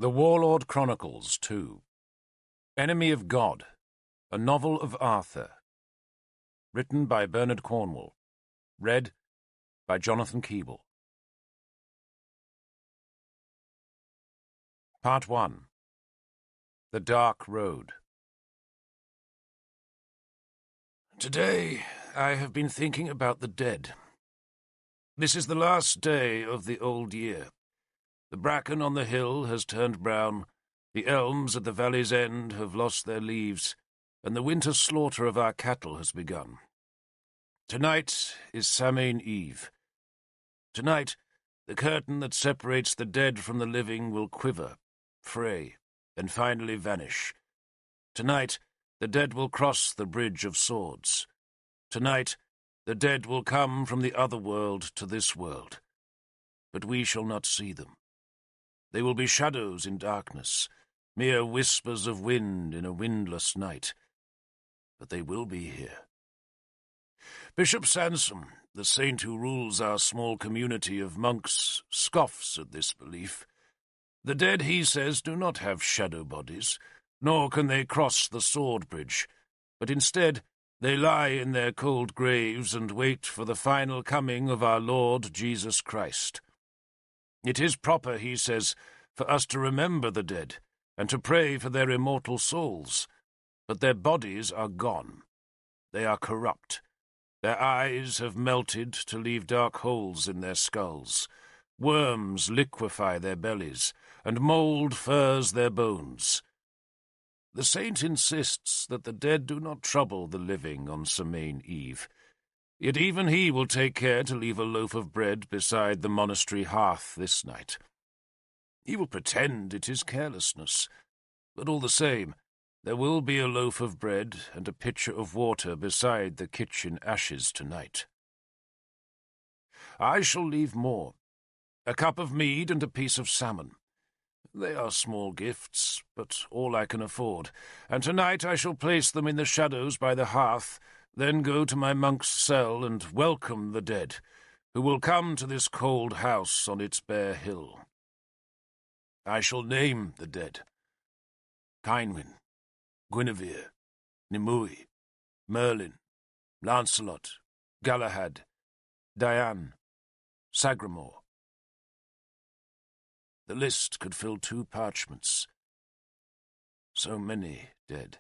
The Warlord Chronicles 2. Enemy of God, a novel of Arthur. Written by Bernard Cornwell. Read by Jonathan Keeble. Part 1. The Dark Road. Today I have been thinking about the dead. This is the last day of the old year. The bracken on the hill has turned brown, the elms at the valley's end have lost their leaves, and the winter slaughter of our cattle has begun. Tonight is Samhain Eve. Tonight, the curtain that separates the dead from the living will quiver, fray, and finally vanish. Tonight, the dead will cross the bridge of swords. Tonight, the dead will come from the other world to this world. But we shall not see them. They will be shadows in darkness, mere whispers of wind in a windless night. But they will be here. Bishop Sansom, the saint who rules our small community of monks, scoffs at this belief. The dead, he says, do not have shadow bodies, nor can they cross the sword bridge, but instead they lie in their cold graves and wait for the final coming of our Lord Jesus Christ. It is proper, he says, for us to remember the dead and to pray for their immortal souls, but their bodies are gone. They are corrupt. Their eyes have melted to leave dark holes in their skulls. Worms liquefy their bellies, and mould furs their bones. The saint insists that the dead do not trouble the living on Samhain Eve. Yet even he will take care to leave a loaf of bread beside the monastery hearth this night. He will pretend it is carelessness, but all the same, there will be a loaf of bread and a pitcher of water beside the kitchen ashes tonight. I shall leave more. A cup of mead and a piece of salmon. They are small gifts, but all I can afford, and tonight I shall place them in the shadows by the hearth, then go to my monk's cell and welcome the dead, who will come to this cold house on its bare hill. I shall name the dead: Cynwyn, Guinevere, Nimue, Merlin, Lancelot, Galahad, Diane, Sagramore. The list could fill 2 parchments. So many dead.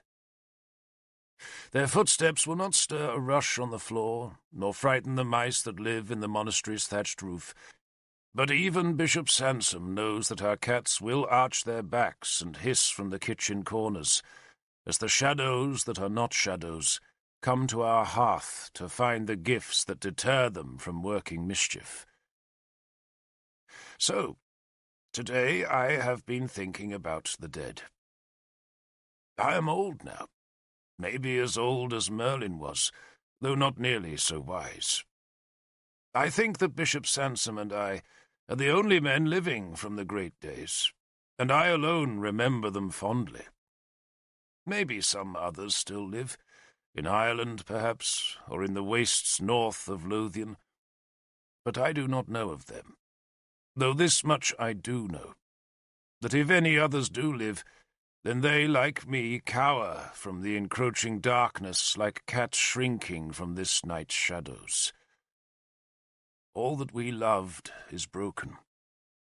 Their footsteps will not stir a rush on the floor, nor frighten the mice that live in the monastery's thatched roof. But even Bishop Sansom knows that our cats will arch their backs and hiss from the kitchen corners, as the shadows that are not shadows come to our hearth to find the gifts that deter them from working mischief. So, today I have been thinking about the dead. I am old now. Maybe as old as Merlin was, though not nearly so wise. I think that Bishop Sansom and I are the only men living from the great days, and I alone remember them fondly. Maybe some others still live, in Ireland perhaps, or in the wastes north of Lothian, but I do not know of them. Though this much I do know, that if any others do live, then they, like me, cower from the encroaching darkness like cats shrinking from this night's shadows. All that we loved is broken.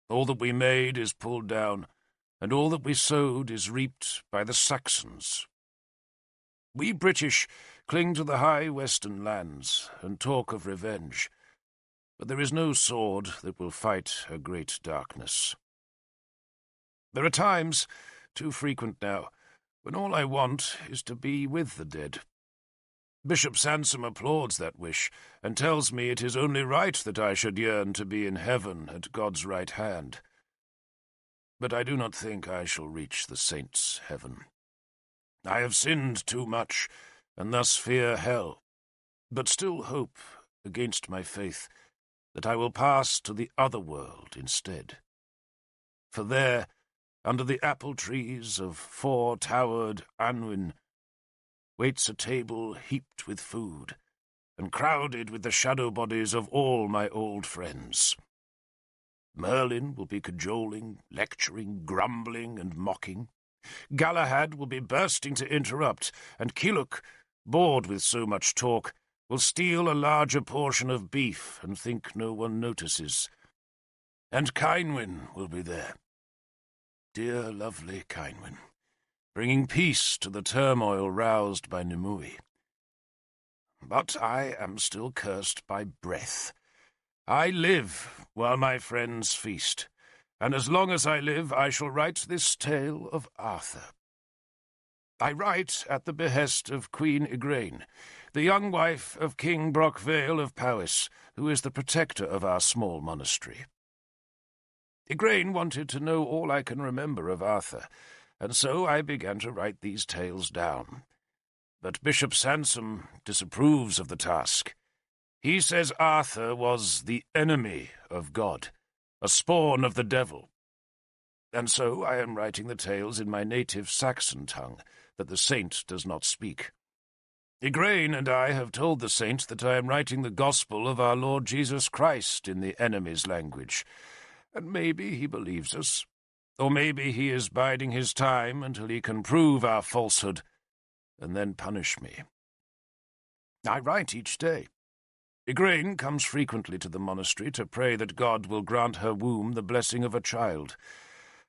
All that we made is pulled down, and all that we sowed is reaped by the Saxons. We British cling to the high western lands and talk of revenge, but there is no sword that will fight a great darkness. There are times, too frequent now, when all I want is to be with the dead. Bishop Sansom applauds that wish, and tells me it is only right that I should yearn to be in heaven at God's right hand. But I do not think I shall reach the saints' heaven. I have sinned too much, and thus fear hell, but still hope, against my faith, that I will pass to the other world instead. For there, under the apple trees of 4-towered Anwyn, waits a table heaped with food, and crowded with the shadow bodies of all my old friends. Merlin will be cajoling, lecturing, grumbling, and mocking. Galahad will be bursting to interrupt, and Kiluk, bored with so much talk, will steal a larger portion of beef and think no one notices. And Cynwyn will be there. Dear, lovely Cynwyn, bringing peace to the turmoil roused by Nimue. But I am still cursed by breath. I live while my friends feast, and as long as I live I shall write this tale of Arthur. I write at the behest of Queen Igraine, the young wife of King Brockvale of Powys, who is the protector of our small monastery. Igraine wanted to know all I can remember of Arthur, and so I began to write these tales down. But Bishop Sansom disapproves of the task. He says Arthur was the enemy of God, a spawn of the devil. And so I am writing the tales in my native Saxon tongue, that the saint does not speak. Igraine and I have told the saint that I am writing the gospel of our Lord Jesus Christ in the enemy's language, and maybe he believes us, or maybe he is biding his time until he can prove our falsehood, and then punish me. I write each day. Igraine comes frequently to the monastery to pray that God will grant her womb the blessing of a child,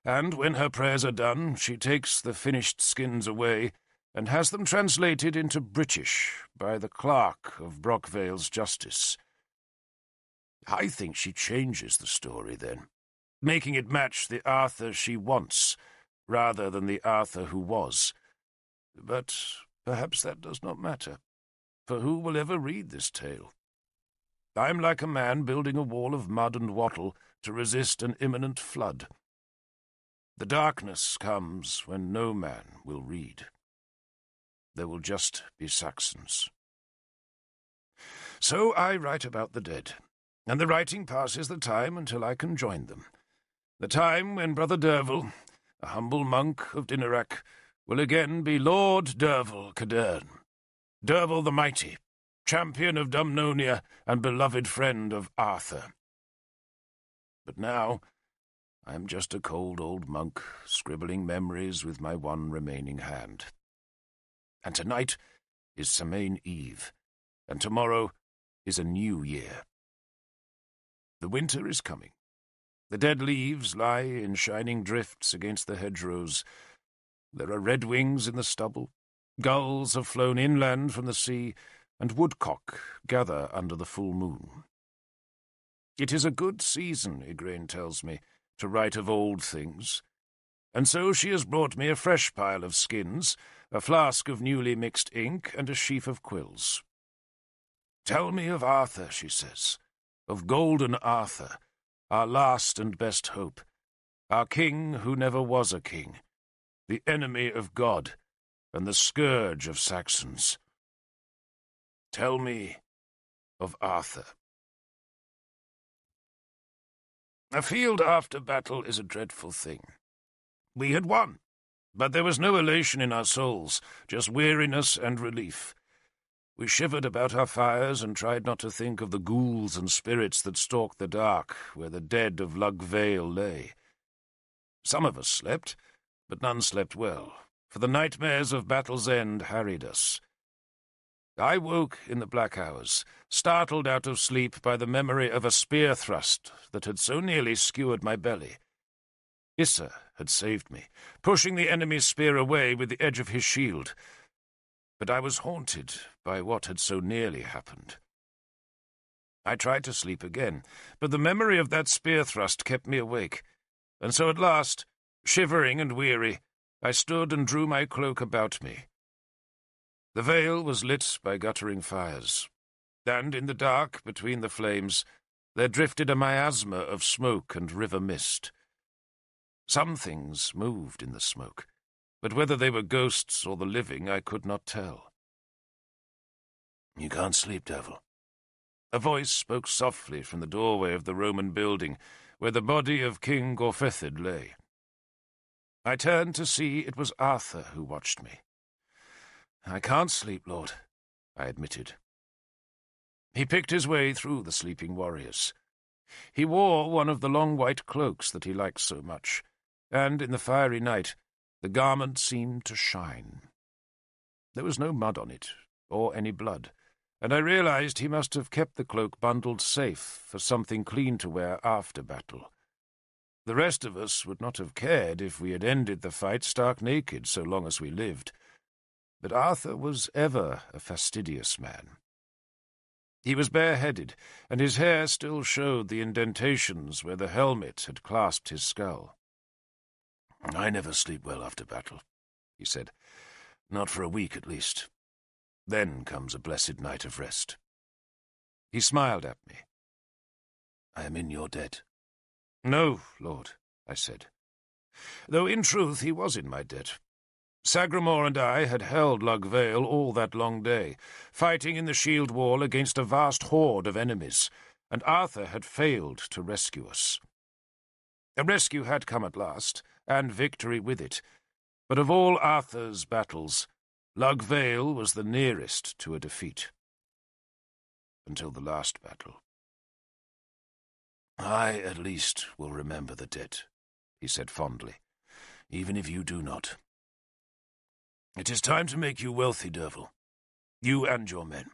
and when her prayers are done, she takes the finished skins away and has them translated into British by the clerk of Brockvale's justice. I think she changes the story then, making it match the Arthur she wants, rather than the Arthur who was. But perhaps that does not matter, for who will ever read this tale? I am like a man building a wall of mud and wattle to resist an imminent flood. The darkness comes when no man will read. There will just be Saxons. So I write about the dead, and the writing passes the time until I can join them. The time when Brother Derfel, a humble monk of Dinarac, will again be Lord Derfel Cadarn, Derfel the Mighty, champion of Dumnonia and beloved friend of Arthur. But now I am just a cold old monk, scribbling memories with my one remaining hand. And tonight is Samain Eve, and tomorrow is a new year. The winter is coming. The dead leaves lie in shining drifts against the hedgerows. There are redwings in the stubble, gulls have flown inland from the sea, and woodcock gather under the full moon. It is a good season, Igraine tells me, to write of old things, and so she has brought me a fresh pile of skins, a flask of newly mixed ink, and a sheaf of quills. Tell me of Arthur, she says, of golden Arthur, our last and best hope, our king who never was a king, the enemy of God, and the scourge of Saxons. Tell me of Arthur. A field after battle is a dreadful thing. We had won, but there was no elation in our souls, just weariness and relief. We shivered about our fires and tried not to think of the ghouls and spirits that stalked the dark where the dead of Lugvale lay. Some of us slept, but none slept well, for the nightmares of battle's end harried us. I woke in the black hours, startled out of sleep by the memory of a spear thrust that had so nearly skewered my belly. Issa had saved me, pushing the enemy's spear away with the edge of his shield. But I was haunted by what had so nearly happened. I tried to sleep again, but the memory of that spear thrust kept me awake, and so at last, shivering and weary, I stood and drew my cloak about me. The vale was lit by guttering fires, and in the dark between the flames there drifted a miasma of smoke and river mist. Some things moved in the smoke, but whether they were ghosts or the living I could not tell. "You can't sleep, Derfel." A voice spoke softly from the doorway of the Roman building, where the body of King Gorfethid lay. I turned to see it was Arthur who watched me. "I can't sleep, Lord," I admitted. He picked his way through the sleeping warriors. He wore one of the long white cloaks that he liked so much, and in the fiery night the garment seemed to shine. There was no mud on it, or any blood, and I realized he must have kept the cloak bundled safe for something clean to wear after battle. The rest of us would not have cared if we had ended the fight stark naked so long as we lived, but Arthur was ever a fastidious man. He was bareheaded, and his hair still showed the indentations where the helmet had clasped his skull. "I never sleep well after battle," he said. "Not for a week, at least. Then comes a blessed night of rest." He smiled at me. "I am in your debt." "No, Lord," I said. Though in truth he was in my debt. Sagramore and I had held Lugvale all that long day, fighting in the shield wall against a vast horde of enemies, and Arthur had failed to rescue us. A rescue had come at last, and victory with it, but of all Arthur's battles, Lugvale was the nearest to a defeat. Until the last battle. "I, at least, will remember the debt," he said fondly, "even if you do not. It is time to make you wealthy, Derfel. You and your men."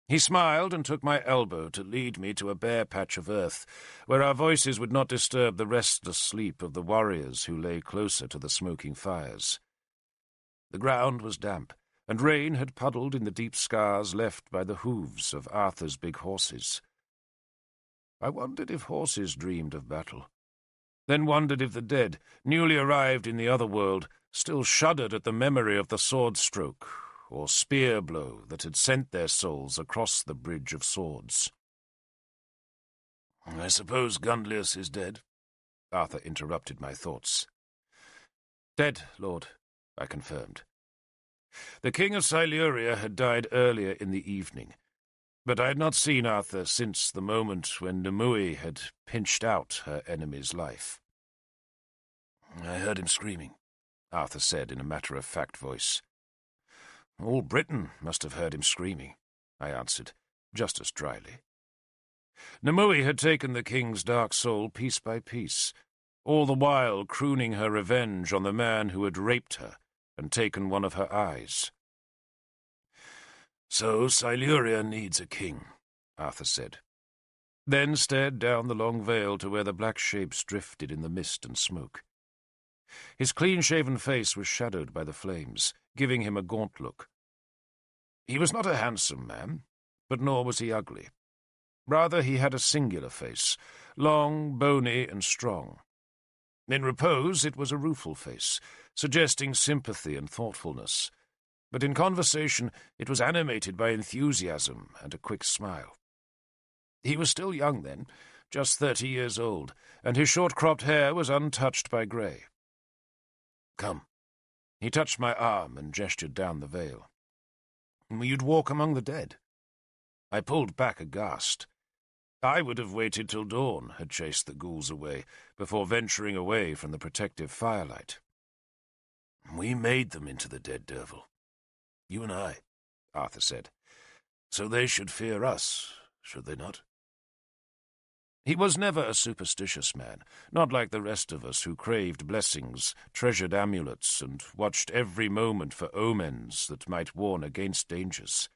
He smiled and took my elbow to lead me to a bare patch of earth, where our voices would not disturb the restless sleep of the warriors who lay closer to the smoking fires. The ground was damp, and rain had puddled in the deep scars left by the hooves of Arthur's big horses. I wondered if horses dreamed of battle, then wondered if the dead, newly arrived in the other world, still shuddered at the memory of the sword stroke or spear blow that had sent their souls across the bridge of swords. "I suppose Gunlius is dead?" Arthur interrupted my thoughts. "Dead, Lord," I confirmed. The king of Siluria had died earlier in the evening, but I had not seen Arthur since the moment when Nimue had pinched out her enemy's life. "I heard him screaming," Arthur said in a matter-of-fact voice. "All Britain must have heard him screaming," I answered, just as dryly. Nimue had taken the king's dark soul piece by piece, all the while crooning her revenge on the man who had raped her and taken one of her eyes. "So Siluria needs a king," Arthur said, then stared down the long vale to where the black shapes drifted in the mist and smoke. His clean-shaven face was shadowed by the flames, giving him a gaunt look. He was not a handsome man, but nor was he ugly. Rather, he had a singular face, long, bony, and strong. In repose, it was a rueful face, suggesting sympathy and thoughtfulness, but in conversation it was animated by enthusiasm and a quick smile. He was still young then, just 30 years old, and his short-cropped hair was untouched by grey. "Come." He touched my arm and gestured down the vale. "You'd walk among the dead." I pulled back aghast. I would have waited till dawn had chased the ghouls away, before venturing away from the protective firelight. "We made them into the dead, Derfel. You and I," Arthur said. "So they should fear us, should they not?" He was never a superstitious man, not like the rest of us who craved blessings, treasured amulets, and watched every moment for omens that might warn against dangers.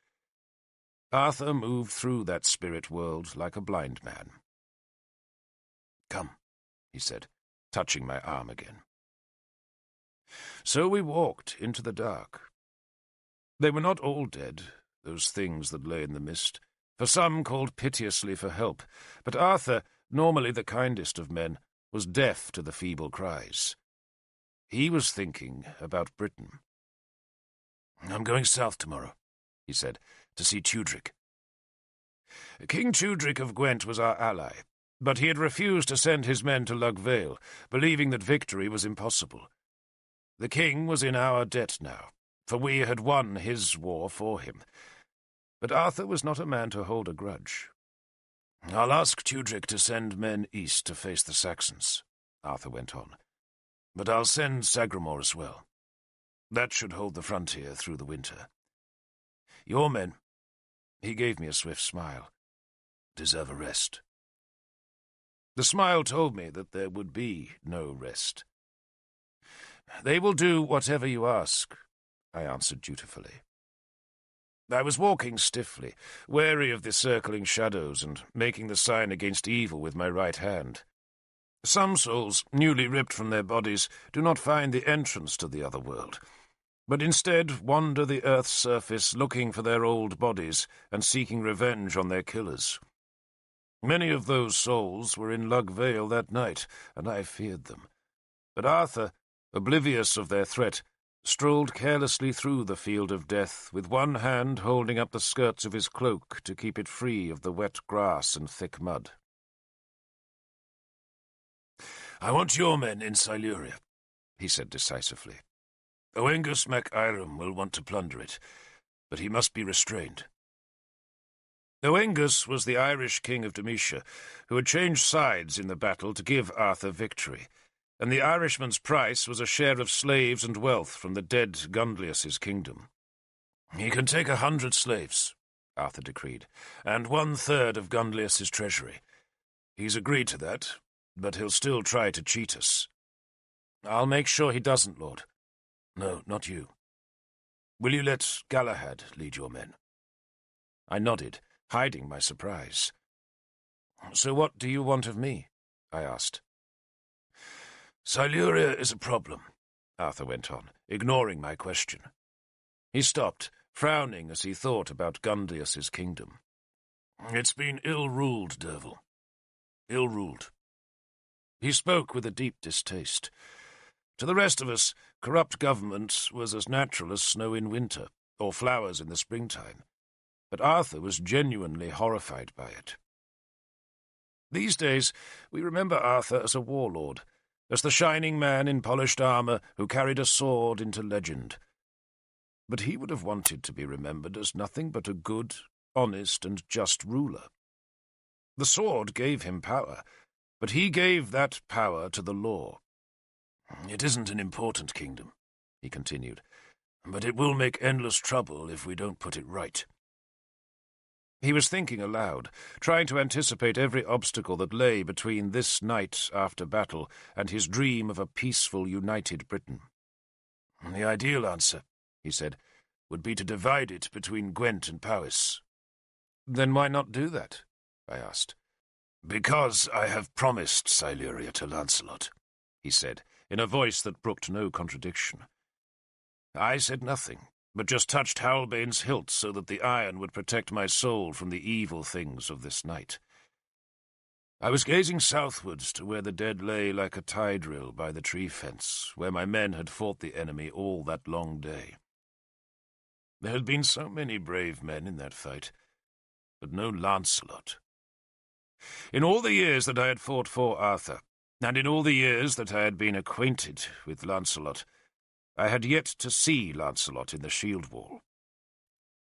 Arthur moved through that spirit world like a blind man. "Come," he said, touching my arm again. So we walked into the dark. They were not all dead, those things that lay in the mist, for some called piteously for help, but Arthur, normally the kindest of men, was deaf to the feeble cries. He was thinking about Britain. "I'm going south tomorrow," he said, "to see Tudric." King Tudric of Gwent was our ally, but he had refused to send his men to Lugvale, believing that victory was impossible. The king was in our debt now, for we had won his war for him. But Arthur was not a man to hold a grudge. "I'll ask Tudric to send men east to face the Saxons," Arthur went on. "But I'll send Sagramore as well. That should hold the frontier through the winter. Your men," he gave me a swift smile, "deserve a rest. The smile told me that there would be no rest. "They will do whatever you ask," I answered dutifully. I was walking stiffly, wary of the circling shadows and making the sign against evil with my right hand. Some souls, newly ripped from their bodies, do not find the entrance to the other world, but instead wander the earth's surface looking for their old bodies and seeking revenge on their killers. Many of those souls were in Lug Vale that night, and I feared them. But Arthur, oblivious of their threat, strolled carelessly through the field of death, with one hand holding up the skirts of his cloak to keep it free of the wet grass and thick mud. "I want your men in Siluria," he said decisively. "Oengus mac Eirim will want to plunder it, but he must be restrained." Oengus was the Irish king of Demetia, who had changed sides in the battle to give Arthur victory, and the Irishman's price was a share of slaves and wealth from the dead Gunlius's kingdom. "He can take 100 slaves," Arthur decreed, "and 1/3 of Gunlius's treasury. He's agreed to that, but he'll still try to cheat us." "I'll make sure he doesn't, Lord." "No, not you. Will you let Galahad lead your men?" I nodded, hiding my surprise. "So what do you want of me?" I asked. "Siluria is a problem," Arthur went on, ignoring my question. He stopped, frowning as he thought about Gunlius's kingdom. "It's been ill-ruled, Derfel. Ill-ruled." He spoke with a deep distaste. To the rest of us, corrupt government was as natural as snow in winter, or flowers in the springtime. But Arthur was genuinely horrified by it. These days, we remember Arthur as a warlord, as the shining man in polished armour who carried a sword into legend. But he would have wanted to be remembered as nothing but a good, honest, and just ruler. The sword gave him power, but he gave that power to the law. "It isn't an important kingdom," he continued, "but it will make endless trouble if we don't put it right." He was thinking aloud, trying to anticipate every obstacle that lay between this night after battle and his dream of a peaceful, united Britain. "The ideal answer," he said, "would be to divide it between Gwent and Powys." "Then why not do that?" I asked. "Because I have promised Siluria to Lancelot," he said, in a voice that brooked no contradiction. I said nothing, but just touched Halbane's hilt so that the iron would protect my soul from the evil things of this night. I was gazing southwards to where the dead lay like a tide rill by the tree fence, where my men had fought the enemy all that long day. There had been so many brave men in that fight, but no Lancelot. In all the years that I had fought for Arthur, and in all the years that I had been acquainted with Lancelot, I had yet to see Lancelot in the shield wall.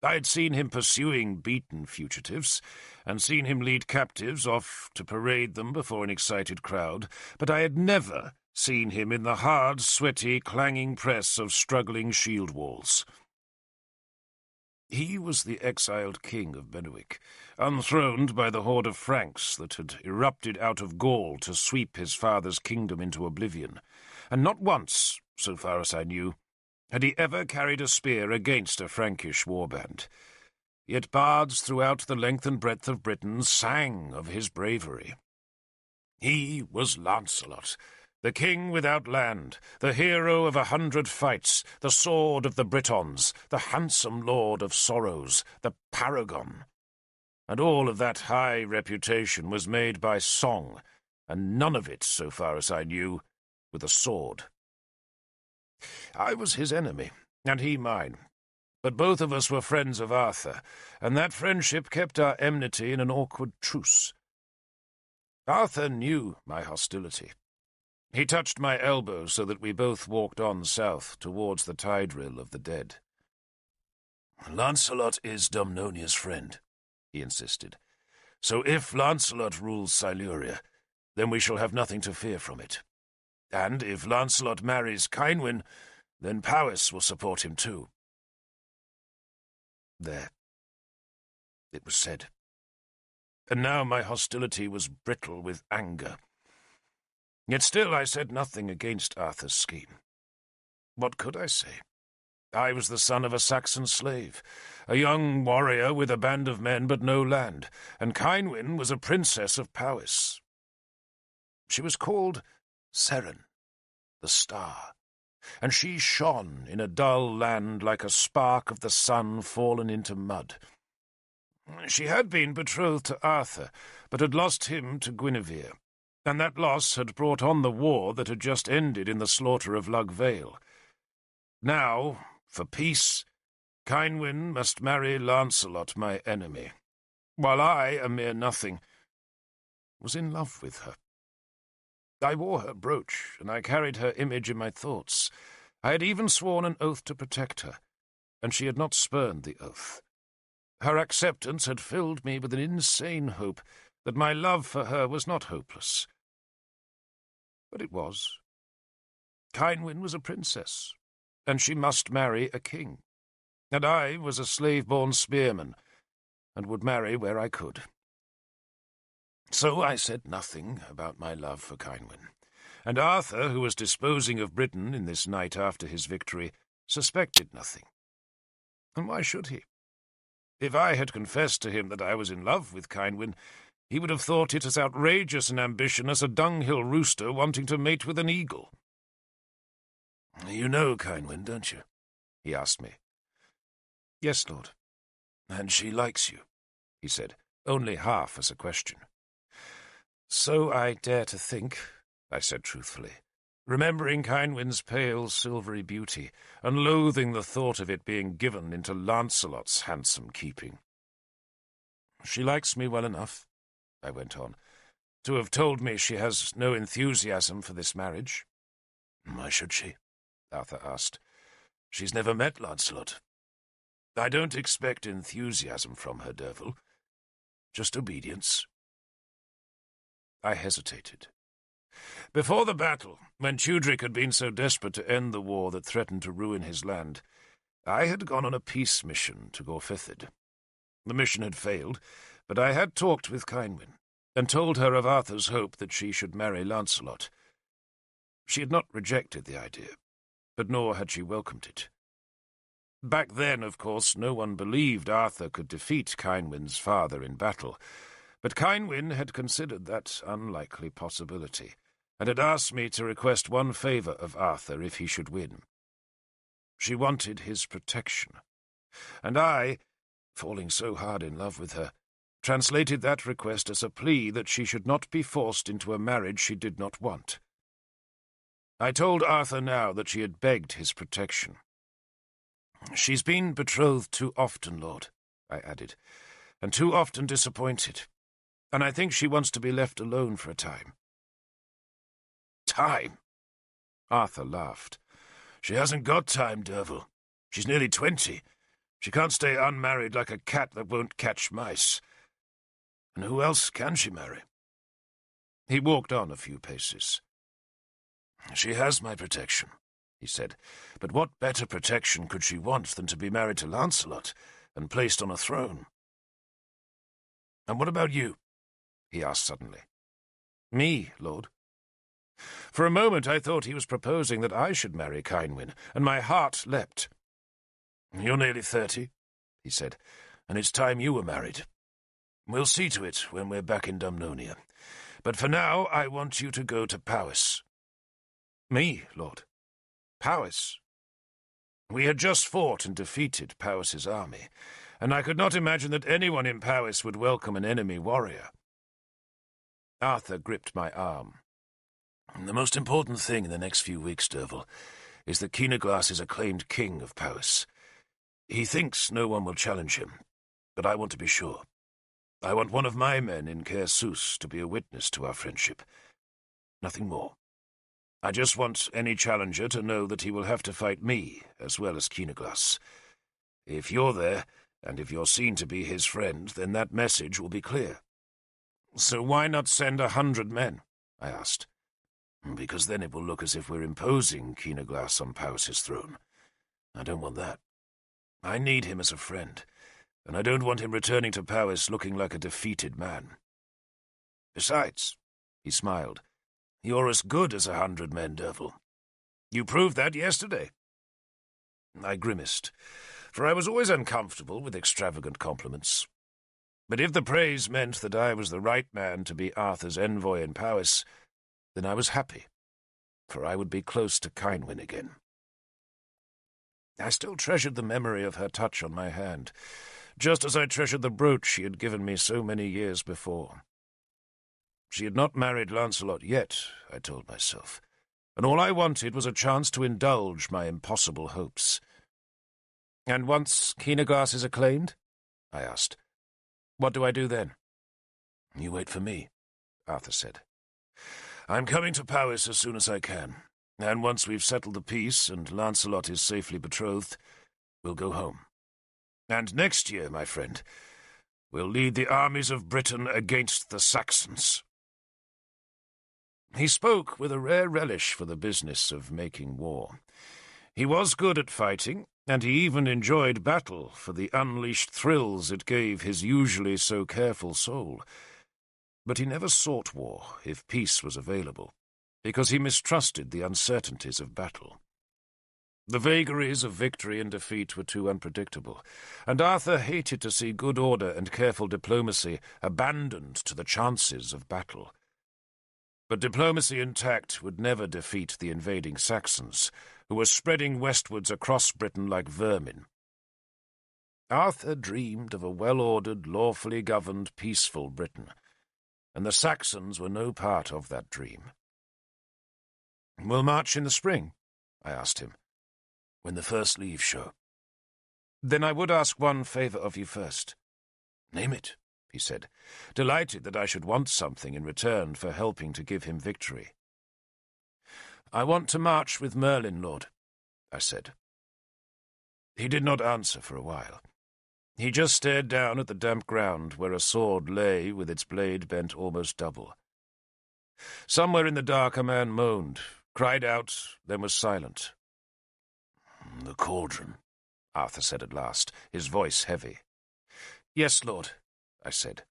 I had seen him pursuing beaten fugitives, and seen him lead captives off to parade them before an excited crowd, but I had never seen him in the hard, sweaty, clanging press of struggling shield walls. He was the exiled king of Benwick, unthroned by the horde of Franks that had erupted out of Gaul to sweep his father's kingdom into oblivion, and not once, so far as I knew, had he ever carried a spear against a Frankish warband. Yet bards throughout the length and breadth of Britain sang of his bravery. He was Lancelot, the king without land, the hero of 100 fights, the sword of the Britons, the handsome lord of sorrows, the paragon. And all of that high reputation was made by song, and none of it, so far as I knew, with a sword. I was his enemy, and he mine, but both of us were friends of Arthur, and that friendship kept our enmity in an awkward truce. Arthur knew my hostility. He touched my elbow so that we both walked on south towards the tide rill of the dead. "Lancelot is Dumnonia's friend," he insisted. "So if Lancelot rules Siluria, then we shall have nothing to fear from it. And if Lancelot marries Cynwyn, then Powys will support him too." There. It was said. And now my hostility was brittle with anger, Yet still I said nothing against Arthur's scheme. What could I say? I was the son of a Saxon slave, a young warrior with a band of men but no land, and Cynwyn was a princess of Powys. She was called Seren, the Star, and she shone in a dull land like a spark of the sun fallen into mud. She had been betrothed to Arthur, but had lost him to Guinevere, and that loss had brought on the war that had just ended in the slaughter of Lug Vale. Now, for peace, Cynwyn must marry Lancelot, my enemy, while I, a mere nothing, was in love with her. I wore her brooch, and I carried her image in my thoughts. I had even sworn an oath to protect her, and she had not spurned the oath. Her acceptance had filled me with an insane hope that my love for her was not hopeless. But it was. Cynwyn was a princess, and she must marry a king, and I was a slave-born spearman, and would marry where I could. So I said nothing about my love for Cynwyn, and Arthur, who was disposing of Britain in this night after his victory, suspected nothing. And why should he? If I had confessed to him that I was in love with Cynwyn, he would have thought it as outrageous an ambition as a dunghill rooster wanting to mate with an eagle. "You know Cynwyn, don't you?" he asked me. "Yes, Lord." "And she likes you," he said, only half as a question. "So I dare to think," I said truthfully, remembering Cynwyn's pale, silvery beauty, and loathing the thought of it being given into Lancelot's handsome keeping. "She likes me well enough," I went on, "to have told me she has no enthusiasm for this marriage." "Why should she?" Arthur asked. "She's never met Lancelot. I don't expect enthusiasm from her, Derfel. Just obedience." I hesitated. Before the battle, when Tudric had been so desperate to end the war that threatened to ruin his land, I had gone on a peace mission to Gorfithid. The mission had failed, but I had talked with Cynwyn, and told her of Arthur's hope that she should marry Lancelot. She had not rejected the idea, but nor had she welcomed it. Back then, of course, no one believed Arthur could defeat Cynwyn's father in battle, but Cynwyn had considered that unlikely possibility, and had asked me to request one favour of Arthur if he should win. She wanted his protection, and I, falling so hard in love with her, translated that request as a plea that she should not be forced into a marriage she did not want. I told Arthur now that she had begged his protection. "She's been betrothed too often, Lord," I added, "and too often disappointed, and I think she wants to be left alone for a time." "Time?" Arthur laughed. "She hasn't got time, Derfel. She's nearly 20. She can't stay unmarried like a cat that won't catch mice. And who else can she marry?" He walked on a few paces. "She has my protection," he said, "but what better protection could she want than to be married to Lancelot and placed on a throne?" "And what about you?" he asked suddenly. "Me, Lord?" For a moment I thought he was proposing that I should marry Cynwyn, and my heart leapt. "You're nearly 30, he said, "and it's time you were married. We'll see to it when we're back in Dumnonia. But for now I want you to go to Powys." "Me, Lord? Powys?" We had just fought and defeated Powys's army, and I could not imagine that anyone in Powys would welcome an enemy warrior. Arthur gripped my arm. "The most important thing in the next few weeks, Derfel, is that Keenaglas is acclaimed king of Powys. He thinks no one will challenge him, but I want to be sure. I want one of my men in Caer Sus to be a witness to our friendship. Nothing more. I just want any challenger to know that he will have to fight me as well as Keenaglas. If you're there, and if you're seen to be his friend, then that message will be clear." "So why not send 100 men?" I asked. "Because then it will look as if we're imposing Keenaglas on Powys's throne. I don't want that. I need him as a friend, and I don't want him returning to Powys looking like a defeated man. Besides," he smiled, You're as good as 100 men, Derfel. You proved that yesterday. I grimaced, for I was always uncomfortable with extravagant compliments. But if the praise meant that I was the right man to be Arthur's envoy in Powys, then I was happy, for I would be close to Kynwyn again. I still treasured the memory of her touch on my hand, just as I treasured the brooch she had given me so many years before. She had not married Lancelot yet, I told myself, and all I wanted was a chance to indulge my impossible hopes. "And once Keenaglass is acclaimed?" I asked. "What do I do then?" "You wait for me," Arthur said. "I'm coming to Powys as soon as I can, and once we've settled the peace and Lancelot is safely betrothed, we'll go home. And next year, my friend, we'll lead the armies of Britain against the Saxons." He spoke with a rare relish for the business of making war. He was good at fighting, and he even enjoyed battle for the unleashed thrills it gave his usually so careful soul. But he never sought war if peace was available, because he mistrusted the uncertainties of battle. The vagaries of victory and defeat were too unpredictable, and Arthur hated to see good order and careful diplomacy abandoned to the chances of battle. But diplomacy and tact would never defeat the invading Saxons, who were spreading westwards across Britain like vermin. Arthur dreamed of a well-ordered, lawfully governed, peaceful Britain, and the Saxons were no part of that dream. "We'll march in the spring?" I asked him. "When the first leaves show." "Then I would ask one favour of you first." "Name it," he said, delighted that I should want something in return for helping to give him victory. "I want to march with Merlin, Lord," I said. He did not answer for a while. He just stared down at the damp ground where a sword lay with its blade bent almost double. Somewhere in the dark a man moaned, cried out, then was silent. "The cauldron," Arthur said at last, his voice heavy. "Yes, Lord," I said.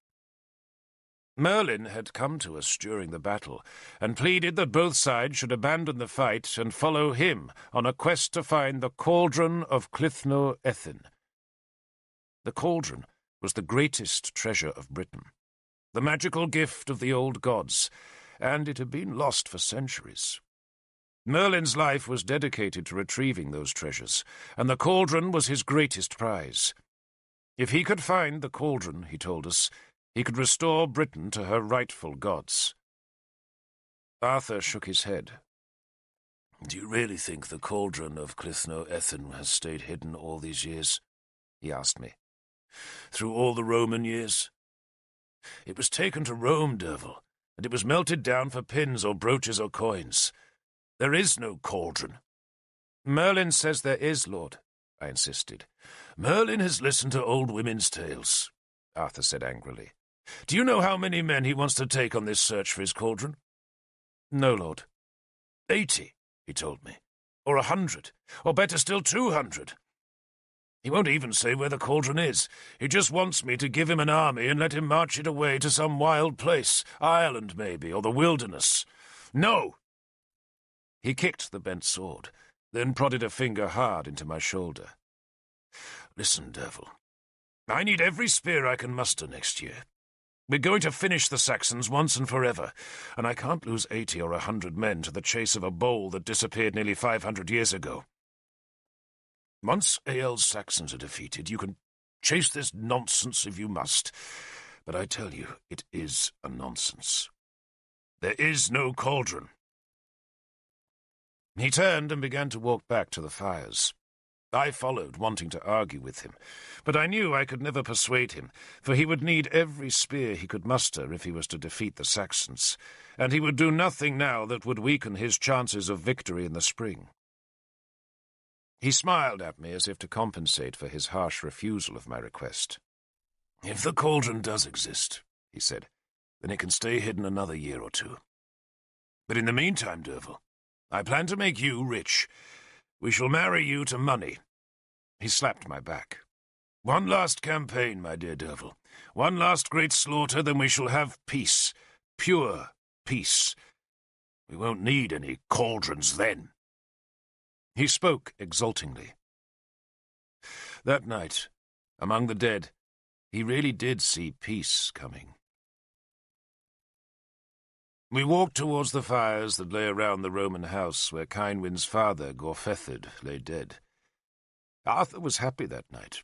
Merlin had come to us during the battle, and pleaded that both sides should abandon the fight and follow him on a quest to find the cauldron of Clithno Ethin. The cauldron was the greatest treasure of Britain, the magical gift of the old gods, and it had been lost for centuries. Merlin's life was dedicated to retrieving those treasures, and the cauldron was his greatest prize. If he could find the cauldron, he told us, he could restore Britain to her rightful gods. Arthur shook his head. "Do you really think the cauldron of Clithno Ethin has stayed hidden all these years?" he asked me. "Through all the Roman years? It was taken to Rome, Derfel, and it was melted down for pins or brooches or coins. There is no cauldron." "Merlin says there is, Lord," I insisted. "Merlin has listened to old women's tales," Arthur said angrily. "Do you know how many men he wants to take on this search for his cauldron?" "No, Lord." 80, he told me. Or 100. Or better still, 200. He won't even say where the cauldron is. He just wants me to give him an army and let him march it away to some wild place, Ireland maybe, or the wilderness. No! He kicked the bent sword, then prodded a finger hard into my shoulder. "Listen, Derfel. I need every spear I can muster next year. We're going to finish the Saxons once and forever, and I can't lose 80 or 100 men to the chase of a bowl that disappeared nearly 500 years ago. Once Ael's Saxons are defeated, you can chase this nonsense if you must, but I tell you, it is a nonsense. There is no cauldron." He turned and began to walk back to the fires. I followed, wanting to argue with him, but I knew I could never persuade him, for he would need every spear he could muster if he was to defeat the Saxons, and he would do nothing now that would weaken his chances of victory in the spring. He smiled at me as if to compensate for his harsh refusal of my request. "If the cauldron does exist," he said, "then it can stay hidden another year or two. But in the meantime, Derfel, I plan to make you rich. We shall marry you to money." He slapped my back. "One last campaign, my dear Derfel. One last great slaughter, then we shall have peace. Pure peace. We won't need any cauldrons then." He spoke exultingly. That night, among the dead, he really did see peace coming. We walked towards the fires that lay around the Roman house where Cynwyn's father, Gorfethid, lay dead. Arthur was happy that night,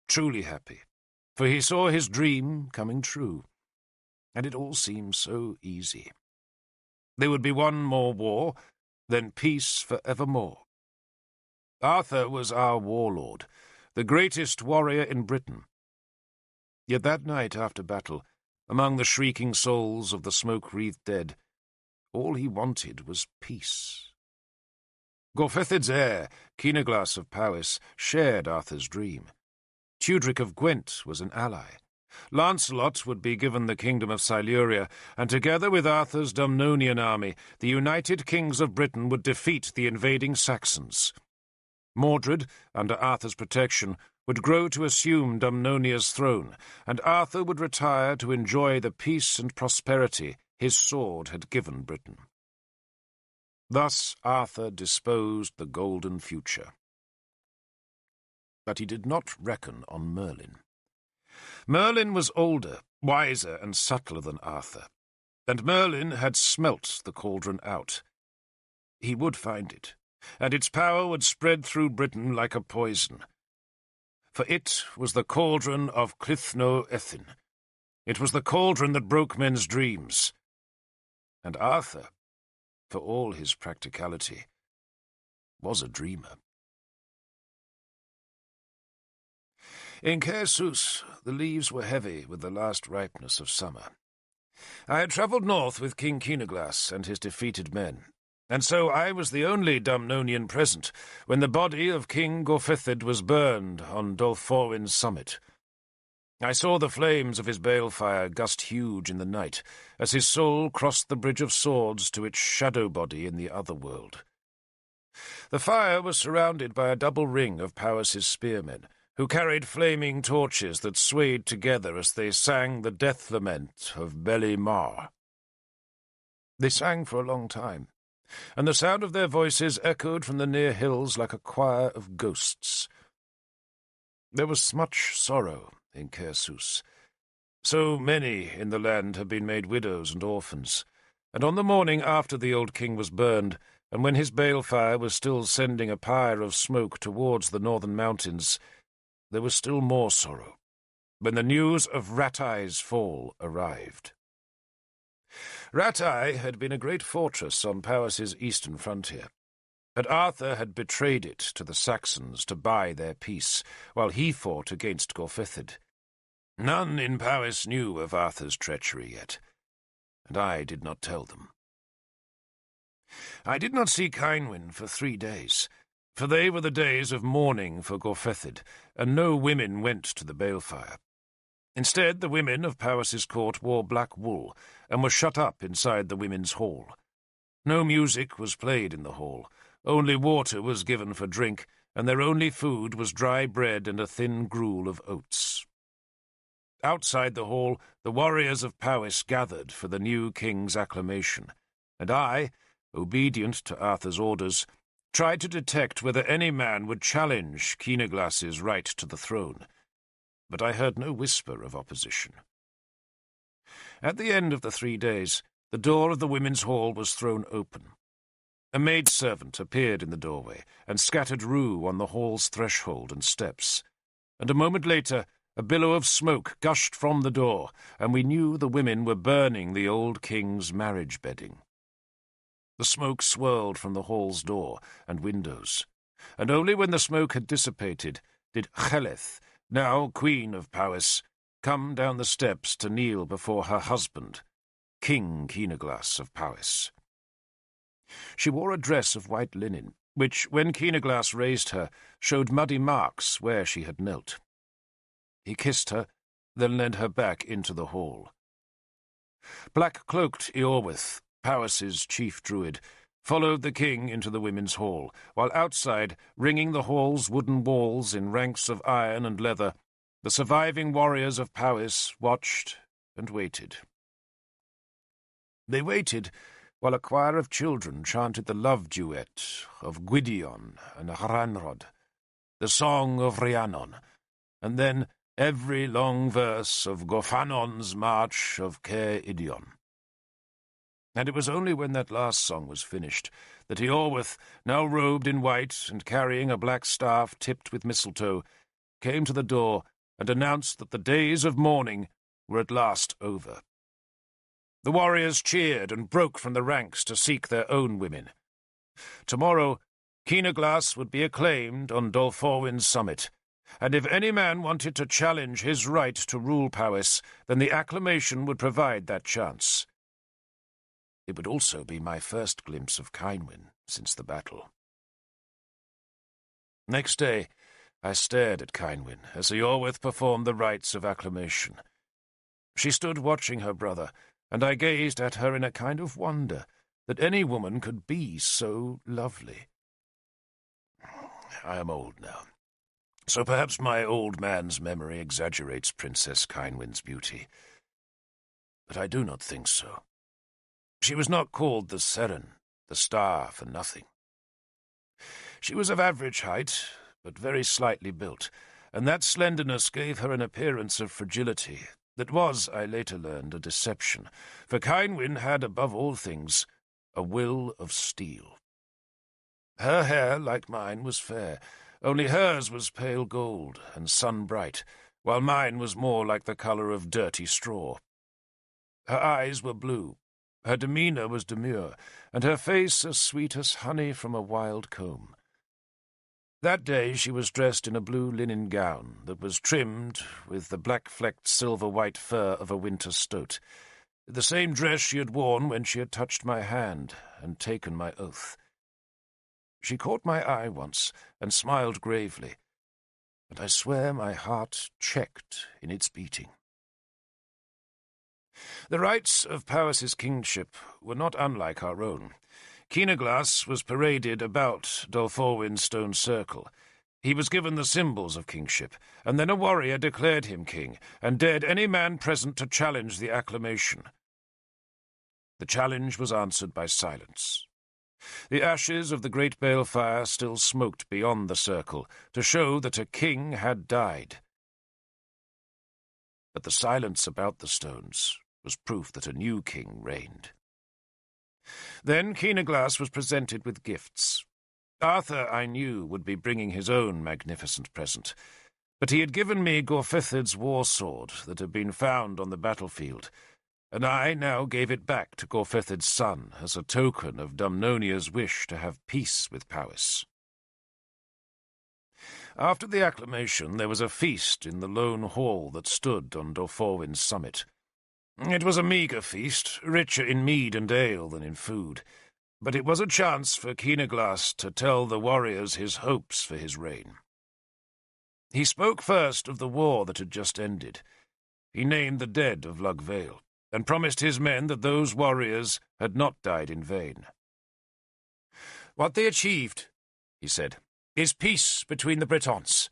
truly happy, for he saw his dream coming true, and it all seemed so easy. There would be one more war, then peace for evermore. Arthur was our warlord, the greatest warrior in Britain. Yet that night after battle, among the shrieking souls of the smoke-wreathed dead, all he wanted was peace. Gorfethid's heir, Kynaglas of Powys, shared Arthur's dream. Tudric of Gwent was an ally. Lancelot would be given the kingdom of Siluria, and together with Arthur's Dumnonian army, the united kings of Britain would defeat the invading Saxons. Mordred, under Arthur's protection, would grow to assume Dumnonia's throne, and Arthur would retire to enjoy the peace and prosperity his sword had given Britain. Thus Arthur disposed the golden future. But he did not reckon on Merlin. Merlin was older, wiser, and subtler than Arthur, and Merlin had smelt the cauldron out. He would find it, and its power would spread through Britain like a poison. For it was the cauldron of Clythno Ethin. It was the cauldron that broke men's dreams. And Arthur, for all his practicality, was a dreamer. In Caersus, the leaves were heavy with the last ripeness of summer. I had travelled north with King Kynaglas and his defeated men, and so I was the only Dumnonian present when the body of King Gorfethid was burned on Dolforwin's summit. I saw the flames of his balefire gust huge in the night, as his soul crossed the Bridge of Swords to its shadow body in the other world. The fire was surrounded by a double ring of Powys's spearmen, who carried flaming torches that swayed together as they sang the death lament of Beli Mar. They sang for a long time, and the sound of their voices echoed from the near hills like a choir of ghosts. There was much sorrow in Caersus. So many in the land had been made widows and orphans, and on the morning after the old king was burned, and when his balefire was still sending a pyre of smoke towards the northern mountains, there was still more sorrow when the news of Ratai's fall arrived. Ratai had been a great fortress on Powys's eastern frontier, but Arthur had betrayed it to the Saxons to buy their peace, while he fought against Gorfethid. None in Powys knew of Arthur's treachery yet, and I did not tell them. I did not see Cynwyn for 3 days, for they were the days of mourning for Gorfethid, and no women went to the balefire. Instead, the women of Powys's court wore black wool, and were shut up inside the women's hall. No music was played in the hall, only water was given for drink, and their only food was dry bread and a thin gruel of oats. Outside the hall, the warriors of Powys gathered for the new king's acclamation, and I, obedient to Arthur's orders, tried to detect whether any man would challenge Kynaglas's right to the throne, but I heard no whisper of opposition. At the end of the 3 days, the door of the women's hall was thrown open. A maidservant appeared in the doorway and scattered rue on the hall's threshold and steps, and a moment later a billow of smoke gushed from the door, and we knew the women were burning the old king's marriage bedding. The smoke swirled from the hall's door and windows, and only when the smoke had dissipated did Cheleth, now Queen of Powys, come down the steps to kneel before her husband, King Kynaglas of Powys. She wore a dress of white linen, which, when Kynaglas raised her, showed muddy marks where she had knelt. He kissed her, then led her back into the hall. Black-cloaked Eorwith, Powys's chief druid, followed the king into the women's hall, while outside, ringing the hall's wooden walls in ranks of iron and leather, the surviving warriors of Powys watched and waited. They waited while a choir of children chanted the love duet of Gwydion and Hranrod, the song of Rhiannon, and then every long verse of Gorfanon's march of Caer Idion. And it was only when that last song was finished that Eorwith, now robed in white and carrying a black staff tipped with mistletoe, came to the door and announced that the days of mourning were at last over. The warriors cheered and broke from the ranks to seek their own women. Tomorrow, Keenaglas would be acclaimed on Dolforwin's summit, and if any man wanted to challenge his right to rule Powys, then the acclamation would provide that chance. It would also be my first glimpse of Cynwyn since the battle. Next day, I stared at Cynwyn as Eorwith performed the rites of acclamation. She stood watching her brother, and I gazed at her in a kind of wonder that any woman could be so lovely. I am old now, so perhaps my old man's memory exaggerates Princess Cynwyn's beauty. But I do not think so. She was not called the Seren, the Star, for nothing. She was of average height, but very slightly built, and that slenderness gave her an appearance of fragility that was, I later learned, a deception, for Cynwyn had, above all things, a will of steel. Her hair, like mine, was fair, only hers was pale gold and sun-bright, while mine was more like the colour of dirty straw. Her eyes were blue, her demeanour was demure, and her face as sweet as honey from a wild comb. That day she was dressed in a blue linen gown that was trimmed with the black-flecked silver-white fur of a winter stoat, the same dress she had worn when she had touched my hand and taken my oath. She caught my eye once and smiled gravely, and I swear my heart checked in its beating. The rights of Powys's kingship were not unlike our own. Keenaglas was paraded about Dolforwin's stone circle. He was given the symbols of kingship, and then a warrior declared him king, and dared any man present to challenge the acclamation. The challenge was answered by silence. The ashes of the great balefire still smoked beyond the circle, to show that a king had died. But the silence about the stones was proof that a new king reigned. Then Keenaglas was presented with gifts. Arthur, I knew, would be bringing his own magnificent present, but he had given me Gorfithid's war sword that had been found on the battlefield, and I now gave it back to Gorfithid's son as a token of Dumnonia's wish to have peace with Powys. After the acclamation there was a feast in the lone hall that stood on Dolforwin's summit. It was a meagre feast, richer in mead and ale than in food, but it was a chance for Keenaglas to tell the warriors his hopes for his reign. He spoke first of the war that had just ended. He named the dead of Lugvale, and promised his men that those warriors had not died in vain. "What they achieved," he said, "is peace between the Britons,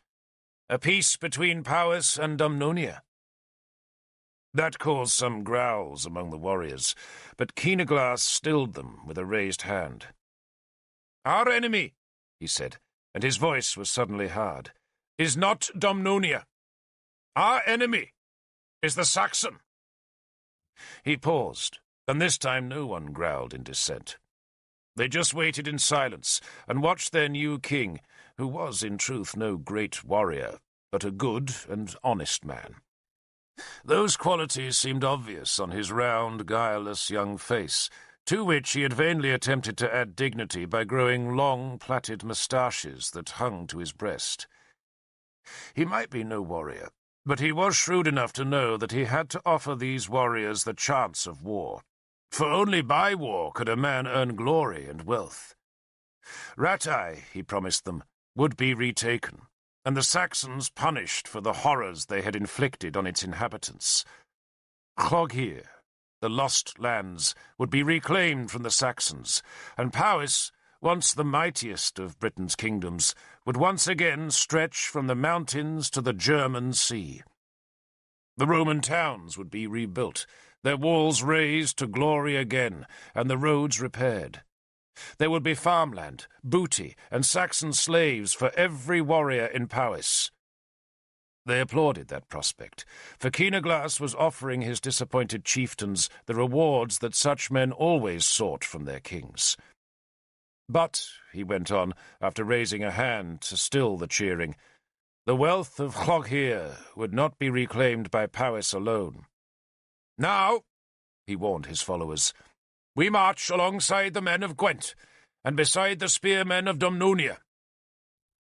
a peace between Powys and Dumnonia." That caused some growls among the warriors, but Keenaglas stilled them with a raised hand. "Our enemy," he said, and his voice was suddenly hard, "is not Dumnonia. Our enemy is the Saxon." He paused, and this time no one growled in dissent. They just waited in silence and watched their new king, who was in truth no great warrior, but a good and honest man. Those qualities seemed obvious on his round, guileless young face, to which he had vainly attempted to add dignity by growing long, plaited moustaches that hung to his breast. He might be no warrior, but he was shrewd enough to know that he had to offer these warriors the chance of war, for only by war could a man earn glory and wealth. Rattay, he promised them, would be retaken, and the Saxons punished for the horrors they had inflicted on its inhabitants. Cloghear, the lost lands, would be reclaimed from the Saxons, and Powys, once the mightiest of Britain's kingdoms, would once again stretch from the mountains to the German Sea. The Roman towns would be rebuilt, their walls razed to glory again, and the roads repaired. There would be farmland, booty, and Saxon slaves for every warrior in Powys. They applauded that prospect, for Keenaglas was offering his disappointed chieftains the rewards that such men always sought from their kings. But, he went on, after raising a hand to still the cheering, the wealth of Llogheir would not be reclaimed by Powys alone. Now, he warned his followers, we march alongside the men of Gwent, and beside the spearmen of Dumnonia.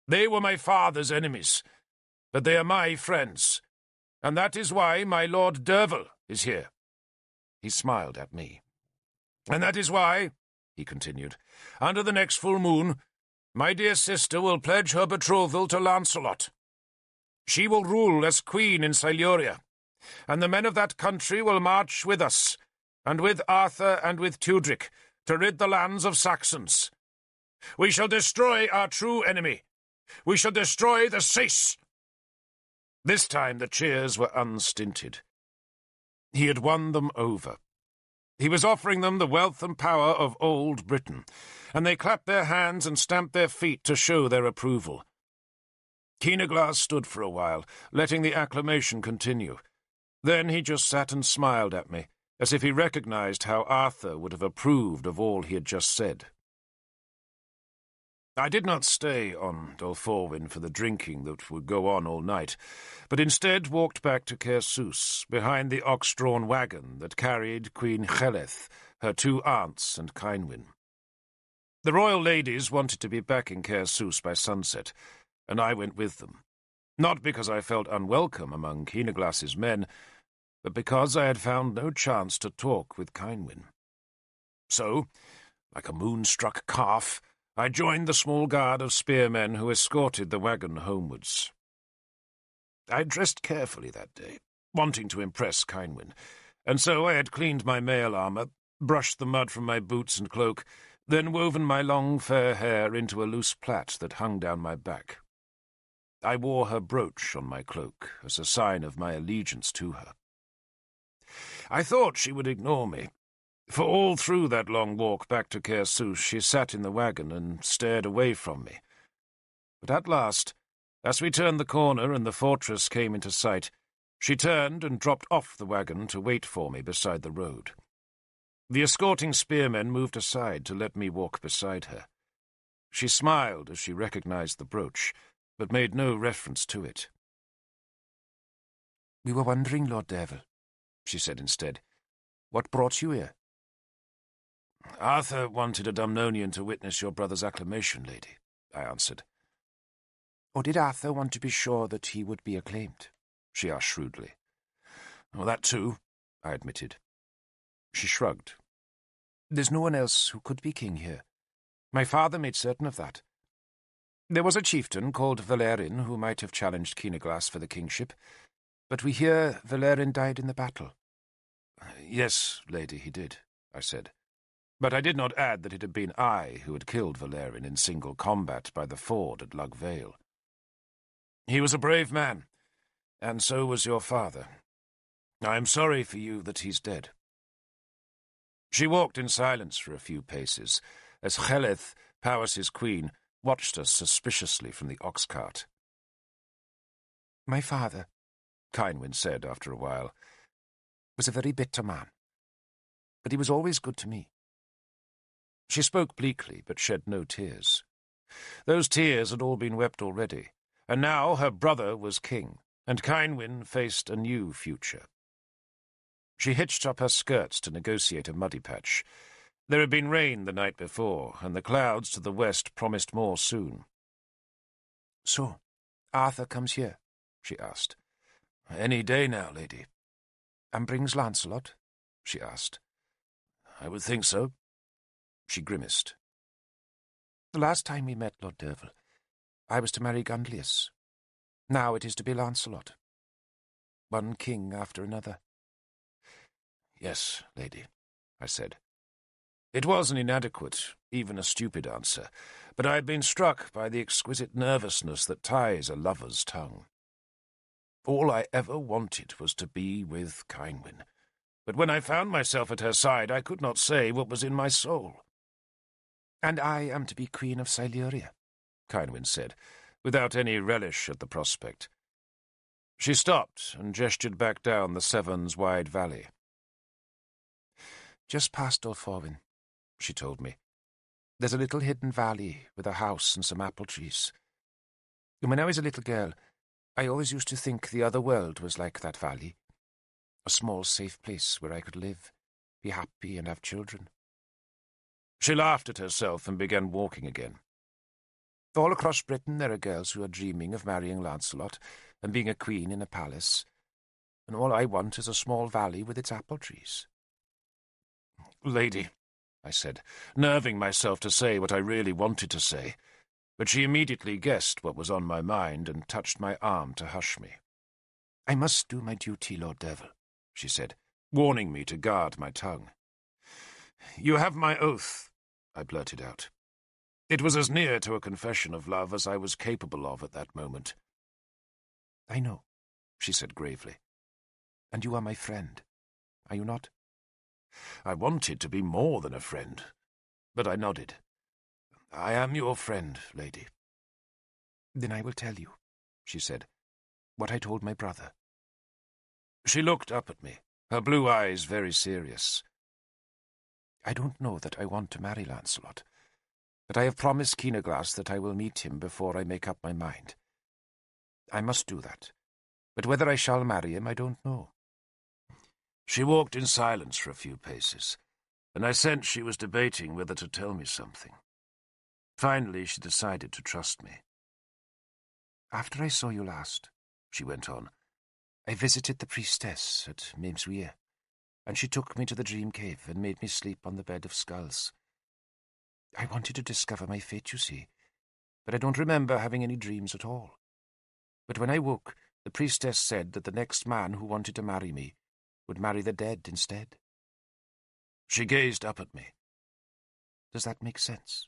They were my father's enemies, but they are my friends, and that is why my Lord Derfel is here. He smiled at me. And that is why, he continued, under the next full moon, my dear sister will pledge her betrothal to Lancelot. She will rule as queen in Siluria, and the men of that country will march with us, and with Arthur and with Tudric, to rid the lands of Saxons. We shall destroy our true enemy. We shall destroy the Sace. This time the cheers were unstinted. He had won them over. He was offering them the wealth and power of old Britain, and they clapped their hands and stamped their feet to show their approval. Keenaglas stood for a while, letting the acclamation continue. Then he just sat and smiled at me, as if he recognized how Arthur would have approved of all he had just said. I did not stay on Dolforwyn for the drinking that would go on all night, but instead walked back to Caersws, behind the ox-drawn wagon that carried Queen Cheleth, her 2 aunts, and Cynwyn. The royal ladies wanted to be back in Caersws by sunset, and I went with them, not because I felt unwelcome among Keenaglas's men, but because I had found no chance to talk with Cynwyn. So, like a moonstruck calf, I joined the small guard of spearmen who escorted the wagon homewards. I dressed carefully that day, wanting to impress Cynwyn, and so I had cleaned my mail armour, brushed the mud from my boots and cloak, then woven my long fair hair into a loose plait that hung down my back. I wore her brooch on my cloak as a sign of my allegiance to her. I thought she would ignore me, for all through that long walk back to Caersws she sat in the wagon and stared away from me. But at last, as we turned the corner and the fortress came into sight, she turned and dropped off the wagon to wait for me beside the road. The escorting spearmen moved aside to let me walk beside her. She smiled as she recognized the brooch, but made no reference to it. "We were wondering, Lord Derfel," she said instead. "What brought you here?" "Arthur wanted a Dumnonian to witness your brother's acclamation, lady," I answered. "Or did Arthur want to be sure that he would be acclaimed?" she asked shrewdly. "Well, that too," I admitted. She shrugged. "There's no one else who could be king here. My father made certain of that. There was a chieftain called Valerin who might have challenged Keenaglas for the kingship, but we hear Valerin died in the battle." "Yes, lady, he did," I said. But I did not add that it had been I who had killed Valerin in single combat by the ford at Lug Vale. "He was a brave man, and so was your father. I am sorry for you that he's dead." She walked in silence for a few paces, as Cheleth, Powys's queen, watched us suspiciously from the ox-cart. "My father," Cynwyn said after a while, "was a very bitter man, but he was always good to me." She spoke bleakly, but shed no tears. Those tears had all been wept already, and now her brother was king, and Cynwyn faced a new future. She hitched up her skirts to negotiate a muddy patch. There had been rain the night before, and the clouds to the west promised more soon. "So, Arthur comes here?" she asked. "Any day now, lady." "And brings Lancelot?" she asked. "I would think so." She grimaced. "The last time we met, Lord Derfel, I was to marry Gunlius. Now it is to be Lancelot. One king after another." "Yes, lady," I said. It was an inadequate, even a stupid answer, but I had been struck by the exquisite nervousness that ties a lover's tongue. All I ever wanted was to be with Cynwyn, but when I found myself at her side, I could not say what was in my soul. "And I am to be Queen of Siluria," Cynwyn said, without any relish at the prospect. She stopped and gestured back down the Severn's wide valley. "Just past Dolforwyn," she told me. "There's a little hidden valley with a house and some apple trees. When I was a little girl, I always used to think the other world was like that valley. A small, safe place where I could live, be happy and have children." She laughed at herself and began walking again. "All across Britain there are girls who are dreaming of marrying Lancelot and being a queen in a palace, and all I want is a small valley with its apple trees." "Lady," I said, nerving myself to say what I really wanted to say, but she immediately guessed what was on my mind and touched my arm to hush me. "I must do my duty, Lord Derfel," she said, warning me to guard my tongue. "You have my oath," I blurted out. It was as near to a confession of love as I was capable of at that moment. "I know," she said gravely. "And you are my friend, are you not?" I wanted to be more than a friend, but I nodded. "I am your friend, lady." "Then I will tell you," she said, "what I told my brother." She looked up at me, her blue eyes very serious. "I don't know that I want to marry Lancelot, but I have promised Keenaglass that I will meet him before I make up my mind. I must do that, but whether I shall marry him I don't know." She walked in silence for a few paces, and I sensed she was debating whether to tell me something. Finally, she decided to trust me. "After I saw you last," she went on, "I visited the priestess at Memesweir, and she took me to the dream cave and made me sleep on the bed of skulls. I wanted to discover my fate, you see, but I don't remember having any dreams at all. But when I woke, the priestess said that the next man who wanted to marry me would marry the dead instead." She gazed up at me. "Does that make sense?"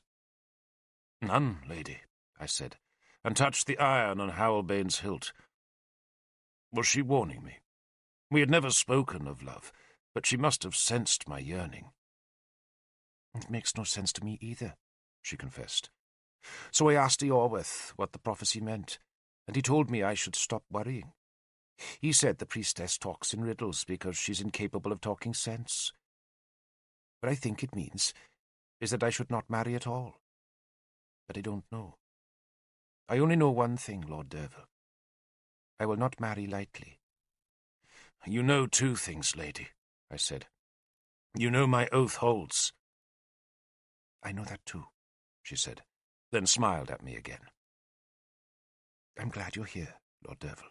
"None, lady," I said, and touched the iron on Howelbane's hilt. Was she warning me? We had never spoken of love, but she must have sensed my yearning. "It makes no sense to me either," she confessed. "So I asked Eorwith what the prophecy meant, and he told me I should stop worrying. He said the priestess talks in riddles because she's incapable of talking sense. What I think it means is that I should not marry at all. But I don't know. I only know one thing, Lord Derfel. I will not marry lightly." "You know two things, lady," I said. "You know my oath holds." "I know that too," she said, then smiled at me again. "I'm glad you're here, Lord Derfel."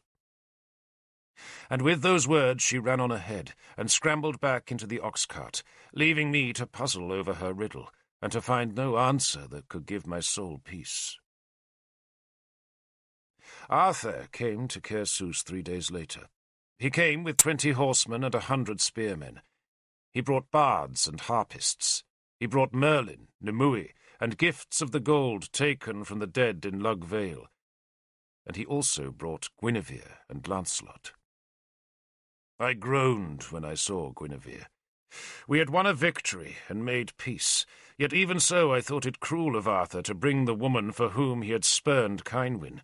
And with those words she ran on ahead and scrambled back into the ox-cart, leaving me to puzzle over her riddle and to find no answer that could give my soul peace. Arthur came to Caersus 3 days later. He came with 20 horsemen and 100 spearmen. He brought bards and harpists. He brought Merlin, Nimue, and gifts of the gold taken from the dead in Lug Vale. And he also brought Guinevere and Lancelot. I groaned when I saw Guinevere. We had won a victory and made peace, yet even so I thought it cruel of Arthur to bring the woman for whom he had spurned Cynwyn.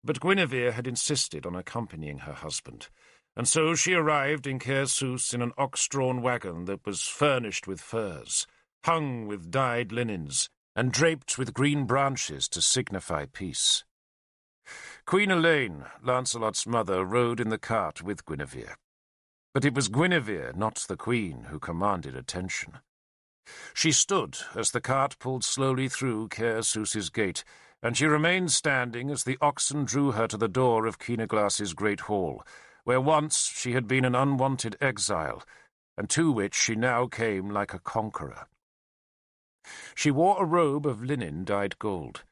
But Guinevere had insisted on accompanying her husband, and so she arrived in Caersus in an ox-drawn wagon that was furnished with furs, hung with dyed linens, and draped with green branches to signify peace. Queen Elaine, Lancelot's mother, rode in the cart with Guinevere. But it was Guinevere, not the queen, who commanded attention. She stood as the cart pulled slowly through Caersus's gate, and she remained standing as the oxen drew her to the door of Keenaglass's great hall, where once she had been an unwanted exile, and to which she now came like a conqueror. She wore a robe of linen dyed gold.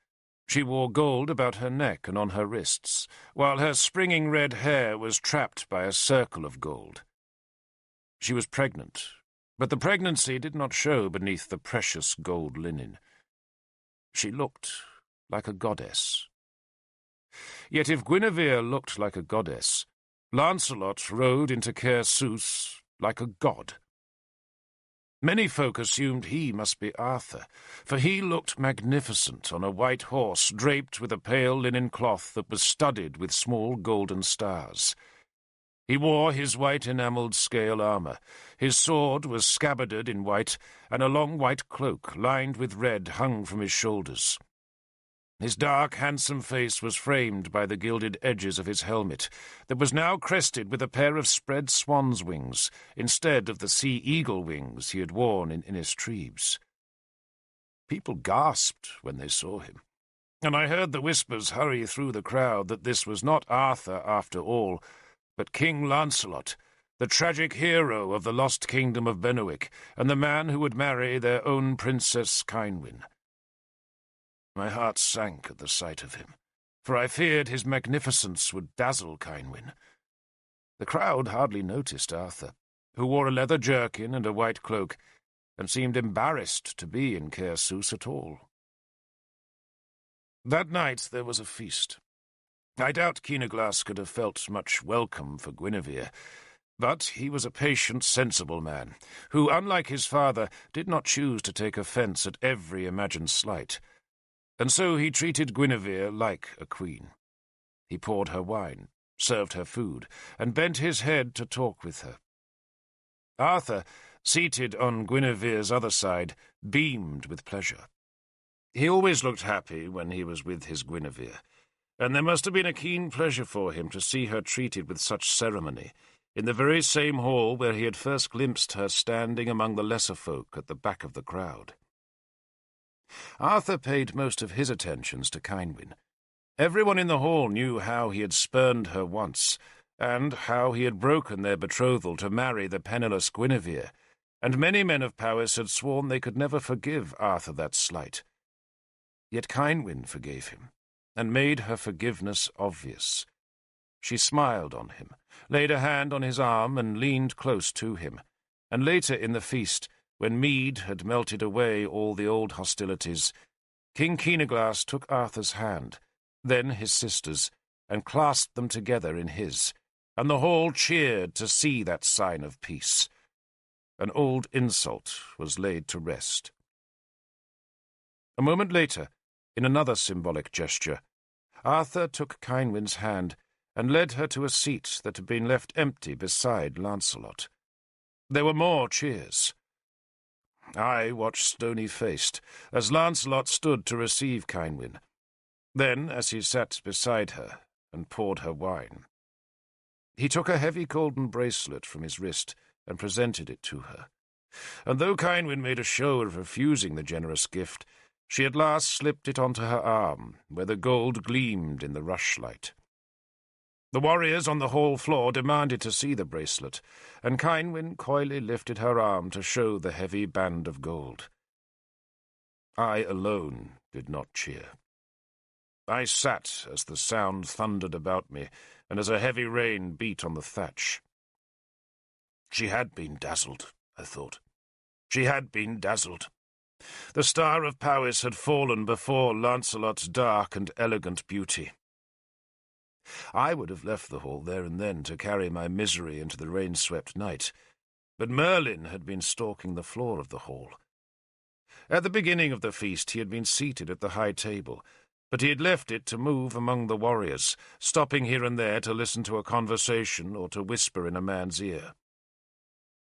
She wore gold about her neck and on her wrists, while her springing red hair was trapped by a circle of gold. She was pregnant, but the pregnancy did not show beneath the precious gold linen. She looked like a goddess. Yet if Guinevere looked like a goddess, Lancelot rode into Caersus like a god. Many folk assumed he must be Arthur, for he looked magnificent on a white horse draped with a pale linen cloth that was studded with small golden stars. He wore his white enamelled scale armour. His sword was scabbarded in white, and a long white cloak lined with red hung from his shoulders. His dark, handsome face was framed by the gilded edges of his helmet, that was now crested with a pair of spread swan's wings, instead of the sea-eagle wings he had worn in Innistribes. People gasped when they saw him, and I heard the whispers hurry through the crowd that this was not Arthur after all, but King Lancelot, the tragic hero of the lost kingdom of Benwick, and the man who would marry their own Princess Cynwyn. My heart sank at the sight of him, for I feared his magnificence would dazzle Cynwyn. The crowd hardly noticed Arthur, who wore a leather jerkin and a white cloak, and seemed embarrassed to be in Caersoos at all. That night there was a feast. I doubt Keenaglas could have felt much welcome for Guinevere, but he was a patient, sensible man, who, unlike his father, did not choose to take offence at every imagined slight, and so he treated Guinevere like a queen. He poured her wine, served her food, and bent his head to talk with her. Arthur, seated on Guinevere's other side, beamed with pleasure. He always looked happy when he was with his Guinevere, and there must have been a keen pleasure for him to see her treated with such ceremony, in the very same hall where he had first glimpsed her standing among the lesser folk at the back of the crowd. Arthur paid most of his attentions to Cynwyn. Everyone in the hall knew how he had spurned her once, and how he had broken their betrothal to marry the penniless Guinevere, and many men of Powys had sworn they could never forgive Arthur that slight. Yet Cynwyn forgave him, and made her forgiveness obvious. She smiled on him, laid a hand on his arm, and leaned close to him, and later in the feast, when mead had melted away all the old hostilities, King Keenaglas took Arthur's hand, then his sister's, and clasped them together in his, and the hall cheered to see that sign of peace. An old insult was laid to rest. A moment later, in another symbolic gesture, Arthur took Cynwyn's hand and led her to a seat that had been left empty beside Lancelot. There were more cheers. I watched stony-faced as Lancelot stood to receive Cynwyn, then as he sat beside her and poured her wine. He took a heavy golden bracelet from his wrist and presented it to her, and though Cynwyn made a show of refusing the generous gift, she at last slipped it onto her arm, where the gold gleamed in the rushlight. The warriors on the hall floor demanded to see the bracelet, and Cynwyn coyly lifted her arm to show the heavy band of gold. I alone did not cheer. I sat as the sound thundered about me, and as a heavy rain beat on the thatch. She had been dazzled, I thought. She had been dazzled. The star of Powys had fallen before Lancelot's dark and elegant beauty. I would have left the hall there and then to carry my misery into the rain-swept night, but Merlin had been stalking the floor of the hall. At the beginning of the feast he had been seated at the high table, but he had left it to move among the warriors, stopping here and there to listen to a conversation or to whisper in a man's ear.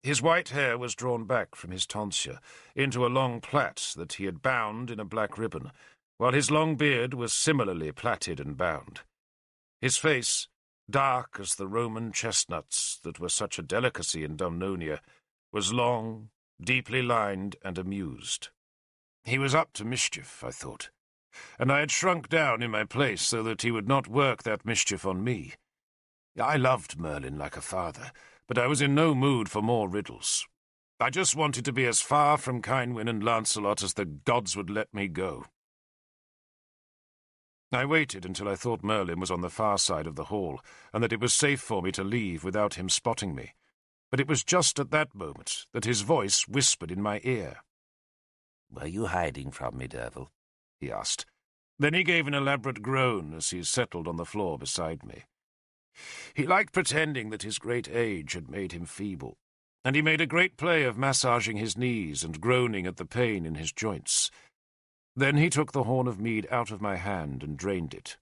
His white hair was drawn back from his tonsure into a long plait that he had bound in a black ribbon, while his long beard was similarly plaited and bound. His face, dark as the Roman chestnuts that were such a delicacy in Dumnonia, was long, deeply lined, and amused. He was up to mischief, I thought, and I had shrunk down in my place so that he would not work that mischief on me. I loved Merlin like a father, but I was in no mood for more riddles. I just wanted to be as far from Cynwyn and Lancelot as the gods would let me go. I waited until I thought Merlin was on the far side of the hall, and that it was safe for me to leave without him spotting me. But it was just at that moment that his voice whispered in my ear. "Were you hiding from me, Derfel?" he asked. Then he gave an elaborate groan as he settled on the floor beside me. He liked pretending that his great age had made him feeble, and he made a great play of massaging his knees and groaning at the pain in his joints. Then he took the horn of mead out of my hand and drained it.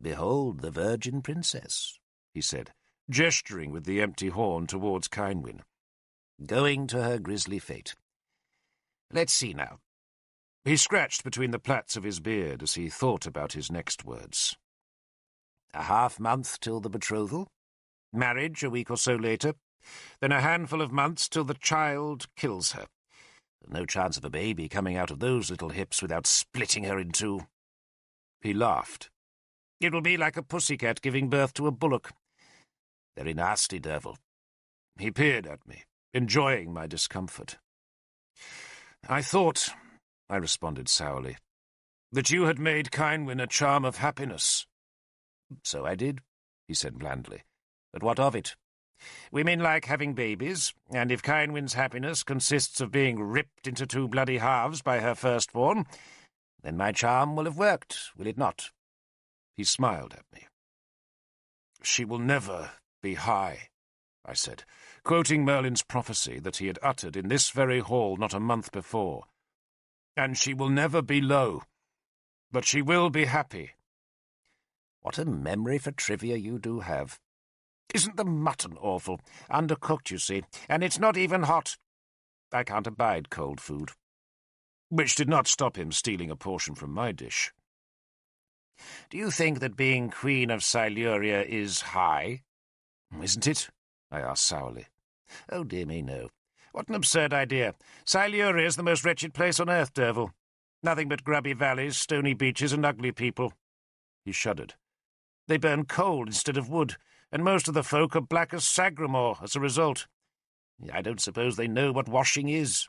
"Behold the virgin princess," he said, gesturing with the empty horn towards Kynwyn, "going to her grisly fate. Let's see now." He scratched between the plaits of his beard as he thought about his next words. "A half-month till the betrothal, marriage a week or so later, then a handful of months till the child kills her. No chance of a baby coming out of those little hips without splitting her in two." He laughed. "It will be like a pussycat giving birth to a bullock. Very nasty, Derfel." He peered at me, enjoying my discomfort. "I thought," I responded sourly, "that you had made Kynwyn a charm of happiness." "So I did," he said blandly. "But what of it? Women like having babies, and if Kynwyn's happiness consists of being ripped into two bloody halves by her firstborn, then my charm will have worked, will it not?" He smiled at me. "She will never be high," I said, quoting Merlin's prophecy that he had uttered in this very hall not a month before. "And she will never be low, but she will be happy." "What a memory for trivia you do have. Isn't the mutton awful? Undercooked, you see, and it's not even hot. I can't abide cold food." Which did not stop him stealing a portion from my dish. "Do you think that being Queen of Siluria is high?" "Isn't it?" I asked sourly. "Oh, dear me, no. What an absurd idea. Siluria is the most wretched place on earth, Derfel. Nothing but grubby valleys, stony beaches, and ugly people." He shuddered. "They burn coal instead of wood, and most of the folk are black as Sagramore as a result. I don't suppose they know what washing is."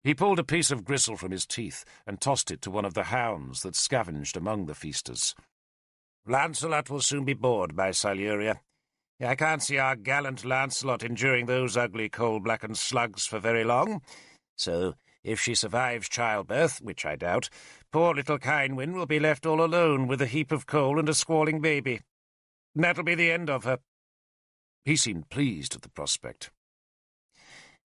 He pulled a piece of gristle from his teeth and tossed it to one of the hounds that scavenged among the feasters. "Lancelot will soon be bored by Siluria. I can't see our gallant Lancelot enduring those ugly coal-blackened slugs for very long. So, if she survives childbirth, which I doubt, poor little Kynwyn will be left all alone with a heap of coal and a squalling baby. That'll be the end of her." He seemed pleased at the prospect.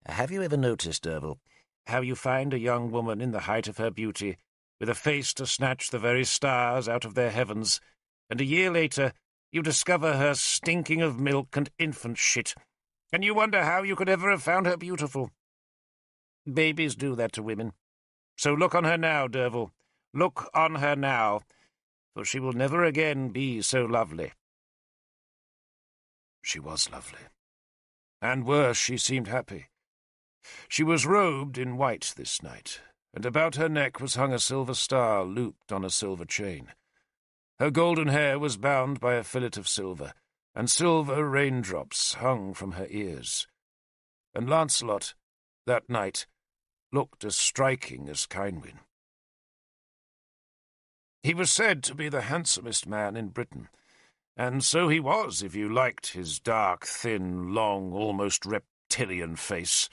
"Have you ever noticed, Derfel, how you find a young woman in the height of her beauty, with a face to snatch the very stars out of their heavens, and a year later you discover her stinking of milk and infant shit, and you wonder how you could ever have found her beautiful? Babies do that to women. So look on her now, Derfel. Look on her now, for she will never again be so lovely." She was lovely. And worse, she seemed happy. She was robed in white this night, and about her neck was hung a silver star looped on a silver chain. Her golden hair was bound by a fillet of silver, and silver raindrops hung from her ears. And Lancelot, that night, looked as striking as Kynwyn. He was said to be the handsomest man in Britain, and so he was if you liked his dark, thin, long, almost reptilian face.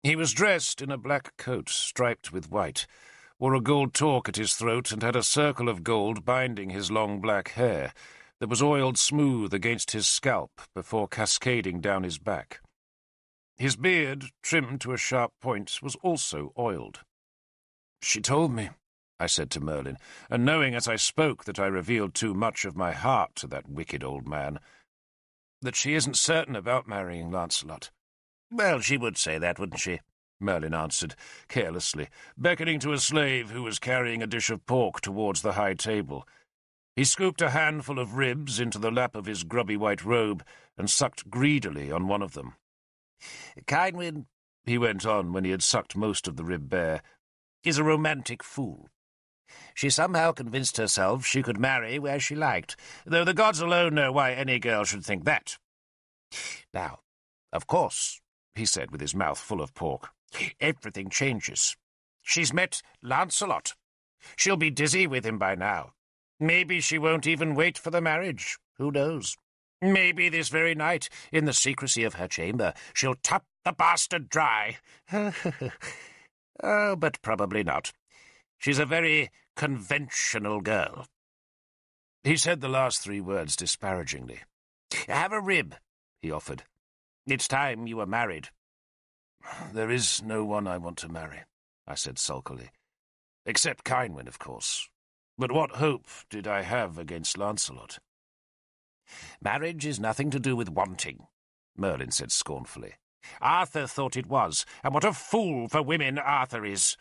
He was dressed in a black coat striped with white, wore a gold torque at his throat, and had a circle of gold binding his long black hair that was oiled smooth against his scalp before cascading down his back. His beard, trimmed to a sharp point, was also oiled. "She told me," I said to Merlin, and knowing as I spoke that I revealed too much of my heart to that wicked old man, "that she isn't certain about marrying Lancelot." "Well, she would say that, wouldn't she?" Merlin answered, carelessly, beckoning to a slave who was carrying a dish of pork towards the high table. He scooped a handful of ribs into the lap of his grubby white robe and sucked greedily on one of them. "Kynwyn," he went on when he had sucked most of the rib bare, "is a romantic fool. She somehow convinced herself she could marry where she liked, though the gods alone know why any girl should think that. Now, of course," he said with his mouth full of pork, "everything changes. She's met Lancelot. She'll be dizzy with him by now. Maybe she won't even wait for the marriage. Who knows? Maybe this very night, in the secrecy of her chamber, she'll tap the bastard dry. Oh, but probably not. She's a very conventional girl." He said the last three words disparagingly. "Have a rib," he offered. It's time you were married." "There is no one I want to marry," I said sulkily. "Except Kynwyn, of course. But what hope did I have against Lancelot?" "Marriage is nothing to do with wanting," Merlin said scornfully. "Arthur thought it was, and what a fool for women Arthur is.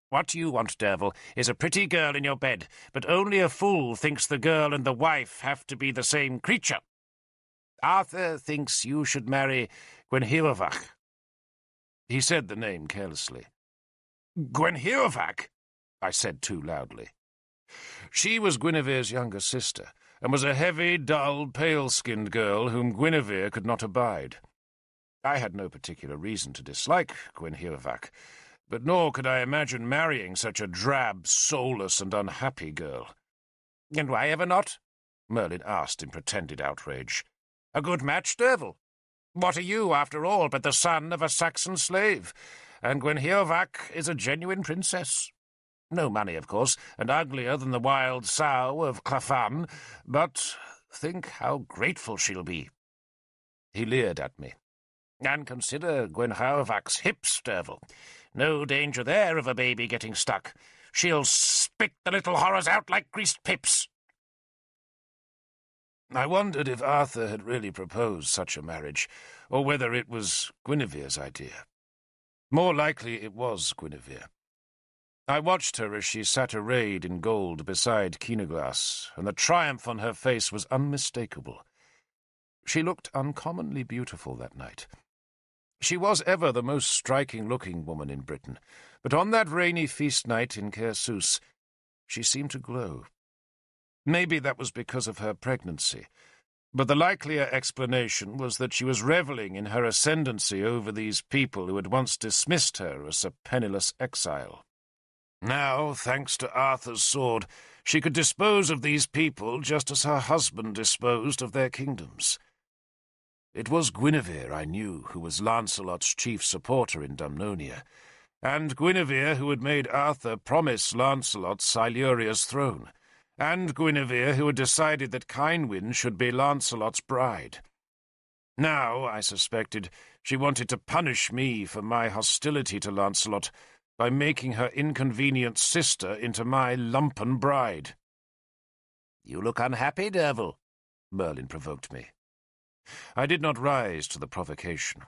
What you want, Derfel, is a pretty girl in your bed, but only a fool thinks the girl and the wife have to be the same creature. Arthur thinks you should marry Gwenhwyvar." He said the name carelessly. "Gwenhwyvar?" I said too loudly. She was Guinevere's younger sister, and was a heavy, dull, pale-skinned girl whom Guinevere could not abide. I had no particular reason to dislike Gwenhwyvar, but nor could I imagine marrying such a drab, soulless, and unhappy girl. "And why ever not?" Merlin asked in pretended outrage. "A good match, Derfel. What are you, after all, but the son of a Saxon slave? And Gwenhwyvar is a genuine princess. No money, of course, and uglier than the wild sow of Clafan, but think how grateful she'll be." He leered at me. "And consider Gwenhwyvar's hips, Derfel. No danger there of a baby getting stuck. She'll spit the little horrors out like greased pips." I wondered if Arthur had really proposed such a marriage, or whether it was Guinevere's idea. More likely it was Guinevere. I watched her as she sat arrayed in gold beside Kyneglas, and the triumph on her face was unmistakable. She looked uncommonly beautiful that night. She was ever the most striking-looking woman in Britain, but on that rainy feast night in Caersus, she seemed to glow. Maybe that was because of her pregnancy, but the likelier explanation was that she was reveling in her ascendancy over these people who had once dismissed her as a penniless exile. Now, thanks to Arthur's sword, she could dispose of these people just as her husband disposed of their kingdoms. It was Guinevere, I knew, who was Lancelot's chief supporter in Dumnonia, and Guinevere who had made Arthur promise Lancelot Siluria's throne, and Guinevere who had decided that Kynwyn should be Lancelot's bride. Now, I suspected, she wanted to punish me for my hostility to Lancelot by making her inconvenient sister into my lumpen bride. "You look unhappy, Derfel," Merlin provoked me. I did not rise to the provocation.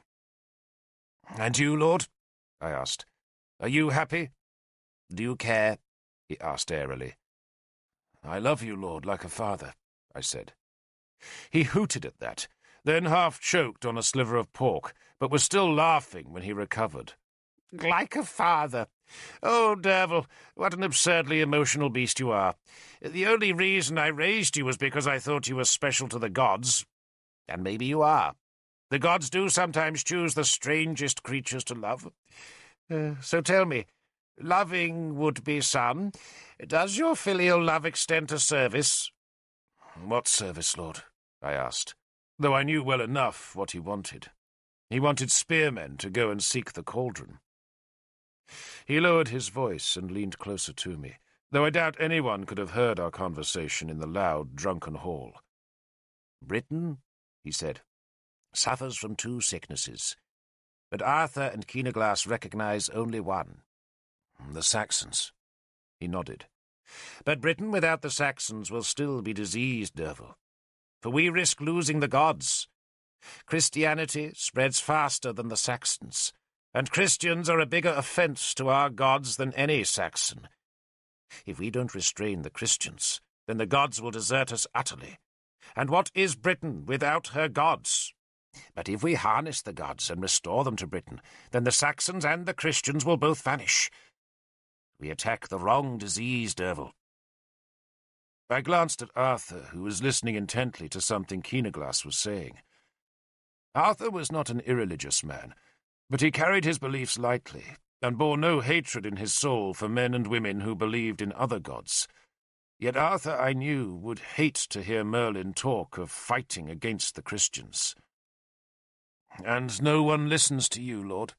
"And you, Lord?" I asked. "Are you happy?" "Do you care?" he asked airily. "I love you, Lord, like a father," I said. He hooted at that, then half choked on a sliver of pork, but was still laughing when he recovered. "Like a father. Oh, Derfel, what an absurdly emotional beast you are. The only reason I raised you was because I thought you were special to the gods. And maybe you are. The gods do sometimes choose the strangest creatures to love. So tell me, loving would-be son, does your filial love extend to service?" "What service, Lord?" I asked, though I knew well enough what he wanted. He wanted spearmen to go and seek the cauldron. He lowered his voice and leaned closer to me, though I doubt anyone could have heard our conversation in the loud, drunken hall. "Britain," he said, "suffers from two sicknesses, but Arthur and Kyneglas recognize only one." "The Saxons." He nodded. "But Britain without the Saxons will still be diseased, Derfel, for we risk losing the gods. Christianity spreads faster than the Saxons, and Christians are a bigger offence to our gods than any Saxon. If we don't restrain the Christians, then the gods will desert us utterly. And what is Britain without her gods? But if we harness the gods and restore them to Britain, then the Saxons and the Christians will both vanish. We attack the wrong disease, Derfel." I glanced at Arthur, who was listening intently to something Kyneglas was saying. Arthur was not an irreligious man, but he carried his beliefs lightly, and bore no hatred in his soul for men and women who believed in other gods. Yet Arthur, I knew, would hate to hear Merlin talk of fighting against the Christians. "And no one listens to you, Lord?"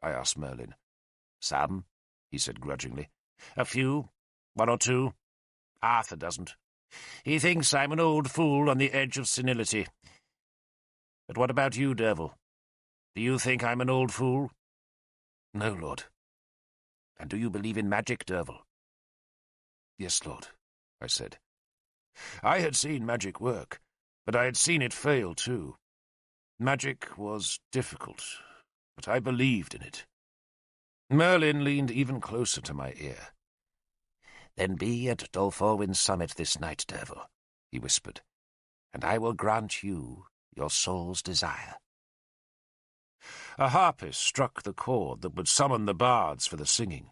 I asked Merlin. "Some," he said grudgingly. "A few, one or two. Arthur doesn't. He thinks I'm an old fool on the edge of senility. But what about you, Derfel? Do you think I'm an old fool?" "No, Lord." "And do you believe in magic, Derfel?" "Yes, Lord," I said. I had seen magic work, but I had seen it fail too. Magic was difficult, but I believed in it. Merlin leaned even closer to my ear. "Then be at Dolforwin's summit this night, Derfel," he whispered, "and I will grant you your soul's desire." A harpist struck the chord that would summon the bards for the singing.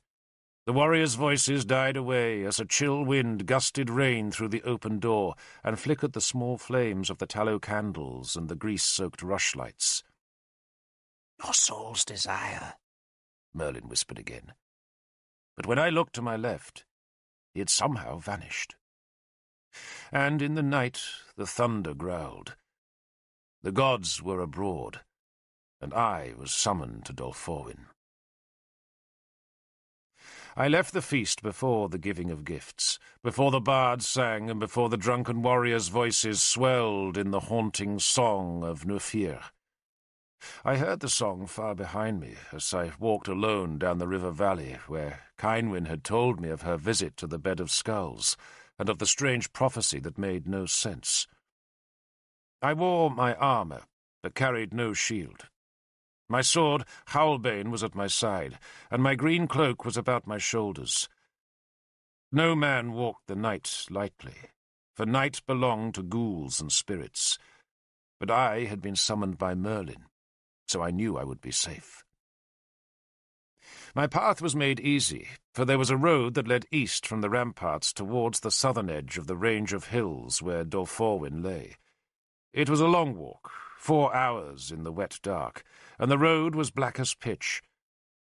The warriors' voices died away as a chill wind gusted rain through the open door and flickered the small flames of the tallow candles and the grease-soaked rushlights. "Your soul's desire," Merlin whispered again. But when I looked to my left, he had somehow vanished. And in the night the thunder growled. The gods were abroad, and I was summoned to Dolforwin. I left the feast before the giving of gifts, before the bards sang and before the drunken warriors' voices swelled in the haunting song of Neufir. I heard the song far behind me as I walked alone down the river valley where Cynwyn had told me of her visit to the Bed of Skulls and of the strange prophecy that made no sense. I wore my armour, but carried no shield. My sword, Howlbane, was at my side, and my green cloak was about my shoulders. No man walked the night lightly, for night belonged to ghouls and spirits. But I had been summoned by Merlin, so I knew I would be safe. My path was made easy, for there was a road that led east from the ramparts towards the southern edge of the range of hills where Dolforwin lay. It was a long walk, 4 hours in the wet dark, and the road was black as pitch.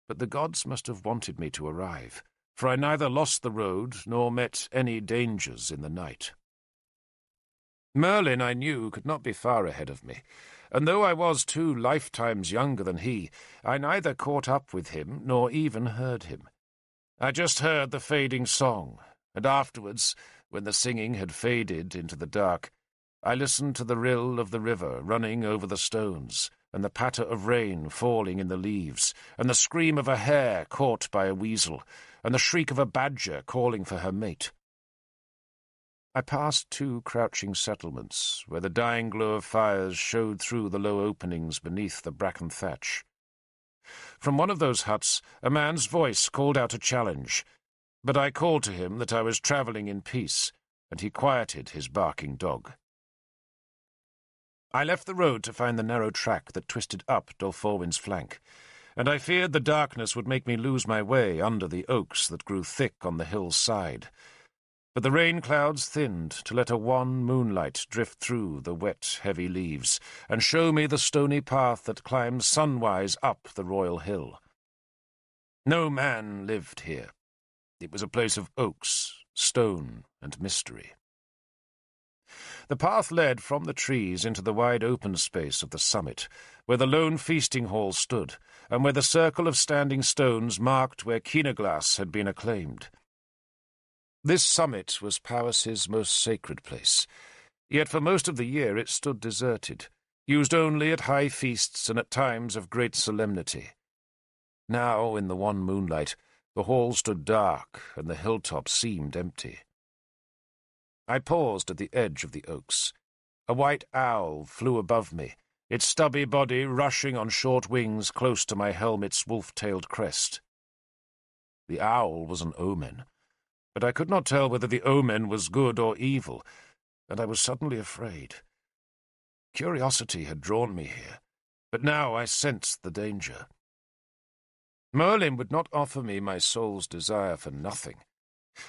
But the gods must have wanted me to arrive, for I neither lost the road nor met any dangers in the night. Merlin, I knew, could not be far ahead of me, and though I was 2 lifetimes younger than he, I neither caught up with him nor even heard him. I just heard the fading song, and afterwards, when the singing had faded into the dark, I listened to the rill of the river running over the stones, and the patter of rain falling in the leaves, and the scream of a hare caught by a weasel, and the shriek of a badger calling for her mate. I passed 2 crouching settlements, where the dying glow of fires showed through the low openings beneath the bracken thatch. From one of those huts a man's voice called out a challenge, but I called to him that I was travelling in peace, and he quieted his barking dog. I left the road to find the narrow track that twisted up Dolforwin's flank, and I feared the darkness would make me lose my way under the oaks that grew thick on the hill's side. But the rain clouds thinned to let a wan moonlight drift through the wet, heavy leaves, and show me the stony path that climbs sunwise up the royal hill. No man lived here. It was a place of oaks, stone, and mystery. The path led from the trees into the wide open space of the summit, where the lone feasting hall stood, and where the circle of standing stones marked where Keenaglass had been acclaimed. This summit was Powys's most sacred place, yet for most of the year it stood deserted, used only at high feasts and at times of great solemnity. Now, in the wan moonlight, the hall stood dark and the hilltop seemed empty. I paused at the edge of the oaks. A white owl flew above me, its stubby body rushing on short wings close to my helmet's wolf-tailed crest. The owl was an omen, but I could not tell whether the omen was good or evil, and I was suddenly afraid. Curiosity had drawn me here, but now I sensed the danger. Merlin would not offer me my soul's desire for nothing,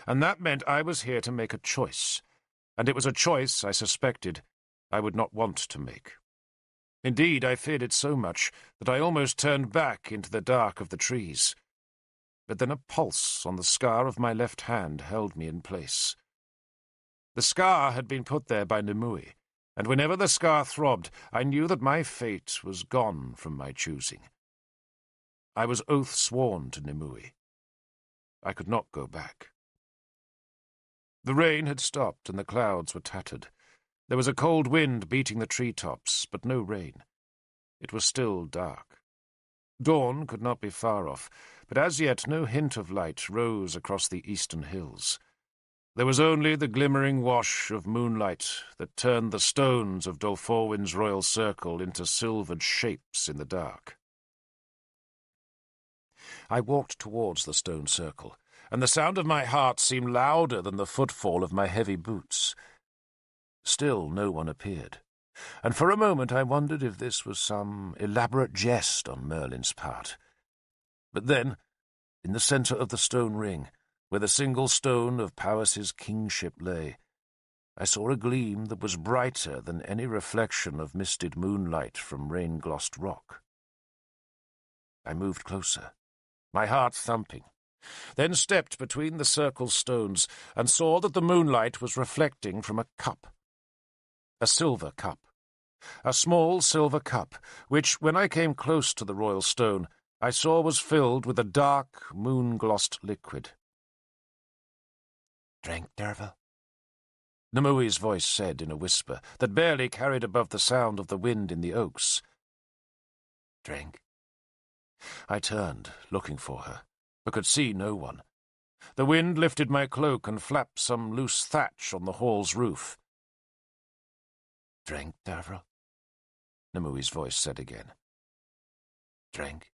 and that meant I was here to make a choice, and it was a choice, I suspected, I would not want to make. Indeed, I feared it so much that I almost turned back into the dark of the trees. But then a pulse on the scar of my left hand held me in place. The scar had been put there by Nimue, and whenever the scar throbbed, I knew that my fate was gone from my choosing. I was oath-sworn to Nimue. I could not go back. The rain had stopped and the clouds were tattered. There was a cold wind beating the tree-tops, but no rain. It was still dark. Dawn could not be far off, but as yet no hint of light rose across the eastern hills. There was only the glimmering wash of moonlight that turned the stones of Dolforwin's royal circle into silvered shapes in the dark. I walked towards the stone circle, and the sound of my heart seemed louder than the footfall of my heavy boots. Still no one appeared, and for a moment I wondered if this was some elaborate jest on Merlin's part. But then, in the centre of the stone ring, where the single stone of Powys's kingship lay, I saw a gleam that was brighter than any reflection of misted moonlight from rain-glossed rock. I moved closer, my heart thumping, then stepped between the circle's stones and saw that the moonlight was reflecting from a cup. A silver cup. A small silver cup, which, when I came close to the royal stone, I saw was filled with a dark, moon-glossed liquid. "Drink, Derfel?" Nimue's voice said in a whisper that barely carried above the sound of the wind in the oaks. "Drink." I turned, looking for her, but could see no one. The wind lifted my cloak and flapped some loose thatch on the hall's roof. "Drink, Derfel?" Nimue's voice said again. "Drink."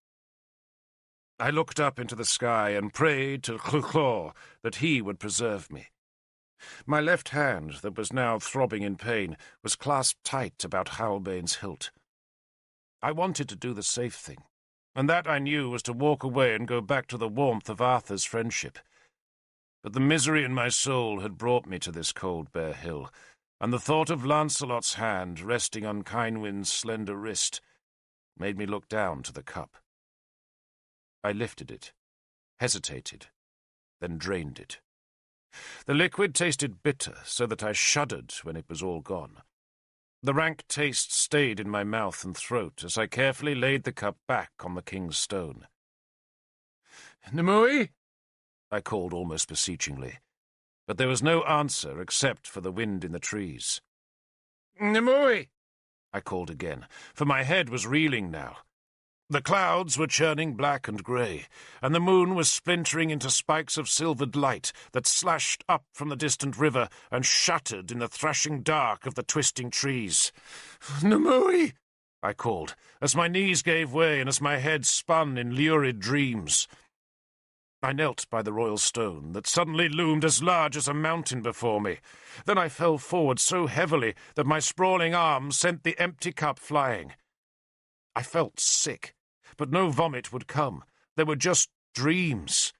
I looked up into the sky and prayed to Llwch that he would preserve me. My left hand, that was now throbbing in pain, was clasped tight about Howlbane's hilt. I wanted to do the safe thing, and that I knew was to walk away and go back to the warmth of Arthur's friendship. But the misery in my soul had brought me to this cold bare hill, and the thought of Lancelot's hand resting on Kynwyn's slender wrist made me look down to the cup. I lifted it, hesitated, then drained it. The liquid tasted bitter, so that I shuddered when it was all gone. The rank taste stayed in my mouth and throat as I carefully laid the cup back on the king's stone. "Nimue?" I called almost beseechingly, but there was no answer except for the wind in the trees. "Nimue!" I called again, for my head was reeling now. The clouds were churning black and grey, and the moon was splintering into spikes of silvered light that slashed up from the distant river and shattered in the thrashing dark of the twisting trees. "Nimue!" I called, as my knees gave way and as my head spun in lurid dreams. I knelt by the royal stone that suddenly loomed as large as a mountain before me. Then I fell forward so heavily that my sprawling arms sent the empty cup flying. I felt sick, but no vomit would come. There were just dreams.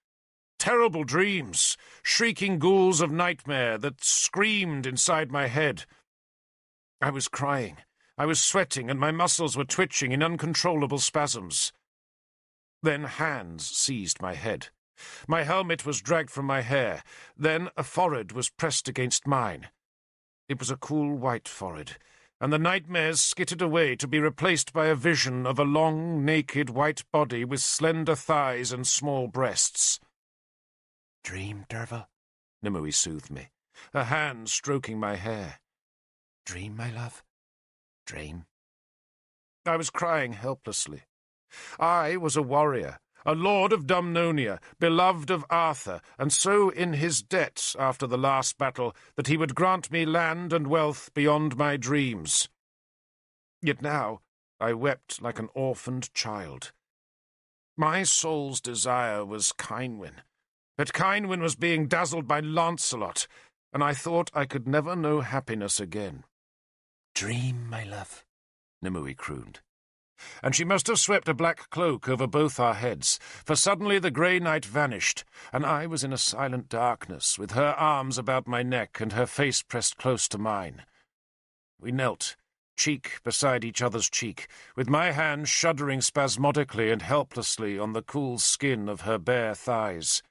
Terrible dreams, shrieking ghouls of nightmare that screamed inside my head. I was crying, I was sweating, and my muscles were twitching in uncontrollable spasms. Then hands seized my head. My helmet was dragged from my hair. Then a forehead was pressed against mine. It was a cool white forehead, and the nightmares skittered away to be replaced by a vision of a long, naked white body with slender thighs and small breasts. "Dream, Derfel?" Nimue soothed me, her hand stroking my hair. "Dream, my love? Dream." I was crying helplessly. I was a warrior, a lord of Dumnonia, beloved of Arthur, and so in his debt after the last battle that he would grant me land and wealth beyond my dreams. Yet now I wept like an orphaned child. My soul's desire was Kynwyn, but Kynwyn was being dazzled by Lancelot, and I thought I could never know happiness again. "Dream, my love," Nimue crooned. And she must have swept a black cloak over both our heads, for suddenly the grey night vanished, and I was in a silent darkness, with her arms about my neck and her face pressed close to mine. We knelt, cheek beside each other's cheek, with my hand shuddering spasmodically and helplessly on the cool skin of her bare thighs.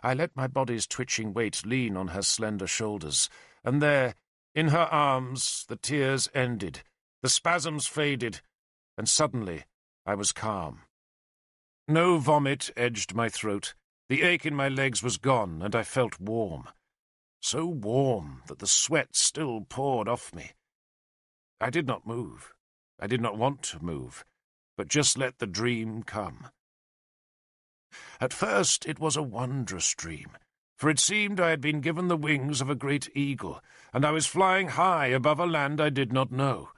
I let my body's twitching weight lean on her slender shoulders, and there, in her arms, the tears ended, the spasms faded, and suddenly I was calm. No vomit edged my throat, the ache in my legs was gone, and I felt warm. So warm that the sweat still poured off me. I did not move. I did not want to move, but just let the dream come. At first it was a wondrous dream, for it seemed I had been given the wings of a great eagle, and I was flying high above a land I did not know.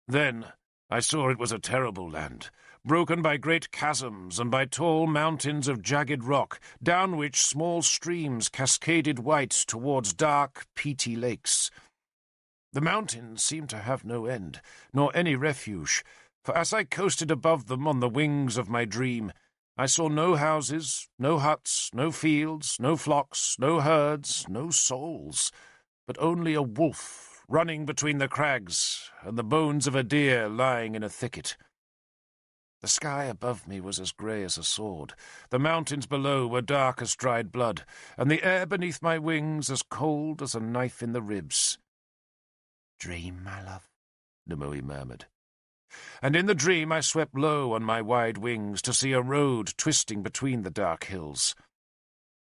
Then I saw it was a terrible land, broken by great chasms and by tall mountains of jagged rock, down which small streams cascaded white towards dark, peaty lakes. The mountains seemed to have no end, nor any refuge, for as I coasted above them on the wings of my dream, I saw no houses, no huts, no fields, no flocks, no herds, no souls, but only a wolf running between the crags and the bones of a deer lying in a thicket. The sky above me was as grey as a sword, the mountains below were dark as dried blood, and the air beneath my wings as cold as a knife in the ribs. "Dream, my love," Nimue murmured. And in the dream I swept low on my wide wings to see a road twisting between the dark hills.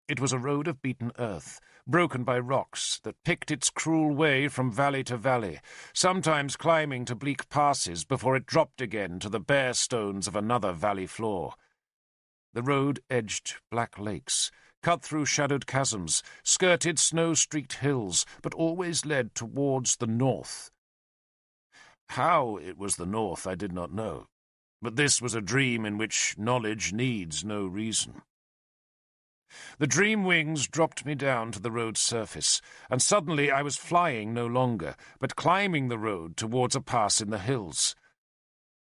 It was a road of beaten earth, broken by rocks, that picked its cruel way from valley to valley, sometimes climbing to bleak passes before it dropped again to the bare stones of another valley floor. The road edged black lakes, cut through shadowed chasms, skirted snow-streaked hills, but always led towards the north. How it was the north I did not know, but this was a dream in which knowledge needs no reason. The dream wings dropped me down to the road's surface, and suddenly I was flying no longer, but climbing the road towards a pass in the hills.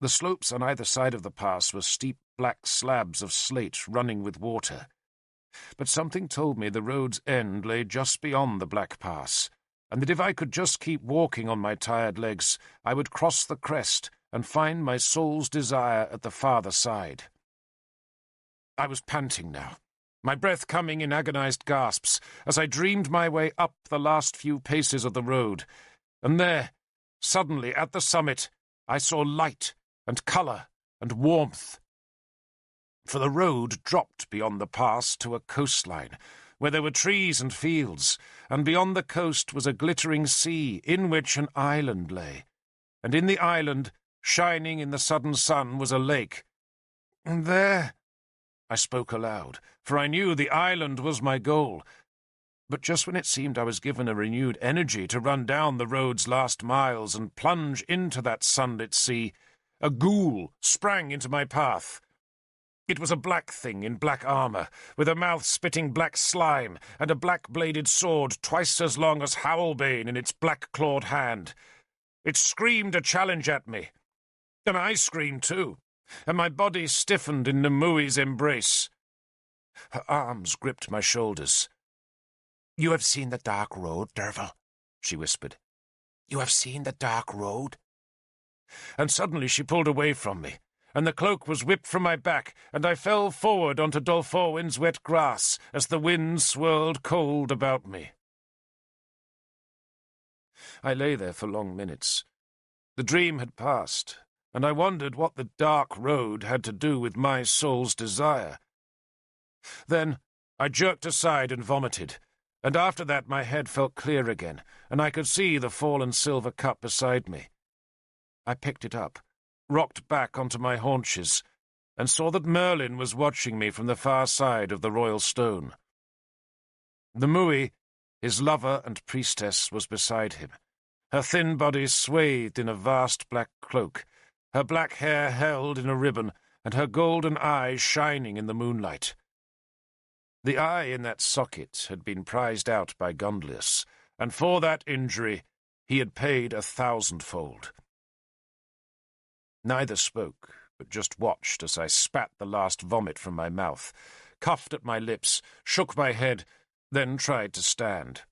The slopes on either side of the pass were steep black slabs of slate running with water. But something told me the road's end lay just beyond the black pass, and that if I could just keep walking on my tired legs, I would cross the crest and find my soul's desire at the farther side. I was panting now, my breath coming in agonized gasps, as I dreamed my way up the last few paces of the road, and there, suddenly at the summit, I saw light and colour and warmth. For the road dropped beyond the pass to a coastline, where there were trees and fields, and beyond the coast was a glittering sea in which an island lay, and in the island, shining in the sudden sun, was a lake. And there, I spoke aloud, for I knew the island was my goal. But just when it seemed I was given a renewed energy to run down the road's last miles and plunge into that sunlit sea, a ghoul sprang into my path. It was a black thing in black armour, with a mouth spitting black slime, and a black-bladed sword twice as long as Howlbane in its black-clawed hand. It screamed a challenge at me, and I screamed too, and my body stiffened in Nimue's embrace. Her arms gripped my shoulders. "You have seen the dark road, Derfel," she whispered. "You have seen the dark road?" And suddenly she pulled away from me, and the cloak was whipped from my back, and I fell forward onto Dolforwin's wet grass as the wind swirled cold about me. I lay there for long minutes. The dream had passed, and I wondered what the dark road had to do with my soul's desire. Then I jerked aside and vomited, and after that my head felt clear again, and I could see the fallen silver cup beside me. I picked it up, rocked back onto my haunches, and saw that Merlin was watching me from the far side of the royal stone. Nimue, his lover and priestess, was beside him, her thin body swathed in a vast black cloak, her black hair held in a ribbon, and her golden eyes shining in the moonlight. The eye in that socket had been prized out by Gundlius, and for that injury he had paid 1,000-fold. Neither spoke, but just watched as I spat the last vomit from my mouth, coughed at my lips, shook my head, then tried to stand.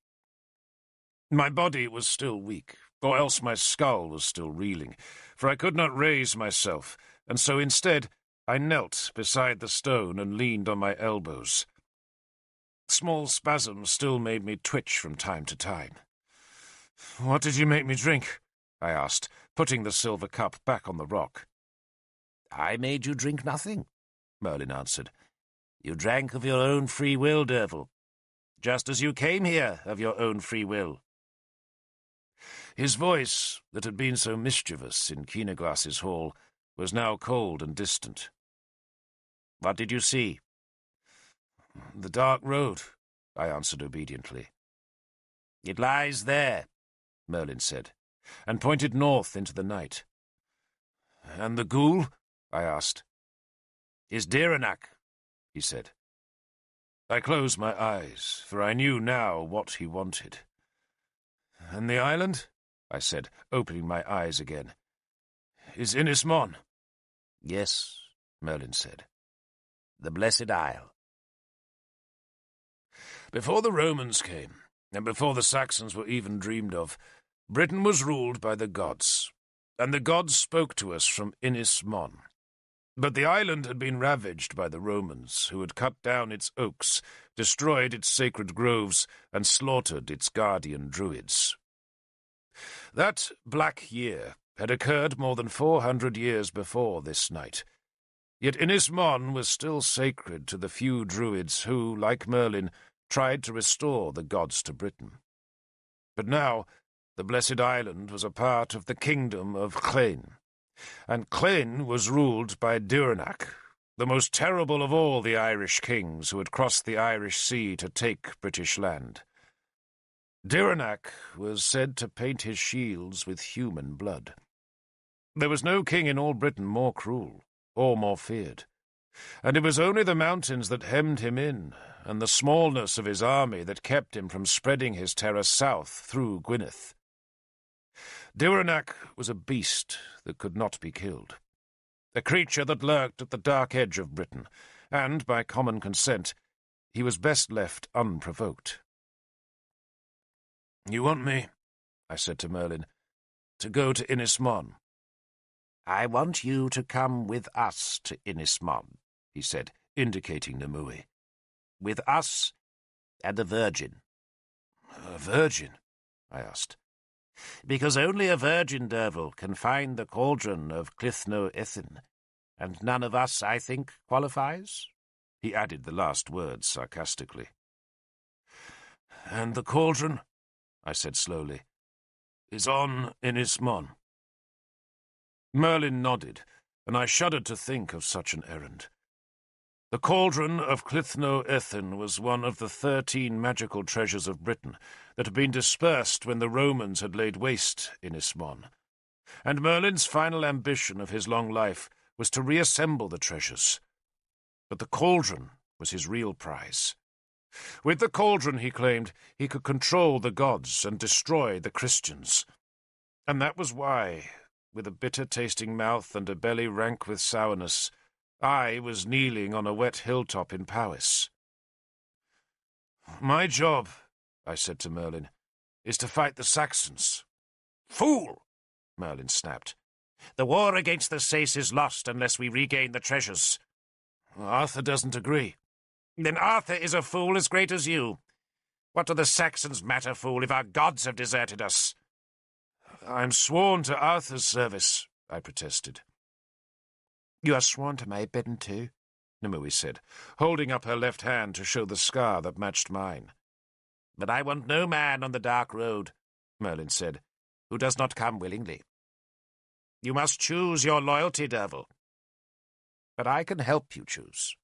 My body was still weak, or else my skull was still reeling, for I could not raise myself, and so instead I knelt beside the stone and leaned on my elbows. Small spasms still made me twitch from time to time. "What did you make me drink?" I asked, putting the silver cup back on the rock. "I made you drink nothing," Merlin answered. "You drank of your own free will, Derfel, just as you came here of your own free will." His voice, that had been so mischievous in Keenaglass's hall, was now cold and distant. "What did you see?" "The dark road," I answered obediently. "It lies there," Merlin said, and pointed north into the night. "And the ghoul?" I asked. "Is Diranak," he said. I closed my eyes, for I knew now what he wanted. "And the island?" I said, opening my eyes again. "Is Inismon?" "Yes," Merlin said. "The Blessed Isle." Before the Romans came, and before the Saxons were even dreamed of, Britain was ruled by the gods, and the gods spoke to us from Inismon. But the island had been ravaged by the Romans, who had cut down its oaks, destroyed its sacred groves, and slaughtered its guardian druids. That black year had occurred more than 400 years before this night, yet Inismon was still sacred to the few druids who, like Merlin, tried to restore the gods to Britain. But now the Blessed Island was a part of the kingdom of Llyn, and Llyn was ruled by Diranak, the most terrible of all the Irish kings who had crossed the Irish Sea to take British land. Diranak was said to paint his shields with human blood. There was no king in all Britain more cruel or more feared, and it was only the mountains that hemmed him in, and the smallness of his army that kept him from spreading his terror south through Gwynedd. Diranak was a beast that could not be killed, a creature that lurked at the dark edge of Britain, and, by common consent, he was best left unprovoked. "You want me," I said to Merlin, "to go to Inismon?" "I want you to come with us to Inismon," he said, indicating Nimue. "With us and a virgin." "A virgin?" I asked. "Because only a virgin, Derfel, can find the cauldron of Clithno Ethin, and none of us, I think, qualifies." He added the last words sarcastically. "And the cauldron," I said slowly, "is on Inismon." Merlin nodded, and I shuddered to think of such an errand. The cauldron of Clithno Ethin was one of the 13 magical treasures of Britain that had been dispersed when the Romans had laid waste Inismon, and Merlin's final ambition of his long life was to reassemble the treasures. But the cauldron was his real prize. With the cauldron, he claimed, he could control the gods and destroy the Christians. And that was why, with a bitter-tasting mouth and a belly rank with sourness, I was kneeling on a wet hilltop in Powys. "My job," I said to Merlin, "is to fight the Saxons." "Fool!" Merlin snapped. "The war against the Sace is lost unless we regain the treasures." "Arthur doesn't agree." "Then Arthur is a fool as great as you. What do the Saxons matter, fool, if our gods have deserted us?" "I'm sworn to Arthur's service," I protested. "You are sworn to my bidding too," Nimue said, holding up her left hand to show the scar that matched mine. "But I want no man on the dark road," Merlin said, "who does not come willingly. You must choose your loyalty, Derfel. But I can help you choose."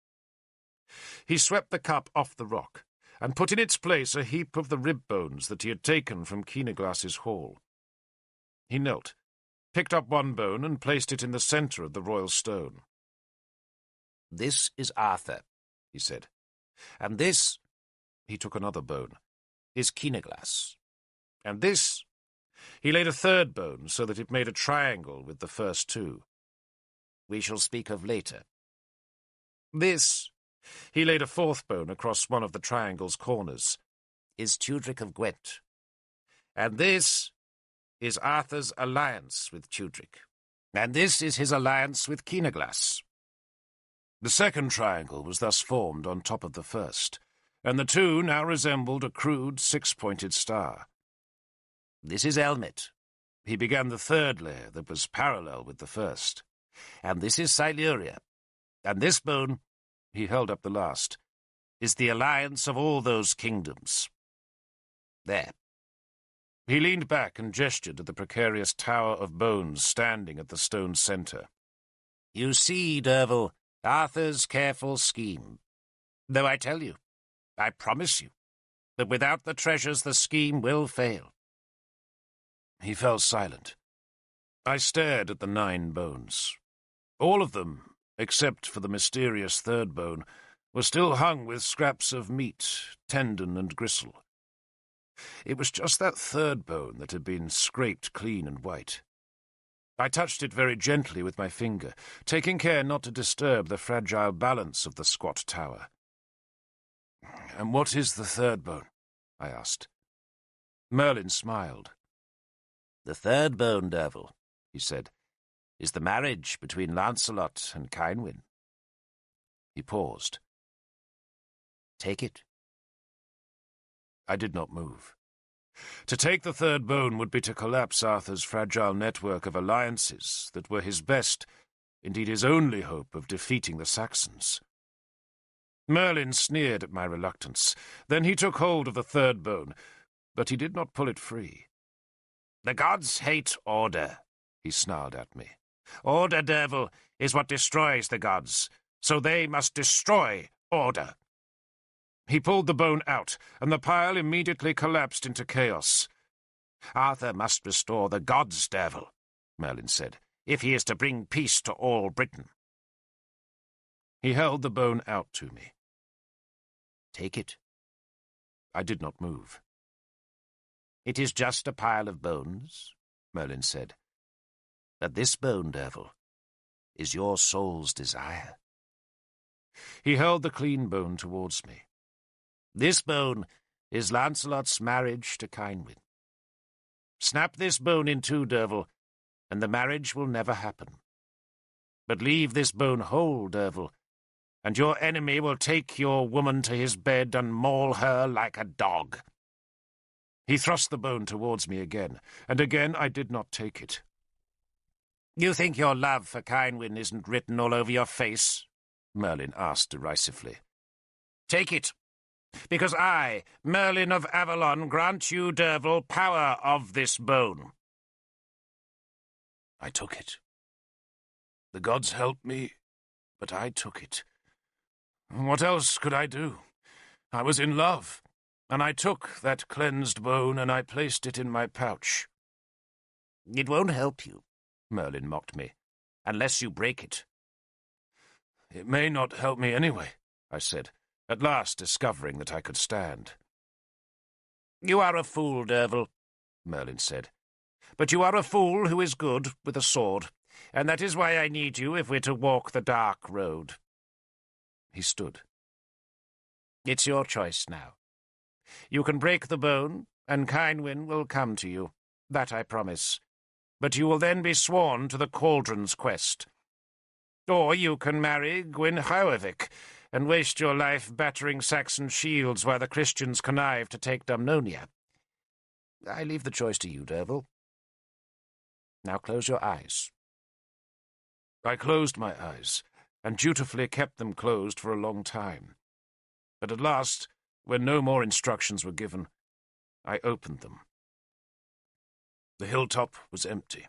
He swept the cup off the rock and put in its place a heap of the rib bones that he had taken from Keenaglass's hall. He knelt, picked up one bone and placed it in the centre of the royal stone. "This is Arthur," he said. "And this," he took another bone, "is Keenaglass. And this," he laid a third bone so that it made a triangle with the first two, "we shall speak of later. This," he laid a fourth bone across one of the triangle's corners, "is Tudric of Gwent. And this is Arthur's alliance with Tudric. And this is his alliance with Keenaglass." The second triangle was thus formed on top of the first, and the two now resembled a crude six-pointed star. "This is Elmet." He began the third layer that was parallel with the first. "And this is Siluria. And this bone," he held up the last, "is the alliance of all those kingdoms. There." He leaned back and gestured at the precarious tower of bones standing at the stone centre. "You see, Derfel, Arthur's careful scheme. Though I tell you, I promise you, that without the treasures the scheme will fail." He fell silent. I stared at the 9 bones. All of them, except for the mysterious third bone, were still hung with scraps of meat, tendon and gristle. It was just that third bone that had been scraped clean and white. I touched it very gently with my finger, taking care not to disturb the fragile balance of the squat tower. "And what is the third bone?" I asked. Merlin smiled. "The third bone, Derfel," he said, "is the marriage between Lancelot and Cynwyn." He paused. "Take it." I did not move. To take the third bone would be to collapse Arthur's fragile network of alliances that were his best, indeed his only hope of defeating the Saxons. Merlin sneered at my reluctance. Then he took hold of the third bone, but he did not pull it free. "The gods hate order," he snarled at me. "Order, Derfel, is what destroys the gods, so they must destroy order." He pulled the bone out, and the pile immediately collapsed into chaos. "Arthur must restore the gods, Derfel," Merlin said, "if he is to bring peace to all Britain." He held the bone out to me. "Take it." I did not move. "It is just a pile of bones," Merlin said. "But this bone, Derfel, is your soul's desire." He held the clean bone towards me. "This bone is Lancelot's marriage to Cynwyn. Snap this bone in two, Derfel, and the marriage will never happen. But leave this bone whole, Derfel, and your enemy will take your woman to his bed and maul her like a dog." He thrust the bone towards me again, and again I did not take it. "You think your love for Cynwyn isn't written all over your face?" Merlin asked derisively. "Take it, because I, Merlin of Avalon, grant you, Derfel, power of this bone." I took it. The gods helped me, but I took it. What else could I do? I was in love, and I took that cleansed bone and I placed it in my pouch. "It won't help you," Merlin mocked me, "unless you break it." "It may not help me anyway," I said, at last discovering that I could stand. "You are a fool, Derfel," Merlin said. "But you are a fool who is good with a sword, and that is why I need you if we're to walk the dark road." He stood. "It's your choice now. You can break the bone, and Cynwyn will come to you. That I promise. But you will then be sworn to the Cauldron's quest. Or you can marry Gwynhwyvig and waste your life battering Saxon shields while the Christians connive to take Dumnonia. I leave the choice to you, Derfel. Now close your eyes." I closed my eyes, and dutifully kept them closed for a long time. But at last, when no more instructions were given, I opened them. The hilltop was empty.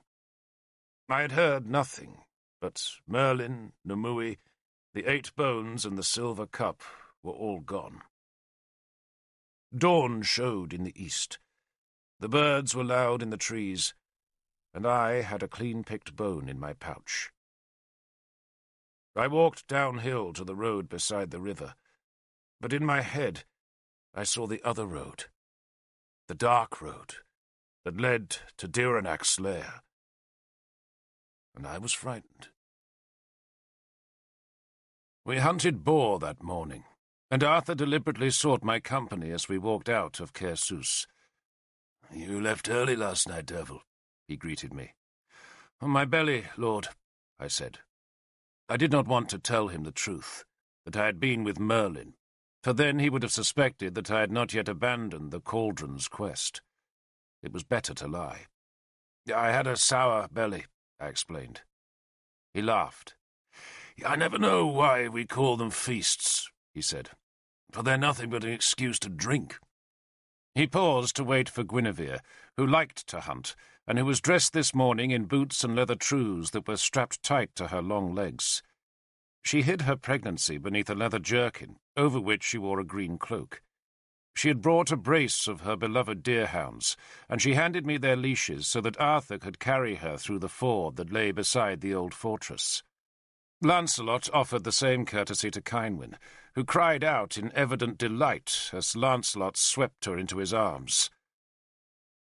I had heard nothing, but Merlin, Numui, the 8 bones and the silver cup were all gone. Dawn showed in the east. The birds were loud in the trees, and I had a clean-picked bone in my pouch. I walked downhill to the road beside the river, but in my head I saw the other road, the dark road that led to Diranac's lair, and I was frightened. We hunted boar that morning, and Arthur deliberately sought my company as we walked out of Caersus. "You left early last night, Derfel," he greeted me. "On my belly, Lord," I said. I did not want to tell him the truth, that I had been with Merlin, for then he would have suspected that I had not yet abandoned the Cauldron's quest. It was better to lie. "I had a sour belly," I explained. He laughed. "I never know why we call them feasts," he said, "for they're nothing but an excuse to drink." He paused to wait for Guinevere, who liked to hunt, and who was dressed this morning in boots and leather trews that were strapped tight to her long legs. She hid her pregnancy beneath a leather jerkin, over which she wore a green cloak. She had brought a brace of her beloved deerhounds, and she handed me their leashes so that Arthur could carry her through the ford that lay beside the old fortress. Lancelot offered the same courtesy to Cynwyn, who cried out in evident delight as Lancelot swept her into his arms.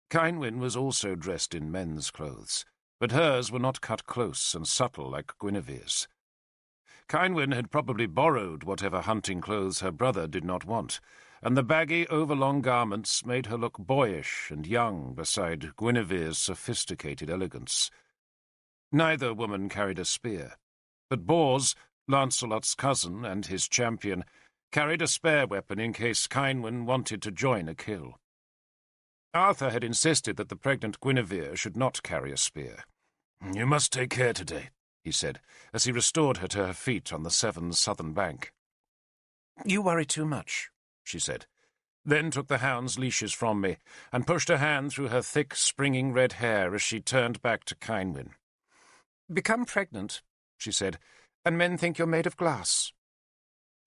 Cynwyn was also dressed in men's clothes, but hers were not cut close and subtle like Guinevere's. Cynwyn had probably borrowed whatever hunting clothes her brother did not want, and the baggy, overlong garments made her look boyish and young beside Guinevere's sophisticated elegance. Neither woman carried a spear, but Bors, Lancelot's cousin and his champion, carried a spare weapon in case Cynwyn wanted to join a kill. Arthur had insisted that the pregnant Guinevere should not carry a spear. "You must take care today," he said, as he restored her to her feet on the Severn's southern bank. "You worry too much," she said, then took the hound's leashes from me and pushed a hand through her thick, springing red hair as she turned back to Cynwyn. "Become pregnant," she said, "and men think you're made of glass."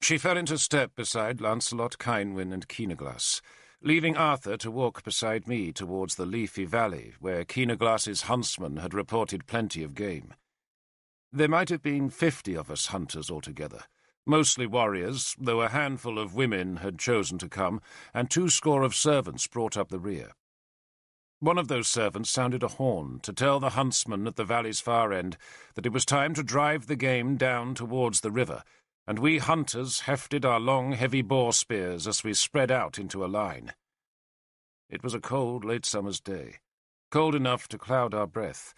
She fell into step beside Lancelot, Cynwyn, and Keenaglass, leaving Arthur to walk beside me towards the leafy valley where Keenaglass's huntsman had reported plenty of game. There might have been 50 of us hunters altogether, mostly warriors, though a handful of women had chosen to come, and 20 of servants brought up the rear. One of those servants sounded a horn to tell the huntsman at the valley's far end that it was time to drive the game down towards the river, and we hunters hefted our long, heavy boar spears as we spread out into a line. It was a cold, late summer's day, cold enough to cloud our breath,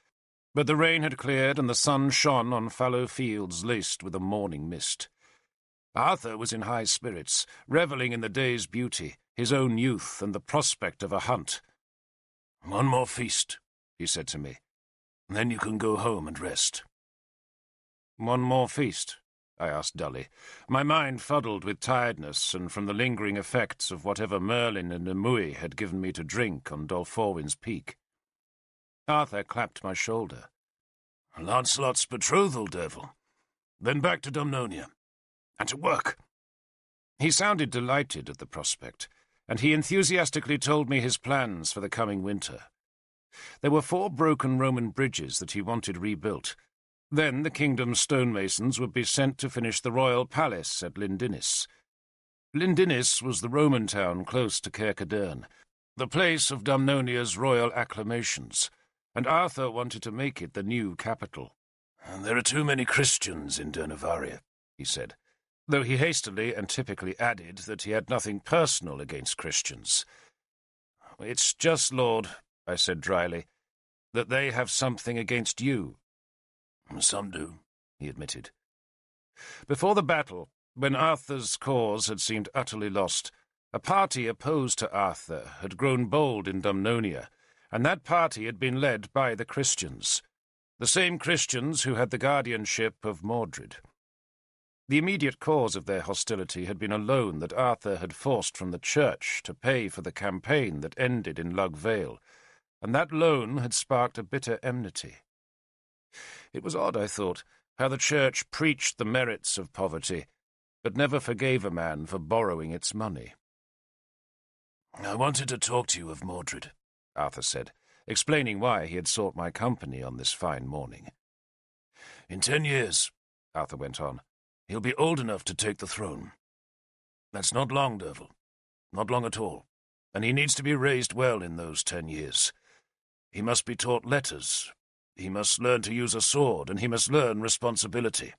but the rain had cleared and the sun shone on fallow fields laced with a morning mist. Arthur was in high spirits, revelling in the day's beauty, his own youth, and the prospect of a hunt. "One more feast," he said to me. "Then you can go home and rest." "One more feast?" I asked dully, my mind fuddled with tiredness and from the lingering effects of whatever Merlin and Nimue had given me to drink on Dolforwin's Peak. Arthur clapped my shoulder. "Lancelot's betrothal, Derfel. Then back to Dumnonia. And to work." He sounded delighted at the prospect, and he enthusiastically told me his plans for the coming winter. There were 4 broken Roman bridges that he wanted rebuilt. Then the kingdom's stonemasons would be sent to finish the royal palace at Lindinis. Lindinis was the Roman town close to Cadarn, the place of Dumnonia's royal acclamations, and Arthur wanted to make it the new capital. "There are too many Christians in Dernavaria," he said, though he hastily and typically added that he had nothing personal against Christians. "It's just, Lord," I said dryly, "that they have something against you." "Some do," he admitted. Before the battle, when Arthur's cause had seemed utterly lost, a party opposed to Arthur had grown bold in Dumnonia, and that party had been led by the Christians, the same Christians who had the guardianship of Mordred. The immediate cause of their hostility had been a loan that Arthur had forced from the church to pay for the campaign that ended in Lug Vale, and that loan had sparked a bitter enmity. It was odd, I thought, how the church preached the merits of poverty, but never forgave a man for borrowing its money. "I wanted to talk to you of Mordred," Arthur said, explaining why he had sought my company on this fine morning. "In 10 years," Arthur went on, "he'll be old enough to take the throne. That's not long, Derfel. Not long at all. And he needs to be raised well in those 10 years. He must be taught letters. He must learn to use a sword, and he must learn responsibility."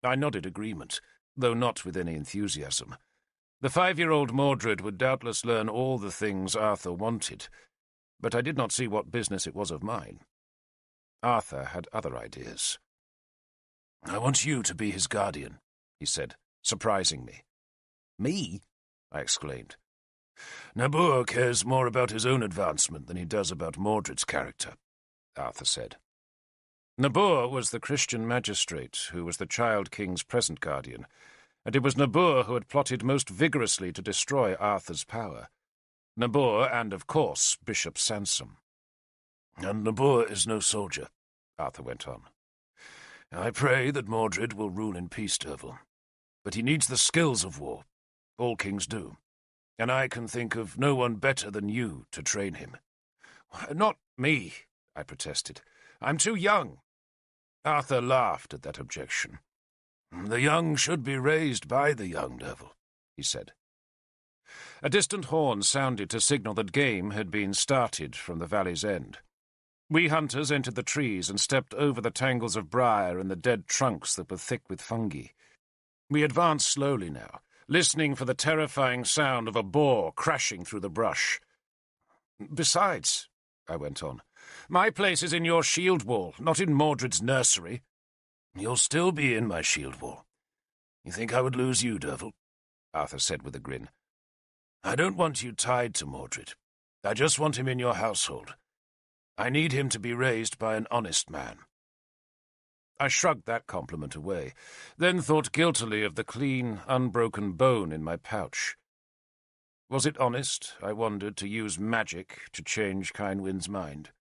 I nodded agreement, though not with any enthusiasm. The 5-year-old Mordred would doubtless learn all the things Arthur wanted, but I did not see what business it was of mine. Arthur had other ideas. "I want you to be his guardian," he said, surprising me. "Me?" I exclaimed. "Nabur cares more about his own advancement than he does about Mordred's character," Arthur said. Nabur was the Christian magistrate who was the Child King's present guardian, and it was Nabur who had plotted most vigorously to destroy Arthur's power. Nabor and, of course, Bishop Sansom. And Nabor is no soldier, Arthur went on. I pray that Mordred will rule in peace, Derfel. But he needs the skills of war. All kings do. And I can think of no one better than you to train him. Not me, I protested. I'm too young. Arthur laughed at that objection. The young should be raised by the young, Derfel, he said. A distant horn sounded to signal that game had been started from the valley's end. We hunters entered the trees and stepped over the tangles of briar and the dead trunks that were thick with fungi. We advanced slowly now, listening for the terrifying sound of a boar crashing through the brush. Besides, I went on, my place is in your shield wall, not in Mordred's nursery. You'll still be in my shield wall. You think I would lose you, Derfel? Arthur said with a grin. I don't want you tied to Mordred. I just want him in your household. I need him to be raised by an honest man. I shrugged that compliment away, then thought guiltily of the clean, unbroken bone in my pouch. Was it honest, I wondered, to use magic to change Kynwyn's mind?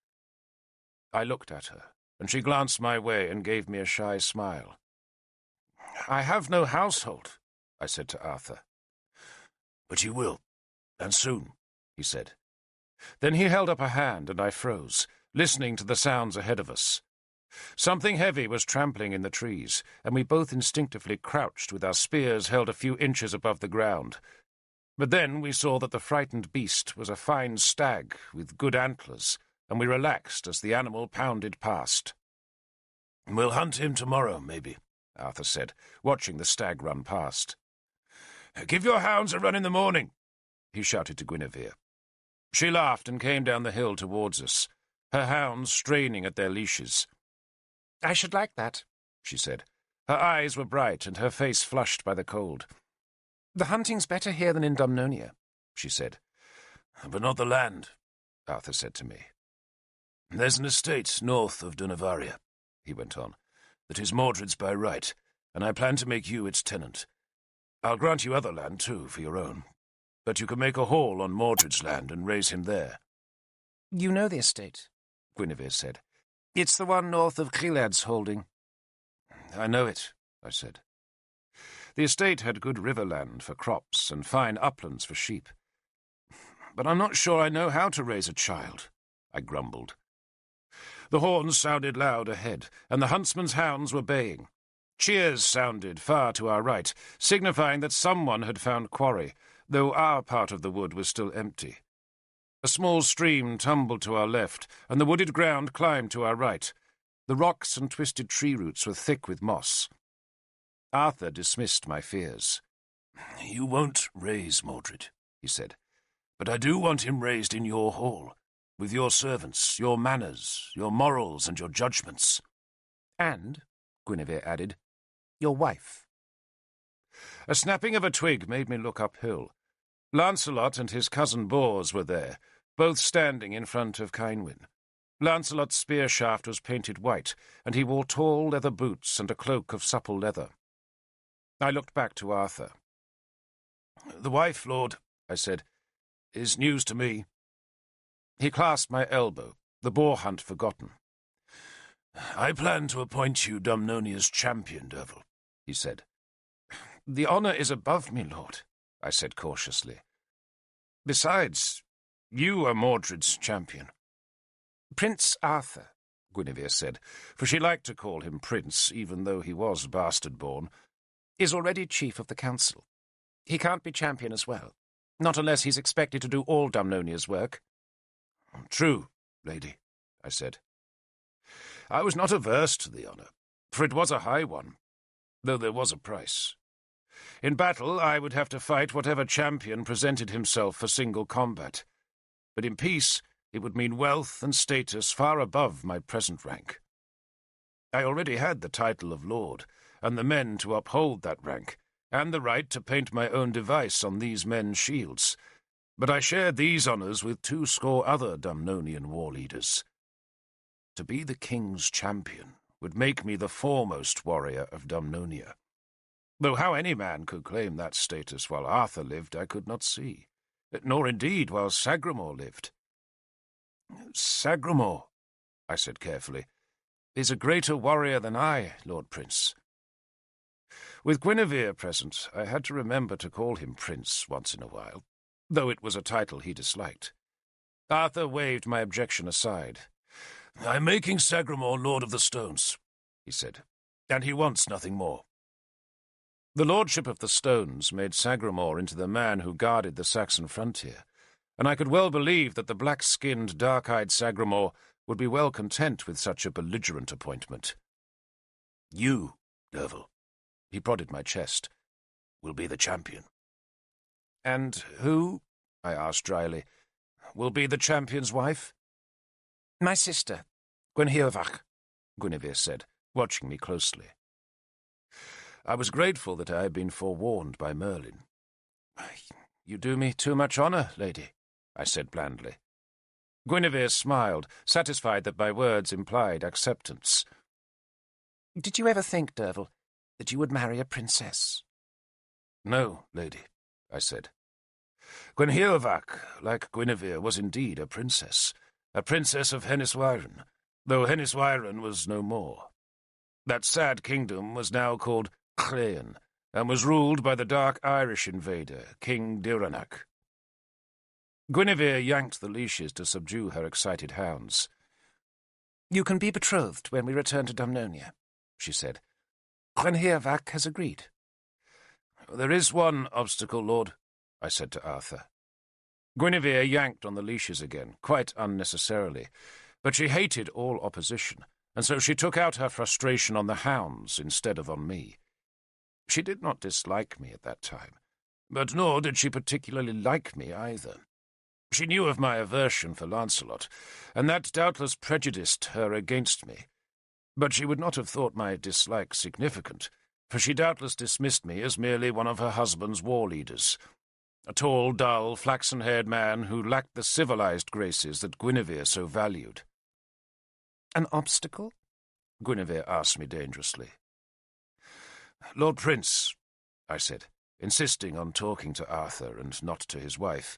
I looked at her, and she glanced my way and gave me a shy smile. I have no household, I said to Arthur. But you will, and soon, he said. Then he held up a hand, and I froze, listening to the sounds ahead of us. Something heavy was trampling in the trees, and we both instinctively crouched with our spears held a few inches above the ground. But then we saw that the frightened beast was a fine stag with good antlers, and we relaxed as the animal pounded past. We'll hunt him tomorrow, maybe, Arthur said, watching the stag run past. Give your hounds a run in the morning, he shouted to Guinevere. She laughed and came down the hill towards us, her hounds straining at their leashes. I should like that, she said. Her eyes were bright and her face flushed by the cold. The hunting's better here than in Dumnonia, she said. But not the land, Arthur said to me. There's an estate north of Dunavaria, he went on, that is Mordred's by right, and I plan to make you its tenant. I'll grant you other land, too, for your own, but you can make a hall on Mordred's land and raise him there. You know the estate, Guinevere said. It's the one north of Gilead's holding. I know it, I said. The estate had good riverland for crops and fine uplands for sheep. But I'm not sure I know how to raise a child, I grumbled. The horns sounded loud ahead, and the huntsman's hounds were baying. Cheers sounded far to our right, signifying that someone had found quarry, though our part of the wood was still empty. A small stream tumbled to our left, and the wooded ground climbed to our right. The rocks and twisted tree roots were thick with moss. Arthur dismissed my fears. You won't raise Mordred, he said, but I do want him raised in your hall, with your servants, your manners, your morals, and your judgments. And, Guinevere added, your wife. A snapping of a twig made me look uphill. Lancelot and his cousin Bors were there, both standing in front of Kynwyn. Lancelot's spear shaft was painted white, and he wore tall leather boots and a cloak of supple leather. I looked back to Arthur. The wife, Lord, I said, is news to me. He clasped my elbow, the boar hunt forgotten. I plan to appoint you Dumnonia's champion, Derfel, he said. The honour is above me, Lord, I said cautiously. Besides, you are Mordred's champion. Prince Arthur, Guinevere said, for she liked to call him prince, even though he was bastard-born, is already chief of the council. He can't be champion as well, not unless he's expected to do all Dumnonia's work. True, lady, I said. I was not averse to the honour, for it was a high one, though there was a price. In battle, I would have to fight whatever champion presented himself for single combat, but in peace it would mean wealth and status far above my present rank. I already had the title of lord, and the men to uphold that rank, and the right to paint my own device on these men's shields, but I shared these honours with 20 other Dumnonian war leaders. To be the king's champion would make me the foremost warrior of Dumnonia, though how any man could claim that status while Arthur lived I could not see, nor indeed while Sagramor lived. Sagramor, I said carefully, is a greater warrior than I, Lord Prince. With Guinevere present, I had to remember to call him Prince once in a while, though it was a title he disliked. Arthur waved my objection aside. "I'm making Sagramor Lord of the Stones," he said, "and he wants nothing more." The Lordship of the Stones made Sagramor into the man who guarded the Saxon frontier, and I could well believe that the black-skinned, dark-eyed Sagramor would be well content with such a belligerent appointment. "You, Derfel," he prodded my chest, "will be the champion." "And who," I asked dryly, "will be the champion's wife?" "My sister, Gwenhwyvarch," Guinevere said, watching me closely. I was grateful that I had been forewarned by Merlin. "You do me too much honour, lady," I said blandly. Guinevere smiled, satisfied that my words implied acceptance. "Did you ever think, Derfel, that you would marry a princess?" "No, lady," I said. Gwenhwyvarch, like Guinevere, was indeed a princess of Henisweiren, though Henisweiren was no more. That sad kingdom was now called Chréan, and was ruled by the dark Irish invader, King Diranach. Guinevere yanked the leashes to subdue her excited hounds. "You can be betrothed when we return to Dumnonia," she said. "Gwenhwyvarch has agreed." "There is one obstacle, Lord," I said to Arthur. Guinevere yanked on the leashes again, quite unnecessarily, but she hated all opposition, and so she took out her frustration on the hounds instead of on me. She did not dislike me at that time, but nor did she particularly like me either. She knew of my aversion for Lancelot, and that doubtless prejudiced her against me. But she would not have thought my dislike significant, for she doubtless dismissed me as merely one of her husband's war leaders, a tall, dull, flaxen-haired man who lacked the civilized graces that Guinevere so valued. "An obstacle?" Guinevere asked me dangerously. "Lord Prince," I said, insisting on talking to Arthur and not to his wife,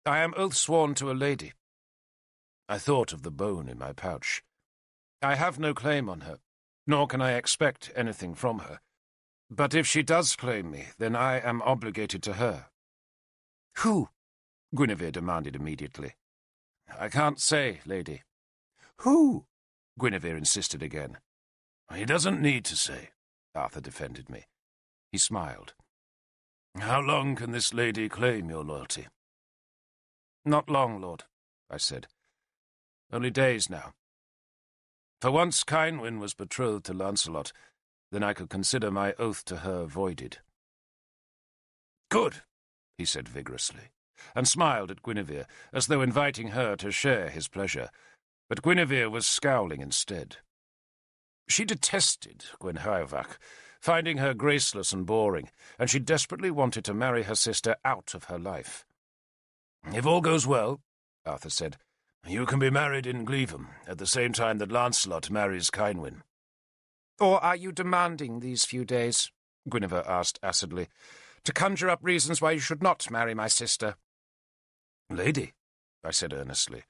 "I am oath-sworn to a lady." I thought of the bone in my pouch. "I have no claim on her, nor can I expect anything from her. But if she does claim me, then I am obligated to her." "Who?" Guinevere demanded immediately. "I can't say, lady." "Who?" Guinevere insisted again. "He doesn't need to say," Arthur defended me. He smiled. "How long can this lady claim your loyalty?" "Not long, Lord," I said. "Only days now. For once Cynwyn was betrothed to Lancelot, then I could consider my oath to her voided." "Good," he said vigorously, and smiled at Guinevere, as though inviting her to share his pleasure. But Guinevere was scowling instead. She detested Gwenhwyvarch, finding her graceless and boring, and she desperately wanted to marry her sister out of her life. "If all goes well," Arthur said, "you can be married in Gleevem at the same time that Lancelot marries Cynwyn." "Or are you demanding these few days," Guinevere asked acidly, "to conjure up reasons why you should not marry my sister?" "Lady," I said earnestly,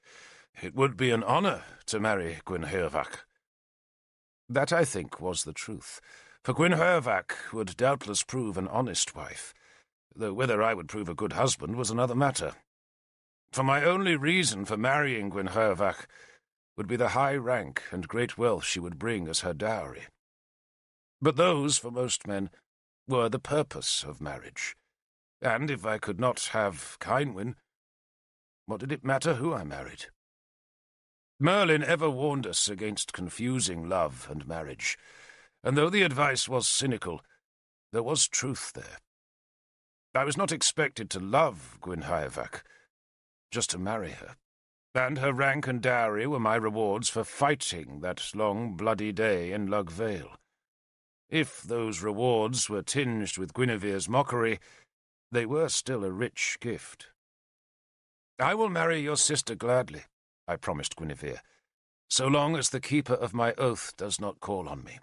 "it would be an honour to marry Gwenhwyvarch." That, I think, was the truth, for Gwenhwyvarch would doubtless prove an honest wife, though whether I would prove a good husband was another matter. For my only reason for marrying Gwenhwyvarch would be the high rank and great wealth she would bring as her dowry. But those, for most men, were the purpose of marriage, and if I could not have Cynwyn, what did it matter who I married? Merlin ever warned us against confusing love and marriage, and though the advice was cynical, there was truth there. I was not expected to love Gwenhwyvarch, just to marry her, and her rank and dowry were my rewards for fighting that long, bloody day in Lug Vale. If those rewards were tinged with Guinevere's mockery, they were still a rich gift. "I will marry your sister gladly," I promised Guinevere, "so long as the keeper of my oath does not call on me."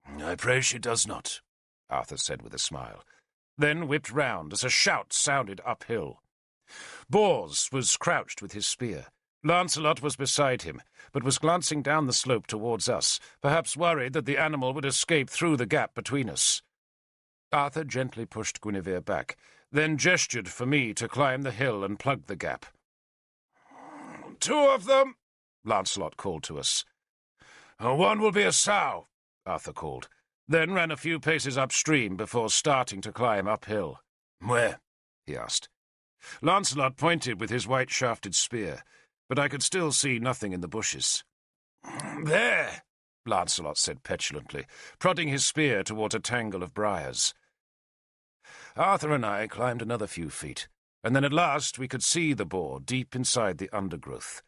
"I pray she does not," Arthur said with a smile. then whipped round as a shout sounded uphill. Bors was crouched with his spear. Lancelot was beside him, but was glancing down the slope towards us, perhaps worried that the animal would escape through the gap between us. Arthur gently pushed Guinevere back, then gestured for me to climb the hill and plug the gap. "Two of them," Lancelot called to us. "One will be a sow," Arthur called, then ran a few paces upstream before starting to climb uphill. "Where?" he asked. Lancelot pointed with his white-shafted spear, but I could still see nothing in the bushes. "There," Lancelot said petulantly, prodding his spear towards a tangle of briars. Arthur and I climbed another few feet, and then at last we could see the boar deep inside the undergrowth.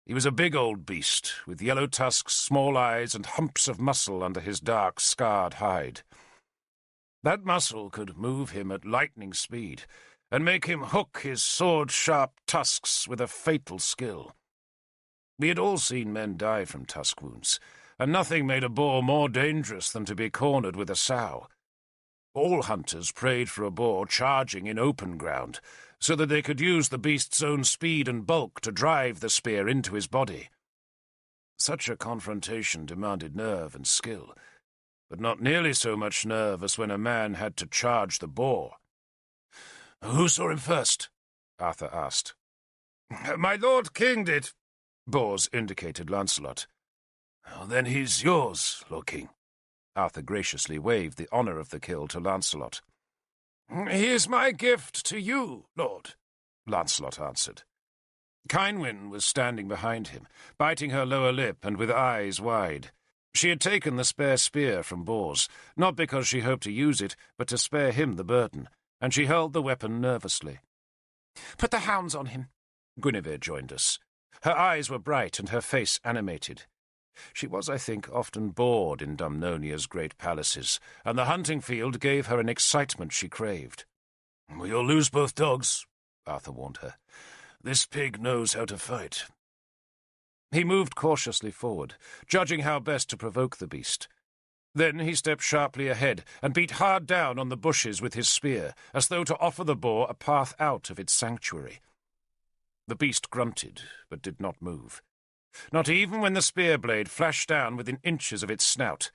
He was a big old beast, with yellow tusks, small eyes, and humps of muscle under his dark, scarred hide. That muscle could move him at lightning speed, and make him hook his sword-sharp tusks with a fatal skill. We had all seen men die from tusk wounds, and nothing made a boar more dangerous than to be cornered with a sow. All hunters prayed for a boar charging in open ground, so that they could use the beast's own speed and bulk to drive the spear into his body. Such a confrontation demanded nerve and skill, but not nearly so much nerve as when a man had to charge the boar. "Who saw him first?" Arthur asked. "My Lord King did," Bors indicated Lancelot. "Then he's yours, Lord King." Arthur graciously waved the honour of the kill to Lancelot. "He is my gift to you, Lord," Lancelot answered. Kynwyn was standing behind him, biting her lower lip and with eyes wide. She had taken the spare spear from Bors, not because she hoped to use it, but to spare him the burden, and she held the weapon nervously. "Put the hounds on him," Guinevere joined us. Her eyes were bright and her face animated. She was, I think, often bored in Dumnonia's great palaces, and the hunting field gave her an excitement she craved. "You'll lose both dogs," Arthur warned her. "This pig knows how to fight." He moved cautiously forward, judging how best to provoke the beast. Then he stepped sharply ahead and beat hard down on the bushes with his spear, as though to offer the boar a path out of its sanctuary. The beast grunted, but did not move. Not even when the spear blade flashed down within inches of its snout.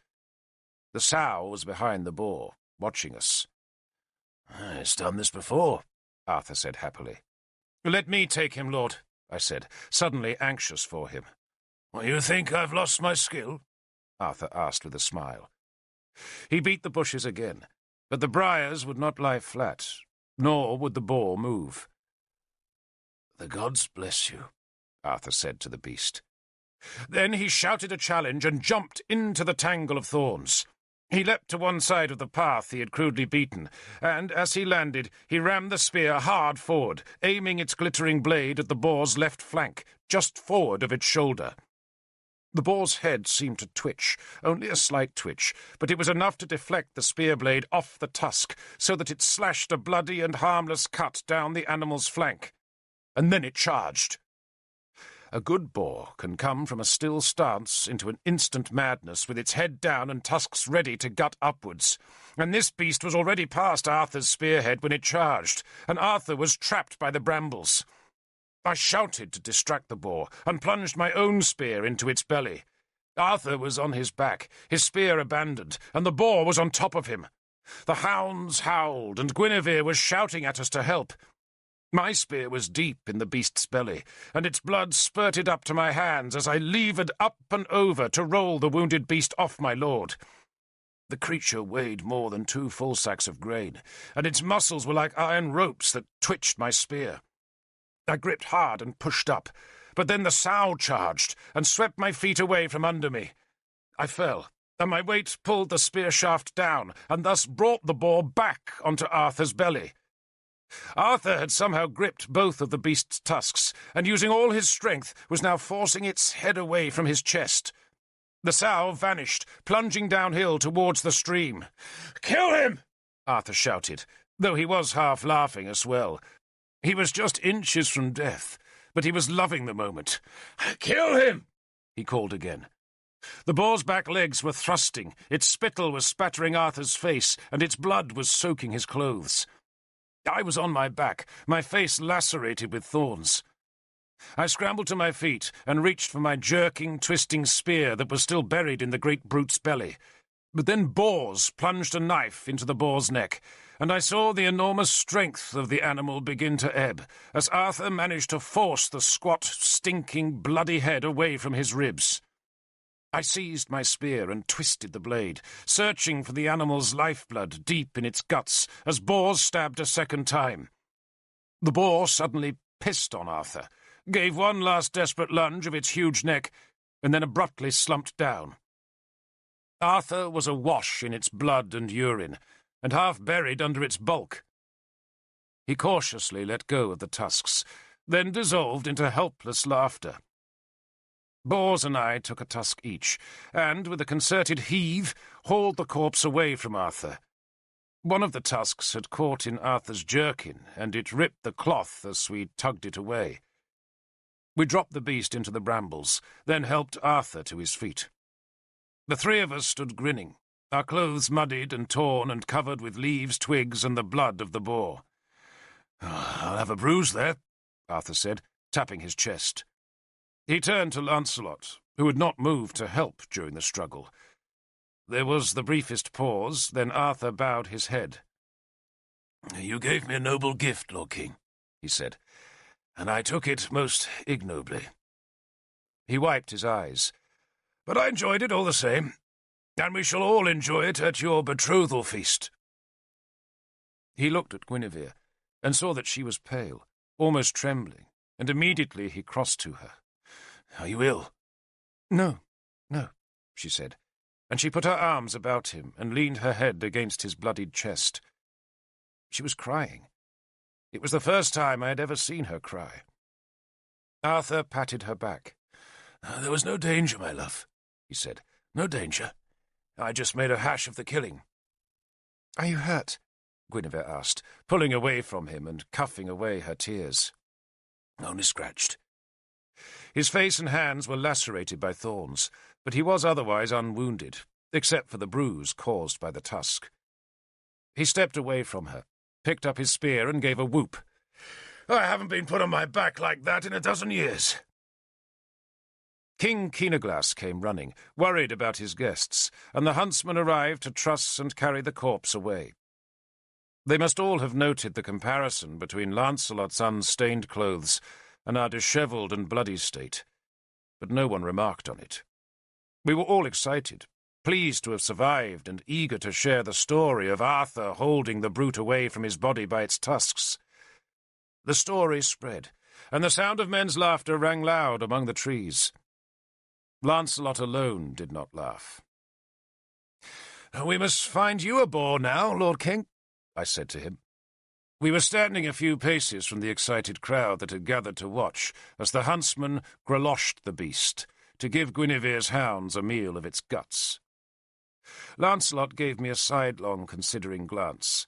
The sow was behind the boar, watching us. "It's done this before," Arthur said happily. "Let me take him, Lord," I said, suddenly anxious for him. "You think I've lost my skill?" Arthur asked with a smile. He beat the bushes again, but the briars would not lie flat, nor would the boar move. "The gods bless you," Arthur said to the beast. Then he shouted a challenge and jumped into the tangle of thorns. He leapt to one side of the path he had crudely beaten, and as he landed, he rammed the spear hard forward, aiming its glittering blade at the boar's left flank, just forward of its shoulder. The boar's head seemed to twitch, only a slight twitch, but it was enough to deflect the spear blade off the tusk, so that it slashed a bloody and harmless cut down the animal's flank. And then it charged. A good boar can come from a still stance into an instant madness with its head down and tusks ready to gut upwards, and this beast was already past Arthur's spearhead when it charged, and Arthur was trapped by the brambles. I shouted to distract the boar and plunged my own spear into its belly. Arthur was on his back, his spear abandoned, and the boar was on top of him. The hounds howled, and Guinevere was shouting at us to help. My spear was deep in the beast's belly, and its blood spurted up to my hands as I levered up and over to roll the wounded beast off my lord. The creature weighed more than 2 full sacks of grain, and its muscles were like iron ropes that twitched my spear. I gripped hard and pushed up, but then the sow charged and swept my feet away from under me. I fell, and my weight pulled the spear shaft down, and thus brought the boar back onto Arthur's belly. Arthur had somehow gripped both of the beast's tusks, and using all his strength was now forcing its head away from his chest. The sow vanished, plunging downhill towards the stream. "Kill him!" Arthur shouted, though he was half laughing as well. He was just inches from death, but he was loving the moment. "Kill him!" he called again. The boar's back legs were thrusting, its spittle was spattering Arthur's face, and its blood was soaking his clothes. I was on my back, my face lacerated with thorns. I scrambled to my feet and reached for my jerking, twisting spear that was still buried in the great brute's belly. But then Bors plunged a knife into the boar's neck, and I saw the enormous strength of the animal begin to ebb, as Arthur managed to force the squat, stinking, bloody head away from his ribs. I seized my spear and twisted the blade, searching for the animal's lifeblood deep in its guts, as Bors stabbed a second time. The boar suddenly pissed on Arthur, gave one last desperate lunge of its huge neck, and then abruptly slumped down. Arthur was awash in its blood and urine, and half buried under its bulk. He cautiously let go of the tusks, then dissolved into helpless laughter. Bors and I took a tusk each, and, with a concerted heave, hauled the corpse away from Arthur. One of the tusks had caught in Arthur's jerkin, and it ripped the cloth as we tugged it away. We dropped the beast into the brambles, then helped Arthur to his feet. The three of us stood grinning, our clothes muddied and torn and covered with leaves, twigs, and the blood of the boar. "I'll have a bruise there," Arthur said, tapping his chest. He turned to Lancelot, who had not moved to help during the struggle. There was the briefest pause, then Arthur bowed his head. "You gave me a noble gift, Lord King," he said, "and I took it most ignobly." He wiped his eyes. "But I enjoyed it all the same, and we shall all enjoy it at your betrothal feast." He looked at Guinevere, and saw that she was pale, almost trembling, and immediately he crossed to her. "Are you ill?" No, she said, and she put her arms about him and leaned her head against his bloodied chest. She was crying. It was the first time I had ever seen her cry. Arthur patted her back. "There was no danger, my love," he said. "No danger. I just made a hash of the killing." "Are you hurt?" Guinevere asked, pulling away from him and cuffing away her tears. "Only scratched." His face and hands were lacerated by thorns, but he was otherwise unwounded, except for the bruise caused by the tusk. He stepped away from her, picked up his spear, and gave a whoop. "I haven't been put on my back like that in a dozen years." King Keenaglas came running, worried about his guests, and the huntsmen arrived to truss and carry the corpse away. They must all have noted the comparison between Lancelot's unstained clothes and our dishevelled and bloody state, but no one remarked on it. We were all excited, pleased to have survived and eager to share the story of Arthur holding the brute away from his body by its tusks. The story spread, and the sound of men's laughter rang loud among the trees. Lancelot alone did not laugh. "We must find you a boar now, Lord King," I said to him. We were standing a few paces from the excited crowd that had gathered to watch as the huntsman greloshed the beast to give Guinevere's hounds a meal of its guts. Lancelot gave me a sidelong, considering glance.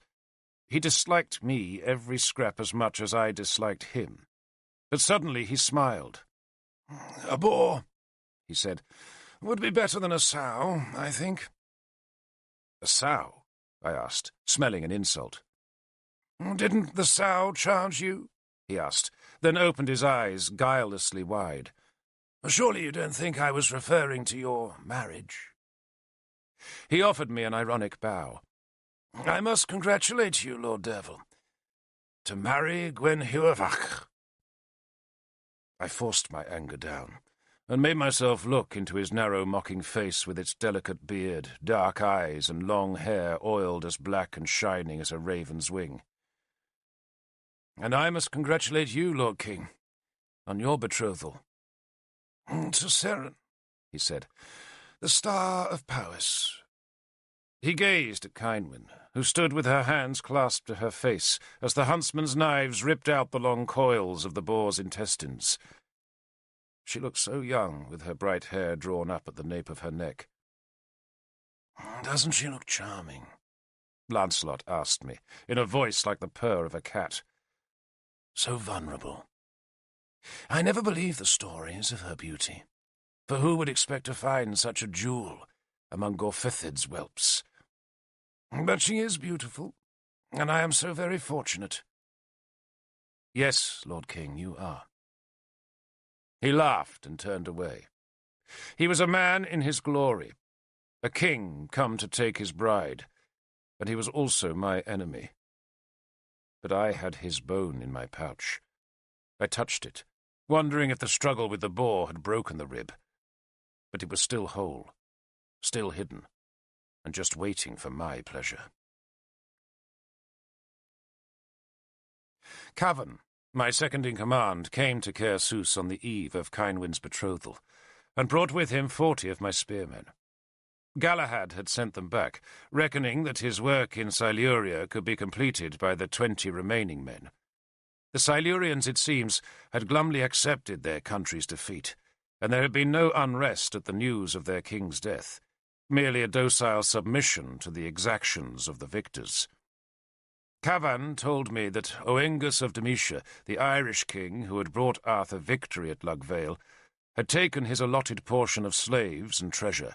He disliked me every scrap as much as I disliked him. But suddenly he smiled. "A boar," he said, "would be better than a sow, I think." "A sow?" I asked, smelling an insult. "Didn't the sow charge you?" he asked, then opened his eyes guilelessly wide. "Surely you don't think I was referring to your marriage?" He offered me an ironic bow. "I must congratulate you, Lord Derfel. To marry Gwenhwyvarch." I forced my anger down, and made myself look into his narrow, mocking face with its delicate beard, dark eyes, and long hair oiled as black and shining as a raven's wing. "And I must congratulate you, Lord King, on your betrothal." "To Seren," he said, "the star of Powys." He gazed at Kynwyn, who stood with her hands clasped to her face as the huntsman's knives ripped out the long coils of the boar's intestines. She looked so young, with her bright hair drawn up at the nape of her neck. "Doesn't she look charming?" Lancelot asked me, in a voice like the purr of a cat. "So vulnerable. I never believed the stories of her beauty. for who would expect to find such a jewel among Gorfithid's whelps? But she is beautiful, and I am so very fortunate. Yes, Lord King, you are. He laughed and turned away. He was a man in his glory, a king come to take his bride, and he was also my enemy. But I had his bone in my pouch. I touched it, wondering if the struggle with the boar had broken the rib. But it was still whole, still hidden, and just waiting for my pleasure. Cavan, my second-in-command, came to Caer Sws on the eve of Cynwyn's betrothal, and brought with him 40 of my spearmen. Galahad had sent them back, reckoning that his work in Siluria could be completed by the 20 remaining men. The Silurians, it seems, had glumly accepted their country's defeat, and there had been no unrest at the news of their king's death, merely a docile submission to the exactions of the victors. Cavan told me that Oengus of Demetia, the Irish king who had brought Arthur victory at Lugvale, had taken his allotted portion of slaves and treasure,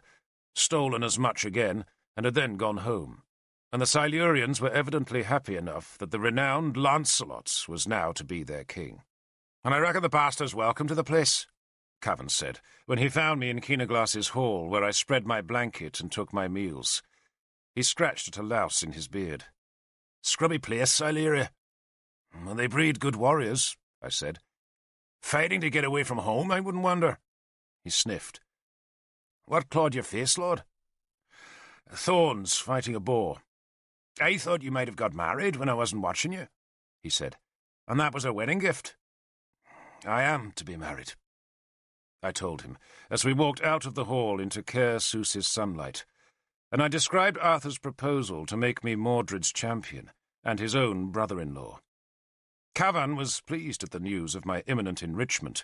stolen as much again, and had then gone home, and the Silurians were evidently happy enough that the renowned Lancelot was now to be their king. "And I reckon the bastard's welcome to the place," Cavan said, when he found me in Keenaglass's hall, where I spread my blanket and took my meals. He scratched at a louse in his beard. "Scrubby place, Siluria." "Well, they breed good warriors," I said. "Fighting to get away from home, I wouldn't wonder." He sniffed. "What clawed your face, Lord?" "Thorns fighting a boar." "I thought you might have got married when I wasn't watching you," he said. "And that was a wedding gift." "I am to be married," I told him, as we walked out of the hall into Caer Sws' sunlight, and I described Arthur's proposal to make me Mordred's champion and his own brother-in-law. Cavan was pleased at the news of my imminent enrichment,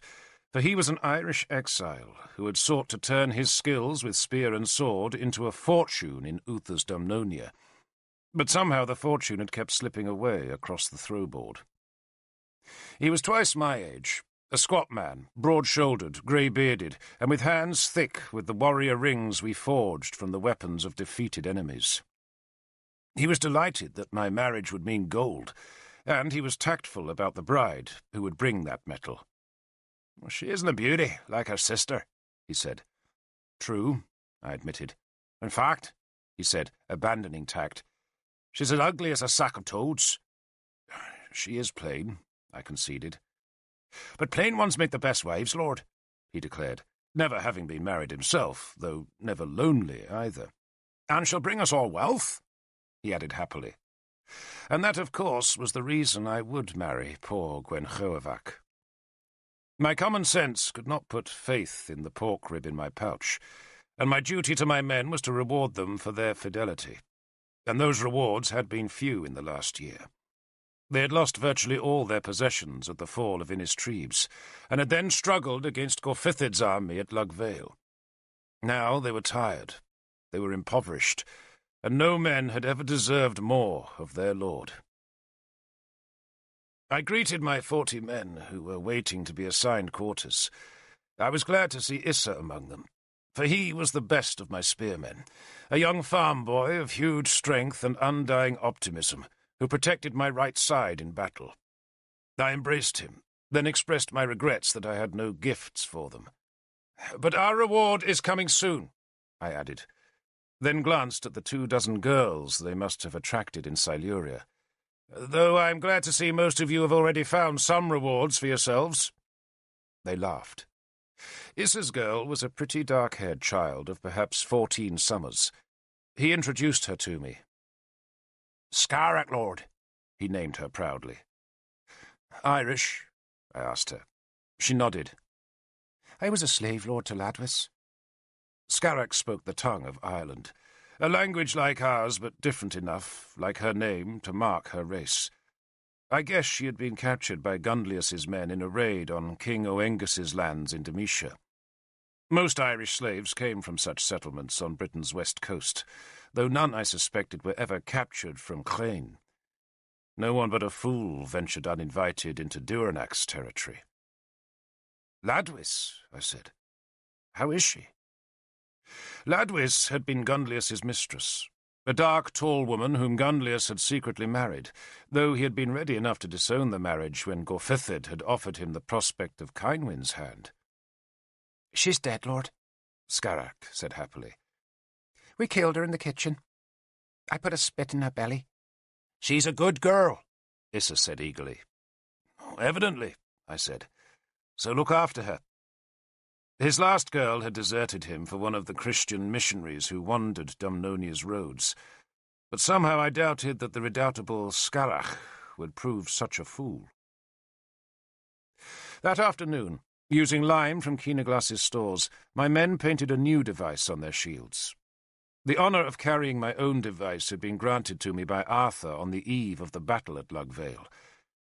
for he was an Irish exile who had sought to turn his skills with spear and sword into a fortune in Uther's Dumnonia, but somehow the fortune had kept slipping away across the throwboard. He was twice my age, a squat man, broad-shouldered, grey-bearded, and with hands thick with the warrior rings we forged from the weapons of defeated enemies. He was delighted that my marriage would mean gold, and he was tactful about the bride who would bring that metal. "She isn't a beauty, like her sister," he said. "True," I admitted. "In fact," he said, abandoning tact, "she's as ugly as a sack of toads." "She is plain," I conceded. "But plain ones make the best wives, Lord," he declared, never having been married himself, though never lonely either. "And she'll bring us all wealth," he added happily. And that, of course, was the reason I would marry poor Gwenllyvarch. My common sense could not put faith in the pork rib in my pouch, and my duty to my men was to reward them for their fidelity. And those rewards had been few in the last year. They had lost virtually all their possessions at the fall of Innistribes, and had then struggled against Gorfithid's army at Lugvale. Now they were tired, they were impoverished, and no men had ever deserved more of their lord. I greeted my 40 men who were waiting to be assigned quarters. I was glad to see Issa among them, for he was the best of my spearmen, a young farm boy of huge strength and undying optimism, who protected my right side in battle. I embraced him, then expressed my regrets that I had no gifts for them. "But our reward is coming soon," I added, then glanced at the 24 girls they must have attracted in Siluria. "Though I am glad to see most of you have already found some rewards for yourselves." They laughed. Issa's girl was a pretty dark-haired child of perhaps 14 summers. He introduced her to me. "Scarach, Lord," he named her proudly. "Irish?" I asked her. She nodded. "I was a slave lord to Ladwys." Scarach spoke the tongue of Ireland, a language like ours but different enough, like her name, to mark her race. I guess she had been captured by Gunlius's men in a raid on King Oengus's lands in Demetia. Most Irish slaves came from such settlements on Britain's west coast, though none, I suspected, were ever captured from Chlain. No one but a fool ventured uninvited into Duranac's territory. "Ladwys," I said. How is she?" Ladwys had been Gunlius's mistress, a dark, tall woman whom Gunlius had secretly married, though he had been ready enough to disown the marriage when Gorfythid had offered him the prospect of Kynwyn's hand. "She's dead, Lord," Scarach said happily. "We killed her in the kitchen. I put a spit in her belly." "She's a good girl," Issa said eagerly. "Evidently," I said. "So look after her." His last girl had deserted him for one of the Christian missionaries who wandered Dumnonia's roads, but somehow I doubted that the redoubtable Scarach would prove such a fool. That afternoon, using lime from Keenaglass's stores, my men painted a new device on their shields. The honour of carrying my own device had been granted to me by Arthur on the eve of the battle at Lugvale,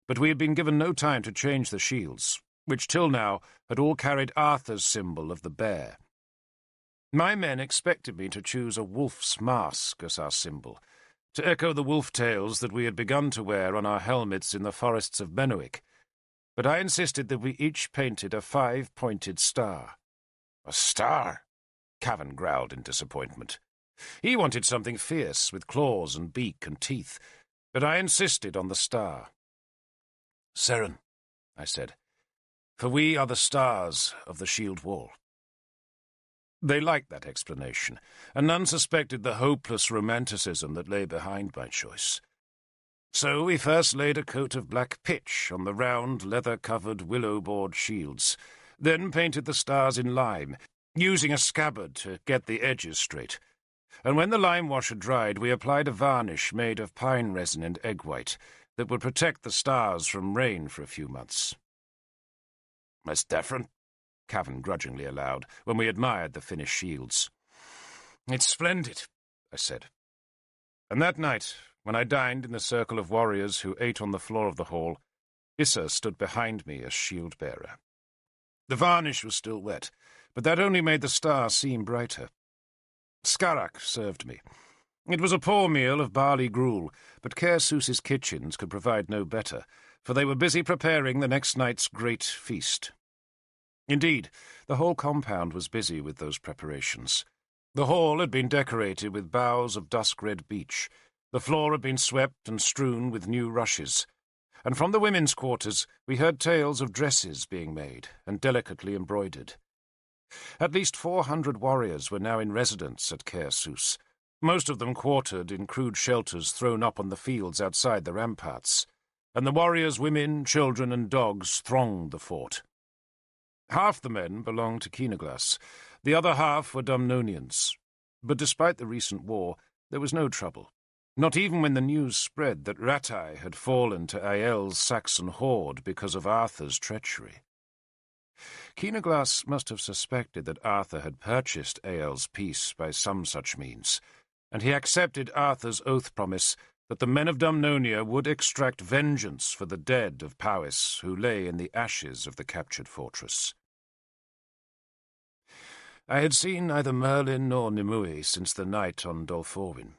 but we had been given no time to change the shields, which till now had all carried Arthur's symbol of the bear. My men expected me to choose a wolf's mask as our symbol, to echo the wolf tails that we had begun to wear on our helmets in the forests of Benwick, but I insisted that we each painted a 5-pointed star. "A star?" Cavan growled in disappointment. He wanted something fierce, with claws and beak and teeth, but I insisted on the star. "Seren," I said, "for we are the stars of the shield wall." They liked that explanation, and none suspected the hopeless romanticism that lay behind my choice. So we first laid a coat of black pitch on the round, leather-covered willow-board shields, then painted the stars in lime, using a scabbard to get the edges straight. And when the lime wash had dried, we applied a varnish made of pine resin and egg white that would protect the stars from rain for a few months. "That's different," Cavan grudgingly allowed, when we admired the finished shields. "It's splendid," I said. And that night, when I dined in the circle of warriors who ate on the floor of the hall, Issa stood behind me as shield-bearer. The varnish was still wet, but that only made the star seem brighter. Scarach served me. It was a poor meal of barley gruel, but Caersus's kitchens could provide no better, for they were busy preparing the next night's great feast. Indeed, the whole compound was busy with those preparations. The hall had been decorated with boughs of dusk-red beech, the floor had been swept and strewn with new rushes, and from the women's quarters we heard tales of dresses being made and delicately embroidered. At least 400 warriors were now in residence at Caersus, most of them quartered in crude shelters thrown up on the fields outside the ramparts, and the warriors' women, children, and dogs thronged the fort. Half the men belonged to Keenaglass, the other half were Dumnonians. But despite the recent war, there was no trouble, not even when the news spread that Ratai had fallen to Ael's Saxon horde because of Arthur's treachery. Keenaglass must have suspected that Arthur had purchased Ael's peace by some such means, and he accepted Arthur's oath promise that the men of Dumnonia would extract vengeance for the dead of Powys who lay in the ashes of the captured fortress. I had seen neither Merlin nor Nimue since the night on Dolforwyn.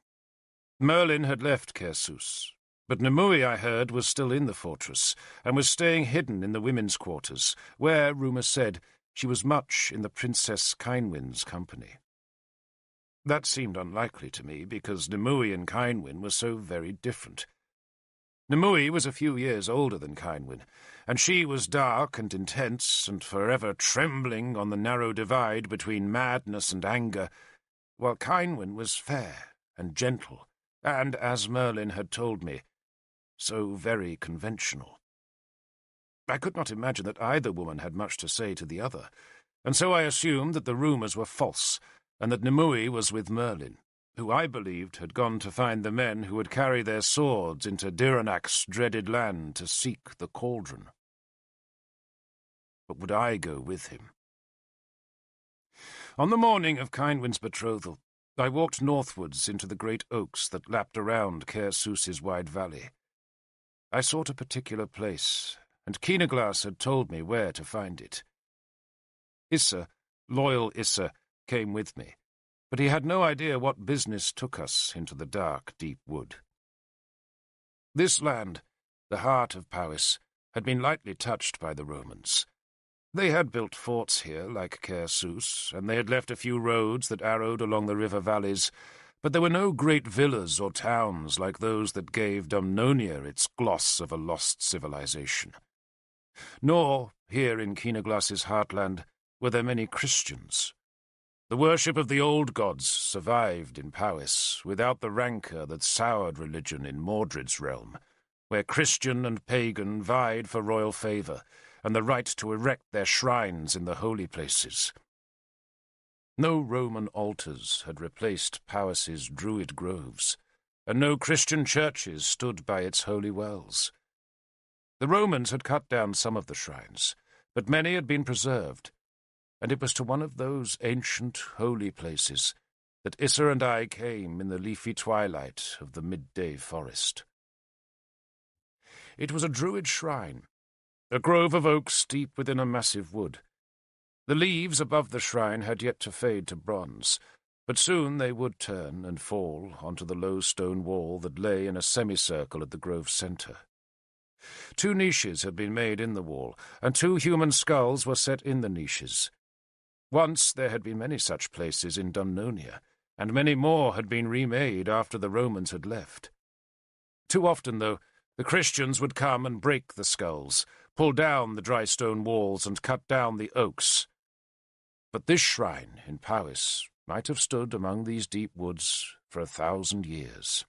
Merlin had left Caersus, but Nimue, I heard, was still in the fortress, and was staying hidden in the women's quarters, where, rumour said, she was much in the Princess Kynwyn's company. That seemed unlikely to me, because Nimue and Kynwyn were so very different. Nimue was a few years older than Kynwyn, and she was dark and intense and forever trembling on the narrow divide between madness and anger, while Kynwyn was fair and gentle, and, as Merlin had told me, so very conventional. I could not imagine that either woman had much to say to the other, and so I assumed that the rumours were false, and that Nimue was with Merlin, who I believed had gone to find the men who would carry their swords into Diranac's dreaded land to seek the cauldron. But would I go with him? On the morning of Kynwyn's betrothal, I walked northwards into the great oaks that lapped around Caersus's wide valley. I sought a particular place, and Keenaglass had told me where to find it. Issa, loyal Issa, came with me, but he had no idea what business took us into the dark, deep wood. This land, the heart of Powys, had been lightly touched by the Romans. They had built forts here, like Caersus, and they had left a few roads that arrowed along the river valleys, but there were no great villas or towns like those that gave Dumnonia its gloss of a lost civilization. Nor, here in Keenaglass's heartland, were there many Christians. The worship of the old gods survived in Powys, without the rancour that soured religion in Mordred's realm, where Christian and pagan vied for royal favour, and the right to erect their shrines in the holy places. No Roman altars had replaced Powys's druid groves, and no Christian churches stood by its holy wells. The Romans had cut down some of the shrines, but many had been preserved, and it was to one of those ancient holy places that Issa and I came in the leafy twilight of the midday forest. It was a druid shrine, a grove of oaks deep within a massive wood. The leaves above the shrine had yet to fade to bronze, but soon they would turn and fall onto the low stone wall that lay in a semicircle at the grove's centre. 2 niches had been made in the wall, and 2 human skulls were set in the niches. Once there had been many such places in Dumnonia, and many more had been remade after the Romans had left. Too often, though, the Christians would come and break the skulls, pull down the dry stone walls and cut down the oaks. But this shrine in Powys might have stood among these deep woods for 1,000 years.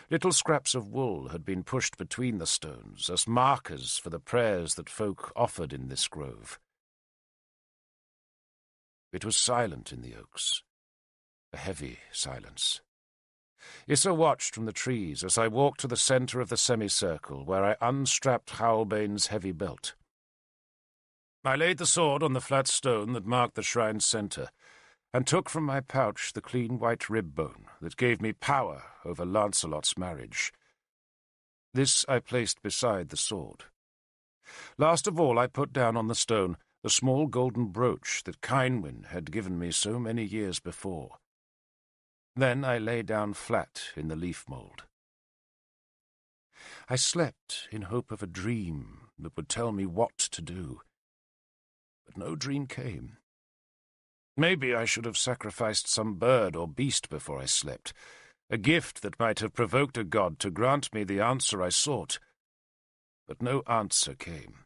Little scraps of wool had been pushed between the stones as markers for the prayers that folk offered in this grove. It was silent in the oaks, a heavy silence. Issa watched from the trees as I walked to the centre of the semicircle, where I unstrapped Howlbane's heavy belt. I laid the sword on the flat stone that marked the shrine's centre, and took from my pouch the clean white rib bone that gave me power over Lancelot's marriage. This I placed beside the sword. Last of all I put down on the stone the small golden brooch that Kynwyn had given me so many years before. Then I lay down flat in the leaf mould. I slept in hope of a dream that would tell me what to do, but no dream came. Maybe I should have sacrificed some bird or beast before I slept, a gift that might have provoked a god to grant me the answer I sought. But no answer came.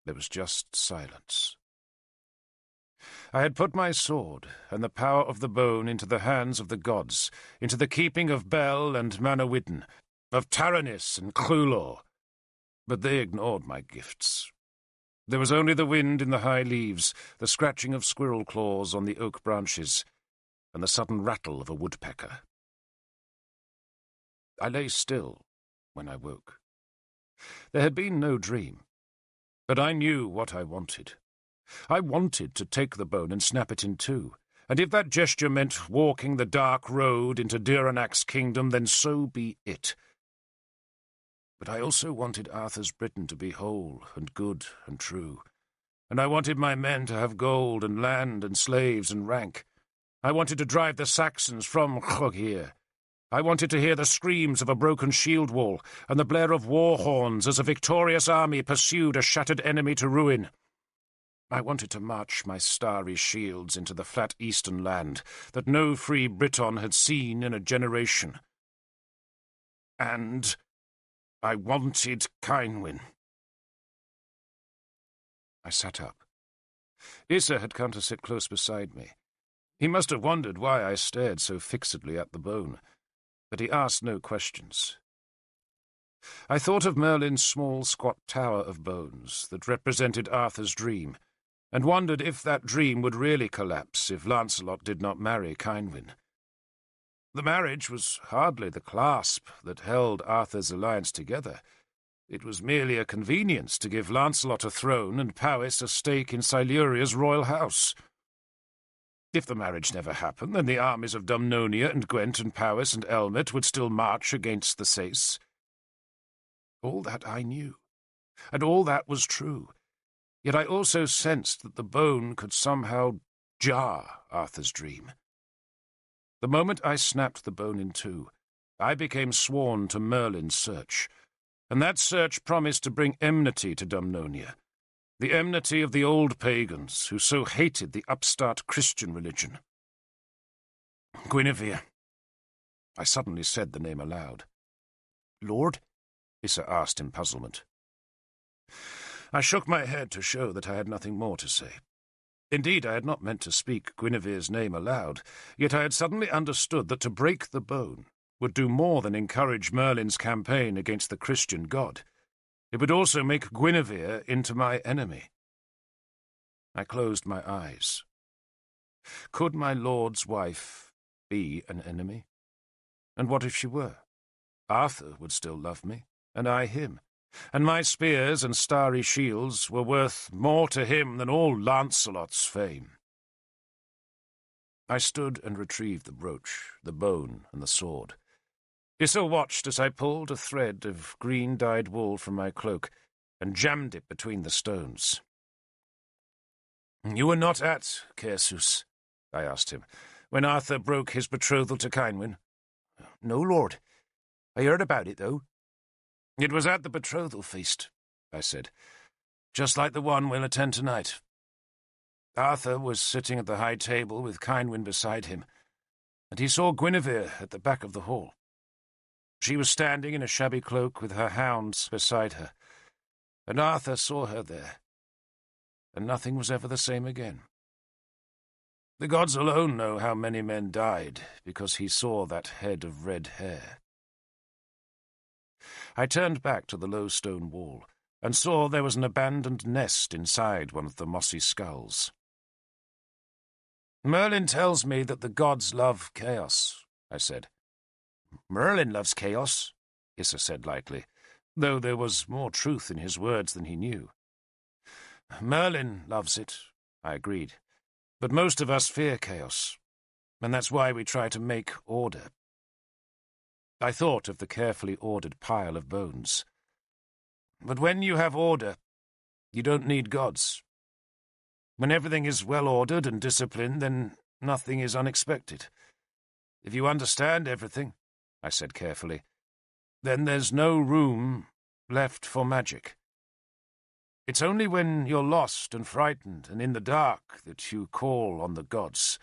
There was just silence. I had put my sword and the power of the bone into the hands of the gods, into the keeping of Bel and Manawyddan, of Taranis and Clulor, but they ignored my gifts. There was only the wind in the high leaves, the scratching of squirrel claws on the oak branches, and the sudden rattle of a woodpecker. I lay still when I woke. There had been no dream, but I knew what I wanted. I wanted to take the bone and snap it in 2, and if that gesture meant walking the dark road into Diranac's kingdom, then so be it. But I also wanted Arthur's Britain to be whole and good and true, and I wanted my men to have gold and land and slaves and rank. I wanted to drive the Saxons from Llogir. I wanted to hear the screams of a broken shield wall and the blare of war horns as a victorious army pursued a shattered enemy to ruin. I wanted to march my starry shields into the flat eastern land that no free Briton had seen in a generation. And I wanted Kynwyn. I sat up. Issa had come to sit close beside me. He must have wondered why I stared so fixedly at the bone, but he asked no questions. I thought of Merlin's small, squat tower of bones that represented Arthur's dream, and wondered if that dream would really collapse if Lancelot did not marry Kynwyn. The marriage was hardly the clasp that held Arthur's alliance together. It was merely a convenience to give Lancelot a throne and Powys a stake in Siluria's royal house. If the marriage never happened, then the armies of Dumnonia and Gwent and Powys and Elmet would still march against the Sace. All that I knew, and all that was true. Yet I also sensed that the bone could somehow jar Arthur's dream. The moment I snapped the bone in 2, I became sworn to Merlin's search, and that search promised to bring enmity to Dumnonia, The enmity of the old pagans who so hated the upstart Christian religion. Guinevere. I suddenly said the name aloud. Lord? Issa asked in puzzlement. I shook my head to show that I had nothing more to say. Indeed, I had not meant to speak Guinevere's name aloud, yet I had suddenly understood that to break the bone would do more than encourage Merlin's campaign against the Christian god. It would also make Guinevere into my enemy. I closed my eyes. Could my lord's wife be an enemy? And what if she were? Arthur would still love me, and I him, and my spears and starry shields were worth more to him than all Lancelot's fame. I stood and retrieved the brooch, the bone, and the sword. Issa watched as I pulled a thread of green-dyed wool from my cloak and jammed it between the stones. "You were not at Caersus," I asked him, "when Arthur broke his betrothal to Cynwyn?" "No, Lord. I heard about it, though." "It was at the betrothal feast," I said, "just like the one we'll attend tonight. Arthur was sitting at the high table with Cynwyn beside him, and he saw Guinevere at the back of the hall. She was standing in a shabby cloak with her hounds beside her, and Arthur saw her there, and nothing was ever the same again. The gods alone know how many men died because he saw that head of red hair." I turned back to the low stone wall and saw there was an abandoned nest inside one of the mossy skulls. "Merlin tells me that the gods love chaos," I said. "Merlin loves chaos," Issa said lightly, though there was more truth in his words than he knew. "Merlin loves it," I agreed, "but most of us fear chaos, and that's why we try to make order." I thought of the carefully ordered pile of bones. But when you have order, you don't need gods. When everything is well ordered and disciplined, then nothing is unexpected. If you understand everything, I said carefully, then there's no room left for magic. It's only when you're lost and frightened and in the dark that you call on the gods,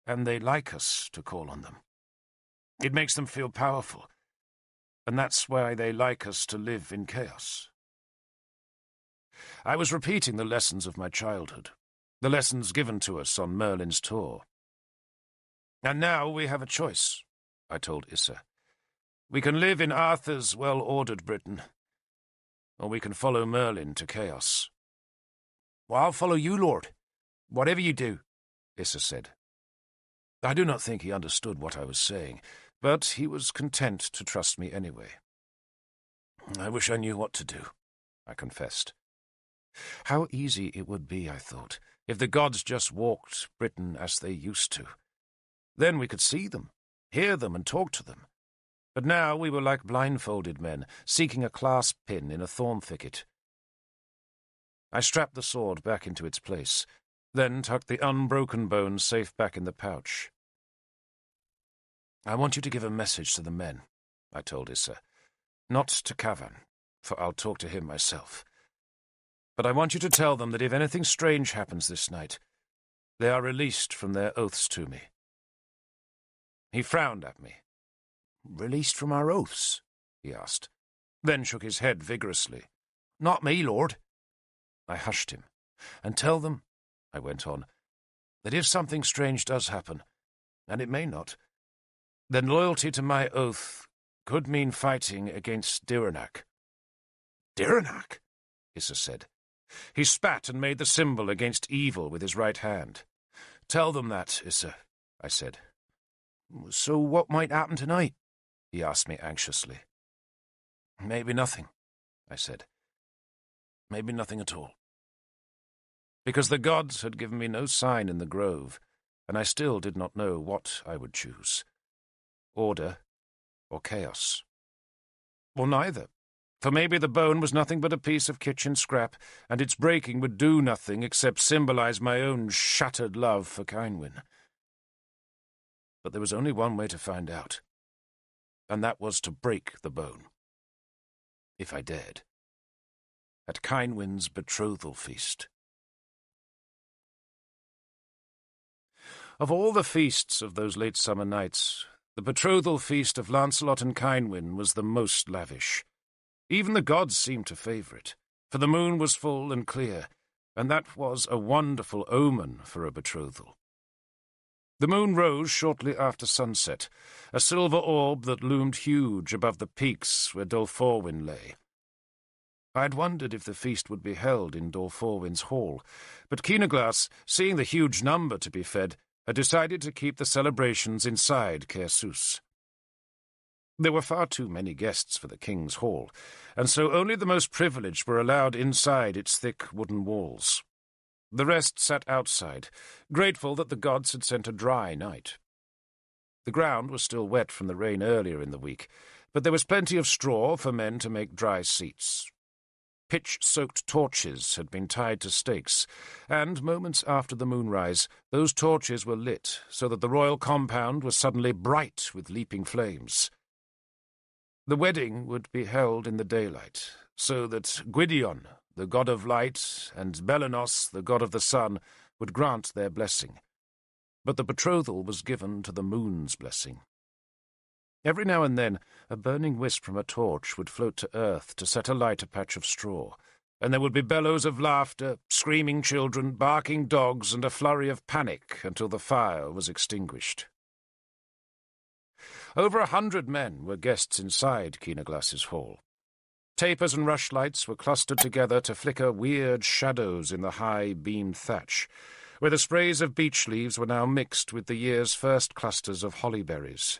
and they like us to call on them. It makes them feel powerful, and that's why they like us to live in chaos. I was repeating the lessons of my childhood, the lessons given to us on Merlin's tour. "And now we have a choice," I told Issa. "We can live in Arthur's well-ordered Britain, or we can follow Merlin to chaos." "Well, I'll follow you, Lord, whatever you do," Issa said. I do not think he understood what I was saying, but he was content to trust me anyway. "I wish I knew what to do," I confessed. How easy it would be, I thought, if the gods just walked Britain as they used to. Then we could see them, hear them, and talk to them. But now we were like blindfolded men, seeking a clasp pin in a thorn thicket. I strapped the sword back into its place, then tucked the unbroken bone safe back in the pouch. "I want you to give a message to the men," I told Issa. "Not to Cadarn, for I'll talk to him myself. But I want you to tell them that if anything strange happens this night, they are released from their oaths to me." He frowned at me. "Released from our oaths?" he asked, then shook his head vigorously. "Not me, Lord." I hushed him. "And tell them," I went on, "that if something strange does happen, and it may not, then loyalty to my oath could mean fighting against Dyranak." "Dyranak?" Issa said. He spat and made the symbol against evil with his right hand. "Tell them that, Issa," I said. "So what might happen tonight?" he asked me anxiously. "Maybe nothing," I said. "Maybe nothing at all." Because the gods had given me no sign in the grove, and I still did not know what I would choose. Order or chaos. Or neither, for maybe the bone was nothing but a piece of kitchen scrap, and its breaking would do nothing except symbolize my own shattered love for Cynwyn. But there was only one way to find out, and that was to break the bone. If I dared. at Kynwyn's betrothal feast. Of all the feasts of those late summer nights, the betrothal feast of Lancelot and Kynwyn was the most lavish. Even the gods seemed to favour it, for the moon was full and clear, and that was a wonderful omen for a betrothal. The moon rose shortly after sunset, a silver orb that loomed huge above the peaks where Dolforwyn lay. I had wondered if the feast would be held in Dolforwyn's hall, but Keenaglas, seeing the huge number to be fed, had decided to keep the celebrations inside Caersus. There were far too many guests for the king's hall, and so only the most privileged were allowed inside its thick wooden walls. The rest sat outside, grateful that the gods had sent a dry night. The ground was still wet from the rain earlier in the week, but there was plenty of straw for men to make dry seats. Pitch-soaked torches had been tied to stakes, and moments after the moonrise, those torches were lit so that the royal compound was suddenly bright with leaping flames. The wedding would be held in the daylight, so that Gwydion, the god of light, and Belenos, the god of the sun, would grant their blessing. But the betrothal was given to the moon's blessing. Every now and then a burning wisp from a torch would float to earth to set alight a patch of straw, and there would be bellows of laughter, screaming children, barking dogs, and a flurry of panic until the fire was extinguished. Over 100 men were guests inside Keenaglas's hall. Tapers and rushlights were clustered together to flicker weird shadows in the high beamed thatch, where the sprays of beech leaves were now mixed with the year's first clusters of hollyberries.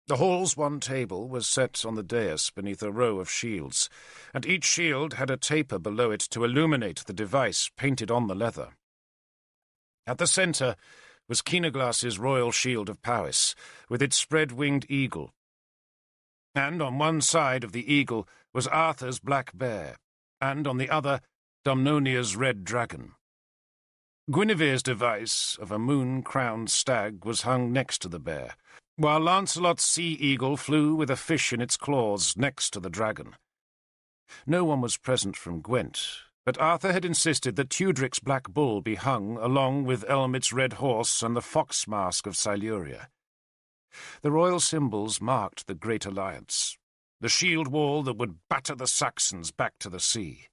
The hall's one table was set on the dais beneath a row of shields, and each shield had a taper below it to illuminate the device painted on the leather. At the centre was Keenaglas's royal shield of Powys, with its spread-winged eagle, and on one side of the eagle was Arthur's black bear, and on the other Dumnonia's red dragon. Guinevere's device of a moon-crowned stag was hung next to the bear, while Lancelot's sea-eagle flew with a fish in its claws next to the dragon. No one was present from Gwent, but Arthur had insisted that Tudric's black bull be hung along with Elmit's red horse and the fox mask of Siluria. The royal symbols marked the Great Alliance, the shield wall that would batter the Saxons back to the sea.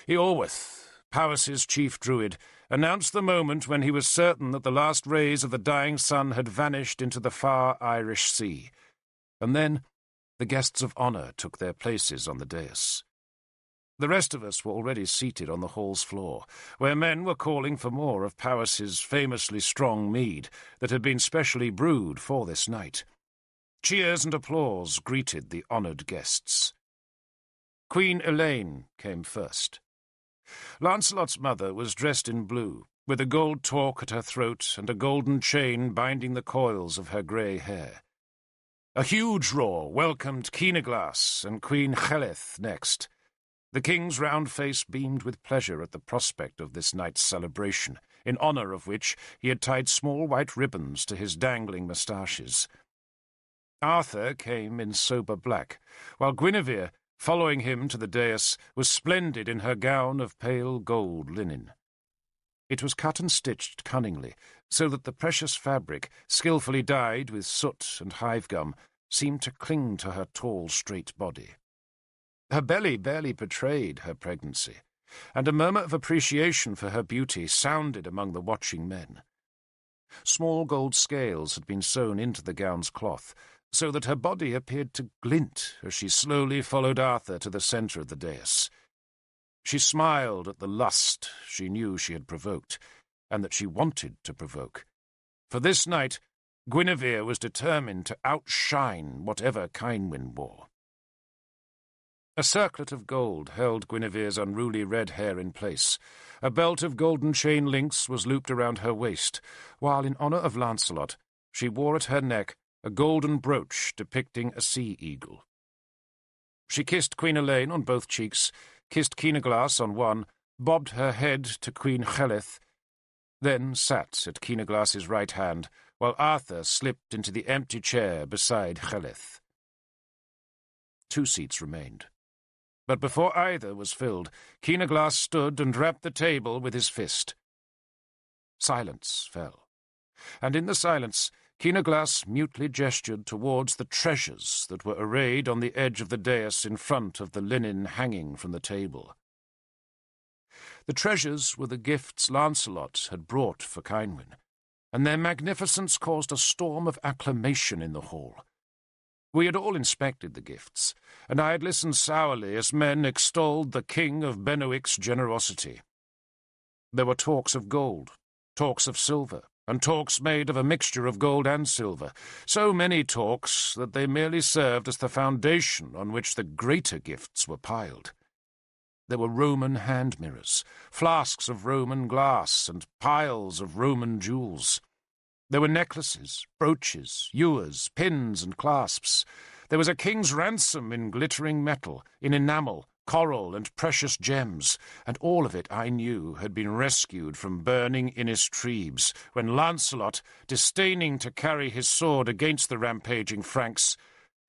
Eorwith, Powys's chief druid, announced the moment when he was certain that the last rays of the dying sun had vanished into the far Irish Sea, and then the guests of honour took their places on the dais. The rest of us were already seated on the hall's floor, where men were calling for more of Powys's famously strong mead that had been specially brewed for this night. Cheers and applause greeted the honoured guests. Queen Elaine came first. Lancelot's mother was dressed in blue, with a gold torque at her throat and a golden chain binding the coils of her grey hair. A huge roar welcomed Keenaglas and Queen Heleth next. The king's round face beamed with pleasure at the prospect of this night's celebration, in honour of which he had tied small white ribbons to his dangling moustaches. Arthur came in sober black, while Guinevere, following him to the dais, was splendid in her gown of pale gold linen. It was cut and stitched cunningly, so that the precious fabric, skilfully dyed with soot and hive-gum, seemed to cling to her tall, straight body. Her belly barely betrayed her pregnancy, and a murmur of appreciation for her beauty sounded among the watching men. Small gold scales had been sewn into the gown's cloth, so that her body appeared to glint as she slowly followed Arthur to the centre of the dais. She smiled at the lust she knew she had provoked, and that she wanted to provoke. For this night, Guinevere was determined to outshine whatever Kynwyn wore. A circlet of gold held Guinevere's unruly red hair in place. A belt of golden chain links was looped around her waist, while in honour of Lancelot she wore at her neck a golden brooch depicting a sea-eagle. She kissed Queen Elaine on both cheeks, kissed Keenaglas on one, bobbed her head to Queen Heleth, then sat at Keenaglas's right hand, while Arthur slipped into the empty chair beside Heleth. 2 seats remained, But before either was filled, Keenaglass stood and rapped the table with his fist. Silence fell, and in the silence Keenaglass mutely gestured towards the treasures that were arrayed on the edge of the dais in front of the linen hanging from the table. The treasures were the gifts Lancelot had brought for Cynwyn, and their magnificence caused a storm of acclamation in the hall. We had all inspected the gifts, and I had listened sourly as men extolled the King of Benwick's generosity. There were talks of gold, talks of silver, and talks made of a mixture of gold and silver, so many talks that they merely served as the foundation on which the greater gifts were piled. There were Roman hand mirrors, flasks of Roman glass, and piles of Roman jewels. There were necklaces, brooches, ewers, pins, and clasps. There was a king's ransom in glittering metal, in enamel, coral, and precious gems, and all of it, I knew, had been rescued from burning Innistribes, when Lancelot, disdaining to carry his sword against the rampaging Franks,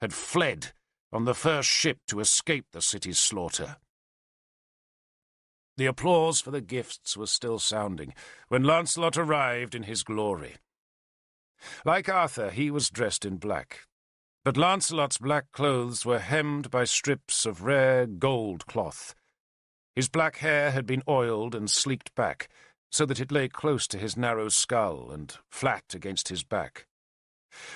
had fled on the first ship to escape the city's slaughter. The applause for the gifts was still sounding when Lancelot arrived in his glory. Like Arthur, he was dressed in black, but Lancelot's black clothes were hemmed by strips of rare gold cloth. His black hair had been oiled and sleeked back, so that it lay close to his narrow skull and flat against his back.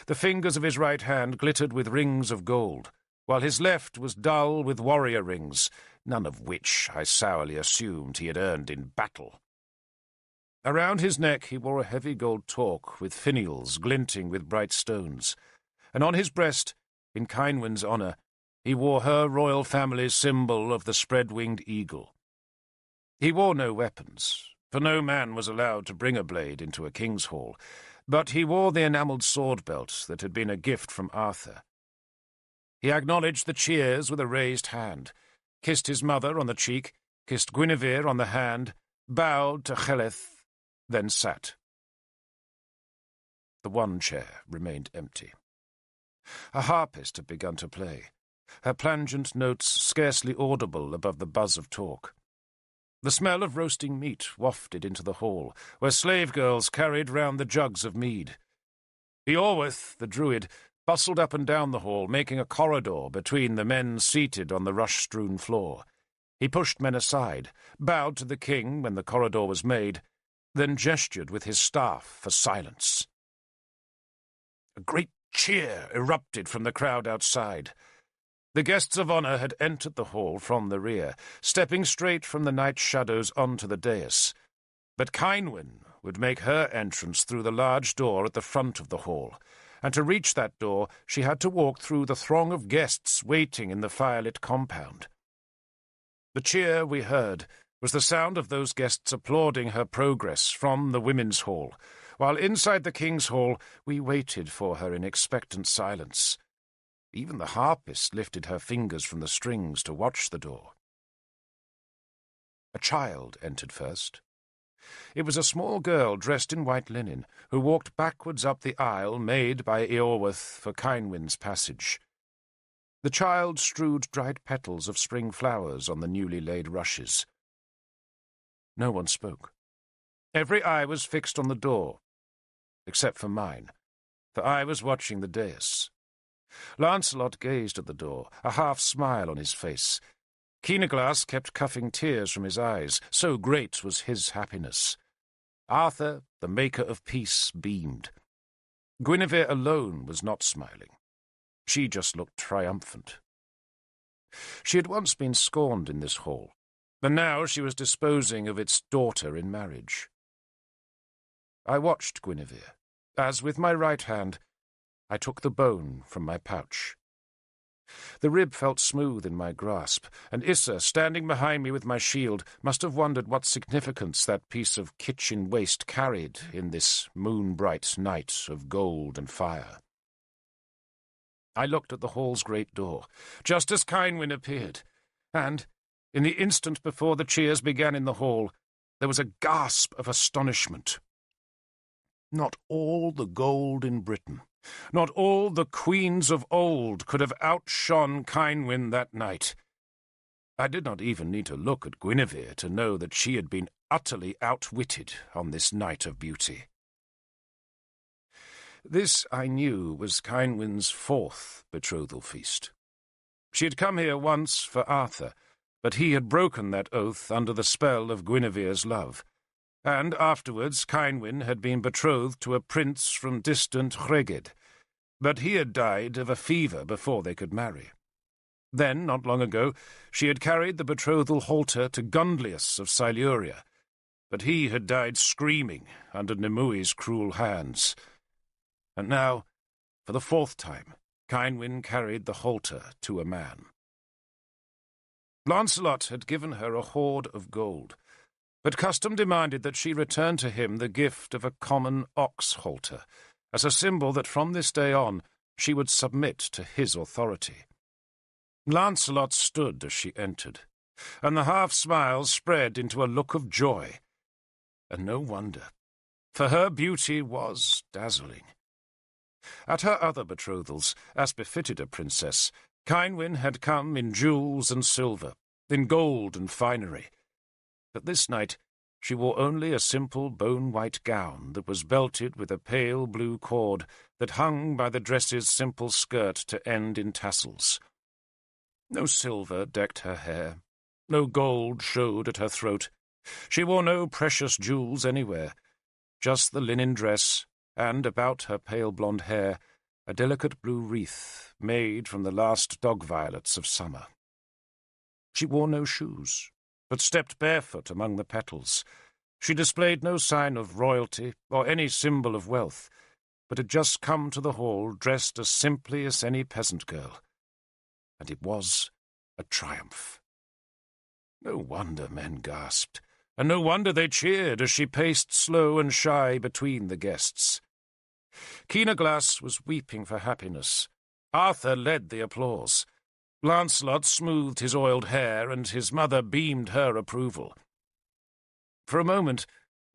The fingers of his right hand glittered with rings of gold, while his left was dull with warrior rings, none of which I sourly assumed he had earned in battle. Around his neck he wore a heavy gold torque with finials glinting with bright stones, and on his breast, in Cynwyn's honour, he wore her royal family's symbol of the spread-winged eagle. He wore no weapons, for no man was allowed to bring a blade into a king's hall, but he wore the enamelled sword belt that had been a gift from Arthur. He acknowledged the cheers with a raised hand, kissed his mother on the cheek, kissed Guinevere on the hand, bowed to Heleth, then sat. The one chair remained empty. A harpist had begun to play, her plangent notes scarcely audible above the buzz of talk. The smell of roasting meat wafted into the hall, where slave girls carried round the jugs of mead. Eorwith, the druid, bustled up and down the hall, making a corridor between the men seated on the rush-strewn floor. He pushed men aside, bowed to the king when the corridor was made, then gestured with his staff for silence. A great cheer erupted from the crowd outside. The guests of honour had entered the hall from the rear, stepping straight from the night shadows onto the dais. But Cynwyn would make her entrance through the large door at the front of the hall, and to reach that door she had to walk through the throng of guests waiting in the firelit compound. The cheer we heard was the sound of those guests applauding her progress from the women's hall, while inside the king's hall we waited for her in expectant silence. Even the harpist lifted her fingers from the strings to watch the door. A child entered first. It was a small girl dressed in white linen, who walked backwards up the aisle made by Eorwith for Cynwyn's passage. The child strewed dried petals of spring flowers on the newly laid rushes. No one spoke. Every eye was fixed on the door, except for mine, for I was watching the dais. Lancelot gazed at the door, a half-smile on his face. Keenaglass kept cuffing tears from his eyes, so great was his happiness. Arthur, the maker of peace, beamed. Guinevere alone was not smiling. She just looked triumphant. She had once been scorned in this hall, and now she was disposing of its daughter in marriage. I watched Guinevere, as with my right hand I took the bone from my pouch. The rib felt smooth in my grasp, and Issa, standing behind me with my shield, must have wondered what significance that piece of kitchen waste carried in this moon-bright night of gold and fire. I looked at the hall's great door, just as Cynwyn appeared, and, in the instant before the cheers began in the hall, there was a gasp of astonishment. Not all the gold in Britain, not all the queens of old could have outshone Cynwyn that night. I did not even need to look at Guinevere to know that she had been utterly outwitted on this night of beauty. This, I knew, was Cynwyn's 4th betrothal feast. She had come here once for Arthur, but he had broken that oath under the spell of Guinevere's love, and afterwards Cynwyn had been betrothed to a prince from distant Hreged, but he had died of a fever before they could marry. Then, not long ago, she had carried the betrothal halter to Gundlius of Siluria, but he had died screaming under Nimue's cruel hands. And now, for the 4th time, Cynwyn carried the halter to a man. Lancelot had given her a hoard of gold, but custom demanded that she return to him the gift of a common ox halter, as a symbol that from this day on she would submit to his authority. Lancelot stood as she entered, and the half-smile spread into a look of joy. And no wonder, for her beauty was dazzling. At her other betrothals, as befitted a princess, Cynwyn had come in jewels and silver, in gold and finery. But this night she wore only a simple bone-white gown that was belted with a pale blue cord that hung by the dress's simple skirt to end in tassels. No silver decked her hair, no gold showed at her throat. She wore no precious jewels anywhere, just the linen dress, and about her pale blonde hair a delicate blue wreath made from the last dog-violets of summer. She wore no shoes, but stepped barefoot among the petals. She displayed no sign of royalty or any symbol of wealth, but had just come to the hall dressed as simply as any peasant girl. And it was a triumph. No wonder men gasped, and no wonder they cheered as she paced slow and shy between the guests. Keenaglass was weeping for happiness. Arthur led the applause. Lancelot smoothed his oiled hair, and his mother beamed her approval. For a moment,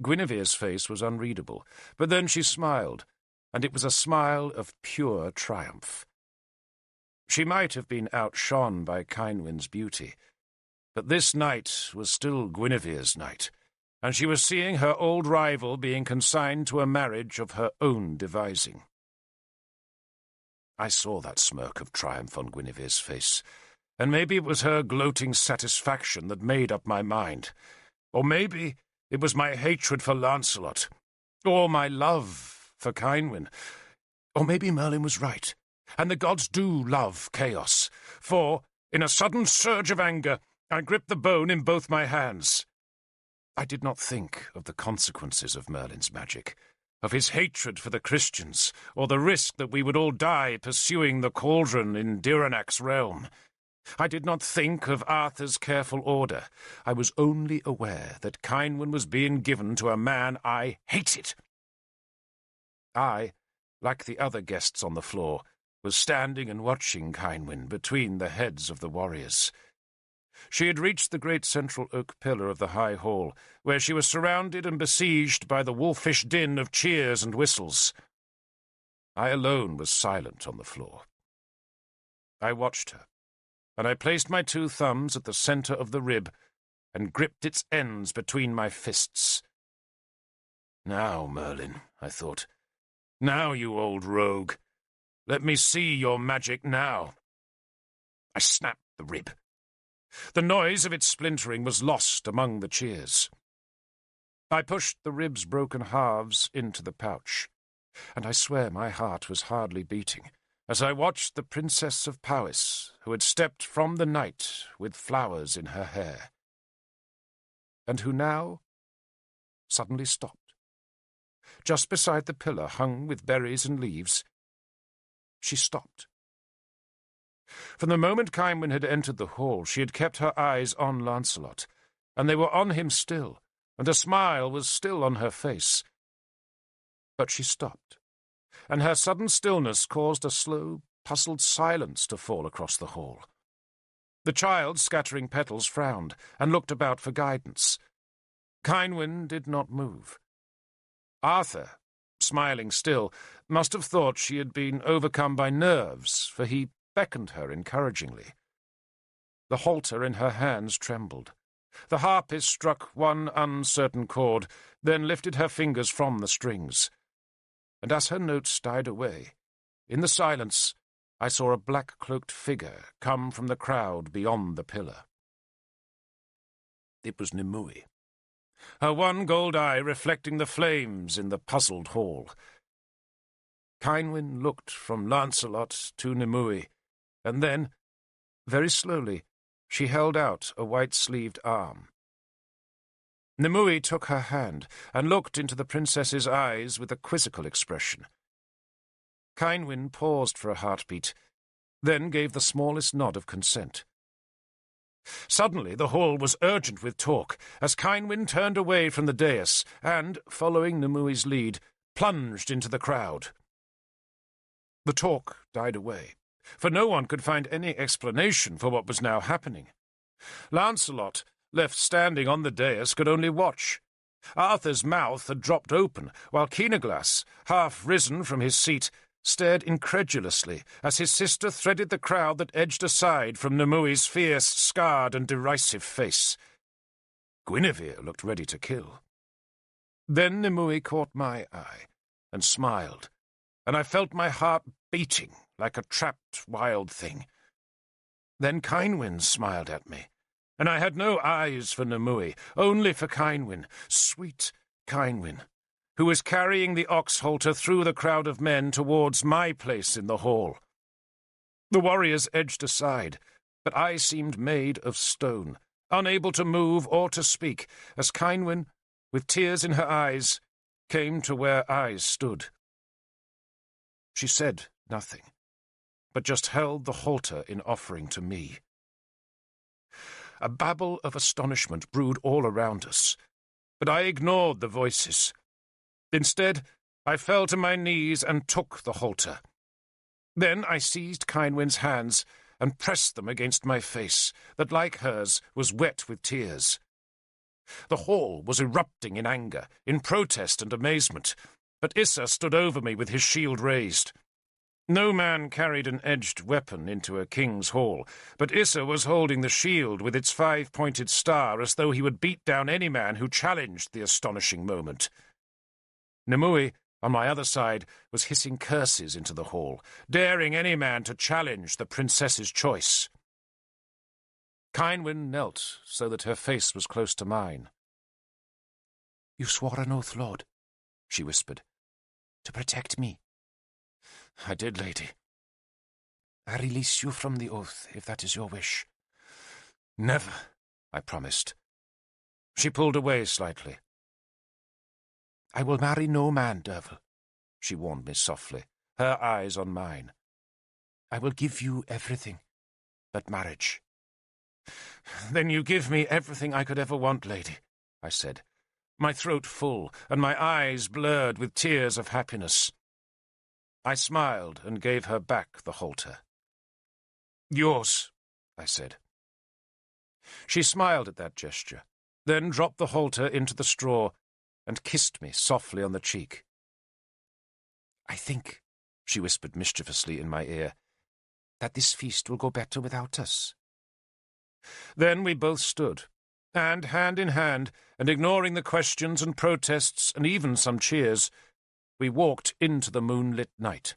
Guinevere's face was unreadable, but then she smiled, and it was a smile of pure triumph. She might have been outshone by Cynwyn's beauty, but this night was still Guinevere's night, and she was seeing her old rival being consigned to a marriage of her own devising. I saw that smirk of triumph on Guinevere's face, and maybe it was her gloating satisfaction that made up my mind, or maybe it was my hatred for Lancelot, or my love for Cynwyn, or maybe Merlin was right, and the gods do love chaos, for, in a sudden surge of anger, I gripped the bone in both my hands. I did not think of the consequences of Merlin's magic, of his hatred for the Christians, or the risk that we would all die pursuing the cauldron in Diranac's realm. I did not think of Arthur's careful order. I was only aware that Cynwyn was being given to a man I hated. I, like the other guests on the floor, was standing and watching Cynwyn between the heads of the warriors. She had reached the great central oak pillar of the high hall, where she was surrounded and besieged by the wolfish din of cheers and whistles. I alone was silent on the floor. I watched her, and I placed my 2 thumbs at the center of the rib and gripped its ends between my fists. Now, Merlin, I thought, now, you old rogue. Let me see your magic now. I snapped the rib. The noise of its splintering was lost among the cheers. I pushed the rib's broken halves into the pouch, and I swear my heart was hardly beating as I watched the Princess of Powys, who had stepped from the night with flowers in her hair, and who now suddenly stopped. Just beside the pillar hung with berries and leaves, she stopped. From the moment Cynwyn had entered the hall, she had kept her eyes on Lancelot, and they were on him still, and a smile was still on her face. But she stopped, and her sudden stillness caused a slow, puzzled silence to fall across the hall. The child, scattering petals, frowned, and looked about for guidance. Cynwyn did not move. Arthur, smiling still, must have thought she had been overcome by nerves, for he beckoned her encouragingly. The halter in her hands trembled. The harpist struck one uncertain chord, then lifted her fingers from the strings. And as her notes died away, in the silence, I saw a black-cloaked figure come from the crowd beyond the pillar. It was Nimue, her one gold eye reflecting the flames in the puzzled hall. Kynwyn looked from Lancelot to Nimue, and then, very slowly, she held out a white-sleeved arm. Nimue took her hand and looked into the princess's eyes with a quizzical expression. Kynwyn paused for a heartbeat, then gave the smallest nod of consent. Suddenly the hall was urgent with talk, as Kynwyn turned away from the dais and, following Nimue's lead, plunged into the crowd. The talk died away, for no one could find any explanation for what was now happening. Lancelot, left standing on the dais, could only watch. Arthur's mouth had dropped open, while Keenaglas, half risen from his seat, stared incredulously as his sister threaded the crowd that edged aside from Nimue's fierce, scarred and derisive face. Guinevere looked ready to kill. Then Nimue caught my eye and smiled, and I felt my heart beating like a trapped wild thing. Then Kynwyn smiled at me, and I had no eyes for Nimue, only for Kynwyn, sweet Kynwyn, who was carrying the ox-halter through the crowd of men towards my place in the hall. The warriors edged aside, but I seemed made of stone, unable to move or to speak, as Kynwyn, with tears in her eyes, came to where I stood. She said nothing, but just held the halter in offering to me. A babble of astonishment brewed all around us, but I ignored the voices. Instead, I fell to my knees and took the halter. Then I seized Kynwyn's hands and pressed them against my face, that, like hers, was wet with tears. The hall was erupting in anger, in protest and amazement, but Issa stood over me with his shield raised. No man carried an edged weapon into a king's hall, but Issa was holding the shield with its 5-pointed star as though he would beat down any man who challenged the astonishing moment. Nimue, on my other side, was hissing curses into the hall, daring any man to challenge the princess's choice. Kynwyn knelt so that her face was close to mine. "You swore an oath, Lord," she whispered, "to protect me." "I did, lady." "I release you from the oath, if that is your wish." "Never," I promised. She pulled away slightly. "I will marry no man, Derfel," she warned me softly, her eyes on mine. "I will give you everything but marriage." "Then you give me everything I could ever want, lady," I said, my throat full and my eyes blurred with tears of happiness. I smiled and gave her back the halter. "Yours," I said. She smiled at that gesture, then dropped the halter into the straw and kissed me softly on the cheek. "I think," she whispered mischievously in my ear, "that this feast will go better without us." Then we both stood, and hand in hand, and ignoring the questions and protests and even some cheers, we walked into the moonlit night.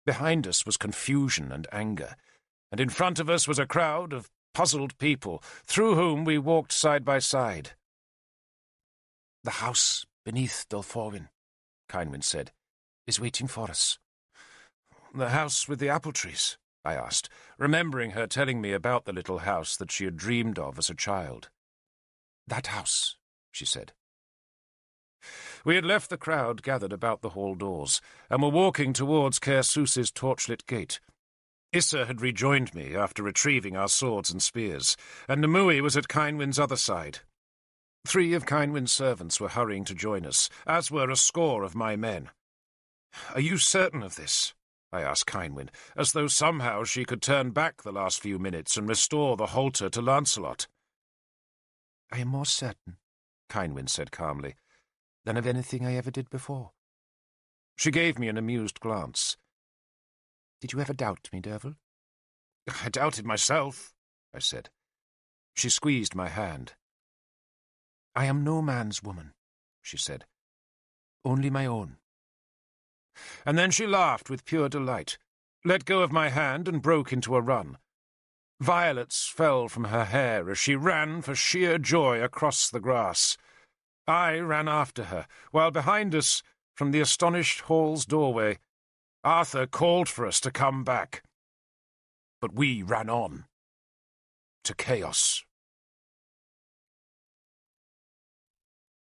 Behind us was confusion and anger, and in front of us was a crowd of puzzled people, through whom we walked side by side. "The house beneath Dolforwyn," Kynwyn said, "is waiting for us." "The house with the apple trees?" I asked, remembering her telling me about the little house that she had dreamed of as a child. "That house," she said. We had left the crowd gathered about the hall doors, and were walking towards Caersus's torchlit gate. Issa had rejoined me after retrieving our swords and spears, and Nimue was at Kynwyn's other side. 3 of Kynwyn's servants were hurrying to join us, as were a score of my men. "Are you certain of this?" I asked Kynwyn, as though somehow she could turn back the last few minutes and restore the halter to Lancelot. "I am more certain," Kynwyn said calmly, "than of anything I ever did before." She gave me an amused glance. "Did you ever doubt me, Derfel?" I doubted myself, I said. She squeezed my hand. I am no man's woman, she said. Only my own. And then she laughed with pure delight, let go of my hand and broke into a run. Violets fell from her hair as she ran for sheer joy across the grass. I ran after her, while behind us, from the astonished hall's doorway, Arthur called for us to come back. But we ran on. To chaos.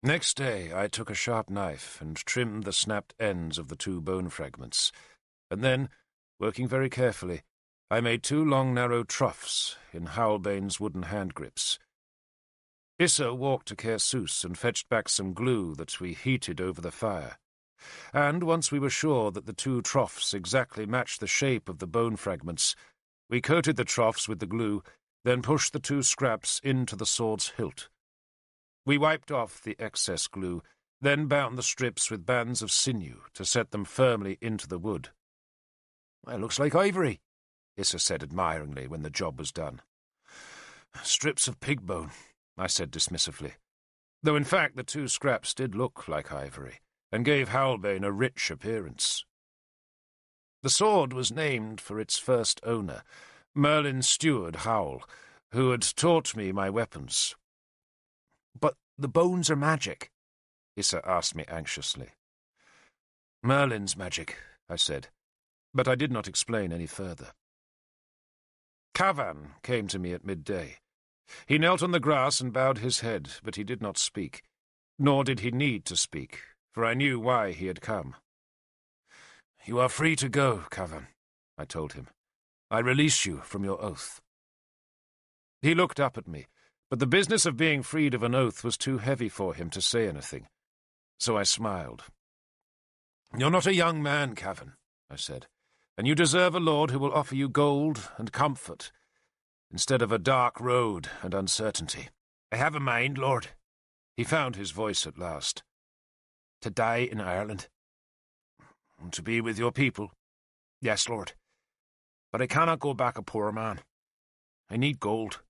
Next day I took a sharp knife and trimmed the snapped ends of the 2 bone fragments, and then, working very carefully, I made 2 long narrow troughs in Howlbane's wooden hand grips. Issa walked to Caersus and fetched back some glue that we heated over the fire, and once we were sure that the 2 troughs exactly matched the shape of the bone fragments, we coated the troughs with the glue, then pushed the 2 scraps into the sword's hilt. We wiped off the excess glue, then bound the strips with bands of sinew to set them firmly into the wood. "It looks like ivory," Issa said admiringly when the job was done. "Strips of pig bone," I said dismissively, though in fact the 2 scraps did look like ivory, and gave Howlbane a rich appearance. The sword was named for its first owner, Merlin's steward Howl, who had taught me my weapons. "But the bones are magic?" Issa asked me anxiously. "Merlin's magic," I said, but I did not explain any further. Cadarn came to me at midday. He knelt on the grass and bowed his head, but he did not speak, nor did he need to speak, for I knew why he had come. "You are free to go, Cadarn," I told him. "I release you from your oath." He looked up at me, but the business of being freed of an oath was too heavy for him to say anything, so I smiled. "You're not a young man, Cadarn," I said, "and you deserve a lord who will offer you gold and comfort, instead of a dark road and uncertainty." "I have a mind, Lord." He found his voice at last. "To die in Ireland." "To be with your people." "Yes, Lord. But I cannot go back a poor man. I need gold."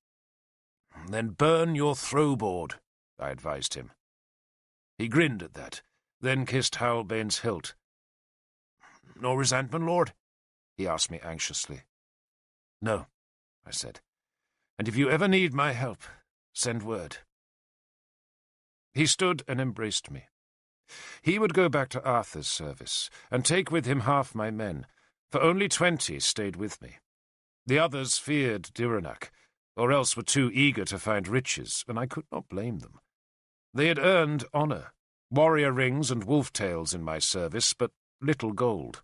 "Then burn your throwboard," I advised him. He grinned at that, then kissed Howlbane's hilt. "No resentment, Lord?" he asked me anxiously. "No," I said. "And if you ever need my help, send word." He stood and embraced me. He would go back to Arthur's service, and take with him half my men, for only 20 stayed with me. The others feared Direnak, or else were too eager to find riches, and I could not blame them. They had earned honour, warrior rings and wolf-tails in my service, but little gold.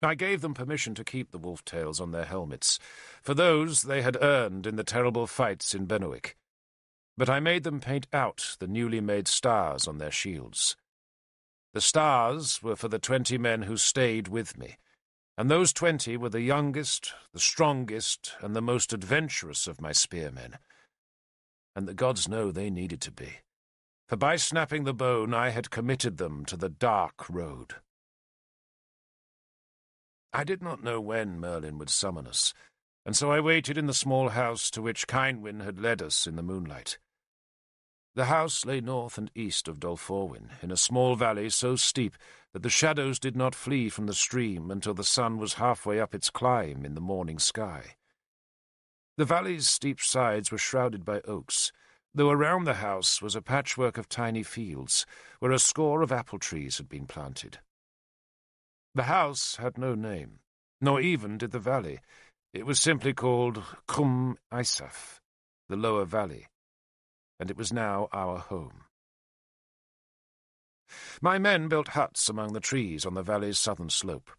I gave them permission to keep the wolf-tails on their helmets, for those they had earned in the terrible fights in Benwick, but I made them paint out the newly made stars on their shields. The stars were for the 20 men who stayed with me, and those 20 were the youngest, the strongest, and the most adventurous of my spearmen. And the gods know they needed to be, for by snapping the bone I had committed them to the dark road. I did not know when Merlin would summon us, and so I waited in the small house to which Cynwyn had led us in the moonlight. The house lay north and east of Dolforwyn, in a small valley so steep that the shadows did not flee from the stream until the sun was halfway up its climb in the morning sky. The valley's steep sides were shrouded by oaks, though around the house was a patchwork of tiny fields, where a score of apple trees had been planted. The house had no name, nor even did the valley. It was simply called Cwm Isaf, the lower valley, and it was now our home. My men built huts among the trees on the valley's southern slope.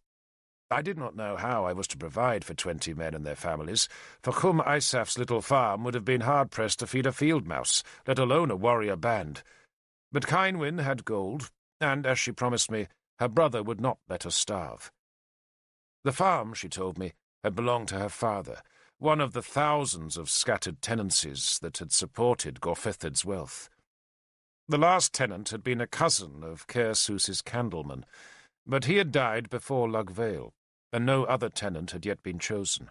I did not know how I was to provide for 20 men and their families, for Cwm Isaf's little farm would have been hard-pressed to feed a field mouse, let alone a warrior band. But Cynwyn had gold, and, as she promised me, her brother would not let us starve. The farm, she told me, had belonged to her father, one of the thousands of scattered tenancies that had supported Gorfethid's wealth. The last tenant had been a cousin of Caersus's Candleman, but he had died before Lugvale, and no other tenant had yet been chosen.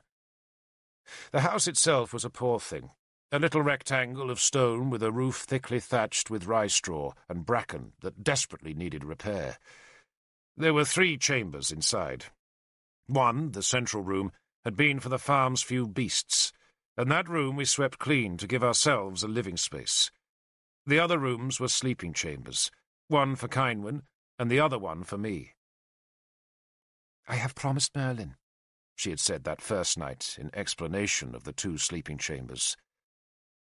The house itself was a poor thing, a little rectangle of stone with a roof thickly thatched with rye straw and bracken that desperately needed repair. There were 3 chambers inside. One, the central room, had been for the farm's few beasts, and that room we swept clean to give ourselves a living space. The other rooms were sleeping chambers, one for Kynwyn and the other one for me. "I have promised Merlin," she had said that first night in explanation of the 2 sleeping chambers.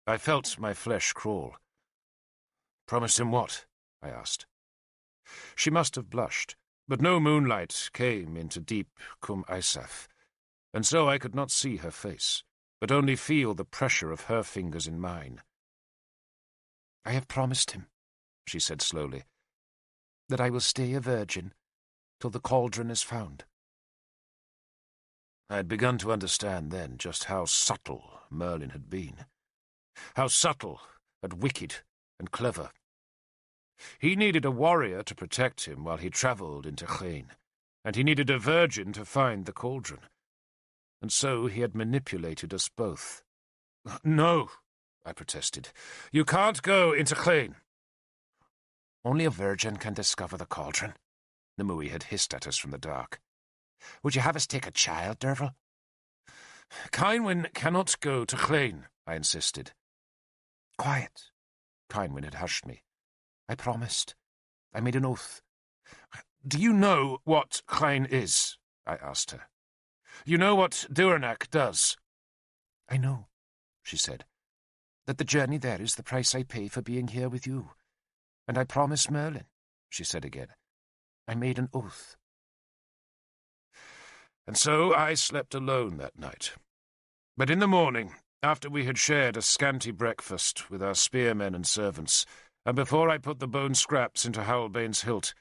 I felt my flesh crawl. "Promised him what?" I asked. She must have blushed, but no moonlight came into deep Cum Isaf, and so I could not see her face, but only feel the pressure of her fingers in mine. "I have promised him," she said slowly, "that I will stay a virgin till the cauldron is found." I had begun to understand then just how subtle Merlin had been. How subtle and wicked and clever. He needed a warrior to protect him while he travelled into Chane, and he needed a virgin to find the cauldron. And so he had manipulated us both. "No," I protested. "You can't go into Chane." "Only a virgin can discover the cauldron," Nimue had hissed at us from the dark. "Would you have us take a child, Derfel?" "Kynwyn cannot go to Chane," I insisted. "Quiet." Kynwyn had hushed me. "I promised. I made an oath." "Do you know what Chane is?" I asked her. "You know what Durenak does?" "I know," she said, "that the journey there is the price I pay for being here with you. And I promised Merlin," she said again. "I made an oath." And so I slept alone that night. But in the morning, after we had shared a scanty breakfast with our spearmen and servants, and before I put the bone scraps into Howlbane's hilt,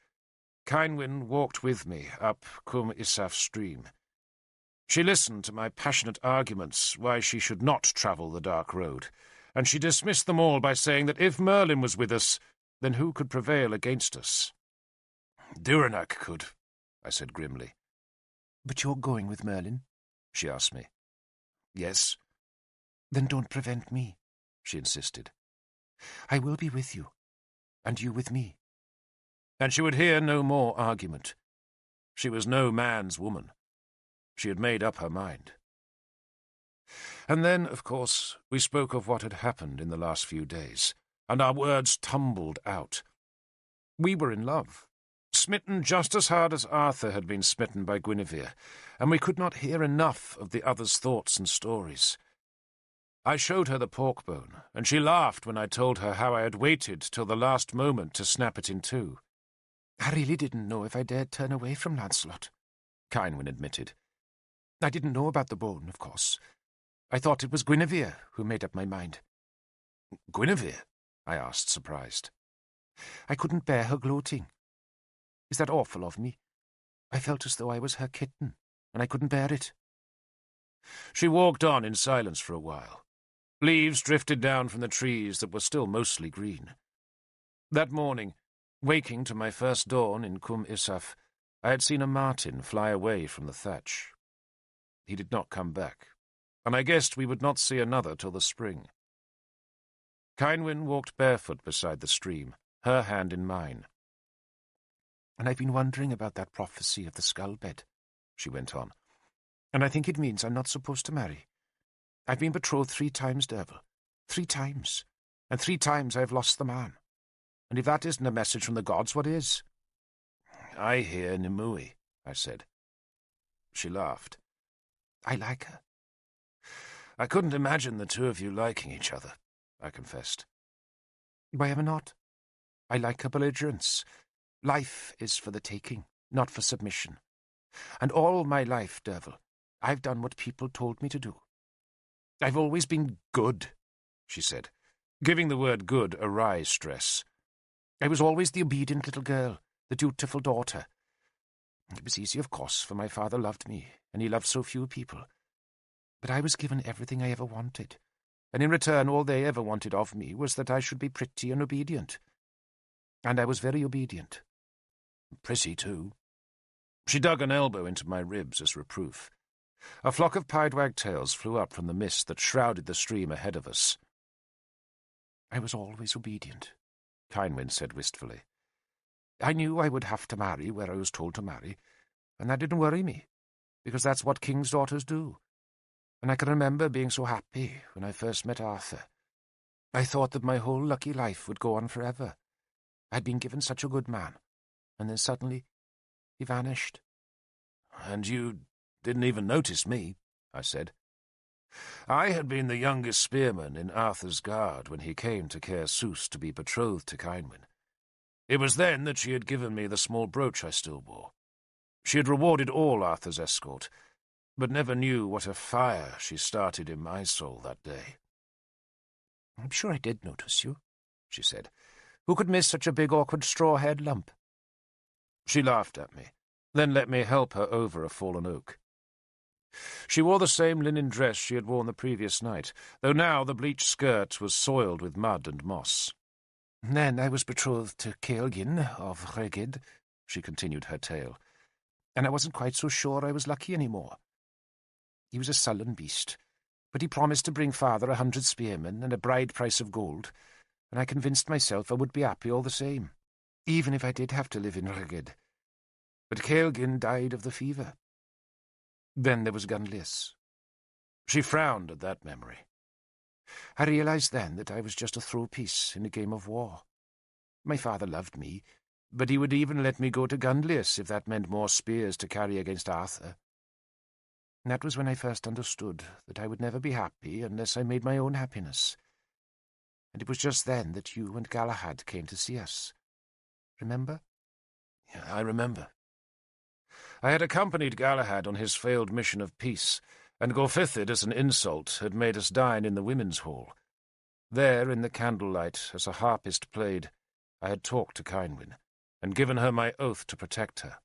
Kynwyn walked with me up Cum Isaf stream. She listened to my passionate arguments why she should not travel the dark road, and she dismissed them all by saying that if Merlin was with us, then who could prevail against us? "Durenak could," I said grimly. "But you're going with Merlin?" she asked me. "Yes." "Then don't prevent me," she insisted. "I will be with you, and you with me." And she would hear no more argument. She was no man's woman. She had made up her mind. And then, of course, we spoke of what had happened in the last few days, and our words tumbled out. We were in love, smitten just as hard as Arthur had been smitten by Guinevere, and we could not hear enough of the other's thoughts and stories. I showed her the pork bone, and she laughed when I told her how I had waited till the last moment to snap it in 2. "I really didn't know if I dared turn away from Lancelot," Kynwyn admitted. "I didn't know about the bone, of course. I thought it was Guinevere who made up my mind." "Guinevere?" I asked, surprised. "I couldn't bear her gloating. Is that awful of me? I felt as though I was her kitten, and I couldn't bear it." She walked on in silence for a while. Leaves drifted down from the trees that were still mostly green. That morning, waking to my first dawn in Cum Isaf, I had seen a martin fly away from the thatch. He did not come back, and I guessed we would not see another till the spring. Kynwyn walked barefoot beside the stream, her hand in mine. "And I've been wondering about that prophecy of the skull bed," she went on. "And I think it means I'm not supposed to marry. I've been betrothed 3 times, Derfel. 3 times. And 3 times I've lost the man. And if that isn't a message from the gods, what is?" "I hear Nimue," I said. She laughed. "I like her." "I couldn't imagine the 2 of you liking each other," I confessed. "Why ever not? I like her belligerence. Life is for the taking, not for submission. And all my life, Derfel, I've done what people told me to do. I've always been good," she said, giving the word good a wry stress. "I was always the obedient little girl, the dutiful daughter. It was easy, of course, for my father loved me, and he loved so few people. But I was given everything I ever wanted, and in return all they ever wanted of me was that I should be pretty and obedient. And I was very obedient. Pretty, too." She dug an elbow into my ribs as reproof. A flock of pied wagtails flew up from the mist that shrouded the stream ahead of us. "I was always obedient," Kynwyn said wistfully. "I knew I would have to marry where I was told to marry, and that didn't worry me, because that's what king's daughters do. And I can remember being so happy when I first met Arthur. I thought that my whole lucky life would go on forever. I'd been given such a good man, and then suddenly he vanished." "And you didn't even notice me," I said. I had been the youngest spearman in Arthur's guard when he came to Caer Sws to be betrothed to Kynwyn. It was then that she had given me the small brooch I still wore. She had rewarded all Arthur's escort, but never knew what a fire she started in my soul that day. "I'm sure I did notice you," she said. "Who could miss such a big, awkward, straw-haired lump?" She laughed at me, then let me help her over a fallen oak. She wore the same linen dress she had worn the previous night, though now the bleached skirt was soiled with mud and moss. "Then I was betrothed to Caelgyn of Rheged," she continued her tale, "and I wasn't quite so sure I was lucky any more. He was a sullen beast, but he promised to bring father 100 spearmen and a bride price of gold, and I convinced myself I would be happy all the same, even if I did have to live in Rheged. But Caelgyn died of the fever. Then there was Gunlis." She frowned at that memory. "I realized then that I was just a throw-piece in a game of war. My father loved me, but he would even let me go to Gunlis if that meant more spears to carry against Arthur. And that was when I first understood that I would never be happy unless I made my own happiness. And it was just then that you and Galahad came to see us. Remember?" "Yeah, I remember. I had accompanied Galahad on his failed mission of peace, and Gorfithid, as an insult, had made us dine in the women's hall. There, in the candlelight, as a harpist played, I had talked to Kynwyn, and given her my oath to protect her."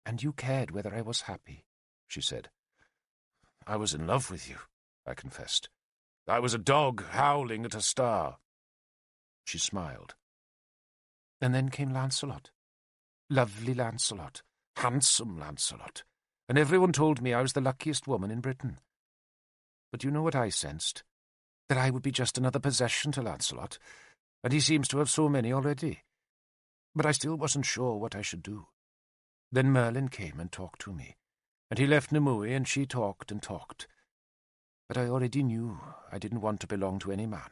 "And you cared whether I was happy," she said. "I was in love with you," I confessed. "I was a dog howling at a star." She smiled. "And then came Lancelot. Lovely Lancelot. Handsome Lancelot. And everyone told me I was the luckiest woman in Britain. But you know what I sensed? That I would be just another possession to Lancelot, and he seems to have so many already. But I still wasn't sure what I should do. Then Merlin came and talked to me, and he left Nimue, and she talked and talked. But I already knew I didn't want to belong to any man.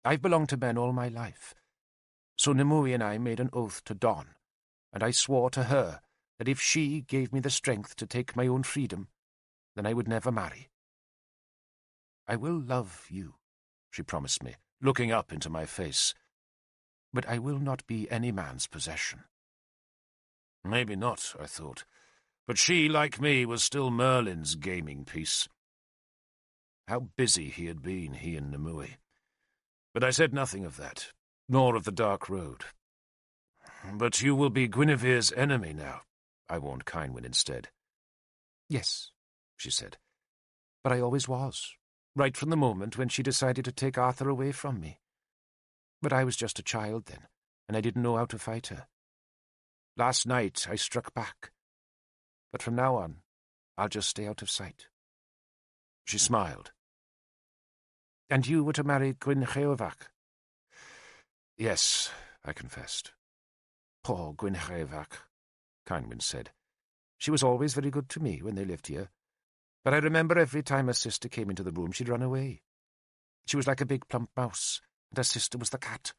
I've belonged to men all my life. So Nimue and I made an oath to Don, and I swore to her that if she gave me the strength to take my own freedom, then I would never marry. I will love you," she promised me, looking up into my face, "but I will not be any man's possession." Maybe not, I thought, but she, like me, was still Merlin's gaming piece. How busy he had been, he and Nimue. But I said nothing of that, nor of the Dark Road. "But you will be Guinevere's enemy now," I warned Kynwyn instead. "Yes," she said, "but I always was, right from the moment when she decided to take Arthur away from me. But I was just a child then, and I didn't know how to fight her. Last night I struck back, but from now on I'll just stay out of sight." She smiled. "And you were to marry Gwynncheovach?" "Yes," I confessed. "Poor Gwynncheovach," Kynwyn said. "She was always very good to me when they lived here, but I remember every time her sister came into the room she'd run away. She was like a big plump mouse, and her sister was the cat."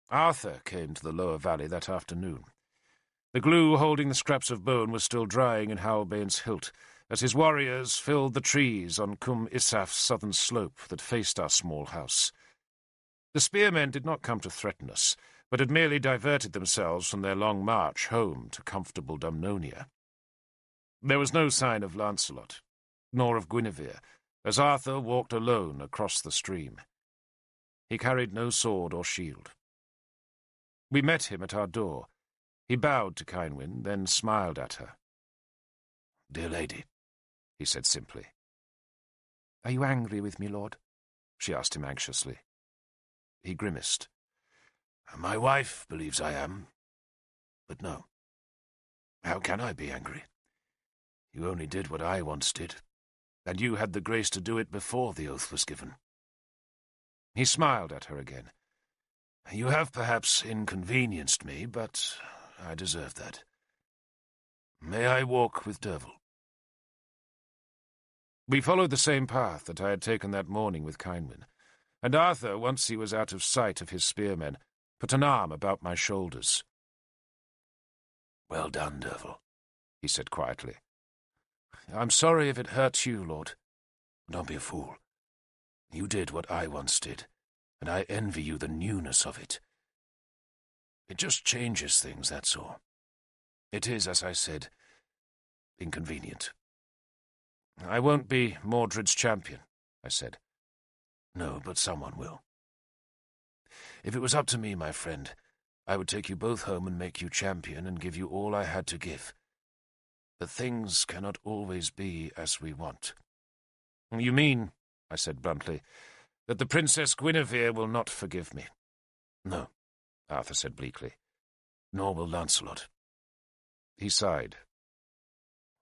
Arthur came to the lower valley that afternoon. The glue holding the scraps of bone was still drying in Howlbane's hilt, as his warriors filled the trees on Cum Isaf's southern slope that faced our small house. The spearmen did not come to threaten us, but had merely diverted themselves from their long march home to comfortable Dumnonia. There was no sign of Lancelot, nor of Guinevere, as Arthur walked alone across the stream. He carried no sword or shield. We met him at our door. He bowed to Kynwyn, then smiled at her. "Dear lady," he said simply. "Are you angry with me, Lord?" she asked him anxiously. He grimaced. "My wife believes I am, but no." How can I be angry? You only did what I once did, and you had the grace to do it before the oath was given. He smiled at her again. You have perhaps inconvenienced me, but I deserve that. May I walk with Derfel? We followed the same path that I had taken that morning with Kynwyn, and Arthur, once he was out of sight of his spearmen, put an arm about my shoulders. Well done, Derfel, he said quietly. I'm sorry if it hurts you, Lord. Don't be a fool. You did what I once did, and I envy you the newness of it. It just changes things, that's all. It is, as I said, inconvenient. I won't be Mordred's champion, I said. No, but someone will. If it was up to me, my friend, I would take you both home and make you champion and give you all I had to give. But things cannot always be as we want. You mean, I said bluntly, that the Princess Guinevere will not forgive me? No, Arthur said bleakly. Nor will Lancelot. He sighed.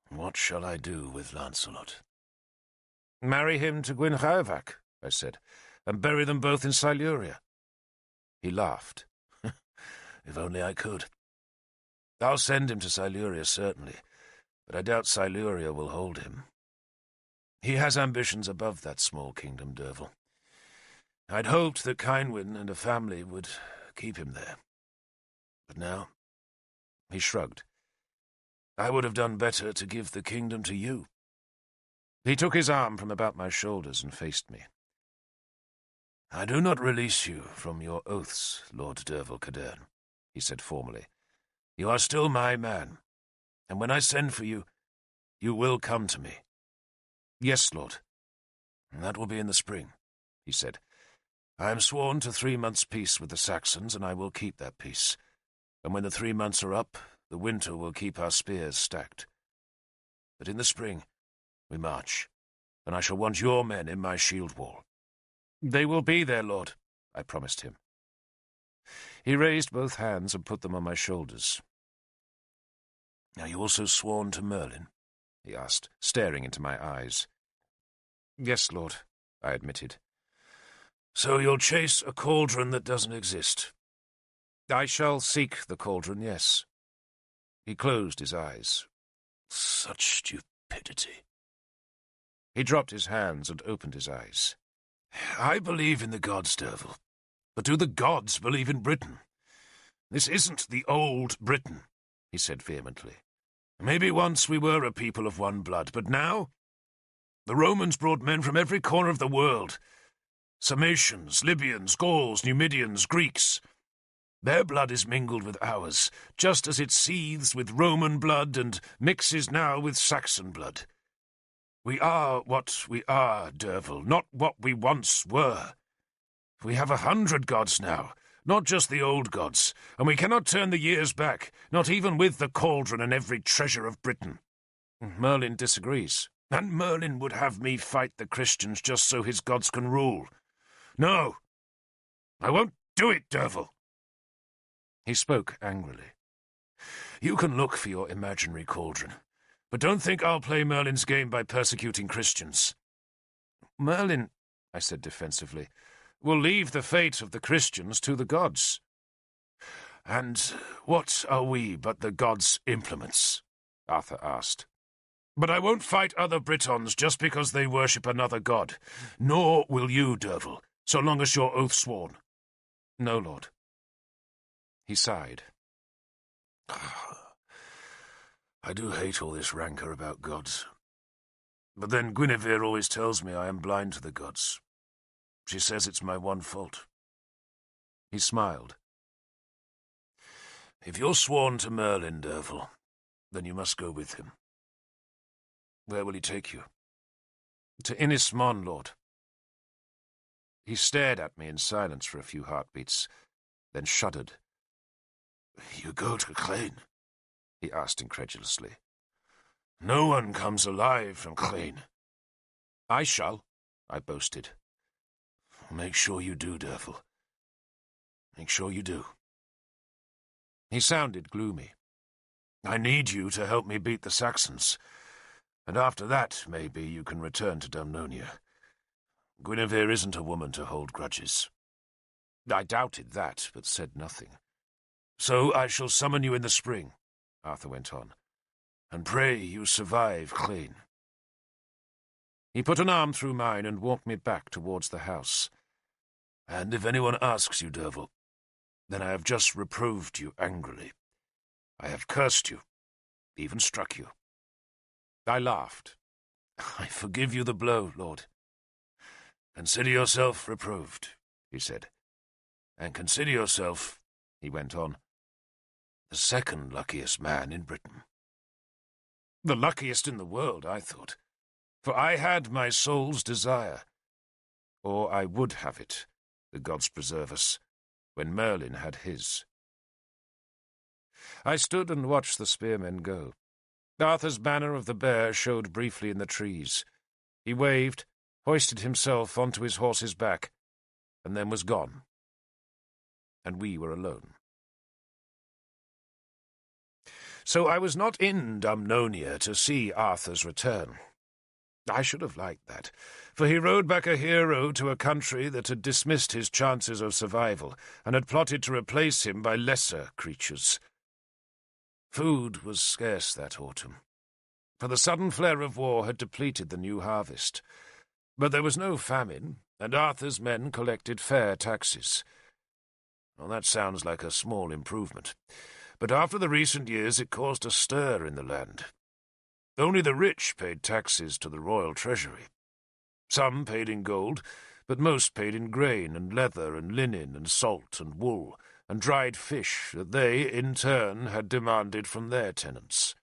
What shall I do with Lancelot? Marry him to Gwynhwyvarch, I said, and bury them both in Siluria. He laughed. If only I could. I'll send him to Siluria, certainly, but I doubt Siluria will hold him. He has ambitions above that small kingdom, Derfel. I'd hoped that Kynwyn and a family would keep him there. But now, he shrugged. I would have done better to give the kingdom to you. He took his arm from about my shoulders and faced me. I do not release you from your oaths, Lord Derfel Cadarn, he said formally. You are still my man, and when I send for you, you will come to me. Yes, Lord. That will be in the spring, he said. I am sworn to 3 months' peace with the Saxons, and I will keep that peace. And when the 3 months are up, the winter will keep our spears stacked. But in the spring, we march, and I shall want your men in my shield wall. They will be there, Lord, I promised him. He raised both hands and put them on my shoulders. Are you also sworn to Merlin? He asked, staring into my eyes. Yes, Lord, I admitted. So you'll chase a cauldron that doesn't exist? I shall seek the cauldron, yes. He closed his eyes. Such stupidity. He dropped his hands and opened his eyes. I believe in the gods, Derfel. But do the gods believe in Britain? This isn't the old Britain, he said vehemently. Maybe once we were a people of one blood, but now? The Romans brought men from every corner of the world. Sarmatians, Libyans, Gauls, Numidians, Greeks. Their blood is mingled with ours, just as it seethes with Roman blood and mixes now with Saxon blood. We are what we are, Derfel, not what we once were. We have 100 gods now, not just the old gods, and we cannot turn the years back, not even with the cauldron and every treasure of Britain. Merlin disagrees. And Merlin would have me fight the Christians just so his gods can rule. No, I won't do it, Derfel. He spoke angrily. You can look for your imaginary cauldron, but don't think I'll play Merlin's game by persecuting Christians. Merlin, I said defensively, will leave the fate of the Christians to the gods. And what are we but the gods' implements? Arthur asked. But I won't fight other Britons just because they worship another god. Nor will you, Derfel, so long as you're oath-sworn. No, Lord. He sighed. I do hate all this rancour about gods. But then Guinevere always tells me I am blind to the gods. She says it's my one fault. He smiled. If you're sworn to Merlin, Derfel, then you must go with him. Where will he take you? To Innis Mon, Lord. He stared at me in silence for a few heartbeats, then shuddered. You go to Clane? He asked incredulously. No one comes alive from Clane. I shall, I boasted. Make sure you do, Derfel. Make sure you do. He sounded gloomy. I need you to help me beat the Saxons, and after that, maybe you can return to Dumnonia. Guinevere isn't a woman to hold grudges." I doubted that, but said nothing. "So I shall summon you in the spring," Arthur went on, "and pray you survive clean." He put an arm through mine and walked me back towards the house. "And if anyone asks you, Derfel, then I have just reproved you angrily. I have cursed you, even struck you." I laughed. "I forgive you the blow, Lord. Consider yourself reproved," he said. "And consider yourself," he went on, "the second luckiest man in Britain." The luckiest in the world, I thought, for I had my soul's desire. Or I would have it, the gods preserve us, when Merlin had his. I stood and watched the spearmen go. Arthur's banner of the bear showed briefly in the trees. He waved, hoisted himself onto his horse's back, and then was gone. And we were alone. So I was not in Dumnonia to see Arthur's return. I should have liked that, for he rode back a hero to a country that had dismissed his chances of survival and had plotted to replace him by lesser creatures. Food was scarce that autumn, for the sudden flare of war had depleted the new harvest. But there was no famine, and Arthur's men collected fair taxes. Well, that sounds like a small improvement, but after the recent years it caused a stir in the land. Only the rich paid taxes to the royal treasury. Some paid in gold, but most paid in grain and leather and linen and salt and wool and dried fish that they, in turn, had demanded from their tenants.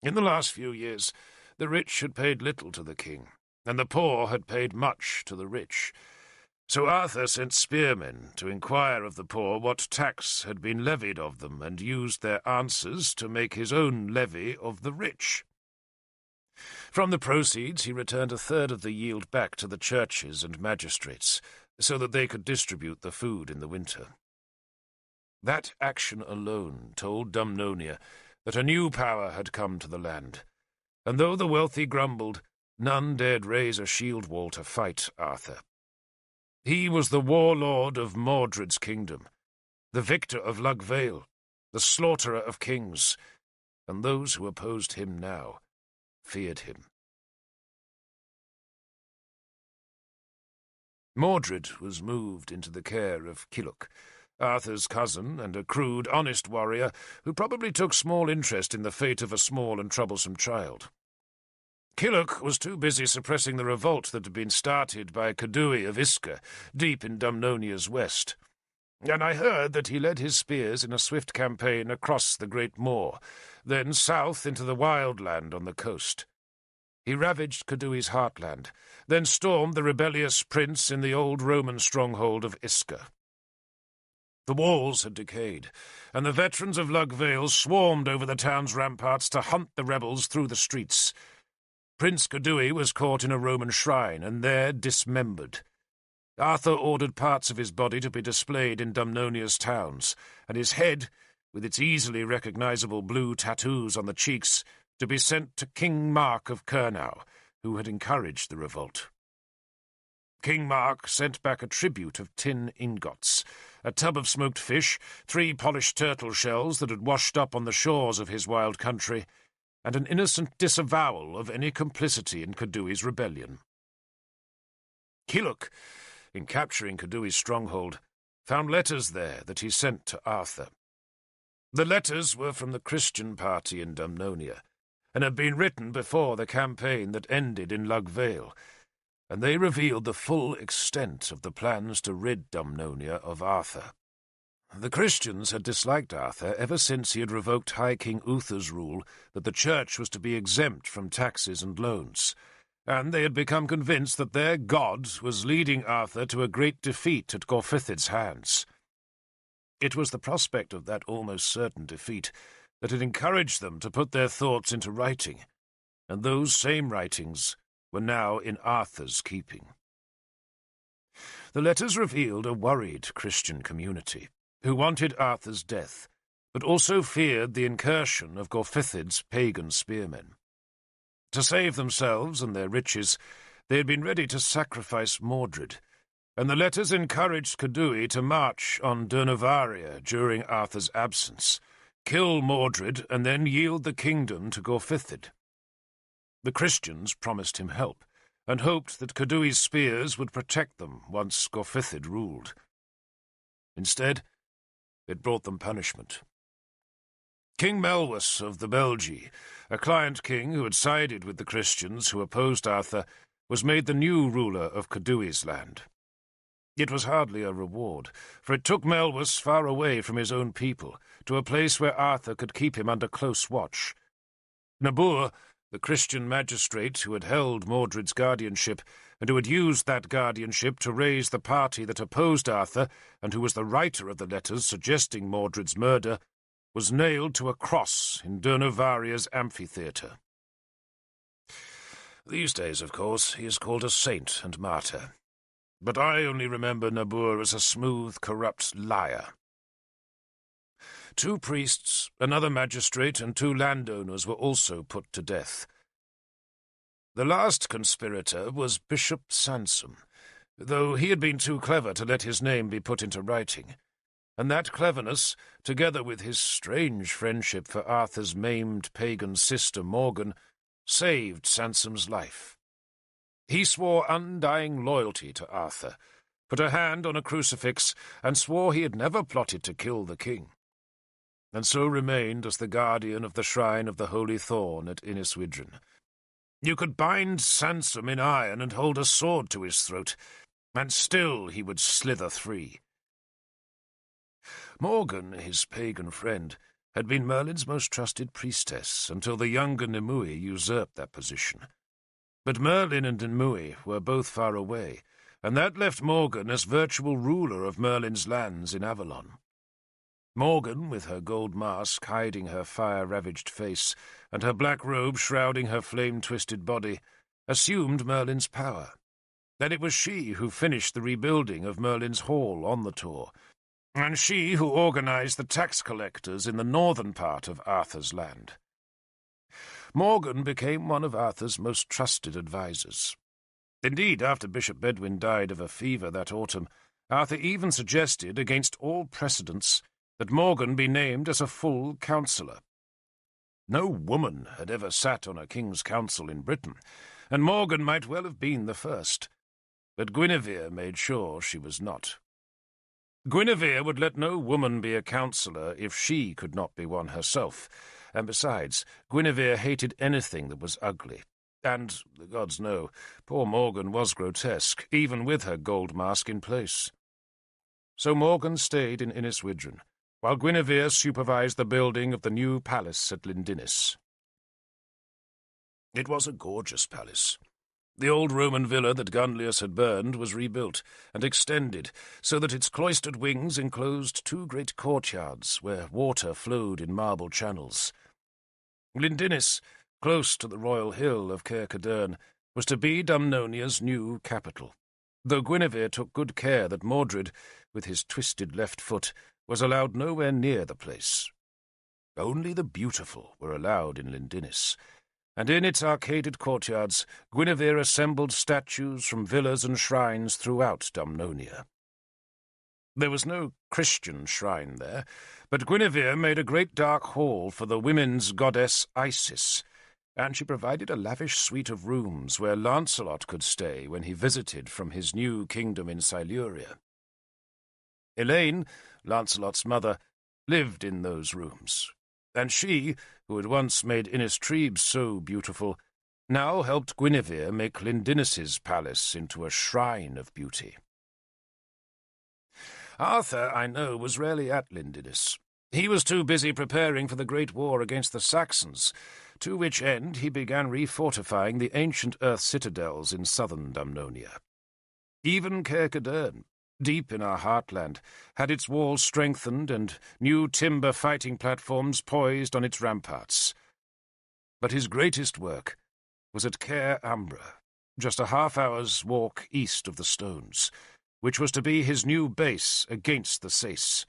In the last few years, the rich had paid little to the king, and the poor had paid much to the rich. So Arthur sent spearmen to inquire of the poor what tax had been levied of them, and used their answers to make his own levy of the rich. From the proceeds he returned a third of the yield back to the churches and magistrates, so that they could distribute the food in the winter. That action alone told Dumnonia that a new power had come to the land, and though the wealthy grumbled, none dared raise a shield wall to fight Arthur. He was the warlord of Mordred's kingdom, the victor of Lugvale, the slaughterer of kings, and those who opposed him now feared him. Mordred was moved into the care of Kilhuch, Arthur's cousin and a crude, honest warrior who probably took small interest in the fate of a small and troublesome child. Kilhuch was too busy suppressing the revolt that had been started by Cadui of Iska, deep in Dumnonia's west, and I heard that he led his spears in a swift campaign across the Great Moor, then south into the wild land on the coast. He ravaged Cadui's heartland, then stormed the rebellious prince in the old Roman stronghold of Iska. The walls had decayed, and the veterans of Lugvale swarmed over the town's ramparts to hunt the rebels through the streets. Prince Cadui was caught in a Roman shrine, and there dismembered. Arthur ordered parts of his body to be displayed in Dumnonia's towns, and his head, with its easily recognizable blue tattoos on the cheeks, to be sent to King Mark of Cornwell, who had encouraged the revolt. King Mark sent back a tribute of tin ingots, a tub of smoked fish, 3 polished turtle shells that had washed up on the shores of his wild country, and an innocent disavowal of any complicity in Cadui's rebellion. Kilhuch, in capturing Cadui's stronghold, found letters there that he sent to Arthur. The letters were from the Christian party in Dumnonia, and had been written before the campaign that ended in Lugvale, and they revealed the full extent of the plans to rid Dumnonia of Arthur. The Christians had disliked Arthur ever since he had revoked High King Uther's rule that the church was to be exempt from taxes and loans, and they had become convinced that their god was leading Arthur to a great defeat at Gorfithid's hands. It was the prospect of that almost certain defeat that had encouraged them to put their thoughts into writing, and those same writings were now in Arthur's keeping. The letters revealed a worried Christian community, who wanted Arthur's death, but also feared the incursion of Gorfithid's pagan spearmen. To save themselves and their riches, they had been ready to sacrifice Mordred, and the letters encouraged Cadui to march on Durnovaria during Arthur's absence, kill Mordred, and then yield the kingdom to Gorfithid. The Christians promised him help, and hoped that Cadui's spears would protect them once Gorfithid ruled. Instead, it brought them punishment. King Melwas of the Belgi, a client king who had sided with the Christians who opposed Arthur, was made the new ruler of Cadui's land. It was hardly a reward, for it took Melwas far away from his own people, to a place where Arthur could keep him under close watch. Nabur, the Christian magistrate who had held Mordred's guardianship, and who had used that guardianship to raise the party that opposed Arthur, and who was the writer of the letters suggesting Mordred's murder, was nailed to a cross in Durnovaria's amphitheatre. These days, of course, he is called a saint and martyr, but I only remember Nabur as a smooth, corrupt liar. 2 priests, another magistrate, and 2 landowners were also put to death. The last conspirator was Bishop Sansom, though he had been too clever to let his name be put into writing, and that cleverness, together with his strange friendship for Arthur's maimed pagan sister Morgan, saved Sansom's life. He swore undying loyalty to Arthur, put a hand on a crucifix, and swore he had never plotted to kill the king, and so remained as the guardian of the shrine of the Holy Thorn at Inniswydren. You could bind Sansom in iron and hold a sword to his throat, and still he would slither free. Morgan, his pagan friend, had been Merlin's most trusted priestess until the younger Nimue usurped that position. But Merlin and Nimue were both far away, and that left Morgan as virtual ruler of Merlin's lands in Avalon. Morgan, with her gold mask hiding her fire-ravaged face, and her black robe shrouding her flame-twisted body, assumed Merlin's power. Then it was she who finished the rebuilding of Merlin's hall on the Tor, and she who organized the tax collectors in the northern part of Arthur's land. Morgan became one of Arthur's most trusted advisers. Indeed, after Bishop Bedwin died of a fever that autumn, Arthur even suggested, against all precedents, that Morgan be named as a full councillor. No woman had ever sat on a king's council in Britain, and Morgan might well have been the first, but Guinevere made sure she was not. Guinevere would let no woman be a councillor if she could not be one herself, and besides, Guinevere hated anything that was ugly, and, the gods know, poor Morgan was grotesque, even with her gold mask in place. So Morgan stayed in Inniswydren, while Guinevere supervised the building of the new palace at Lindinnis. It was a gorgeous palace. The old Roman villa that Gunlius had burned was rebuilt and extended so that its cloistered wings enclosed 2 great courtyards where water flowed in marble channels. Lindinnis, close to the royal hill of Caer Cadarn, was to be Dumnonia's new capital, though Guinevere took good care that Mordred, with his twisted left foot, was allowed nowhere near the place. Only the beautiful were allowed in Lindinnis, and in its arcaded courtyards Guinevere assembled statues from villas and shrines throughout Dumnonia. There was no Christian shrine there, but Guinevere made a great dark hall for the women's goddess Isis, and she provided a lavish suite of rooms where Lancelot could stay when he visited from his new kingdom in Siluria. Elaine, Lancelot's mother, lived in those rooms, and she, who had once made Innistribes so beautiful, now helped Guinevere make Lindinnis's palace into a shrine of beauty. Arthur, I know, was rarely at Lindinnis. He was too busy preparing for the great war against the Saxons, to which end he began refortifying the ancient earth citadels in southern Dumnonia. Even Caer Cadarn, deep in our heartland, had its walls strengthened and new timber fighting platforms poised on its ramparts. But his greatest work was at Caer Ambra, just a half-hour's walk east of the Stones, which was to be his new base against the Sace.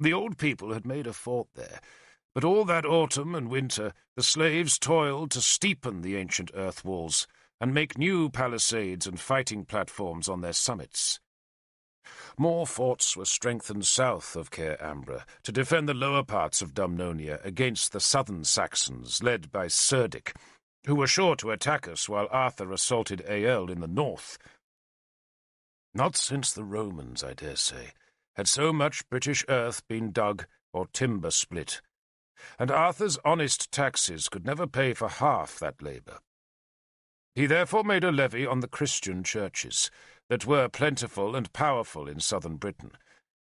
The old people had made a fort there, but all that autumn and winter the slaves toiled to steepen the ancient earth walls and make new palisades and fighting platforms on their summits. More forts were strengthened south of Caer Ambra to defend the lower parts of Dumnonia against the southern Saxons led by Cerdic, who were sure to attack us while Arthur assaulted Ael in the north. Not since the Romans, I dare say, had so much British earth been dug or timber split, and Arthur's honest taxes could never pay for half that labour. He therefore made a levy on the Christian churches that were plentiful and powerful in southern Britain,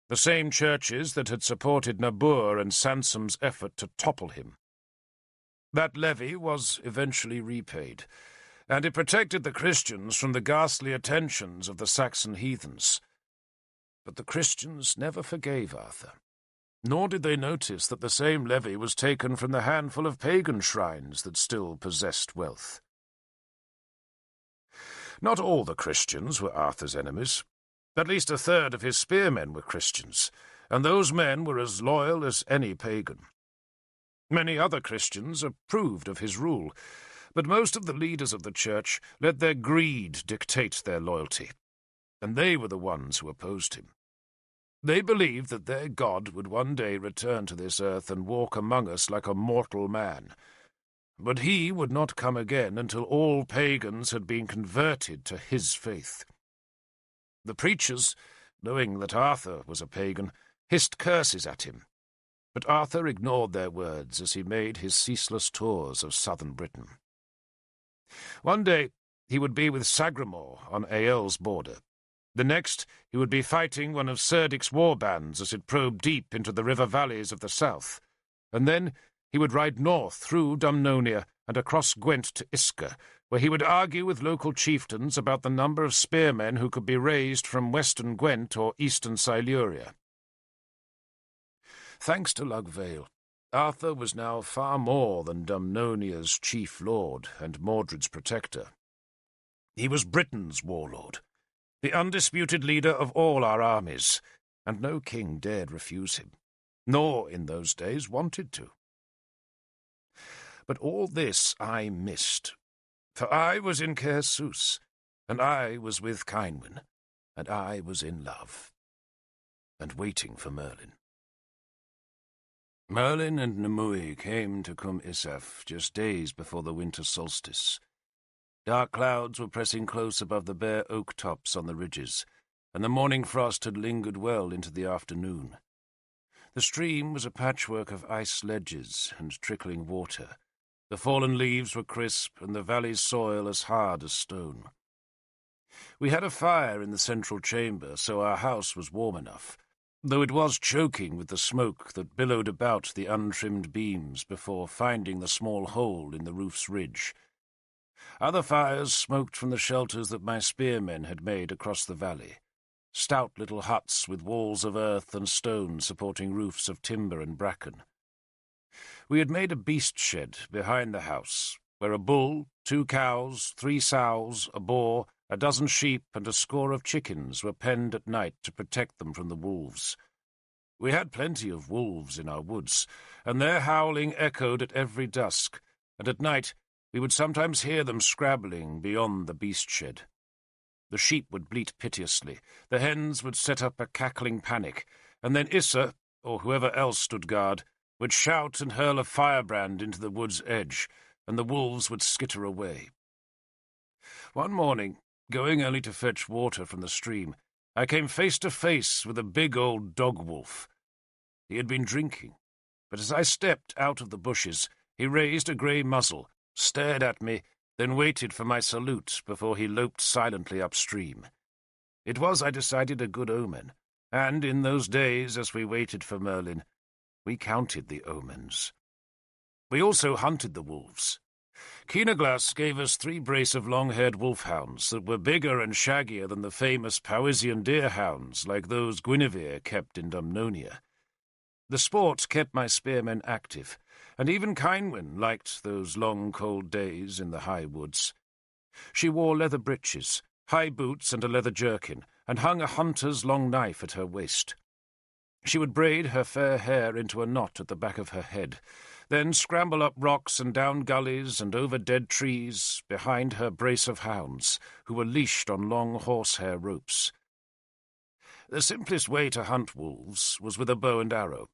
the same churches that had supported Nabur and Sansom's effort to topple him. That levy was eventually repaid, and it protected the Christians from the ghastly attentions of the Saxon heathens. But the Christians never forgave Arthur, nor did they notice that the same levy was taken from the handful of pagan shrines that still possessed wealth. Not all the Christians were Arthur's enemies. At least a third of his spearmen were Christians, and those men were as loyal as any pagan. Many other Christians approved of his rule, but most of the leaders of the church let their greed dictate their loyalty, and they were the ones who opposed him. They believed that their God would one day return to this earth and walk among us like a mortal man. But he would not come again until all pagans had been converted to his faith. The preachers, knowing that Arthur was a pagan, hissed curses at him, but Arthur ignored their words as he made his ceaseless tours of southern Britain. One day he would be with Sagramor on Ael's border. The next he would be fighting one of Cerdic's war bands as it probed deep into the river valleys of the south, and then he would ride north through Dumnonia and across Gwent to Isker, where he would argue with local chieftains about the number of spearmen who could be raised from western Gwent or eastern Siluria. Thanks to Lugvale, Arthur was now far more than Dumnonia's chief lord and Mordred's protector. He was Britain's warlord, the undisputed leader of all our armies, and no king dared refuse him, nor, in those days, wanted to. But all this I missed, for I was in Caer Sus, and I was with Cynwyn, and I was in love, and waiting for Merlin. Merlin and Nimue came to Cum Isaf just days before the winter solstice. Dark clouds were pressing close above the bare oak tops on the ridges, and the morning frost had lingered well into the afternoon. The stream was a patchwork of ice ledges and trickling water. The fallen leaves were crisp, and the valley's soil as hard as stone. We had a fire in the central chamber, so our house was warm enough, though it was choking with the smoke that billowed about the untrimmed beams before finding the small hole in the roof's ridge. Other fires smoked from the shelters that my spearmen had made across the valley, stout little huts with walls of earth and stone supporting roofs of timber and bracken. We had made a beast shed behind the house, where a bull, 2 cows, 3 sows, a boar, a dozen sheep, and a score of chickens were penned at night to protect them from the wolves. We had plenty of wolves in our woods, and their howling echoed at every dusk, and at night we would sometimes hear them scrabbling beyond the beast shed. The sheep would bleat piteously, the hens would set up a cackling panic, and then Issa, or whoever else stood guard, would shout and hurl a firebrand into the wood's edge, and the wolves would skitter away. One morning, going early to fetch water from the stream, I came face to face with a big old dog-wolf. He had been drinking, but as I stepped out of the bushes, he raised a grey muzzle, stared at me, then waited for my salute before he loped silently upstream. It was, I decided, a good omen, and in those days, as we waited for Merlin, we counted the omens. We also hunted the wolves. Keenaglas gave us 3 brace of long-haired wolfhounds that were bigger and shaggier than the famous Powisian deerhounds like those Guinevere kept in Dumnonia. The sport kept my spearmen active, and even Cynwyn liked those long, cold days in the high woods. She wore leather breeches, high boots and a leather jerkin, and hung a hunter's long knife at her waist. She would braid her fair hair into a knot at the back of her head, then scramble up rocks and down gullies and over dead trees behind her brace of hounds, who were leashed on long horsehair ropes. The simplest way to hunt wolves was with a bow and arrow,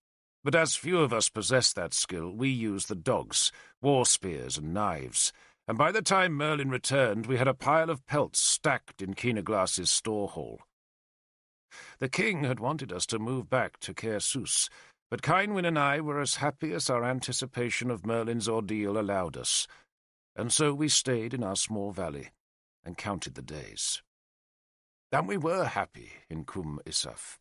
but as few of us possessed that skill, we used the dogs, war spears and knives, and by the time Merlin returned we had a pile of pelts stacked in Keenaglass's store hall. The king had wanted us to move back to Caersus, but Cynwyn and I were as happy as our anticipation of Merlin's ordeal allowed us, and so we stayed in our small valley and counted the days. And we were happy in Cwm Isaf.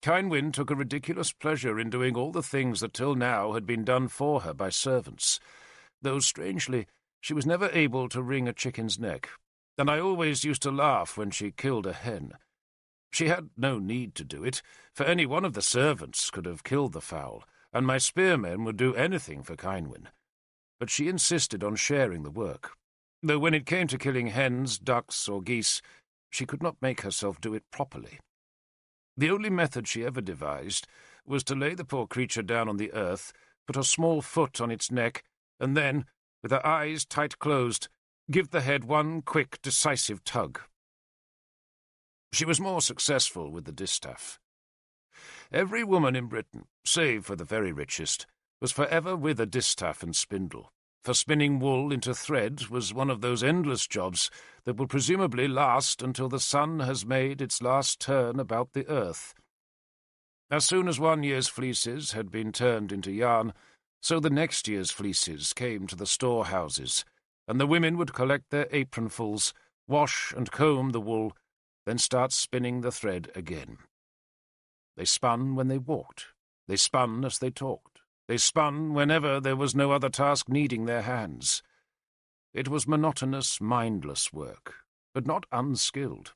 Cynwyn took a ridiculous pleasure in doing all the things that till now had been done for her by servants, though, strangely, she was never able to wring a chicken's neck, and I always used to laugh when she killed a hen. She had no need to do it, for any one of the servants could have killed the fowl, and my spearmen would do anything for Cynwyn. But she insisted on sharing the work, though when it came to killing hens, ducks, or geese, she could not make herself do it properly. The only method she ever devised was to lay the poor creature down on the earth, put a small foot on its neck, and then, with her eyes tight closed, give the head one quick, decisive tug. She was more successful with the distaff. Every woman in Britain, save for the very richest, was forever with a distaff and spindle, for spinning wool into thread was one of those endless jobs that will presumably last until the sun has made its last turn about the earth. As soon as one year's fleeces had been turned into yarn, so the next year's fleeces came to the storehouses, and the women would collect their apronfuls, wash and comb the wool, then start spinning the thread again. They spun when they walked. They spun as they talked. They spun whenever there was no other task needing their hands. It was monotonous, mindless work, but not unskilled.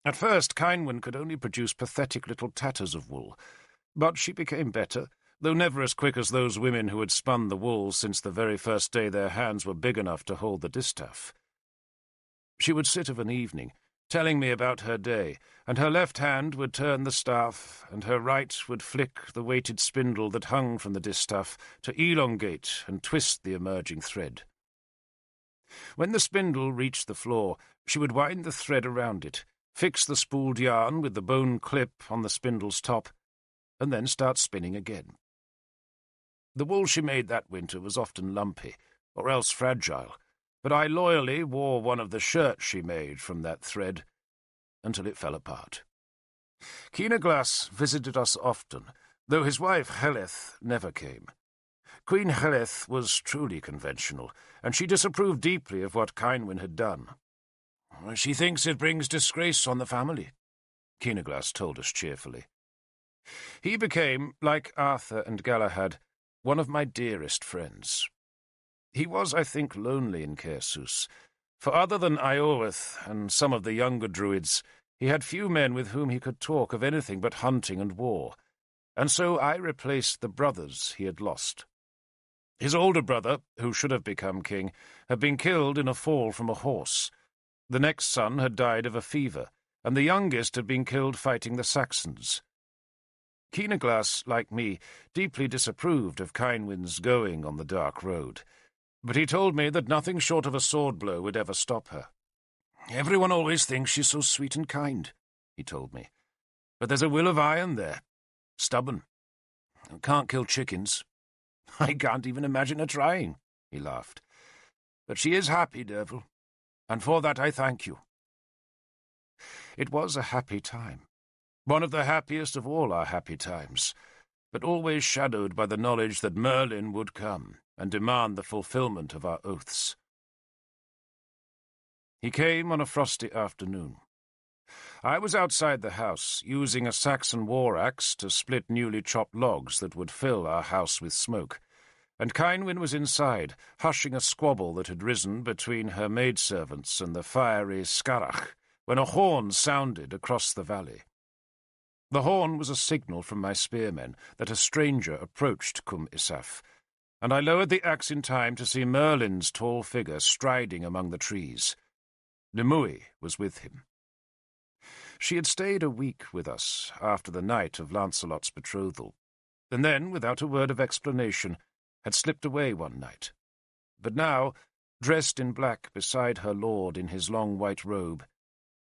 At first, Cynwyn could only produce pathetic little tatters of wool, but she became better, though never as quick as those women who had spun the wool since the very first day their hands were big enough to hold the distaff. She would sit of an evening, telling me about her day, and her left hand would turn the staff, and her right would flick the weighted spindle that hung from the distaff to elongate and twist the emerging thread. When the spindle reached the floor, she would wind the thread around it, fix the spooled yarn with the bone clip on the spindle's top, and then start spinning again. The wool she made that winter was often lumpy, or else fragile, but I loyally wore one of the shirts she made from that thread until it fell apart. Keenaglass visited us often, though his wife Heleth never came. Queen Heleth was truly conventional, and she disapproved deeply of what Cynwyn had done. "She thinks it brings disgrace on the family," Keenaglass told us cheerfully. He became, like Arthur and Galahad, one of my dearest friends. He was, I think, lonely in Caersus, for other than Iorwerth and some of the younger druids, he had few men with whom he could talk of anything but hunting and war, and so I replaced the brothers he had lost. His older brother, who should have become king, had been killed in a fall from a horse. The next son had died of a fever, and the youngest had been killed fighting the Saxons. Keenaglass, like me, deeply disapproved of Cynwyn's going on the dark road, but he told me that nothing short of a sword blow would ever stop her. "Everyone always thinks she's so sweet and kind," he told me, "but there's a will of iron there. Stubborn. Can't kill chickens. I can't even imagine her trying," he laughed. "But she is happy, Derfel, and for that I thank you." It was a happy time, one of the happiest of all our happy times, but always shadowed by the knowledge that Merlin would come and demand the fulfillment of our oaths. He came on a frosty afternoon. I was outside the house, using a Saxon war-axe to split newly chopped logs that would fill our house with smoke, and Cynwyn was inside, hushing a squabble that had risen between her maidservants and the fiery Scarach, when a horn sounded across the valley. The horn was a signal from my spearmen that a stranger approached Cwm Isaf, and I lowered the axe in time to see Merlin's tall figure striding among the trees. Nimue was with him. She had stayed a week with us after the night of Lancelot's betrothal, and then, without a word of explanation, had slipped away one night. But now, dressed in black beside her lord in his long white robe,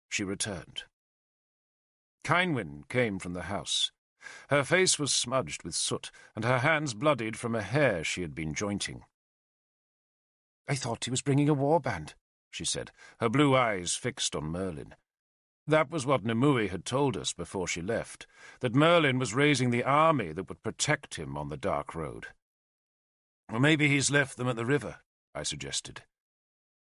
she returned. Kynwyn came from the house. Her face was smudged with soot, and her hands bloodied from a hair she had been jointing. "I thought he was bringing a warband," she said, her blue eyes fixed on Merlin. That was what Nimue had told us before she left, that Merlin was raising the army that would protect him on the Dark Road. "Or maybe he's left them at the river," I suggested.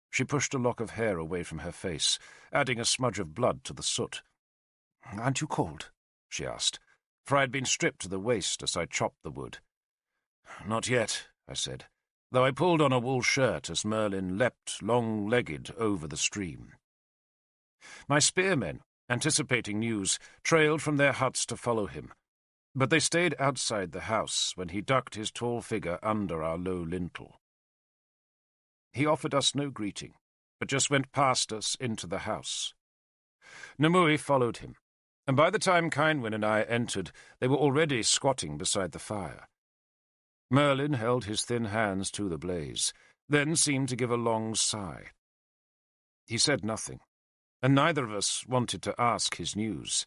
She pushed a lock of hair away from her face, adding a smudge of blood to the soot. "Aren't you cold?" she asked, for I had been stripped to the waist as I chopped the wood. "Not yet," I said, though I pulled on a wool shirt as Merlin leapt long-legged over the stream. My spearmen, anticipating news, trailed from their huts to follow him, but they stayed outside the house when he ducked his tall figure under our low lintel. He offered us no greeting, but just went past us into the house. Nimue followed him, and by the time Kynwyn and I entered, they were already squatting beside the fire. Merlin held his thin hands to the blaze, then seemed to give a long sigh. He said nothing, and neither of us wanted to ask his news.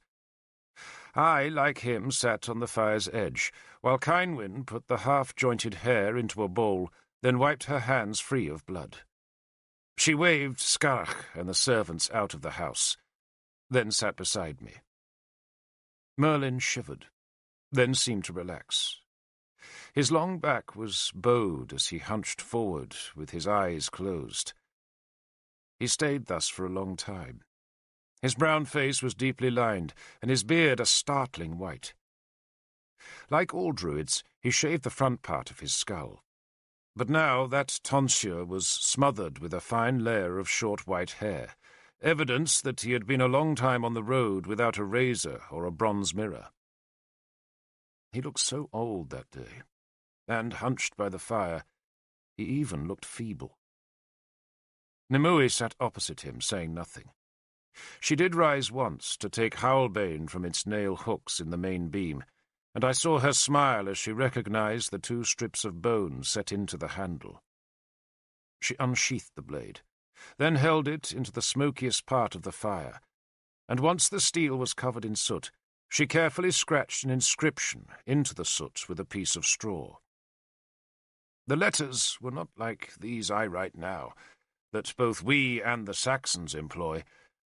I, like him, sat on the fire's edge, while Kynwyn put the half-jointed hair into a bowl, then wiped her hands free of blood. She waved Scarach and the servants out of the house, then sat beside me. Merlin shivered, then seemed to relax. His long back was bowed as he hunched forward with his eyes closed. He stayed thus for a long time. His brown face was deeply lined, and his beard a startling white. Like all druids, he shaved the front part of his skull. But now that tonsure was smothered with a fine layer of short white hair, evidence that he had been a long time on the road without a razor or a bronze mirror. He looked so old that day, and, hunched by the fire, he even looked feeble. Nimue sat opposite him, saying nothing. She did rise once to take Howlbane from its nail hooks in the main beam, and I saw her smile as she recognized the 2 strips of bone set into the handle. She unsheathed the blade, then held it into the smokiest part of the fire, and once the steel was covered in soot, she carefully scratched an inscription into the soot with a piece of straw. The letters were not like these I write now, that both we and the Saxons employ,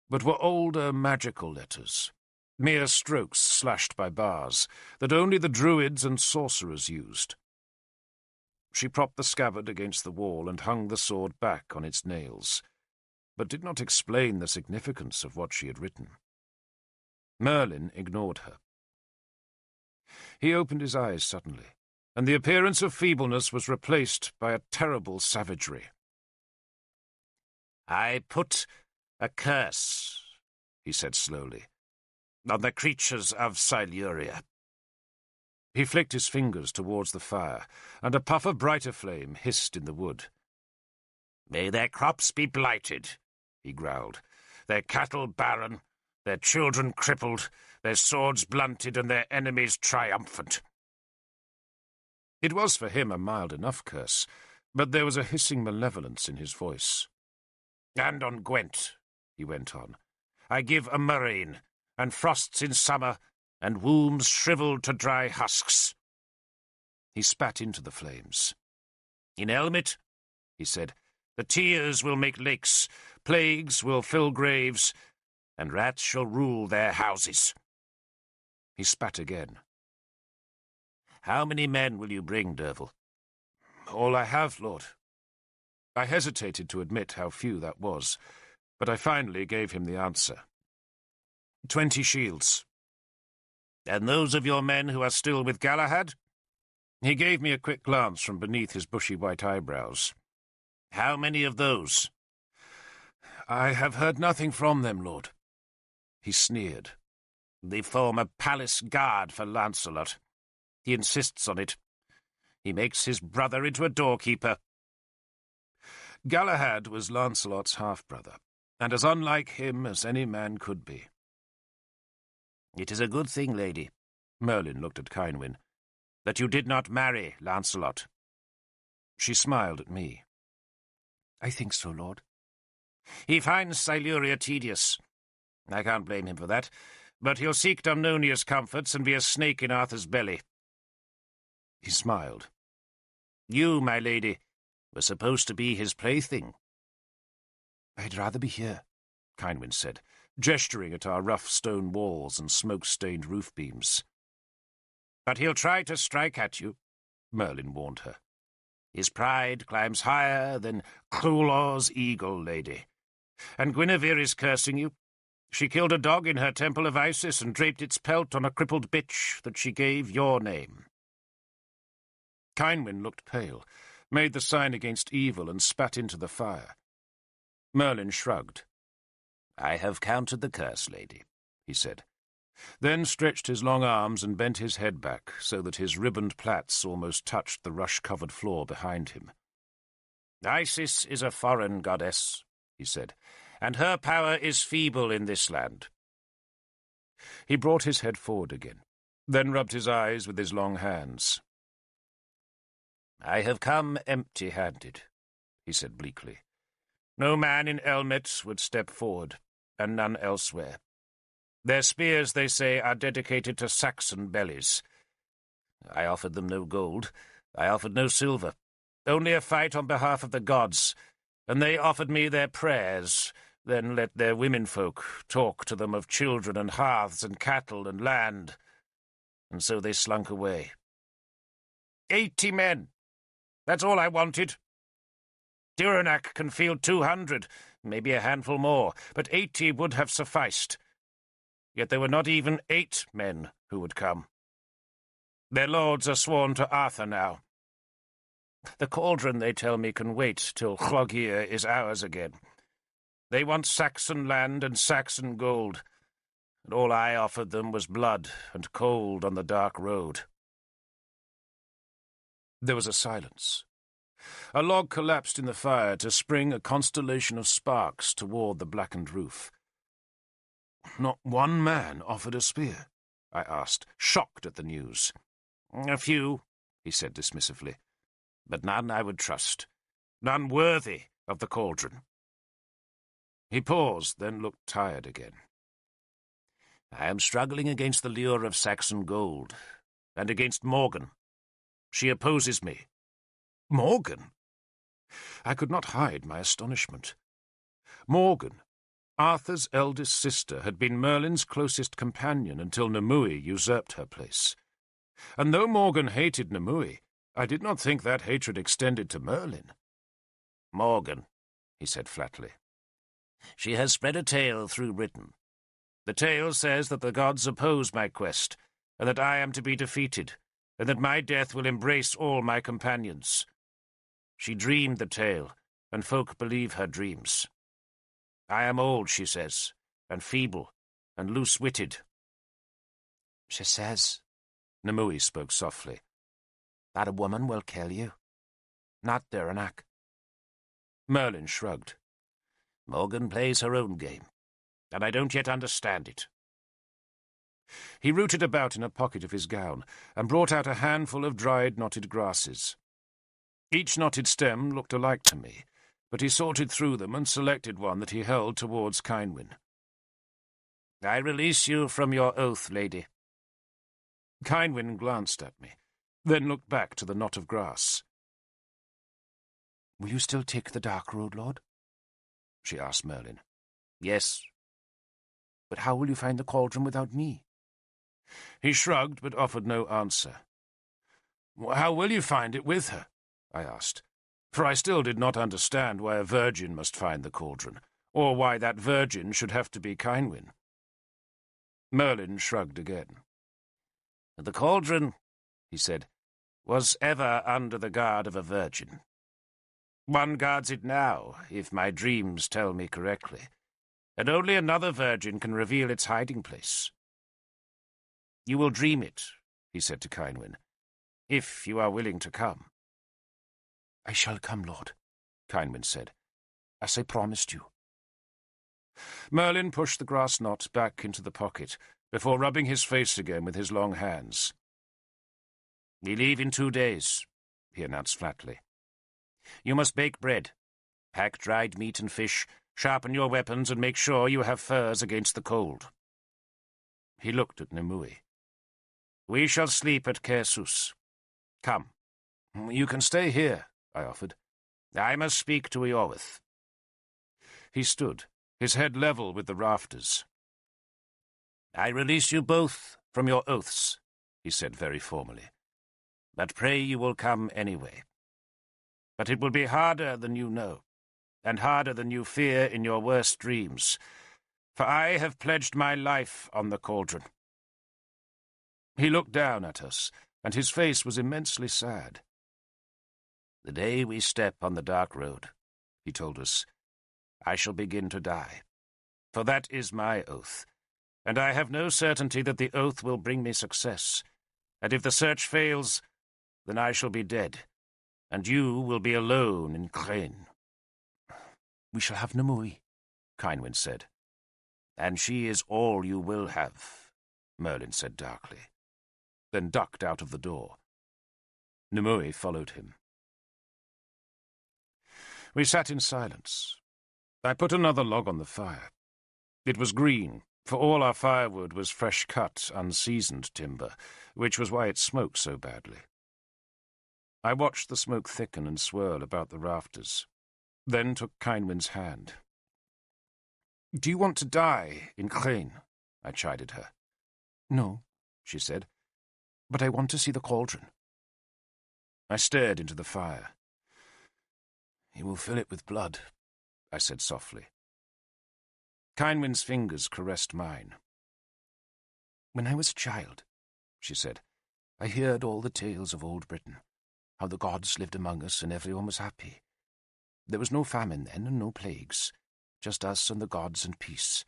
but were older magical letters, mere strokes slashed by bars, that only the druids and sorcerers used. She propped the scabbard against the wall and hung the sword back on its nails, but did not explain the significance of what she had written. Merlin ignored her. He opened his eyes suddenly, and the appearance of feebleness was replaced by a terrible savagery. "I put a curse," he said slowly, "on the creatures of Siluria." He flicked his fingers towards the fire, and a puff of brighter flame hissed in the wood. "May their crops be blighted," he growled, "their cattle barren, their children crippled, their swords blunted, and their enemies triumphant." It was for him a mild enough curse, but there was a hissing malevolence in his voice. "And on Gwent," he went on, "I give a murrain, and frosts in summer, and wombs shriveled to dry husks." He spat into the flames. "In Elmet," he said, "the tears will make lakes, plagues will fill graves, and rats shall rule their houses." He spat again. "How many men will you bring, Derfel?" "All I have, Lord." I hesitated to admit how few that was, but I finally gave him the answer. 20 shields. "And those of your men who are still with Galahad?" He gave me a quick glance from beneath his bushy white eyebrows. "How many of those?" "I have heard nothing from them, Lord." He sneered. "They form a palace guard for Lancelot. He insists on it. He makes his brother into a doorkeeper." Galahad was Lancelot's half-brother, and as unlike him as any man could be. It is a good thing, lady," Merlin looked at Kynwyn, "that you did not marry Lancelot." She smiled at me. "I think so, Lord." "He finds Siluria tedious. I can't blame him for that, but he'll seek Dumnonia's comforts and be a snake in Arthur's belly." He smiled. "You, my lady, were supposed to be his plaything." "I'd rather be here," Kynwyn said, gesturing at our rough stone walls and smoke-stained roof beams. "But he'll try to strike at you," Merlin warned her. "His pride climbs higher than Cthulhu's eagle, lady. And Guinevere is cursing you. She killed a dog in her temple of Isis and draped its pelt on a crippled bitch that she gave your name." Kynwyn looked pale, made the sign against evil, and spat into the fire. Merlin shrugged. "I have counted the curse, lady," he said, then stretched his long arms and bent his head back so that his ribboned plaits almost touched the rush-covered floor behind him. "Isis is a foreign goddess," he said, "and her power is feeble in this land." He brought his head forward again, then rubbed his eyes with his long hands. "I have come empty-handed," he said bleakly. "No man in Elmet would step forward, and none elsewhere. Their spears, they say, are dedicated to Saxon bellies. I offered them no gold. I offered no silver. Only a fight on behalf of the gods, and they offered me their prayers, then let their womenfolk talk to them of children and hearths and cattle and land, and so they slunk away. 80 men! That's all I wanted. Dyranak can field 200, maybe a handful more, but 80 would have sufficed. Yet there were not even 8 men who would come. Their lords are sworn to Arthur now. The cauldron, they tell me, can wait till Llogir is ours again. They want Saxon land and Saxon gold, and all I offered them was blood and cold on the dark road." There was a silence. A log collapsed in the fire to spring a constellation of sparks toward the blackened roof. "Not one man offered a spear?" I asked, shocked at the news. "A few," he said dismissively, "but none I would trust. None worthy of the cauldron." He paused, then looked tired again. "I am struggling against the lure of Saxon gold, and against Morgan. She opposes me." "Morgan?" I could not hide my astonishment. Morgan, Arthur's eldest sister, had been Merlin's closest companion until Nimue usurped her place. And though Morgan hated Nimue, I did not think that hatred extended to Merlin. "Morgan," he said flatly. "She has spread a tale through Britain. The tale says that the gods oppose my quest, and that I am to be defeated, and that my death will embrace all my companions. She dreamed the tale, and folk believe her dreams. I am old, she says, and feeble, and loose-witted." "She says," Nimue spoke softly, "that a woman will kill you, not Dyranak." Merlin shrugged. "Morgan plays her own game, and I don't yet understand it." He rooted about in a pocket of his gown and brought out a handful of dried knotted grasses. Each knotted stem looked alike to me, but he sorted through them and selected one that he held towards Kynwyn. "I release you from your oath, lady." Kynwyn glanced at me, then looked back to the knot of grass. "Will you still take the dark road, Lord?" she asked Merlin. "Yes." "But how will you find the cauldron without me?" He shrugged, but offered no answer. "How will you find it with her?" I asked, for I still did not understand why a virgin must find the cauldron, or why that virgin should have to be Kynwyn. Merlin shrugged again. "The cauldron," he said, "was ever under the guard of a virgin. One guards it now, if my dreams tell me correctly, and only another virgin can reveal its hiding place. You will dream it," he said to Kynwyn, "if you are willing to come." "I shall come, Lord," Kynwyn said, "as I promised you." Merlin pushed the grass knot back into the pocket, before rubbing his face again with his long hands. "We leave in 2 days," he announced flatly. "You must bake bread, pack dried meat and fish, sharpen your weapons, and make sure you have furs against the cold." He looked at Nimue. "We shall sleep at Kersus. Come." "You can stay here," I offered. "I must speak to Iorwerth." He stood, his head level with the rafters. "I release you both from your oaths," he said very formally. "But pray you will come anyway. But it will be harder than you know, and harder than you fear in your worst dreams, for I have pledged my life on the cauldron." He looked down at us, and his face was immensely sad. "The day we step on the dark road," he told us, "I shall begin to die, for that is my oath, and I have no certainty that the oath will bring me success, and if the search fails, then I shall be dead, and you will be alone in Crane." "We shall have Nimue," Kynwyn said. "And she is all you will have," Merlin said darkly, then ducked out of the door. Nimue followed him. We sat in silence. I put another log on the fire. It was green, for all our firewood was fresh-cut, unseasoned timber, which was why it smoked so badly. I watched the smoke thicken and swirl about the rafters, then took Kynwyn's hand. "Do you want to die in Crane?" I chided her. "No," she said, "but I want to see the cauldron." I stared into the fire. "You will fill it with blood," I said softly. Kynwyn's fingers caressed mine. "When I was a child," she said, "I heard all the tales of old Britain, how the gods lived among us and everyone was happy. There was no famine then and no plagues, just us and the gods and peace.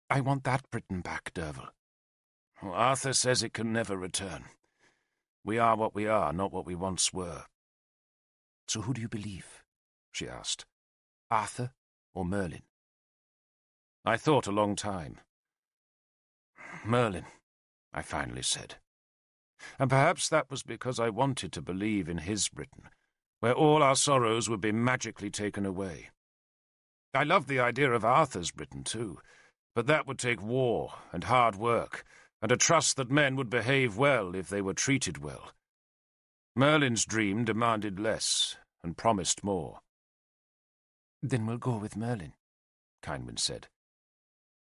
I want that Britain back, Derfel." "Arthur says it can never return. We are what we are, not what we once were." "So who do you believe?" she asked. "Arthur or Merlin?" I thought a long time. "Merlin," I finally said. And perhaps that was because I wanted to believe in his Britain, where all our sorrows would be magically taken away. I loved the idea of Arthur's Britain too, but that would take war and hard work, and a trust that men would behave well if they were treated well. Merlin's dream demanded less and promised more. "Then we'll go with Merlin," Kynwyn said.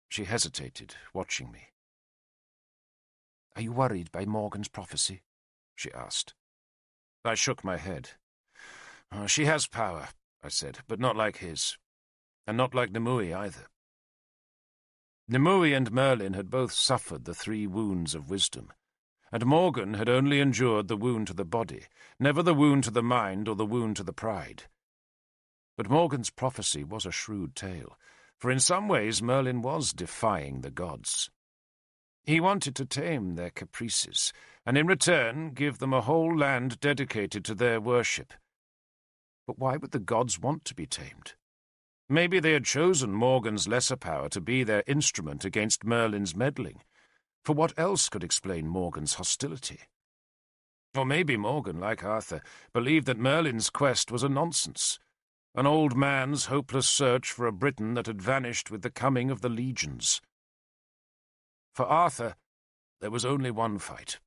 She hesitated, watching me. "Are you worried by Morgan's prophecy?" she asked. I shook my head. "She has power," I said, "but not like his. And not like Nimue either." Nimue and Merlin had both suffered the 3 wounds of wisdom, and Morgan had only endured the wound to the body, never the wound to the mind or the wound to the pride. But Morgan's prophecy was a shrewd tale, for in some ways Merlin was defying the gods. He wanted to tame their caprices, and in return give them a whole land dedicated to their worship. But why would the gods want to be tamed? Maybe they had chosen Morgan's lesser power to be their instrument against Merlin's meddling, for what else could explain Morgan's hostility? Or maybe Morgan, like Arthur, believed that Merlin's quest was a nonsense, an old man's hopeless search for a Britain that had vanished with the coming of the legions. For Arthur, there was only one fight,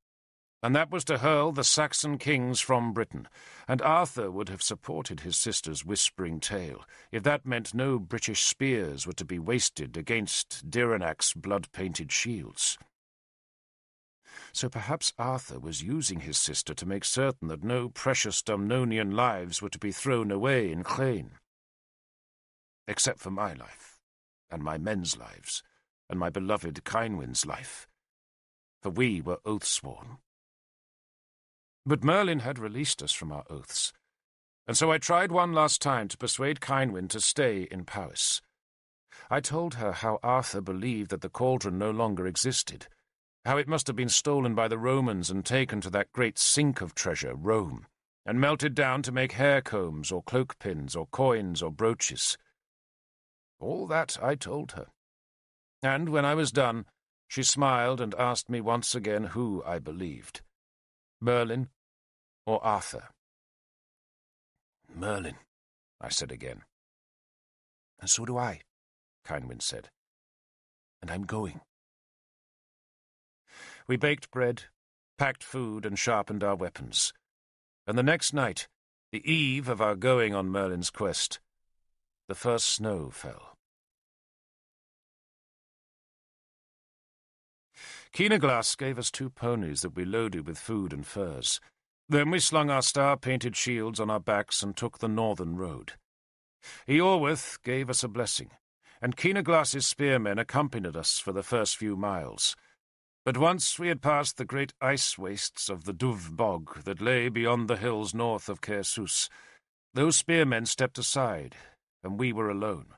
and that was to hurl the Saxon kings from Britain, and Arthur would have supported his sister's whispering tale if that meant no British spears were to be wasted against Direnac's blood-painted shields. So perhaps Arthur was using his sister to make certain that no precious Dumnonian lives were to be thrown away in Crane. Except for my life, and my men's lives, and my beloved Kynwyn's life, for we were oath-sworn. But Merlin had released us from our oaths, and so I tried one last time to persuade Kynwyn to stay in Powys. I told her how Arthur believed that the cauldron no longer existed, how it must have been stolen by the Romans and taken to that great sink of treasure, Rome, and melted down to make hair combs or cloak pins or coins or brooches. All that I told her, And when I was done, she smiled and asked me once again who I believed, Merlin or Arthur. Merlin, I said again. And so do I, Kynwyn said. And I'm going. We baked bread, packed food, and sharpened our weapons. And the next night, the eve of our going on Merlin's quest, the first snow fell. Keenaglas gave us 2 ponies that we loaded with food and furs. Then we slung our star-painted shields on our backs and took the northern road. Eorwith gave us a blessing, and Keenaglas's spearmen accompanied us for the first few miles. But once we had passed the great ice wastes of the Duv Bog that lay beyond the hills north of Caersus, those spearmen stepped aside, and we were alone.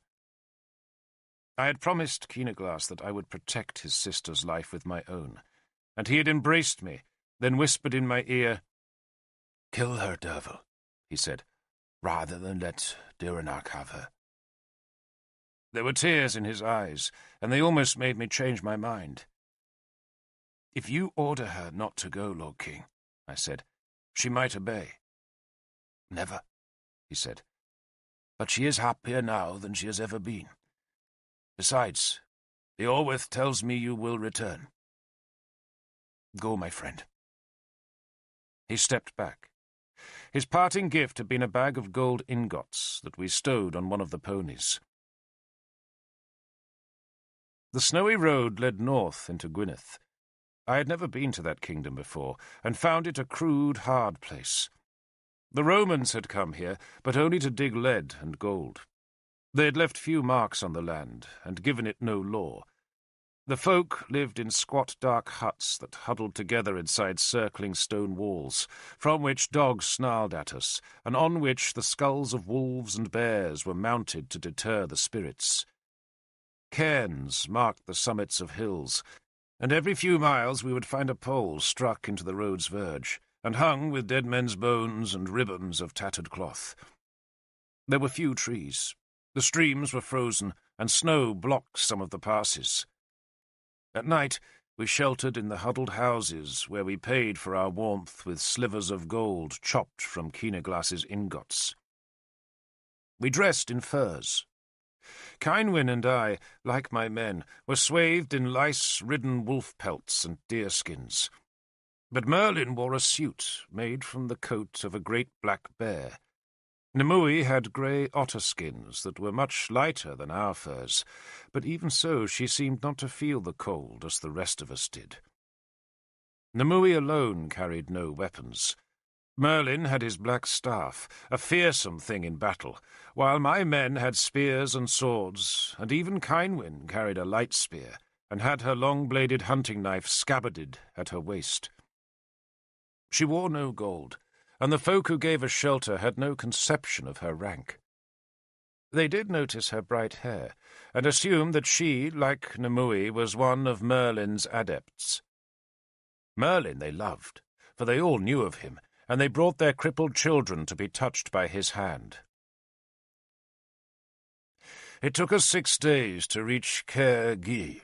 I had promised Keenaglas that I would protect his sister's life with my own, and he had embraced me, then whispered in my ear, "Kill her, Derfel," he said, "rather than let Diranach have her." There were tears in his eyes, and they almost made me change my mind. "If you order her not to go, Lord King," I said, "she might obey." "Never," he said. "But she is happier now than she has ever been. Besides, Eorwith tells me you will return. Go, my friend." He stepped back. His parting gift had been a bag of gold ingots that we stowed on one of the ponies. The snowy road led north into Gwynedd. I had never been to that kingdom before, and found it a crude, hard place. The Romans had come here, but only to dig lead and gold. They had left few marks on the land, and given it no law. The folk lived in squat, dark huts that huddled together inside circling stone walls, from which dogs snarled at us, and on which the skulls of wolves and bears were mounted to deter the spirits. Cairns marked the summits of hills, and every few miles we would find a pole struck into the road's verge, and hung with dead men's bones and ribbons of tattered cloth. There were few trees. The streams were frozen, and snow blocked some of the passes. At night, we sheltered in the huddled houses where we paid for our warmth with slivers of gold chopped from Keenaglas's ingots. We dressed in furs. Kynwyn and I, like my men, were swathed in lice-ridden wolf pelts and deerskins. But Merlin wore a suit made from the coat of a great black bear. Nimue had grey otter skins that were much lighter than our furs, but even so she seemed not to feel the cold as the rest of us did. Nimue alone carried no weapons. Merlin had his black staff, a fearsome thing in battle, while my men had spears and swords, and even Kynwyn carried a light spear, and had her long-bladed hunting knife scabbarded at her waist. She wore no gold, and the folk who gave us shelter had no conception of her rank. They did notice her bright hair, and assumed that she, like Nimue, was one of Merlin's adepts. Merlin they loved, for they all knew of him, and they brought their crippled children to be touched by his hand. It took us 6 days to reach Caer Gy,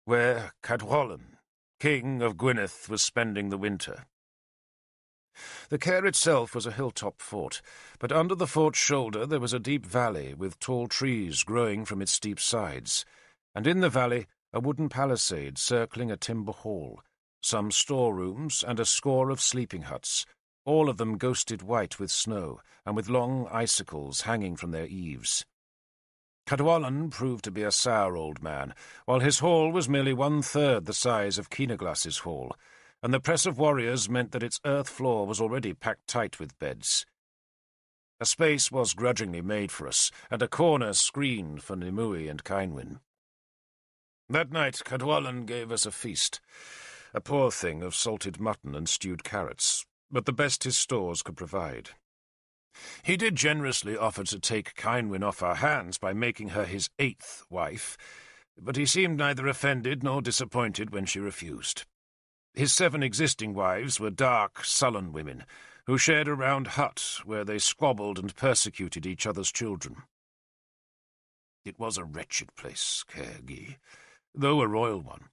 where Cadwallon, king of Gwynedd, was spending the winter. The Caer itself was a hilltop fort, but under the fort's shoulder there was a deep valley with tall trees growing from its steep sides, and in the valley a wooden palisade circling a timber hall, some storerooms and a score of sleeping huts, all of them ghosted white with snow, and with long icicles hanging from their eaves. Cadwallon proved to be a sour old man, while his hall was merely 1/3 the size of Keenaglas's hall, and the press of warriors meant that its earth floor was already packed tight with beds. A space was grudgingly made for us, and a corner screened for Nimue and Kynwyn. That night Cadwallon gave us a feast, a poor thing of salted mutton and stewed carrots, but the best his stores could provide. He did generously offer to take Kynwyn off our hands by making her his 8th wife, but he seemed neither offended nor disappointed when she refused. His 7 existing wives were dark, sullen women, who shared a round hut where they squabbled and persecuted each other's children. It was a wretched place, Caer Gy, though a royal one,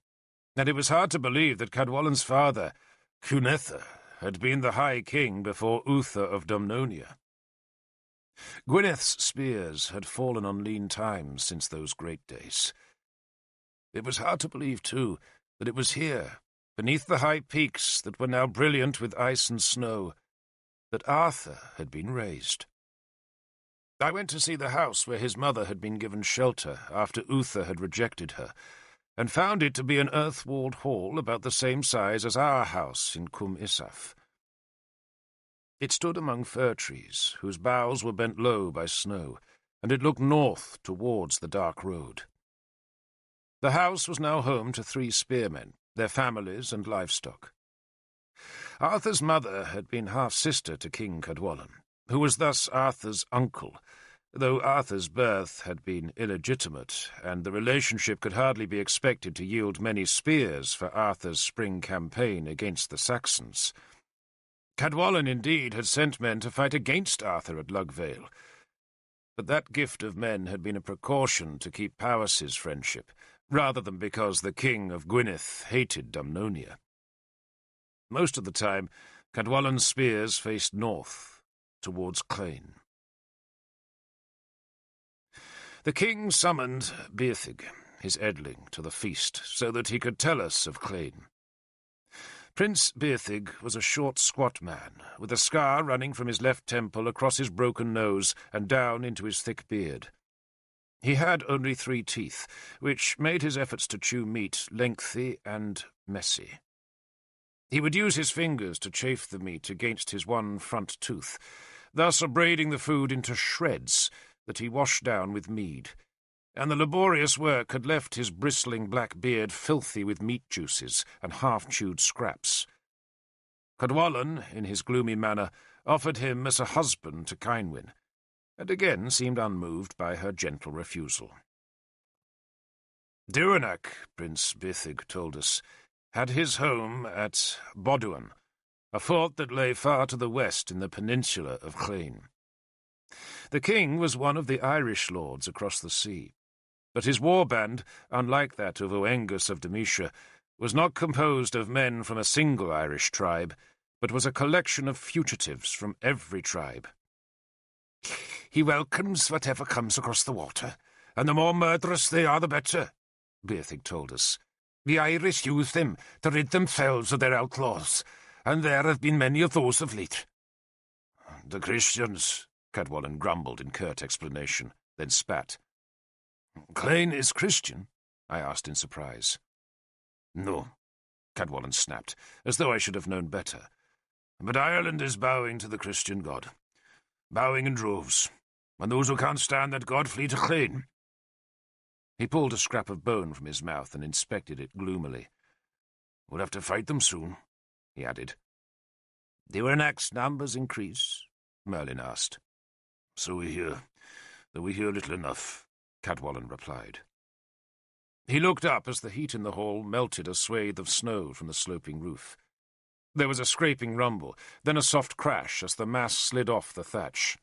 and it was hard to believe that Cadwalladen's father, Cunetha, had been the High King before Uther of Dumnonia. Gwyneth's spears had fallen on lean times since those great days. It was hard to believe, too, that it was here, beneath the high peaks that were now brilliant with ice and snow, that Arthur had been raised. I went to see the house where his mother had been given shelter after Uther had rejected her, and found it to be an earth-walled hall about the same size as our house in Cum Isaf. It stood among fir trees, whose boughs were bent low by snow, and it looked north towards the dark road. The house was now home to 3 spearmen, their families and livestock. Arthur's mother had been half-sister to King Cadwallon, who was thus Arthur's uncle, though Arthur's birth had been illegitimate, and the relationship could hardly be expected to yield many spears for Arthur's spring campaign against the Saxons. Cadwallon, indeed, had sent men to fight against Arthur at Lugvale, but that gift of men had been a precaution to keep Powys's friendship, rather than because the king of Gwynedd hated Dumnonia. Most of the time, Cadwallon's spears faced north, towards Clane. The king summoned Beethig, his edling, to the feast, so that he could tell us of Clane. Prince Beethig was a short, squat man, with a scar running from his left temple across his broken nose and down into his thick beard. He had only 3 teeth, which made his efforts to chew meat lengthy and messy. He would use his fingers to chafe the meat against his one front tooth, thus abrading the food into shreds that he washed down with mead, and the laborious work had left his bristling black beard filthy with meat juices and half-chewed scraps. Cadwallon, in his gloomy manner, offered him as a husband to Cynwyn, and again seemed unmoved by her gentle refusal. Duanac, Prince Beethig told us, had his home at Boduan, a fort that lay far to the west in the peninsula of Clane. The king was one of the Irish lords across the sea, but his warband, unlike that of Oengus of Demetia, was not composed of men from a single Irish tribe, but was a collection of fugitives from every tribe. "He welcomes whatever comes across the water, and the more murderous they are, the better," Beethig told us. "The Irish use them to rid themselves of their outlaws, and there have been many of those of late." "The Christians," Cadwallon grumbled in curt explanation, then spat. "Clane is Christian?" I asked in surprise. "No," Cadwallon snapped, as though I should have known better. "But Ireland is bowing to the Christian god. Bowing in droves, and those who can't stand that god flee to Clane." He pulled a scrap of bone from his mouth and inspected it gloomily. "We'll have to fight them soon," he added. "Duanac's numbers increase?" Merlin asked. "So we hear, though we hear little enough," Cadwallon replied. He looked up as the heat in the hall melted a swathe of snow from the sloping roof. There was a scraping rumble, then a soft crash as the mass slid off the thatch.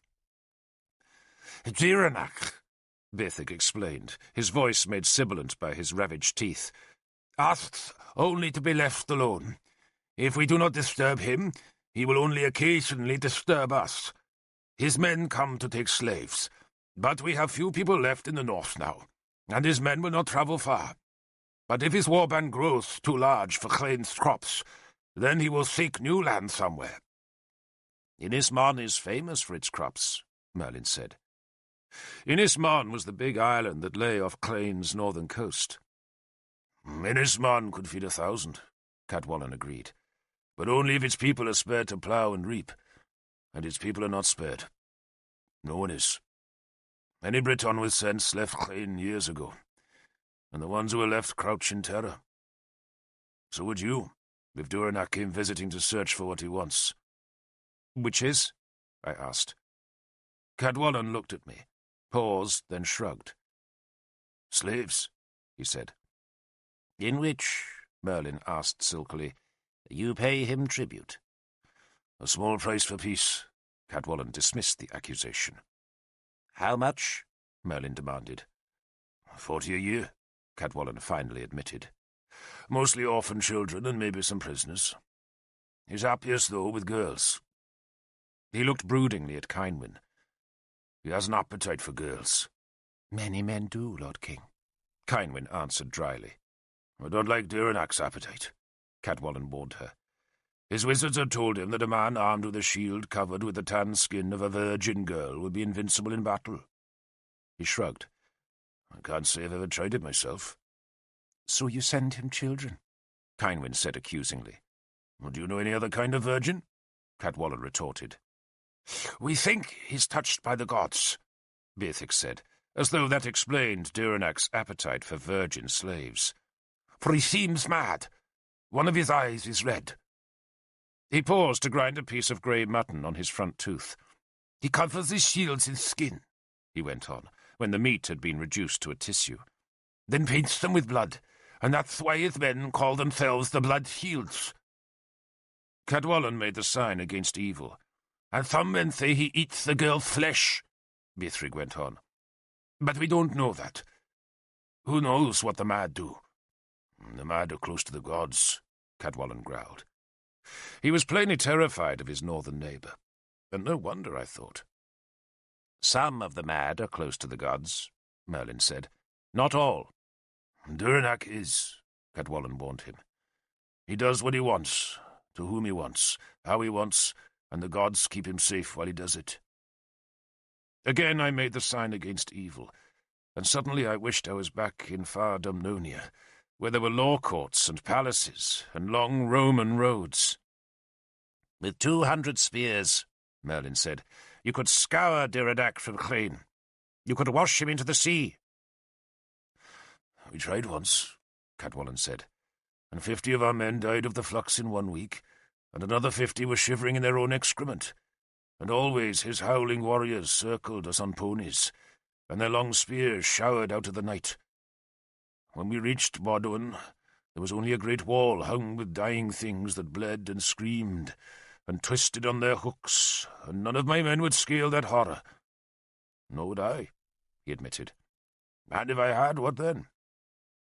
"Duanac," Beethig explained, his voice made sibilant by his ravaged teeth, "asks only to be left alone. If we do not disturb him, he will only occasionally disturb us. His men come to take slaves, but we have few people left in the north now, and his men will not travel far. But if his warband grows too large for Clane's crops, then he will seek new land somewhere." "Inismon is famous for its crops," Merlin said. Inismon was the big island that lay off Clane's northern coast. "Inismon could feed 1,000, Cadwallon agreed, "but only if its people are spared to plough and reap, and its people are not spared. No one is. Any Briton with sense left Clane years ago, and the ones who were left crouch in terror. So would you, if Duanac came visiting to search for what he wants." "Which is?" I asked. Cadwallon looked at me, paused, then shrugged. "Slaves," he said. "In which," Merlin asked silkily, "you pay him tribute?" "A small price for peace." Cadwallon dismissed the accusation. "How much?" Merlin demanded. 40 a year," Cadwallon finally admitted. Mostly orphan children and maybe some prisoners. He's happiest, though, with girls. He looked broodingly at Kynwyn. He has an appetite for girls. Many men do, Lord King. Kynwyn answered dryly. I don't like Direnac's appetite, Cadwallon warned her. His wizards had told him that a man armed with a shield covered with the tan skin of a virgin girl would be invincible in battle. He shrugged. I can't say I've ever tried it myself. So you send him children? Kynwyn said accusingly. Well, do you know any other kind of virgin? Cadwallon retorted. We think he's touched by the gods, Beatrix said, as though that explained Direnac's appetite for virgin slaves. For he seems mad. One of his eyes is red. He paused to grind a piece of grey mutton on his front tooth. He covers his shields in skin, he went on, when the meat had been reduced to a tissue, then paints them with blood, and that's why his men call themselves the Blood Shields. Cadwallon made the sign against evil. And some men say he eats the girl's flesh, Beatrix went on. But we don't know that. Who knows what the mad do? The mad are close to the gods, Cadwallon growled. He was plainly terrified of his northern neighbour, and no wonder, I thought. Some of the mad are close to the gods, Merlin said. Not all. Direnac is, Cadwallon warned him. He does what he wants, to whom he wants, how he wants, and the gods keep him safe while he does it. Again I made the sign against evil, and suddenly I wished I was back in far Dumnonia, where there were law courts and palaces and long Roman roads. With 200 spears, Merlin said, you could scour Direnac from Clain. You could wash him into the sea. We tried once, Cadwallon said, and 50 of our men died of the flux in 1 week, and another 50 were shivering in their own excrement, and always his howling warriors circled us on ponies, and their long spears showered out of the night. When we reached Bodwin, there was only a great wall hung with dying things that bled and screamed, and twisted on their hooks, and none of my men would scale that horror. Nor would I, he admitted. And if I had, what then?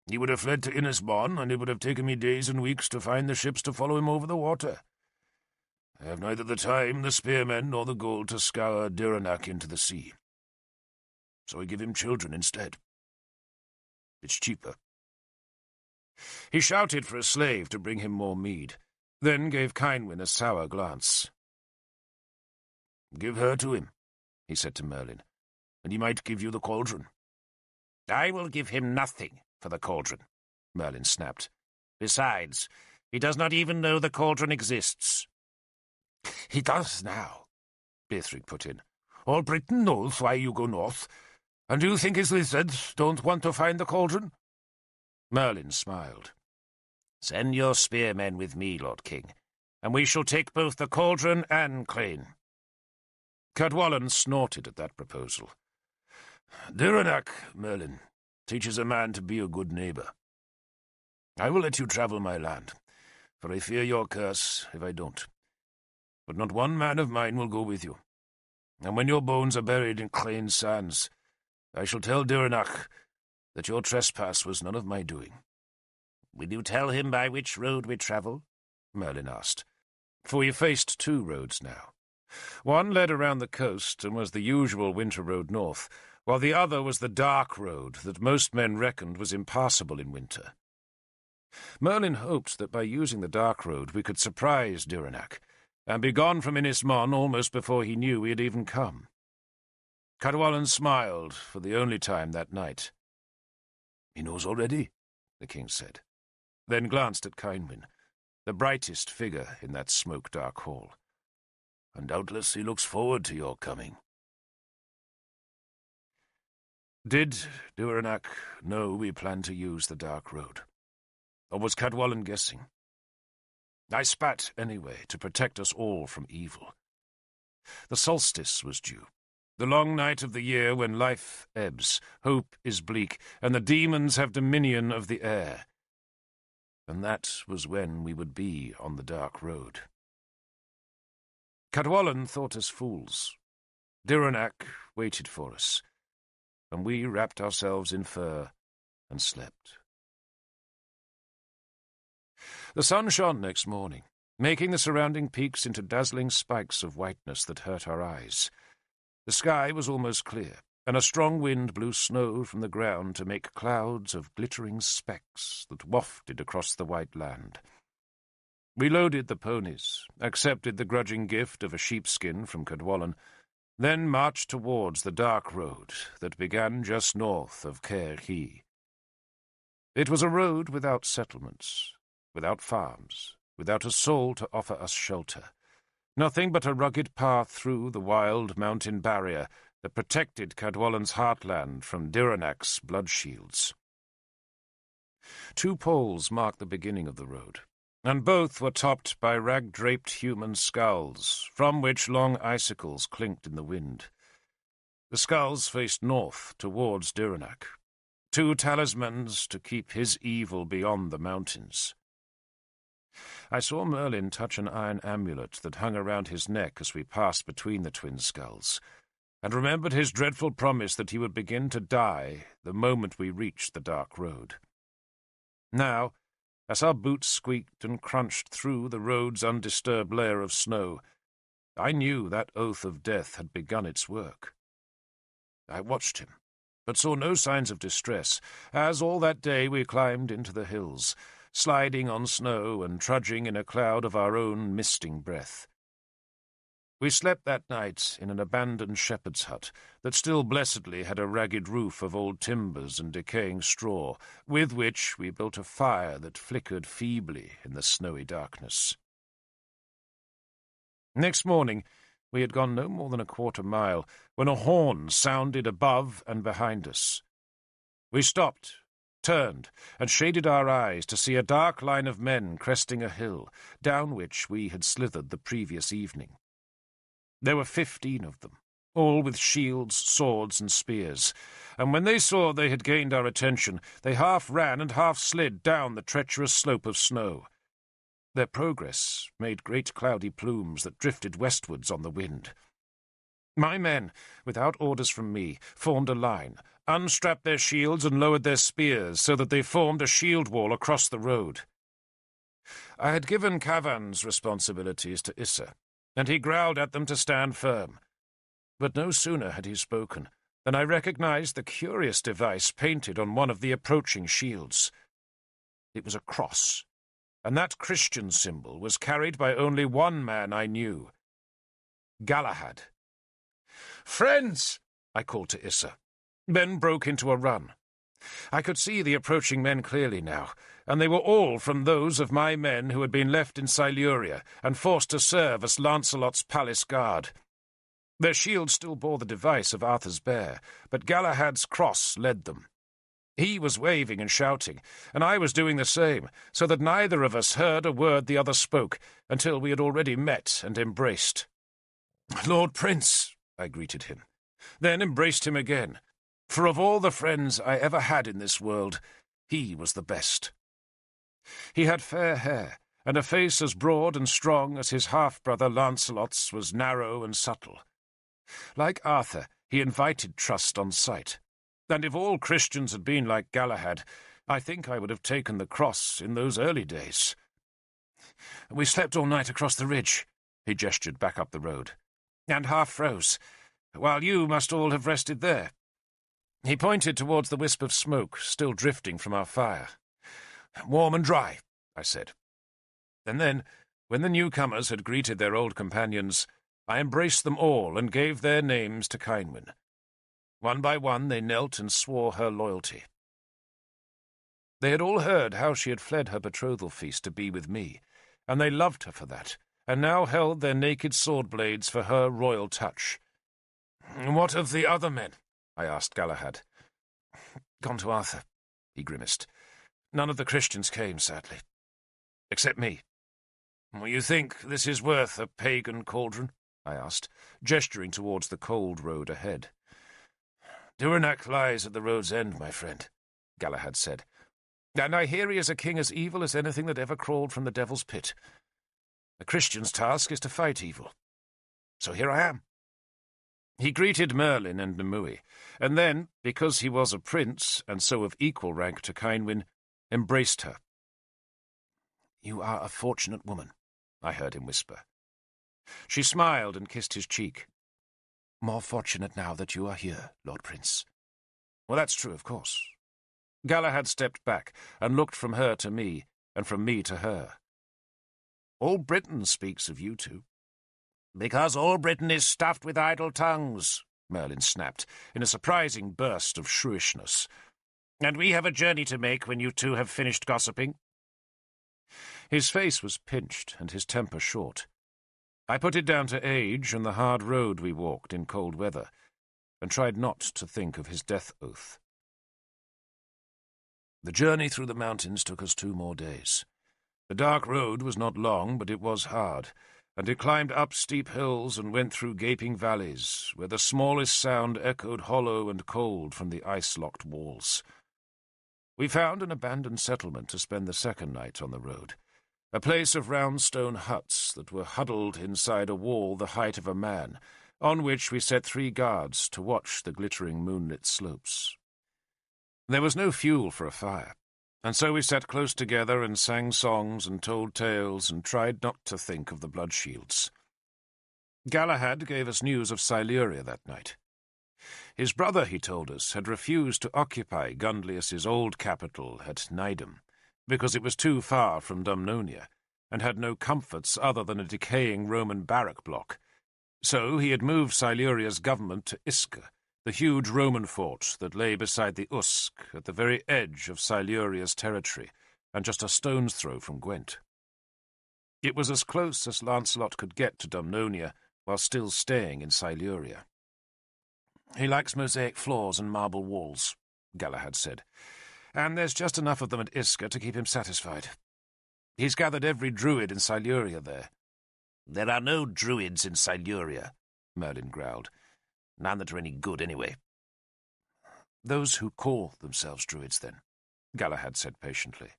He would have fled to Innisbon, and it would have taken me days and weeks to find the ships to follow him over the water. I have neither the time, the spearmen, nor the gold to scour Direnac into the sea. So I give him children instead. It's cheaper. He shouted for a slave to bring him more mead, then gave Kynwyn a sour glance. Give her to him, he said to Merlin, and he might give you the cauldron. I will give him nothing for the cauldron, Merlin snapped. Besides, he does not even know the cauldron exists. He does now, Beatrix put in. All Britain knows why you go north, and do you think his lizards don't want to find the cauldron? Merlin smiled. Send your spearmen with me, Lord King, and we shall take both the cauldron and Clain. Cadwallon snorted at that proposal. Direnac, Merlin, teaches a man to be a good neighbour. I will let you travel my land, for I fear your curse if I don't. But not one man of mine will go with you. And when your bones are buried in Clain's sands, I shall tell Direnac that your trespass was none of my doing. Will you tell him by which road we travel? Merlin asked, for we faced 2 roads now. One led around the coast and was the usual winter road north, while the other was the dark road that most men reckoned was impassable in winter. Merlin hoped that by using the dark road we could surprise Direnac, and be gone from Innismon almost before he knew we had even come. Cadwallon smiled for the only time that night. He knows already, the king said, then glanced at Kynwyn, the brightest figure in that smoke-dark hall. And doubtless he looks forward to your coming. Did Direnac know we planned to use the dark road? Or was Cadwallon guessing? I spat anyway, to protect us all from evil. The solstice was due, the long night of the year when life ebbs, hope is bleak, and the demons have dominion of the air. And that was when we would be on the dark road. Cadwallon thought us fools. Direnac waited for us, and we wrapped ourselves in fur and slept. The sun shone next morning, making the surrounding peaks into dazzling spikes of whiteness that hurt our eyes. The sky was almost clear, and a strong wind blew snow from the ground to make clouds of glittering specks that wafted across the white land. We loaded the ponies, accepted the grudging gift of a sheepskin from Cornwell, then marched towards the dark road that began just north of Caer. It was a road without settlements, without farms, without a soul to offer us shelter. Nothing but a rugged path through the wild mountain barrier that protected Cadwallan's heartland from Dironac's blood shields. 2 poles marked the beginning of the road, and both were topped by rag-draped human skulls, from which long icicles clinked in the wind. The skulls faced north towards Dironac, 2 talismans to keep his evil beyond the mountains. I saw Merlin touch an iron amulet that hung around his neck as we passed between the twin skulls, and remembered his dreadful promise that he would begin to die the moment we reached the dark road. Now, as our boots squeaked and crunched through the road's undisturbed layer of snow, I knew that oath of death had begun its work. I watched him, but saw no signs of distress, as all that day we climbed into the hills, sliding on snow and trudging in a cloud of our own misting breath. We slept that night in an abandoned shepherd's hut that still blessedly had a ragged roof of old timbers and decaying straw, with which we built a fire that flickered feebly in the snowy darkness. Next morning, we had gone no more than a quarter mile when a horn sounded above and behind us. We stopped, turned, and shaded our eyes to see a dark line of men cresting a hill, down which we had slithered the previous evening. There were 15 of them, all with shields, swords, and spears, and when they saw they had gained our attention, they half ran and half slid down the treacherous slope of snow. Their progress made great cloudy plumes that drifted westwards on the wind. My men, without orders from me, formed a line, unstrapped their shields and lowered their spears so that they formed a shield wall across the road. I had given Cavan's responsibilities to Issa, and he growled at them to stand firm. But no sooner had he spoken than I recognized the curious device painted on one of the approaching shields. It was a cross, and that Christian symbol was carried by only one man I knew, Galahad. "Friends!" I called to Issa, then broke into a run. I could see the approaching men clearly now, and they were all from those of my men who had been left in Siluria and forced to serve as Lancelot's palace guard. Their shields still bore the device of Arthur's bear, but Galahad's cross led them. He was waving and shouting, and I was doing the same, so that neither of us heard a word the other spoke until we had already met and embraced. "Lord Prince," I greeted him, then embraced him again, for of all the friends I ever had in this world, he was the best. He had fair hair, and a face as broad and strong as his half-brother Lancelot's was narrow and subtle. Like Arthur, he invited trust on sight, and if all Christians had been like Galahad, I think I would have taken the cross in those early days. "We slept all night across the ridge," he gestured back up the road, "and half froze, while you must all have rested there." He pointed towards the wisp of smoke still drifting from our fire. "Warm and dry," I said. And then, when the newcomers had greeted their old companions, I embraced them all and gave their names to Cynwyn. One by one they knelt and swore her loyalty. They had all heard how she had fled her betrothal feast to be with me, and they loved her for that, and now held their naked sword blades for her royal touch. "What of the other men?" I asked Galahad. "Gone to Arthur," he grimaced. "None of the Christians came, sadly. Except me." "You think this is worth a pagan cauldron?" I asked, gesturing towards the cold road ahead. "Dironac lies at the road's end, my friend," Galahad said, "and I hear he is a king as evil as anything that ever crawled from the devil's pit. A Christian's task is to fight evil. So here I am." He greeted Merlin and Nimue, and then, because he was a prince, and so of equal rank to Cynwyn, embraced her. "You are a fortunate woman," I heard him whisper. She smiled and kissed his cheek. "More fortunate now that you are here, Lord Prince." "Well, that's true, of course." Galahad stepped back and looked from her to me, and from me to her. "All Britain speaks of you two." "Because all Britain is stuffed with idle tongues," Merlin snapped, in a surprising burst of shrewishness. "And we have a journey to make when you two have finished gossiping." His face was pinched and his temper short. I put it down to age and the hard road we walked in cold weather, and tried not to think of his death oath. The journey through the mountains took us 2 more days. The dark road was not long, but it was hard, and it climbed up steep hills and went through gaping valleys, where the smallest sound echoed hollow and cold from the ice-locked walls. We found an abandoned settlement to spend the second night on the road, a place of round stone huts that were huddled inside a wall the height of a man, on which we set 3 guards to watch the glittering moonlit slopes. There was no fuel for a fire, and so we sat close together and sang songs and told tales and tried not to think of the blood shields. Galahad gave us news of Siluria that night. His brother, he told us, had refused to occupy Gunlius's old capital at Nidum, because it was too far from Dumnonia, and had no comforts other than a decaying Roman barrack block. So he had moved Siluria's government to Iska, the huge Roman fort that lay beside the Usk, at the very edge of Siluria's territory, and just a stone's throw from Gwent. It was as close as Lancelot could get to Dumnonia, while still staying in Siluria. "He likes mosaic floors and marble walls," Galahad said, "and there's just enough of them at Iska to keep him satisfied. He's gathered every druid in Siluria there." "There are no druids in Siluria," Merlin growled. "None that are any good, anyway." "Those who call themselves druids, then," Galahad said patiently.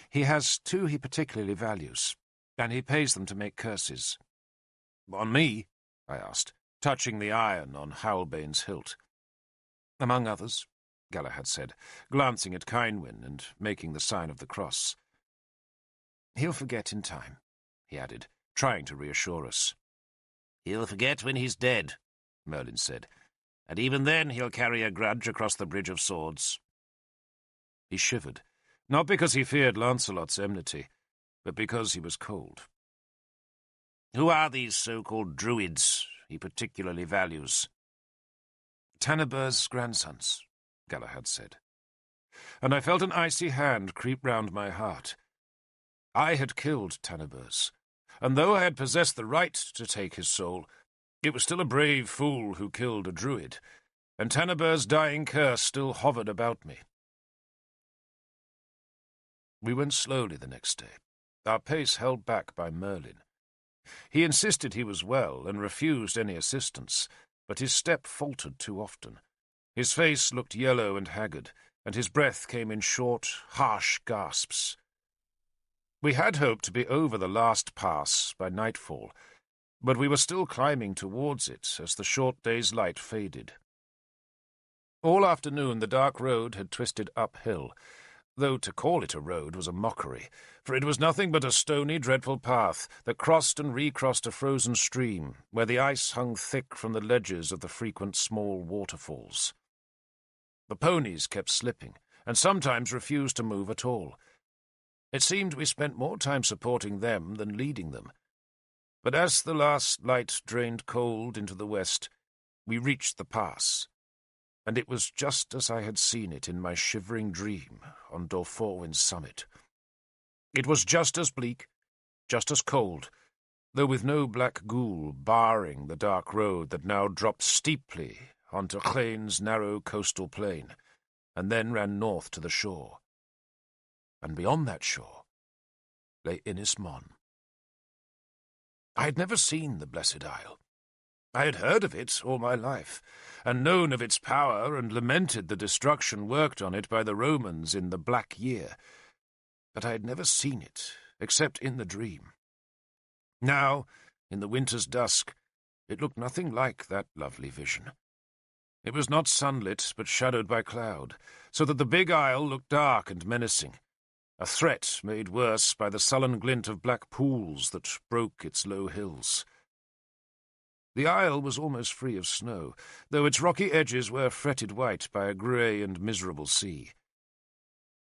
"He has 2 he particularly values, and he pays them to make curses." "On me?" I asked, touching the iron on Howlbane's hilt. "Among others," Galahad said, glancing at Cynwyn and making the sign of the cross. "He'll forget in time," he added, trying to reassure us. "He'll forget when he's dead," Merlin said, "and even then he'll carry a grudge across the Bridge of Swords." He shivered, not because he feared Lancelot's enmity, but because he was cold. "Who are these so-called druids he particularly values?" "Tanaber's grandsons," Galahad said. And I felt an icy hand creep round my heart. I had killed Tanaber's, and though I had possessed the right to take his soul, it was still a brave fool who killed a druid, and Tanaber's dying curse still hovered about me. We went slowly the next day, our pace held back by Merlin. He insisted he was well and refused any assistance, but his step faltered too often. His face looked yellow and haggard, and his breath came in short, harsh gasps. We had hoped to be over the last pass by nightfall, but we were still climbing towards it as the short day's light faded. All afternoon the dark road had twisted uphill, though to call it a road was a mockery, for it was nothing but a stony, dreadful path that crossed and recrossed a frozen stream, where the ice hung thick from the ledges of the frequent small waterfalls. The ponies kept slipping, and sometimes refused to move at all. It seemed we spent more time supporting them than leading them. But as the last light drained cold into the west, we reached the pass, and it was just as I had seen it in my shivering dream on Dorforwin's summit. It was just as bleak, just as cold, though with no black ghoul barring the dark road that now dropped steeply onto Llane's narrow coastal plain, and then ran north to the shore. And beyond that shore lay Ynys Môn. I had never seen the Blessed Isle. I had heard of it all my life, and known of its power, and lamented the destruction worked on it by the Romans in the Black Year, but I had never seen it, except in the dream. Now, in the winter's dusk, It looked nothing like that lovely vision. It was not sunlit, but shadowed by cloud, so that the big isle looked dark and menacing, a threat made worse by the sullen glint of black pools that broke its low hills. The isle was almost free of snow, though its rocky edges were fretted white by a grey and miserable sea.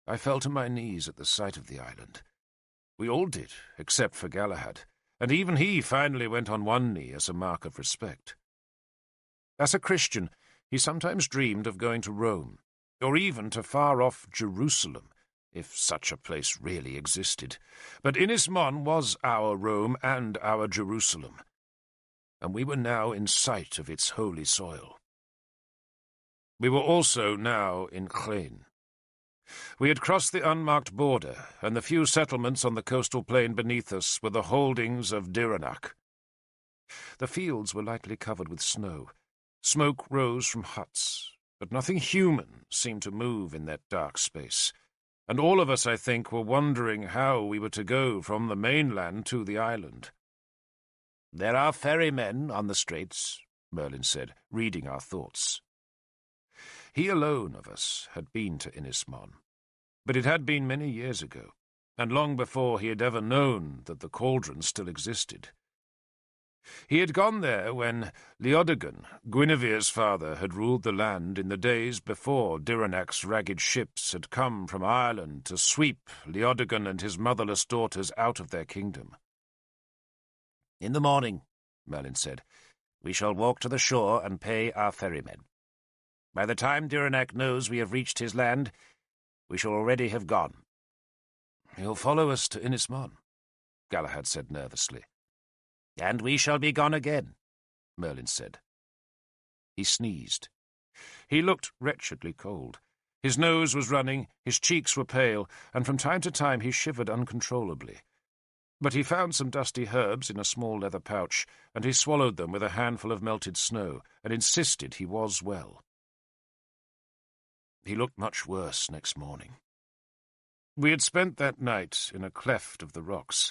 I fell to my knees at the sight of the island. We all did, except for Galahad, and even he finally went on one knee as a mark of respect. As a Christian, he sometimes dreamed of going to Rome, or even to far-off Jerusalem, if such a place really existed. But Ynys Môn was our Rome and our Jerusalem, and we were now in sight of its holy soil. We were also now in Llyn. We had crossed the unmarked border, and the few settlements on the coastal plain beneath us were the holdings of Dyranach. The fields were lightly covered with snow. Smoke rose from huts, but nothing human seemed to move in that dark space, and all of us, I think, were wondering how we were to go from the mainland to the island. "There are ferrymen on the straits," Merlin said, reading our thoughts. He alone of us had been to Ynys Môn, but it had been many years ago, and long before he had ever known that the cauldron still existed. He had gone there when Leodegan, Guinevere's father, had ruled the land in the days before Dyranac's ragged ships had come from Ireland to sweep Leodegan and his motherless daughters out of their kingdom. "In the morning," Merlin said, "we shall walk to the shore and pay our ferrymen. By the time Dyranach knows we have reached his land, we shall already have gone." "He'll follow us to Ynys Môn," Galahad said nervously. "And we shall be gone again," Merlin said. He sneezed. He looked wretchedly cold. His nose was running, his cheeks were pale, and from time to time he shivered uncontrollably. But he found some dusty herbs in a small leather pouch, and he swallowed them with a handful of melted snow, and insisted he was well. He looked much worse next morning. We had spent that night in a cleft of the rocks,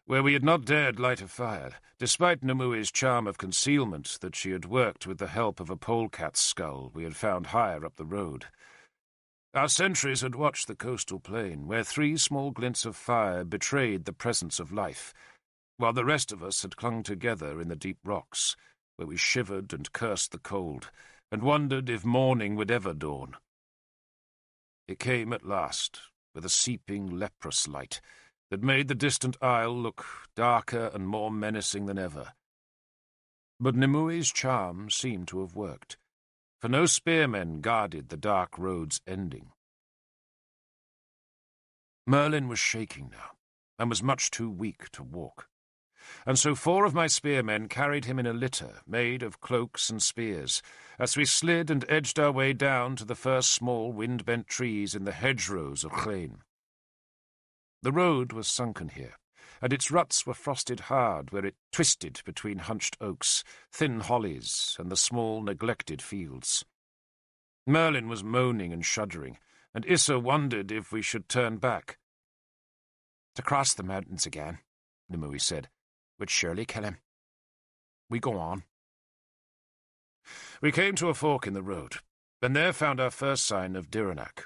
where we had not dared light a fire, despite Nemui's charm of concealment that she had worked with the help of a polecat's skull we had found higher up the road. Our sentries had watched the coastal plain, where 3 small glints of fire betrayed the presence of life, while the rest of us had clung together in the deep rocks, where we shivered and cursed the cold, and wondered if morning would ever dawn. It came at last, with a seeping leprous light that made the distant isle look darker and more menacing than ever. But Nemui's charm seemed to have worked, for no spearmen guarded the dark road's ending. Merlin was shaking now, and was much too weak to walk, and so 4 of my spearmen carried him in a litter made of cloaks and spears, as we slid and edged our way down to the first small wind-bent trees in the hedgerows of Llyn. The road was sunken here, and its ruts were frosted hard where it twisted between hunched oaks, thin hollies, and the small, neglected fields. Merlin was moaning and shuddering, and Issa wondered if we should turn back. "To cross the mountains again," Nimue said, "would surely kill him. We go on." We came to a fork in the road, and there found our first sign of Dyranach.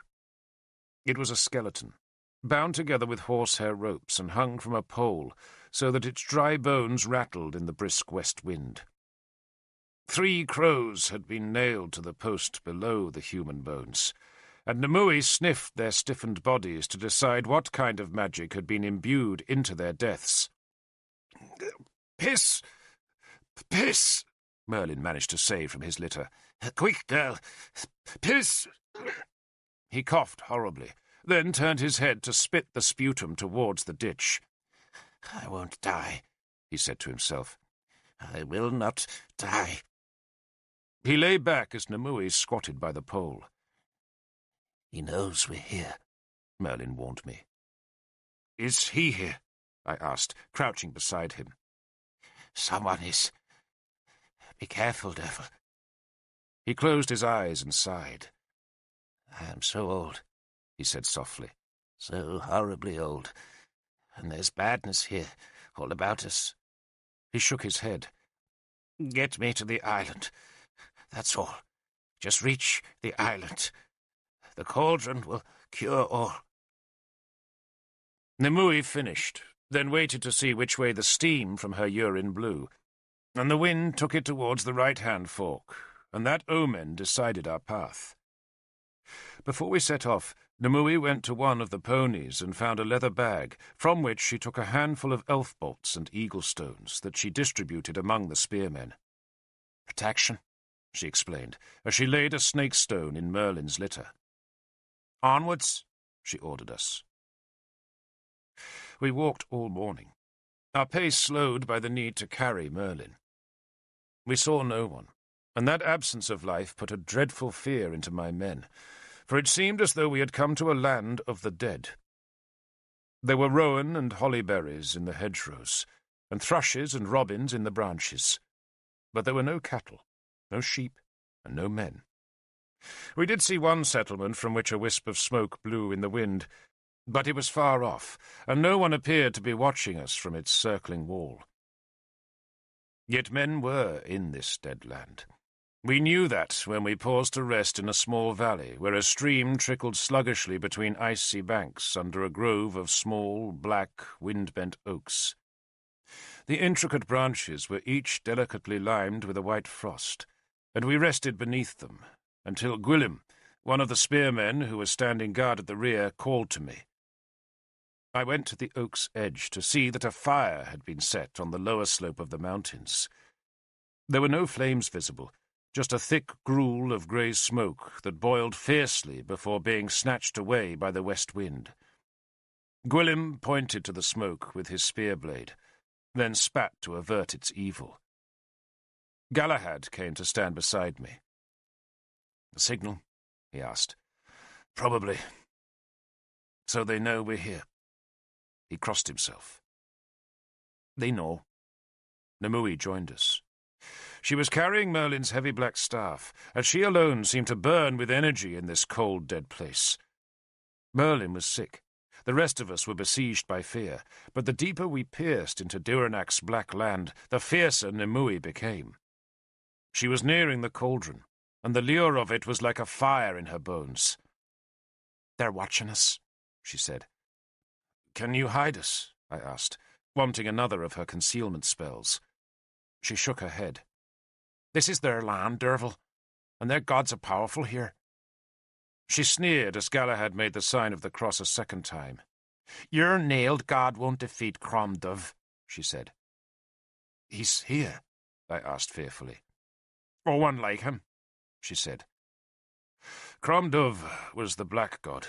It was a skeleton, bound together with horsehair ropes and hung from a pole so that its dry bones rattled in the brisk west wind. 3 crows had been nailed to the post below the human bones, and Nimue sniffed their stiffened bodies to decide what kind of magic had been imbued into their deaths. "Piss! Piss!" Merlin managed to say from his litter. "Quick, girl! Piss!" He coughed horribly, then turned his head to spit the sputum towards the ditch. "I won't die," he said to himself. "I will not die." He lay back as Nimue squatted by the pole. "He knows we're here," Merlin warned me. "Is he here?" I asked, crouching beside him. "Someone is. Be careful, Derfel." He closed his eyes and sighed. "I am so old," he said softly. "So horribly old. And there's badness here, all about us." He shook his head. Get me to the island. That's all. Just reach the island. The cauldron will cure all." Nimue finished, then waited to see which way the steam from her urine blew, and the wind took it towards the right-hand fork, and that omen decided our path. Before we set off, Nimue went to one of the ponies and found a leather bag, from which she took a handful of elf bolts and eagle stones that she distributed among the spearmen. "Protection," she explained, as she laid a snake stone in Merlin's litter. "Onwards," she ordered us. We walked all morning, our pace slowed by the need to carry Merlin. We saw no one, and that absence of life put a dreadful fear into my men, for it seemed as though we had come to a land of the dead. There were rowan and hollyberries in the hedgerows, and thrushes and robins in the branches, but there were no cattle, no sheep, and no men. We did see one settlement from which a wisp of smoke blew in the wind, but it was far off, and no one appeared to be watching us from its circling wall. Yet men were in this dead land. We knew that when we paused to rest in a small valley where a stream trickled sluggishly between icy banks under a grove of small, black, wind-bent oaks. The intricate branches were each delicately limed with a white frost, and we rested beneath them until Gwilym, one of the spearmen who was standing guard at the rear, called to me. I went to the oak's edge to see that a fire had been set on the lower slope of the mountains. There were no flames visible, just a thick gruel of grey smoke that boiled fiercely before being snatched away by the west wind. Gwilym pointed to the smoke with his spear-blade, then spat to avert its evil. Galahad came to stand beside me. "A signal?" he asked. "Probably. So they know we're here." He crossed himself. "They know." Nimue joined us. She was carrying Merlin's heavy black staff, and she alone seemed to burn with energy in this cold, dead place. Merlin was sick. The rest of us were besieged by fear, but the deeper we pierced into Durinac's black land, the fiercer Nimue became. She was nearing the cauldron, and the lure of it was like a fire in her bones. "They're watching us," she said. "Can you hide us?" I asked, wanting another of her concealment spells. She shook her head. "This is their land, Derfel, and their gods are powerful here." She sneered as Galahad made the sign of the cross a second time. "Your nailed god won't defeat Cromdove," she said. "He's here?" I asked fearfully. "Or one like him," she said. Cromdove was the black god,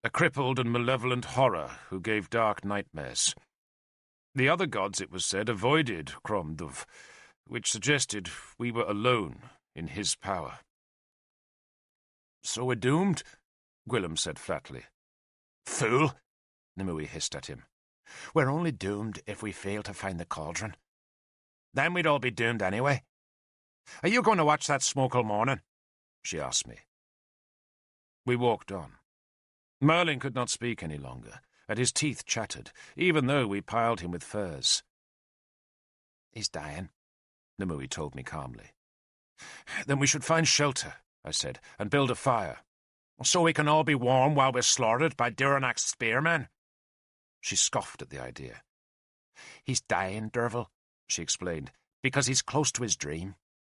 a crippled and malevolent horror who gave dark nightmares. The other gods, it was said, avoided Cromdove, which suggested we were alone in his power. "So we're doomed," Gwilym said flatly. "Fool," Nimue hissed at him. "We're only doomed if we fail to find the cauldron. Then we'd all be doomed anyway. Are you going to watch that smoke all morning?" she asked me. We walked on. Merlin could not speak any longer, and his teeth chattered, even though we piled him with furs. "He's dying," Nimue told me calmly. "Then we should find shelter," I said, "and build a fire." "So we can all be warm while we're slaughtered by Durinac's spearmen?" She scoffed at the idea. "He's dying, Derfel," she explained, "because he's close to his dream,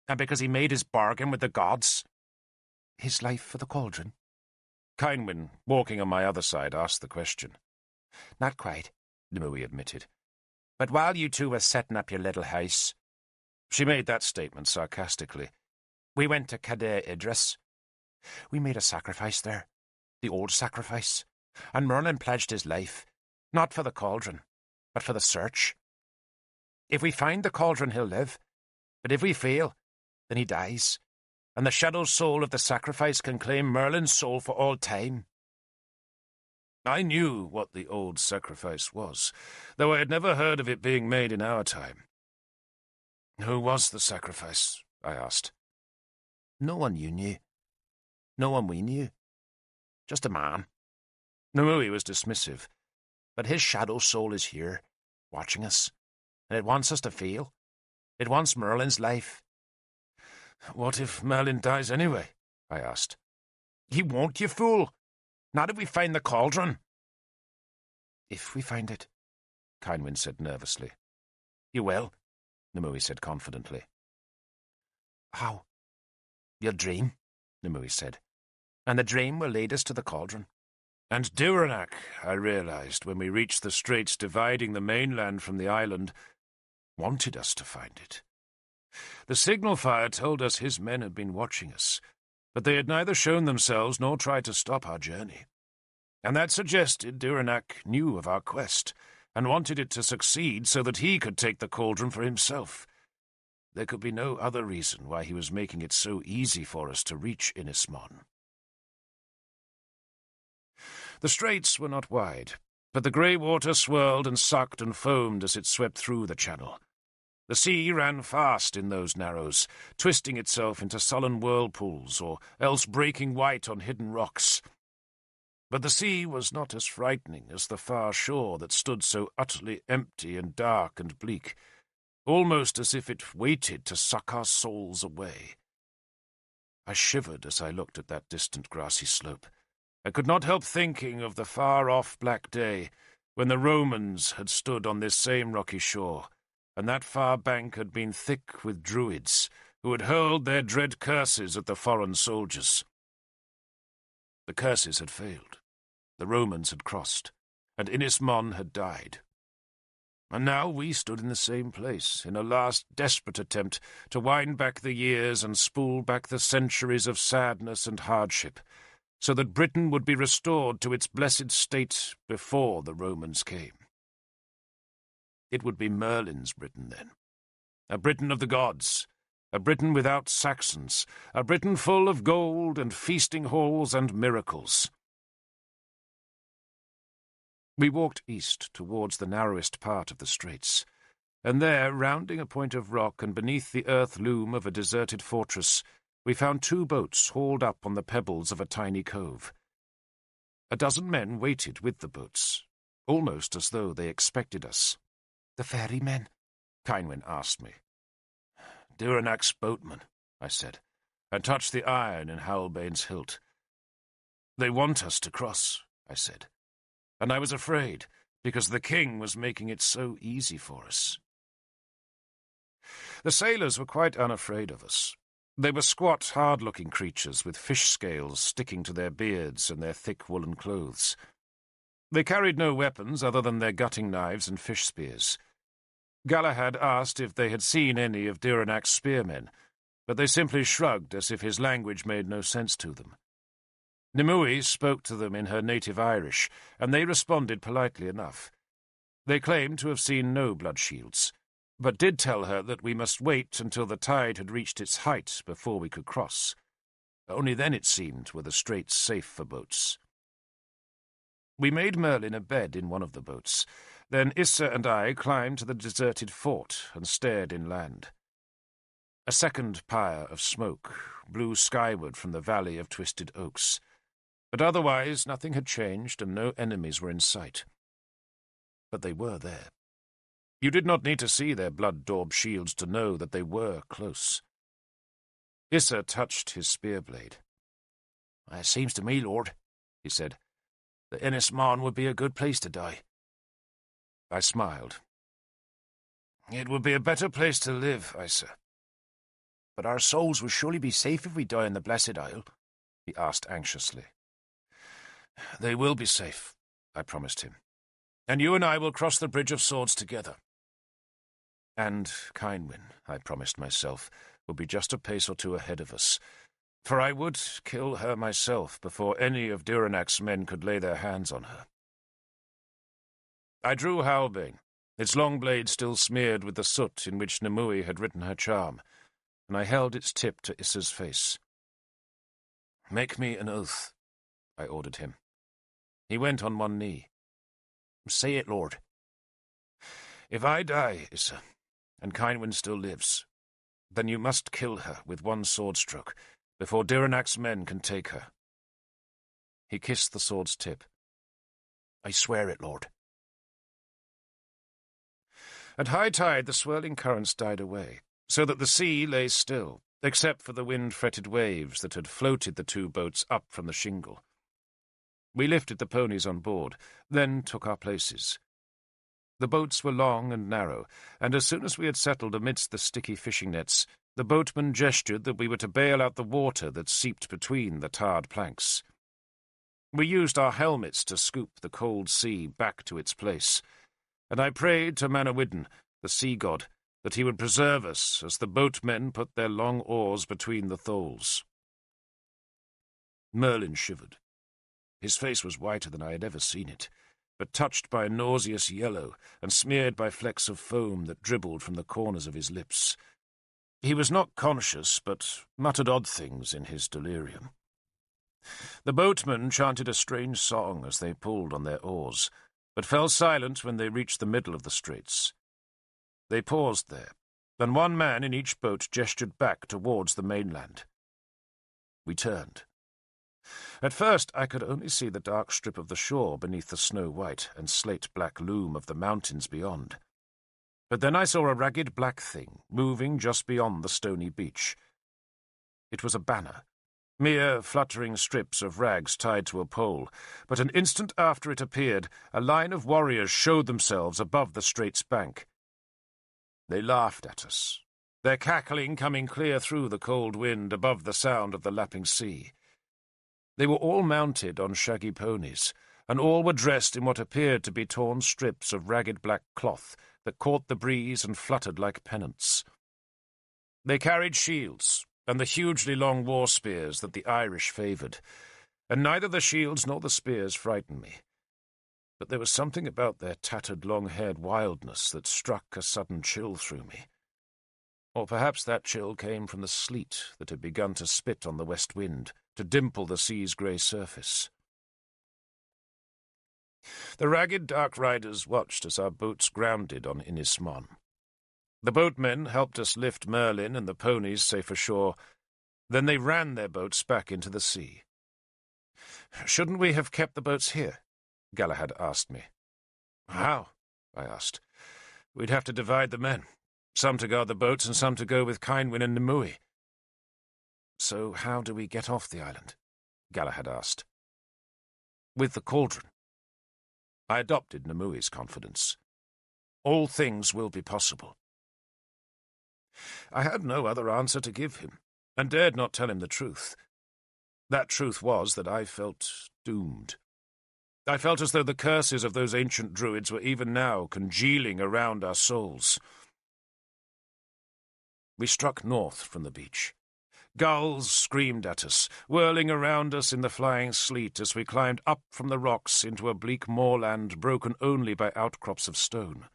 and because he made his bargain with the gods." "His life for the cauldron?" Kynwyn, walking on my other side, asked the question. "Not quite," Nimue admitted. "But while you two were setting up your little house—" She made that statement sarcastically. "We went to Cader Idris. We made a sacrifice there, the old sacrifice, and Merlin pledged his life, not for the cauldron, but for the search. If we find the cauldron, he'll live, but if we fail, then he dies, and the shadow soul of the sacrifice can claim Merlin's soul for all time." I knew what the old sacrifice was, though I had never heard of it being made in our time. "Who was the sacrifice?" I asked. "No one you knew. No one we knew. Just a man." Nimue was dismissive, "But his shadow soul is here, watching us, and it wants us to fail. It wants Merlin's life." "What if Merlin dies anyway?" I asked. "He won't, you fool. Not if we find the cauldron." "If we find it," Kynwyn said nervously. "You will," Nimue said confidently. "How?" "You'll dream," Nimue said, "and the dream will lead us to the cauldron." And Duranak, I realized when we reached the straits dividing the mainland from the island, wanted us to find it. The signal fire told us his men had been watching us, but they had neither shown themselves nor tried to stop our journey. And that suggested Duranak knew of our quest, and wanted it to succeed so that he could take the cauldron for himself. There could be no other reason why he was making it so easy for us to reach Inismon. The straits were not wide, but the grey water swirled and sucked and foamed as it swept through the channel. The sea ran fast in those narrows, twisting itself into sullen whirlpools, or else breaking white on hidden rocks. But the sea was not as frightening as the far shore that stood so utterly empty and dark and bleak, almost as if it waited to suck our souls away. I shivered as I looked at that distant grassy slope. I could not help thinking of the far-off black day when the Romans had stood on this same rocky shore, and that far bank had been thick with druids who had hurled their dread curses at the foreign soldiers. The curses had failed, the Romans had crossed, and Inismon had died. And now we stood in the same place, in a last desperate attempt to wind back the years and spool back the centuries of sadness and hardship, so that Britain would be restored to its blessed state before the Romans came. It would be Merlin's Britain then, a Britain of the gods, a Britain without Saxons, a Britain full of gold and feasting halls and miracles. We walked east towards the narrowest part of the straits, and there, rounding a point of rock and beneath the earth loom of a deserted fortress, we found 2 boats hauled up on the pebbles of a tiny cove. A dozen men waited with the boats, almost as though they expected us. "The ferrymen?" Kynwyn asked me. "Duranak's boatmen," I said, and touched the iron in Halbane's hilt. "They want us to cross," I said, and I was afraid, because the king was making it so easy for us. The sailors were quite unafraid of us. They were squat, hard-looking creatures with fish scales sticking to their beards and their thick woolen clothes. They carried no weapons other than their gutting knives and fish spears. Galahad asked if they had seen any of Duranak's spearmen, but they simply shrugged as if his language made no sense to them. Nimue spoke to them in her native Irish, and they responded politely enough. They claimed to have seen no blood shields, but did tell her that we must wait until the tide had reached its height before we could cross. Only then, it seemed, were the straits safe for boats. We made Merlin a bed in one of the boats. Then Issa and I climbed to the deserted fort and stared inland. A second pyre of smoke blew skyward from the valley of twisted oaks, but otherwise nothing had changed and no enemies were in sight. But they were there. You did not need to see their blood-daubed shields to know that they were close. Issa touched his spear-blade. "It seems to me, Lord," he said, "that Inismon would be a good place to die." I smiled. "It would be a better place to live, Issa." "But our souls will surely be safe if we die in the Blessed Isle?" he asked anxiously. "They will be safe," I promised him. "And you and I will cross the Bridge of Swords together." And Kynwyn, I promised myself, would be just a pace or 2 ahead of us, for I would kill her myself before any of Duranak's men could lay their hands on her. I drew Halbane, its long blade still smeared with the soot in which Nimue had written her charm, and I held its tip to Issa's face. "Make me an oath," I ordered him. He went on one knee. "Say it, Lord." "If I die, Issa, and Kynwyn still lives, then you must kill her with one sword stroke before Duranak's men can take her." He kissed the sword's tip. "I swear it, Lord." At high tide, the swirling currents died away, so that the sea lay still, except for the wind-fretted waves that had floated the two boats up from the shingle. We lifted the ponies on board, then took our places. The boats were long and narrow, and as soon as we had settled amidst the sticky fishing nets, the boatman gestured that we were to bail out the water that seeped between the tarred planks. We used our helmets to scoop the cold sea back to its place, and I prayed to Manawyddan, the sea god, that he would preserve us as the boatmen put their long oars between the tholes. Merlin shivered. His face was whiter than I had ever seen it, but touched by a nauseous yellow and smeared by flecks of foam that dribbled from the corners of his lips. He was not conscious, but muttered odd things in his delirium. The boatmen chanted a strange song as they pulled on their oars, but fell silent when they reached the middle of the straits. They paused there, and one man in each boat gestured back towards the mainland. We turned. At first I could only see the dark strip of the shore beneath the snow-white and slate-black loom of the mountains beyond. But then I saw a ragged black thing moving just beyond the stony beach. It was a banner, mere fluttering strips of rags tied to a pole, but an instant after it appeared, a line of warriors showed themselves above the strait's bank. They laughed at us, their cackling coming clear through the cold wind above the sound of the lapping sea. They were all mounted on shaggy ponies, and all were dressed in what appeared to be torn strips of ragged black cloth that caught the breeze and fluttered like pennants. They carried shields and the hugely long war spears that the Irish favoured, and neither the shields nor the spears frightened me. But there was something about their tattered, long-haired wildness that struck a sudden chill through me. Or perhaps that chill came from the sleet that had begun to spit on the west wind, to dimple the sea's grey surface. The ragged dark riders watched as our boats grounded on Inismon. The boatmen helped us lift Merlin and the ponies safe ashore. Then they ran their boats back into the sea. "Shouldn't we have kept the boats here?" Galahad asked me. "How?" I asked. "We'd have to divide the men, some to guard the boats and some to go with Cynwyn and Nimue." "So how do we get off the island?" Galahad asked. "With the cauldron." I adopted Nimue's confidence. "All things will be possible." I had no other answer to give him, and dared not tell him the truth. That truth was that I felt doomed. I felt as though the curses of those ancient druids were even now congealing around our souls. We struck north from the beach. Gulls screamed at us, whirling around us in the flying sleet as we climbed up from the rocks into a bleak moorland broken only by outcrops of stone.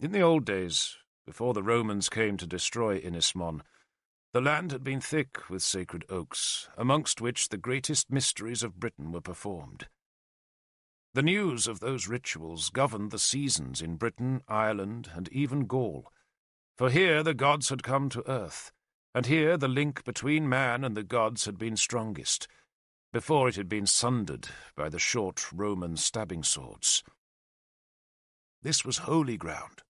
In the old days, before the Romans came to destroy Inismon, the land had been thick with sacred oaks, amongst which the greatest mysteries of Britain were performed. The news of those rituals governed the seasons in Britain, Ireland, and even Gaul, for here the gods had come to earth, and here the link between man and the gods had been strongest, before it had been sundered by the short Roman stabbing swords. This was holy ground,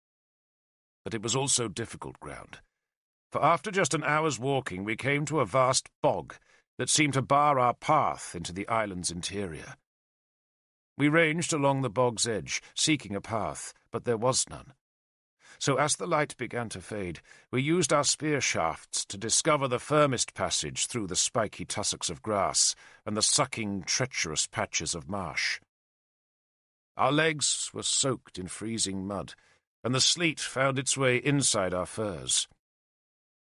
but it was also difficult ground, for after just an hour's walking we came to a vast bog that seemed to bar our path into the island's interior. We ranged along the bog's edge, seeking a path, but there was none. So as the light began to fade, we used our spear shafts to discover the firmest passage through the spiky tussocks of grass and the sucking, treacherous patches of marsh. Our legs were soaked in freezing mud, and the sleet found its way inside our furs.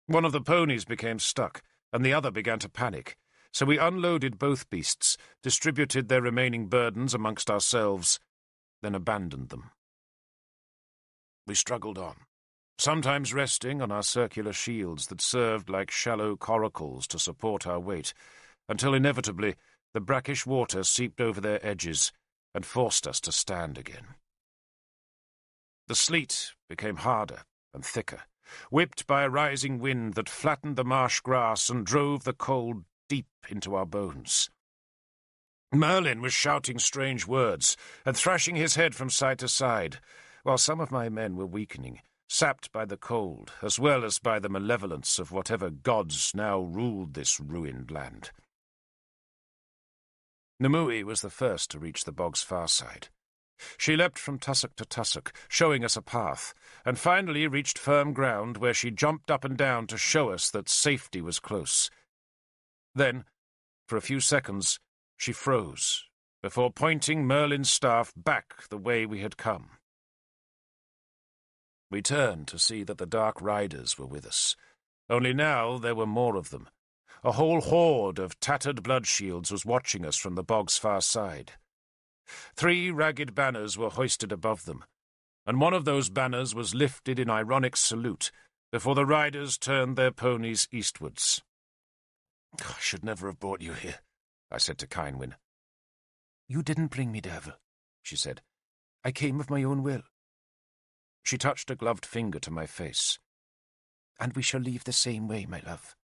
One of the ponies became stuck, and the other began to panic, so we unloaded both beasts, distributed their remaining burdens amongst ourselves, then abandoned them. We struggled on, sometimes resting on our circular shields that served like shallow coracles to support our weight, until inevitably the brackish water seeped over their edges and forced us to stand again. The sleet became harder and thicker, whipped by a rising wind that flattened the marsh grass and drove the cold deep into our bones. Merlin was shouting strange words and thrashing his head from side to side, while some of my men were weakening, sapped by the cold, as well as by the malevolence of whatever gods now ruled this ruined land. Nimue was the first to reach the bog's far side. She leapt from tussock to tussock, showing us a path, and finally reached firm ground where she jumped up and down to show us that safety was close. Then, for a few seconds, she froze, before pointing Merlin's staff back the way we had come. We turned to see that the dark riders were with us, only now there were more of them. A whole horde of tattered blood shields was watching us from the bog's far side. 3 ragged banners were hoisted above them, and one of those banners was lifted in ironic salute before the riders turned their ponies eastwards. "I should never have brought you here," I said to Kynwyn. "You didn't bring me, Derfel," she said. "I came of my own will." She touched a gloved finger to my face. "And we shall leave the same way, my love."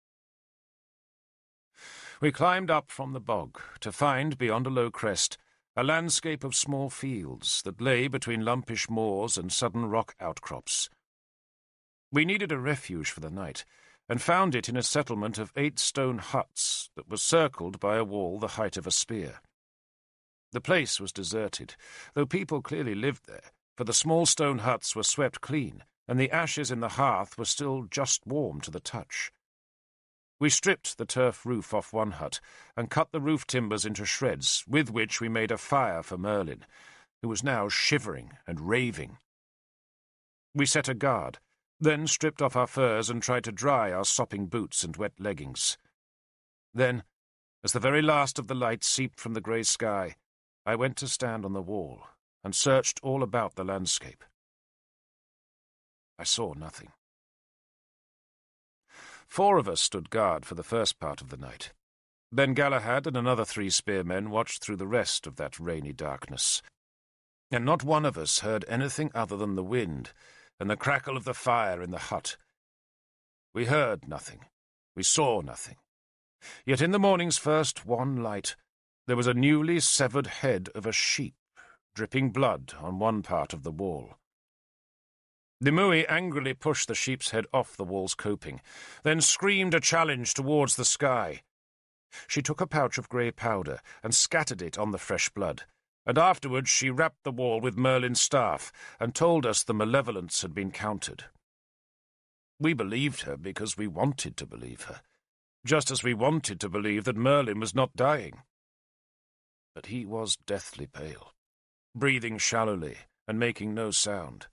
We climbed up from the bog to find, beyond a low crest, a landscape of small fields that lay between lumpish moors and sudden rock outcrops. We needed a refuge for the night, and found it in a settlement of 8 stone huts that was circled by a wall the height of a spear. The place was deserted, though people clearly lived there, for the small stone huts were swept clean, and the ashes in the hearth were still just warm to the touch. We stripped the turf roof off one hut and cut the roof timbers into shreds, with which we made a fire for Merlin, who was now shivering and raving. We set a guard, then stripped off our furs and tried to dry our sopping boots and wet leggings. Then, as the very last of the light seeped from the grey sky, I went to stand on the wall and searched all about the landscape. I saw nothing. 4 of us stood guard for the first part of the night. Then Galahad and another 3 spearmen watched through the rest of that rainy darkness, and not one of us heard anything other than the wind and the crackle of the fire in the hut. We heard nothing. We saw nothing. Yet in the morning's first wan light, there was a newly severed head of a sheep, dripping blood on one part of the wall. Nimue angrily pushed the sheep's head off the wall's coping, then screamed a challenge towards the sky. She took a pouch of grey powder and scattered it on the fresh blood, and afterwards she rapped the wall with Merlin's staff and told us the malevolence had been countered. We believed her because we wanted to believe her, just as we wanted to believe that Merlin was not dying. But he was deathly pale, breathing shallowly and making no sound.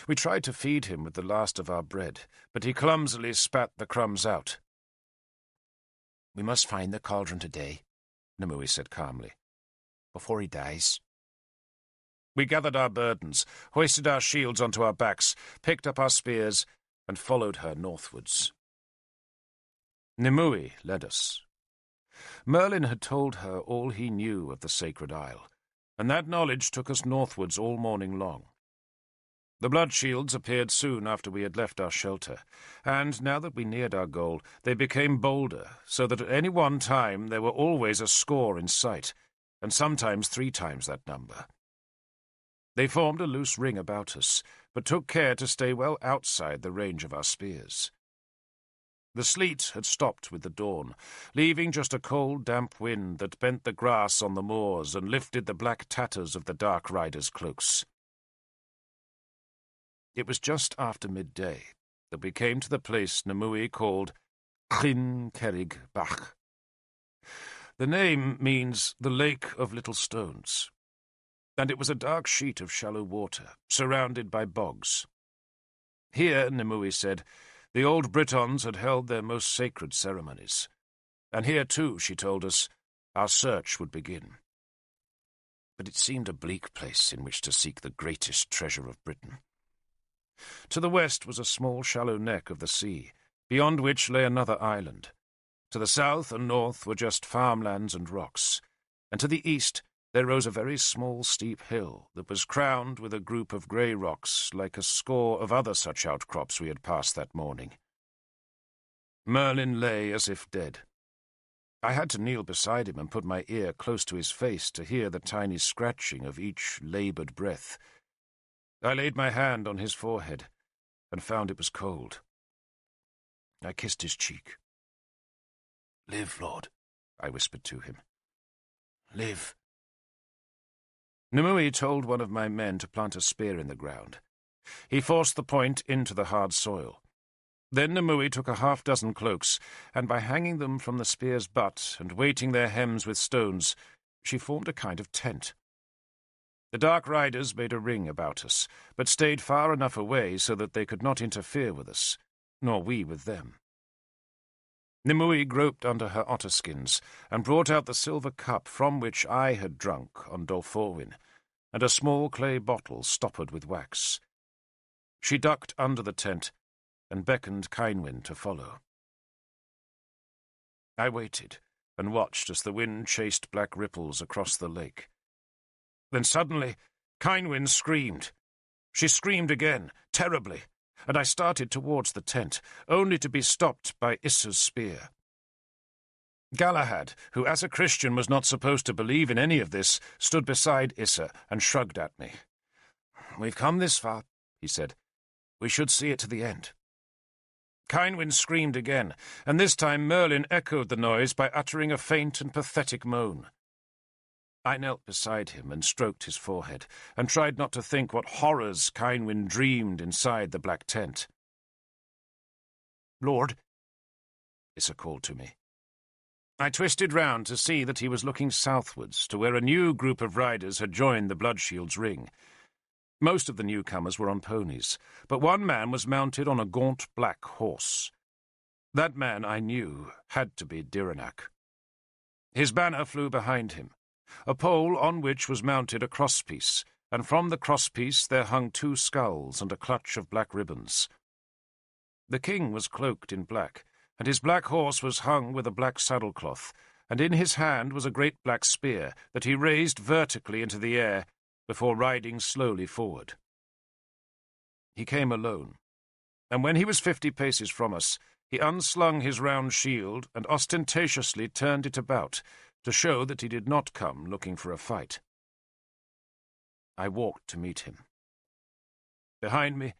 We tried to feed him with the last of our bread, but he clumsily spat the crumbs out. "We must find the cauldron today," Nimue said calmly, "before he dies." We gathered our burdens, hoisted our shields onto our backs, picked up our spears, and followed her northwards. Nimue led us. Merlin had told her all he knew of the Sacred Isle, and that knowledge took us northwards all morning long. The blood shields appeared soon after we had left our shelter, and now that we neared our goal, they became bolder, so that at any one time there were always a score in sight, and sometimes 3 times that number. They formed a loose ring about us, but took care to stay well outside the range of our spears. The sleet had stopped with the dawn, leaving just a cold, damp wind that bent the grass on the moors and lifted the black tatters of the dark riders' cloaks. It was just after midday that we came to the place Nimue called Llyn Cerrig Bach. The name means the Lake of Little Stones, and it was a dark sheet of shallow water, surrounded by bogs. Here, Nimue said, the old Britons had held their most sacred ceremonies, and here too, she told us, our search would begin. But it seemed a bleak place in which to seek the greatest treasure of Britain. To the west was a small shallow neck of the sea, beyond which lay another island. To the south and north were just farmlands and rocks, and to the east there rose a very small steep hill that was crowned with a group of grey rocks like a score of other such outcrops we had passed that morning. Merlin lay as if dead. I had to kneel beside him and put my ear close to his face to hear the tiny scratching of each laboured breath. I laid my hand on his forehead and found it was cold. I kissed his cheek. "Live, Lord," I whispered to him. "Live." Nimue told one of my men to plant a spear in the ground. He forced the point into the hard soil. Then Nimue took a half-dozen cloaks, and by hanging them from the spear's butt and weighting their hems with stones, she formed a kind of tent. The dark riders made a ring about us, but stayed far enough away so that they could not interfere with us, nor we with them. Nimue groped under her otter-skins and brought out the silver cup from which I had drunk on Dolforwyn, and a small clay bottle stoppered with wax. She ducked under the tent and beckoned Kynwyn to follow. I waited and watched as the wind chased black ripples across the lake. Then suddenly, Kynwyn screamed. She screamed again, terribly, and I started towards the tent, only to be stopped by Issa's spear. Galahad, who as a Christian was not supposed to believe in any of this, stood beside Issa and shrugged at me. "We've come this far," he said. "We should see it to the end." Kynwyn screamed again, and this time Merlin echoed the noise by uttering a faint and pathetic moan. I knelt beside him and stroked his forehead, and tried not to think what horrors Kynwyn dreamed inside the black tent. "Lord," Issa called to me. I twisted round to see that he was looking southwards, to where a new group of riders had joined the Bloodshield's ring. Most of the newcomers were on ponies, but one man was mounted on a gaunt black horse. That man, I knew, had to be Dyranak. His banner flew behind him, a pole on which was mounted a crosspiece, and from the crosspiece there hung 2 skulls and a clutch of black ribbons. The king was cloaked in black, and his black horse was hung with a black saddlecloth, and in his hand was a great black spear that he raised vertically into the air before riding slowly forward. He came alone, and when he was 50 paces from us, he unslung his round shield and ostentatiously turned it about, to show that he did not come looking for a fight. I walked to meet him. Behind me,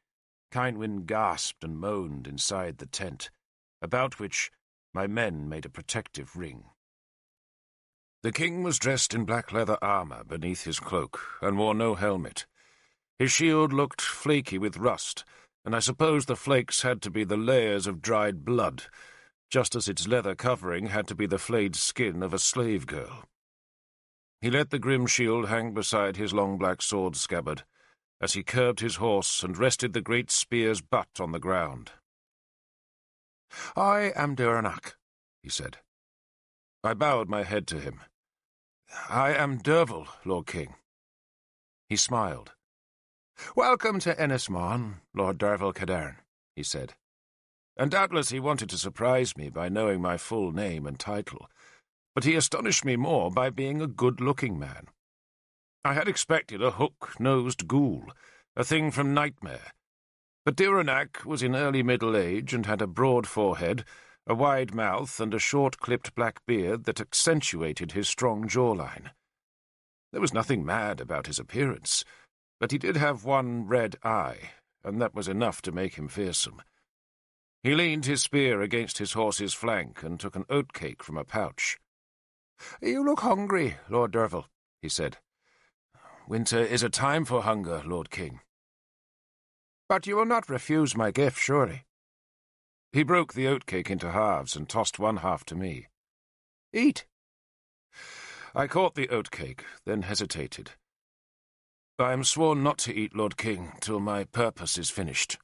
Kynwyn gasped and moaned inside the tent, about which my men made a protective ring. The king was dressed in black leather armour beneath his cloak, and wore no helmet. His shield looked flaky with rust, and I suppose the flakes had to be the layers of dried blood, just as its leather covering had to be the flayed skin of a slave girl. He let the grim shield hang beside his long black sword scabbard, as he curbed his horse and rested the great spear's butt on the ground. "I am Dyranak," he said. I bowed my head to him. "I am Derfel, Lord King." He smiled. "Welcome to Ennismon, Lord Derfel Cadarn," he said. And doubtless he wanted to surprise me by knowing my full name and title, but he astonished me more by being a good-looking man. I had expected a hook-nosed ghoul, a thing from nightmare, but Dyranak was in early middle age and had a broad forehead, a wide mouth, and a short-clipped black beard that accentuated his strong jawline. There was nothing mad about his appearance, but he did have one red eye, and that was enough to make him fearsome. He leaned his spear against his horse's flank and took an oatcake from a pouch. "You look hungry, Lord Derfel," he said. "Winter is a time for hunger, Lord King." "But you will not refuse my gift, surely?" He broke the oatcake into halves and tossed one half to me. "Eat." I caught the oatcake, then hesitated. "I am sworn not to eat, Lord King, till my purpose is finished."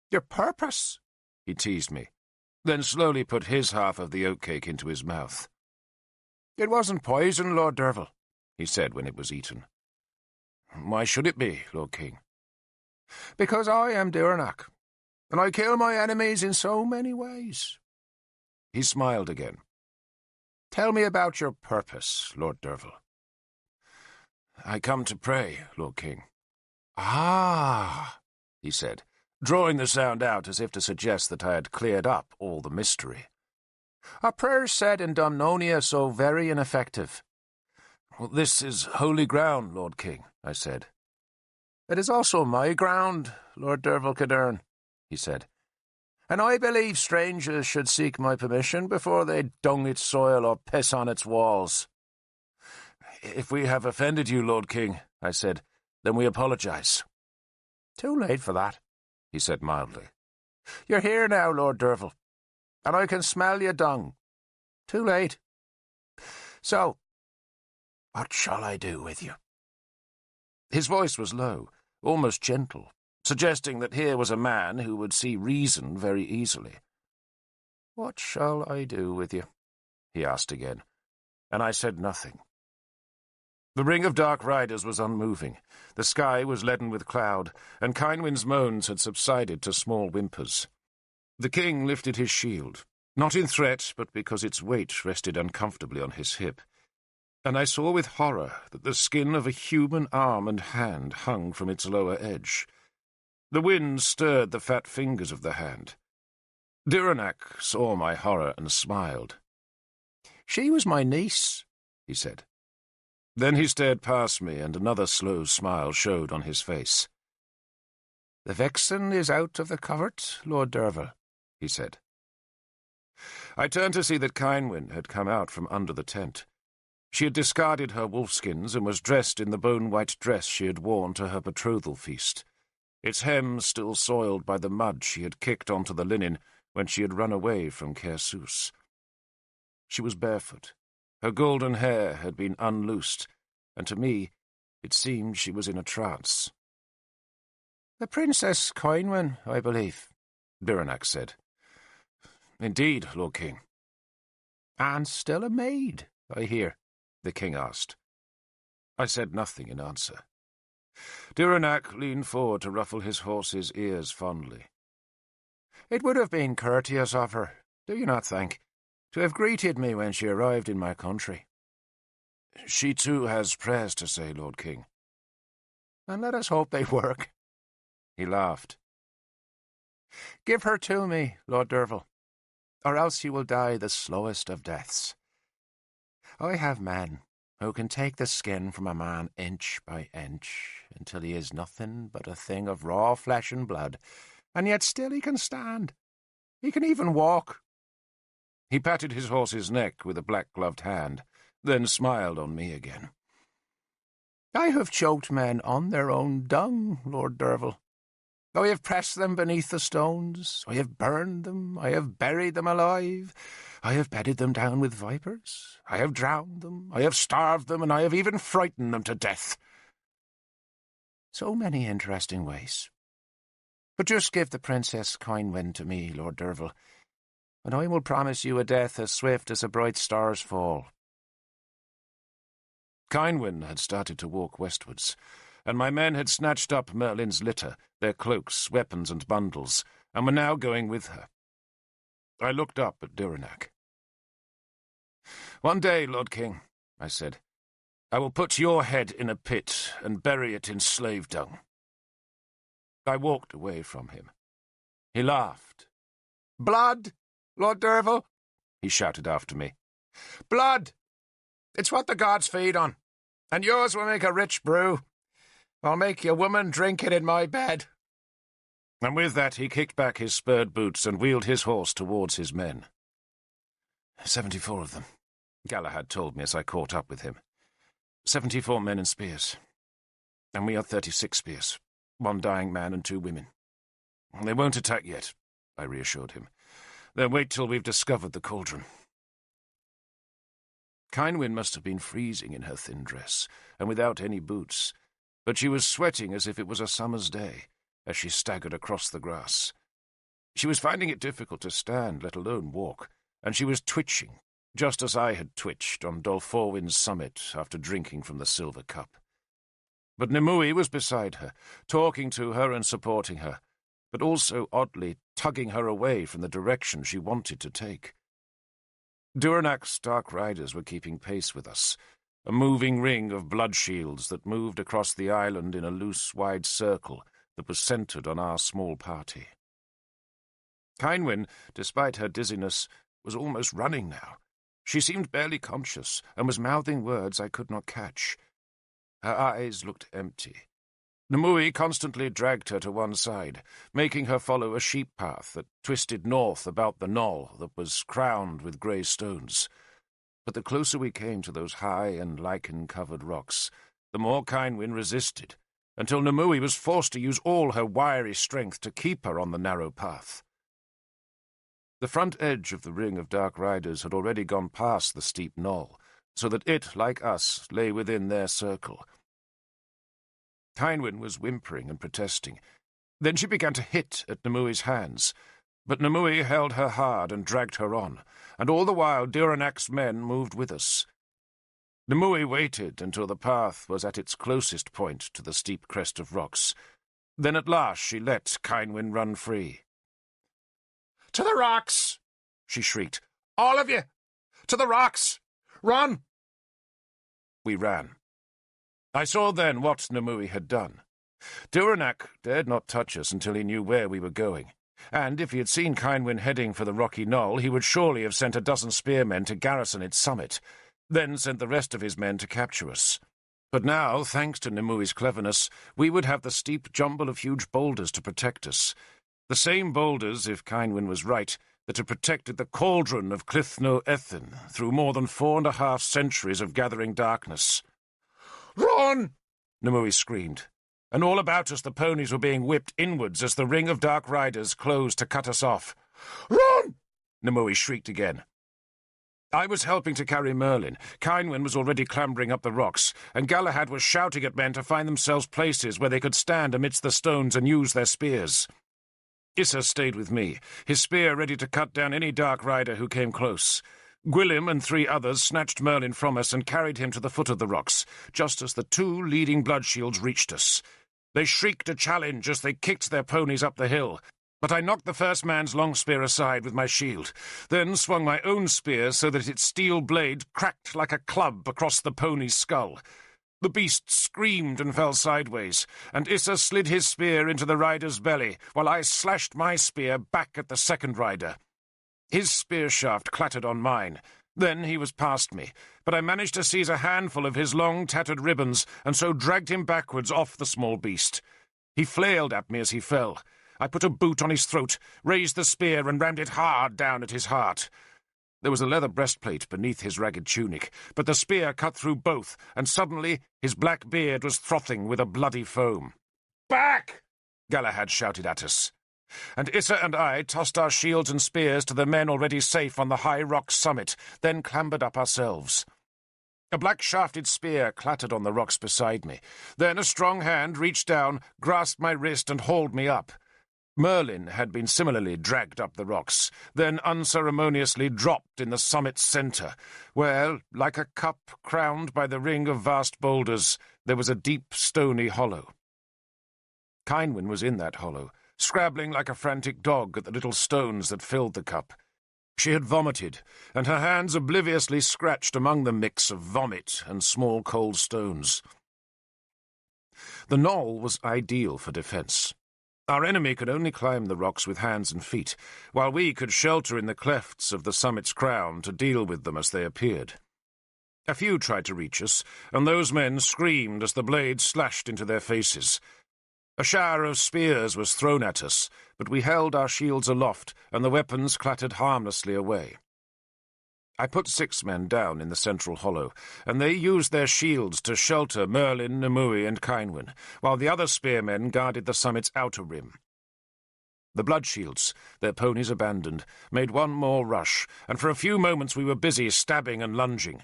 "Your purpose?" he teased me, then slowly put his half of the oatcake into his mouth. "It wasn't poison, Lord Derfel," he said when it was eaten. "Why should it be, Lord King?" "Because I am Dyranak, and I kill my enemies in so many ways." He smiled again. "Tell me about your purpose, Lord Derfel." "I come to pray, Lord King." "Ah," he said, drawing the sound out as if to suggest that I had cleared up all the mystery. "A prayer said in Dumnonia so very ineffective." "This is holy ground, Lord King," I said. "It is also my ground, Lord Derfel Cadarn," he said, "and I believe strangers should seek my permission before they dung its soil or piss on its walls." "If we have offended you, Lord King," I said, "then we apologize." "Too late for that," he said mildly. "You're here now, Lord Derfel, and I can smell your dung. Too late. So, what shall I do with you?" His voice was low, almost gentle, suggesting that here was a man who would see reason very easily. "What shall I do with you?" he asked again, and I said nothing. The ring of dark riders was unmoving. The sky was leaden with cloud, and Kynwyn's moans had subsided to small whimpers. The king lifted his shield, not in threat, but because its weight rested uncomfortably on his hip, and I saw with horror that the skin of a human arm and hand hung from its lower edge. The wind stirred the fat fingers of the hand. Dyranak saw my horror and smiled. "She was my niece," he said. Then he stared past me, and another slow smile showed on his face. "The vixen is out of the covert, Lord Derfel," he said. I turned to see that Kynwyn had come out from under the tent. She had discarded her wolfskins and was dressed in the bone-white dress she had worn to her betrothal feast, its hem still soiled by the mud she had kicked onto the linen when she had run away from Kersus. She was barefoot. Her golden hair had been unloosed, and to me it seemed she was in a trance. "The Princess Kynwyn, I believe," Dyranak said. "Indeed, Lord King." "And still a maid, I hear?" the king asked. I said nothing in answer. Dyranak leaned forward to ruffle his horse's ears fondly. "It would have been courteous of her, do you not think, to have greeted me when she arrived in my country?" "She too has prayers to say, Lord King." "And let us hope they work." He laughed. "Give her to me, Lord Derfel, or else you will die the slowest of deaths. I have men who can take the skin from a man inch by inch until he is nothing but a thing of raw flesh and blood, and yet still he can stand. He can even walk." He patted his horse's neck with a black-gloved hand, then smiled on me again. "I have choked men on their own dung, Lord Derfel. I have pressed them beneath the stones. I have burned them. I have buried them alive. I have bedded them down with vipers. I have drowned them. I have starved them, and I have even frightened them to death." "So many interesting ways. But just give the Princess Kynwyn to me, Lord Derfel, and I will promise you a death as swift as a bright star's fall." Kynwyn had started to walk westwards, and my men had snatched up Merlin's litter, their cloaks, weapons, and bundles, and were now going with her. I looked up at Dyranak. "One day, Lord King," I said, "I will put your head in a pit and bury it in slave dung." I walked away from him. He laughed. "Blood, Lord Derfel," he shouted after me. "Blood! It's what the gods feed on, and yours will make a rich brew. I'll make your woman drink it in my bed." And with that he kicked back his spurred boots and wheeled his horse towards his men. 74 of them, Galahad told me as I caught up with him. 74 men and spears. And we are 36 spears, 1 dying man and 2 women. They won't attack yet, I reassured him. They'll wait till we've discovered the cauldron. Kynwyn must have been freezing in her thin dress, and without any boots, but she was sweating as if it was a summer's day, as she staggered across the grass. She was finding it difficult to stand, let alone walk, and she was twitching, just as I had twitched on Dolforwin's summit after drinking from the silver cup. But Nimue was beside her, talking to her and supporting her, but also, oddly, tugging her away from the direction she wanted to take. Dyranak's dark riders were keeping pace with us, a moving ring of blood shields that moved across the island in a loose, wide circle that was centred on our small party. Kynwyn, despite her dizziness, was almost running now. She seemed barely conscious and was mouthing words I could not catch. Her eyes looked empty. Nimue constantly dragged her to one side, making her follow a sheep path that twisted north about the knoll that was crowned with grey stones. But the closer we came to those high and lichen-covered rocks, the more Kynwyn resisted, until Nimue was forced to use all her wiry strength to keep her on the narrow path. The front edge of the ring of dark riders had already gone past the steep knoll, so that it, like us, lay within their circle. Kynwyn was whimpering and protesting. Then she began to hit at Nimue's hands, but Nimue held her hard and dragged her on, and all the while Duranac's men moved with us. Nimue waited until the path was at its closest point to the steep crest of rocks. Then at last she let Kynwyn run free. "To the rocks!" she shrieked. "All of you! To the rocks! Run!" We ran. I saw then what Nimue had done. Duranac dared not touch us until he knew where we were going, and if he had seen Kynwyn heading for the rocky knoll, he would surely have sent a dozen spearmen to garrison its summit, then sent the rest of his men to capture us. But now, thanks to Nimue's cleverness, we would have the steep jumble of huge boulders to protect us. The same boulders, if Kynwyn was right, that had protected the cauldron of Clithno Ethin through more than 4.5 centuries of gathering darkness. "Run!" Nimue screamed, and all about us the ponies were being whipped inwards as the ring of dark riders closed to cut us off. "Run!" Nimue shrieked again. I was helping to carry Merlin. Kynwyn was already clambering up the rocks, and Galahad was shouting at men to find themselves places where they could stand amidst the stones and use their spears. Issa stayed with me, his spear ready to cut down any dark rider who came close. Gwilym and 3 others snatched Merlin from us and carried him to the foot of the rocks, just as the 2 leading bloodshields reached us. They shrieked a challenge as they kicked their ponies up the hill, but I knocked the first man's long spear aside with my shield, then swung my own spear so that its steel blade cracked like a club across the pony's skull. The beast screamed and fell sideways, and Issa slid his spear into the rider's belly, while I slashed my spear back at the second rider. His spear shaft clattered on mine. Then he was past me, but I managed to seize a handful of his long, tattered ribbons, and so dragged him backwards off the small beast. He flailed at me as he fell. I put a boot on his throat, raised the spear, and rammed it hard down at his heart. There was a leather breastplate beneath his ragged tunic, but the spear cut through both, and suddenly his black beard was frothing with a bloody foam. "Back!" Galahad shouted at us. And Issa and I tossed our shields and spears to the men already safe on the high rock summit, then clambered up ourselves. A black-shafted spear clattered on the rocks beside me. Then a strong hand reached down, grasped my wrist, and hauled me up. Merlin had been similarly dragged up the rocks, then unceremoniously dropped in the summit's centre, where, like a cup crowned by the ring of vast boulders, there was a deep, stony hollow. Kynwyn was in that hollow, scrabbling like a frantic dog at the little stones that filled the cup. She had vomited, and her hands obliviously scratched among the mix of vomit and small cold stones. The knoll was ideal for defence. Our enemy could only climb the rocks with hands and feet, while we could shelter in the clefts of the summit's crown to deal with them as they appeared. A few tried to reach us, and those men screamed as the blades slashed into their faces. A shower of spears was thrown at us, but we held our shields aloft, and the weapons clattered harmlessly away. I put 6 men down in the central hollow, and they used their shields to shelter Merlin, Nimue, and Kynwyn, while the other spearmen guarded the summit's outer rim. The bloodshields, their ponies abandoned, made one more rush, and for a few moments we were busy stabbing and lunging.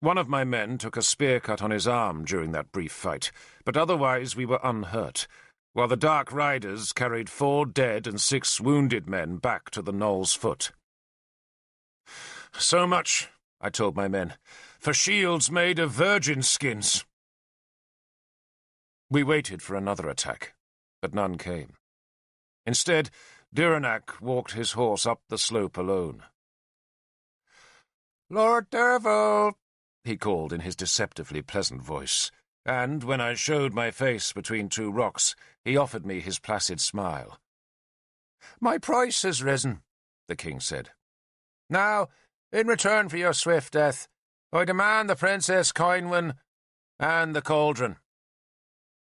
One of my men took a spear cut on his arm during that brief fight, but otherwise we were unhurt, while the Dark Riders carried 4 dead and 6 wounded men back to the knoll's foot. "So much," I told my men, "for shields made of virgin skins." We waited for another attack, but none came. Instead, Duranac walked his horse up the slope alone. "Lord Derfel," he called in his deceptively pleasant voice, and when I showed my face between 2 rocks, he offered me his placid smile. "My price has risen," the king said. "Now, in return for your swift death, I demand the Princess Kynwyn and the cauldron."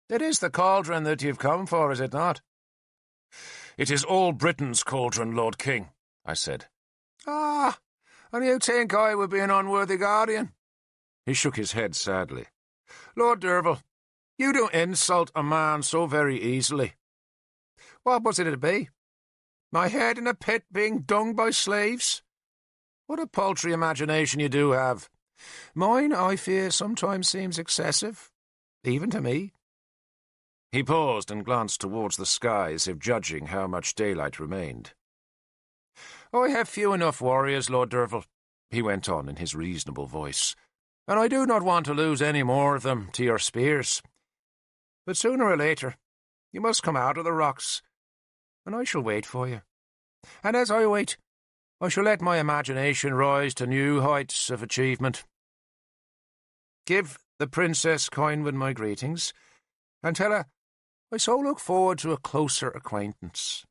It is the cauldron that you've come for, is it not? It is all Britain's cauldron, Lord King, I said. Ah, and you think I would be an unworthy guardian? He shook his head sadly. Lord Derfel, you don't insult a man so very easily. What was it to be? My head in a pit being dung by slaves? What a paltry imagination you do have. Mine, I fear, sometimes seems excessive, even to me. He paused and glanced towards the sky as if judging how much daylight remained. I have few enough warriors, Lord Derfel, he went on in his reasonable voice, and I do not want to lose any more of them to your spears. But sooner or later, you must come out of the rocks, and I shall wait for you. And as I wait, I shall let my imagination rise to new heights of achievement. Give the Princess Cornwell my greetings, and tell her I so look forward to a closer acquaintance.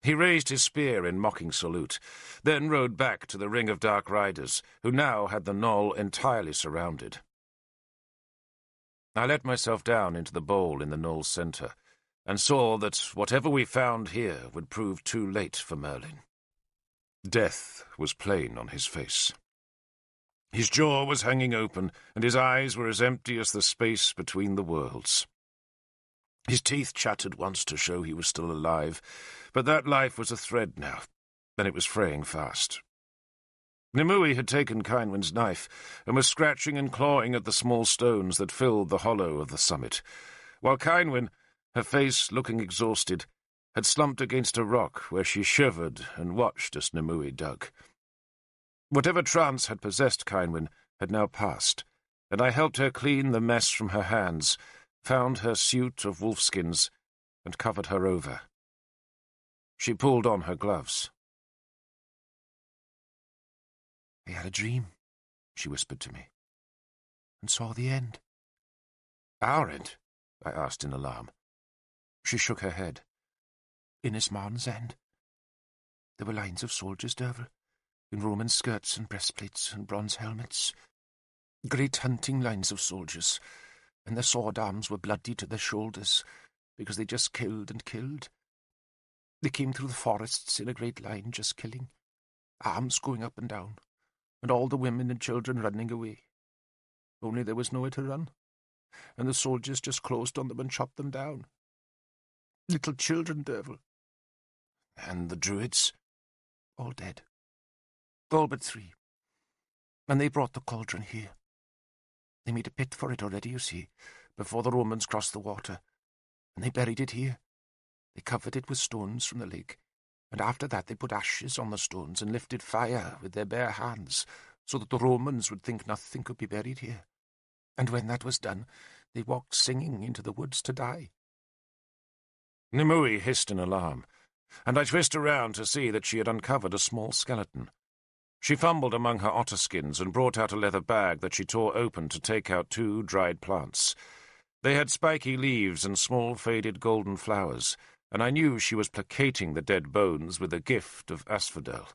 He raised his spear in mocking salute, then rode back to the ring of dark riders, who now had the knoll entirely surrounded. I let myself down into the bowl in the knoll's centre, and saw that whatever we found here would prove too late for Merlin. Death was plain on his face. His jaw was hanging open, and his eyes were as empty as the space between the worlds. His teeth chattered once to show he was still alive, but that life was a thread now, and it was fraying fast. Nimue had taken Kynwyn's knife, and was scratching and clawing at the small stones that filled the hollow of the summit, while Kynwyn, her face looking exhausted, had slumped against a rock where she shivered and watched as Nimue dug. Whatever trance had possessed Kynwyn had now passed, and I helped her clean the mess from her hands, found her suit of wolfskins, and covered her over. She pulled on her gloves. I had a dream, she whispered to me, and saw the end. Our end? I asked in alarm. She shook her head. In Ismarn's end. There were lines of soldiers, Derfel, in Roman skirts and breastplates and bronze helmets. Great hunting lines of soldiers, and their sword arms were bloody to their shoulders, because they just killed and killed. They came through the forests in a great line, just killing, arms going up and down, and all the women and children running away. Only there was nowhere to run, and the soldiers just closed on them and chopped them down. Little children, Derfel. And the druids? All dead. All but 3. And they brought the cauldron here. They made a pit for it already, you see, before the Romans crossed the water, and they buried it here. They covered it with stones from the lake, and after that they put ashes on the stones and lifted fire with their bare hands, so that the Romans would think nothing could be buried here. And when that was done, they walked singing into the woods to die. Nimue hissed in alarm, and I twisted around to see that she had uncovered a small skeleton. She fumbled among her otter skins and brought out a leather bag that she tore open to take out 2 dried plants. They had spiky leaves and small faded golden flowers, and I knew she was placating the dead bones with a gift of asphodel.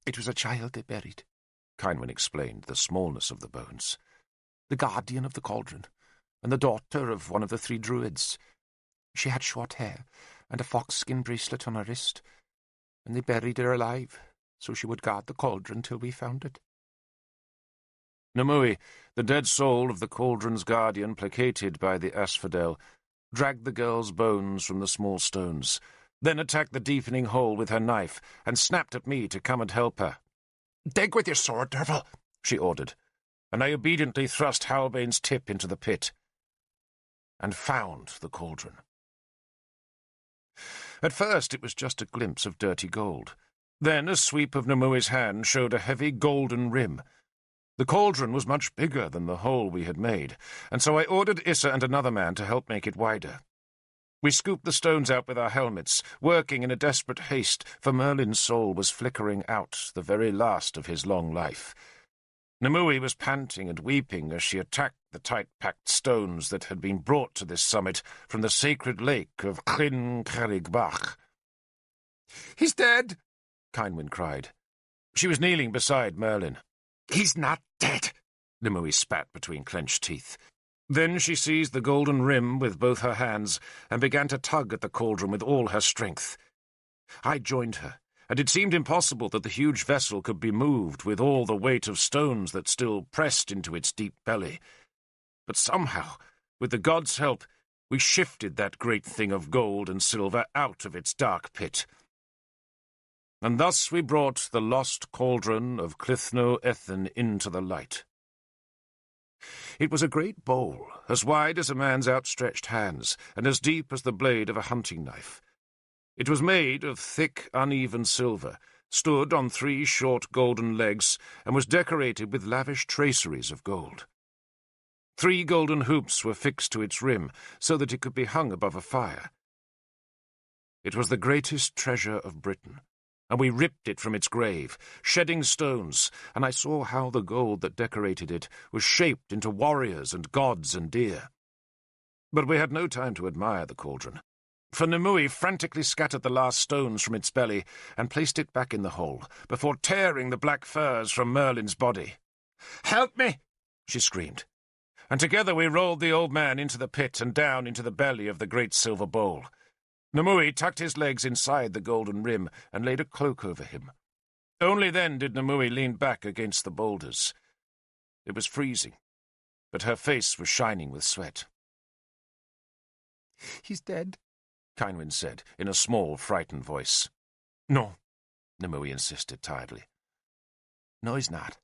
It was a child they buried, Kynwyn explained the smallness of the bones. The guardian of the cauldron, and the daughter of one of the 3 druids. She had short hair, and a fox-skin bracelet on her wrist, and they buried her alive, so she would guard the cauldron till we found it. Nimue, the dead soul of the cauldron's guardian placated by the asphodel, dragged the girl's bones from the small stones, then attacked the deepening hole with her knife, and snapped at me to come and help her. "Dig with your sword, Derfel," she ordered, and I obediently thrust Halbane's tip into the pit, and found the cauldron. At first it was just a glimpse of dirty gold. Then a sweep of Nimue's hand showed a heavy golden rim. The cauldron was much bigger than the hole we had made, and so I ordered Issa and another man to help make it wider. We scooped the stones out with our helmets, working in a desperate haste, for Merlin's soul was flickering out the very last of his long life. Nimue was panting and weeping as she attacked the tight-packed stones that had been brought to this summit from the sacred lake of Chlyn Carrigbach. "He's dead!" Kynwyn cried. She was kneeling beside Merlin. "He's not dead," Nimue spat between clenched teeth. Then she seized the golden rim with both her hands and began to tug at the cauldron with all her strength. I joined her, and it seemed impossible that the huge vessel could be moved with all the weight of stones that still pressed into its deep belly. But somehow, with the gods' help, we shifted that great thing of gold and silver out of its dark pit. And thus we brought the lost cauldron of Clithno Ethen into the light. It was a great bowl, as wide as a man's outstretched hands, and as deep as the blade of a hunting knife. It was made of thick, uneven silver, stood on 3 short golden legs, and was decorated with lavish traceries of gold. 3 golden hoops were fixed to its rim, so that it could be hung above a fire. It was the greatest treasure of Britain, and we ripped it from its grave, shedding stones, and I saw how the gold that decorated it was shaped into warriors and gods and deer. But we had no time to admire the cauldron, for Nimue frantically scattered the last stones from its belly and placed it back in the hole, before tearing the black furs from Merlin's body. "Help me!" she screamed, and together we rolled the old man into the pit and down into the belly of the great silver bowl. Nimue tucked his legs inside the golden rim and laid a cloak over him. Only then did Nimue lean back against the boulders. It was freezing, but her face was shining with sweat. "He's dead," Kynwyn said, in a small, frightened voice. "No," Nimue insisted tiredly. "No, he's not."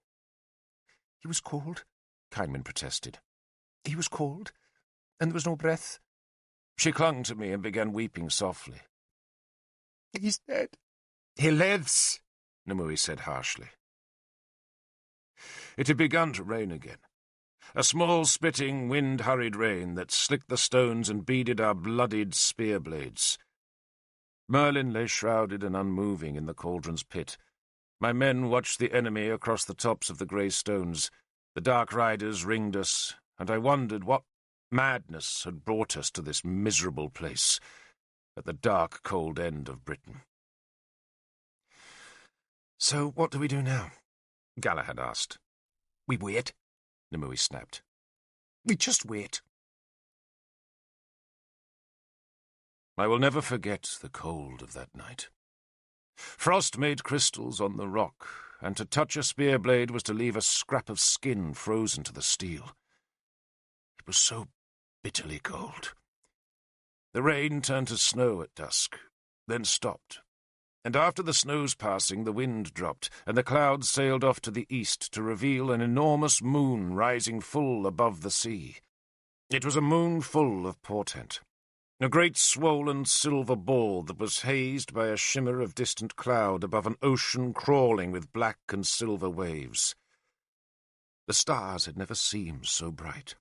"He was cold," Kynwyn protested. "He was cold, and there was no breath." She clung to me and began weeping softly. "He's dead." "He lives," Nimue said harshly. It had begun to rain again. A small, spitting, wind-hurried rain that slicked the stones and beaded our bloodied spear blades. Merlin lay shrouded and unmoving in the cauldron's pit. My men watched the enemy across the tops of the grey stones. The dark riders ringed us, and I wondered what madness had brought us to this miserable place, at the dark, cold end of Britain. "So what do we do now?" Galahad asked. "We wait," Nimue snapped. "We just wait." I will never forget the cold of that night. Frost made crystals on the rock, and to touch a spear blade was to leave a scrap of skin frozen to the steel. It was so bitterly cold. The rain turned to snow at dusk, then stopped, and after the snow's passing the wind dropped, and the clouds sailed off to the east to reveal an enormous moon rising full above the sea. It was a moon full of portent, a great swollen silver ball that was hazed by a shimmer of distant cloud above an ocean crawling with black and silver waves. The stars had never seemed so bright.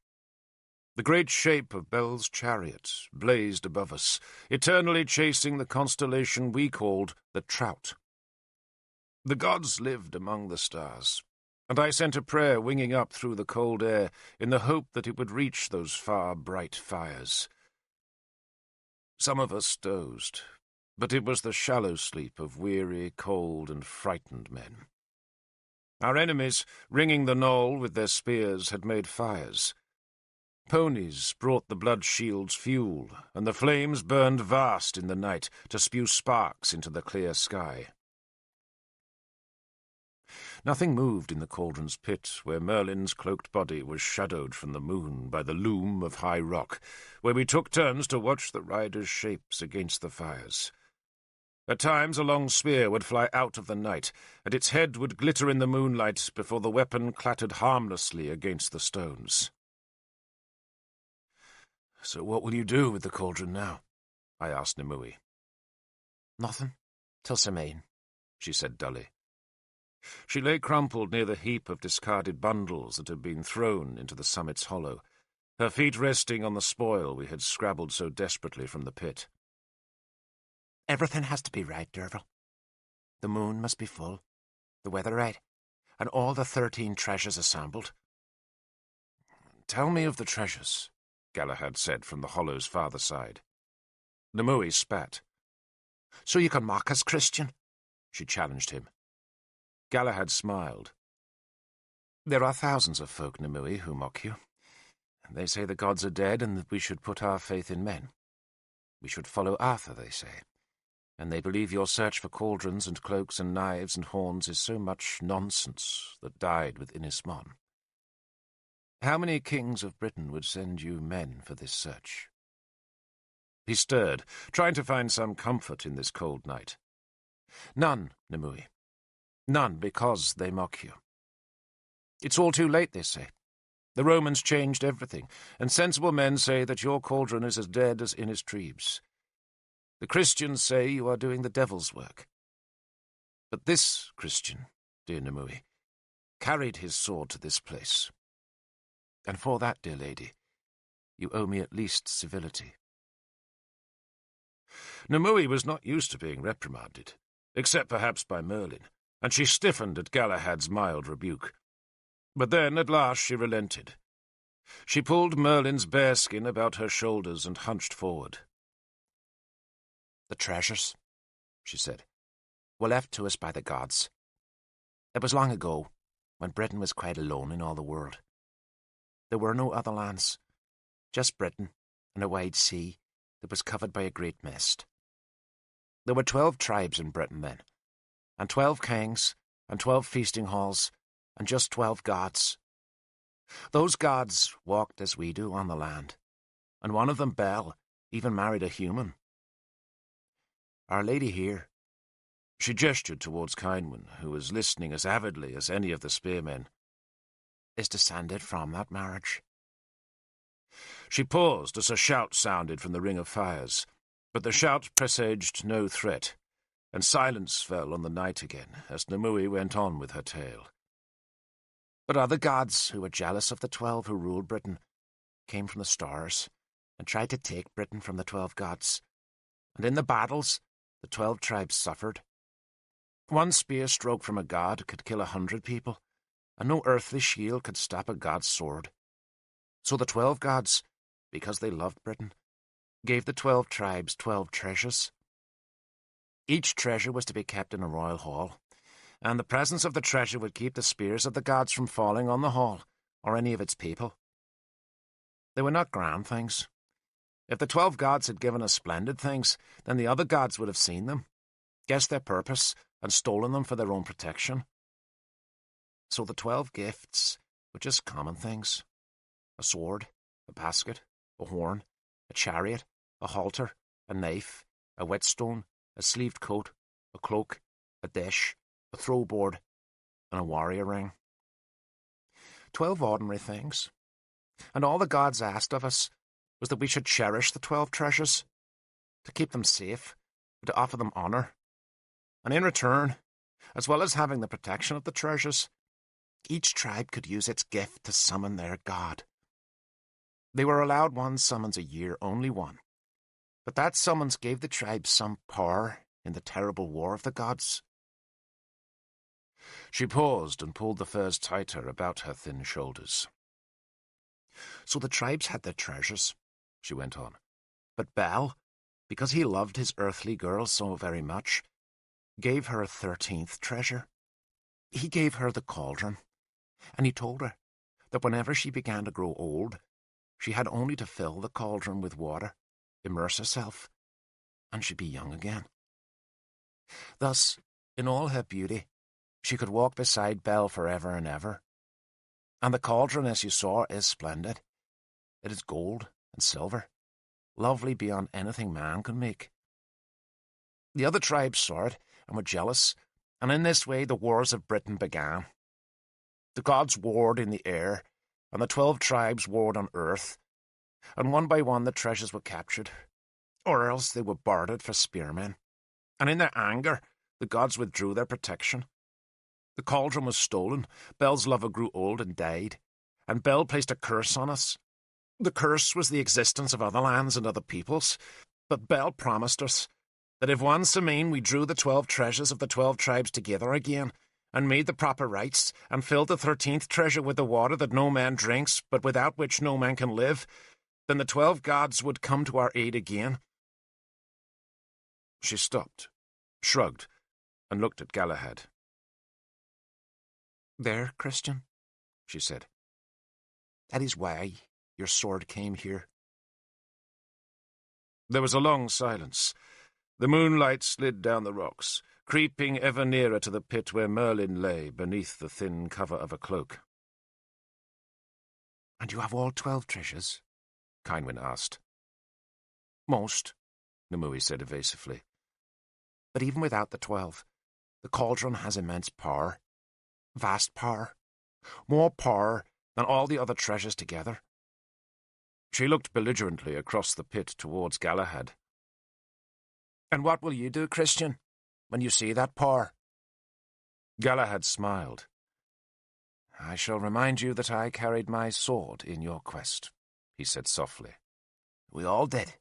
The great shape of Bel's chariot blazed above us, eternally chasing the constellation we called the Trout. The gods lived among the stars, and I sent a prayer winging up through the cold air in the hope that it would reach those far, bright fires. Some of us dozed, but it was the shallow sleep of weary, cold, and frightened men. Our enemies, ringing the knoll with their spears, had made fires. Ponies brought the blood shield's fuel, and the flames burned vast in the night to spew sparks into the clear sky. Nothing moved in the cauldron's pit, where Merlin's cloaked body was shadowed from the moon by the loom of high rock, where we took turns to watch the riders' shapes against the fires. At times a long spear would fly out of the night, and its head would glitter in the moonlight before the weapon clattered harmlessly against the stones. "So what will you do with the cauldron now?" I asked Nimue. "Nothing, till Semaine," she said dully. She lay crumpled near the heap of discarded bundles that had been thrown into the summit's hollow, her feet resting on the spoil we had scrabbled so desperately from the pit. "Everything has to be right, Derfel. The moon must be full, the weather right, and all the 13 treasures assembled." "Tell me of the treasures," Galahad said from the hollow's farther side. Nimue spat. "So you can mock us, Christian?" she challenged him. Galahad smiled. "There are thousands of folk, Nimue, who mock you. They say the gods are dead and that we should put our faith in men. We should follow Arthur, they say. And they believe your search for cauldrons and cloaks and knives and horns is so much nonsense that died with Innis Mon. How many kings of Britain would send you men for this search?" He stirred, trying to find some comfort in this cold night. "None, Nimue. None, because they mock you. It's all too late, they say. The Romans changed everything, and sensible men say that your cauldron is as dead as Innis Treves. The Christians say you are doing the devil's work. But this Christian, dear Nimue, carried his sword to this place. And for that, dear lady, you owe me at least civility." Nimue was not used to being reprimanded, except perhaps by Merlin, and she stiffened at Galahad's mild rebuke. But then, at last, she relented. She pulled Merlin's bearskin about her shoulders and hunched forward. "The treasures," she said, "were left to us by the gods. It was long ago, when Britain was quite alone in all the world. There were no other lands, just Britain and a wide sea that was covered by a great mist. There were 12 tribes in Britain then, and 12 kings, and 12 feasting halls, and just 12 gods. Those gods walked as we do on the land, and one of them, Bel, even married a human. Our lady here," she gestured towards Kynwyn, who was listening as avidly as any of the spearmen, "is descended from that marriage." She paused as a shout sounded from the ring of fires, but the shout presaged no threat, and silence fell on the night again as Nimue went on with her tale. "But other gods who were jealous of the 12 who ruled Britain came from the stars and tried to take Britain from the 12 gods, and in the battles the 12 tribes suffered. One spear stroke from a god could kill 100 people, and no earthly shield could stop a god's sword. So the 12 gods, because they loved Britain, gave the 12 tribes 12 treasures. Each treasure was to be kept in a royal hall, and the presence of the treasure would keep the spears of the gods from falling on the hall or any of its people. They were not grand things. If the 12 gods had given us splendid things, then the other gods would have seen them, guessed their purpose, and stolen them for their own protection. So the 12 gifts were just common things. A sword, a basket, a horn, a chariot, a halter, a knife, a whetstone, a sleeved coat, a cloak, a dish, a throw-board, and a warrior ring. 12 ordinary things. And all the gods asked of us was that we should cherish the 12 treasures, to keep them safe, and to offer them honour. And in return, as well as having the protection of the treasures, each tribe could use its gift to summon their god. They were allowed one summons a year, only one. But that summons gave the tribe some power in the terrible war of the gods." She paused and pulled the furs tighter about her thin shoulders. "So the tribes had their treasures," she went on. "But Bel, because he loved his earthly girl so very much, gave her a 13th treasure. He gave her the cauldron, and he told her that whenever she began to grow old, she had only to fill the cauldron with water, immerse herself, and she'd be young again. Thus, in all her beauty, she could walk beside Bel forever and ever. And the cauldron, as you saw, is splendid. It is gold and silver, lovely beyond anything man can make. The other tribes saw it and were jealous, and in this way the wars of Britain began. The gods warred in the air, and the 12 tribes warred on earth, and one by one the treasures were captured, or else they were bartered for spearmen, and in their anger the gods withdrew their protection. The cauldron was stolen, Bel's lover grew old and died, and Bel placed a curse on us. The curse was the existence of other lands and other peoples, but Bel promised us that if once amain we drew the 12 treasures of the 12 tribes together again, and made the proper rites, and filled the 13th treasure with the water that no man drinks, but without which no man can live, then the 12 gods would come to our aid again." She stopped, shrugged, and looked at Galahad. "There, Christian," she said. "That is why your sword came here?" There was a long silence. The moonlight slid down the rocks, creeping ever nearer to the pit where Merlin lay beneath the thin cover of a cloak. "And you have all 12 treasures?" Cynwyn asked. "Most," Nimue said evasively. "But even without the 12, the cauldron has immense power. Vast power. More power than all the other treasures together." She looked belligerently across the pit towards Galahad. "And what will you do, Christian, when you see that power?" Galahad smiled. "I shall remind you that I carried my sword in your quest," he said softly. "We all did.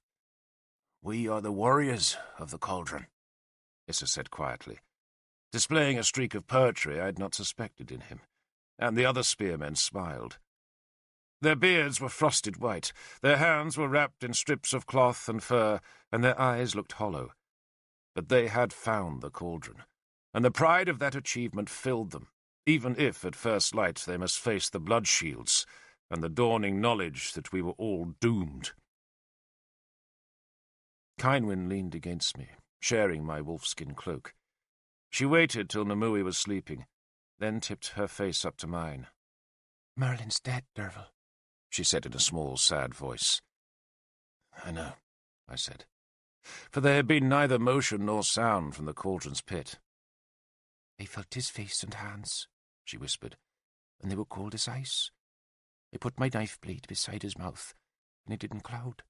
We are the warriors of the cauldron," Issa said quietly, displaying a streak of poetry I had not suspected in him, and the other spearmen smiled. Their beards were frosted white, their hands were wrapped in strips of cloth and fur, and their eyes looked hollow. But they had found the cauldron, and the pride of that achievement filled them, even if at first light they must face the blood shields and the dawning knowledge that we were all doomed. Cynwyn leaned against me, sharing my wolfskin cloak. She waited till Nimue was sleeping, then tipped her face up to mine. "Merlin's dead, Derfel," she said in a small, sad voice. "I know," I said, for there had been neither motion nor sound from the cauldron's pit. "I felt his face and hands," she whispered, "and they were cold as ice. I put my knife blade beside his mouth, and it didn't cloud.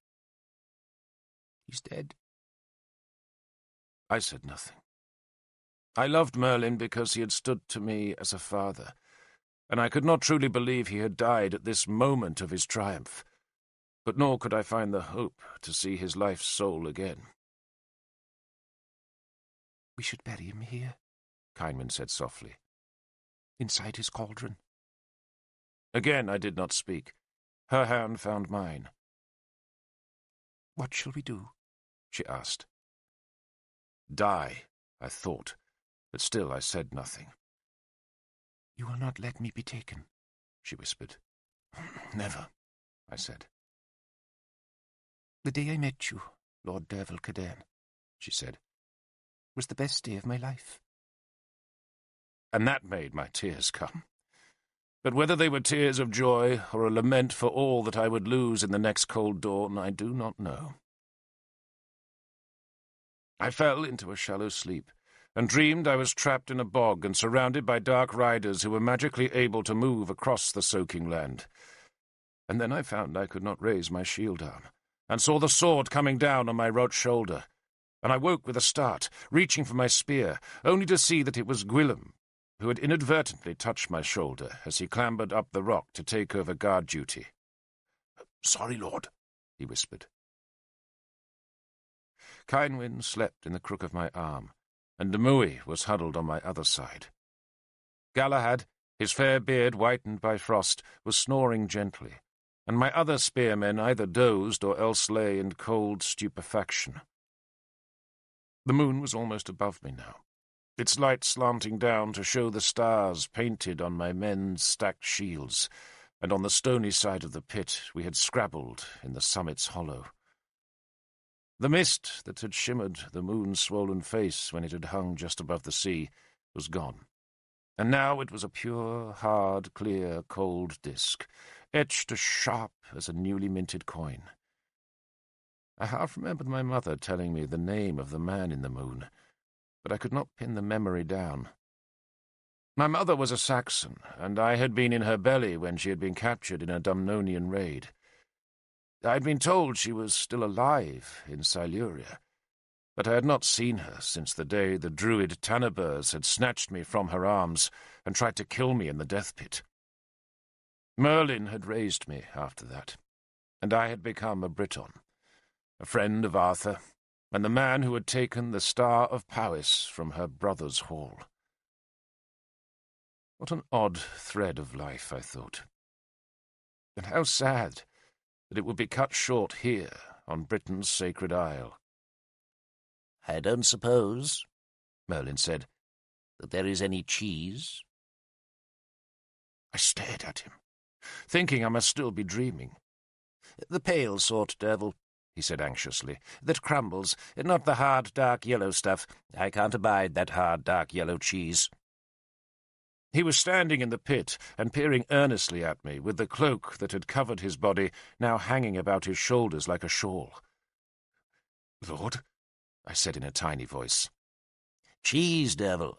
He's dead." I said nothing. I loved Merlin because he had stood to me as a father, and I could not truly believe he had died at this moment of his triumph, but nor could I find the hope to see his life's soul again. "We should bury him here," Cynwyn said softly, "inside his cauldron." Again I did not speak. Her hand found mine. "What shall we do?" she asked. Die, I thought, but still I said nothing. "You will not let me be taken," she whispered. "Never," I said. "The day I met you, Lord Derfel Cadarn," she said, "was the best day of my life." And that made my tears come. But whether they were tears of joy or a lament for all that I would lose in the next cold dawn, I do not know. I fell into a shallow sleep, and dreamed I was trapped in a bog and surrounded by dark riders who were magically able to move across the soaking land. And then I found I could not raise my shield arm, and saw the sword coming down on my right shoulder, and I woke with a start, reaching for my spear, only to see that it was Gwillem, who had inadvertently touched my shoulder as he clambered up the rock to take over guard duty. "Sorry, Lord," he whispered. Cynwyn slept in the crook of my arm, and Nimue was huddled on my other side. Galahad, his fair beard whitened by frost, was snoring gently, and my other spearmen either dozed or else lay in cold stupefaction. The moon was almost above me now, its light slanting down to show the stars painted on my men's stacked shields, and on the stony side of the pit we had scrabbled in the summit's hollow. The mist that had shimmered the moon's swollen face when it had hung just above the sea was gone, and now it was a pure, hard, clear, cold disk, etched as sharp as a newly minted coin. I half remembered my mother telling me the name of the man in the moon, but I could not pin the memory down. My mother was a Saxon, and I had been in her belly when she had been captured in a Dumnonian raid. I had been told she was still alive in Siluria, but I had not seen her since the day the druid Tanaburs had snatched me from her arms and tried to kill me in the death pit. Merlin had raised me after that, and I had become a Briton, a friend of Arthur, and the man who had taken the Star of Powys from her brother's hall. What an odd thread of life, I thought. And how sad that it would be cut short here, on Britain's sacred isle. "I don't suppose," Merlin said, "that there is any cheese." I stared at him, thinking I must still be dreaming. "The pale sort, Derfel," he said anxiously, "that crumbles, not the hard, dark yellow stuff. I can't abide that hard, dark yellow cheese." He was standing in the pit and peering earnestly at me, with the cloak that had covered his body now hanging about his shoulders like a shawl. "Lord," I said in a tiny voice. "Cheese, Derfel.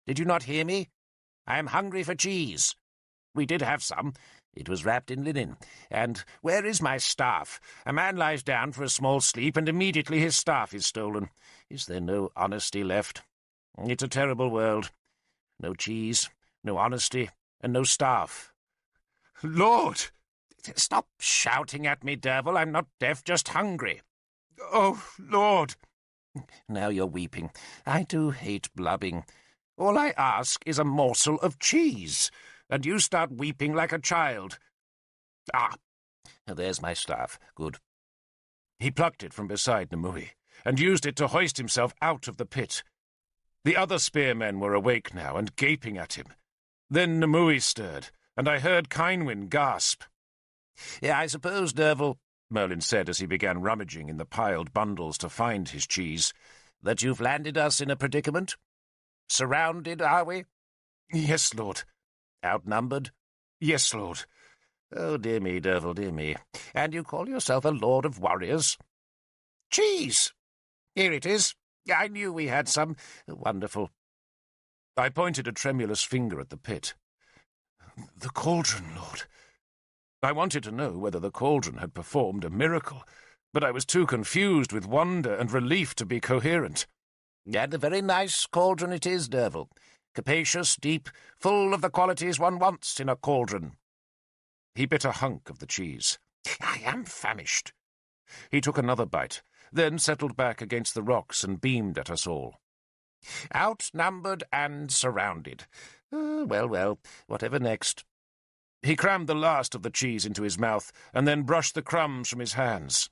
Did you not hear me? I am hungry for cheese. We did have some. It was wrapped in linen. And where is my staff? A man lies down for a small sleep, and immediately his staff is stolen. Is there no honesty left? It's a terrible world. No cheese, no honesty, and no staff." "Lord!" "Stop shouting at me, Derfel. I'm not deaf, just hungry." "Oh, Lord!" "Now you're weeping. I do hate blubbing. All I ask is a morsel of cheese, and you start weeping like a child. Ah, there's my staff. Good." He plucked it from beside Nimue, and used it to hoist himself out of the pit. The other spearmen were awake now, and gaping at him. Then Nimue stirred, and I heard Kynwyn gasp. "Yeah, I suppose, Derfel," Merlin said as he began rummaging in the piled bundles to find his cheese, "that you've landed us in a predicament. Surrounded, are we?" "Yes, Lord." "Outnumbered?" "Yes, Lord." "Oh, dear me, Derfel, dear me. And you call yourself a lord of warriors?" "Cheese! Here it is. I knew we had some. Wonderful." I pointed a tremulous finger at the pit. "The cauldron, Lord." I wanted to know whether the cauldron had performed a miracle, but I was too confused with wonder and relief to be coherent. "And a very nice cauldron it is, Derfel. Capacious, deep, full of the qualities one wants in a cauldron." He bit a hunk of the cheese. "I am famished." He took another bite, then settled back against the rocks and beamed at us all. "Outnumbered and surrounded. Well, well, whatever next?" He crammed the last of the cheese into his mouth and then brushed the crumbs from his hands.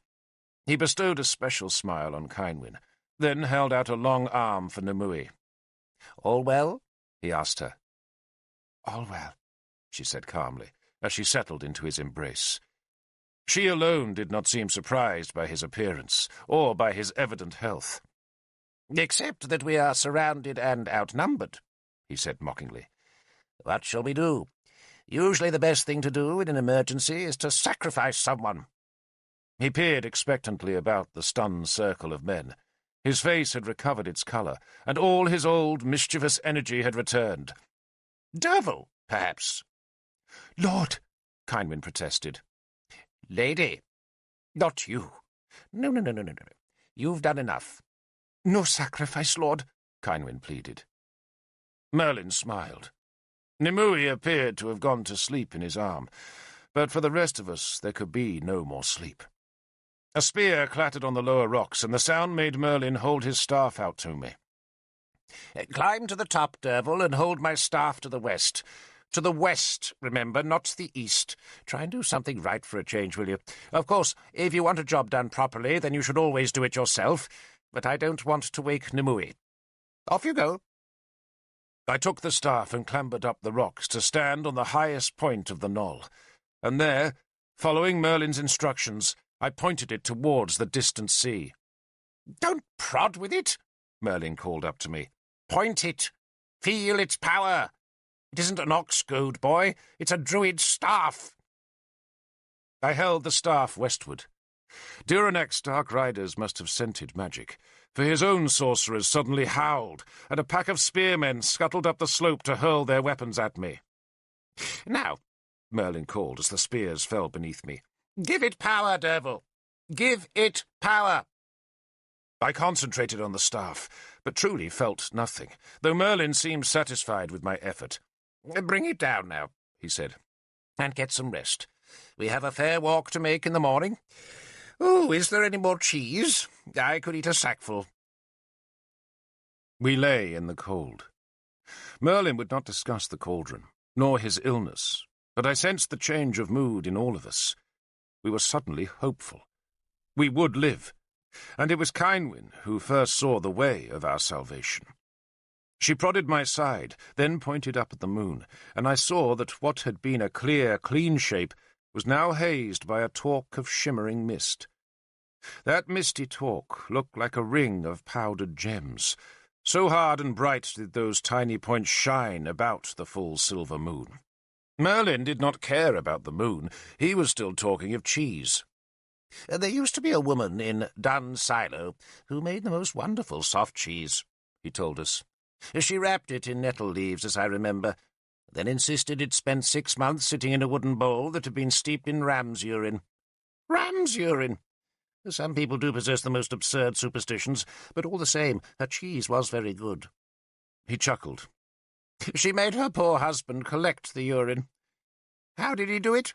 He bestowed a special smile on Kynwyn, then held out a long arm for Nimue. "All well?" he asked her. "All well," she said calmly, as she settled into his embrace. She alone did not seem surprised by his appearance, or by his evident health. "Except that we are surrounded and outnumbered," he said mockingly. "What shall we do? Usually the best thing to do in an emergency is to sacrifice someone." He peered expectantly about the stunned circle of men. His face had recovered its colour, and all his old mischievous energy had returned. "Derfel, perhaps." "Lord!" Kynwyn protested. "Lady, not you. No. You've done enough." "No sacrifice, Lord," Kynwyn pleaded. Merlin smiled. Nimue appeared to have gone to sleep in his arm, but for the rest of us there could be no more sleep. A spear clattered on the lower rocks, and the sound made Merlin hold his staff out to me. "Climb to the top, Derfel, and hold my staff to the west. To the west, remember, not the east. Try and do something right for a change, will you? Of course, if you want a job done properly, then you should always do it yourself, but I don't want to wake Nimue. Off you go." I took the staff and clambered up the rocks to stand on the highest point of the knoll, and there, following Merlin's instructions, I pointed it towards the distant sea. "Don't prod with it," Merlin called up to me. "Point it. Feel its power. It isn't an ox goad, boy. It's a druid's staff." I held the staff westward. Duranek's dark riders must have scented magic, for his own sorcerers suddenly howled, and a pack of spearmen scuttled up the slope to hurl their weapons at me. "Now," Merlin called as the spears fell beneath me, "give it power, Derfel. Give it power." I concentrated on the staff, but truly felt nothing, though Merlin seemed satisfied with my effort. "Bring it down now," he said, "and get some rest. We have a fair walk to make in the morning. Oh, is there any more cheese? I could eat a sackful." We lay in the cold. Merlin would not discuss the cauldron, nor his illness, but I sensed the change of mood in all of us. We were suddenly hopeful. We would live, and it was Kynwyn who first saw the way of our salvation. She prodded my side, then pointed up at the moon, and I saw that what had been a clear, clean shape was now hazed by a talk of shimmering mist. That misty talk looked like a ring of powdered gems. So hard and bright did those tiny points shine about the full silver moon. Merlin did not care about the moon. He was still talking of cheese. There used to be a woman in Dunsilo who made the most wonderful soft cheese, he told us. She wrapped it in nettle leaves, as I remember, then insisted it spent 6 months sitting in a wooden bowl that had been steeped in ram's urine. Ram's urine! Some people do possess the most absurd superstitions, but all the same, her cheese was very good. He chuckled. She made her poor husband collect the urine. How did he do it?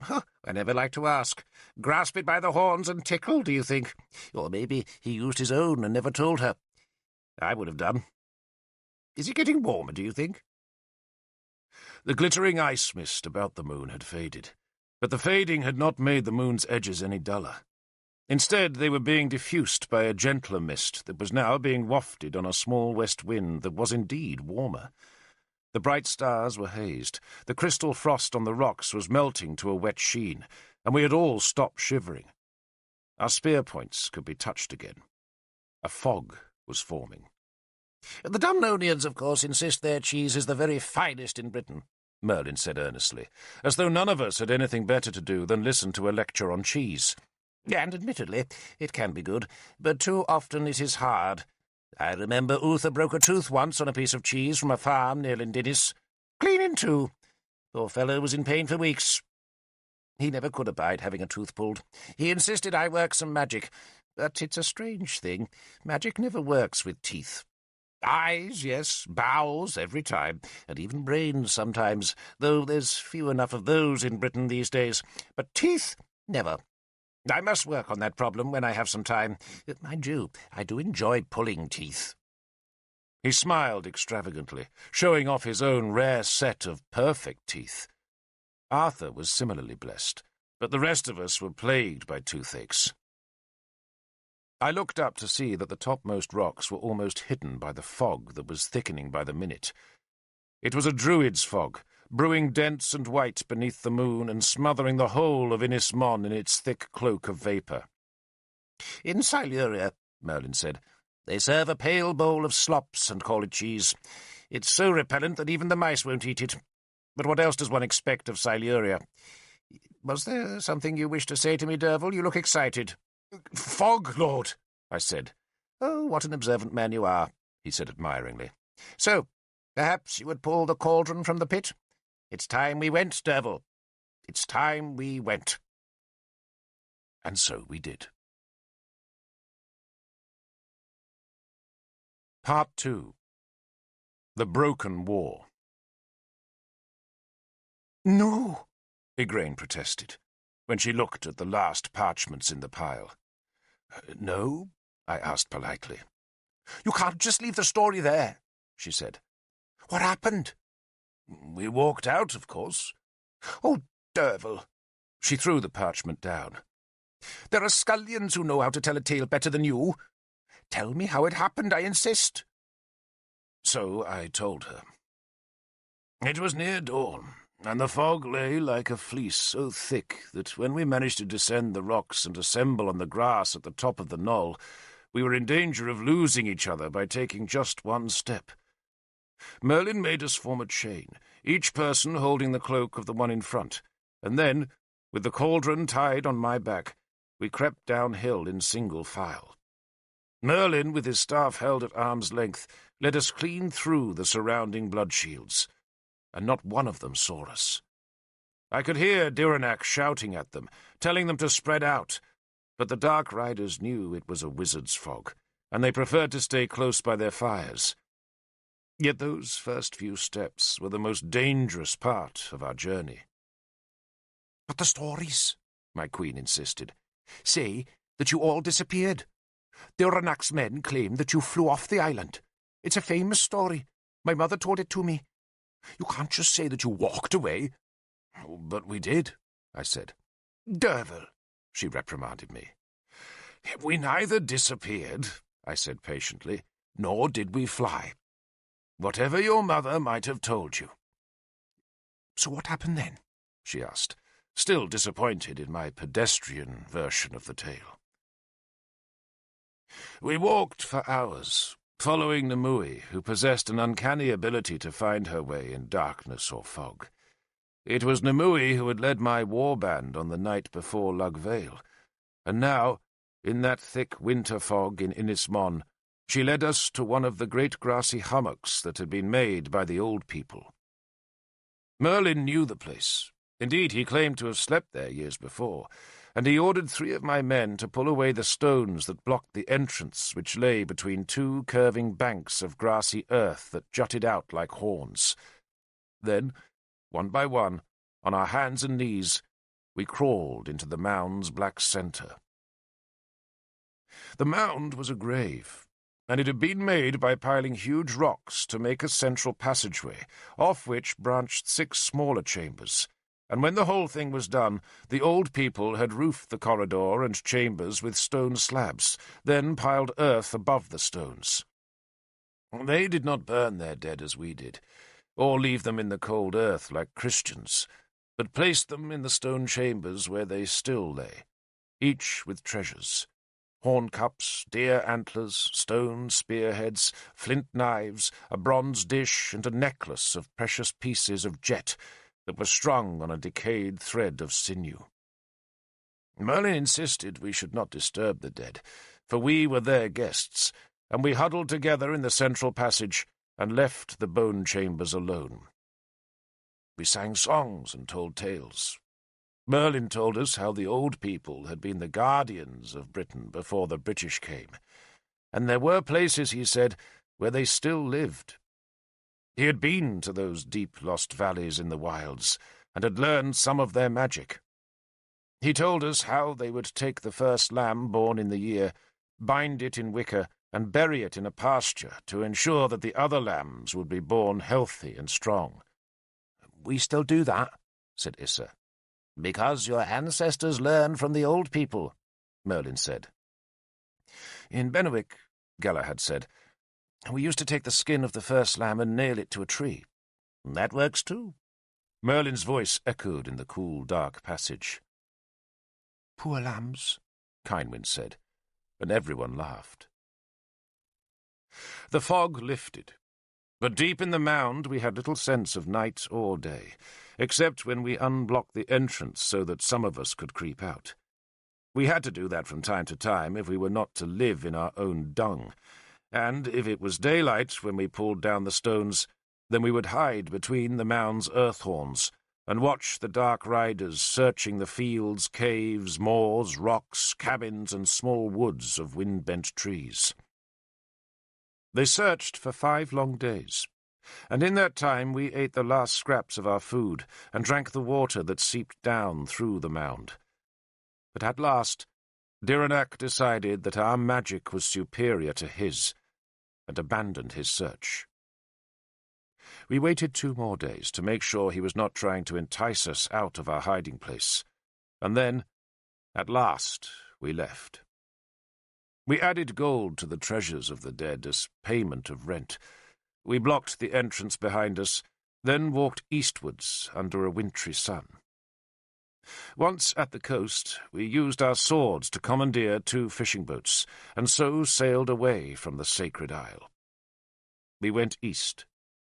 I never like to ask. Grasp it by the horns and tickle, do you think? Or maybe he used his own and never told her. I would have done. Is it getting warmer, do you think? The glittering ice mist about the moon had faded, but the fading had not made the moon's edges any duller. Instead, they were being diffused by a gentler mist that was now being wafted on a small west wind that was indeed warmer. The bright stars were hazed, the crystal frost on the rocks was melting to a wet sheen, and we had all stopped shivering. Our spear points could be touched again. A fog was forming. The Dumnonians, of course, insist their cheese is the very finest in Britain, Merlin said earnestly, as though none of us had anything better to do than listen to a lecture on cheese. And admittedly, it can be good, but too often it is hard. I remember Uther broke a tooth once on a piece of cheese from a farm near Lindinnis. Clean in two. Poor fellow was in pain for weeks. He never could abide having a tooth pulled. He insisted I work some magic, but it's a strange thing. Magic never works with teeth. Eyes, yes, bowels every time, and even brains sometimes, though there's few enough of those in Britain these days. But teeth, never. I must work on that problem when I have some time. Mind you, I do enjoy pulling teeth. He smiled extravagantly, showing off his own rare set of perfect teeth. Arthur was similarly blessed, but the rest of us were plagued by toothaches. I looked up to see that the topmost rocks were almost hidden by the fog that was thickening by the minute. It was a druid's fog, brewing dense and white beneath the moon and smothering the whole of Inis Mon in its thick cloak of vapour. In Siluria, Merlin said, they serve a pale bowl of slops and call it cheese. It's so repellent that even the mice won't eat it. But what else does one expect of Siluria? Was there something you wished to say to me, Derfel? You look excited. Fog, Lord, I said. Oh, what an observant man you are, he said admiringly. So, perhaps you would pull the cauldron from the pit? It's time we went, Derfel. It's time we went. And so we did. Part 2. The Broken War. No, Igraine protested, when she looked at the last parchments in the pile. No? I asked politely. You can't just leave the story there, she said. What happened? We walked out, of course. Oh, Derfel. She threw the parchment down. There are scullions who know how to tell a tale better than you. Tell me how it happened, I insist. So I told her. It was near dawn, and the fog lay like a fleece so thick that when we managed to descend the rocks and assemble on the grass at the top of the knoll, we were in danger of losing each other by taking just one step. Merlin made us form a chain, each person holding the cloak of the one in front, and then, with the cauldron tied on my back, we crept downhill in single file. Merlin, with his staff held at arm's length, led us clean through the surrounding blood shields, and not one of them saw us. I could hear Diranak shouting at them, telling them to spread out, but the Dark Riders knew it was a wizard's fog, and they preferred to stay close by their fires. Yet those first few steps were the most dangerous part of our journey. But the stories, my queen insisted, say that you all disappeared. Diranak's men claim that you flew off the island. It's a famous story. My mother told it to me. You can't just say that you walked away. Oh, but we did, I said. Derfel, she reprimanded me. We neither disappeared, I said patiently, nor did we fly. Whatever your mother might have told you. So what happened then? She asked, still disappointed in my pedestrian version of the tale. We walked for hours, following Nimue, who possessed an uncanny ability to find her way in darkness or fog. It was Nimue who had led my war band on the night before Lugvale, and now, in that thick winter fog in Inismon, she led us to one of the great grassy hummocks that had been made by the old people. Merlin knew the place. Indeed, he claimed to have slept there years before, and he ordered 3 of my men to pull away the stones that blocked the entrance, which lay between 2 curving banks of grassy earth that jutted out like horns. Then, one by one, on our hands and knees, we crawled into the mound's black centre. The mound was a grave, and it had been made by piling huge rocks to make a central passageway, off which branched 6 smaller chambers, and when the whole thing was done, the old people had roofed the corridor and chambers with stone slabs, then piled earth above the stones. They did not burn their dead as we did, or leave them in the cold earth like Christians, but placed them in the stone chambers where they still lay, each with treasures: horn cups, deer antlers, stone spearheads, flint knives, a bronze dish, and a necklace of precious pieces of jet that were strung on a decayed thread of sinew. Merlin insisted we should not disturb the dead, for we were their guests, and we huddled together in the central passage and left the bone chambers alone. We sang songs and told tales. Merlin told us how the old people had been the guardians of Britain before the British came, and there were places, he said, where they still lived. He had been to those deep lost valleys in the wilds, and had learned some of their magic. He told us how they would take the first lamb born in the year, bind it in wicker, and bury it in a pasture to ensure that the other lambs would be born healthy and strong. "We still do that," said Issa. "Because your ancestors learned from the old people," Merlin said. "In Benwick," Galahad said, "we used to take the skin of the first lamb and nail it to a tree." "That works too." Merlin's voice echoed in the cool, dark passage. "Poor lambs," Kynwind said, and everyone laughed. The fog lifted, but deep in the mound we had little sense of night or day, except when we unblocked the entrance so that some of us could creep out. We had to do that from time to time if we were not to live in our own dung, and if it was daylight when we pulled down the stones, then we would hide between the mound's earth horns and watch the dark riders searching the fields, caves, moors, rocks, cabins, and small woods of wind-bent trees. They searched for 5 long days, and in that time we ate the last scraps of our food and drank the water that seeped down through the mound. But at last, Diranak decided that our magic was superior to his, and abandoned his search. We waited 2 more days to make sure he was not trying to entice us out of our hiding place, and then, at last, we left. We added gold to the treasures of the dead as payment of rent. We blocked the entrance behind us, then walked eastwards under a wintry sun. Once at the coast, we used our swords to commandeer 2 fishing boats, and so sailed away from the sacred isle. We went east,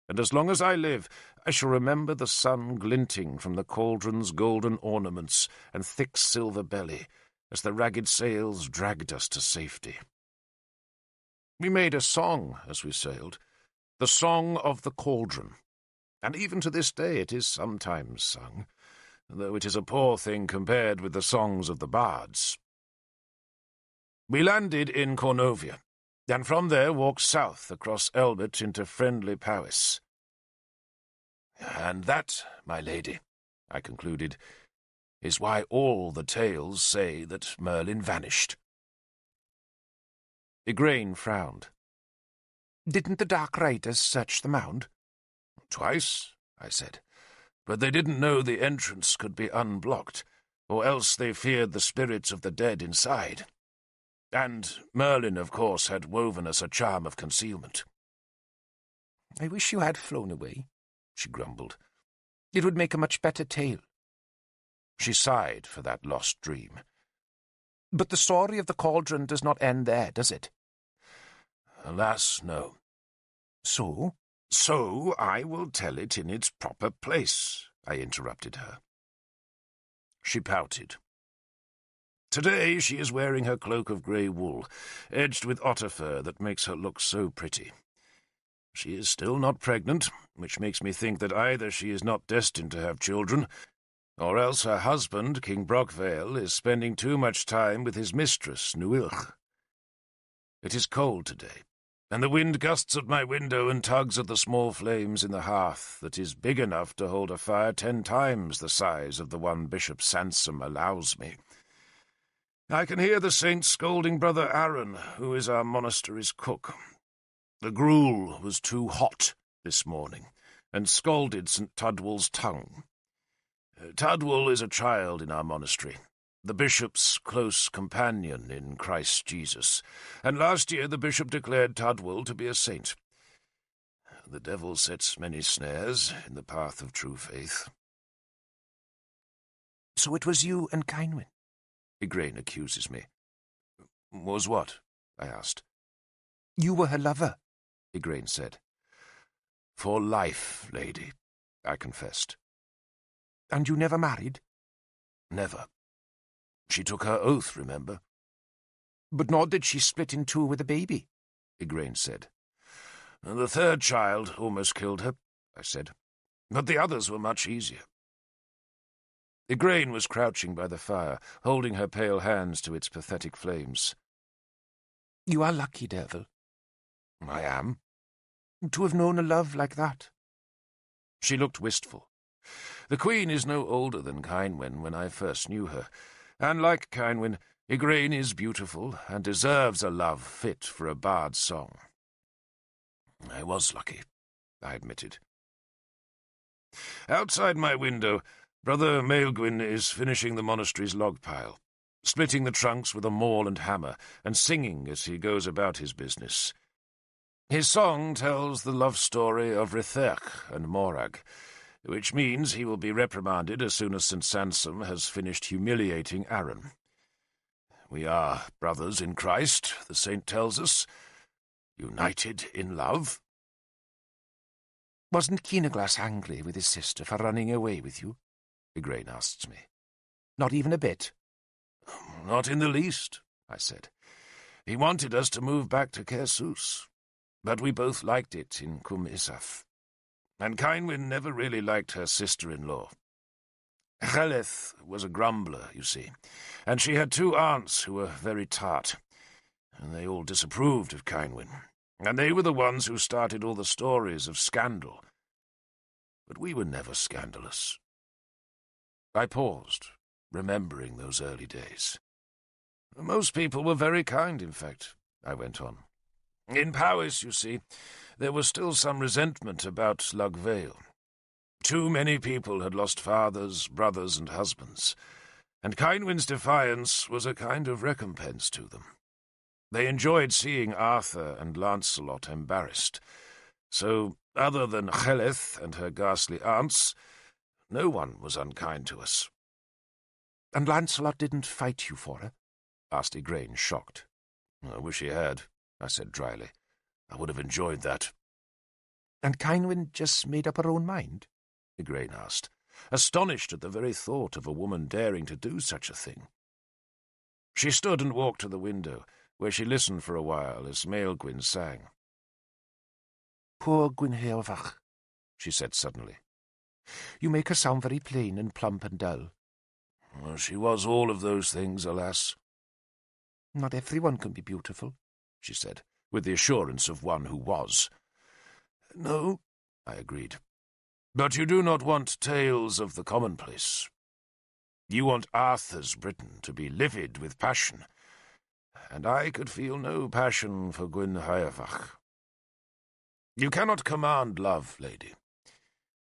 and as long as I live, I shall remember the sun glinting from the cauldron's golden ornaments and thick silver belly, as the ragged sails dragged us to safety. We made a song as we sailed, the Song of the Cauldron, and even to this day it is sometimes sung, though it is a poor thing compared with the songs of the bards. We landed in Cornovia, and from there walked south across Elbert into friendly Powys. "And that, my lady," I concluded, "is why all the tales say that Merlin vanished." Igraine frowned. "Didn't the Dark Riders search the mound?" "Twice," I said, "but they didn't know the entrance could be unblocked, or else they feared the spirits of the dead inside. And Merlin, of course, had woven us a charm of concealment." "I wish you had flown away," she grumbled. "It would make a much better tale." She sighed for that lost dream. But the story of the cauldron does not end there, does it? Alas, no. So? So I will tell it in its proper place, I interrupted her. She pouted. Today she is wearing her cloak of grey wool, edged with otter fur that makes her look so pretty. She is still not pregnant, which makes me think that either she is not destined to have children, or else her husband, King Brockvale, is spending too much time with his mistress, Nuilch. It is cold today, and the wind gusts at my window and tugs at the small flames in the hearth that is big enough to hold a fire 10 times the size of the one Bishop Sansom allows me. I can hear the saints scolding Brother Aaron, who is our monastery's cook. The gruel was too hot this morning, and scalded St. Tudwell's tongue. Tudwell is a child in our monastery, the bishop's close companion in Christ Jesus, and last year the bishop declared Tudwell to be a saint. The devil sets many snares in the path of true faith. So it was you and Kynwyn? Igraine accuses me. Was what? I asked. You were her lover, Igraine said. For life, lady, I confessed. And you never married? Never. She took her oath, remember? But nor did she split in two with a baby, Igraine said. The third child almost killed her, I said. But the others were much easier. Igraine was crouching by the fire, holding her pale hands to its pathetic flames. You are lucky, Derfel. I am. To have known a love like that. She looked wistful. The Queen is no older than Kynwyn when I first knew her, and like Kynwyn, Igraine is beautiful and deserves a love fit for a bard's song. I was lucky, I admitted. Outside my window, Brother Maelgwyn is finishing the monastery's log pile, splitting the trunks with a maul and hammer, and singing as he goes about his business. His song tells the love story of Ritherch and Morag, which means he will be reprimanded as soon as St. Sansom has finished humiliating Aaron. We are brothers in Christ, the saint tells us, united in love. Wasn't Keenaglass angry with his sister for running away with you? Igraine asks me. Not even a bit? Not in the least, I said. He wanted us to move back to Kersus, but we both liked it in Cum Isaf. And Kynwyn never really liked her sister-in-law. Cheleth was a grumbler, you see, and she had 2 aunts who were very tart, and they all disapproved of Kynwyn, and they were the ones who started all the stories of scandal. But we were never scandalous. I paused, remembering those early days. Most people were very kind, in fact, I went on. In Powys, you see, there was still some resentment about Slug Vale. Too many people had lost fathers, brothers, and husbands, and Kynwyn's defiance was a kind of recompense to them. They enjoyed seeing Arthur and Lancelot embarrassed, so, other than Cheleth and her ghastly aunts, no one was unkind to us. And Lancelot didn't fight you for her? Asked Igraine, shocked. I wish he had, I said dryly. I would have enjoyed that. And Kynwyn just made up her own mind? Igraine asked, astonished at the very thought of a woman daring to do such a thing. She stood and walked to the window, where she listened for a while as Maelgwyn sang. Poor Gwynhewfach, she said suddenly. You make her sound very plain and plump and dull. Well, she was all of those things, alas. Not everyone can be beautiful, she said, with the assurance of one who was. No, I agreed. But you do not want tales of the commonplace. You want Arthur's Britain to be livid with passion, and I could feel no passion for Gwynhewfach. You cannot command love, lady.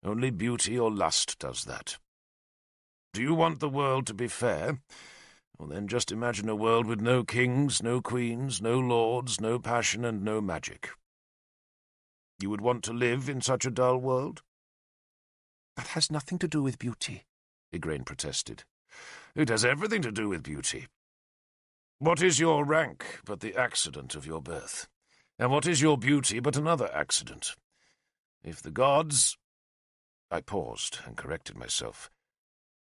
Only beauty or lust does that. Do you want the world to be fair? Well, then just imagine a world with no kings, no queens, no lords, no passion, and no magic. You would want to live in such a dull world? That has nothing to do with beauty, Igraine protested. It has everything to do with beauty. What is your rank but the accident of your birth? And what is your beauty but another accident? If the gods—" I paused and corrected myself.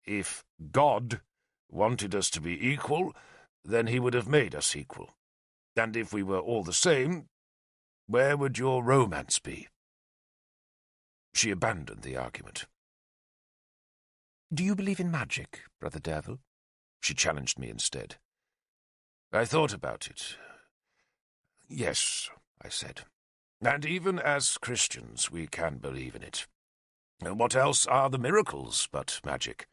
"If God wanted us to be equal, then he would have made us equal. And if we were all the same, where would your romance be?" She abandoned the argument. "Do you believe in magic, Brother Derfel?" She challenged me instead. I thought about it. "Yes," I said. "And even as Christians, we can believe in it. What else are the miracles but magic?"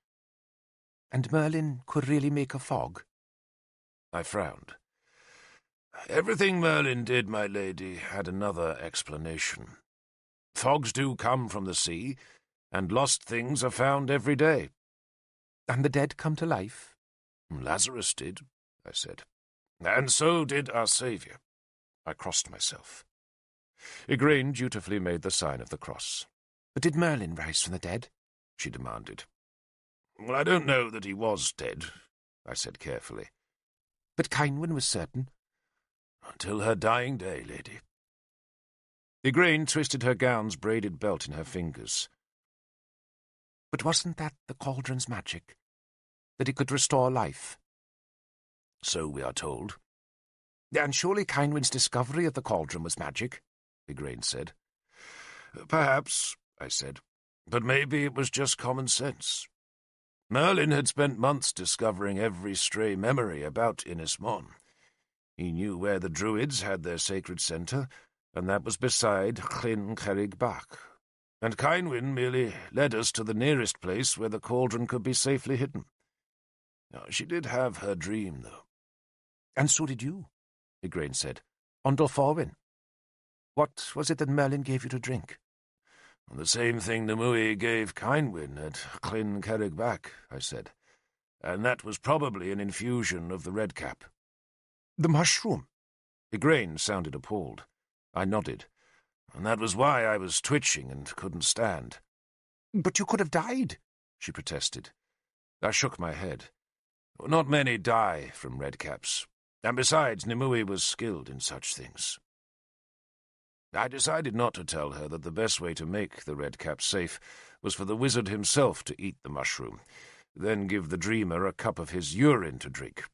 "And Merlin could really make a fog?" I frowned. "Everything Merlin did, my lady, had another explanation. Fogs do come from the sea, and lost things are found every day." "And the dead come to life?" "Lazarus did," I said. "And so did our Saviour." I crossed myself. Igraine dutifully made the sign of the cross. "But did Merlin rise from the dead?" she demanded. "Well, I don't know that he was dead," I said carefully. "But Cynwen was certain." "Until her dying day, lady." Igraine twisted her gown's braided belt in her fingers. "But wasn't that the cauldron's magic? That it could restore life?" "So we are told." "And surely Cynwen's discovery of the cauldron was magic," Igraine said. "Perhaps," I said, "but maybe it was just common sense. Merlin had spent months discovering every stray memory about Inismon. He knew where the Druids had their sacred centre, and that was beside Llyn Cerrig Bach. And Cynwen merely led us to the nearest place where the cauldron could be safely hidden. She did have her dream, though." "And so did you," Igraine said. "On Dorforwyn. What was it that Merlin gave you to drink?" "The same thing Nimue gave Cynwen at Llyn Cerrig Bach," I said. "And that was probably an infusion of the redcap." "The mushroom?" Igraine sounded appalled. I nodded. "And that was why I was twitching and couldn't stand." "But you could have died," she protested. I shook my head. "Not many die from redcaps. And besides, Nimue was skilled in such things." I decided not to tell her that the best way to make the redcap safe was for the wizard himself to eat the mushroom, then give the dreamer a cup of his urine to drink.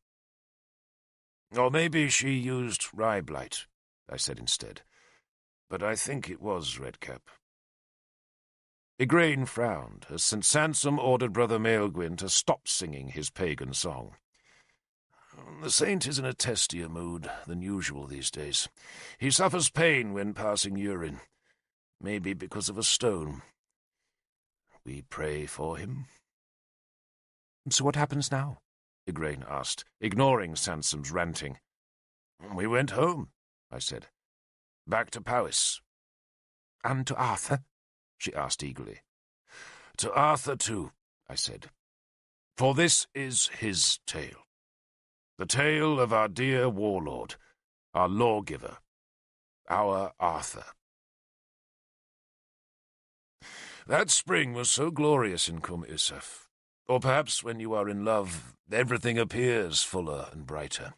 "Or maybe she used rye blight," I said instead. "But I think it was redcap." Igraine frowned as St. Sansom ordered Brother Maelgwyn to stop singing his pagan song. "The saint is in a testier mood than usual these days. He suffers pain when passing urine, maybe because of a stone. We pray for him." "So what happens now?" Igraine asked, ignoring Sansom's ranting. "We went home," I said. "Back to Powys." "And to Arthur?" she asked eagerly. "To Arthur, too," I said. "For this is his tale. The tale of our dear warlord, our lawgiver, our Arthur." That spring was so glorious in Cum Isaf. Or perhaps when you are in love, everything appears fuller and brighter.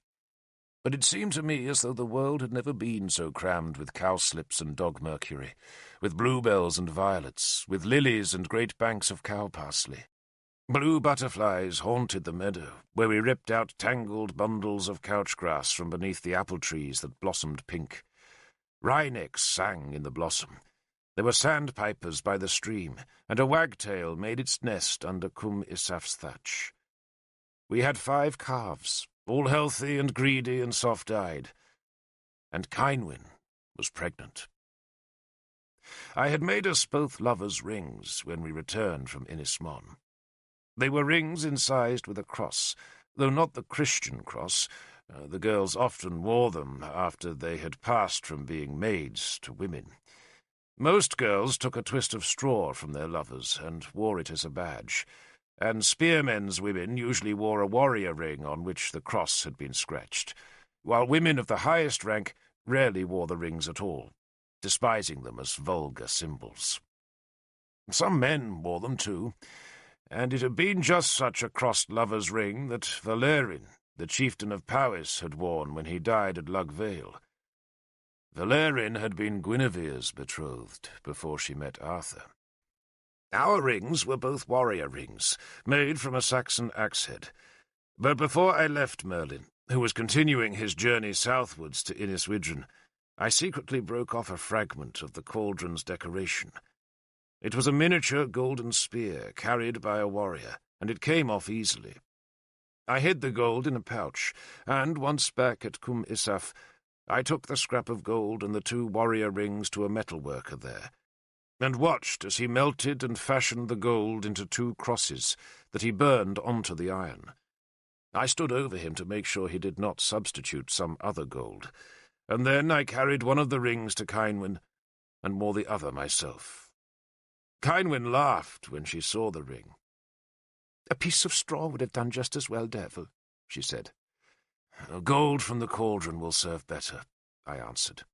But it seemed to me as though the world had never been so crammed with cowslips and dog mercury, with bluebells and violets, with lilies and great banks of cow parsley. Blue butterflies haunted the meadow, where we ripped out tangled bundles of couch grass from beneath the apple trees that blossomed pink. Wrynecks sang in the blossom. There were sandpipers by the stream, and a wagtail made its nest under Cum Isaf's thatch. We had 5 calves, all healthy and greedy and soft-eyed, and Cynwen was pregnant. I had made us both lovers' rings when we returned from Inismon. They were rings incised with a cross, though not the Christian cross. The girls often wore them after they had passed from being maids to women. Most girls took a twist of straw from their lovers and wore it as a badge, and spearmen's women usually wore a warrior ring on which the cross had been scratched, while women of the highest rank rarely wore the rings at all, despising them as vulgar symbols. Some men wore them too, and it had been just such a crossed lover's ring that Valerian, the chieftain of Powys, had worn when he died at Lug Vale. Valerian had been Guinevere's betrothed before she met Arthur. Our rings were both warrior rings, made from a Saxon axe-head. But before I left Merlin, who was continuing his journey southwards to Inniswydren, I secretly broke off a fragment of the cauldron's decoration. It was a miniature golden spear carried by a warrior, and it came off easily. I hid the gold in a pouch, and once back at Cum Isaf, I took the scrap of gold and the 2 warrior rings to a metalworker there, and watched as he melted and fashioned the gold into 2 crosses that he burned onto the iron. I stood over him to make sure he did not substitute some other gold, and then I carried one of the rings to Cynwyn and wore the other myself. Cynwyn laughed when she saw the ring. "A piece of straw would have done just as well, Derfel," she said. "Gold from the cauldron will serve better," I answered.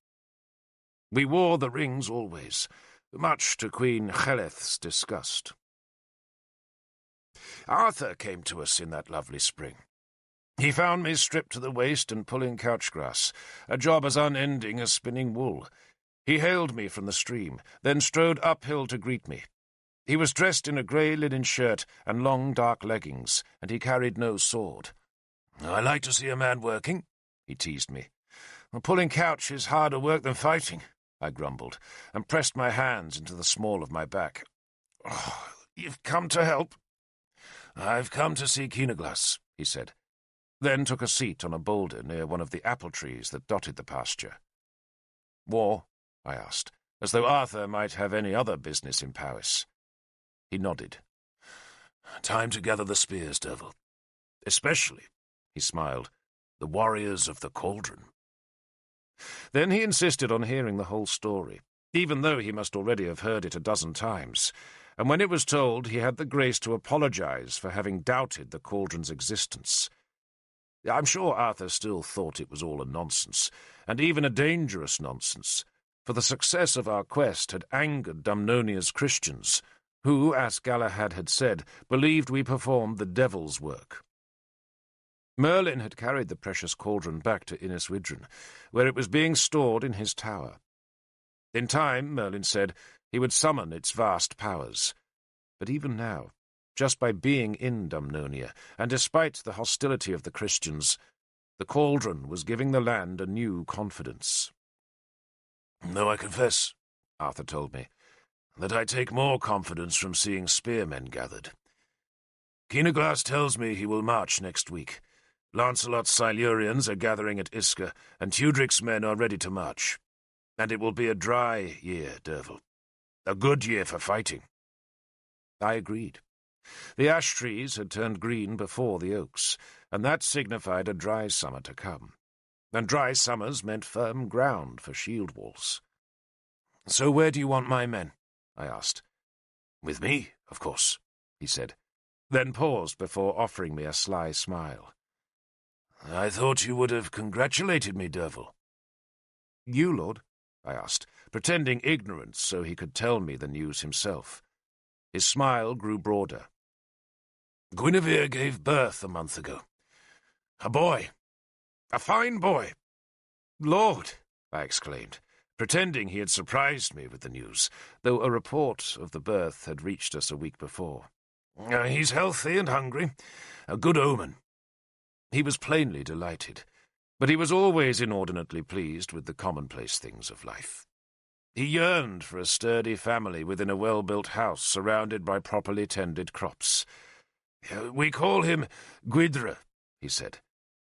We wore the rings always, much to Queen Cheleth's disgust. Arthur came to us in that lovely spring. He found me stripped to the waist and pulling couch grass, a job as unending as spinning wool. He hailed me from the stream, then strode uphill to greet me. He was dressed in a grey linen shirt and long dark leggings, and he carried no sword. "I like to see a man working," he teased me. "Pulling couch is harder work than fighting," I grumbled, and pressed my hands into the small of my back. "Oh, you've come to help." "I've come to see Keenaglas," he said, then took a seat on a boulder near one of the apple trees that dotted the pasture. "War?" I asked, as though Arthur might have any other business in Powys. He nodded. "Time to gather the spears, Derfel. Especially," he smiled, "the warriors of the cauldron." Then he insisted on hearing the whole story, even though he must already have heard it a dozen times, and when it was told he had the grace to apologize for having doubted the cauldron's existence. I'm sure Arthur still thought it was all a nonsense, and even a dangerous nonsense, for the success of our quest had angered Dumnonia's Christians, who, as Galahad had said, believed we performed the devil's work. Merlin had carried the precious cauldron back to Inniswydren, where it was being stored in his tower. In time, Merlin said, he would summon its vast powers. But even now, just by being in Dumnonia, and despite the hostility of the Christians, the cauldron was giving the land a new confidence. "Though I confess," Arthur told me, "that I take more confidence from seeing spearmen gathered. Keenaglas tells me he will march next week. Lancelot's Silurians are gathering at Iska, and Tudric's men are ready to march. And it will be a dry year, Derfel. A good year for fighting." I agreed. The ash trees had turned green before the oaks, and that signified a dry summer to come. And dry summers meant firm ground for shield walls. "So where do you want my men?" I asked. "With me, of course," he said, then paused before offering me a sly smile. "I thought you would have congratulated me, Derfel." "You, Lord?" I asked, pretending ignorance so he could tell me the news himself. His smile grew broader. "Guinevere gave birth a month ago. A boy. A fine boy." "Lord!" I exclaimed, pretending he had surprised me with the news, though a report of the birth had reached us a week before. "He's healthy and hungry. A good omen." He was plainly delighted, but he was always inordinately pleased with the commonplace things of life. He yearned for a sturdy family within a well-built house surrounded by properly tended crops. "We call him Gwyddra," he said,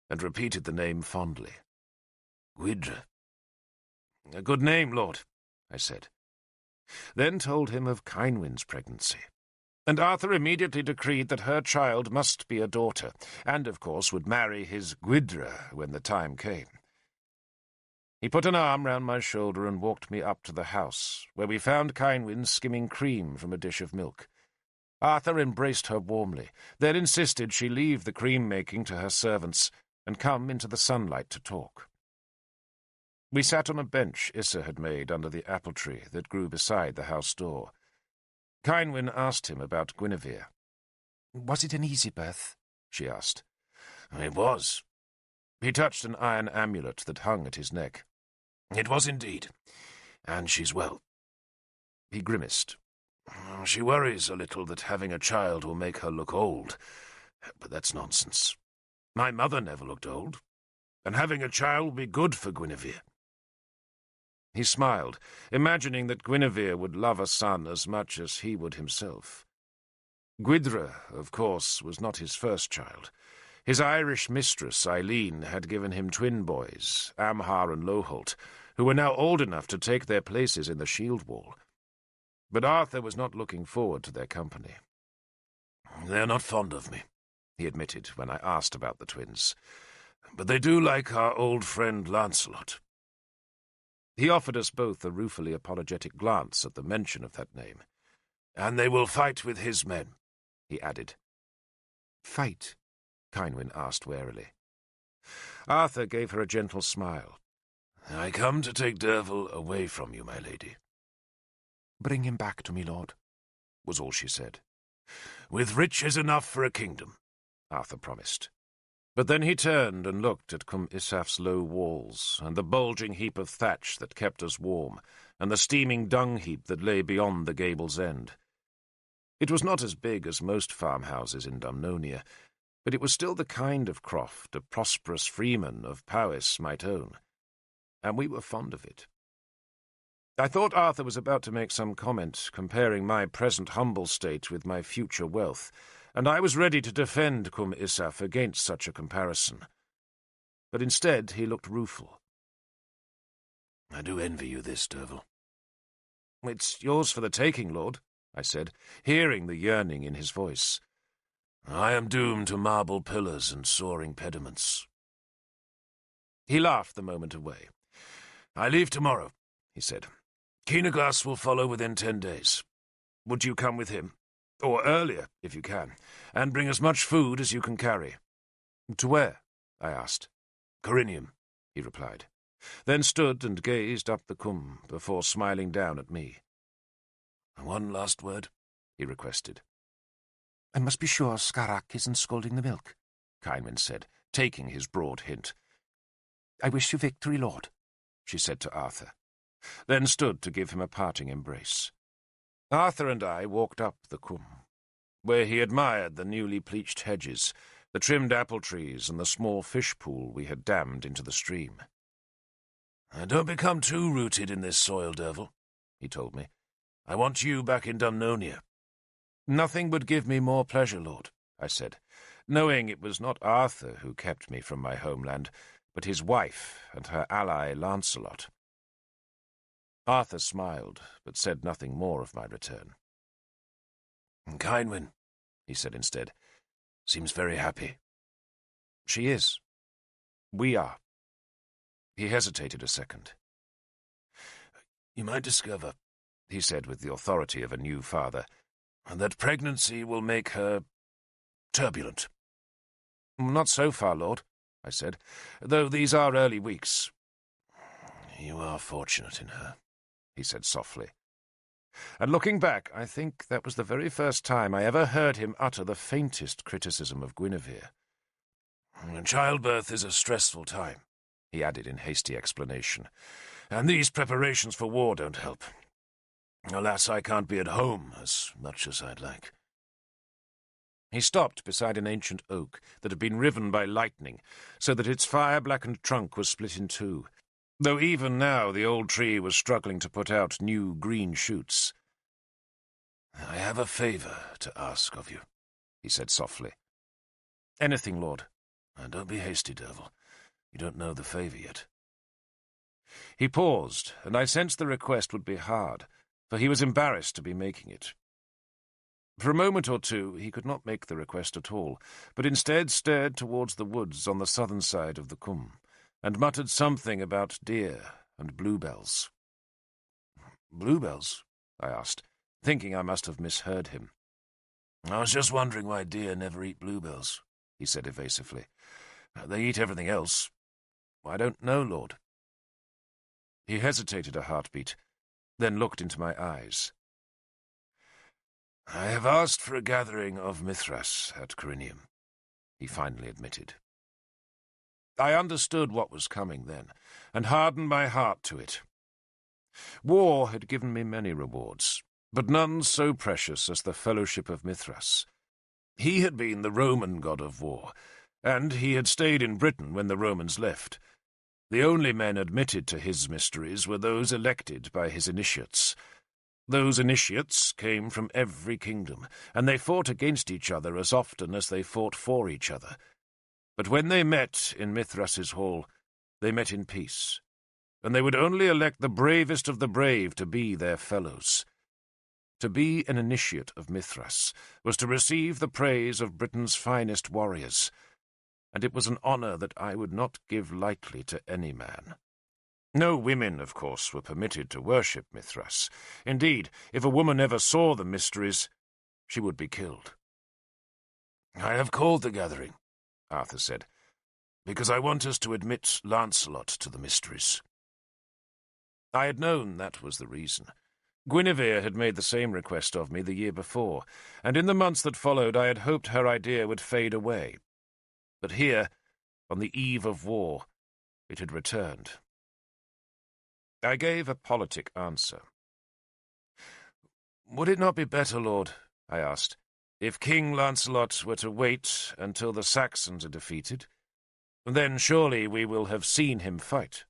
and repeated the name fondly. "Gwyddra." "A good name, Lord," I said. Then told him of Cynwyn's pregnancy. And Arthur immediately decreed that her child must be a daughter, and, of course, would marry his Gwyddra when the time came. He put an arm round my shoulder and walked me up to the house, where we found Cynwyn skimming cream from a dish of milk. Arthur embraced her warmly, then insisted she leave the cream-making to her servants and come into the sunlight to talk. We sat on a bench Issa had made under the apple tree that grew beside the house door. Cynwyn asked him about Guinevere. Was it an easy birth? She asked. It was. He touched an iron amulet that hung at his neck. It was indeed. And she's well. He grimaced. She worries a little that having a child will make her look old, but that's nonsense. My mother never looked old, and having a child will be good for Guinevere. He smiled, imagining that Guinevere would love a son as much as he would himself. Gwyddra, of course, was not his first child. His Irish mistress, Eileen, had given him twin boys, Amhar and Loholt, who were now old enough to take their places in the shield wall. But Arthur was not looking forward to their company. They're not fond of me, he admitted when I asked about the twins. But they do like our old friend Lancelot. He offered us both a ruefully apologetic glance at the mention of that name. And they will fight with his men, he added. Fight? Kynwyn asked warily. Arthur gave her a gentle smile. I come to take Derfel away from you, my lady. Bring him back to me, lord, was all she said. With riches enough for a kingdom, Arthur promised. But then he turned and looked at Cum Isaf's low walls, and the bulging heap of thatch that kept us warm, and the steaming dung heap that lay beyond the gable's end. It was not as big as most farmhouses in Dumnonia, but it was still the kind of croft a prosperous freeman of Powys might own, and we were fond of it. I thought Arthur was about to make some comment comparing my present humble state with my future wealth, and I was ready to defend Cum Isaf against such a comparison. But instead he looked rueful. I do envy you this, Derfel. It's yours for the taking, lord, I said, hearing the yearning in his voice. I am doomed to marble pillars and soaring pediments. He laughed the moment away. I leave tomorrow, he said. Keenaglas will follow within 10 days. Would you come with him? Or earlier, if you can, and bring as much food as you can carry. To where? I asked. Corinium, he replied, then stood and gazed up the Cum before smiling down at me. One last word, he requested. I must be sure Scarach isn't scalding the milk, Kynwyn said, taking his broad hint. I wish you victory, lord, she said to Arthur, then stood to give him a parting embrace. Arthur and I walked up the Cum, where he admired the newly pleached hedges, the trimmed apple trees, and the small fish pool we had dammed into the stream. Don't become too rooted in this soil, Derfel, he told me. I want you back in Dumnonia. Nothing would give me more pleasure, lord, I said, knowing it was not Arthur who kept me from my homeland, but his wife and her ally Lancelot. Arthur smiled, but said nothing more of my return. Kynwyn, he said instead, seems very happy. She is. We are. He hesitated a second. You might discover, he said with the authority of a new father, that pregnancy will make her turbulent. Not so far, lord, I said, though these are early weeks. You are fortunate in her, he said softly. And looking back, I think that was the very first time I ever heard him utter the faintest criticism of Guinevere. Childbirth is a stressful time, he added in hasty explanation, and these preparations for war don't help. Alas, I can't be at home as much as I'd like. He stopped beside an ancient oak that had been riven by lightning, so that its fire-blackened trunk was split in two, though even now the old tree was struggling to put out new green shoots. I have a favour to ask of you, he said softly. Anything, lord. Don't be hasty, Derfel. You don't know the favour yet. He paused, and I sensed the request would be hard, for he was embarrassed to be making it. For a moment or two he could not make the request at all, but instead stared towards the woods on the southern side of the Cum, and muttered something about deer and bluebells. Bluebells? I asked, thinking I must have misheard him. I was just wondering why deer never eat bluebells, he said evasively. They eat everything else. I don't know, lord. He hesitated a heartbeat, then looked into my eyes. I have asked for a gathering of Mithras at Corinium, he finally admitted. I understood what was coming then, and hardened my heart to it. War had given me many rewards, but none so precious as the fellowship of Mithras. He had been the Roman god of war, and he had stayed in Britain when the Romans left. The only men admitted to his mysteries were those elected by his initiates. Those initiates came from every kingdom, and they fought against each other as often as they fought for each other. But when they met in Mithras's hall, they met in peace, and they would only elect the bravest of the brave to be their fellows. To be an initiate of Mithras was to receive the praise of Britain's finest warriors, and it was an honour that I would not give lightly to any man. No women, of course, were permitted to worship Mithras. Indeed, if a woman ever saw the mysteries, she would be killed. "I have called the gathering," Arthur said, "because I want us to admit Lancelot to the mysteries." I had known that was the reason. Guinevere had made the same request of me the year before, and in the months that followed I had hoped her idea would fade away. But here, on the eve of war, it had returned. I gave a politic answer. "Would it not be better, Lord," I asked, "if King Lancelot were to wait until the Saxons are defeated? Then surely we will have seen him fight."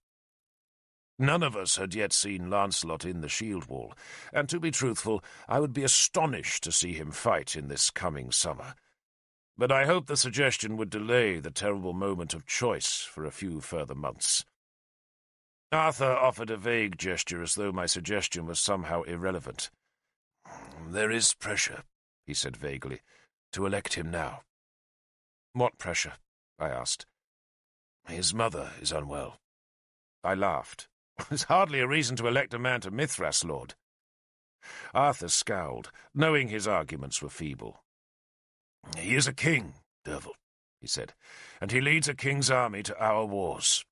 None of us had yet seen Lancelot in the shield wall, and to be truthful, I would be astonished to see him fight in this coming summer. But I hoped the suggestion would delay the terrible moment of choice for a few further months. Arthur offered a vague gesture as though my suggestion was somehow irrelevant. "There is pressure," he said vaguely, "to elect him now." "What pressure?" I asked. "His mother is unwell." I laughed. "There's hardly a reason to elect a man to Mithras, Lord." Arthur scowled, knowing his arguments were feeble. "He is a king, Derfel," he said, "and he leads a king's army to our wars.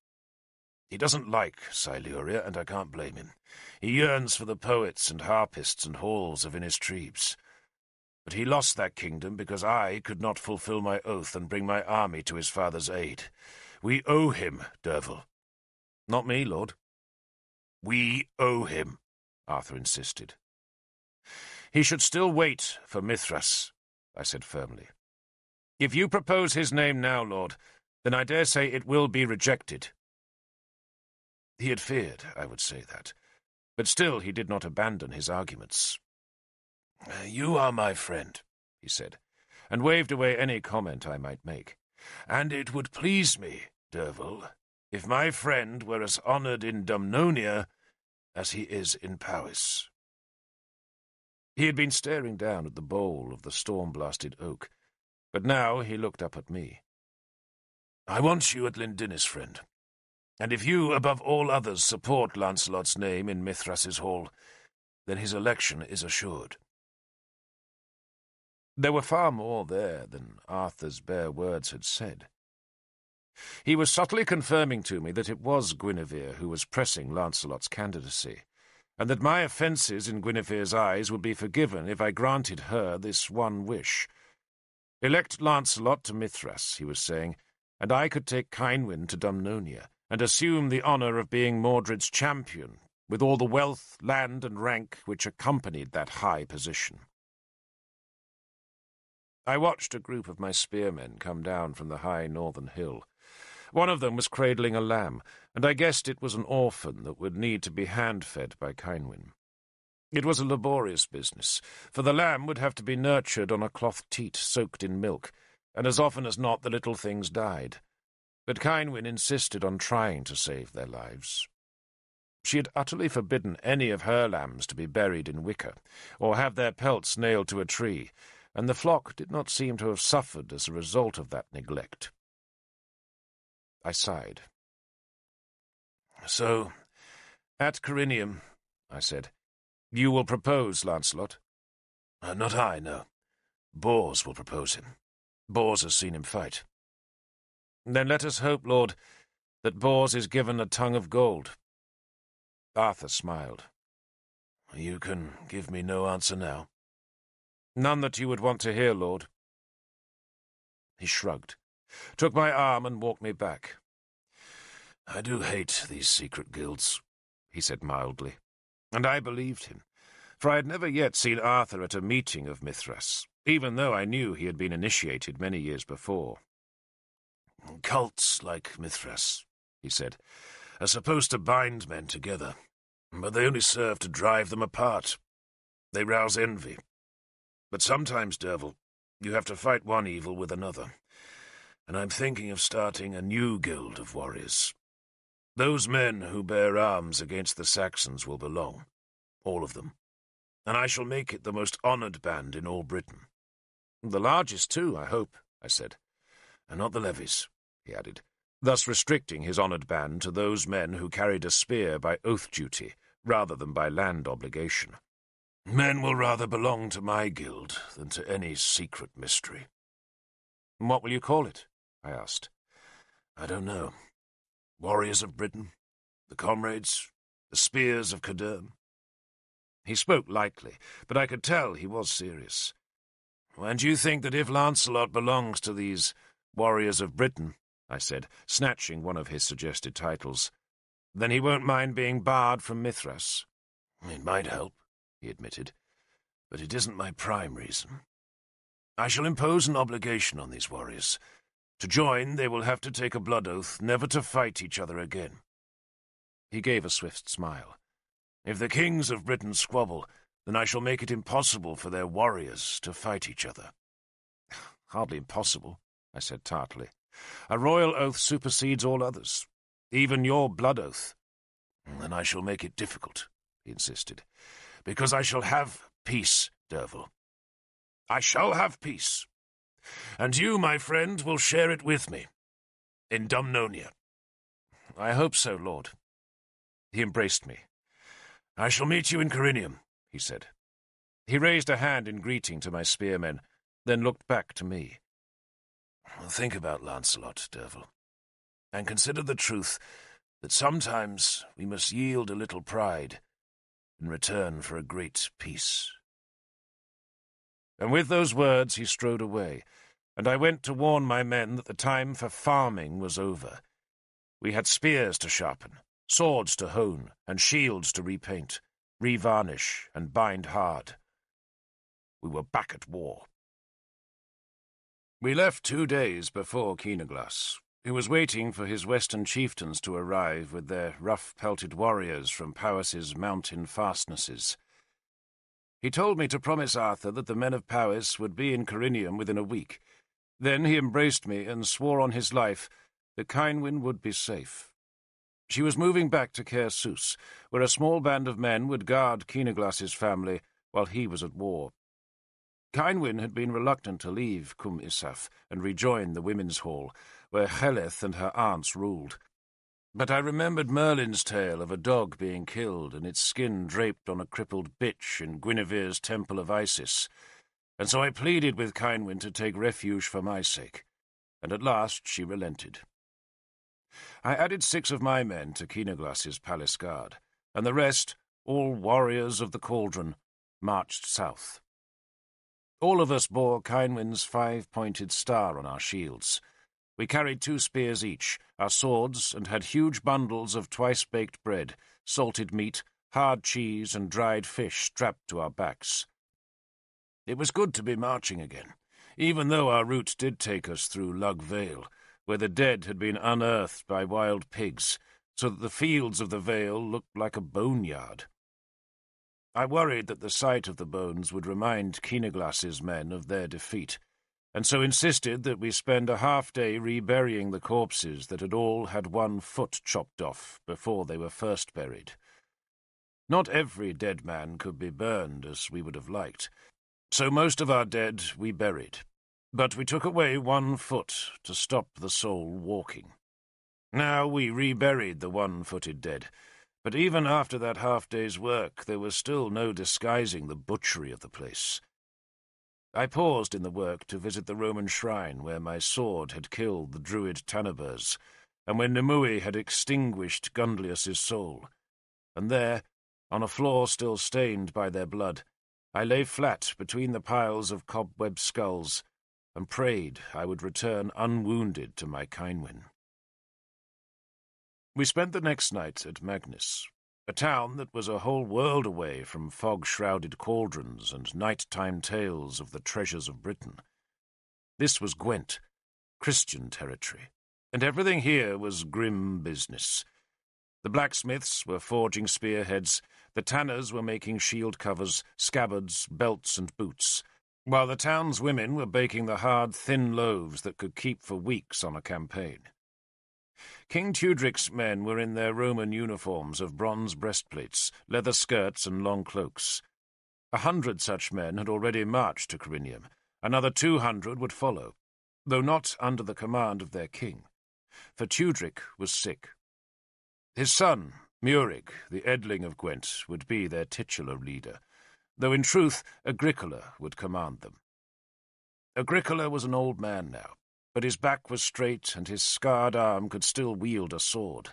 He doesn't like Siluria, and I can't blame him. He yearns for the poets and harpists and halls of Innistribes. But he lost that kingdom because I could not fulfill my oath and bring my army to his father's aid. We owe him, Derfel." "Not me, Lord." "We owe him," Arthur insisted. "He should still wait for Mithras," I said firmly. "If you propose his name now, Lord, then I dare say it will be rejected." He had feared I would say that, but still he did not abandon his arguments. "You are my friend," he said, and waved away any comment I might make. "And it would please me, Derfel, if my friend were as honoured in Dumnonia as he is in Powys." He had been staring down at the bole of the storm-blasted oak, but now he looked up at me. "I want you at Lindinnis, friend. And if you, above all others, support Lancelot's name in Mithras's hall, then his election is assured." There were far more there than Arthur's bare words had said. He was subtly confirming to me that it was Guinevere who was pressing Lancelot's candidacy, and that my offences in Guinevere's eyes would be forgiven if I granted her this one wish. Elect Lancelot to Mithras, he was saying, and I could take Cynwyn to Dumnonia, and assume the honour of being Mordred's champion, with all the wealth, land, and rank which accompanied that high position. I watched a group of my spearmen come down from the high northern hill. One of them was cradling a lamb, and I guessed it was an orphan that would need to be hand-fed by Cynwyn. It was a laborious business, for the lamb would have to be nurtured on a cloth teat soaked in milk, and as often as not the little things died. But Cynwyn insisted on trying to save their lives. She had utterly forbidden any of her lambs to be buried in wicker, or have their pelts nailed to a tree, and the flock did not seem to have suffered as a result of that neglect. I sighed. "So, at Corinium," I said, "you will propose Lancelot?" "Not I, no. Bors will propose him. Bors has seen him fight." "Then let us hope, Lord, that Bors is given a tongue of gold." Arthur smiled. "You can give me no answer now?" None that you would want to hear, Lord. He shrugged, took my arm and walked me back. I do hate these secret guilds, he said mildly. And I believed him, for I had never yet seen Arthur at a meeting of Mithras, even though I knew he had been initiated many years before. Cults like Mithras, he said, are supposed to bind men together, but they only serve to drive them apart. They rouse envy. But sometimes, Derfel, you have to fight one evil with another, and I'm thinking of starting a new guild of warriors. Those men who bear arms against the Saxons will belong, all of them, and I shall make it the most honoured band in all Britain. The largest, too, I hope, I said. And not the levies, he added, thus restricting his honoured band to those men who carried a spear by oath duty, rather than by land obligation. Men will rather belong to my guild than to any secret mystery. What will you call it? I asked. I don't know. Warriors of Britain, the Comrades, the Spears of Cadarn. He spoke lightly, but I could tell he was serious. And you think that if Lancelot belongs to these Warriors of Britain, I said, snatching one of his suggested titles, then he won't mind being barred from Mithras? It might help, he admitted, but it isn't my prime reason. I shall impose an obligation on these warriors. To join, they will have to take a blood oath never to fight each other again. He gave a swift smile. If the kings of Britain squabble, then I shall make it impossible for their warriors to fight each other. Hardly impossible, I said tartly. A royal oath supersedes all others, even your blood oath. Then I shall make it difficult, he insisted, because I shall have peace, Derfel. I shall have peace. And you, my friend, will share it with me, in Dumnonia. I hope so, Lord. He embraced me. I shall meet you in Corinium, he said. He raised a hand in greeting to my spearmen, then looked back to me. Think about Lancelot, Derfel, and consider the truth that sometimes we must yield a little pride in return for a great peace. And with those words he strode away, and I went to warn my men that the time for farming was over. We had spears to sharpen, swords to hone, and shields to repaint, revarnish, and bind hard. We were back at war. We left 2 days before Keenaglas, who was waiting for his western chieftains to arrive with their rough-pelted warriors from Powys's mountain fastnesses. He told me to promise Arthur that the men of Powys would be in Corinium within a week. Then he embraced me and swore on his life that Cynwyn would be safe. She was moving back to Caer Sus, where a small band of men would guard Keenaglas's family while he was at war. Cynwyn had been reluctant to leave Cum Isaf and rejoin the women's hall, where Heleth and her aunts ruled. But I remembered Merlin's tale of a dog being killed and its skin draped on a crippled bitch in Guinevere's temple of Isis, and so I pleaded with Cynwyn to take refuge for my sake, and at last she relented. I added 6 of my men to Keenaglas's palace guard, and the rest, all warriors of the cauldron, marched south. All of us bore Cynwyn's 5-pointed star on our shields. We carried 2 spears each, our swords, and had huge bundles of twice-baked bread, salted meat, hard cheese, and dried fish strapped to our backs. It was good to be marching again, even though our route did take us through Lug Vale, where the dead had been unearthed by wild pigs, so that the fields of the Vale looked like a boneyard. I worried that the sight of the bones would remind Keenaglas's men of their defeat, and so insisted that we spend a half-day reburying the corpses that had all had one foot chopped off before they were first buried. Not every dead man could be burned as we would have liked, so most of our dead we buried, but we took away 1 foot to stop the soul walking. Now we reburied the 1-footed dead, but even after that half-day's work there was still no disguising the butchery of the place. I paused in the work to visit the Roman shrine where my sword had killed the druid Tanabers, and where Nimue had extinguished Gundlius's soul, and there, on a floor still stained by their blood, I lay flat between the piles of cobweb skulls and prayed I would return unwounded to my Kynwyn. We spent the next night at Magnus, a town that was a whole world away from fog-shrouded cauldrons and night-time tales of the treasures of Britain. This was Gwent, Christian territory, and everything here was grim business. The blacksmiths were forging spearheads, the tanners were making shield covers, scabbards, belts, and boots, while the town's women were baking the hard, thin loaves that could keep for weeks on a campaign. King Tudric's men were in their Roman uniforms of bronze breastplates, leather skirts, and long cloaks. 100 such men had already marched to Corinium. Another 200 would follow, though not under the command of their king, for Tudric was sick. His son, Murig, the Edling of Gwent, would be their titular leader, though in truth Agricola would command them. Agricola was an old man now, but his back was straight and his scarred arm could still wield a sword.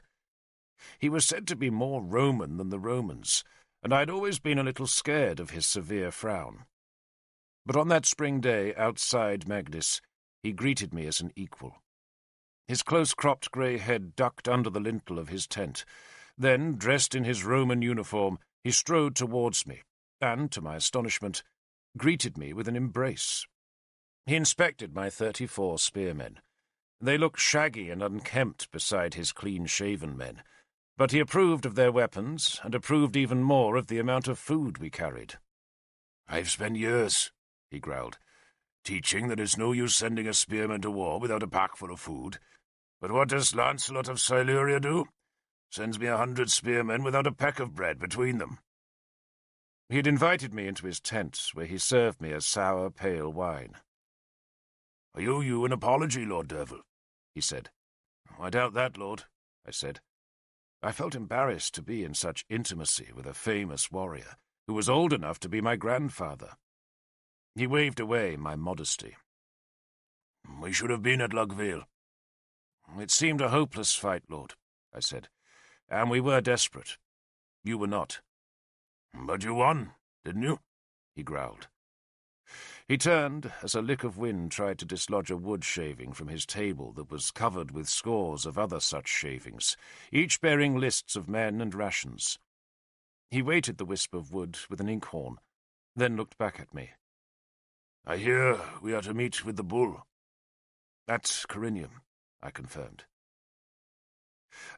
He was said to be more Roman than the Romans, and I had always been a little scared of his severe frown. But on that spring day outside Magnus, he greeted me as an equal. His close-cropped grey head ducked under the lintel of his tent. Then, dressed in his Roman uniform, he strode towards me, and, to my astonishment, greeted me with an embrace. He inspected my 34 spearmen. They looked shaggy and unkempt beside his clean-shaven men, but he approved of their weapons, and approved even more of the amount of food we carried. "I've spent years," he growled, "teaching that it's no use sending a spearman to war without a pack full of food. But what does Lancelot of Siluria do? Sends me 100 spearmen without a peck of bread between them." He had invited me into his tent, where he served me a sour, pale wine. "I owe you an apology, Lord Derfel," he said. "I doubt that, Lord," I said. I felt embarrassed to be in such intimacy with a famous warrior, who was old enough to be my grandfather. He waved away my modesty. "We should have been at Lugvale." "It seemed a hopeless fight, Lord," I said, "and we were desperate. You were not." "But you won, didn't you?" he growled. He turned as a lick of wind tried to dislodge a wood shaving from his table that was covered with scores of other such shavings, each bearing lists of men and rations. He weighted the wisp of wood with an inkhorn, then looked back at me. "I hear we are to meet with the bull." "At Corinium," I confirmed.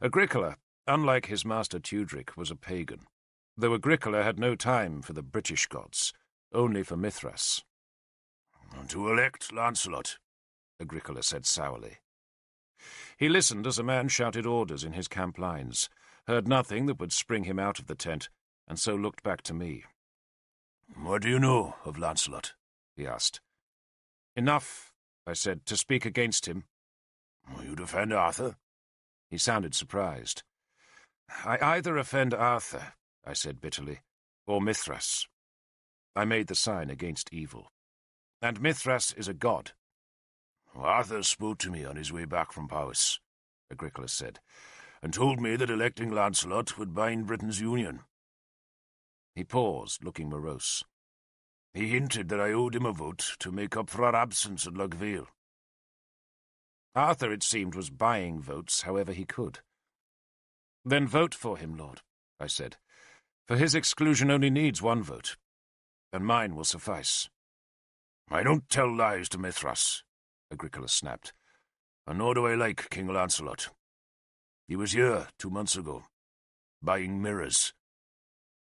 Agricola, unlike his master Tudric, was a pagan, though Agricola had no time for the British gods, only for Mithras. "To elect Lancelot," Agricola said sourly. He listened as a man shouted orders in his camp lines, heard nothing that would spring him out of the tent, and so looked back to me. "What do you know of Lancelot?" he asked. "Enough," I said, "to speak against him." "You defend Arthur?" He sounded surprised. "I either offend Arthur," I said bitterly, "or Mithras." I made the sign against evil. "And Mithras is a god." "Arthur spoke to me on his way back from Powys," Agricola said, "and told me that electing Lancelot would bind Britain's union." He paused, looking morose. "He hinted that I owed him a vote to make up for our absence at Lugvale." Arthur, it seemed, was buying votes however he could. "Then vote for him, Lord," I said, "for his exclusion only needs one vote, and mine will suffice." "I don't tell lies to Mithras," Agricola snapped, "and nor do I like King Lancelot. He was here 2 months ago, buying mirrors."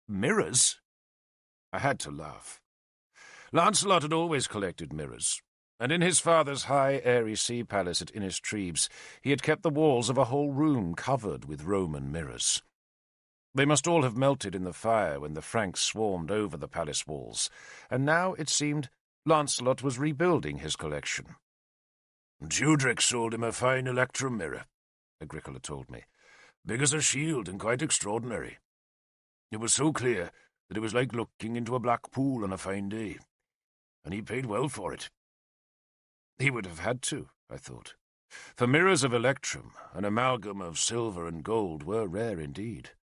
"Mirrors?" I had to laugh. Lancelot had always collected mirrors, and in his father's high, airy sea palace at Innistribes he had kept the walls of a whole room covered with Roman mirrors. They must all have melted in the fire when the Franks swarmed over the palace walls, and now, it seemed, Lancelot was rebuilding his collection. "Tudric sold him a fine electrum mirror," Agricola told me, "big as a shield and quite extraordinary. It was so clear that it was like looking into a black pool on a fine day, and he paid well for it." He would have had to, I thought, for mirrors of electrum, an amalgam of silver and gold, were rare indeed.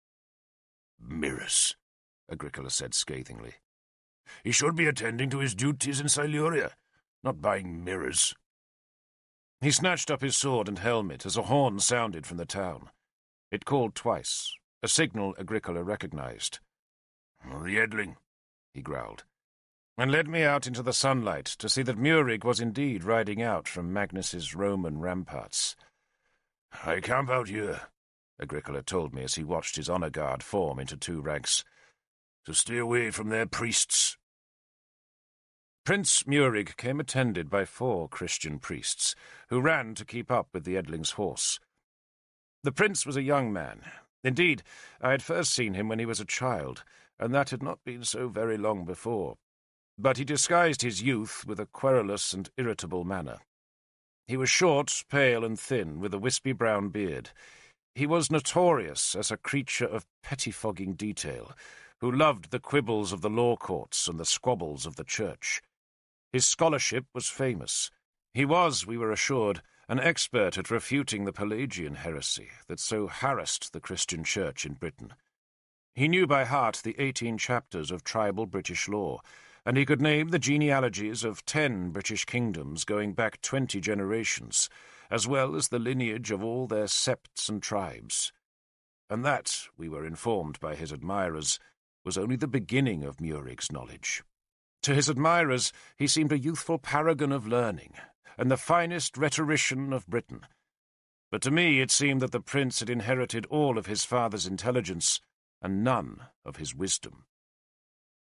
"Mirrors," Agricola said scathingly. He should be attending to his duties in Siluria, not buying mirrors. He snatched up his sword and helmet as a horn sounded from the town. It called twice, a signal Agricola recognized. The Edling, he growled, and led me out into the sunlight to see that Murig was indeed riding out from Magnus's Roman ramparts. I camp out here, Agricola told me as he watched his honour guard form into two ranks, to stay away from their priests. Prince Murig came attended by 4 Christian priests, who ran to keep up with the Edling's horse. The prince was a young man. Indeed, I had first seen him when he was a child, and that had not been so very long before. But he disguised his youth with a querulous and irritable manner. He was short, pale, and thin, with a wispy brown beard. He was notorious as a creature of pettifogging detail, who loved the quibbles of the law courts and the squabbles of the church. His scholarship was famous. He was, we were assured, an expert at refuting the Pelagian heresy that so harassed the Christian church in Britain. He knew by heart the 18 chapters of tribal British law, and he could name the genealogies of 10 British kingdoms going back 20 generations, as well as the lineage of all their septs and tribes. And that, we were informed by his admirers, was only the beginning of Murig's knowledge. To his admirers he seemed a youthful paragon of learning, and the finest rhetorician of Britain. But to me it seemed that the prince had inherited all of his father's intelligence, and none of his wisdom.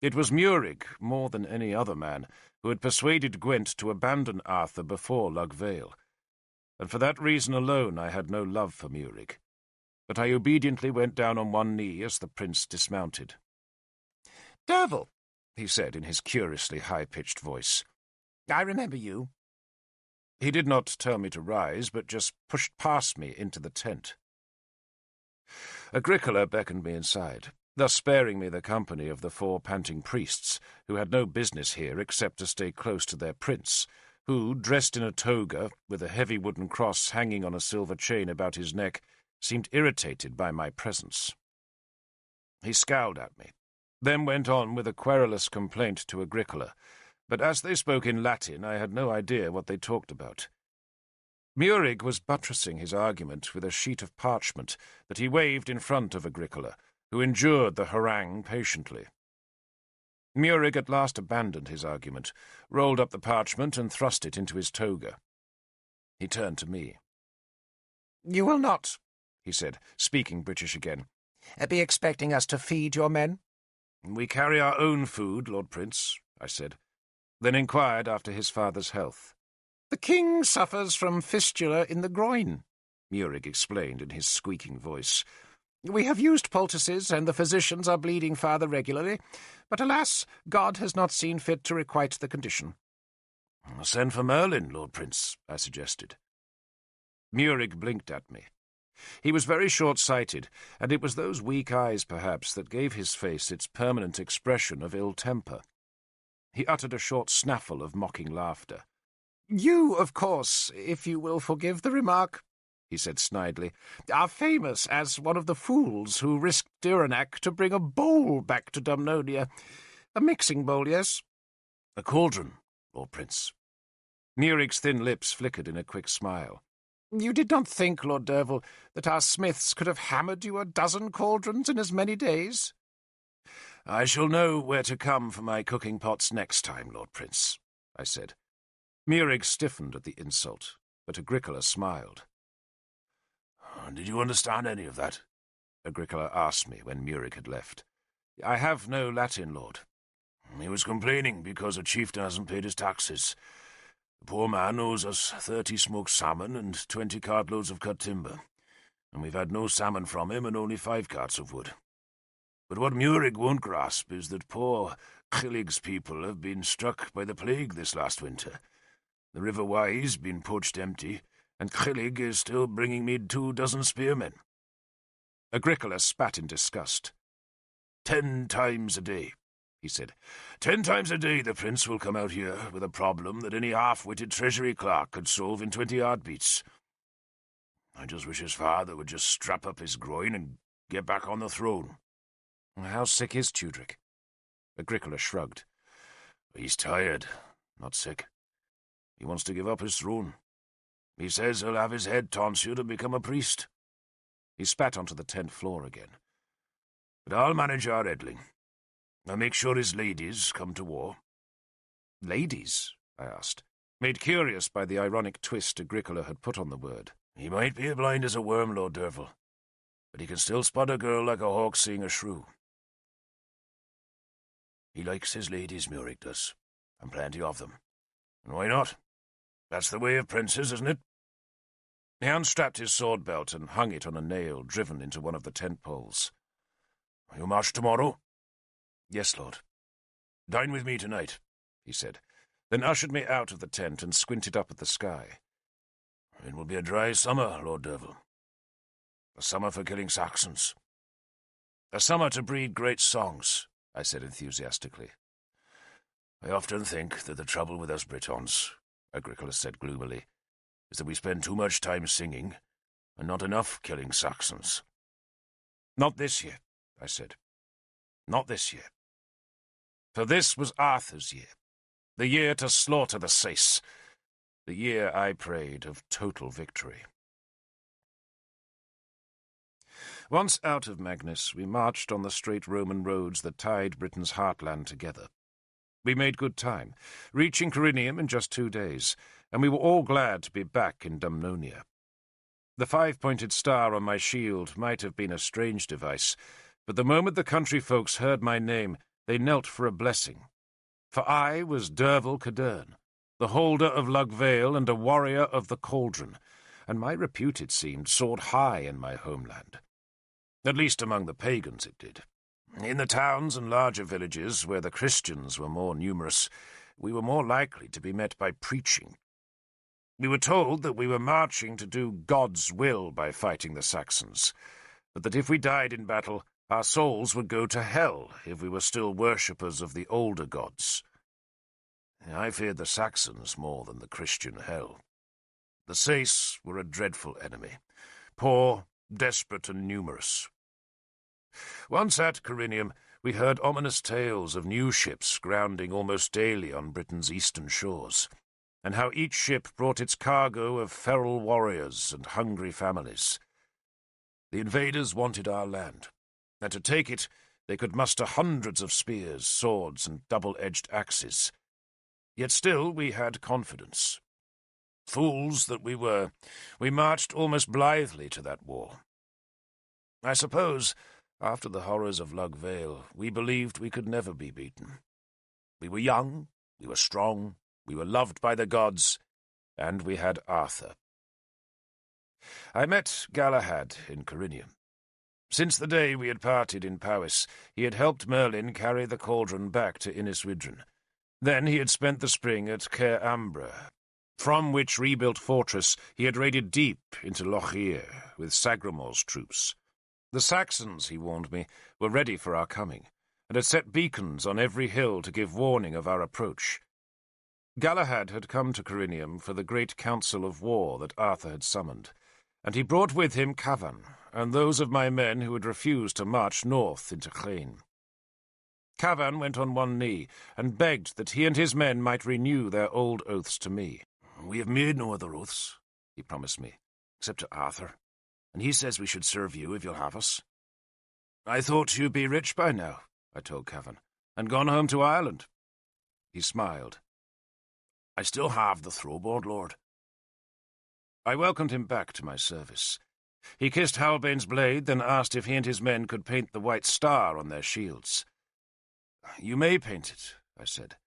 It was Murig, more than any other man, who had persuaded Gwent to abandon Arthur before Lugvale, and for that reason alone I had no love for Murig. But I obediently went down on one knee as the prince dismounted. "Derfel," he said in his curiously high-pitched voice. "I remember you." He did not tell me to rise, but just pushed past me into the tent. Agricola beckoned me inside, thus sparing me the company of the 4 panting priests, who had no business here except to stay close to their prince, who, dressed in a toga, with a heavy wooden cross hanging on a silver chain about his neck, seemed irritated by my presence. He scowled at me, then went on with a querulous complaint to Agricola, but as they spoke in Latin I had no idea what they talked about. Murig was buttressing his argument with a sheet of parchment that he waved in front of Agricola, who endured the harangue patiently. Murig at last abandoned his argument, rolled up the parchment and thrust it into his toga. He turned to me. "You will not," he said, speaking British again, "be expecting us to feed your men?" "We carry our own food, Lord Prince," I said, then inquired after his father's health. "The king suffers from fistula in the groin," Murig explained in his squeaking voice. "We have used poultices, and the physicians are bleeding father regularly, but alas, God has not seen fit to requite the condition." "Send for Merlin, Lord Prince," I suggested. Murig blinked at me. He was very short-sighted, and it was those weak eyes, perhaps, that gave his face its permanent expression of ill temper. He uttered a short snaffle of mocking laughter. "You, of course, if you will forgive the remark," he said snidely, "are famous as one of the fools who risked Dyranak to bring a bowl back to Dumnonia. A mixing bowl, yes?" "A cauldron, Lord Prince." Murig's thin lips flickered in a quick smile. "You did not think, Lord Derfel, that our smiths could have hammered you a dozen cauldrons in as many days?" "I shall know where to come for my cooking pots next time, Lord Prince," I said. Murig stiffened at the insult, but Agricola smiled. "Did you understand any of that?" Agricola asked me when Murig had left. "I have no Latin, Lord." "He was complaining because a chieftain hasn't paid his taxes. The poor man owes us 30 smoked salmon and 20 cartloads of cut timber, and we've had no salmon from him and only 5 carts of wood. But what Murig won't grasp is that poor Chillig's people have been struck by the plague this last winter. The River Wye's been poached empty, and Chillig is still bringing me 24 spearmen." Agricola spat in disgust. 10 times a day, he said. 10 times a day the prince will come out here with a problem that any half-witted treasury clerk could solve in 20 heartbeats. I just wish his father would just strap up his groin and get back on the throne." "How sick is Tudrick?" Agricola shrugged. He's tired, not sick. He wants to give up his throne. He says he'll have his head tonsured and become a priest. He spat onto the tent floor again. But I'll manage our Edling. I'll make sure his ladies come to war. Ladies? I asked, made curious by the ironic twist Agricola had put on the word. He might be as blind as a worm, Lord Derfel, but he can still spot a girl like a hawk seeing a shrew. He likes his ladies, Murik does, and plenty of them. And why not? That's the way of princes, isn't it? He unstrapped his sword belt and hung it on a nail driven into one of the tent poles. You march tomorrow? Yes, Lord. Dine with me tonight, he said, then ushered me out of the tent and squinted up at the sky. It will be a dry summer, Lord Derfel. A summer for killing Saxons. A summer to breed great songs, I said enthusiastically. I often think that the trouble with us Britons, Agricola said gloomily, is that we spend too much time singing and not enough killing Saxons. Not this year, I said. Not this year. For this was Arthur's year, the year to slaughter the Sais, the year, I prayed, of total victory. Once out of Magnus, we marched on the straight Roman roads that tied Britain's heartland together. We made good time, reaching Corinium in just 2 days, and we were all glad to be back in Dumnonia. The 5-pointed star on my shield might have been a strange device, but the moment the country folks heard my name, they knelt for a blessing. For I was Derfel Cadarn, the holder of Lugvale and a warrior of the Cauldron, and my repute, it seemed, soared high in my homeland. At least among the pagans it did. In the towns and larger villages, where the Christians were more numerous, we were more likely to be met by preaching. We were told that we were marching to do God's will by fighting the Saxons, but that if we died in battle, our souls would go to hell if we were still worshippers of the older gods. I feared the Saxons more than the Christian hell. The Sais were a dreadful enemy, poor, desperate, and numerous. Once at Corinium, we heard ominous tales of new ships grounding almost daily on Britain's eastern shores, and how each ship brought its cargo of feral warriors and hungry families. The invaders wanted our land, and to take it they could muster hundreds of spears, swords, and double-edged axes. Yet still we had confidence. Fools that we were, we marched almost blithely to that war. I suppose, after the horrors of Lugvale, we believed we could never be beaten. We were young, we were strong, we were loved by the gods, and we had Arthur. I met Galahad in Corinium. Since the day we had parted in Powys, he had helped Merlin carry the cauldron back to Inniswydran. Then he had spent the spring at Caer Ambra, from which rebuilt fortress he had raided deep into Lochir with Sagramor's troops. The Saxons, he warned me, were ready for our coming, and had set beacons on every hill to give warning of our approach. Galahad had come to Corinium for the great council of war that Arthur had summoned, and he brought with him Cavan and those of my men who had refused to march north into Llain. Cavan went on one knee and begged that he and his men might renew their old oaths to me. "We have made no other oaths," he promised me, "except to Arthur, and he says we should serve you if you'll have us." "I thought you'd be rich by now," I told Cavan, "and gone home to Ireland." He smiled. "I still have the throwboard, Lord." I welcomed him back to my service. He kissed Halbane's blade, then asked if he and his men could paint the white star on their shields. "You may paint it," I said,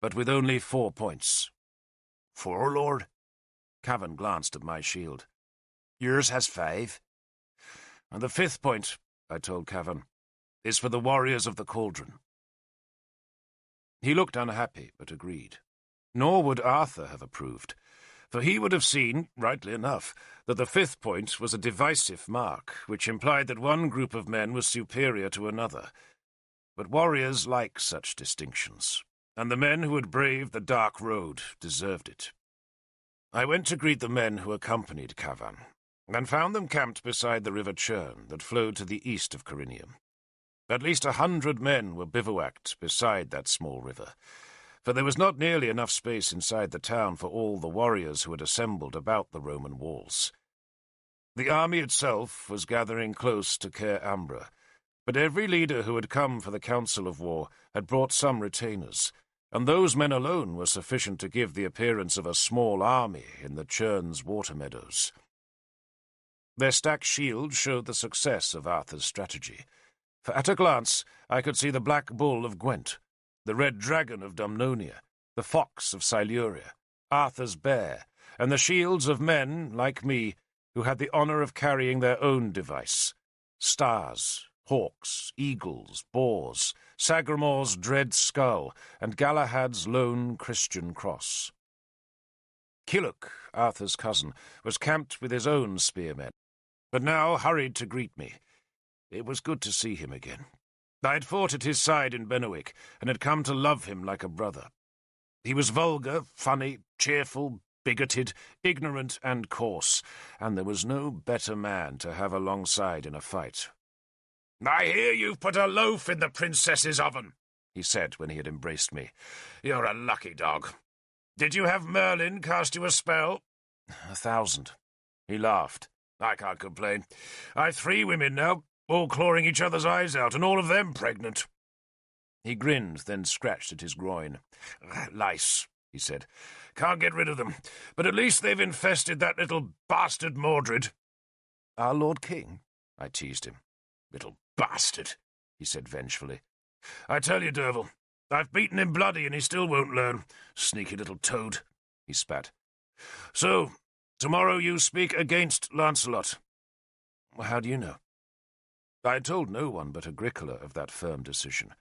"but with only 4 points." "4, Lord?" Cavan glanced at my shield. "Yours has 5. "And the 5th point," I told Cavan, "is for the warriors of the Cauldron." He looked unhappy, but agreed. Nor would Arthur have approved, for he would have seen, rightly enough, that the 5th point was a divisive mark, which implied that one group of men was superior to another. But warriors like such distinctions, and the men who had braved the dark road deserved it. I went to greet the men who accompanied Cavan, and found them camped beside the river Churn that flowed to the east of Corinium. At least 100 men were bivouacked beside that small river, for there was not nearly enough space inside the town for all the warriors who had assembled about the Roman walls. The army itself was gathering close to Caer Ambra, but every leader who had come for the council of war had brought some retainers, and those men alone were sufficient to give the appearance of a small army in the Churn's water meadows. Their stacked shields showed the success of Arthur's strategy, for at a glance I could see the black bull of Gwent, the red dragon of Dumnonia, the fox of Siluria, Arthur's bear, and the shields of men, like me, who had the honour of carrying their own device: stars, hawks, eagles, boars, Sagramor's dread skull, and Galahad's lone Christian cross. Kilhuch, Arthur's cousin, was camped with his own spearmen, but now hurried to greet me. It was good to see him again. I had fought at his side in Benwick, and had come to love him like a brother. He was vulgar, funny, cheerful, bigoted, ignorant, and coarse, and there was no better man to have alongside in a fight. "I hear you've put a loaf in the princess's oven," he said when he had embraced me. "You're a lucky dog. Did you have Merlin cast you a spell?" 1,000. He laughed. "I can't complain. I've 3 women now, all clawing each other's eyes out, and all of them pregnant." He grinned, then scratched at his groin. "Lice," he said. "Can't get rid of them, but at least they've infested that little bastard Mordred." "Our Lord King?" I teased him. "Little bastard," he said vengefully. "I tell you, Derfel, I've beaten him bloody and he still won't learn. Sneaky little toad," he spat. "So, tomorrow you speak against Lancelot." "How do you know?" I had told no one but Agricola of that firm decision,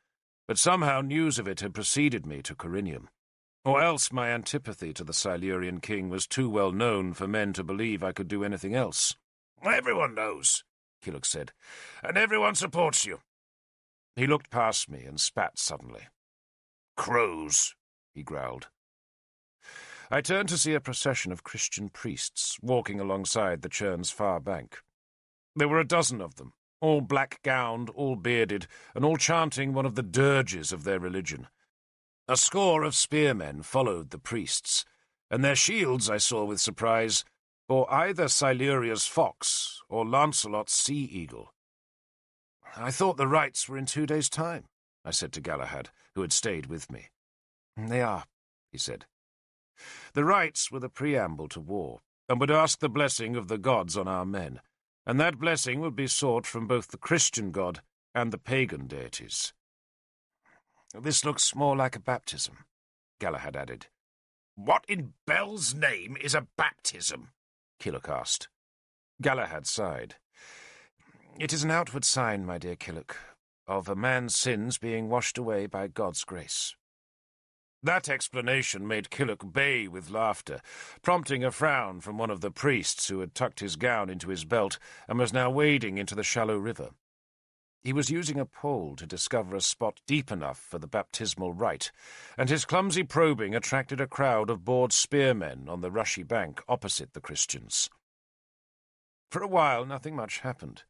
but somehow news of it had preceded me to Corinium. Or else my antipathy to the Silurian king was too well known for men to believe I could do anything else. "Everyone knows," Kilhuch said, "and everyone supports you." He looked past me and spat suddenly. "Crows," he growled. I turned to see a procession of Christian priests walking alongside the Churn's far bank. There were a dozen of them, all black-gowned, all bearded, and all chanting one of the dirges of their religion. A score of spearmen followed the priests, and their shields, I saw with surprise, bore either Siluria's fox or Lancelot's sea-eagle. "I thought the rites were in 2 days' time," I said to Galahad, who had stayed with me. "They are," he said. The rites were the preamble to war, and would ask the blessing of the gods on our men, and that blessing would be sought from both the Christian god and the pagan deities. "This looks more like a baptism," Galahad added. "What in Bel's name is a baptism?" Kilhuch asked. Galahad sighed. "It is an outward sign, my dear Kilhuch, of a man's sins being washed away by God's grace." That explanation made Kilhuch bay with laughter, prompting a frown from one of the priests who had tucked his gown into his belt and was now wading into the shallow river. He was using a pole to discover a spot deep enough for the baptismal rite, and his clumsy probing attracted a crowd of bored spearmen on the rushy bank opposite the Christians. For a while nothing much happened.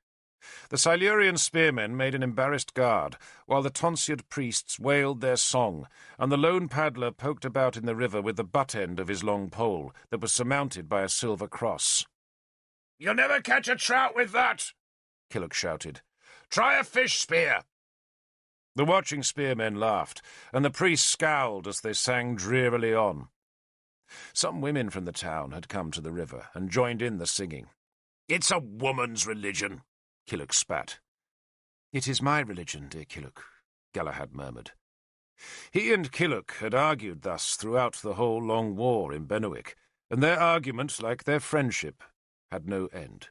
The Silurian spearmen made an embarrassed guard, while the tonsured priests wailed their song, and the lone paddler poked about in the river with the butt end of his long pole that was surmounted by a silver cross. "You'll never catch a trout with that!" Kilhuch shouted. "Try a fish spear!" The watching spearmen laughed, and the priests scowled as they sang drearily on. Some women from the town had come to the river and joined in the singing. "It's a woman's religion," Kilhuch spat. "It is my religion, dear Kilhuch," Galahad murmured. He and Kilhuch had argued thus throughout the whole long war in Benwick, and their argument, like their friendship, had no end.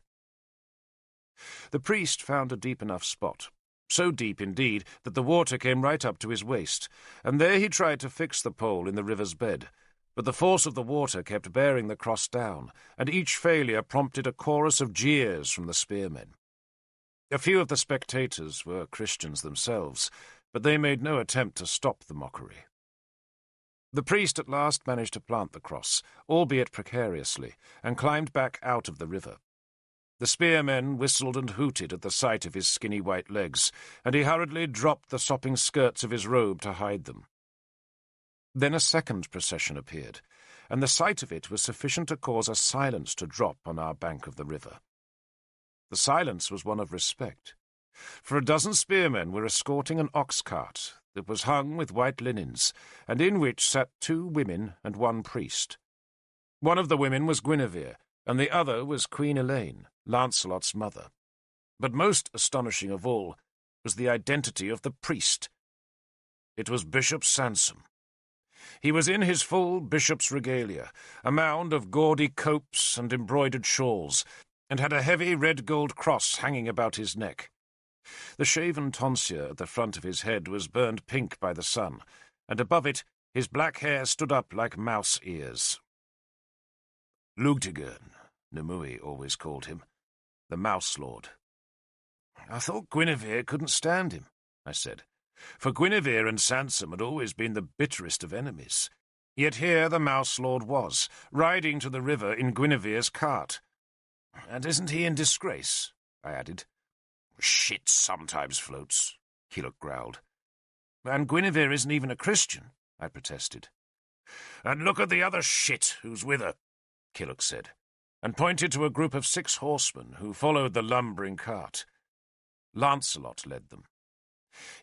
The priest found a deep enough spot, so deep indeed that the water came right up to his waist, and there he tried to fix the pole in the river's bed, but the force of the water kept bearing the cross down, and each failure prompted a chorus of jeers from the spearmen. A few of the spectators were Christians themselves, but they made no attempt to stop the mockery. The priest at last managed to plant the cross, albeit precariously, and climbed back out of the river. The spearmen whistled and hooted at the sight of his skinny white legs, and he hurriedly dropped the sopping skirts of his robe to hide them. Then a second procession appeared, and the sight of it was sufficient to cause a silence to drop on our bank of the river. The silence was one of respect, for a dozen spearmen were escorting an ox-cart that was hung with white linens, and in which sat 2 women and 1 priest. One of the women was Guinevere, and the other was Queen Elaine, Lancelot's mother. But most astonishing of all was the identity of the priest. It was Bishop Sansom. He was in his full bishop's regalia, a mound of gaudy copes and embroidered shawls, and had a heavy red-gold cross hanging about his neck. The shaven tonsure at the front of his head was burned pink by the sun, and above it his black hair stood up like mouse ears. Lugtigern, Nimue always called him, the Mouse Lord. I thought Guinevere couldn't stand him, I said, for Guinevere and Sansom had always been the bitterest of enemies. Yet here the Mouse Lord was, riding to the river in Guinevere's cart. And isn't he in disgrace? I added. Shit sometimes floats, Killock growled. And Guinevere isn't even a Christian, I protested. And look at the other shit who's with her, Killock said, and pointed to a group of 6 horsemen who followed the lumbering cart. Lancelot led them.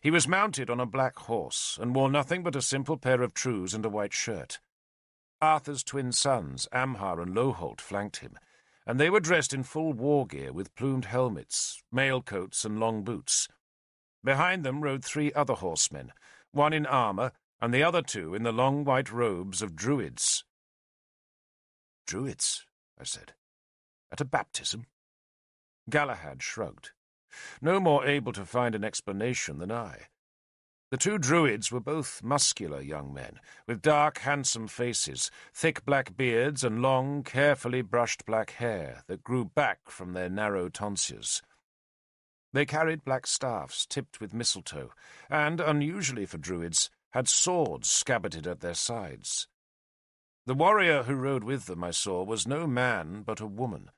He was mounted on a black horse, and wore nothing but a simple pair of trews and a white shirt. Arthur's twin sons, Amhar and Loholt, flanked him, and they were dressed in full war gear with plumed helmets, mail coats, and long boots. Behind them rode 3 other horsemen, one in armour, and the other 2 in the long white robes of druids. Druids, I said. At a baptism? Galahad shrugged, no more able to find an explanation than I. The 2 druids were both muscular young men, with dark, handsome faces, thick black beards, and long, carefully brushed black hair that grew back from their narrow tonsures. They carried black staffs tipped with mistletoe, and, unusually for druids, had swords scabbarded at their sides. The warrior who rode with them, I saw, was no man but a woman,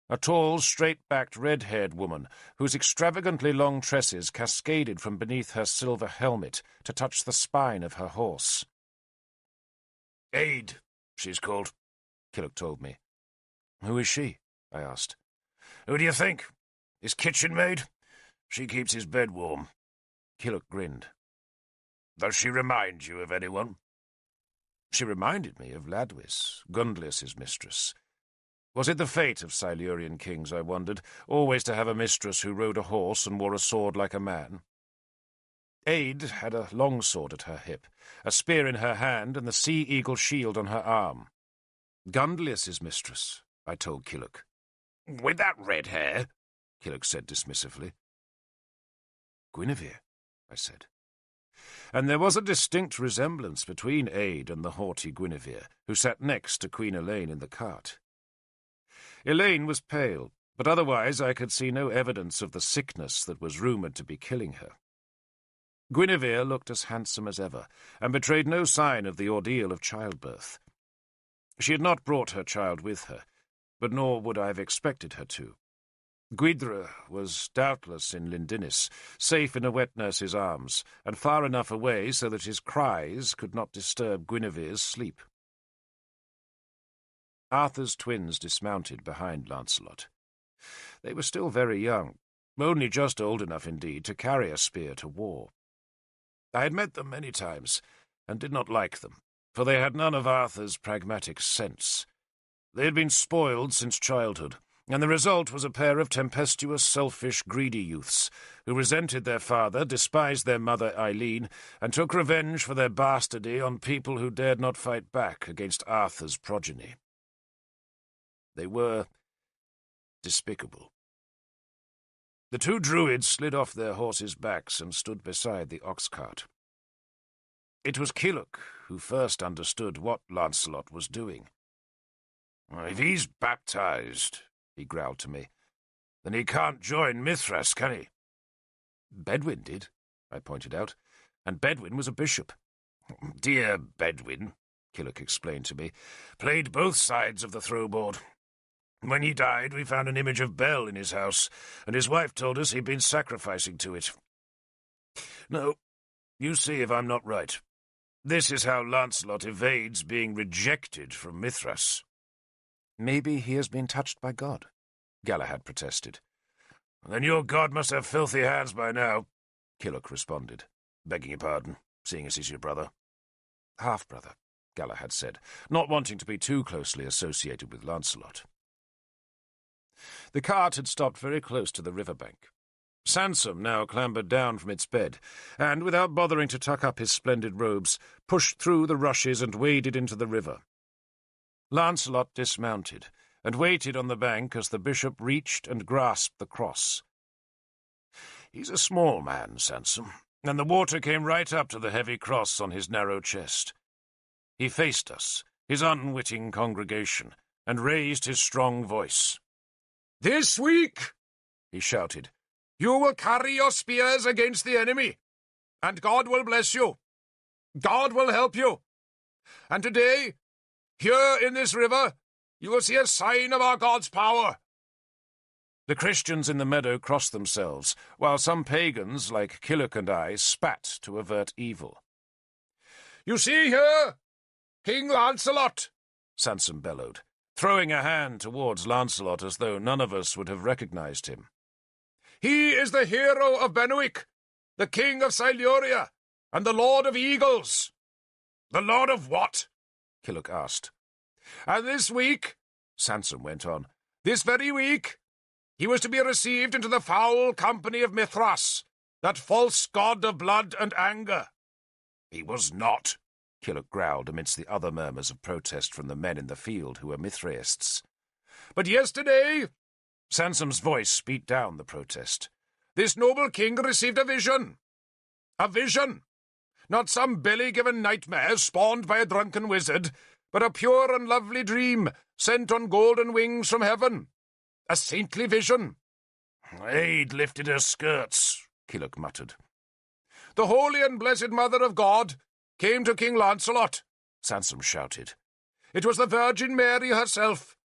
a tall, straight-backed, red-haired woman, whose extravagantly long tresses cascaded from beneath her silver helmet to touch the spine of her horse. "Aid, she's called," Killock told me. "Who is she?" I asked. "Who do you think? His kitchen maid? She keeps his bed warm." Killock grinned. "Does she remind you of anyone?" She reminded me of Ladwis, Gunglius's mistress. Was it the fate of Silurian kings, I wondered, always to have a mistress who rode a horse and wore a sword like a man? Aid had a long sword at her hip, a spear in her hand, and the sea-eagle shield on her arm. Gunglius's mistress, I told Killock. "With that red hair?" Killock said dismissively. "Guinevere," I said. And there was a distinct resemblance between Aid and the haughty Guinevere, who sat next to Queen Elaine in the cart. Elaine was pale, but otherwise I could see no evidence of the sickness that was rumoured to be killing her. Guinevere looked as handsome as ever, and betrayed no sign of the ordeal of childbirth. She had not brought her child with her, but nor would I have expected her to. Gwyddra was doubtless in Lyndinis, safe in a wet nurse's arms, and far enough away so that his cries could not disturb Guinevere's sleep. Arthur's twins dismounted behind Lancelot. They were still very young, only just old enough indeed to carry a spear to war. I had met them many times, and did not like them, for they had none of Arthur's pragmatic sense. They had been spoiled since childhood, and the result was a pair of tempestuous, selfish, greedy youths, who resented their father, despised their mother Eileen, and took revenge for their bastardy on people who dared not fight back against Arthur's progeny. They were despicable. The 2 druids slid off their horses' backs and stood beside the ox-cart. It was Killock who first understood what Lancelot was doing. "If he's baptized," he growled to me, "then he can't join Mithras, can he?" "Bedwin did," I pointed out, "and Bedwin was a bishop." "Dear Bedwin," Killock explained to me, "played both sides of the throwboard. When he died, we found an image of Bel in his house, and his wife told us he'd been sacrificing to it. No, you see if I'm not right. This is how Lancelot evades being rejected from Mithras. Maybe he has been touched by God, Galahad protested. Then your god must have filthy hands by now, Killock responded. Begging your pardon, seeing as he's your brother. Half-brother, Galahad said, not wanting to be too closely associated with Lancelot. The cart had stopped very close to the riverbank. Sansom now clambered down from its bed, and, without bothering to tuck up his splendid robes, pushed through the rushes and waded into the river. Lancelot dismounted, and waited on the bank as the bishop reached and grasped the cross. He's a small man, Sansom, and the water came right up to the heavy cross on his narrow chest. He faced us, his unwitting congregation, and raised his strong voice. "This week," he shouted, "you will carry your spears against the enemy, and God will bless you. God will help you. And today, here in this river, you will see a sign of our God's power." The Christians in the meadow crossed themselves, while some pagans, like Killock and I, spat to avert evil. "You see here, King Lancelot," Sansom bellowed, throwing a hand towards Lancelot as though none of us would have recognized him. "He is the hero of Benwick, the king of Siluria, and the lord of eagles." "The lord of what?" Killock asked. "And this week," Sansom went on, "this very week, he was to be received into the foul company of Mithras, that false god of blood and anger." "He was not," Killock growled amidst the other murmurs of protest from the men in the field who were Mithraists. "But yesterday," Sansom's voice beat down the protest, "this noble king received a vision. A vision! Not some belly-given nightmare spawned by a drunken wizard, but a pure and lovely dream sent on golden wings from heaven. A saintly vision." "Aid lifted her skirts," Killock muttered. "The holy and blessed Mother of God came to King Lancelot," Sansom shouted. "It was the Virgin Mary herself,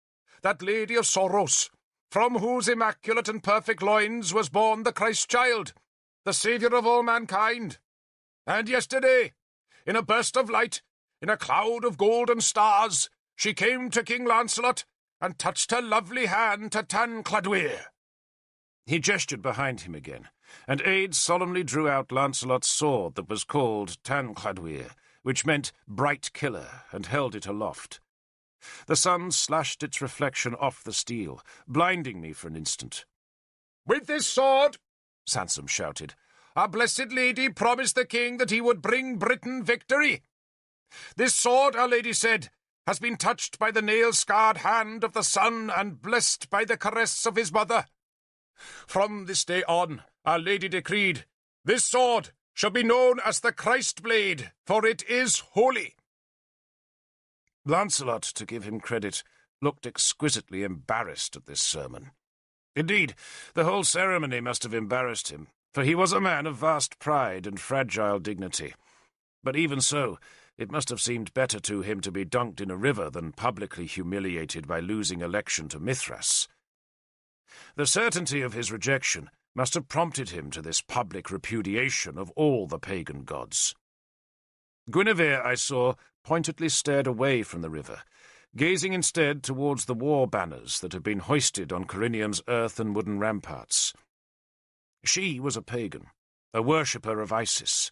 that Lady of Sorrows, from whose immaculate and perfect loins was born the Christ-child, the Saviour of all mankind. And yesterday, in a burst of light, in a cloud of golden stars, she came to King Lancelot and touched her lovely hand to Tancladwyr." He gestured behind him again, and Aid solemnly drew out Lancelot's sword that was called Tancladwyr, which meant bright killer, and held it aloft. The sun slashed its reflection off the steel, blinding me for an instant. "With this sword," Sansom shouted, "our blessed lady promised the king that he would bring Britain victory. This sword, our lady said, has been touched by the nail-scarred hand of the sun and blessed by the caress of his mother. From this day on, our lady decreed, this sword shall be known as the Christ blade, for it is holy." Lancelot, to give him credit, looked exquisitely embarrassed at this sermon. Indeed, the whole ceremony must have embarrassed him, for he was a man of vast pride and fragile dignity. But even so, it must have seemed better to him to be dunked in a river than publicly humiliated by losing election to Mithras. The certainty of his rejection must have prompted him to this public repudiation of all the pagan gods. Guinevere, I saw, pointedly stared away from the river, gazing instead towards the war banners that had been hoisted on Corinium's earth and wooden ramparts. She was a pagan, a worshipper of Isis.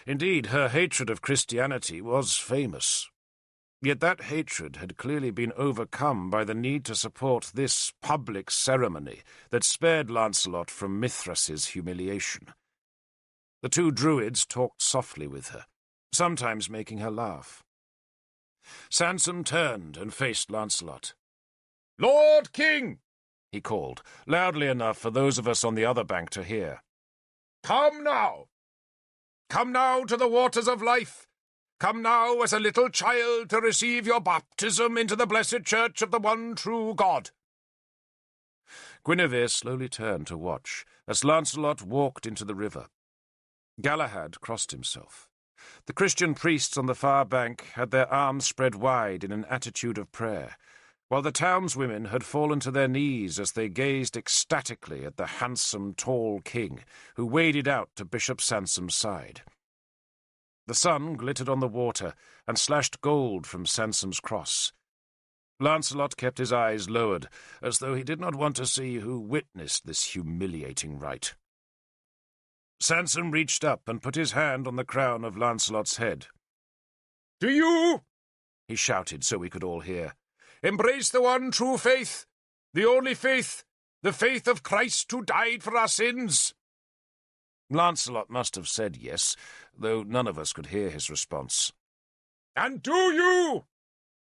Indeed, her hatred of Christianity was famous. Yet that hatred had clearly been overcome by the need to support this public ceremony that spared Lancelot from Mithras's humiliation. The two druids talked softly with her, sometimes making her laugh. Sansom turned and faced Lancelot. "Lord King," he called, loudly enough for those of us on the other bank to hear. "Come now. Come now to the waters of life. Come now as a little child to receive your baptism into the blessed church of the one true God." Guinevere slowly turned to watch as Lancelot walked into the river. Galahad crossed himself. The Christian priests on the far bank had their arms spread wide in an attitude of prayer, while the townswomen had fallen to their knees as they gazed ecstatically at the handsome, tall king who waded out to Bishop Sansom's side. The sun glittered on the water and slashed gold from Sansom's cross. Lancelot kept his eyes lowered, as though he did not want to see who witnessed this humiliating rite. Sansom reached up and put his hand on the crown of Lancelot's head. "Do you," he shouted so we could all hear, "embrace the one true faith, the only faith, the faith of Christ who died for our sins?" Lancelot must have said yes, though none of us could hear his response. "And do you,"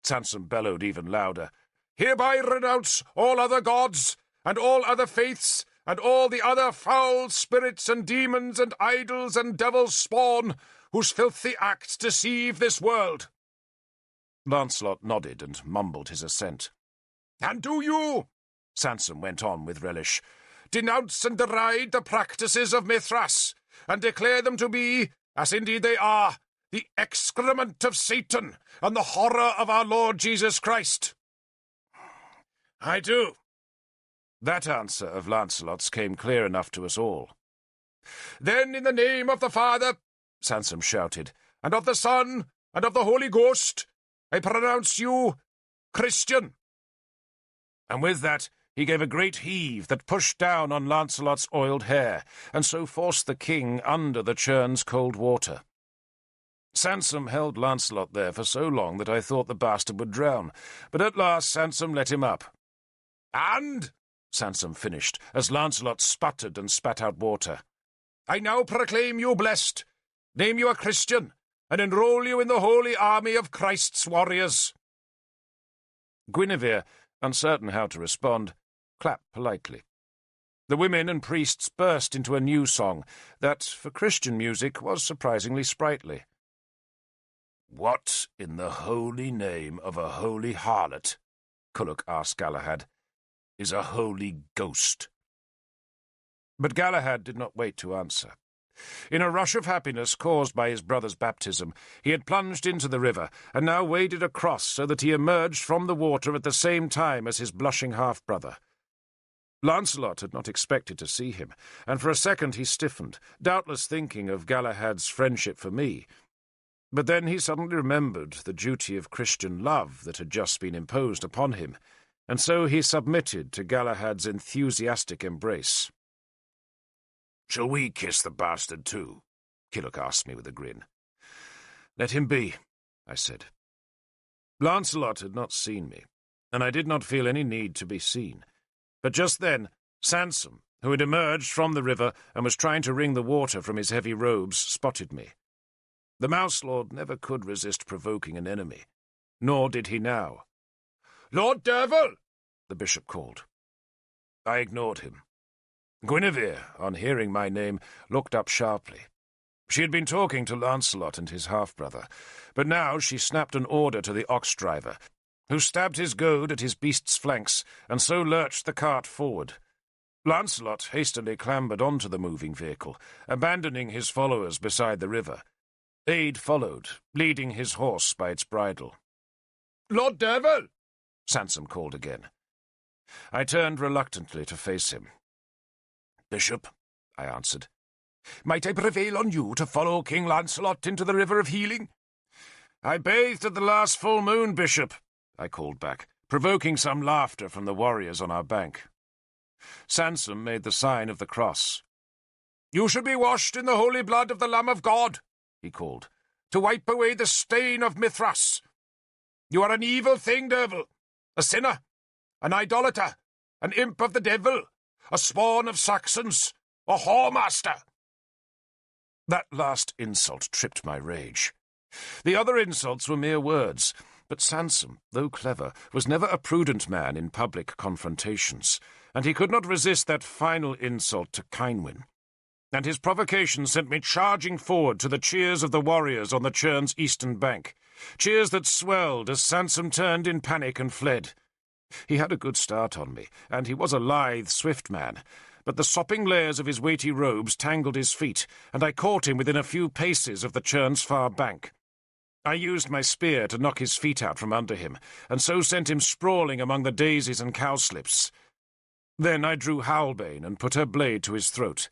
Sansom bellowed even louder, "hereby renounce all other gods, and all other faiths, and all the other foul spirits and demons and idols and devil's spawn, whose filthy acts deceive this world?" Lancelot nodded and mumbled his assent. "And do you," Sansom went on with relish, "denounce and deride the practices of Mithras, and declare them to be, as indeed they are, the excrement of Satan and the horror of our Lord Jesus Christ?" "I do." That answer of Lancelot's came clear enough to us all. "Then in the name of the Father," Sansom shouted, "and of the Son, and of the Holy Ghost, I pronounce you Christian." And with that he gave a great heave that pushed down on Lancelot's oiled hair, and so forced the king under the churn's cold water. Sansom held Lancelot there for so long that I thought the bastard would drown, but at last Sansom let him up. "And," Sansom finished, as Lancelot sputtered and spat out water, "I now proclaim you blessed, name you a Christian, and enroll you in the holy army of Christ's warriors." Guinevere, uncertain how to respond, clapped politely. The women and priests burst into a new song that, for Christian music, was surprisingly sprightly. "What in the holy name of a holy harlot," Culloch asked Galahad, "is a holy ghost?" But Galahad did not wait to answer. In a rush of happiness caused by his brother's baptism, he had plunged into the river, and now waded across so that he emerged from the water at the same time as his blushing half-brother. Lancelot had not expected to see him, and for a second he stiffened, doubtless thinking of Galahad's friendship for me. But then he suddenly remembered the duty of Christian love that had just been imposed upon him, and so he submitted to Galahad's enthusiastic embrace. "Shall we kiss the bastard too?" Culloch asked me with a grin. "Let him be," I said. Lancelot had not seen me, and I did not feel any need to be seen. But just then, Sansom, who had emerged from the river and was trying to wring the water from his heavy robes, spotted me. The Mouse Lord never could resist provoking an enemy, nor did he now. "Lord Derfel!" the bishop called. I ignored him. Guinevere, on hearing my name, looked up sharply. She had been talking to Lancelot and his half-brother, but now she snapped an order to the ox-driver, who stabbed his goad at his beast's flanks, and so lurched the cart forward. Lancelot hastily clambered onto the moving vehicle, abandoning his followers beside the river. Aid followed, leading his horse by its bridle. "Lord Derfel!" Sansom called again. I turned reluctantly to face him. "Bishop," I answered, "might I prevail on you to follow King Lancelot into the River of Healing?" "I bathed at the last full moon, Bishop," I called back, provoking some laughter from the warriors on our bank. Sansom made the sign of the cross. "You should be washed in the holy blood of the Lamb of God," he called, "to wipe away the stain of Mithras. You are an evil thing, Derfel, a sinner, an idolater, an imp of the devil, a spawn of Saxons, a whoremaster." That last insult tripped my rage. The other insults were mere words, but Sansom, though clever, was never a prudent man in public confrontations, and he could not resist that final insult to Kynwyn. And his provocation sent me charging forward to the cheers of the warriors on the churn's eastern bank, cheers that swelled as Sansom turned in panic and fled. He had a good start on me, and he was a lithe, swift man, but the sopping layers of his weighty robes tangled his feet, and I caught him within a few paces of the churn's far bank. I used my spear to knock his feet out from under him, and so sent him sprawling among the daisies and cowslips. Then I drew Howlbane and put her blade to his throat.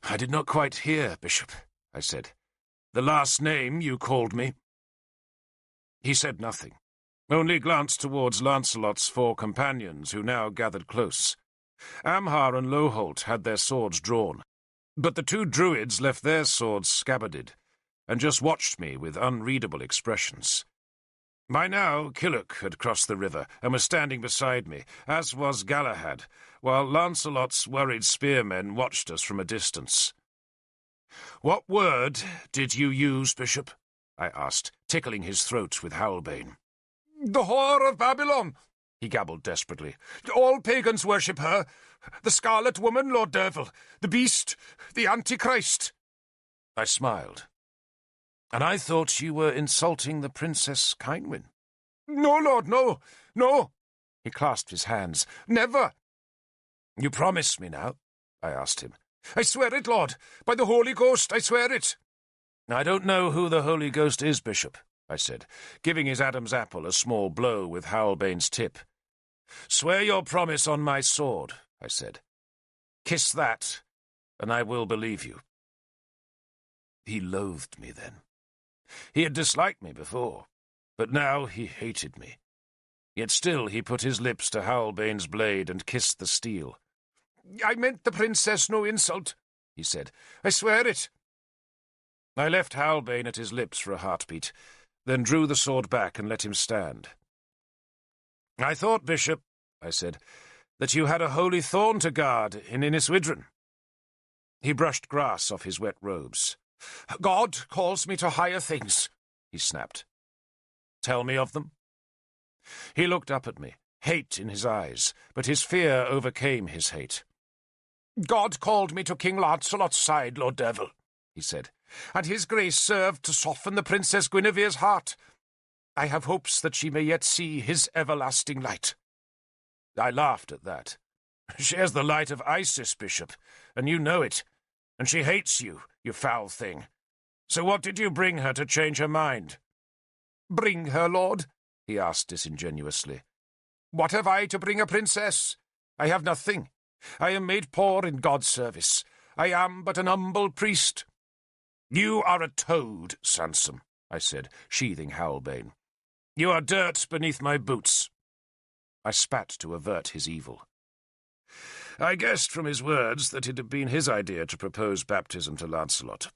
"I did not quite hear, Bishop," I said. The last name you called me?" He said nothing, only glanced towards Lancelot's 4 companions, who now gathered close. Amhar and Loholt had their swords drawn, but the 2 druids left their swords scabbarded, and just watched me with unreadable expressions. By now, Killock had crossed the river and was standing beside me, as was Galahad, while Lancelot's worried spearmen watched us from a distance. "What word did you use, Bishop?" I asked, tickling his throat with Howlbane. "The whore of Babylon," he gabbled desperately. "All pagans worship her. The Scarlet Woman, Lord Derfel. The Beast. The Antichrist." I smiled. "And I thought you were insulting the Princess Kynwyn." "No, Lord, no. No." He clasped his hands. "Never." "You promise me now?" I asked him. "I swear it, Lord. By the Holy Ghost, I swear it." "I don't know who the Holy Ghost is, Bishop," I said, giving his Adam's apple a small blow with Howlbane's tip. "Swear your promise on my sword," I said. "Kiss that, and I will believe you." He loathed me then. He had disliked me before, but now he hated me. Yet still he put his lips to Howlbane's blade and kissed the steel. "I meant the princess no insult," he said. "I swear it." I left Howlbane at his lips for a heartbeat, then drew the sword back and let him stand. "I thought, Bishop," I said, "that you had a holy thorn to guard in Inniswydran." He brushed grass off his wet robes. "God calls me to higher things," he snapped. "Tell me of them." He looked up at me, hate in his eyes, but his fear overcame his hate. "God called me to King Lancelot's side, Lord Derfel," he said, "and his grace served to soften the Princess Guinevere's heart. I have hopes that she may yet see his everlasting light." I laughed at that. "She has the light of Isis, Bishop, and you know it, and she hates you, you foul thing. So what did you bring her to change her mind?" "Bring her, Lord?" he asked disingenuously. "What have I to bring a princess? I have nothing. I am made poor in God's service. I am but an humble priest." "You are a toad, Sansom," I said, sheathing Howlbane. "You are dirt beneath my boots." I spat to avert his evil. I guessed from his words that it had been his idea to propose baptism to Lancelot,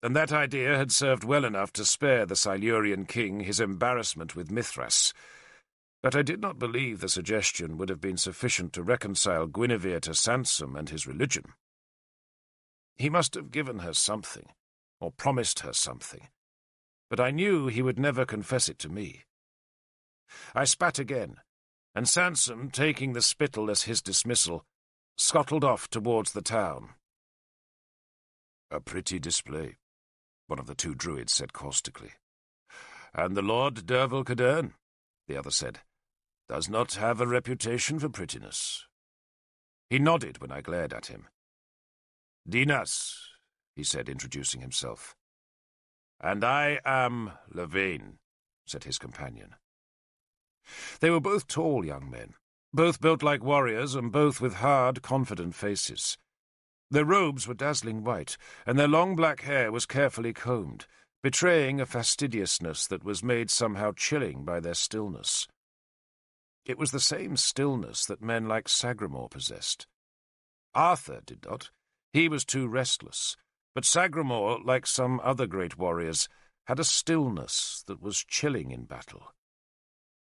and that idea had served well enough to spare the Silurian king his embarrassment with Mithras. But I did not believe the suggestion would have been sufficient to reconcile Guinevere to Sansom and his religion. He must have given her something, or promised her something, but I knew he would never confess it to me. I spat again, and Sansom, taking the spittle as his dismissal, scuttled off towards the town. "A pretty display," one of the 2 druids said caustically. "And the Lord Derfel Cadarn," the other said, "does not have a reputation for prettiness." He nodded when I glared at him. "Dinas," he said, introducing himself. "And I am Lavain," said his companion. They were both tall young men, both built like warriors and both with hard, confident faces. Their robes were dazzling white, and their long black hair was carefully combed, betraying a fastidiousness that was made somehow chilling by their stillness. It was the same stillness that men like Sagramor possessed. Arthur did not. He was too restless, but Sagramor, like some other great warriors, had a stillness that was chilling in battle.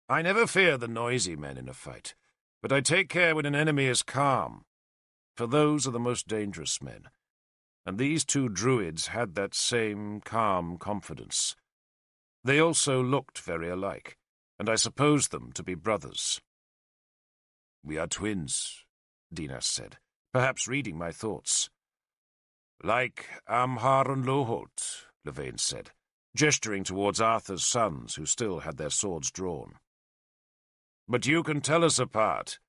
I never fear the noisy men in a fight, but I take care when an enemy is calm, for those are the most dangerous men, and these 2 druids had that same calm confidence. They also looked very alike, and I supposed them to be brothers. "We are twins," Dinas said, perhaps reading my thoughts. "Like Amhar and Loholt," Lavain said, gesturing towards Arthur's sons, who still had their swords drawn. "But you can tell us apart."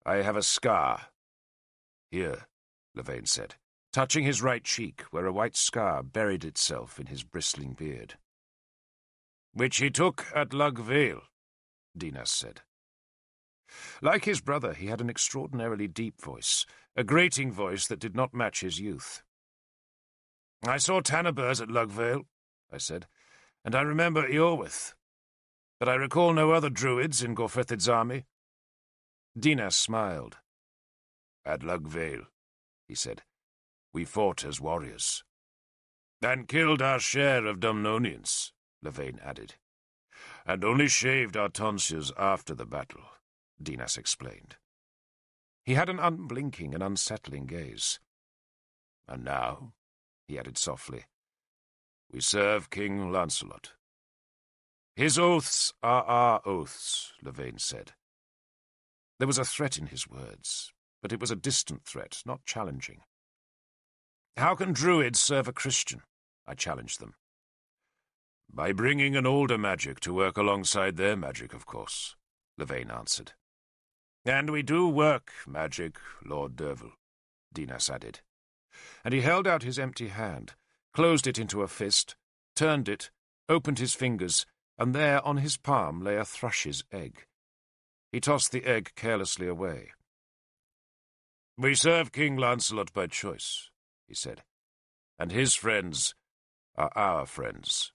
"I have a scar." "Here," Lavain said, touching his right cheek, where a white scar buried itself in his bristling beard. "Which he took at Lugvale," Dinas said. Like his brother, he had an extraordinarily deep voice, a grating voice that did not match his youth. "I saw Tanabers at Lugvale," I said, "and I remember Iorwith. But I recall no other druids in Gorfethid's army." Dinas smiled. "At Lugvale," he said, "we fought as warriors." "And killed our share of Dumnonians," Levane added. "And only shaved our tonsures after the battle," Dinas explained. He had an unblinking and unsettling gaze. "And now," he added softly, "we serve King Lancelot." "His oaths are our oaths," Levane said. There was a threat in his words, but it was a distant threat, not challenging. "How can druids serve a Christian?" I challenged them. "By bringing an older magic to work alongside their magic, of course," Levane answered. "And we do work magic, Lord Derfel," Dinas added. And he held out his empty hand, closed it into a fist, turned it, opened his fingers, and there on his palm lay a thrush's egg. He tossed the egg carelessly away. "We serve King Lancelot by choice," he said, "and his friends are our friends."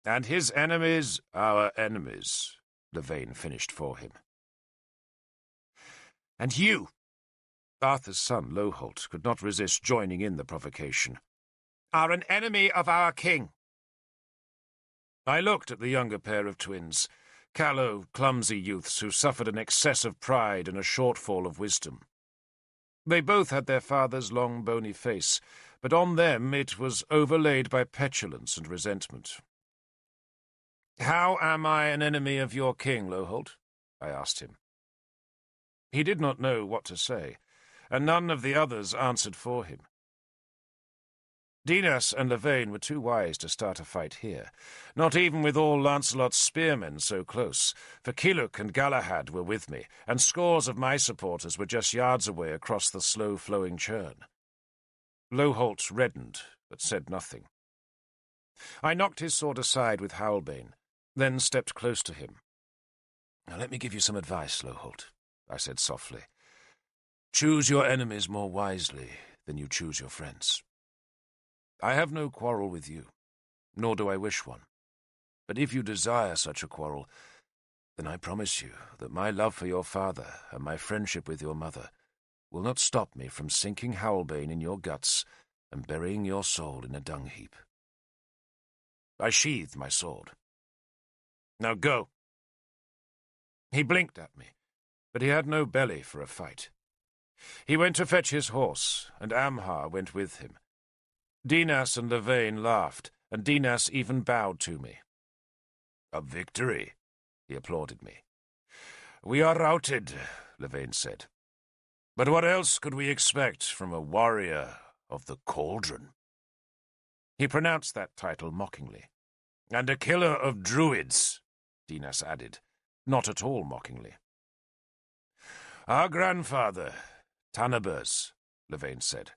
"And his enemies our enemies," Levane finished for him. "And you," Arthur's son, Loholt, could not resist joining in the provocation, "are an enemy of our king." I looked at the younger pair of twins, callow, clumsy youths who suffered an excess of pride and a shortfall of wisdom. They both had their father's long, bony face, but on them it was overlaid by petulance and resentment. "How am I an enemy of your king, Loholt?" I asked him. He did not know what to say, and none of the others answered for him. Dinas and Levane were too wise to start a fight here, not even with all Lancelot's spearmen so close, for Kiluk and Galahad were with me, and scores of my supporters were just yards away across the slow-flowing churn. Loholt reddened, but said nothing. I knocked his sword aside with Howlbane, then stepped close to him. "Now let me give you some advice, Loholt," I said softly. "Choose your enemies more wisely than you choose your friends. I have no quarrel with you, nor do I wish one. But if you desire such a quarrel, then I promise you that my love for your father and my friendship with your mother will not stop me from sinking Howlbane in your guts and burying your soul in a dung heap." I sheathed my sword. "Now go." He blinked at me, but he had no belly for a fight. He went to fetch his horse, and Amhar went with him. Dinas and Levane laughed, and Dinas even bowed to me. "A victory," he applauded me. "We are routed," Levane said. "But what else could we expect from a warrior of the Cauldron?" He pronounced that title mockingly. "And a killer of druids," Dinas added, not at all mockingly. "Our grandfather, Tanabers," Levane said,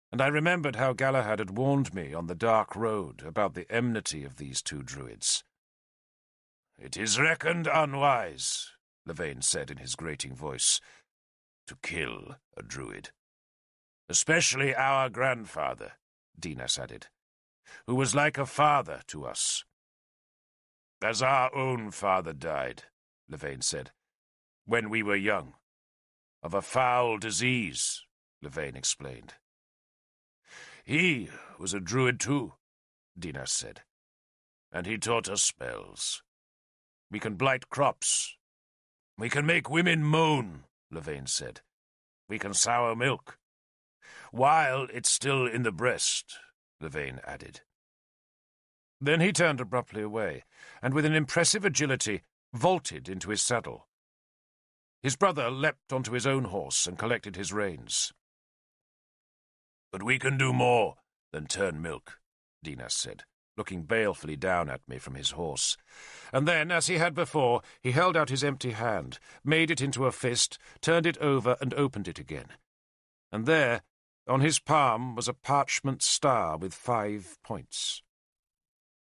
and I remembered how Galahad had warned me on the dark road about the enmity of these two druids. "It is reckoned unwise," Levane said in his grating voice, "to kill a druid. Especially our grandfather," Dinas added, "who was like a father to us." "As our own father died," Levane said, "when we were young. Of a foul disease," Levane explained. "He was a druid too," Dinas said, "and he taught us spells. We can blight crops. We can make women moan," Levane said. "We can sour milk. While it's still in the breast," Levane added. Then he turned abruptly away, and with an impressive agility vaulted into his saddle. His brother leapt onto his own horse and collected his reins. "But we can do more than turn milk," Dinas said, looking balefully down at me from his horse. And then, as he had before, he held out his empty hand, made it into a fist, turned it over and opened it again. And there, on his palm, was a parchment star with 5 points.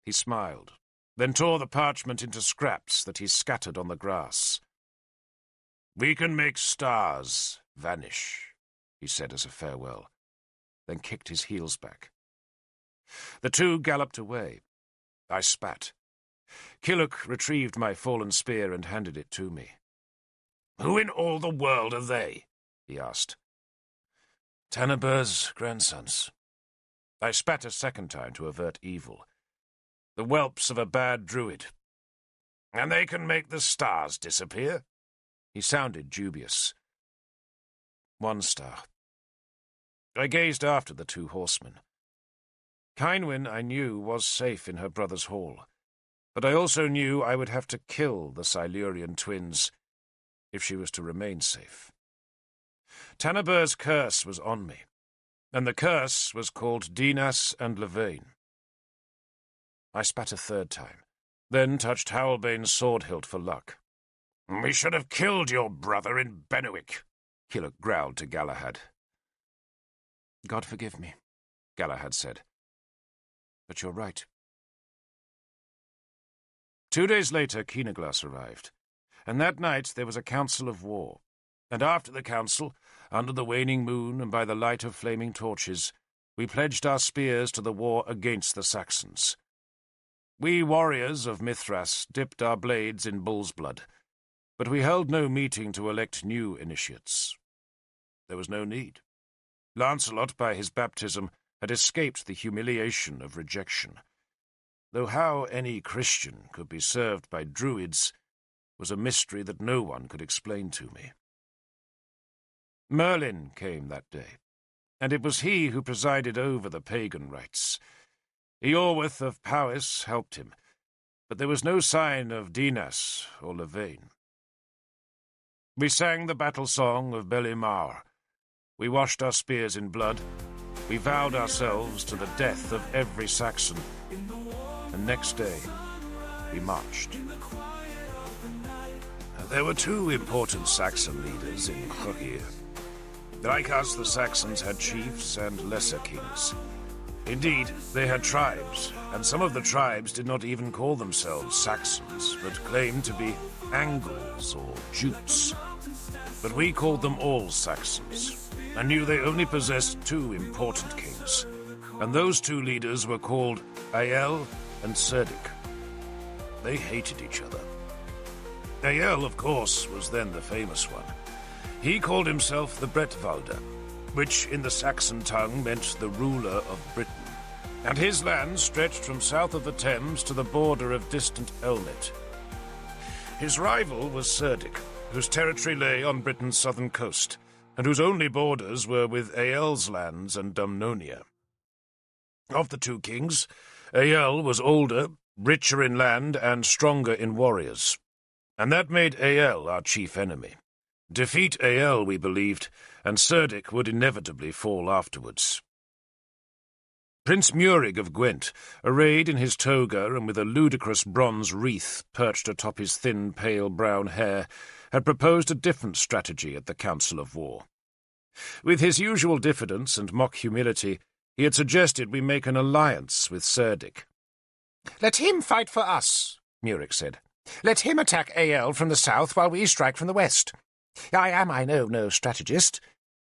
He smiled, then tore the parchment into scraps that he scattered on the grass. "We can make stars vanish," he said as a farewell, then kicked his heels back. The two galloped away. I spat. Killock retrieved my fallen spear and handed it to me. "Who in all the world are they?" he asked. Tanaber's grandsons. I spat a second time to avert evil. The whelps of a bad druid. "And they can make the stars disappear?" He sounded dubious. "One star." I gazed after the two horsemen. Kynwyn, I knew, was safe in her brother's hall, but I also knew I would have to kill the Silurian twins if she was to remain safe. Tanaber's curse was on me, and the curse was called Dinas and Levain. I spat a third time, then touched Howlbane's sword hilt for luck. "We should have killed your brother in Benwick," Killock growled to Galahad. "God forgive me," Galahad said. "But you're right." 2 days later, Keenaglas arrived, and that night there was a council of war. And after the council, under the waning moon and by the light of flaming torches, we pledged our spears to the war against the Saxons. We warriors of Mithras dipped our blades in bull's blood, but we held no meeting to elect new initiates. There was no need. Lancelot, by his baptism, had escaped the humiliation of rejection, though how any Christian could be served by druids was a mystery that no one could explain to me. Merlin came that day, and it was he who presided over the pagan rites. Eorwith of Powys helped him, but there was no sign of Dinas or Levain. We sang the battle song of Belimar. We washed our spears in blood. We vowed ourselves to the death of every Saxon, and next day we marched. There were two important Saxon leaders in Chogir. Like us, the Saxons had chiefs and lesser kings. Indeed, they had tribes, and some of the tribes did not even call themselves Saxons, but claimed to be Angles or Jutes. But we called them all Saxons, and knew they only possessed two important kings, and those two leaders were called Ael and Cerdic. They hated each other. Ael, of course, was then the famous one. He called himself the Bretwalder, which in the Saxon tongue meant the ruler of Britain, and his land stretched from south of the Thames to the border of distant Elmet. His rival was Cerdic, whose territory lay on Britain's southern coast, and whose only borders were with Ael's lands and Dumnonia. Of the two kings, Ael was older, richer in land, and stronger in warriors, and that made Ael our chief enemy. Defeat Ael, we believed, and Cerdic would inevitably fall afterwards. Prince Murig of Gwent, arrayed in his toga and with a ludicrous bronze wreath perched atop his thin, pale brown hair, had proposed a different strategy at the Council of War. With his usual diffidence and mock humility, he had suggested we make an alliance with Cerdic. "Let him fight for us," Murig said. "Let him attack Ael from the south while we strike from the west. I know, no strategist."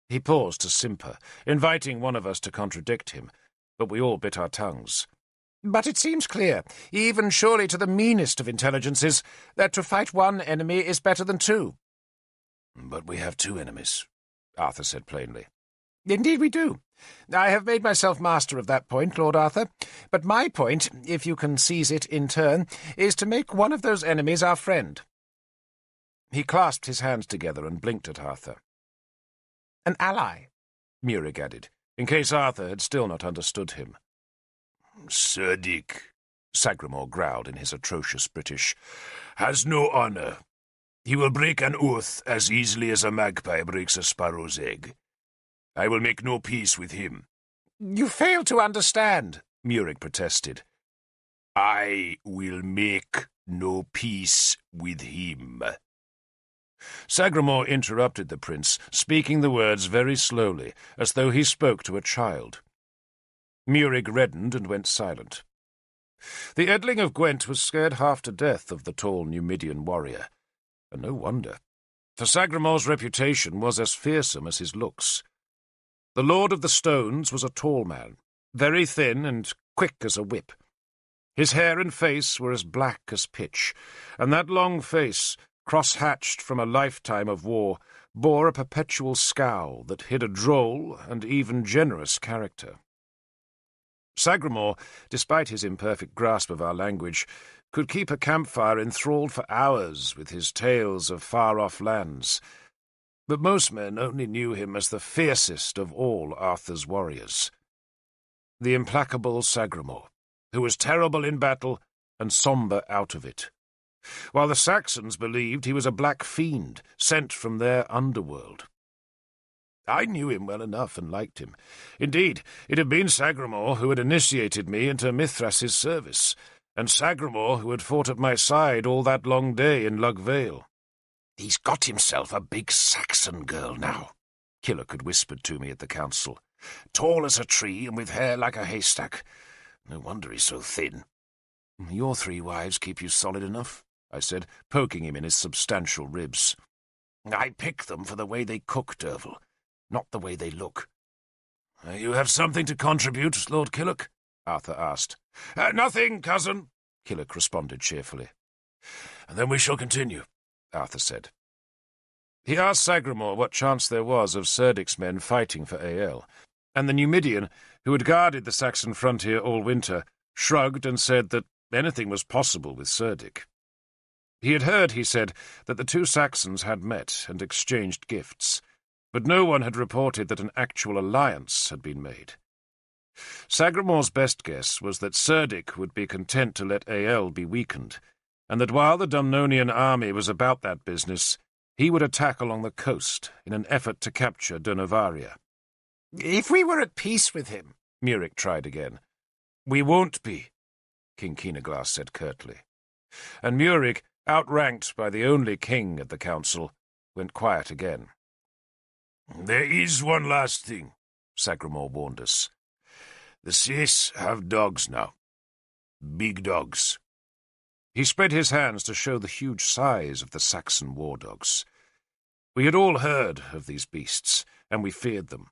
He paused to simper, inviting one of us to contradict him, but we all bit our tongues. "But it seems clear, even surely to the meanest of intelligences, that to fight one enemy is better than two." "But we have two enemies," Arthur said plainly. "Indeed we do. I have made myself master of that point, Lord Arthur. But my point, if you can seize it in turn, is to make one of those enemies our friend." He clasped his hands together and blinked at Arthur. "An ally," Murig added, in case Arthur had still not understood him. "Cerdic," Sagramore growled in his atrocious British, "has no honour. He will break an oath as easily as a magpie breaks a sparrow's egg. I will make no peace with him." "You fail to understand," Murig protested. "I will make no peace with him." Sagramore interrupted the prince, speaking the words very slowly, as though he spoke to a child. Murig reddened and went silent. The Edling of Gwent was scared half to death of the tall Numidian warrior, and no wonder, for Sagramore's reputation was as fearsome as his looks. The Lord of the Stones was a tall man, very thin and quick as a whip. His hair and face were as black as pitch, and that long face, cross-hatched from a lifetime of war, bore a perpetual scowl that hid a droll and even generous character. Sagramore, despite his imperfect grasp of our language, could keep a campfire enthralled for hours with his tales of far-off lands, but most men only knew him as the fiercest of all Arthur's warriors. The implacable Sagramore, who was terrible in battle and sombre out of it, while the Saxons believed he was a black fiend sent from their underworld. I knew him well enough and liked him. Indeed, it had been Sagramore who had initiated me into Mithras's service, and Sagramore who had fought at my side all that long day in Lug Vale. "He's got himself a big Saxon girl now," Killock had whispered to me at the council. "Tall as a tree and with hair like a haystack. No wonder he's so thin." "Your 3 wives keep you solid enough," I said, poking him in his substantial ribs. "I pick them for the way they cook, Derfel, not the way they look." "You have something to contribute, Lord Killock?" Arthur asked. "Nothing, cousin," Killock responded cheerfully. "Then we shall continue," Arthur said. He asked Sagramore what chance there was of Cerdic's men fighting for Ael, and the Numidian, who had guarded the Saxon frontier all winter, shrugged and said that anything was possible with Cerdic. He had heard, he said, that the 2 Saxons had met and exchanged gifts, but no one had reported that an actual alliance had been made. Sagramore's best guess was that Cerdic would be content to let Ael be weakened, and that while the Dumnonian army was about that business, he would attack along the coast in an effort to capture Durnovaria. "If we were at peace with him," Murik tried again. "We won't be," King Keenaglass said curtly. And Murik, outranked by the only king at the council, went quiet again. "There is one last thing," Sagramore warned us. "The Sis have dogs now. Big dogs." He spread his hands to show the huge size of the Saxon war dogs. We had all heard of these beasts, and we feared them.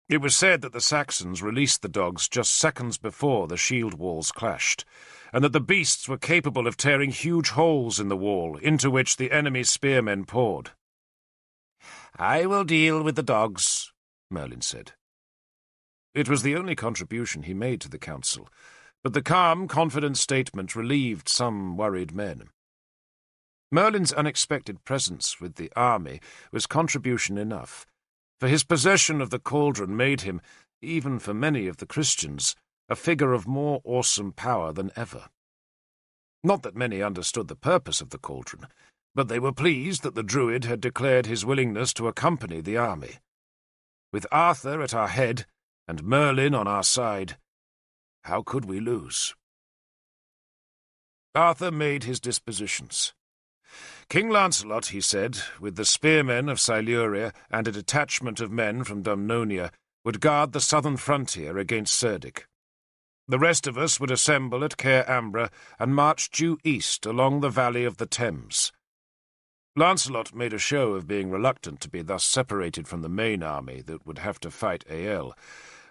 It was said that the Saxons released the dogs just seconds before the shield walls clashed, and that the beasts were capable of tearing huge holes in the wall into which the enemy's spearmen poured. "I will deal with the dogs," Merlin said. It was the only contribution he made to the council, but the calm, confident statement relieved some worried men. Merlin's unexpected presence with the army was contribution enough, for his possession of the cauldron made him, even for many of the Christians, a figure of more awesome power than ever. Not that many understood the purpose of the cauldron, but they were pleased that the Druid had declared his willingness to accompany the army. With Arthur at our head, and Merlin on our side, how could we lose? Arthur made his dispositions. King Lancelot, he said, with the spearmen of Siluria and a detachment of men from Dumnonia, would guard the southern frontier against Cerdic. The rest of us would assemble at Caer Ambra and march due east along the valley of the Thames. Lancelot made a show of being reluctant to be thus separated from the main army that would have to fight Ael,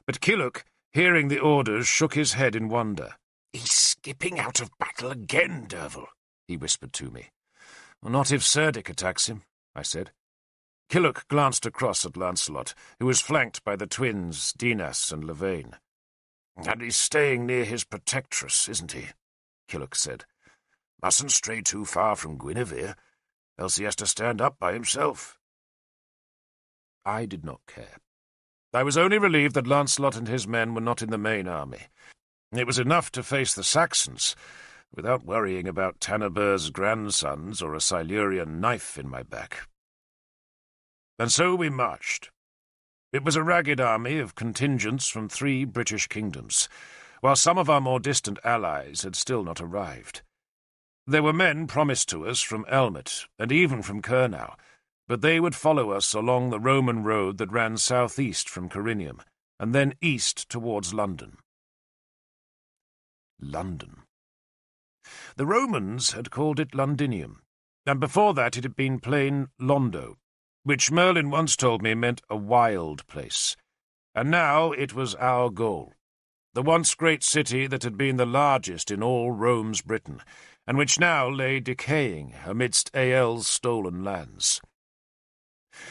but Killock, hearing the orders, shook his head in wonder. "He's skipping out of battle again, Derfel," he whispered to me. "Not if Cerdic attacks him," I said. Killock glanced across at Lancelot, who was flanked by the twins Dinas and Lavain. "And he's staying near his protectress, isn't he?" Killock said. "Mustn't stray too far from Guinevere, else he has to stand up by himself." I did not care. I was only relieved that Lancelot and his men were not in the main army. It was enough to face the Saxons, without worrying about Tanaber's grandsons or a Silurian knife in my back. And so we marched. It was a ragged army of contingents from 3 British kingdoms, while some of our more distant allies had still not arrived. There were men promised to us from Elmet, and even from Cornwell, but they would follow us along the Roman road that ran southeast from Corinium, and then east towards London. London. The Romans had called it Londinium, and before that it had been plain Londo, which Merlin once told me meant a wild place, and now it was our goal. the once great city that had been the largest in all Rome's Britain, and which now lay decaying amidst Ael's stolen lands.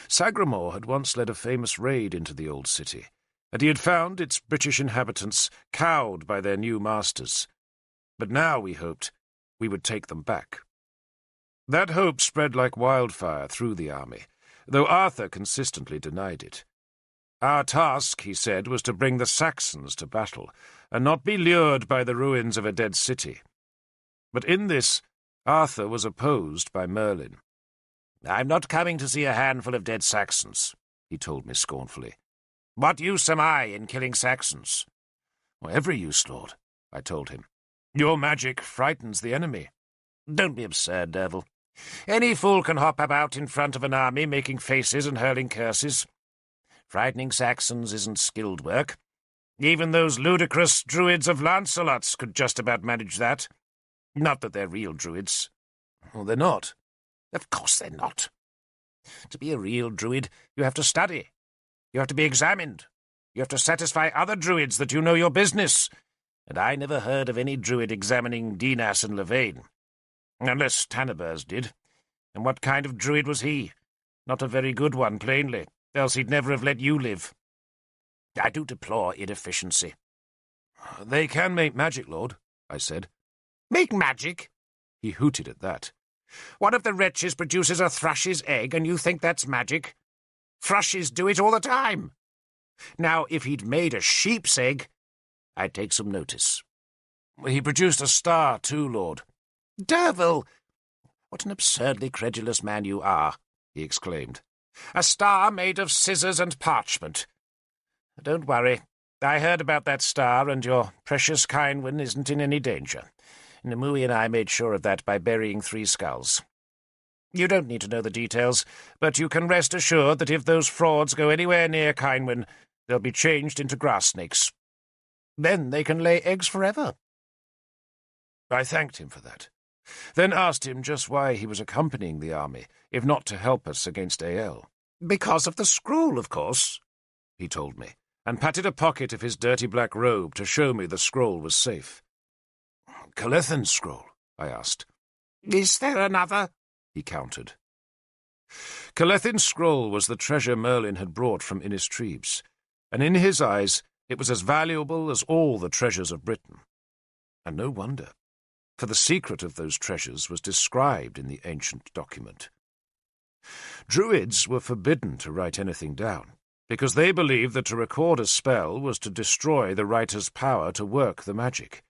Sagramor had once led a famous raid into the old city, and he had found its British inhabitants cowed by their new masters. But now, we hoped, we would take them back. That hope spread like wildfire through the army, though Arthur consistently denied it. Our task, he said, was to bring the Saxons to battle, and not be lured by the ruins of a dead city. But in this, Arthur was opposed by Merlin. "I'm not coming to see a handful of dead Saxons," he told me scornfully. "What use am I in killing Saxons?" "Well, every use, Lord," I told him. "Your magic frightens the enemy." "Don't be absurd, Derfel. Any fool can hop about in front of an army, making faces and hurling curses. Frightening Saxons isn't skilled work. Even those ludicrous druids of Lancelot's could just about manage that. Not that they're real druids." "Well, they're not." "Of course they're not. To be a real druid, you have to study. You have to be examined. You have to satisfy other druids that you know your business. And I never heard of any druid examining Dinas and Lavain. Unless Tanabers did. And what kind of druid was he? Not a very good one, plainly, else he'd never have let you live. I do deplore inefficiency." "They can make magic, Lord," I said. "Make magic?" He hooted at that. "One of the wretches produces a thrush's egg, and you think that's magic? Thrushes do it all the time. Now, if he'd made a sheep's egg, I'd take some notice." "He produced a star, too, Lord." "Derfel! What an absurdly credulous man you are," he exclaimed. "A star made of scissors and parchment. Don't worry. I heard about that star, and your precious Kynwyn isn't in any danger. Nimue and I made sure of that by burying 3 skulls. You don't need to know the details, but you can rest assured that if those frauds go anywhere near Kynwyn, they'll be changed into grass snakes. Then they can lay eggs forever." I thanked him for that, then asked him just why he was accompanying the army, if not to help us against Ael. "Because of the scroll, of course," he told me, and patted a pocket of his dirty black robe to show me the scroll was safe. "Calethin's scroll?" I asked. "Is there another?" he countered. Calethin's scroll was the treasure Merlin had brought from Innistribes, and in his eyes it was as valuable as all the treasures of Britain. And no wonder, for the secret of those treasures was described in the ancient document. Druids were forbidden to write anything down, because they believed that to record a spell was to destroy the writer's power to work the magic,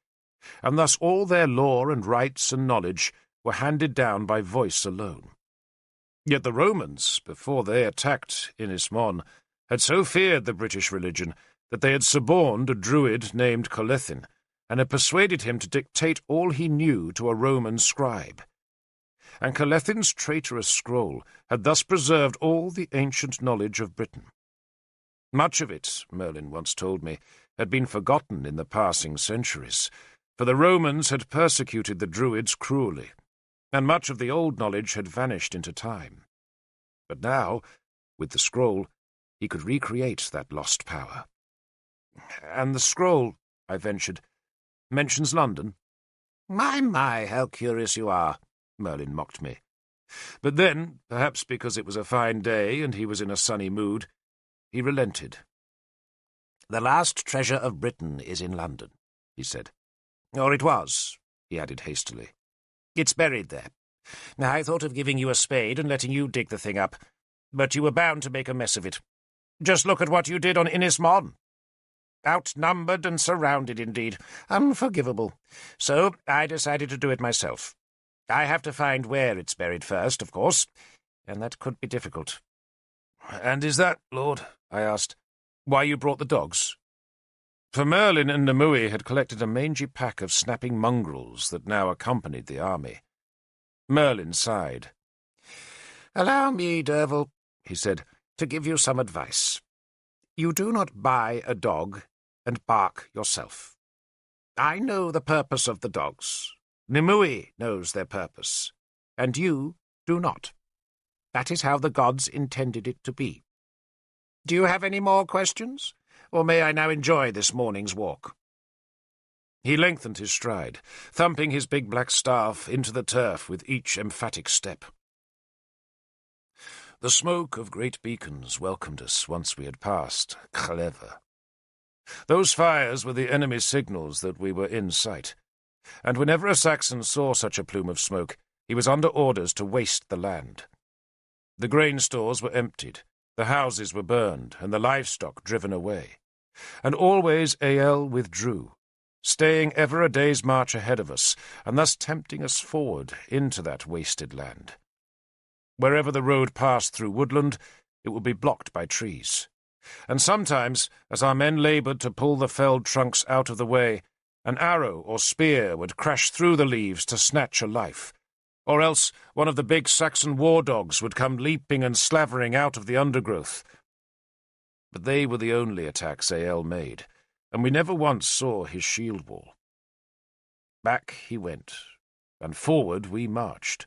and thus all their lore and rites and knowledge were handed down by voice alone. Yet the Romans, before they attacked Inismon, had so feared the British religion that they had suborned a druid named Calethin, and had persuaded him to dictate all he knew to a Roman scribe. And Calethin's traitorous scroll had thus preserved all the ancient knowledge of Britain. Much of it, Merlin once told me, had been forgotten in the passing centuries, for the Romans had persecuted the Druids cruelly, and much of the old knowledge had vanished into time. But now, with the scroll, he could recreate that lost power. "And the scroll," I ventured, "mentions London." My, how curious you are," Merlin mocked me. But then, perhaps because it was a fine day and he was in a sunny mood, he relented. "The last treasure of Britain is in London," he said. "Or it was," he added hastily. "It's buried there. I thought of giving you a spade and letting you dig the thing up, but you were bound to make a mess of it. Just look at what you did on Inismon. Outnumbered and surrounded, indeed. Unforgivable. So I decided to do it myself. I have to find where it's buried first, of course, and that could be difficult." "And is that, Lord," I asked, "why you brought the dogs?" For Merlin and Nimue had collected a mangy pack of snapping mongrels that now accompanied the army. Merlin sighed. "Allow me, Derfel," he said, "to give you some advice. You do not buy a dog and bark yourself. I know the purpose of the dogs. Nimue knows their purpose, and you do not. That is how the gods intended it to be. Do you have any more questions, or may I now enjoy this morning's walk?" He lengthened his stride, thumping his big black staff into the turf with each emphatic step. The smoke of great beacons welcomed us once we had passed Clever. Those fires were the enemy's signals that we were in sight, and whenever a Saxon saw such a plume of smoke, he was under orders to waste the land. The grain stores were emptied, the houses were burned, and the livestock driven away. And always Ael withdrew, staying ever a day's march ahead of us, and thus tempting us forward into that wasted land. Wherever the road passed through woodland, it would be blocked by trees. And sometimes, as our men laboured to pull the felled trunks out of the way, an arrow or spear would crash through the leaves to snatch a life, or else one of the big Saxon war dogs would come leaping and slavering out of the undergrowth. But they were the only attacks Ael made, and we never once saw his shield wall. Back he went, and forward we marched,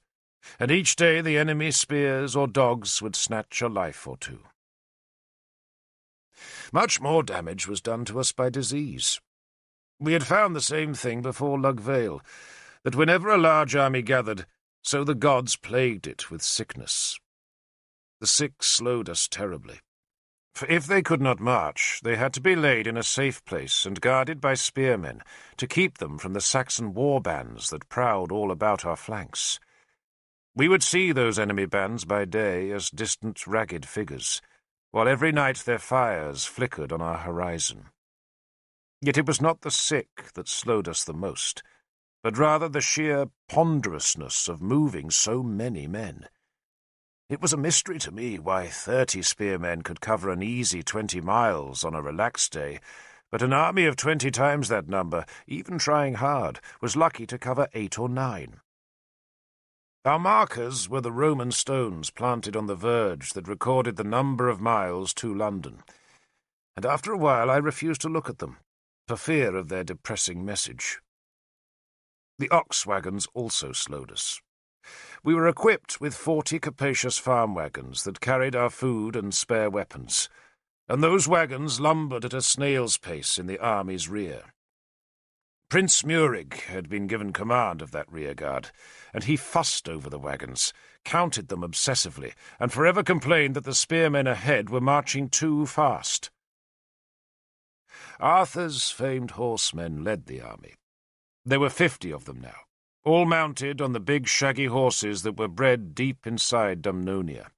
and each day the enemy spears or dogs would snatch a life or two. Much more damage was done to us by disease. We had found the same thing before Lugvale, that whenever a large army gathered, so the gods plagued it with sickness. The sick slowed us terribly, for if they could not march, they had to be laid in a safe place and guarded by spearmen to keep them from the Saxon war bands that prowled all about our flanks. We would see those enemy bands by day as distant, ragged figures, while every night their fires flickered on our horizon. Yet it was not the sick that slowed us the most, but rather the sheer ponderousness of moving so many men. It was a mystery to me why 30 spearmen could cover an easy 20 miles on a relaxed day, but an army of 20 times that number, even trying hard, was lucky to cover 8 or 9. Our markers were the Roman stones planted on the verge that recorded the number of miles to London, and after a while I refused to look at them, for fear of their depressing message. The ox wagons also slowed us. We were equipped with 40 capacious farm wagons that carried our food and spare weapons, and those wagons lumbered at a snail's pace in the army's rear. Prince Murig had been given command of that rearguard, and he fussed over the wagons, counted them obsessively, and forever complained that the spearmen ahead were marching too fast. Arthur's famed horsemen led the army. There were 50 of them now, all mounted on the big shaggy horses that were bred deep inside Dumnonia.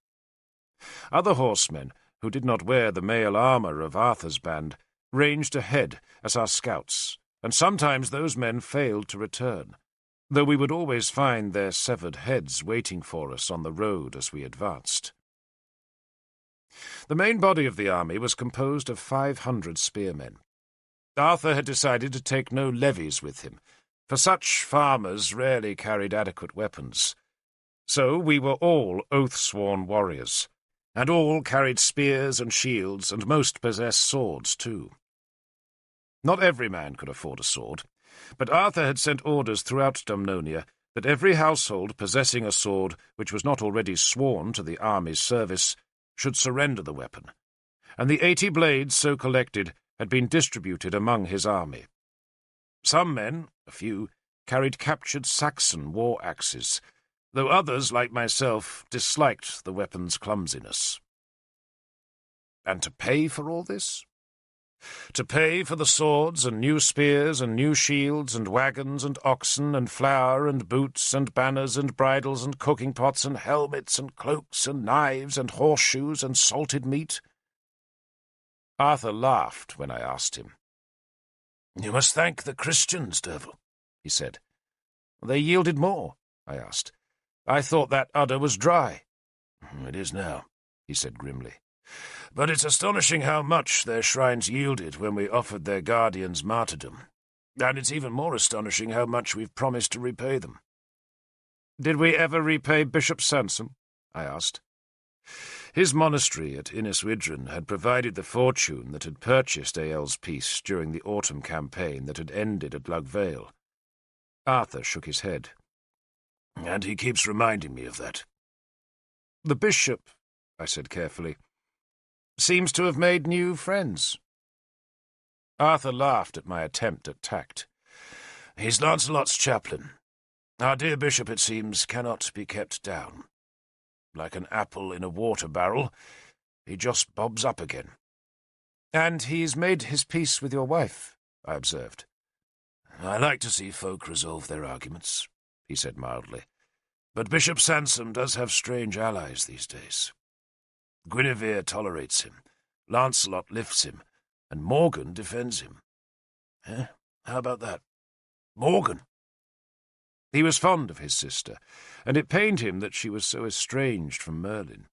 Other horsemen, who did not wear the mail armour of Arthur's band, ranged ahead as our scouts, and sometimes those men failed to return, though we would always find their severed heads waiting for us on the road as we advanced. The main body of the army was composed of 500 spearmen. Arthur had decided to take no levies with him, for such farmers rarely carried adequate weapons. So we were all oath-sworn warriors, and all carried spears and shields, and most possessed swords too. Not every man could afford a sword, but Arthur had sent orders throughout Dumnonia that every household possessing a sword which was not already sworn to the army's service should surrender the weapon, and the 80 blades so collected had been distributed among his army. Some men, a few, carried captured Saxon war axes, though others, like myself, disliked the weapon's clumsiness. And to pay for all this? To pay for the swords and new spears and new shields and wagons and oxen and flour and boots and banners and bridles and cooking pots and helmets and cloaks and knives and horseshoes and salted meat? Arthur laughed when I asked him. "You must thank the Christians, Derfel," he said. "They yielded more," I asked. "I thought that udder was dry." "It is now," he said grimly. "But it's astonishing how much their shrines yielded when we offered their guardians martyrdom. And it's even more astonishing how much we've promised to repay them." "Did we ever repay Bishop Sansom?" I asked. His monastery at Inniswydren had provided the fortune that had purchased Ael's peace during the autumn campaign that had ended at Lugvale. Arthur shook his head. "And he keeps reminding me of that." "The bishop," I said carefully, "seems to have made new friends." Arthur laughed at my attempt at tact. He's Lancelot's chaplain. Our dear bishop, it seems, cannot be kept down. Like an apple in a water barrel, he just bobs up again. And he's made his peace with your wife, I observed. I like to see folk resolve their arguments, he said mildly. But Bishop Sansom does have strange allies these days. Guinevere tolerates him, Lancelot lifts him, and Morgan defends him. How about that? Morgan? He was fond of his sister, and it pained him that she was so estranged from Merlin.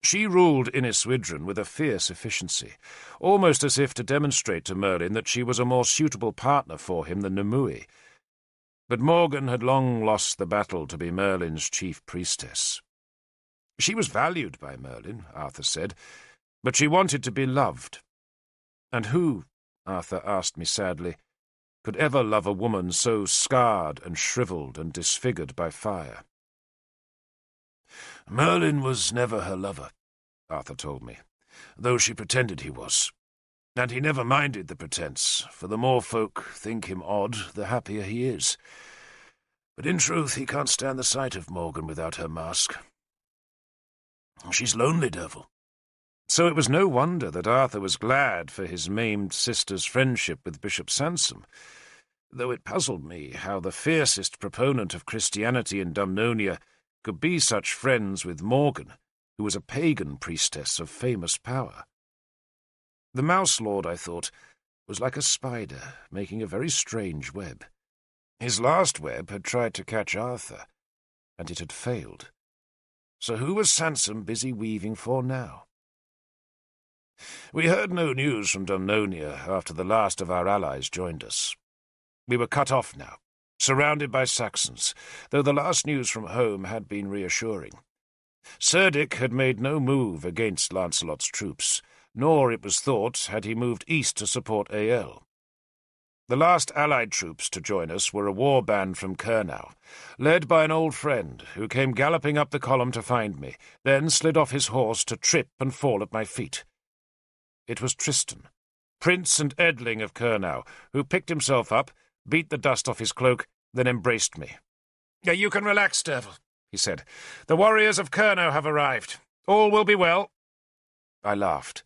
She ruled Iniswydran with a fierce efficiency, almost as if to demonstrate to Merlin that she was a more suitable partner for him than Nimue. But Morgan had long lost the battle to be Merlin's chief priestess. She was valued by Merlin, Arthur said, but she wanted to be loved. And who, Arthur asked me sadly, could ever love a woman so scarred and shriveled and disfigured by fire? Merlin was never her lover, Arthur told me, though she pretended he was. And he never minded the pretence, for the more folk think him odd, the happier he is. But in truth he can't stand the sight of Morgan without her mask. She's lonely, Derfel. So it was no wonder that Arthur was glad for his maimed sister's friendship with Bishop Sansom, though it puzzled me how the fiercest proponent of Christianity in Dumnonia could be such friends with Morgan, who was a pagan priestess of famous power. The Mouse Lord, I thought, was like a spider making a very strange web. His last web had tried to catch Arthur, and it had failed. So who was Sansom busy weaving for now? We heard no news from Dumnonia after the last of our allies joined us. We were cut off now, surrounded by Saxons, though the last news from home had been reassuring. Cerdic had made no move against Lancelot's troops, nor, it was thought, had he moved east to support Ael. The last allied troops to join us were a war band from Cornwell, led by an old friend who came galloping up the column to find me, then slid off his horse to trip and fall at my feet. It was Tristan, Prince and Edling of Cornwell, who picked himself up, beat the dust off his cloak, then embraced me. "You can relax, Derfel," he said. "The warriors of Cornwell have arrived. All will be well." I laughed.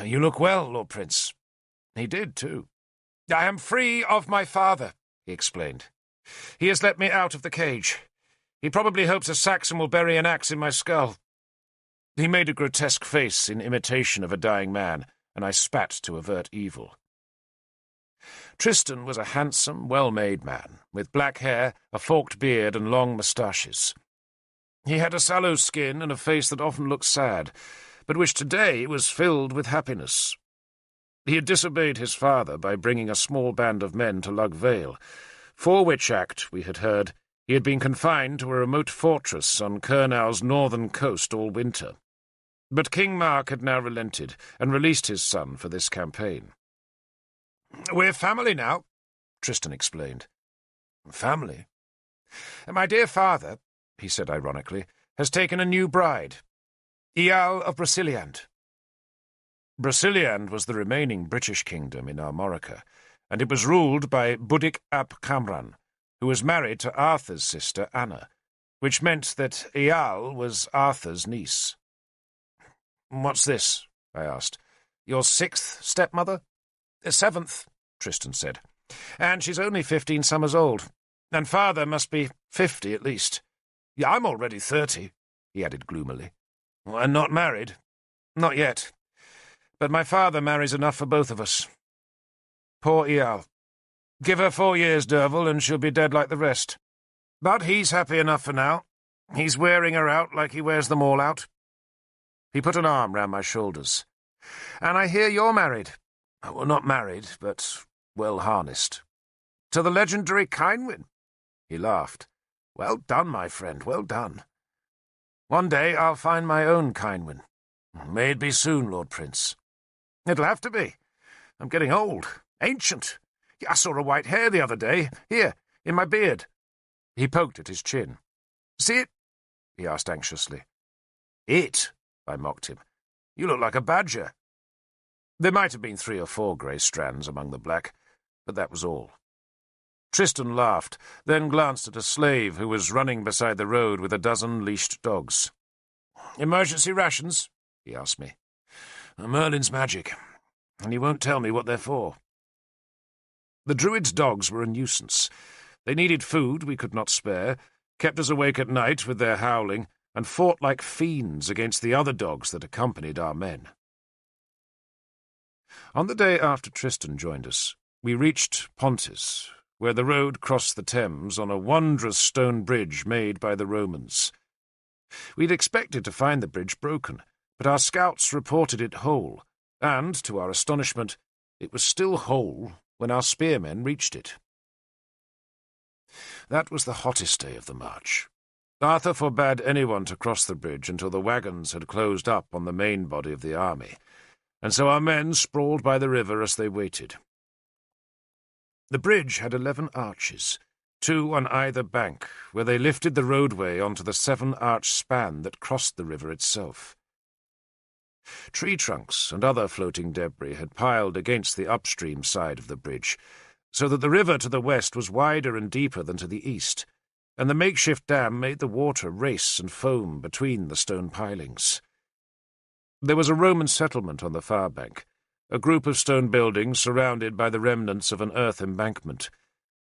"You look well, Lord Prince." He did, too. "I am free of my father," he explained. "He has let me out of the cage. He probably hopes a Saxon will bury an axe in my skull." He made a grotesque face in imitation of a dying man, and I spat to avert evil. Tristan was a handsome, well-made man, with black hair, a forked beard, and long moustaches. He had a sallow skin and a face that often looked sad, but which today was filled with happiness. He had disobeyed his father by bringing a small band of men to Lug Vale, for which act, we had heard, he had been confined to a remote fortress on Cornwell's northern coast all winter. But King Mark had now relented and released his son for this campaign. "We're family now," Tristan explained. "Family?" "My dear father," he said ironically, "has taken a new bride, Eal of Brasiliand." Brasiliand was the remaining British kingdom in Armorica, and it was ruled by Budic ap Camran, who was married to Arthur's sister Anna, which meant that Eal was Arthur's niece. "What's this?" I asked. "Your sixth stepmother?" "Seventh," Tristan said. "And she's only 15 summers old. And father must be 50 at least. I'm already 30, he added gloomily. "And not married?" "Not yet. But my father marries enough for both of us. Poor Eal. Give her 4 years, Derfel, and she'll be dead like the rest. But he's happy enough for now. He's wearing her out like he wears them all out." He put an arm round my shoulders. "And I hear you're married." "Well, not married, but well harnessed." "To the legendary Kynwyn?" He laughed. "Well done, my friend, well done." "One day I'll find my own Kynwyn." "May it be soon, Lord Prince." "It'll have to be. I'm getting old, ancient. I saw a white hair the other day, here, in my beard." He poked at his chin. "See it?" he asked anxiously. "It?" I mocked him. "You look like a badger." There might have been 3 or 4 grey strands among the black, but that was all. Tristan laughed, then glanced at a slave who was running beside the road with a dozen leashed dogs. "Emergency rations?" he asked me. "Merlin's magic, and he won't tell me what they're for." The druid's dogs were a nuisance. They needed food we could not spare, kept us awake at night with their howling, and fought like fiends against the other dogs that accompanied our men. On the day after Tristan joined us, we reached Pontis, where the road crossed the Thames on a wondrous stone bridge made by the Romans. We'd expected to find the bridge broken, but our scouts reported it whole, and, to our astonishment, it was still whole when our spearmen reached it. That was the hottest day of the march. Arthur forbade anyone to cross the bridge until the wagons had closed up on the main body of the army, and so our men sprawled by the river as they waited. The bridge had 11 arches, 2 on either bank, where they lifted the roadway onto the 7-arch span that crossed the river itself. Tree trunks and other floating debris had piled against the upstream side of the bridge, so that the river to the west was wider and deeper than to the east, and the makeshift dam made the water race and foam between the stone pilings. There was a Roman settlement on the far bank, a group of stone buildings surrounded by the remnants of an earth embankment,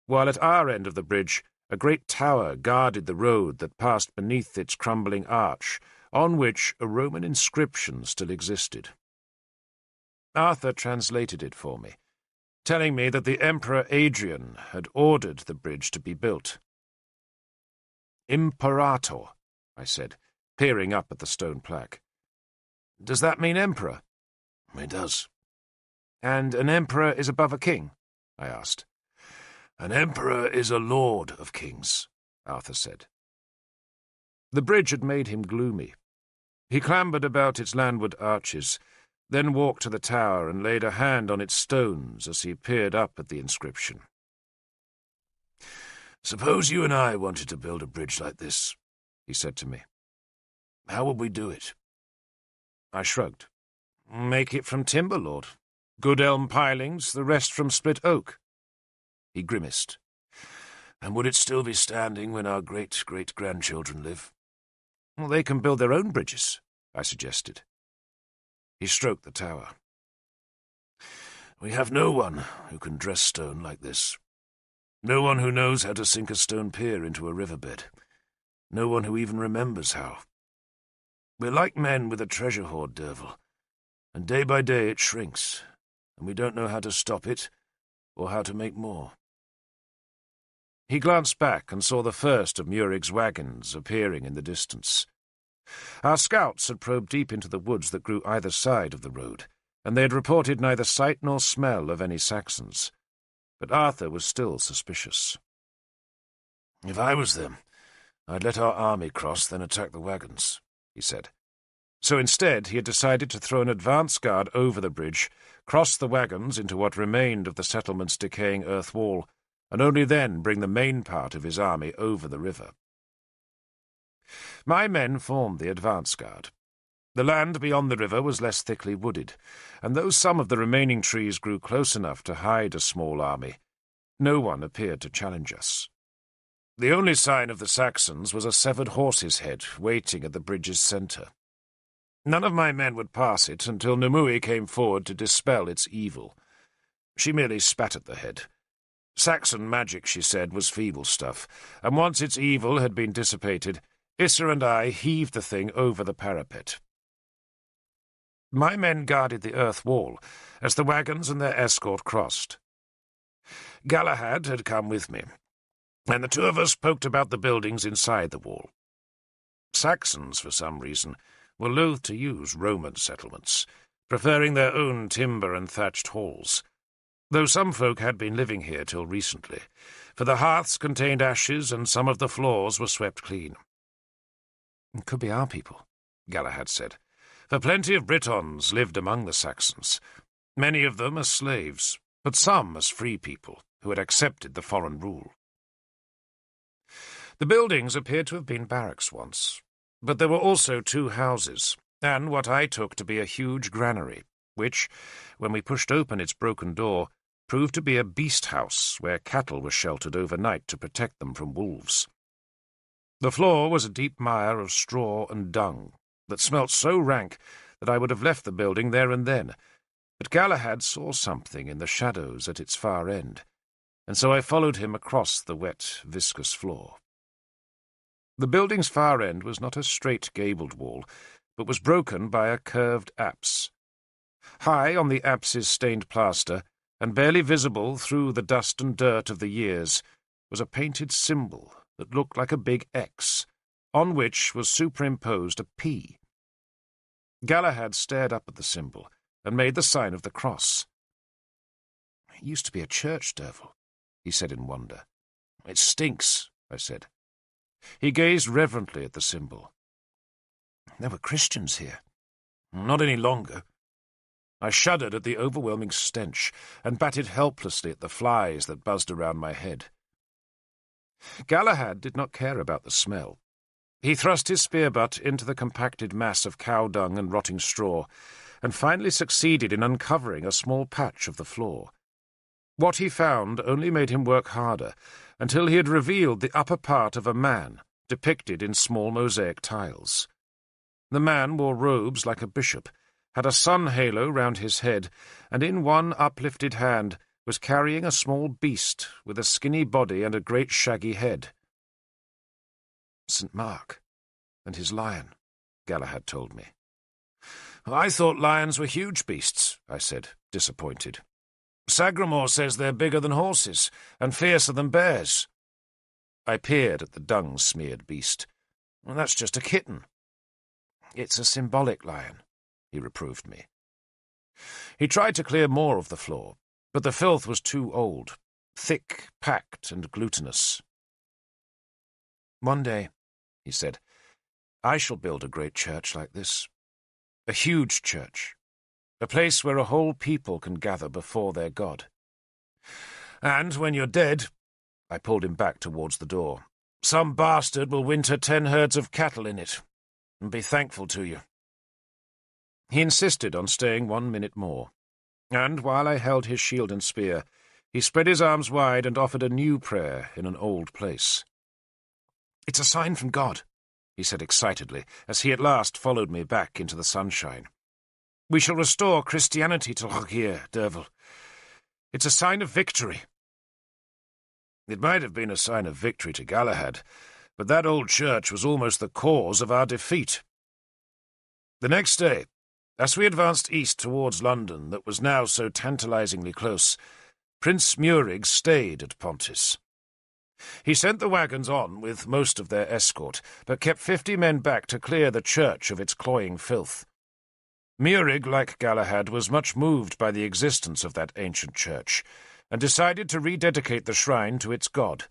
while at our end of the bridge a great tower guarded the road that passed beneath its crumbling arch, on which a Roman inscription still existed. Arthur translated it for me, telling me that the Emperor Adrian had ordered the bridge to be built. "Imperator," I said, peering up at the stone plaque. "Does that mean emperor?" "It does." "And an emperor is above a king?" I asked. "An emperor is a lord of kings," Arthur said. The bridge had made him gloomy. He clambered about its landward arches, then walked to the tower and laid a hand on its stones as he peered up at the inscription. "Suppose you and I wanted to build a bridge like this," he said to me. "How would we do it?" I shrugged. "Make it from timber, Lord. Good elm pilings, the rest from split oak." He grimaced. "And would it still be standing when our great-great-grandchildren live?" "Well, they can build their own bridges," I suggested. He stroked the tower. "We have no one who can dress stone like this. No one who knows how to sink a stone pier into a riverbed. No one who even remembers how. We're like men with a treasure hoard, Derfel, and day by day it shrinks, and we don't know how to stop it or how to make more." He glanced back and saw the first of Murig's wagons appearing in the distance. Our scouts had probed deep into the woods that grew either side of the road, and they had reported neither sight nor smell of any Saxons. But Arthur was still suspicious. "If I was them, I'd let our army cross, then attack the wagons," he said. So instead he had decided to throw an advance guard over the bridge, cross the wagons into what remained of the settlement's decaying earth wall, and only then bring the main part of his army over the river. My men formed the advance guard. The land beyond the river was less thickly wooded, and though some of the remaining trees grew close enough to hide a small army, no one appeared to challenge us. The only sign of the Saxons was a severed horse's head waiting at the bridge's centre. None of my men would pass it until Numui came forward to dispel its evil. She merely spat at the head. Saxon magic, she said, was feeble stuff, and once its evil had been dissipated, Issa and I heaved the thing over the parapet. My men guarded the earth wall as the wagons and their escort crossed. Galahad had come with me, and the two of us poked about the buildings inside the wall. Saxons, for some reason, were loath to use Roman settlements, preferring their own timber and thatched halls, though some folk had been living here till recently, for the hearths contained ashes and some of the floors were swept clean. "It could be our people," Galahad said, "for plenty of Britons lived among the Saxons, many of them as slaves, but some as free people who had accepted the foreign rule." The buildings appeared to have been barracks once, but there were also 2 houses, and what I took to be a huge granary, which, when we pushed open its broken door, proved to be a beast house where cattle were sheltered overnight to protect them from wolves. The floor was a deep mire of straw and dung that smelt so rank that I would have left the building there and then, but Galahad saw something in the shadows at its far end, and so I followed him across the wet, viscous floor. The building's far end was not a straight gabled wall, but was broken by a curved apse. High on the apse's stained plaster, and barely visible through the dust and dirt of the years, was a painted symbol that looked like a big X, on which was superimposed a P. Galahad stared up at the symbol and made the sign of the cross. "It used to be a church, Derfel," he said in wonder. "It stinks," I said. He gazed reverently at the symbol. "There were Christians here." "Not any longer." I shuddered at the overwhelming stench and batted helplessly at the flies that buzzed around my head. Galahad did not care about the smell. He thrust his spear butt into the compacted mass of cow dung and rotting straw, and finally succeeded in uncovering a small patch of the floor. What he found only made him work harder, until he had revealed the upper part of a man, depicted in small mosaic tiles. The man wore robes like a bishop, had a sun halo round his head, and in one uplifted hand was carrying a small beast with a skinny body and a great shaggy head. "St. Mark and his lion," Galahad told me. "I thought lions were huge beasts," I said, disappointed. "Sagramore says they're bigger than horses and fiercer than bears." I peered at the dung-smeared beast. "That's just a kitten." "It's a symbolic lion," he reproved me. He tried to clear more of the floor, but the filth was too old, thick, packed, and glutinous. "One day," he said, "I shall build a great church like this. A huge church. A place where a whole people can gather before their God. And when you're dead," I pulled him back towards the door, "some bastard will winter 10 herds of cattle in it, and be thankful to you." He insisted on staying 1 minute more, and while I held his shield and spear, he spread his arms wide and offered a new prayer in an old place. "It's a sign from God," he said excitedly, as he at last followed me back into the sunshine. "We shall restore Christianity to Lochir, Derfel. It's a sign of victory." It might have been a sign of victory to Galahad, but that old church was almost the cause of our defeat. The next day, as we advanced east towards London that was now so tantalizingly close, Prince Murig stayed at Pontis. He sent the wagons on with most of their escort, but kept 50 men back to clear the church of its cloying filth. Murig, like Galahad, was much moved by the existence of that ancient church, and decided to rededicate the shrine to its god.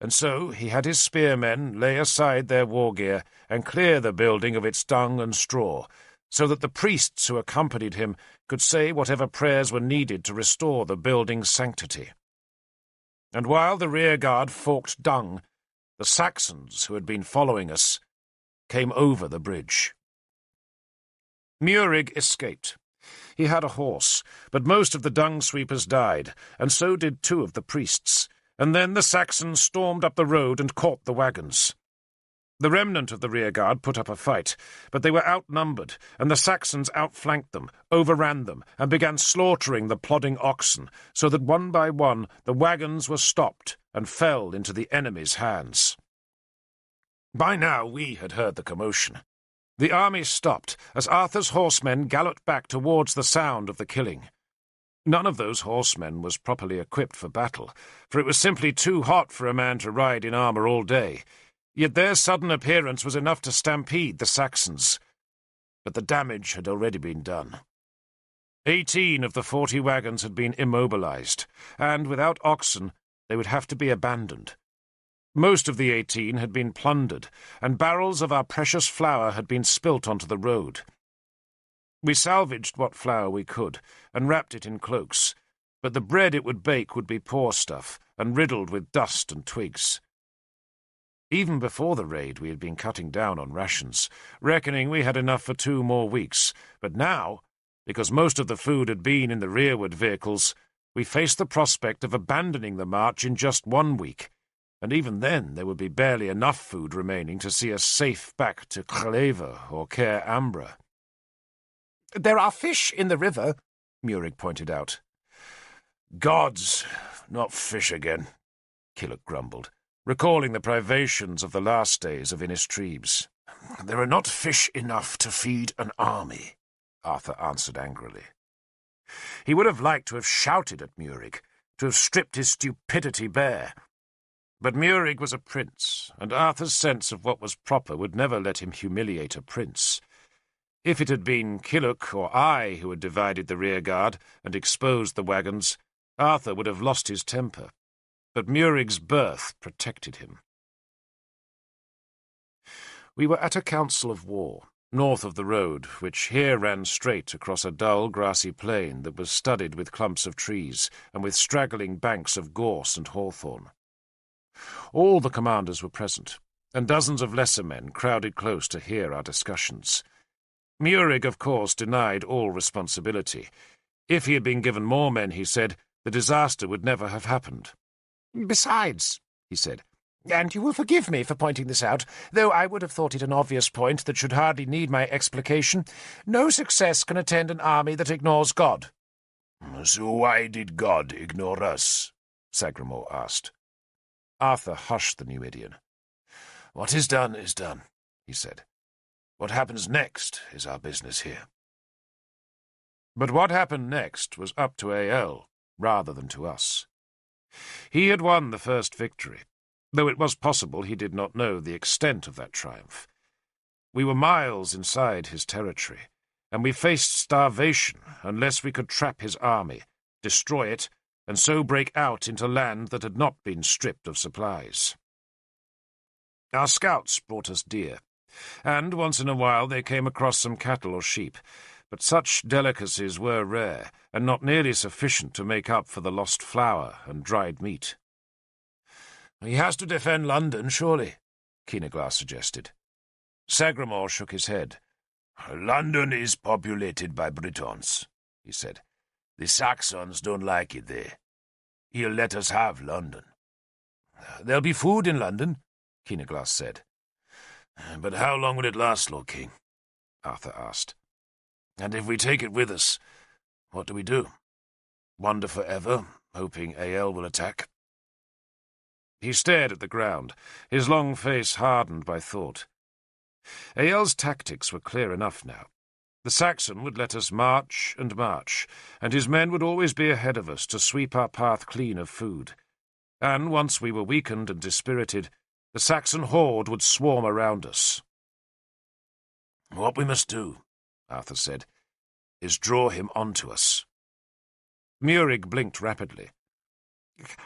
And so he had his spearmen lay aside their war gear and clear the building of its dung and straw, so that the priests who accompanied him could say whatever prayers were needed to restore the building's sanctity. And while the rearguard forked dung, the Saxons who had been following us came over the bridge. Murig escaped. He had a horse, but most of the dung sweepers died, and so did 2 of the priests, and then the Saxons stormed up the road and caught the wagons. The remnant of the rearguard put up a fight, but they were outnumbered, and the Saxons outflanked them, overran them, and began slaughtering the plodding oxen, so that one by one the wagons were stopped and fell into the enemy's hands. By now we had heard the commotion. The army stopped as Arthur's horsemen galloped back towards the sound of the killing. None of those horsemen was properly equipped for battle, for it was simply too hot for a man to ride in armour all day. Yet their sudden appearance was enough to stampede the Saxons. But the damage had already been done. 18 of the 40 wagons had been immobilized, and without oxen they would have to be abandoned. Most of the 18 had been plundered, and barrels of our precious flour had been spilt onto the road. We salvaged what flour we could, and wrapped it in cloaks, but the bread it would bake would be poor stuff, and riddled with dust and twigs. Even before the raid we had been cutting down on rations, reckoning we had enough for 2 more weeks, but now, because most of the food had been in the rearward vehicles, We faced the prospect of abandoning the march in just 1 week, and even then there would be barely enough food remaining to see us safe back to Chleva or Cair Ambra. "There are fish in the river," Murig pointed out. "Gods, not fish again," Killick grumbled, recalling the privations of the last days of Innistribes. "There are not fish enough to feed an army," Arthur answered angrily. He would have liked to have shouted at Murig, to have stripped his stupidity bare. But Murig was a prince, and Arthur's sense of what was proper would never let him humiliate a prince. If it had been Killick or I who had divided the rearguard and exposed the wagons, Arthur would have lost his temper. But Murig's birth protected him. We were at a council of war, north of the road, which here ran straight across a dull, grassy plain that was studded with clumps of trees and with straggling banks of gorse and hawthorn. All the commanders were present, and dozens of lesser men crowded close to hear our discussions. Murig, of course, denied all responsibility. If he had been given more men, he said, the disaster would never have happened. "Besides," he said, "and you will forgive me for pointing this out, though I would have thought it an obvious point that should hardly need my explication, no success can attend an army that ignores God." "So why did God ignore us?" Sagramore asked. Arthur hushed the Numidian. "What is done, he said. "What happens next is our business here." But what happened next was up to Ael, rather than to us. He had won the first victory, though it was possible he did not know the extent of that triumph. We were miles inside his territory, and we faced starvation unless we could trap his army, destroy it, and so break out into land that had not been stripped of supplies. Our scouts brought us deer, and once in a while they came across some cattle or sheep, but such delicacies were rare, and not nearly sufficient to make up for the lost flour and dried meat. "He has to defend London, surely," Keenaglar suggested. Sagramore shook his head. "London is populated by Britons," he said. "The Saxons don't like it there. He'll let us have London." "There'll be food in London," Keenaglar said. "But how long will it last, Lord King?" Arthur asked. "And if we take it with us, what do we do? Wander forever, hoping Ael will attack?" He stared at the ground, his long face hardened by thought. Ael's tactics were clear enough now. The Saxon would let us march, and his men would always be ahead of us to sweep our path clean of food. And once we were weakened and dispirited, the Saxon horde would swarm around us. "What we must do," Arthur said, "is draw him onto us." Murig blinked rapidly.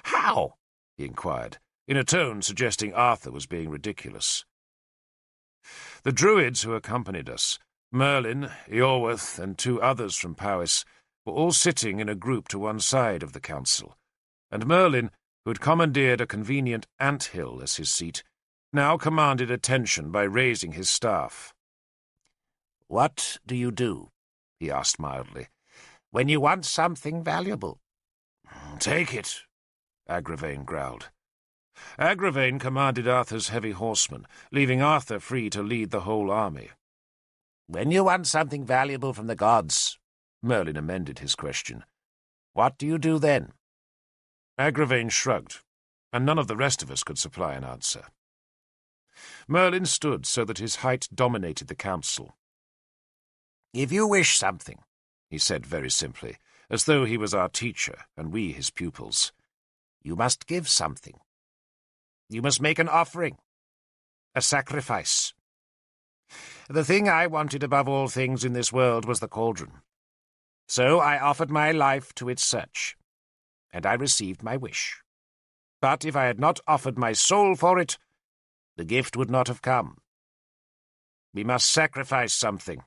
"How?" he inquired, in a tone suggesting Arthur was being ridiculous. The druids who accompanied us, Merlin, Iorwerth, and 2 others from Powys, were all sitting in a group to one side of the council, and Merlin, who had commandeered a convenient ant-hill as his seat, now commanded attention by raising his staff. "What do you do?" he asked mildly, "when you want something valuable?" "Take it," Agravain growled. Agravain commanded Arthur's heavy horsemen, leaving Arthur free to lead the whole army. "When you want something valuable from the gods," Merlin amended his question, "what do you do then?" Agravain shrugged, and none of the rest of us could supply an answer. Merlin stood so that his height dominated the council. "If you wish something," he said very simply, as though he was our teacher and we his pupils, "you must give something. You must make an offering, a sacrifice. The thing I wanted above all things in this world was the cauldron. So I offered my life to its search, and I received my wish. But if I had not offered my soul for it, the gift would not have come. We must sacrifice something."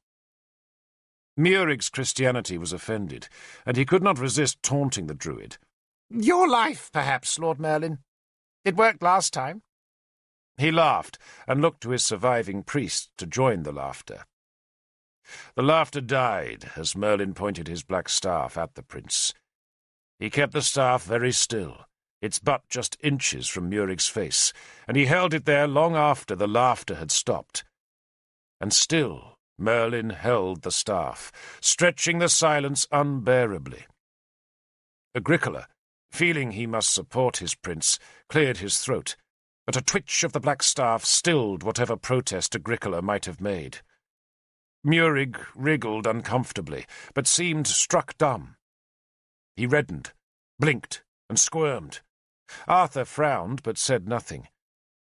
Murig's Christianity was offended, and he could not resist taunting the druid. "Your life, perhaps, Lord Merlin. It worked last time." He laughed, and looked to his surviving priest to join the laughter. The laughter died as Merlin pointed his black staff at the prince. He kept the staff very still, its butt just inches from Murig's face, and he held it there long after the laughter had stopped. And still Merlin held the staff, stretching the silence unbearably. Agricola, feeling he must support his prince, cleared his throat, but a twitch of the black staff stilled whatever protest Agricola might have made. Murig wriggled uncomfortably, but seemed struck dumb. He reddened, blinked, and squirmed. Arthur frowned, but said nothing.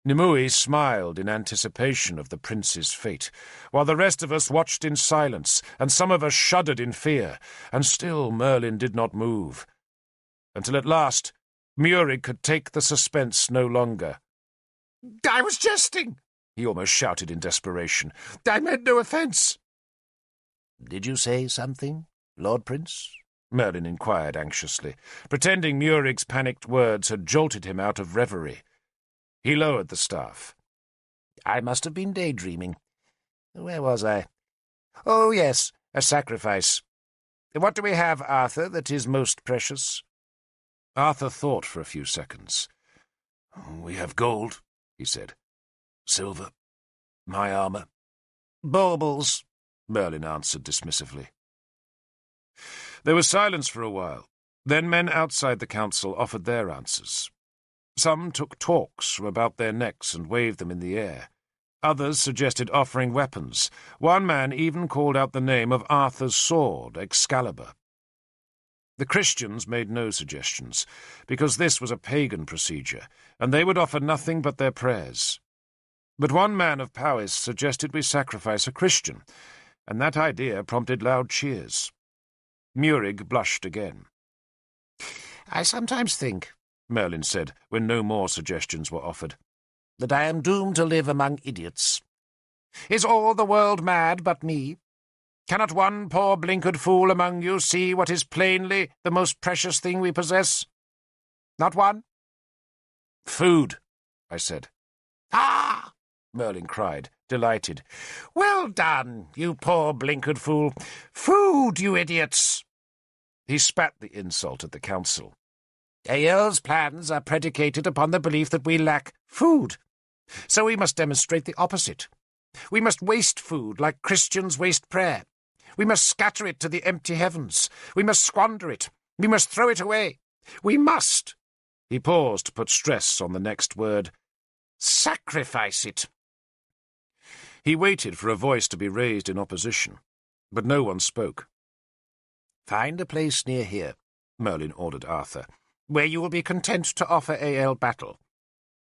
Nimue smiled in anticipation of the prince's fate, while the rest of us watched in silence, and some of us shuddered in fear, and still Merlin did not move. Until at last Murig could take the suspense no longer. "I was jesting," he almost shouted in desperation. "I meant no offence." "Did you say something, Lord Prince?" Merlin inquired anxiously, pretending Murig's panicked words had jolted him out of reverie. He lowered the staff. "I must have been daydreaming. Where was I? Oh, yes, a sacrifice. What do we have, Arthur, that is most precious?" Arthur thought for a few seconds. "We have gold," he said. "Silver. My armour." "Baubles," Merlin answered dismissively. There was silence for a while. Then men outside the council offered their answers. Some took torques from about their necks and waved them in the air. Others suggested offering weapons. One man even called out the name of Arthur's sword, Excalibur. The Christians made no suggestions, because this was a pagan procedure, and they would offer nothing but their prayers. But one man of Powys suggested we sacrifice a Christian, and that idea prompted loud cheers. Murig blushed again. "I sometimes think," Merlin said, when no more suggestions were offered, "that I am doomed to live among idiots. Is all the world mad but me? Cannot one poor blinkered fool among you see what is plainly the most precious thing we possess? Not one?" "Food," I said. "Ah!" Merlin cried, delighted. "Well done, you poor blinkered fool. Food, you idiots!" He spat the insult at the council. Eorl's plans are predicated upon the belief that we lack food. So we must demonstrate the opposite. We must waste food like Christians waste prayer. We must scatter it to the empty heavens. We must squander it. We must throw it away. We must—" He paused to put stress on the next word— "sacrifice it." He waited for a voice to be raised in opposition, but no one spoke. "Find a place near here," Merlin ordered Arthur, "where you will be content to offer Eorl battle.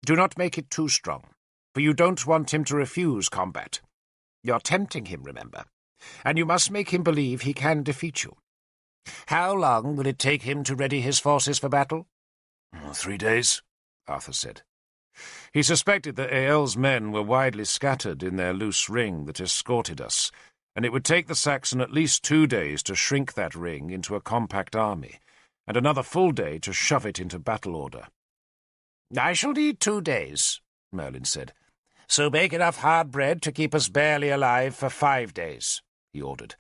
Do not make it too strong, for you don't want him to refuse combat. You're tempting him, remember, and you must make him believe he can defeat you. How long will it take him to ready his forces for battle?" 3 days, Arthur said. He suspected that Eorl's men were widely scattered in their loose ring that escorted us, and it would take the Saxon at least 2 days to shrink that ring into a compact army, and another full day to shove it into battle order. "I shall need 2 days," Merlin said. "So bake enough hard bread to keep us barely alive for 5 days," he ordered.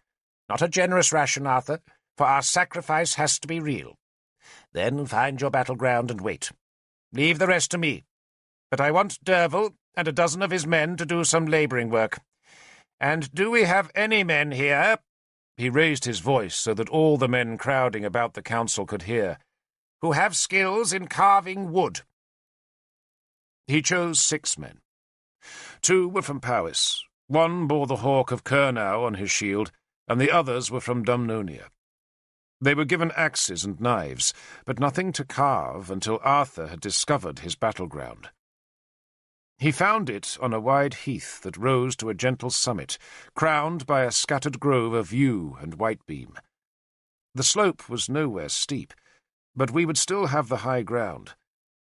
"Not a generous ration, Arthur, for our sacrifice has to be real. Then find your battleground and wait. Leave the rest to me. But I want Derfel and a dozen of his men to do some labouring work. And do we have any men here?" He raised his voice so that all the men crowding about the council could hear, "who have skills in carving wood?" He chose 6 men. 2 were from Powys. 1 bore the hawk of Cornwell on his shield, and the others were from Dumnonia. They were given axes and knives, but nothing to carve until Arthur had discovered his battleground. He found it on a wide heath that rose to a gentle summit, crowned by a scattered grove of yew and whitebeam. The slope was nowhere steep, but we would still have the high ground,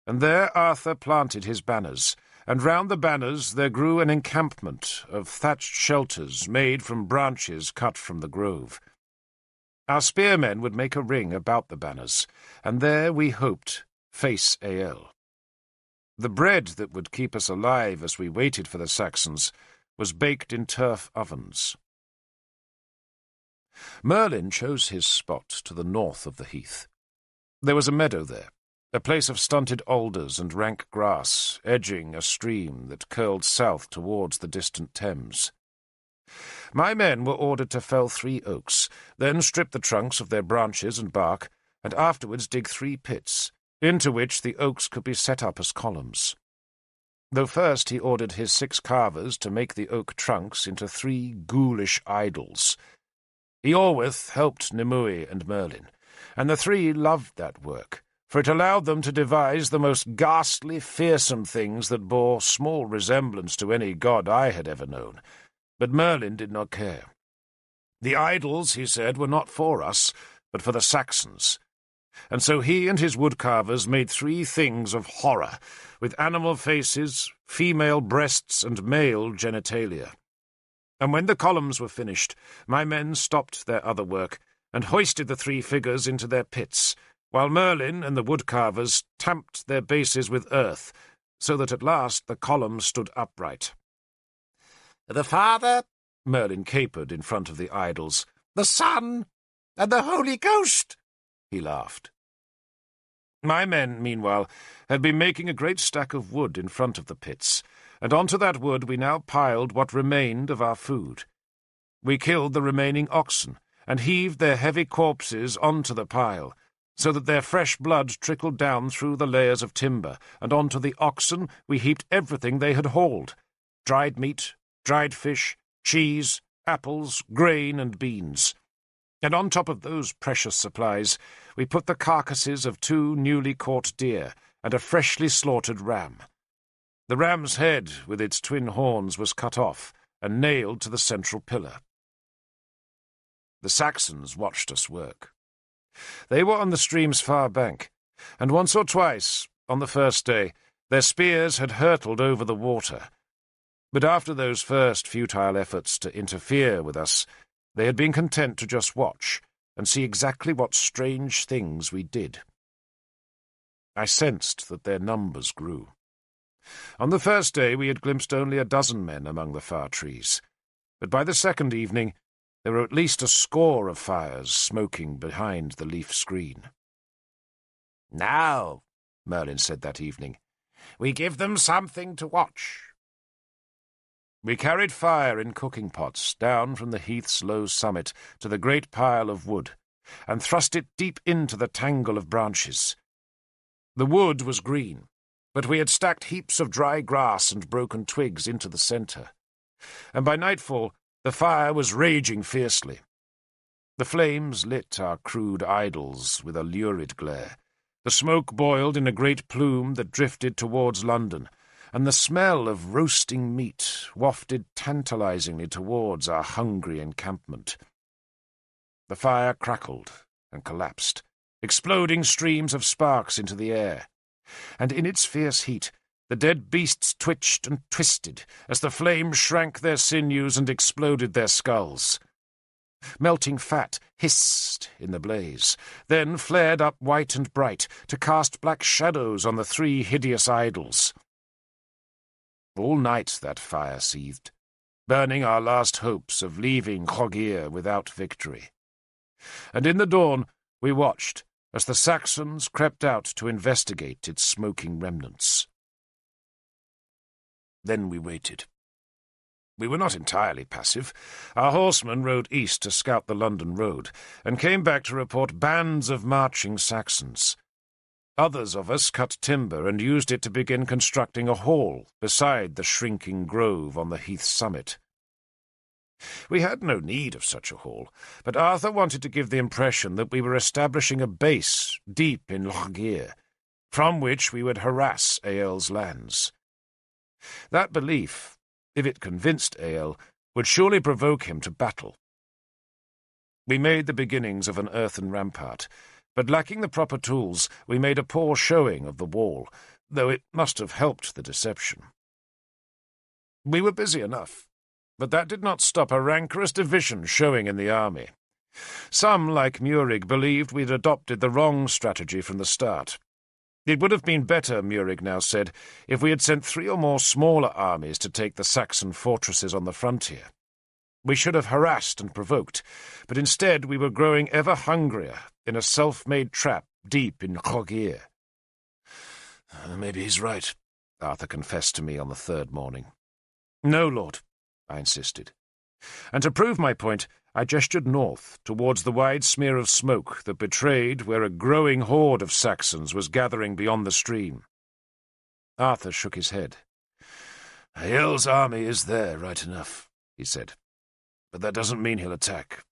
and there Arthur planted his banners, and round the banners there grew an encampment of thatched shelters made from branches cut from the grove. Our spearmen would make a ring about the banners, and there, we hoped, face Eorl. The bread that would keep us alive as we waited for the Saxons was baked in turf ovens. Merlin chose his spot to the north of the heath. There was a meadow there, a place of stunted alders and rank grass, edging a stream that curled south towards the distant Thames. My men were ordered to fell 3 oaks, then strip the trunks of their branches and bark, and afterwards dig 3 pits, into which the oaks could be set up as columns. Though first he ordered his 6 carvers to make the oak trunks into 3 ghoulish idols. Iorwerth helped Nimue and Merlin, and the 3 loved that work, for it allowed them to devise the most ghastly, fearsome things that bore small resemblance to any god I had ever known. But Merlin did not care. The idols, he said, were not for us, but for the Saxons. And so he and his woodcarvers made 3 things of horror, with animal faces, female breasts, and male genitalia. And when the columns were finished, my men stopped their other work, and hoisted the 3 figures into their pits, while Merlin and the woodcarvers tamped their bases with earth, so that at last the columns stood upright. "The Father," Merlin capered in front of the idols, "the Son, and the Holy Ghost," he laughed. My men, meanwhile, had been making a great stack of wood in front of the pits, and onto that wood we now piled what remained of our food. We killed the remaining oxen, and heaved their heavy corpses onto the pile, so that their fresh blood trickled down through the layers of timber, and onto the oxen we heaped everything they had hauled: dried meat, dried fish, cheese, apples, grain, and beans. And on top of those precious supplies, we put the carcasses of 2 newly caught deer and a freshly slaughtered ram. The ram's head, with its twin horns, was cut off and nailed to the central pillar. The Saxons watched us work. They were on the stream's far bank, and once or twice, on the first day, their spears had hurtled over the water. But after those first futile efforts to interfere with us, they had been content to just watch and see exactly what strange things we did. I sensed that their numbers grew. On the first day we had glimpsed only a dozen men among the far trees, but by the second evening there were at least a score of fires smoking behind the leaf screen. "Now," Merlin said that evening, "we give them something to watch." We carried fire in cooking pots down from the heath's low summit to the great pile of wood, and thrust it deep into the tangle of branches. The wood was green, but we had stacked heaps of dry grass and broken twigs into the centre, and by nightfall the fire was raging fiercely. The flames lit our crude idols with a lurid glare. The smoke boiled in a great plume that drifted towards London, and the smell of roasting meat wafted tantalizingly towards our hungry encampment. The fire crackled and collapsed, exploding streams of sparks into the air, and in its fierce heat the dead beasts twitched and twisted as the flame shrank their sinews and exploded their skulls. Melting fat hissed in the blaze, then flared up white and bright to cast black shadows on the 3 hideous idols. All night that fire seethed, burning our last hopes of leaving Llogir without victory. And in the dawn we watched as the Saxons crept out to investigate its smoking remnants. Then we waited. We were not entirely passive. Our horsemen rode east to scout the London road, and came back to report bands of marching Saxons. Others of us cut timber and used it to begin constructing a hall beside the shrinking grove on the heath's summit. We had no need of such a hall, but Arthur wanted to give the impression that we were establishing a base deep in Llogir, from which we would harass Eäl's lands. That belief, if it convinced Eäl, would surely provoke him to battle. We made the beginnings of an earthen rampart, but lacking the proper tools, we made a poor showing of the wall, though it must have helped the deception. We were busy enough, but that did not stop a rancorous division showing in the army. Some, like Murig, believed we'd adopted the wrong strategy from the start. It would have been better, Murig now said, if we had sent 3 or more smaller armies to take the Saxon fortresses on the frontier. We should have harassed and provoked, but instead we were growing ever hungrier in a self-made trap deep in Chogir. Maybe he's right, Arthur confessed to me on the third morning. No, Lord, I insisted. And to prove my point, I gestured north, towards the wide smear of smoke that betrayed where a growing horde of Saxons was gathering beyond the stream. Arthur shook his head. Eäl's army is there, right enough, he said. But that doesn't mean he'll attack.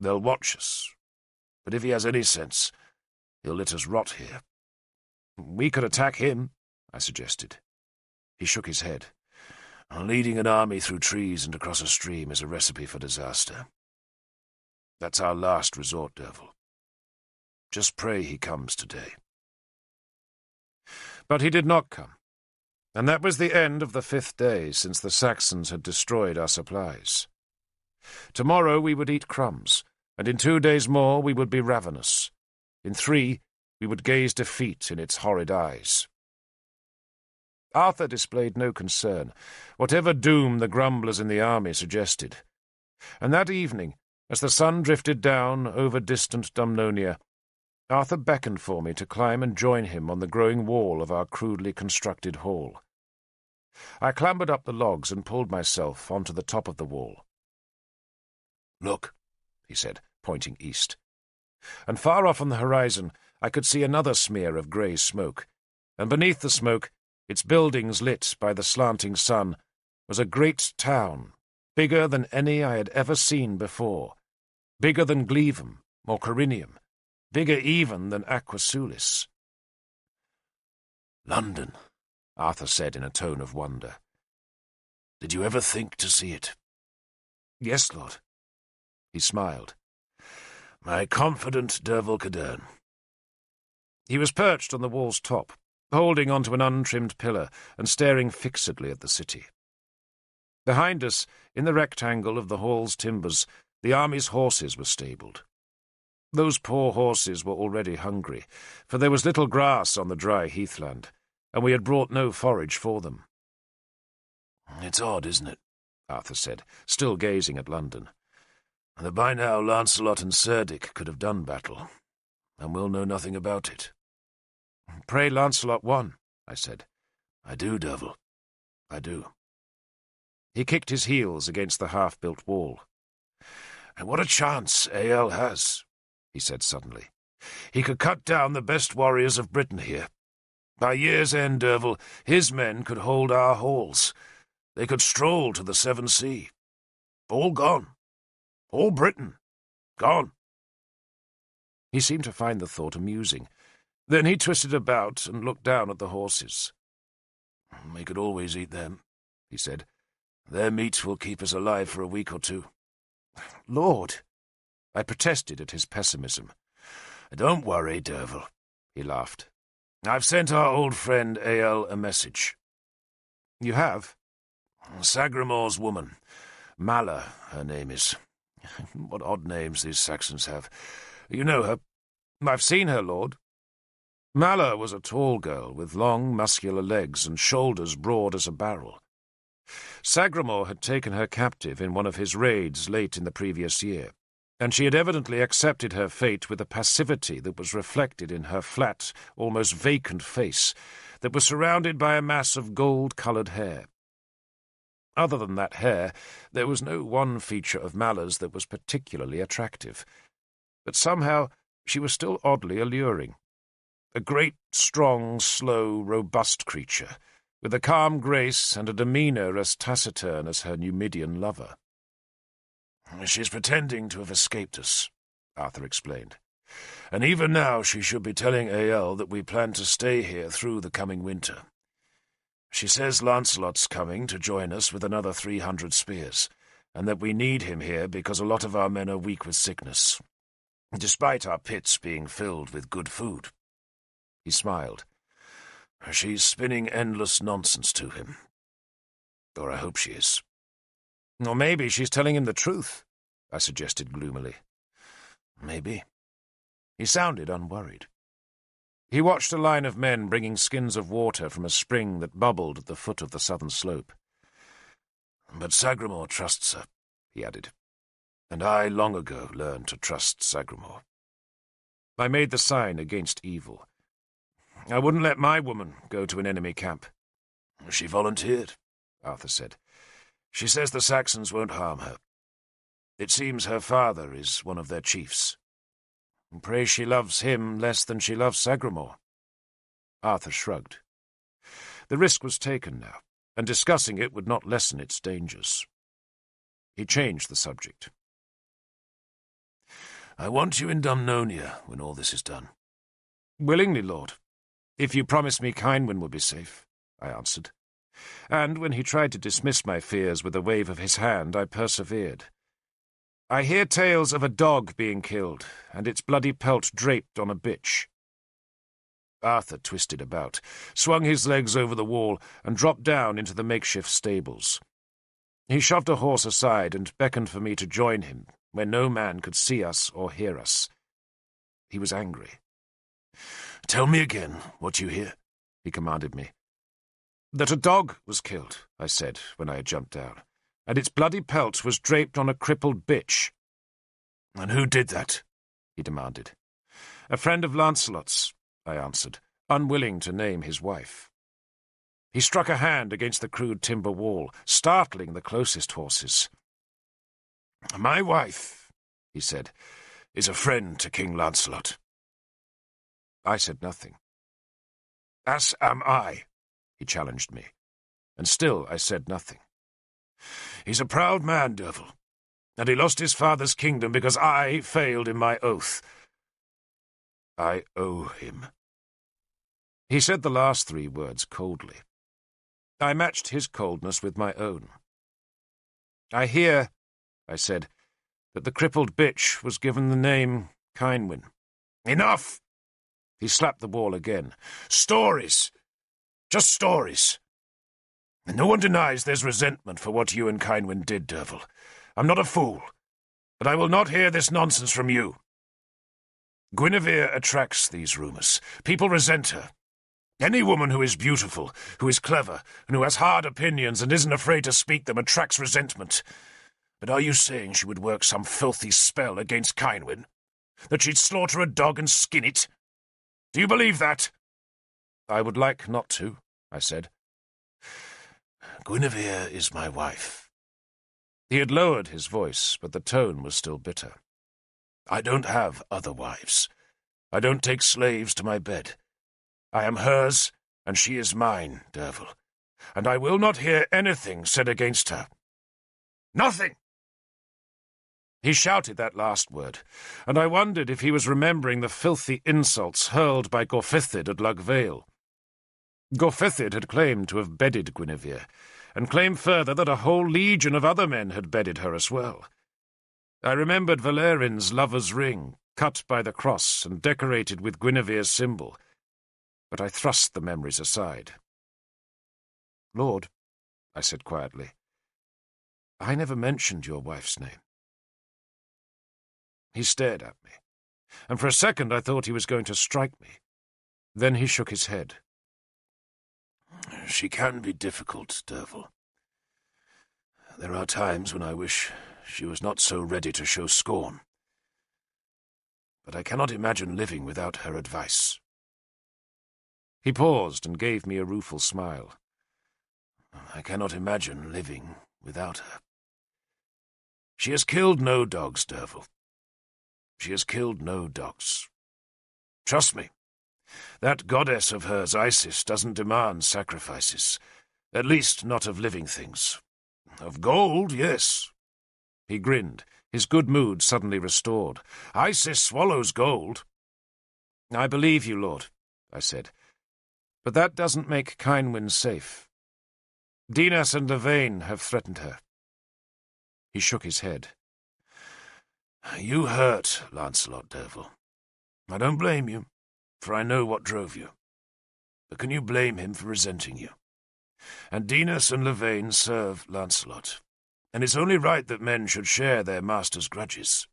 They'll watch us. But if he has any sense, he'll let us rot here. We could attack him, I suggested. He shook his head. Leading an army through trees and across a stream is a recipe for disaster. That's our last resort, Derfel. Just pray he comes today. But he did not come, and that was the end of the 5th day since the Saxons had destroyed our supplies. Tomorrow we would eat crumbs, and in 2 days more we would be ravenous. In 3, we would gaze defeat in its horrid eyes. Arthur displayed no concern, whatever doom the grumblers in the army suggested. And that evening, as the sun drifted down over distant Dumnonia, Arthur beckoned for me to climb and join him on the growing wall of our crudely constructed hall. I clambered up the logs and pulled myself onto the top of the wall. "Look," he said, pointing east. And far off on the horizon I could see another smear of grey smoke, and beneath the smoke, its buildings lit by the slanting sun, was a great town, bigger than any I had ever seen before, bigger than Glevum or Corinium, bigger even than Aquasulis. "London," Arthur said in a tone of wonder. "Did you ever think to see it?" "Yes, Lord." He smiled. "My confident Derfel Cadarn." He was perched on the wall's top, holding onto an untrimmed pillar and staring fixedly at the city. Behind us, in the rectangle of the hall's timbers, the army's horses were stabled. Those poor horses were already hungry, for there was little grass on the dry heathland, and we had brought no forage for them. "It's odd, isn't it?" Arthur said, still gazing at London. "That by now Lancelot and Cerdic could have done battle, and we'll know nothing about it." "Pray Lancelot won," I said. "I do, Derfel. I do." He kicked his heels against the half-built wall. "And what a chance Eäl has," he said suddenly. "He could cut down the best warriors of Britain here. By year's end, Derfel, his men could hold our halls. They could stroll to the Severn Sea. All gone. All Britain. Gone." He seemed to find the thought amusing. Then he twisted about and looked down at the horses. "We could always eat them," he said. "Their meat will keep us alive for a week or two." "Lord!" I protested at his pessimism. "Don't worry, Derfel," he laughed. "I've sent our old friend Eäl a message." "You have?" "Sagramor's woman. Mala, her name is. What odd names these Saxons have. You know her." "I've seen her, Lord." Mala was a tall girl with long, muscular legs and shoulders broad as a barrel. Sagramor had taken her captive in one of his raids late in the previous year, and she had evidently accepted her fate with a passivity that was reflected in her flat, almost vacant face that was surrounded by a mass of gold-coloured hair. Other than that hair, there was no one feature of Mala's that was particularly attractive, but somehow she was still oddly alluring. A great, strong, slow, robust creature, with a calm grace and a demeanour as taciturn as her Numidian lover. "She's pretending to have escaped us," Arthur explained. "And even now she should be telling Eäl that we plan to stay here through the coming winter. She says Lancelot's coming to join us with another 300 spears, and that we need him here because a lot of our men are weak with sickness, despite our pits being filled with good food." He smiled. "She's spinning endless nonsense to him. Or I hope she is." "Or maybe she's telling him the truth," I suggested gloomily. "Maybe." He sounded unworried. He watched a line of men bringing skins of water from a spring that bubbled at the foot of the southern slope. "But Sagramor trusts her," he added. "And I long ago learned to trust Sagramor." I made the sign against evil. I wouldn't let my woman go to an enemy camp. She volunteered, Arthur said. She says the Saxons won't harm her. It seems her father is one of their chiefs. And pray she loves him less than she loves Sagramore. Arthur shrugged. The risk was taken now, and discussing it would not lessen its dangers. He changed the subject. I want you in Dumnonia when all this is done. Willingly, Lord. If you promise me Kynwyn will be safe, I answered. And when he tried to dismiss my fears with a wave of his hand, I persevered. I hear tales of a dog being killed, and its bloody pelt draped on a bitch. Arthur twisted about, swung his legs over the wall, and dropped down into the makeshift stables. He shoved a horse aside and beckoned for me to join him, where no man could see us or hear us. He was angry. "Tell me again what you hear," he commanded me. "That a dog was killed," I said when I had jumped down, "and its bloody pelt was draped on a crippled bitch." "And who did that?" he demanded. "A friend of Lancelot's," I answered, unwilling to name his wife. He struck a hand against the crude timber wall, startling the closest horses. "My wife," he said, "is a friend to King Lancelot." I said nothing. "As am I," he challenged me, and still I said nothing. "He's a proud man, Derfel, and he lost his father's kingdom because I failed in my oath. I owe him." He said the last three words coldly. I matched his coldness with my own. "I hear," I said, "that the crippled bitch was given the name Kynwyn." "Enough!" He slapped the wall again. "Stories! Just stories! And no one denies there's resentment for what you and Kynwyn did, Derfel. I'm not a fool, but I will not hear this nonsense from you. Guinevere attracts these rumours. People resent her. Any woman who is beautiful, who is clever, and who has hard opinions and isn't afraid to speak them attracts resentment. But are you saying she would work some filthy spell against Kynwyn? That she'd slaughter a dog and skin it? Do you believe that?" "I would like not to," I said. "Guinevere is my wife." He had lowered his voice, but the tone was still bitter. "I don't have other wives. I don't take slaves to my bed. I am hers, and she is mine, Derfel, and I will not hear anything said against her. Nothing!" He shouted that last word, and I wondered if he was remembering the filthy insults hurled by Gorfithid at Lugvale. Gorfithid had claimed to have bedded Guinevere, and claimed further that a whole legion of other men had bedded her as well. I remembered Valerin's lover's ring, cut by the cross and decorated with Guinevere's symbol, but I thrust the memories aside. "Lord," I said quietly, "I never mentioned your wife's name." He stared at me, and for a second I thought he was going to strike me. Then he shook his head. "She can be difficult, Derfel. There are times when I wish she was not so ready to show scorn. But I cannot imagine living without her advice." He paused and gave me a rueful smile. "I cannot imagine living without her. She has killed no dogs, Derfel. She has killed no dogs. Trust me, that goddess of hers, Isis, doesn't demand sacrifices, at least not of living things. Of gold, yes." He grinned, his good mood suddenly restored. "Isis swallows gold." "I believe you, Lord," I said, "but that doesn't make Kynwyn safe. Dinas and Lavain have threatened her." He shook his head. "You hurt Lancelot, Derfel. I don't blame you, for I know what drove you. But can you blame him for resenting you? And Dinas and Lavain serve Lancelot, and it's only right that men should share their master's grudges."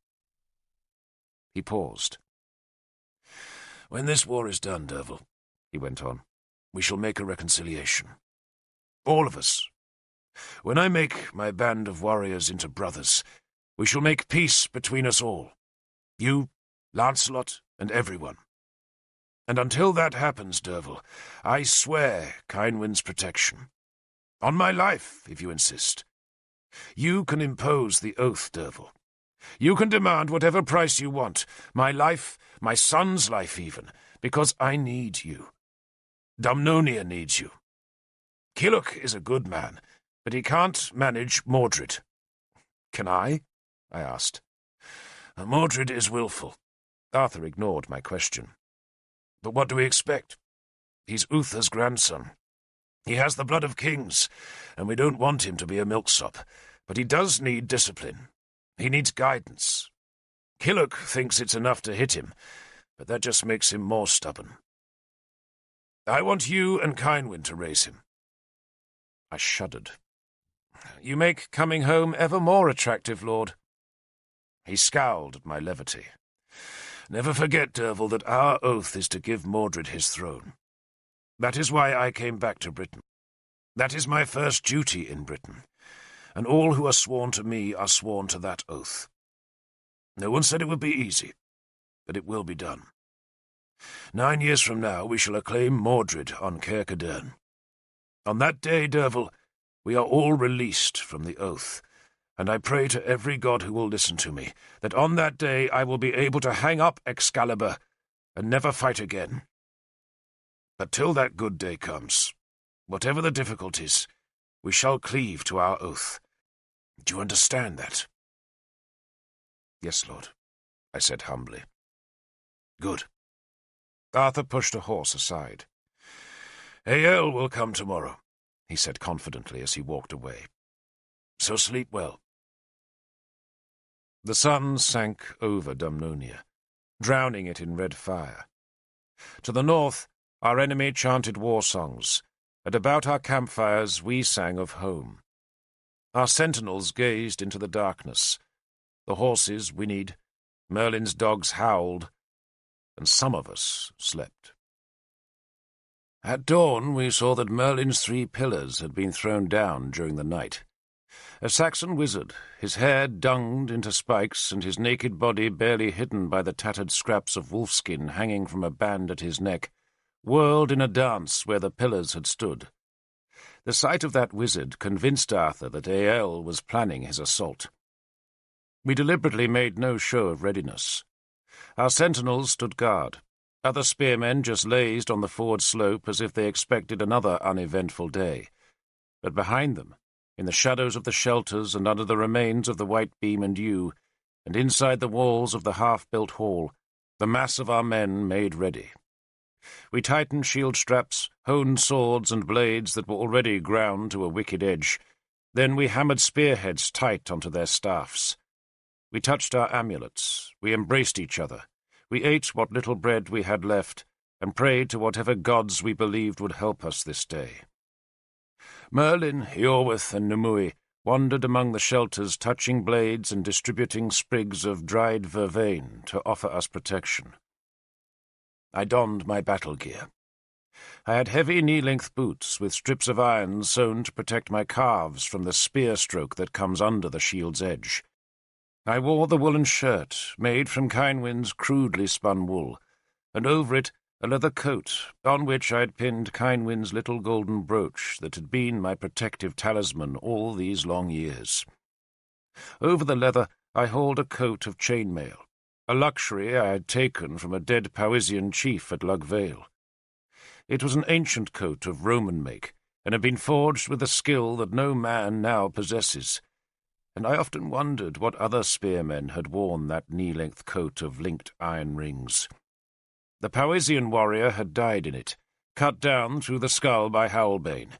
He paused. "When this war is done, Derfel," he went on, "we shall make a reconciliation. All of us. When I make my band of warriors into brothers, we shall make peace between us all. You, Lancelot and everyone. And until that happens, Derfel, I swear Kynwyn's protection. On my life, if you insist. You can impose the oath, Derfel. You can demand whatever price you want, my life, my son's life even, because I need you. Dumnonia needs you. Kilhuch is a good man, but he can't manage Mordred. Can I asked. Mordred is willful. Arthur ignored my question. But what do we expect? He's Uther's grandson. He has the blood of kings, and we don't want him to be a milksop, but he does need discipline. He needs guidance. Kilhuch thinks it's enough to hit him, but that just makes him more stubborn. I want you and Kynwyn to raise him. I shuddered. You make coming home ever more attractive, Lord. He scowled at my levity. Never forget, Derfel, that our oath is to give Mordred his throne. That is why I came back to Britain. That is my first duty in Britain, and all who are sworn to me are sworn to that oath. No one said it would be easy, but it will be done. 9 years from now we shall acclaim Mordred on Caer Cadarn. On that day, Derfel, we are all released from the oath, and I pray to every god who will listen to me, that on that day I will be able to hang up Excalibur and never fight again. But till that good day comes, whatever the difficulties, we shall cleave to our oath. Do you understand that? Yes, Lord, I said humbly. Good. Arthur pushed a horse aside. Heir will come tomorrow, he said confidently as he walked away. So sleep well. The sun sank over Dumnonia, drowning it in red fire. To the north, our enemy chanted war songs, and about our campfires we sang of home. Our sentinels gazed into the darkness. The horses whinnied, Merlin's dogs howled, and some of us slept. At dawn we saw that Merlin's 3 pillars had been thrown down during the night. A Saxon wizard, his hair dunged into spikes and his naked body barely hidden by the tattered scraps of wolfskin hanging from a band at his neck, whirled in a dance where the pillars had stood. The sight of that wizard convinced Arthur that Ael was planning his assault. We deliberately made no show of readiness. Our sentinels stood guard. Other spearmen just lazed on the forward slope as if they expected another uneventful day. But behind them, in the shadows of the shelters and under the remains of the white beam and yew, and inside the walls of the half-built hall, the mass of our men made ready. We tightened shield straps, honed swords and blades that were already ground to a wicked edge. Then we hammered spearheads tight onto their staffs. We touched our amulets. We embraced each other. We ate what little bread we had left, and prayed to whatever gods we believed would help us this day. Merlin, Iorwerth, and Numui wandered among the shelters, touching blades and distributing sprigs of dried vervain to offer us protection. I donned my battle gear. I had heavy knee-length boots with strips of iron sewn to protect my calves from the spear stroke that comes under the shield's edge. I wore the woolen shirt, made from Kynwyn's crudely spun wool, and over it a leather coat, on which I had pinned Kynwyn's little golden brooch that had been my protective talisman all these long years. Over the leather I hauled a coat of chainmail, a luxury I had taken from a dead Powisian chief at Lugvale. It was an ancient coat of Roman make, and had been forged with a skill that no man now possesses, and I often wondered what other spearmen had worn that knee-length coat of linked iron rings. The Powisian warrior had died in it, cut down through the skull by Howlbane,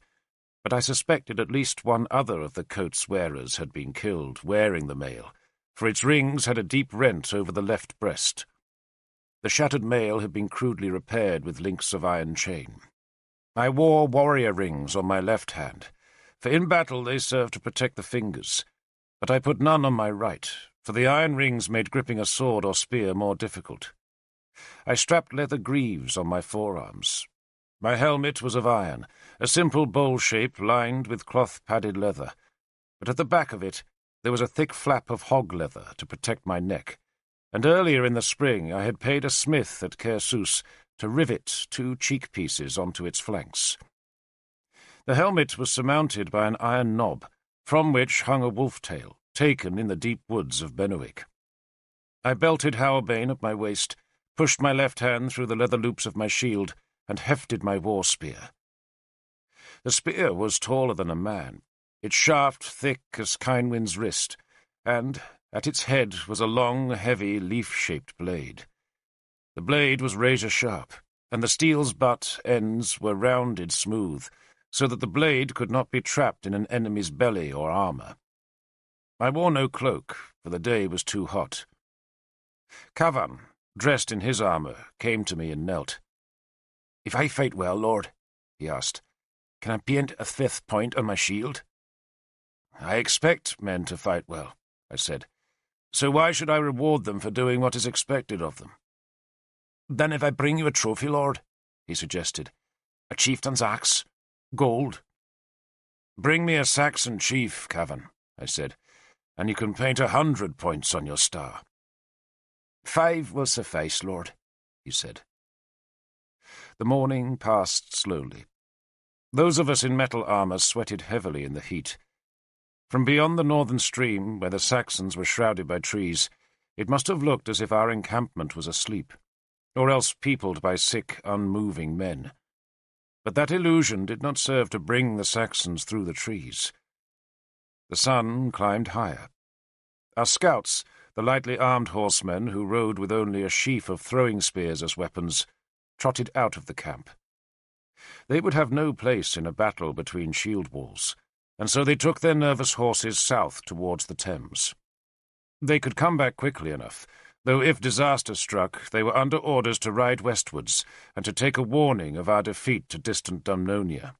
but I suspected at least one other of the coat's wearers had been killed wearing the mail, for its rings had a deep rent over the left breast. The shattered mail had been crudely repaired with links of iron chain. I wore warrior rings on my left hand, for in battle they served to protect the fingers, but I put none on my right, for the iron rings made gripping a sword or spear more difficult. I strapped leather greaves on my forearms. My helmet was of iron, a simple bowl shape lined with cloth-padded leather, but at the back of it there was a thick flap of hog leather to protect my neck, and earlier in the spring I had paid a smith at Caersus to rivet 2 cheek pieces onto its flanks. The helmet was surmounted by an iron knob, from which hung a wolf tail, taken in the deep woods of Benwick. I belted Hauerbein at my waist, pushed my left hand through the leather loops of my shield, and hefted my war spear. The spear was taller than a man, its shaft thick as Kynwyn's wrist, and at its head was a long, heavy, leaf-shaped blade. The blade was razor-sharp, and the steel's butt ends were rounded smooth, so that the blade could not be trapped in an enemy's belly or armour. I wore no cloak, for the day was too hot. Cadarn, dressed in his armour, came to me and knelt. "If I fight well, Lord," he asked, "can I paint a 5th point on my shield?" "I expect men to fight well," I said. "So why should I reward them for doing what is expected of them?" "Then if I bring you a trophy, Lord," he suggested, "a chieftain's axe, gold." "Bring me a Saxon chief, Cadarn," I said, "and you can paint 100 points on your star." "5 will suffice, Lord," he said. The morning passed slowly. Those of us in metal armour sweated heavily in the heat. From beyond the northern stream, where the Saxons were shrouded by trees, it must have looked as if our encampment was asleep, or else peopled by sick, unmoving men. But that illusion did not serve to bring the Saxons through the trees. The sun climbed higher. Our scouts, the lightly armed horsemen who rode with only a sheaf of throwing spears as weapons, trotted out of the camp. They would have no place in a battle between shield walls, and so they took their nervous horses south towards the Thames. They could come back quickly enough, though if disaster struck, they were under orders to ride westwards and to take a warning of our defeat to distant Dumnonia.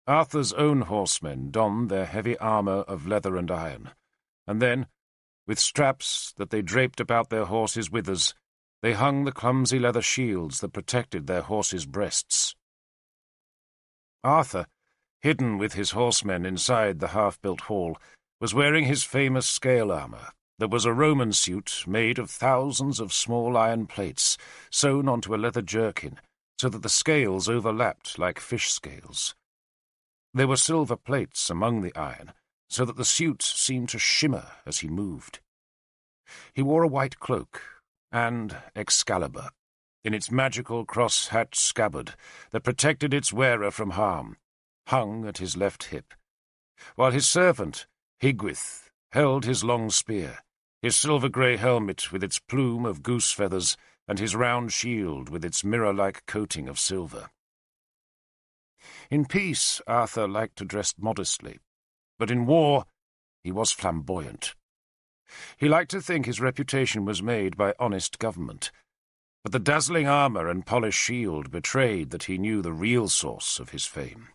Arthur's own horsemen donned their heavy armour of leather and iron, and then, with straps that they draped about their horses' withers, they hung the clumsy leather shields that protected their horses' breasts. Arthur, hidden with his horsemen inside the half-built hall, was wearing his famous scale armour, that was a Roman suit made of thousands of small iron plates sewn onto a leather jerkin, so that the scales overlapped like fish scales. There were silver plates among the iron, so that the suit seemed to shimmer as he moved. He wore a white cloak, and Excalibur, in its magical cross-hatched scabbard that protected its wearer from harm, hung at his left hip, while his servant, Higwyth, held his long spear, his silver-grey helmet with its plume of goose feathers, and his round shield with its mirror-like coating of silver. In peace, Arthur liked to dress modestly, but in war he was flamboyant. He liked to think his reputation was made by honest government, but the dazzling armour and polished shield betrayed that he knew the real source of his fame.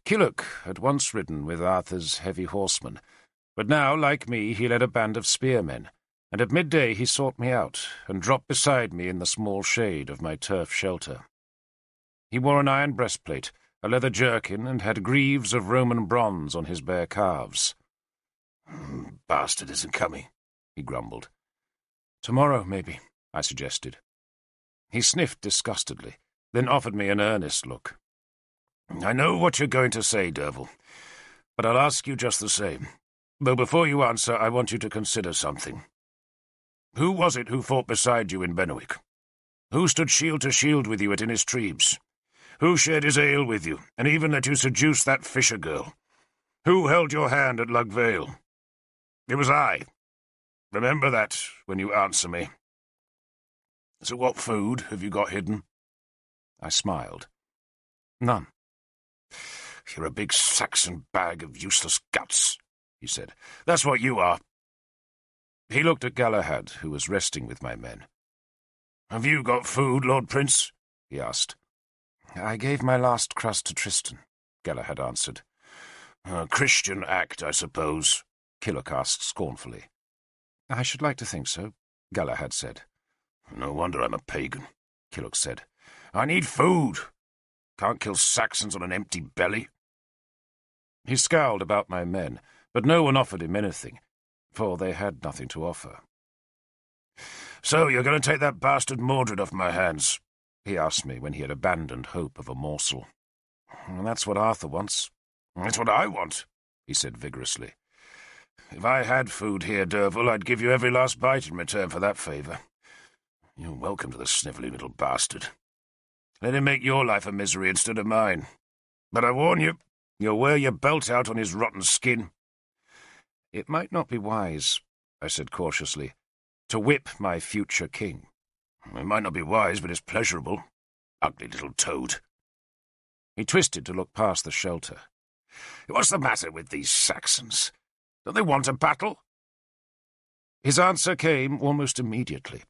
Killoch had once ridden with Arthur's heavy horsemen, but now, like me, he led a band of spearmen, and at midday he sought me out and dropped beside me in the small shade of my turf shelter. He wore an iron breastplate, a leather jerkin, and had greaves of Roman bronze on his bare calves. "Bastard isn't coming," he grumbled. "Tomorrow, maybe," I suggested. He sniffed disgustedly, then offered me an earnest look. "I know what you're going to say, Derfel, but I'll ask you just the same. Though before you answer, I want you to consider something. Who was it who fought beside you in Benwick? Who stood shield to shield with you at Innistribes? Who shared his ale with you, and even let you seduce that fisher girl? Who held your hand at Lugvale? It was I. Remember that when you answer me. So what food have you got hidden?" I smiled. "None." "You're a big Saxon bag of useless guts," he said. "That's what you are." He looked at Galahad, who was resting with my men. "Have you got food, Lord Prince?" he asked. "I gave my last crust to Tristan," Galahad answered. "A Christian act, I suppose?" Killoch asked scornfully. "I should like to think so," Galahad said. "No wonder I'm a pagan," Killoch said. "I need food. Can't kill Saxons on an empty belly." He scowled about my men, but no one offered him anything. for they had nothing to offer. "So you're going to take that bastard Mordred off my hands?" he asked me when he had abandoned hope of a morsel. "And that's what Arthur wants." "That's what I want," he said vigorously. "If I had food here, Derfel, I'd give you every last bite in return for that favour. You're welcome to the snivelling little bastard. Let him make your life a misery instead of mine. But I warn you, you'll wear your belt out on his rotten skin." "It might not be wise," I said cautiously, "to whip my future king." "It might not be wise, but it's pleasurable. Ugly little toad." He twisted to look past the shelter. "What's the matter with these Saxons? Don't they want a battle?" His answer came almost immediately.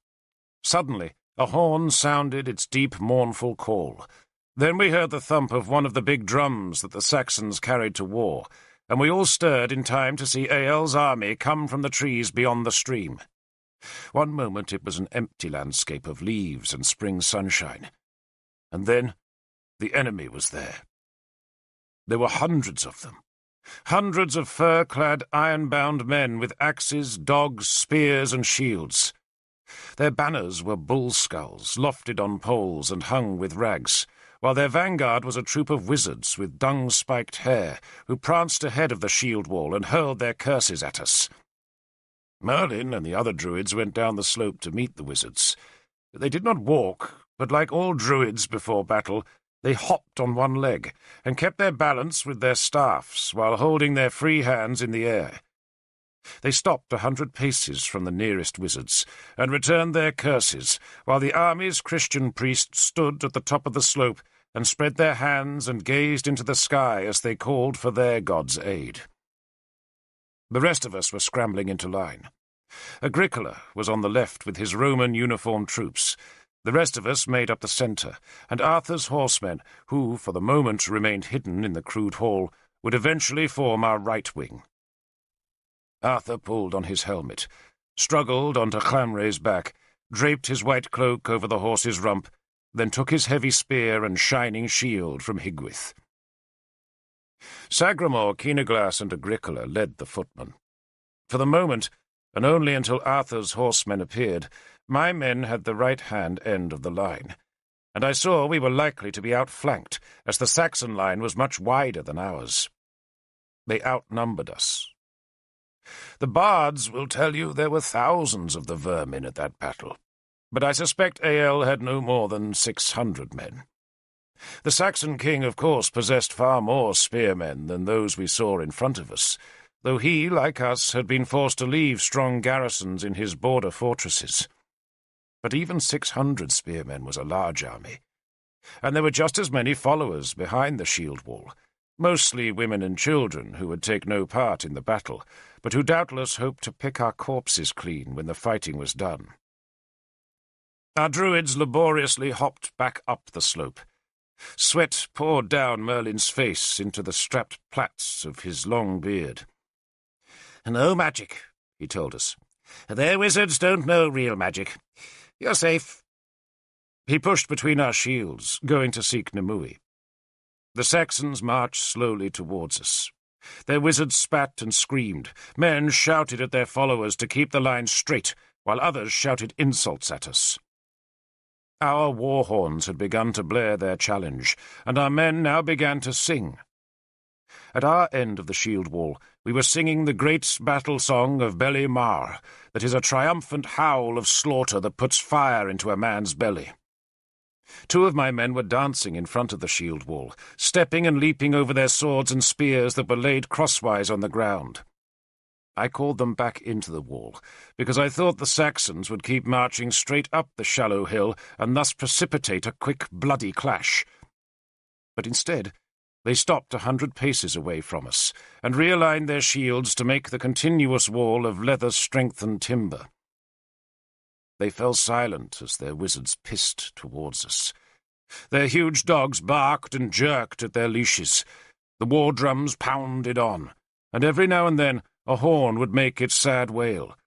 Suddenly, a horn sounded its deep, mournful call. Then we heard the thump of one of the big drums that the Saxons carried to war, and we all stirred in time to see Eäl's army come from the trees beyond the stream. One moment it was an empty landscape of leaves and spring sunshine, and then the enemy was there. There were hundreds of them. Hundreds of fur-clad, iron-bound men with axes, dogs, spears, and shields. Their banners were bull skulls, lofted on poles and hung with rags, while their vanguard was a troop of wizards with dung-spiked hair, who pranced ahead of the shield wall and hurled their curses at us. Merlin and the other druids went down the slope to meet the wizards. They did not walk, but like all druids before battle, they hopped on one leg, and kept their balance with their staffs, while holding their free hands in the air. They stopped 100 paces from the nearest wizards, and returned their curses, while the army's Christian priests stood at the top of the slope, and spread their hands and gazed into the sky as they called for their god's aid. The rest of us were scrambling into line. Agricola was on the left with his Roman uniformed troops. The rest of us made up the centre, and Arthur's horsemen, who for the moment remained hidden in the crude hall, would eventually form our right wing. Arthur pulled on his helmet, struggled onto Llanray's back, draped his white cloak over the horse's rump, then took his heavy spear and shining shield from Higwyth. Sagramor, Keenaglas, and Agricola led the footmen. For the moment, and only until Arthur's horsemen appeared, my men had the right-hand end of the line, and I saw we were likely to be outflanked, as the Saxon line was much wider than ours. They outnumbered us. The bards will tell you there were thousands of the vermin at that battle, but I suspect Eäl had no more than 600 men. The Saxon king, of course, possessed far more spearmen than those we saw in front of us, though he, like us, had been forced to leave strong garrisons in his border fortresses. But even 600 spearmen was a large army, and there were just as many followers behind the shield wall, mostly women and children who would take no part in the battle, but who doubtless hoped to pick our corpses clean when the fighting was done. Our druids laboriously hopped back up the slope. Sweat poured down Merlin's face into the strapped plaits of his long beard. "No magic," he told us. "Their wizards don't know real magic. You're safe." He pushed between our shields, going to seek Nimue. The Saxons marched slowly towards us. Their wizards spat and screamed. Men shouted at their followers to keep the line straight, while others shouted insults at us. Our war horns had begun to blare their challenge, and our men now began to sing. At our end of the shield wall, we were singing the great battle song of Beli Mar, that is a triumphant howl of slaughter that puts fire into a man's belly. 2 of my men were dancing in front of the shield wall, stepping and leaping over their swords and spears that were laid crosswise on the ground. I called them back into the wall, because I thought the Saxons would keep marching straight up the shallow hill and thus precipitate a quick, bloody clash. But instead, they stopped 100 paces away from us, and realigned their shields to make the continuous wall of leather-strengthened timber. They fell silent as their wizards pissed towards us. Their huge dogs barked and jerked at their leashes. The war drums pounded on, and every now and then a horn would make its sad wail.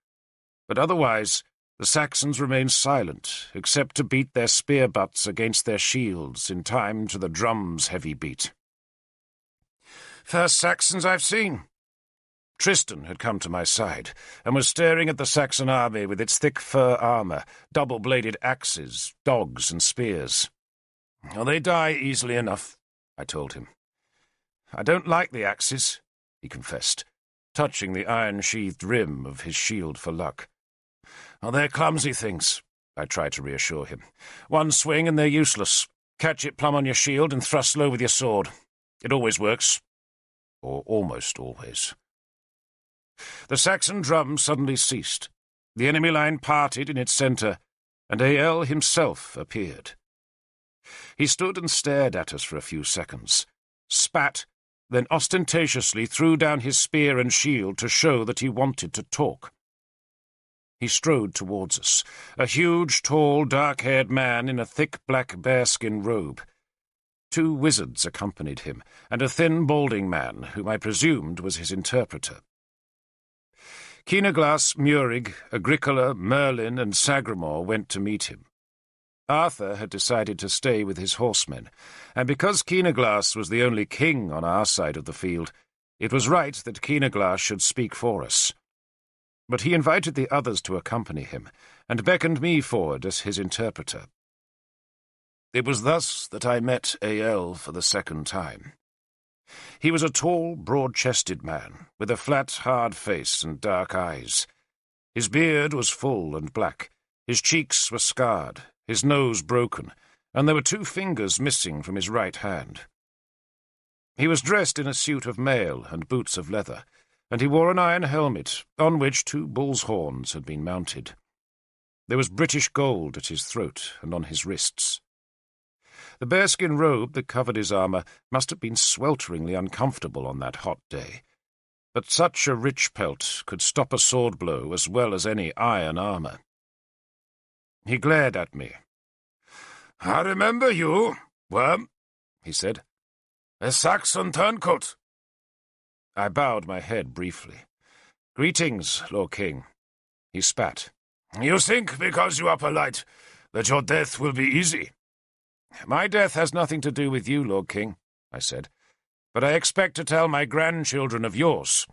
But otherwise, the Saxons remained silent, except to beat their spear butts against their shields in time to the drum's heavy beat. "First Saxons I've seen," Tristan had come to my side, and was staring at the Saxon army with its thick fur armour, double-bladed axes, dogs, and spears. "Well, they die easily enough," I told him. "I don't like the axes," he confessed, touching the iron-sheathed rim of his shield for luck. "Well, they're clumsy things," I tried to reassure him. "One swing and they're useless. Catch it plumb on your shield and thrust low with your sword. It always works. Or almost always." The Saxon drum suddenly ceased. The enemy line parted in its centre, and Ael himself appeared. He stood and stared at us for a few seconds, spat, then ostentatiously threw down his spear and shield to show that he wanted to talk. He strode towards us, a huge, tall, dark-haired man in a thick black bearskin robe. 2 wizards accompanied him, and a thin, balding man, whom I presumed was his interpreter. Keenaglas, Murig, Agricola, Merlin, and Sagramore went to meet him. Arthur had decided to stay with his horsemen, and because Keenaglas was the only king on our side of the field, it was right that Keenaglas should speak for us. But he invited the others to accompany him, and beckoned me forward as his interpreter. It was thus that I met Ael for the second time. He was a tall, broad-chested man, with a flat, hard face and dark eyes. His beard was full and black, his cheeks were scarred, his nose broken, and there were 2 fingers missing from his right hand. He was dressed in a suit of mail and boots of leather, and he wore an iron helmet, on which 2 bull's horns had been mounted. There was British gold at his throat and on his wrists. The bearskin robe that covered his armour must have been swelteringly uncomfortable on that hot day, but such a rich pelt could stop a sword blow as well as any iron armour. He glared at me. "I remember you, Worm," he said. "A Saxon turncoat." I bowed my head briefly. "Greetings, Lord King." He spat. "You think, because you are polite, that your death will be easy?" "My death has nothing to do with you, Lord King," I said, "but I expect to tell my grandchildren of yours."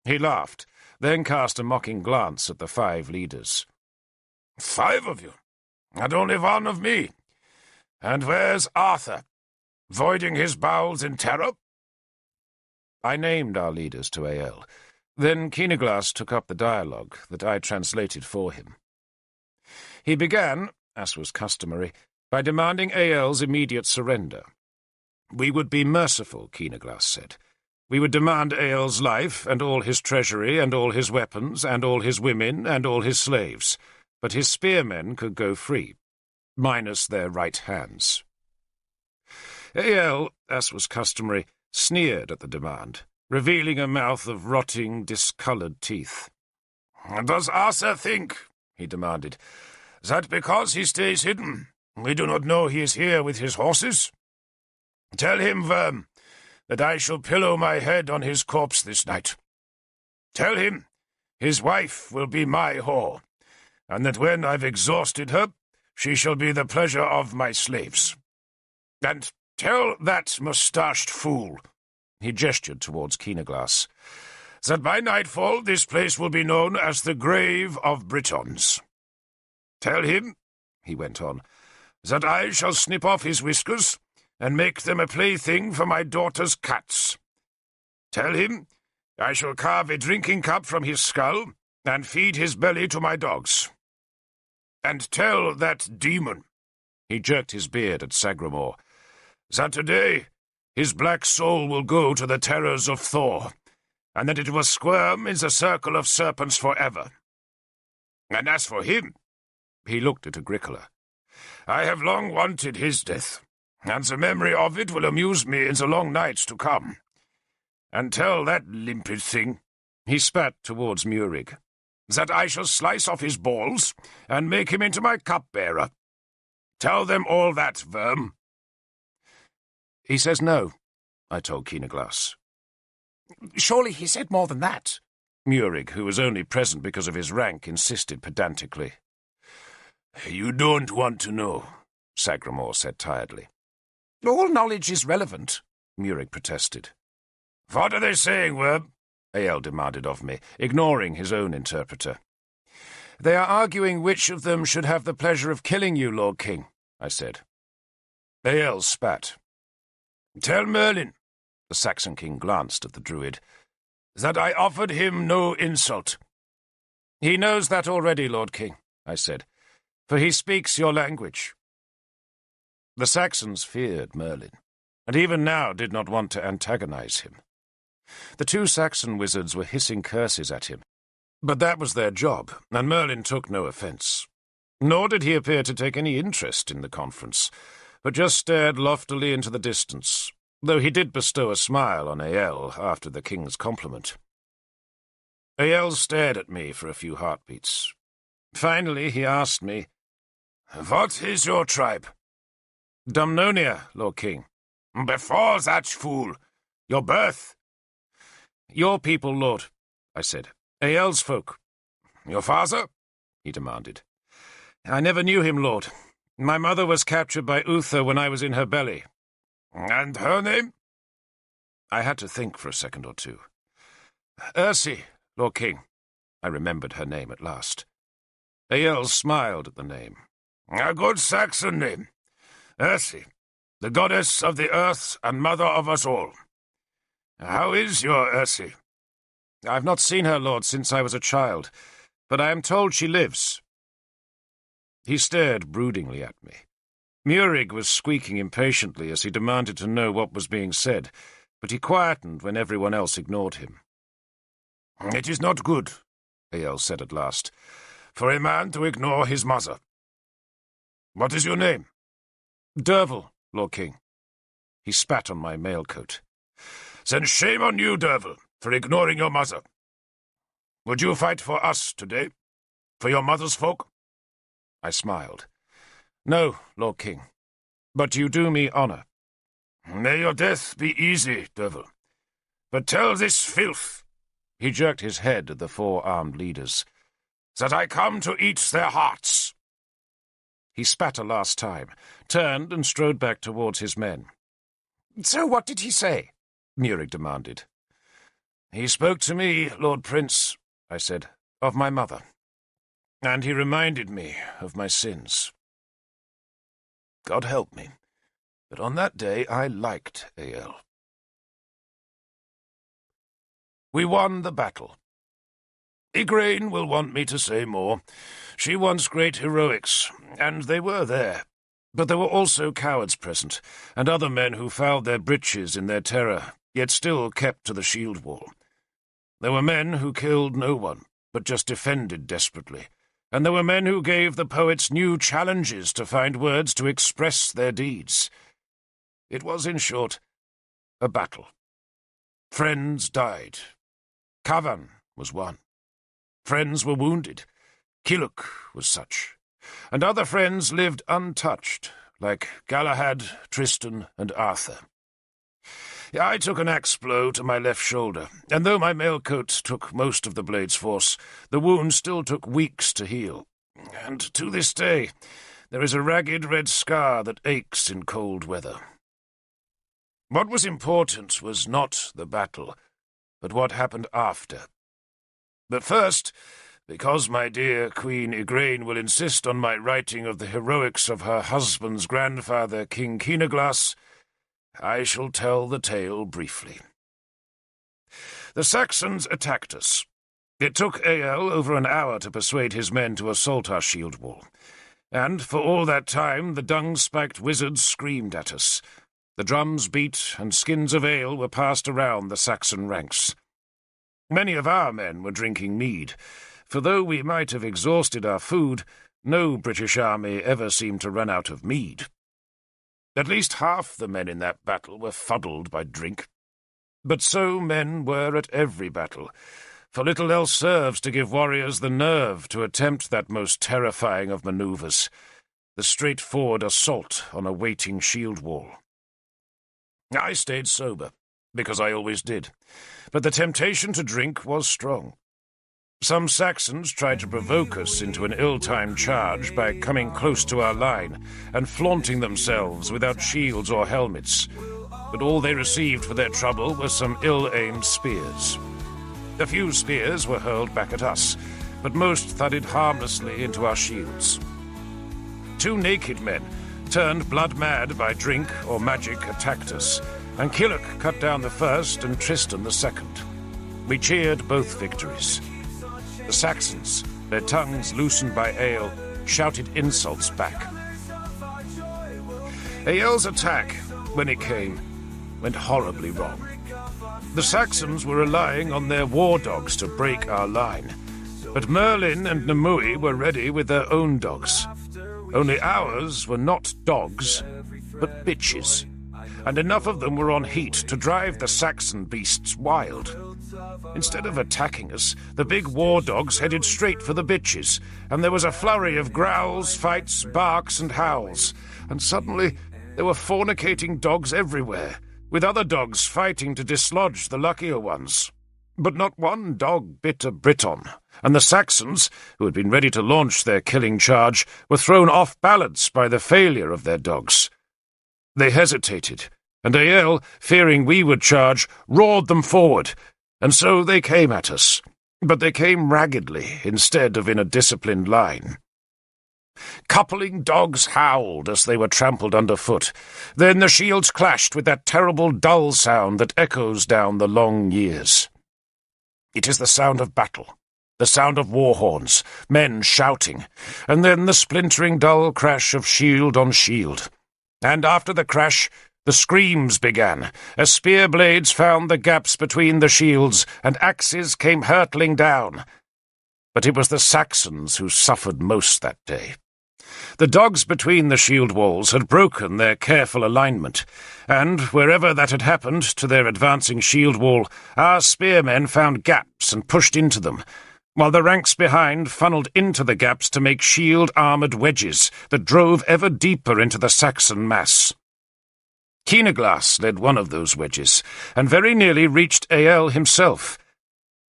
He laughed, then cast a mocking glance at the 5 leaders. "5 of you, and only 1 of me. And where's Arthur? Voiding his bowels in terror?" I named our leaders to Ael. Then Keenaglas took up the dialogue that I translated for him. He began, as was customary, by demanding Ael's immediate surrender. We would be merciful, Keenaglas said. We would demand Ael's life, and all his treasury, and all his weapons, and all his women, and all his slaves, but his spearmen could go free, minus their right hands. Ael, as was customary, sneered at the demand, revealing a mouth of rotting, discoloured teeth. "Does Arthur think," he demanded, "that because he stays hidden, we do not know he is here with his horses? Tell him, Worm, that I shall pillow my head on his corpse this night. Tell him his wife will be my whore, and that when I've exhausted her, she shall be the pleasure of my slaves. And tell that moustached fool," he gestured towards Keenaglas, "that by nightfall this place will be known as the Grave of Britons. Tell him," he went on, "that I shall snip off his whiskers and make them a plaything for my daughter's cats. Tell him I shall carve a drinking cup from his skull and feed his belly to my dogs. And tell that demon," he jerked his beard at Sagramore, "that today his black soul will go to the terrors of Thor, and that it will squirm in the circle of serpents forever. And as for him," he looked at Agricola, "I have long wanted his death, and the memory of it will amuse me in the long nights to come. And tell that limpid thing," he spat towards Murig, "that I shall slice off his balls and make him into my cupbearer. Tell them all that, Worm." "He says no," I told Keenaglas. "Surely he said more than that," Murig, who was only present because of his rank, insisted pedantically. "You don't want to know," Sagramore said tiredly. "All knowledge is relevant," Murig protested. "What are they saying, Worm?" Eyal demanded of me, ignoring his own interpreter. "They are arguing which of them should have the pleasure of killing you, Lord King," I said. Eyal spat. "Tell Merlin," the Saxon king glanced at the druid, "that I offered him no insult." "He knows that already, Lord King," I said, "for he speaks your language." The Saxons feared Merlin, and even now did not want to antagonize him. The two Saxon wizards were hissing curses at him, but that was their job, and Merlin took no offense. Nor did he appear to take any interest in the conference, but just stared loftily into the distance, though he did bestow a smile on Eyal after the king's compliment. Eyal stared at me for a few heartbeats. Finally he asked me, "What is your tribe?" "Dumnonia, Lord King." "Before that fool, your birth?" "Your people, Lord," I said. "Eyal's folk." "Your father?" he demanded. "I never knew him, Lord. My mother was captured by Uther when I was in her belly." "And her name?" I had to think for a second or two. "Ursi, Lord King." I remembered her name at last. Eyal smiled at the name. "A good Saxon name. Ursi, the goddess of the earth and mother of us all. How is your Ursi?" "I have not seen her, Lord, since I was a child, but I am told she lives." He stared broodingly at me. Murig was squeaking impatiently as he demanded to know what was being said, but he quietened when everyone else ignored him. "It is not good," Eyal said at last, "for a man to ignore his mother. What is your name?" "Derfel, Lord King." He spat on my mailcoat. "Then shame on you, Derfel, for ignoring your mother. Would you fight for us today? For your mother's folk?" I smiled. "No, Lord King, but you do me honor." "May your death be easy, Derfel. But tell this filth," he jerked his head at the four-armed leaders, "that I come to eat their hearts." He spat a last time, turned and strode back towards his men. "So what did he say?" Murig demanded. "He spoke to me, Lord Prince," I said, "of my mother. And he reminded me of my sins. God help me, but on that day I liked Eyal." We won the battle. Igraine will want me to say more. She wants great heroics, and they were there. But there were also cowards present, and other men who fouled their breeches in their terror, yet still kept to the shield wall. There were men who killed no one, but just defended desperately, and there were men who gave the poets new challenges to find words to express their deeds. It was, in short, a battle. Friends died. Cavan was one. Friends were wounded. Kiluk was such. And other friends lived untouched, like Galahad, Tristan, and Arthur. I took an axe blow to my left shoulder, and though my mailcoat took most of the blade's force, the wound still took weeks to heal. And to this day, there is a ragged red scar that aches in cold weather. What was important was not the battle, but what happened after. But first, because my dear Queen Igraine will insist on my writing of the heroics of her husband's grandfather, King Keenaglas, I shall tell the tale briefly. The Saxons attacked us. It took Eyal over an hour to persuade his men to assault our shield wall, and for all that time the dung-spiked wizards screamed at us. The drums beat, and skins of ale were passed around the Saxon ranks. Many of our men were drinking mead, for though we might have exhausted our food, no British army ever seemed to run out of mead. At least half the men in that battle were fuddled by drink. But so men were at every battle, for little else serves to give warriors the nerve to attempt that most terrifying of manoeuvres, the straightforward assault on a waiting shield wall. I stayed sober, because I always did, but the temptation to drink was strong. Some Saxons tried to provoke us into an ill-timed charge by coming close to our line and flaunting themselves without shields or helmets, but all they received for their trouble were some ill-aimed spears. A few spears were hurled back at us, but most thudded harmlessly into our shields. 2 naked men, turned blood-mad by drink or magic, attacked us, and Killock cut down the first and Tristan the second. We cheered both victories. The Saxons, their tongues loosened by ale, shouted insults back. Ael's attack, when it came, went horribly wrong. The Saxons were relying on their war dogs to break our line, but Merlin and Nimue were ready with their own dogs. Only ours were not dogs, but bitches, and enough of them were on heat to drive the Saxon beasts wild. Instead of attacking us, the big war dogs headed straight for the bitches, and there was a flurry of growls, fights, barks, and howls, and suddenly there were fornicating dogs everywhere, with other dogs fighting to dislodge the luckier ones. But not one dog bit a Briton, and the Saxons, who had been ready to launch their killing charge, were thrown off balance by the failure of their dogs. They hesitated, and Ael, fearing we would charge, roared them forward, and so they came at us, but they came raggedly instead of in a disciplined line. Coupling dogs howled as they were trampled underfoot. Then the shields clashed with that terrible dull sound that echoes down the long years. It is the sound of battle, the sound of war horns, men shouting, and then the splintering dull crash of shield on shield. And after the crash, the screams began, as spear blades found the gaps between the shields, and axes came hurtling down. But it was the Saxons who suffered most that day. The dogs between the shield walls had broken their careful alignment, and wherever that had happened to their advancing shield wall, our spearmen found gaps and pushed into them, while the ranks behind funneled into the gaps to make shield-armoured wedges that drove ever deeper into the Saxon mass. Keenaglass led one of those wedges, and very nearly reached Ael himself.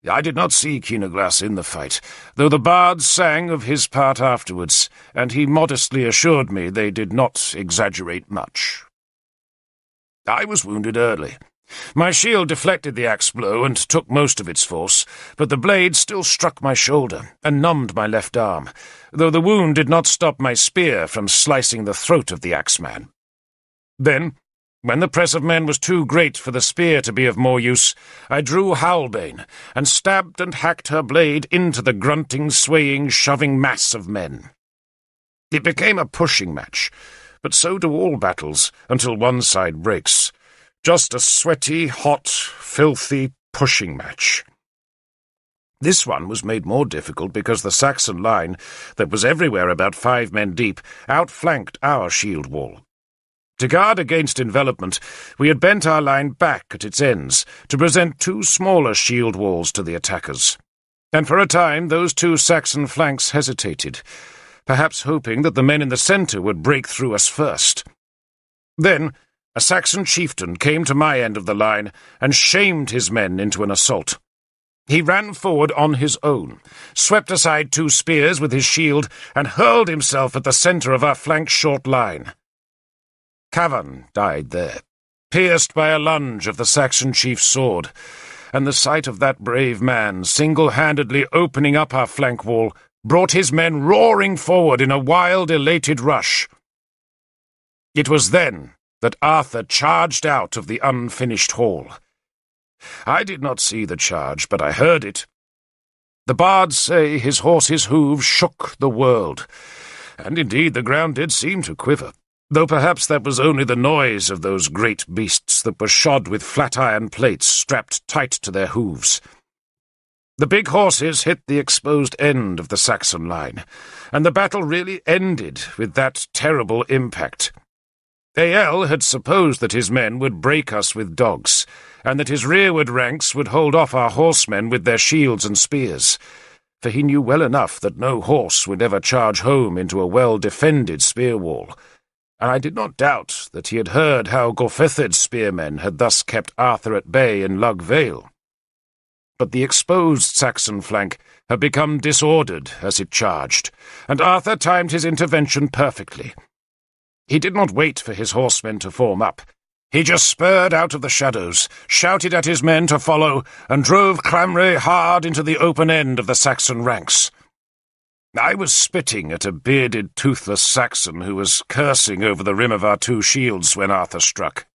I did not see Keenaglass in the fight, though the bards sang of his part afterwards, and he modestly assured me they did not exaggerate much. I was wounded early. My shield deflected the axe blow and took most of its force, but the blade still struck my shoulder and numbed my left arm, though the wound did not stop my spear from slicing the throat of the axeman. Then, when the press of men was too great for the spear to be of more use, I drew Howlbane and stabbed and hacked her blade into the grunting, swaying, shoving mass of men. It became a pushing match, but so do all battles until one side breaks. Just a sweaty, hot, filthy pushing match. This one was made more difficult because the Saxon line, that was everywhere about 5 men deep, outflanked our shield wall. To guard against envelopment, we had bent our line back at its ends to present 2 smaller shield walls to the attackers, and for a time those 2 Saxon flanks hesitated, perhaps hoping that the men in the centre would break through us first. Then a Saxon chieftain came to my end of the line and shamed his men into an assault. He ran forward on his own, swept aside 2 spears with his shield, and hurled himself at the centre of our flank short line. Cavan died there, pierced by a lunge of the Saxon chief's sword, and the sight of that brave man single-handedly opening up our flank wall brought his men roaring forward in a wild, elated rush. It was then that Arthur charged out of the unfinished hall. I did not see the charge, but I heard it. The bards say his horse's hooves shook the world, and indeed the ground did seem to quiver, though perhaps that was only the noise of those great beasts that were shod with flat-iron plates strapped tight to their hooves. The big horses hit the exposed end of the Saxon line, and the battle really ended with that terrible impact. Ael had supposed that his men would break us with dogs, and that his rearward ranks would hold off our horsemen with their shields and spears, for he knew well enough that no horse would ever charge home into a well-defended spear wall, and I did not doubt that he had heard how Gorfethid's spearmen had thus kept Arthur at bay in Lug Vale. But the exposed Saxon flank had become disordered as it charged, and Arthur timed his intervention perfectly. He did not wait for his horsemen to form up. He just spurred out of the shadows, shouted at his men to follow, and drove Cramray hard into the open end of the Saxon ranks. I was spitting at a bearded, toothless Saxon who was cursing over the rim of our two shields when Arthur struck.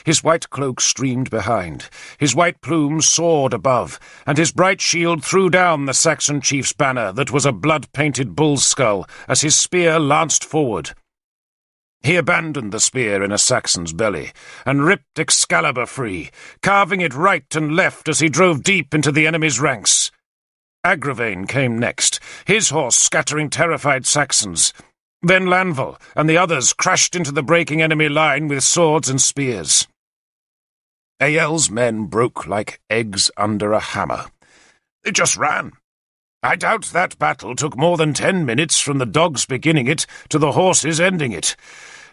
His white cloak streamed behind, his white plume soared above, and his bright shield threw down the Saxon chief's banner that was a blood-painted bull's skull as his spear lanced forward. He abandoned the spear in a Saxon's belly, and ripped Excalibur free, carving it right and left as he drove deep into the enemy's ranks. Agravain came next, his horse scattering terrified Saxons. Then Lanval and the others crashed into the breaking enemy line with swords and spears. Eyell's men broke like eggs under a hammer. They just ran. I doubt that battle took more than 10 minutes from the dogs beginning it to the horses ending it,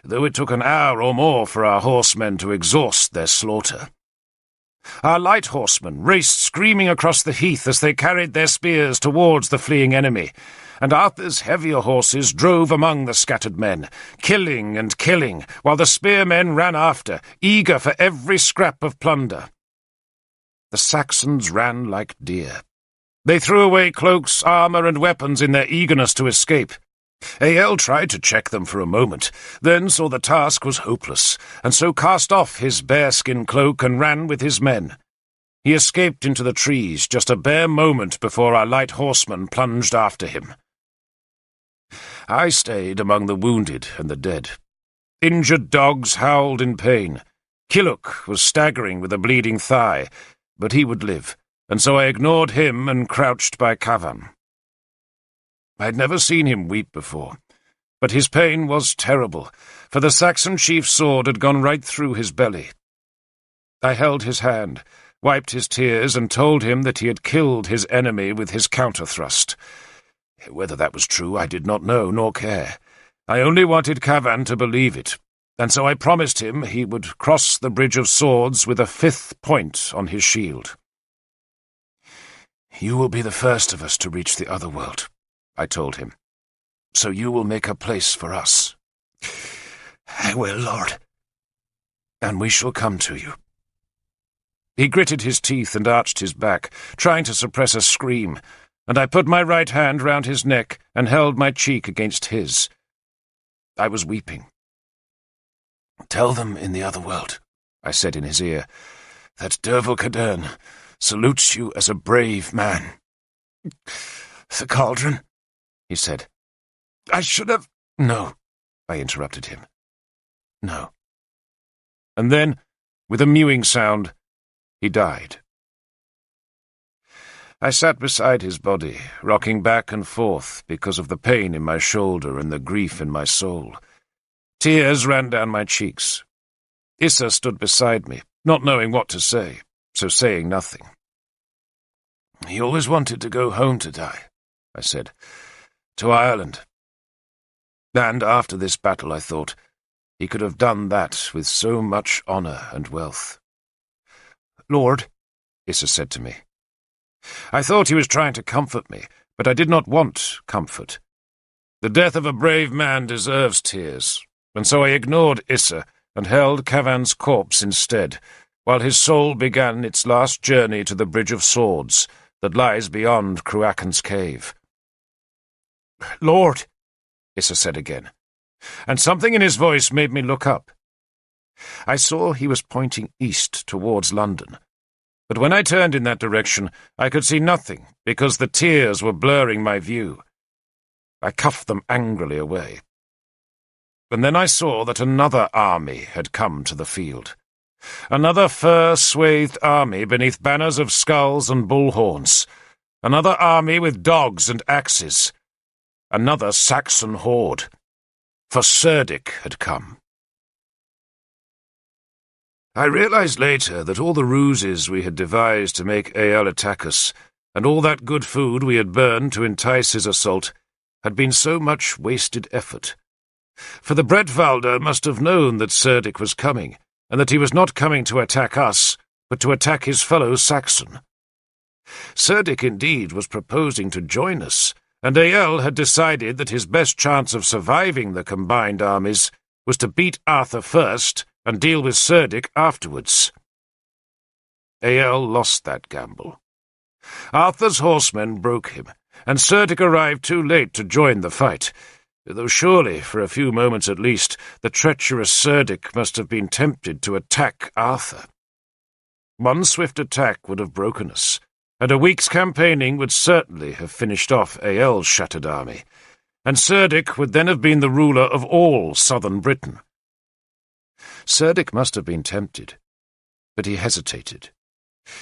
though it took an hour or more for our horsemen to exhaust their slaughter. Our light horsemen raced screaming across the heath as they carried their spears towards the fleeing enemy, and Arthur's heavier horses drove among the scattered men, killing and killing, while the spearmen ran after, eager for every scrap of plunder. The Saxons ran like deer. They threw away cloaks, armour, and weapons in their eagerness to escape. Eyell tried to check them for a moment, then saw the task was hopeless, and so cast off his bearskin cloak and ran with his men. He escaped into the trees just a bare moment before our light horsemen plunged after him. I stayed among the wounded and the dead. Injured dogs howled in pain. Killock was staggering with a bleeding thigh, but he would live, and so I ignored him and crouched by Cavan. I had never seen him weep before, but his pain was terrible, for the Saxon chief's sword had gone right through his belly. I held his hand, wiped his tears, and told him that he had killed his enemy with his counter-thrust. Whether that was true I did not know nor care. I only wanted Cavan to believe it, and so I promised him he would cross the Bridge of Swords with a 5th point on his shield. "You will be the first of us to reach the other world," I told him. "So you will make a place for us." "I will, Lord." "And we shall come to you." He gritted his teeth and arched his back, trying to suppress a scream, and I put my right hand round his neck and held my cheek against his. I was weeping. "Tell them in the other world," I said in his ear, "that Derfel Cadarn salutes you as a brave man." "The cauldron," he said. "I should have—" "No," I interrupted him. "No." And then, with a mewing sound, he died. I sat beside his body, rocking back and forth because of the pain in my shoulder and the grief in my soul. Tears ran down my cheeks. Issa stood beside me, not knowing what to say, so saying nothing. "He always wanted to go home to die," I said. "To Ireland." And after this battle, I thought, he could have done that with so much honour and wealth. "Lord," Issa said to me. I thought he was trying to comfort me, but I did not want comfort. The death of a brave man deserves tears, and so I ignored Issa and held Cavan's corpse instead, while his soul began its last journey to the Bridge of Swords that lies beyond Cruachan's cave. "Lord," Issa said again, and something in his voice made me look up. I saw he was pointing east towards London, but when I turned in that direction, I could see nothing because the tears were blurring my view. I cuffed them angrily away. And then I saw that another army had come to the field. Another fur-swathed army beneath banners of skulls and bullhorns. Another army with dogs and axes. Another Saxon horde. For Cerdic had come. I realized later that all the ruses we had devised to make Eyell attack us, and all that good food we had burned to entice his assault, had been so much wasted effort. For the Bretwalder must have known that Cerdic was coming, and that he was not coming to attack us, but to attack his fellow Saxon. Cerdic indeed was proposing to join us, and Eyell had decided that his best chance of surviving the combined armies was to beat Arthur first and deal with Cerdic afterwards. Eyel lost that gamble. Arthur's horsemen broke him, and Cerdic arrived too late to join the fight, though surely, for a few moments at least, the treacherous Cerdic must have been tempted to attack Arthur. One swift attack would have broken us, and a week's campaigning would certainly have finished off Eyel's shattered army, and Cerdic would then have been the ruler of all southern Britain. Cerdic must have been tempted, but he hesitated.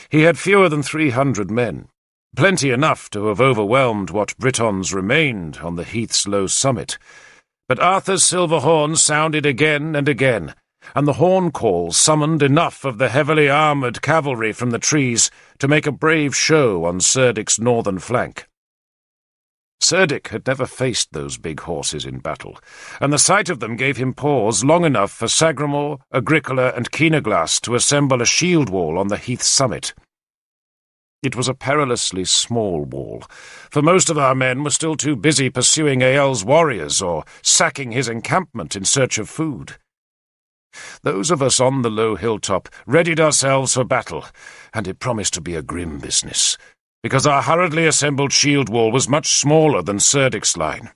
He had fewer than 300 men, plenty enough to have overwhelmed what Britons remained on the heath's low summit. But Arthur's silver horn sounded again and again, and the horn call summoned enough of the heavily armoured cavalry from the trees to make a brave show on Cerdic's northern flank. Cerdic had never faced those big horses in battle, and the sight of them gave him pause long enough for Sagramore, Agricola, and Keenaglass to assemble a shield wall on the heath's summit. It was a perilously small wall, for most of our men were still too busy pursuing Eyel's warriors or sacking his encampment in search of food. Those of us on the low hilltop readied ourselves for battle, and it promised to be a grim business, because our hurriedly assembled shield wall was much smaller than Cerdic's line.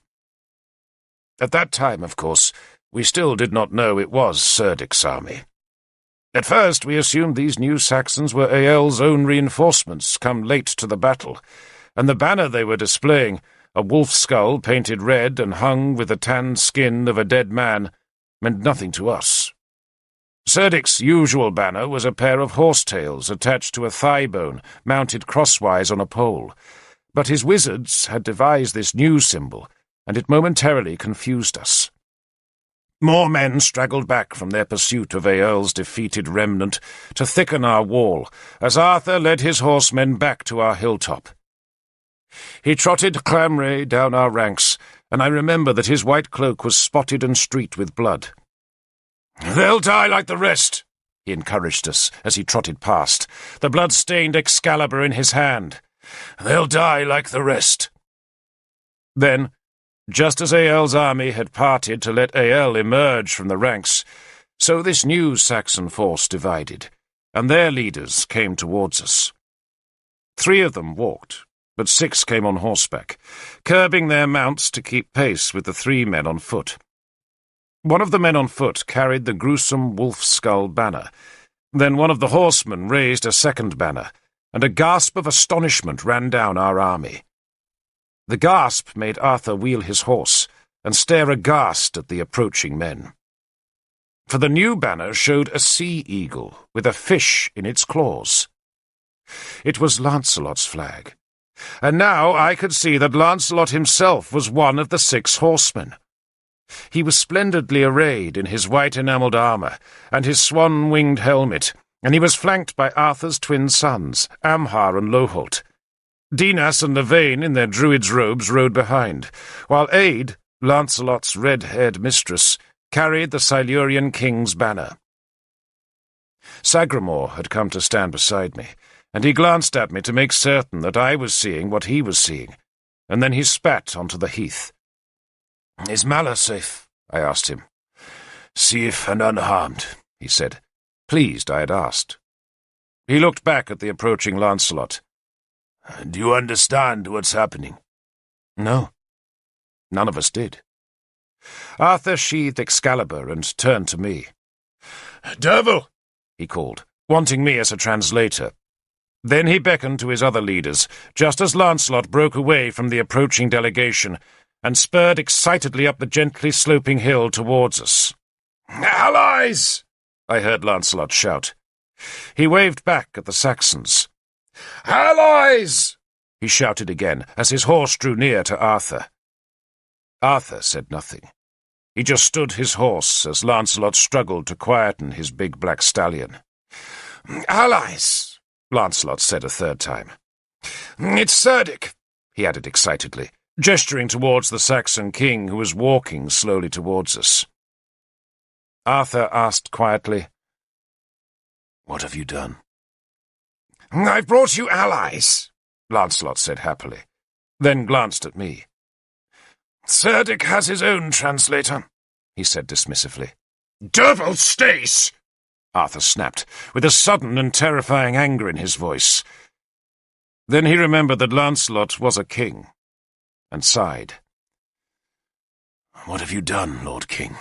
At that time, of course, we still did not know it was Cerdic's army. At first we assumed these new Saxons were Eyel's own reinforcements come late to the battle, and the banner they were displaying, a wolf skull painted red and hung with the tanned skin of a dead man, meant nothing to us. Cerdic's usual banner was a pair of horsetails attached to a thigh bone, mounted crosswise on a pole. But his wizards had devised this new symbol, and it momentarily confused us. More men straggled back from their pursuit of Eyel's defeated remnant to thicken our wall, as Arthur led his horsemen back to our hilltop. He trotted clamray down our ranks, and I remember that his white cloak was spotted and streaked with blood. "They'll die like the rest," he encouraged us as he trotted past, the blood-stained Excalibur in his hand. "They'll die like the rest." Then, just as Eyel's army had parted to let Eyel emerge from the ranks, so this new Saxon force divided, and their leaders came towards us. 3 of them walked, but 6 came on horseback, curbing their mounts to keep pace with the 3 men on foot. One of the men on foot carried the gruesome wolf-skull banner. Then one of the horsemen raised a second banner, and a gasp of astonishment ran down our army. The gasp made Arthur wheel his horse and stare aghast at the approaching men. For the new banner showed a sea-eagle with a fish in its claws. It was Lancelot's flag, and now I could see that Lancelot himself was one of the 6 horsemen. He was splendidly arrayed in his white enamelled armour and his swan-winged helmet, and he was flanked by Arthur's twin sons, Amhar and Loholt. Dinas and Lavaine in their druid's robes rode behind, while Aed, Lancelot's red-haired mistress, carried the Silurian king's banner. Sagramore had come to stand beside me, and he glanced at me to make certain that I was seeing what he was seeing, and then he spat onto the heath. "Is Mala safe?" I asked him. "Safe and unharmed," he said, pleased I had asked. He looked back at the approaching Lancelot. "Do you understand what's happening?" No. None of us did. Arthur sheathed Excalibur and turned to me. "Derfel!" he called, wanting me as a translator. Then he beckoned to his other leaders, just as Lancelot broke away from the approaching delegation and spurred excitedly up the gently sloping hill towards us. "Allies!" I heard Lancelot shout. He waved back at the Saxons. "Allies!" he shouted again as his horse drew near to Arthur. Arthur said nothing. He just stood his horse as Lancelot struggled to quieten his big black stallion. "Allies!" Lancelot said a third time. "It's Cerdic," he added excitedly, gesturing towards the Saxon king who was walking slowly towards us. Arthur asked quietly, "What have you done?" "I've brought you allies," Lancelot said happily, then glanced at me. "Cerdic has his own translator," he said dismissively. Derfel stays! Arthur snapped, with a sudden and terrifying anger in his voice. Then he remembered that Lancelot was a king, and sighed. "What have you done, Lord King?"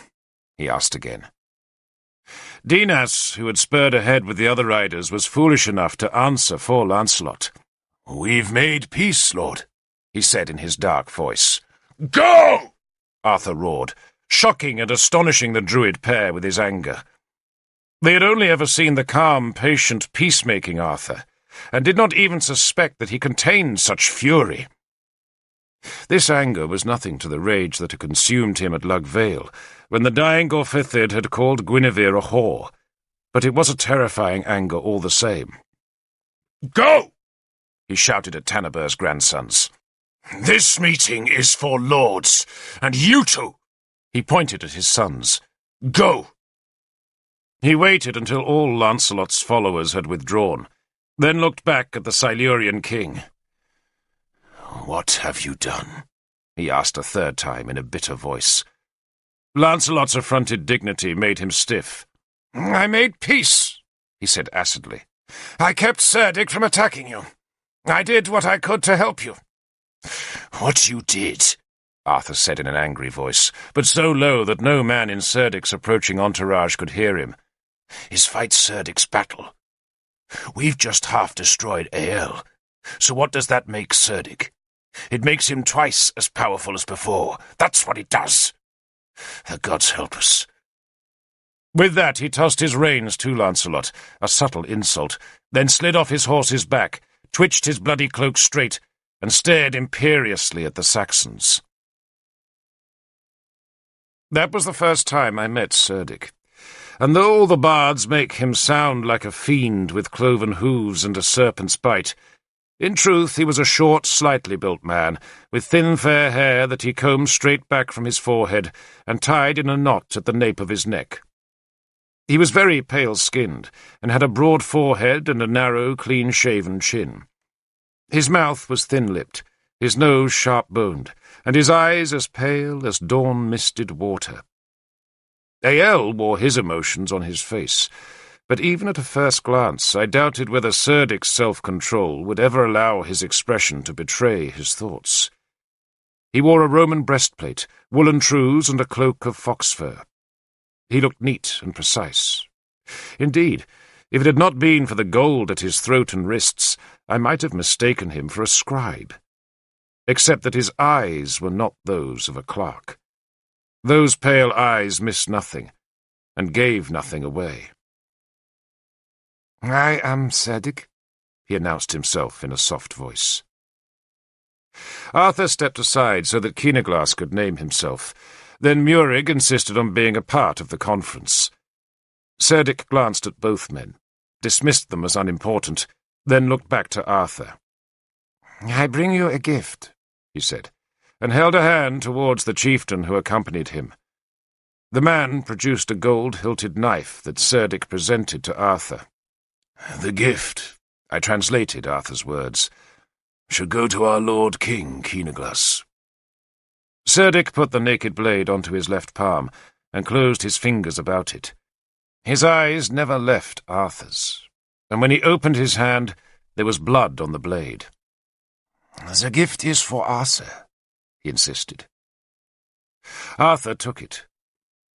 he asked again. Dinas, who had spurred ahead with the other riders, was foolish enough to answer for Lancelot. "We've made peace, Lord," he said in his dark voice. Go! Arthur roared, shocking and astonishing the druid pair with his anger. They had only ever seen the calm, patient, peacemaking Arthur, and did not even suspect that he contained such fury. This anger was nothing to the rage that had consumed him at Lug Vale, when the dying Gorfithid had called Guinevere a whore, but it was a terrifying anger all the same. Go! He shouted at Tanaber's grandsons. This meeting is for lords, and you two! He pointed at his sons. Go! He waited until all Lancelot's followers had withdrawn, then looked back at the Silurian king. "What have you done?" he asked a third time in a bitter voice. Lancelot's affronted dignity made him stiff. I made peace, he said acidly. I kept Cerdic from attacking you. I did what I could to help you. "What you did," Arthur said in an angry voice, but so low that no man in Cerdic's approaching entourage could hear him, "is fight Cerdic's battle. We've just half destroyed Ael, so what does that make Cerdic? It makes him twice as powerful as before. That's what it does. The gods help us." With that he tossed his reins to Lancelot, a subtle insult, then slid off his horse's back, twitched his bloody cloak straight, and stared imperiously at the Saxons. That was the first time I met Cerdic, and though all the bards make him sound like a fiend with cloven hooves and a serpent's bite, in truth he was a short, slightly built man, with thin fair hair that he combed straight back from his forehead and tied in a knot at the nape of his neck. He was very pale-skinned, and had a broad forehead and a narrow, clean-shaven chin. His mouth was thin-lipped, his nose sharp-boned, and his eyes as pale as dawn-misted water. Ael wore his emotions on his face, but even at a first glance I doubted whether Cerdic's self-control would ever allow his expression to betray his thoughts. He wore a Roman breastplate, woolen trews, and a cloak of fox fur. He looked neat and precise. Indeed, if it had not been for the gold at his throat and wrists, I might have mistaken him for a scribe, except that his eyes were not those of a clerk. Those pale eyes missed nothing, and gave nothing away. I am Cerdic, he announced himself in a soft voice. Arthur stepped aside so that Keenaglass could name himself. Then Murig insisted on being a part of the conference. Cerdic glanced at both men, dismissed them as unimportant, then looked back to Arthur. I bring you a gift, he said, and held a hand towards the chieftain who accompanied him. The man produced a gold-hilted knife that Cerdic presented to Arthur. The gift, I translated Arthur's words, should go to our Lord King, Keenaglass. Cerdic put the naked blade onto his left palm and closed his fingers about it. His eyes never left Arthur's, and when he opened his hand, there was blood on the blade. The gift is for Arthur, he insisted. Arthur took it.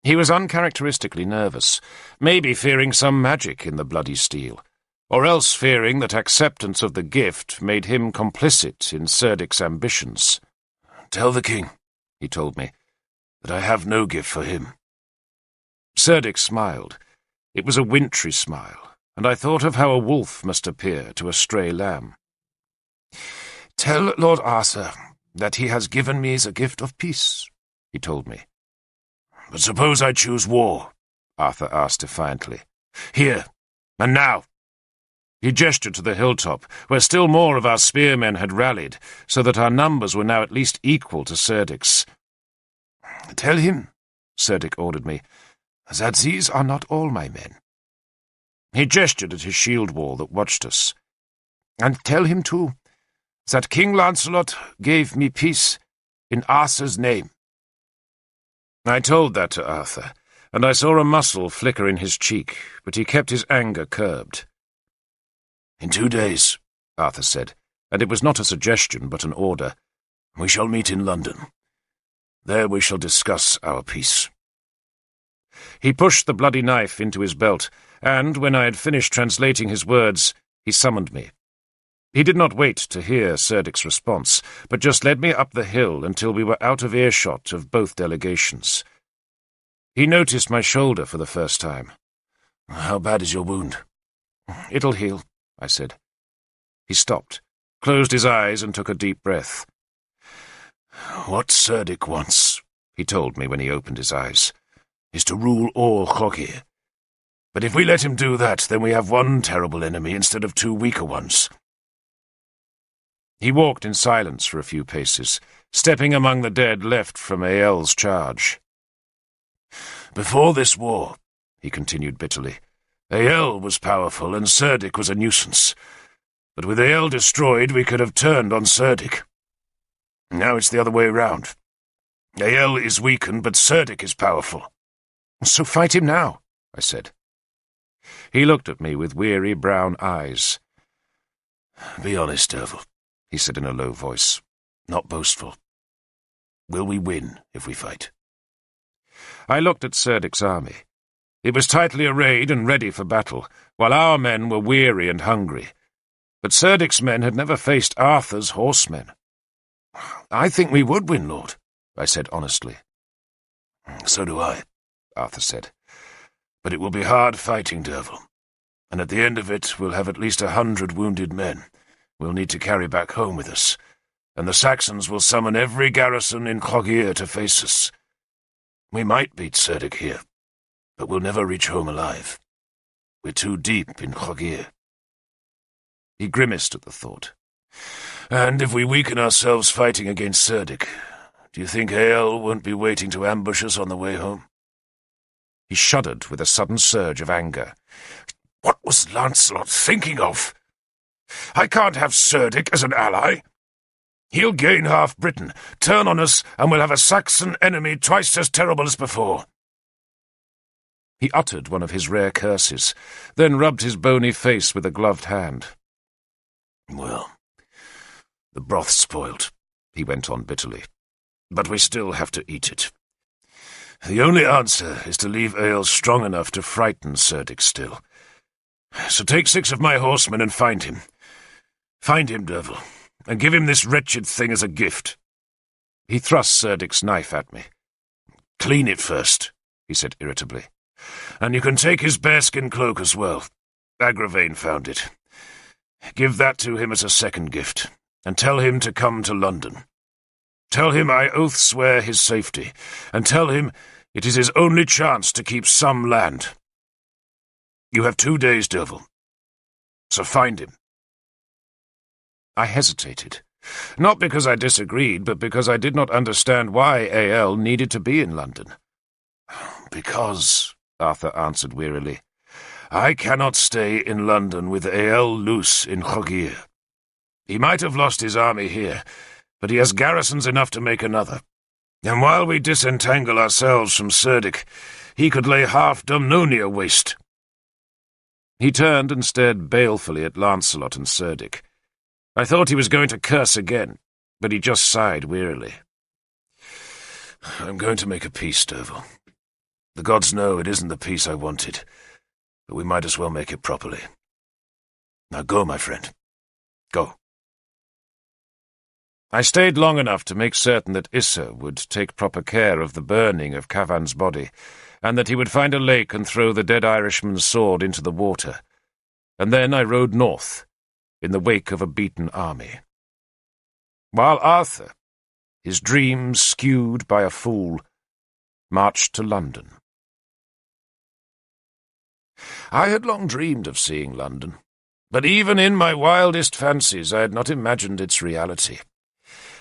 He was uncharacteristically nervous, maybe fearing some magic in the bloody steel, or else fearing that acceptance of the gift made him complicit in Cerdic's ambitions. Tell the king, he told me, that I have no gift for him. Cerdic smiled. It was a wintry smile, and I thought of how a wolf must appear to a stray lamb. Tell Lord Arthur that he has given me the gift of peace, he told me. But suppose I choose war, Arthur asked defiantly. Here, and now. He gestured to the hilltop, where still more of our spearmen had rallied, so that our numbers were now at least equal to Cerdic's. Tell him, Cerdic ordered me, that these are not all my men. He gestured at his shield wall that watched us. And tell him, too, that King Lancelot gave me peace in Arthur's name. I told that to Arthur, and I saw a muscle flicker in his cheek, but he kept his anger curbed. "In 2 days," Arthur said, and it was not a suggestion but an order, "we shall meet in London. There we shall discuss our peace." He pushed the bloody knife into his belt, and, when I had finished translating his words, he summoned me. He did not wait to hear Serdik's response, but just led me up the hill until we were out of earshot of both delegations. He noticed my shoulder for the first time. "How bad is your wound?" "It'll heal," I said. He stopped, closed his eyes, and took a deep breath. "What Serdik wants," he told me when he opened his eyes, "is to rule all Chogir. But if we let him do that, then we have one terrible enemy instead of 2 weaker ones." He walked in silence for a few paces, stepping among the dead left from Ael's charge. "Before this war," he continued bitterly, "Ael was powerful and Serdik was a nuisance. But with Ael destroyed, we could have turned on Serdik. Now it's the other way round. Ael is weakened, but Serdik is powerful." "So fight him now," I said. He looked at me with weary brown eyes. "Be honest, Derfel," he said in a low voice, not boastful. "Will we win if we fight?" I looked at Serdik's army. It was tightly arrayed and ready for battle, while our men were weary and hungry. But Serdik's men had never faced Arthur's horsemen. "I think we would win, Lord," I said honestly. "So do I," Arthur said. "But it will be hard fighting, Derfel. And at the end of it, we'll have at least 100 wounded men we'll need to carry back home with us, and the Saxons will summon every garrison in Chogir to face us. We might beat Serdik here, but we'll never reach home alive. We're too deep in Chogir." He grimaced at the thought. "And if we weaken ourselves fighting against Serdik, do you think Ael won't be waiting to ambush us on the way home?" He shuddered with a sudden surge of anger. "What was Lancelot thinking of? I can't have Serdik as an ally. He'll gain half Britain, turn on us, and we'll have a Saxon enemy twice as terrible as before." He uttered one of his rare curses, then rubbed his bony face with a gloved hand. "Well, the broth's spoiled," he went on bitterly, "but we still have to eat it. The only answer is to leave Ael strong enough to frighten Serdik still. So take 6 of my horsemen and find him. Find him, Derfel, and give him this wretched thing as a gift." He thrust Serdik's knife at me. "Clean it first," he said irritably. "And you can take his bearskin cloak as well. Agravain found it. Give that to him as a second gift, and tell him to come to London. Tell him I oath swear his safety, and tell him it is his only chance to keep some land. You have 2 days, Derfel. So find him." I hesitated, not because I disagreed, but because I did not understand why Ael needed to be in London. "Because," Arthur answered wearily, "I cannot stay in London with Ael loose in Chogir. He might have lost his army here, but he has garrisons enough to make another. And while we disentangle ourselves from Serdik, he could lay half Dumnonia waste." He turned and stared balefully at Lancelot and Serdik. I thought he was going to curse again, but he just sighed wearily. "I'm going to make a peace, Derfel. The gods know it isn't the peace I wanted, but we might as well make it properly. Now go, my friend. Go." I stayed long enough to make certain that Issa would take proper care of the burning of Cavan's body, and that he would find a lake and throw the dead Irishman's sword into the water. And then I rode north, in the wake of a beaten army. While Arthur, his dreams skewed by a fool, marched to London. I had long dreamed of seeing London, but even in my wildest fancies I had not imagined its reality.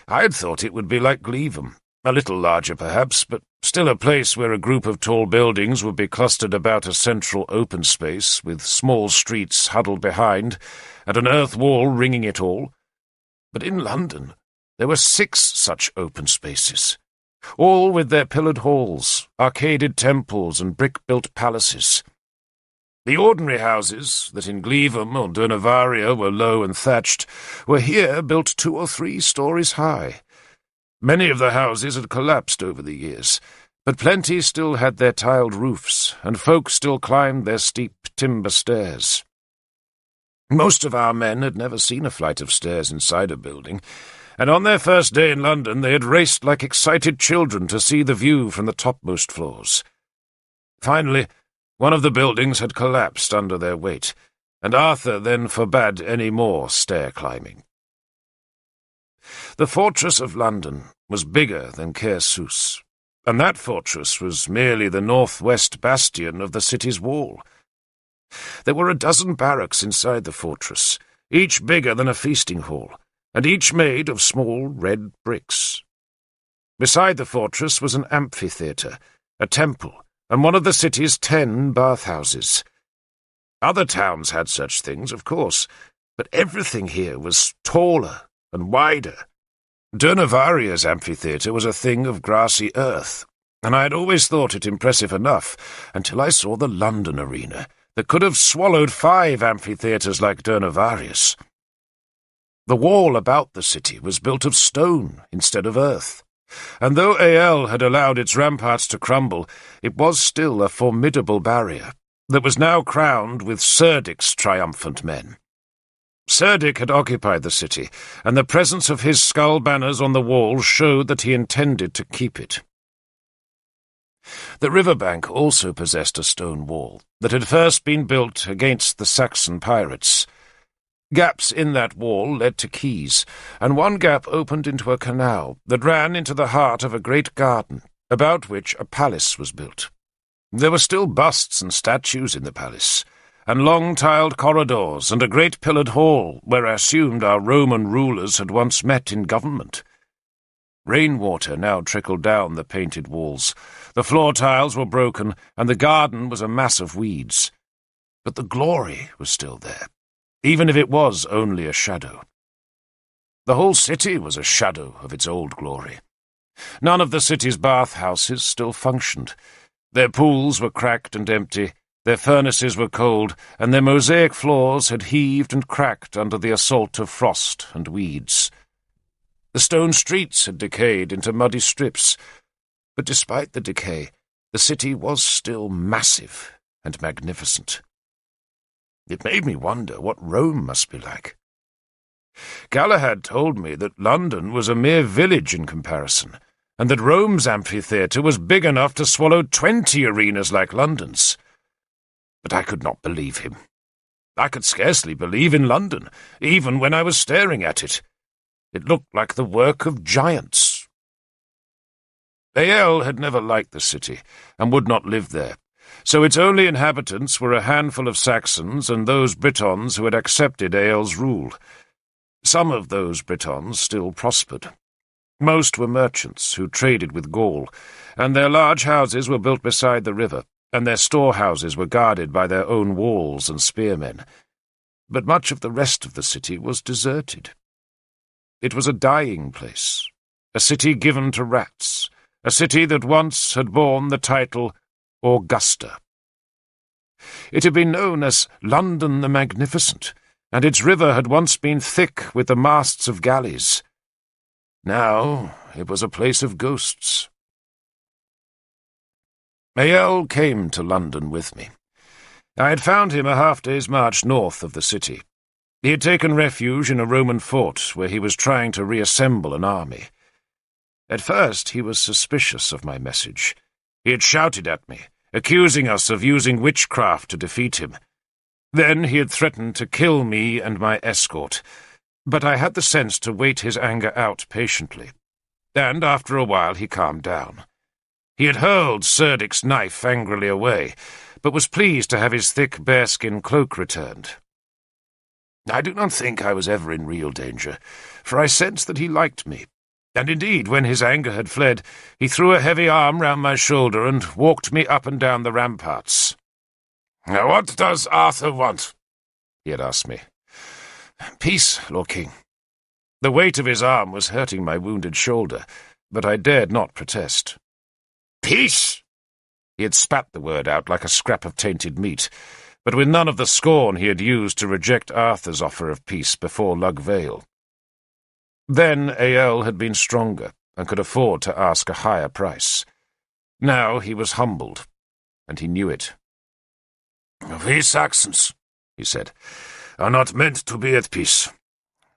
I had thought it would be like Gleavham, a little larger perhaps, but still a place where a group of tall buildings would be clustered about a central open space, with small streets huddled behind, and an earth wall ringing it all. But in London there were 6 such open spaces, all with their pillared halls, arcaded temples, and brick-built palaces. The ordinary houses, that in Glevum or Durnavaria were low and thatched, were here built 2 or 3 stories high. Many of the houses had collapsed over the years, but plenty still had their tiled roofs, and folk still climbed their steep timber stairs. Most of our men had never seen a flight of stairs inside a building, and on their first day in London they had raced like excited children to see the view from the topmost floors. Finally, one of the buildings had collapsed under their weight, and Arthur then forbade any more stair-climbing. The fortress of London was bigger than Caersus, and that fortress was merely the northwest bastion of the city's wall. There were 12 barracks inside the fortress, each bigger than a feasting hall, and each made of small red bricks. Beside the fortress was an amphitheatre, a temple, and one of the city's 10 bathhouses. Other towns had such things, of course, but everything here was taller and wider. Durnavaria's amphitheatre was a thing of grassy earth, and I had always thought it impressive enough until I saw the London arena that could have swallowed 5 amphitheatres like Durnavaria's. The wall about the city was built of stone instead of earth, and though Ael had allowed its ramparts to crumble, it was still a formidable barrier that was now crowned with Cerdic's triumphant men. Cerdic had occupied the city, and the presence of his skull banners on the wall showed that he intended to keep it. The riverbank also possessed a stone wall that had first been built against the Saxon pirates. Gaps in that wall led to quays, and one gap opened into a canal that ran into the heart of a great garden, about which a palace was built. There were still busts and statues in the palace, and long tiled corridors, and a great pillared hall where I assumed our Roman rulers had once met in government. Rainwater now trickled down the painted walls. The floor tiles were broken, and the garden was a mass of weeds. But the glory was still there, even if it was only a shadow. The whole city was a shadow of its old glory. None of the city's bathhouses still functioned. Their pools were cracked and empty, their furnaces were cold, and their mosaic floors had heaved and cracked under the assault of frost and weeds. The stone streets had decayed into muddy strips, but despite the decay, the city was still massive and magnificent. It made me wonder what Rome must be like. Galahad told me that London was a mere village in comparison, and that Rome's amphitheatre was big enough to swallow 20 arenas like London's. But I could not believe him. I could scarcely believe in London, even when I was staring at it. It looked like the work of giants. Ael had never liked the city, and would not live there, so its only inhabitants were a handful of Saxons and those Britons who had accepted Ael's rule. Some of those Britons still prospered. Most were merchants who traded with Gaul, and their large houses were built beside the river, and their storehouses were guarded by their own walls and spearmen. But much of the rest of the city was deserted. It was a dying place, a city given to rats, a city that once had borne the title Augusta. It had been known as London the Magnificent, and its river had once been thick with the masts of galleys. Now it was a place of ghosts. Ael came to London with me. I had found him a half-day's march north of the city. He had taken refuge in a Roman fort where he was trying to reassemble an army. At first he was suspicious of my message. He had shouted at me, accusing us of using witchcraft to defeat him. Then he had threatened to kill me and my escort, but I had the sense to wait his anger out patiently, and after a while he calmed down. He had hurled Cerdic's knife angrily away, but was pleased to have his thick bearskin cloak returned. I do not think I was ever in real danger, for I sensed that he liked me, and indeed, when his anger had fled, he threw a heavy arm round my shoulder and walked me up and down the ramparts. "Now what does Arthur want?" he had asked me. "Peace, Lord King." The weight of his arm was hurting my wounded shoulder, but I dared not protest. Peace! He had spat the word out like a scrap of tainted meat, but with none of the scorn he had used to reject Arthur's offer of peace before Lug Vale. Then Ael had been stronger and could afford to ask a higher price. Now he was humbled, and he knew it. "We Saxons," he said, "are not meant to be at peace.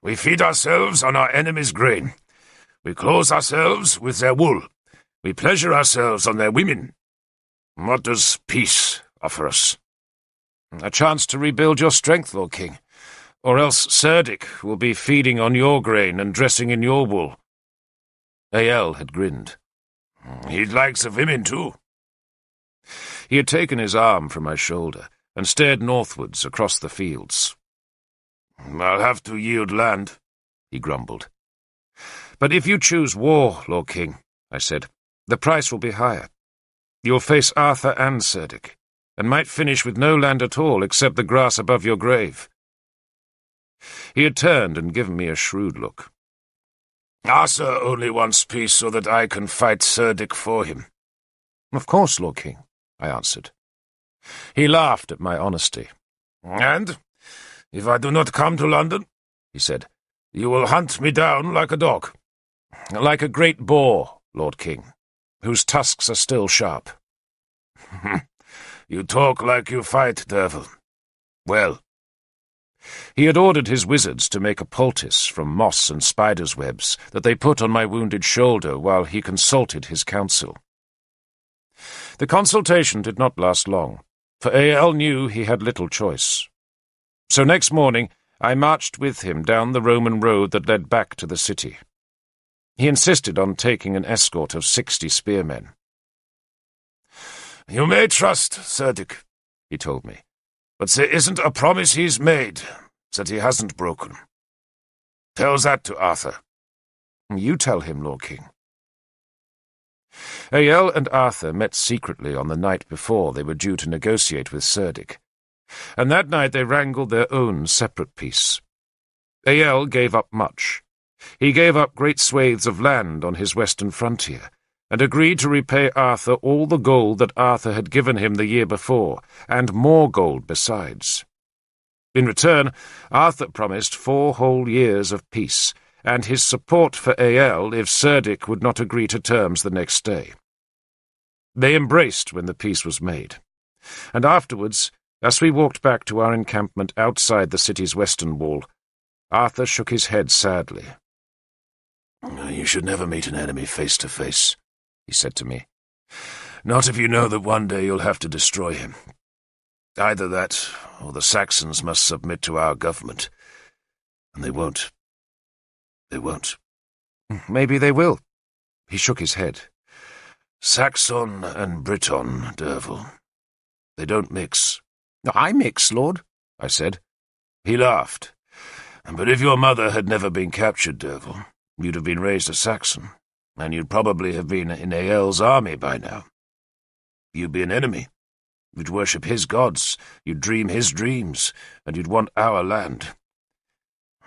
We feed ourselves on our enemies' grain. We clothe ourselves with their wool. We pleasure ourselves on their women. What does peace offer us?" "A chance to rebuild your strength, Lord King, or else Cerdic will be feeding on your grain and dressing in your wool." Ael had grinned. "He likes the women too." He had taken his arm from my shoulder and stared northwards across the fields. "I'll have to yield land," he grumbled. "But if you choose war, Lord King," I said, "the price will be higher. You'll face Arthur and Cerdic, and might finish with no land at all except the grass above your grave." He had turned and given me a shrewd look. "Arthur only wants peace so that I can fight Cerdic for him." "Of course, Lord King," I answered. He laughed at my honesty. "And if I do not come to London," he said, "you will hunt me down like a dog." "Like a great boar, Lord King, whose tusks are still sharp." "You talk like you fight, Derfel. Well." He had ordered his wizards to make a poultice from moss and spiders' webs that they put on my wounded shoulder while he consulted his council. The consultation did not last long, for Ael knew he had little choice. So next morning I marched with him down the Roman road that led back to the city. He insisted on taking an escort of 60 spearmen. "You may trust Cerdic," he told me, "but there isn't a promise he's made that he hasn't broken. Tell that to Arthur." "You tell him, Lord King." Ael and Arthur met secretly on the night before they were due to negotiate with Cerdic, and that night they wrangled their own separate peace. Ael gave up much. He gave up great swathes of land on his western frontier, and agreed to repay Arthur all the gold that Arthur had given him the year before, and more gold besides. In return, Arthur promised 4 whole years of peace, and his support for Ael if Cerdic would not agree to terms the next day. They embraced when the peace was made, and afterwards, as we walked back to our encampment outside the city's western wall, Arthur shook his head sadly. "You should never meet an enemy face to face," he said to me. "Not if you know that one day you'll have to destroy him. Either that, or the Saxons must submit to our government. And they won't. They won't." "Maybe they will." He shook his head. "Saxon and Briton, Derfel. They don't mix." "I mix, Lord," I said. He laughed. "But if your mother had never been captured, Derfel, you'd have been raised a Saxon, and you'd probably have been in Ael's army by now. You'd be an enemy. You'd worship his gods, you'd dream his dreams, and you'd want our land.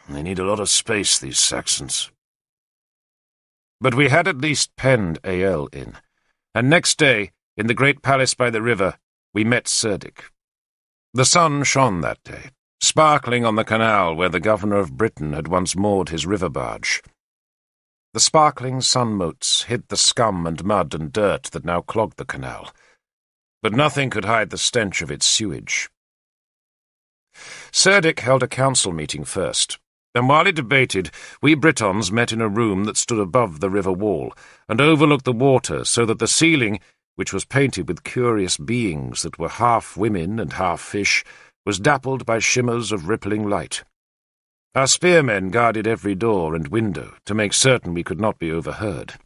They need a lot of space, these Saxons." But we had at least penned Ael in, and next day, in the great palace by the river, we met Cerdic. The sun shone that day, sparkling on the canal where the governor of Britain had once moored his river barge. The sparkling sun motes hid the scum and mud and dirt that now clogged the canal, but nothing could hide the stench of its sewage. Cerdic held a council meeting first, and while he debated, we Britons met in a room that stood above the river wall and overlooked the water so that the ceiling, which was painted with curious beings that were half women and half fish, was dappled by shimmers of rippling light. Our spearmen guarded every door and window to make certain we could not be overheard.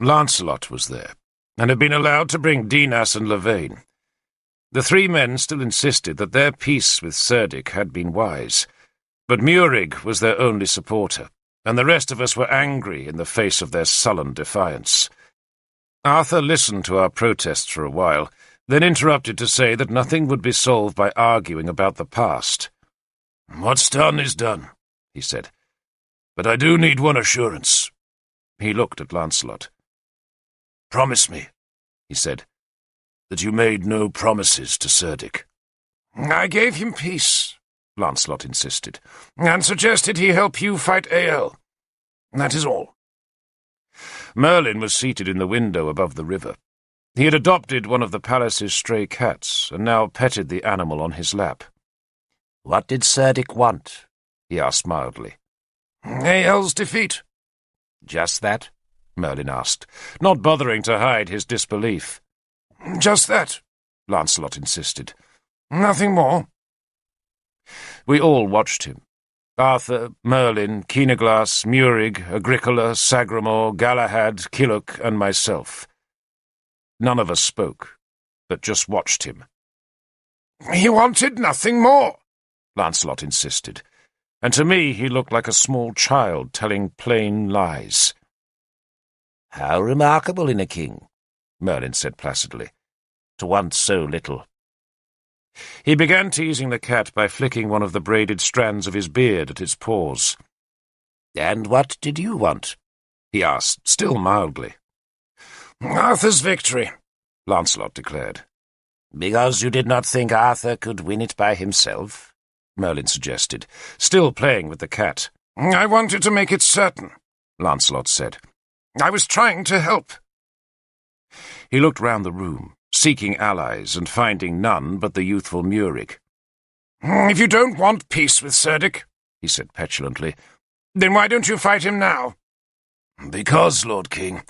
Lancelot was there, and had been allowed to bring Dinas and Lavaine. The 3 men still insisted that their peace with Cerdic had been wise, but Murig was their only supporter, and the rest of us were angry in the face of their sullen defiance. Arthur listened to our protests for a while, then interrupted to say that nothing would be solved by arguing about the past. "What's done is done," he said. "But I do need one assurance. He looked at Lancelot. "Promise me," he said, "that you made no promises to Cerdic." "I gave him peace," Lancelot insisted, "and suggested he help you fight Ael. That is all." Merlin was seated in the window above the river. He had adopted one of the palace's stray cats, and now petted the animal on his lap. "What did Cerdic want?" he asked mildly. "Ael's defeat." "Just that?" Merlin asked, not bothering to hide his disbelief. "Just that," Lancelot insisted. "Nothing more." We all watched him. Arthur, Merlin, Keenaglass, Murig, Agricola, Sagramor, Galahad, Killock, and myself. None of us spoke, but just watched him. "He wanted nothing more," Lancelot insisted, and to me he looked like a small child telling plain lies. "How remarkable in a king," Merlin said placidly, "to want so little." He began teasing the cat by flicking one of the braided strands of his beard at its paws. "And what did you want?" he asked, still mildly. "Arthur's victory," Lancelot declared. "Because you did not think Arthur could win it by himself?" Merlin suggested, still playing with the cat. "I wanted to make it certain," Lancelot said. "I was trying to help." He looked round the room, seeking allies and finding none but the youthful Murig. "If you don't want peace with Cerdic," he said petulantly, "then why don't you fight him now?" "Because, Lord King,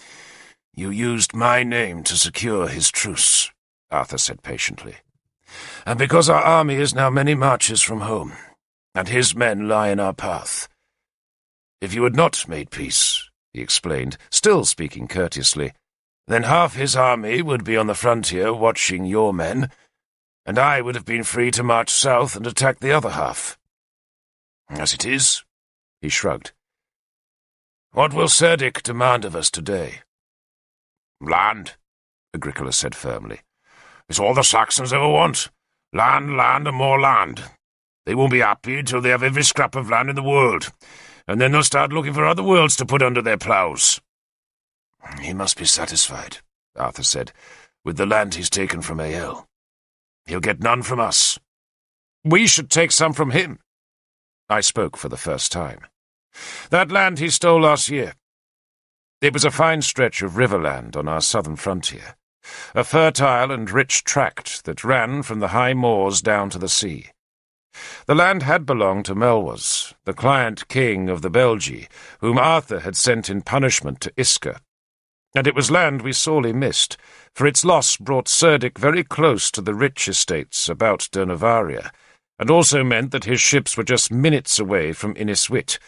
you used my name to secure his truce," Arthur said patiently. "And because our army is now many marches from home, and his men lie in our path. If you had not made peace," he explained, still speaking courteously, "then half his army would be on the frontier watching your men, and I would have been free to march south and attack the other half. As it is," he shrugged, "what will Cerdic demand of us today?" "Land," Agricola said firmly. "It's all the Saxons ever want. Land, land, and more land. They won't be happy till they have every scrap of land in the world, and then they'll start looking for other worlds to put under their ploughs." "He must be satisfied," Arthur said, "with the land he's taken from Ael. He'll get none from us." "We should take some from him." I spoke for the first time. "That land he stole last year." It was a fine stretch of riverland on our southern frontier, a fertile and rich tract that ran from the high moors down to the sea. The land had belonged to Melwas, the client king of the Belgi, whom Arthur had sent in punishment to Isca, and it was land we sorely missed, for its loss brought Cerdic very close to the rich estates about Dernavaria, and also meant that his ships were just minutes away from Iniswit,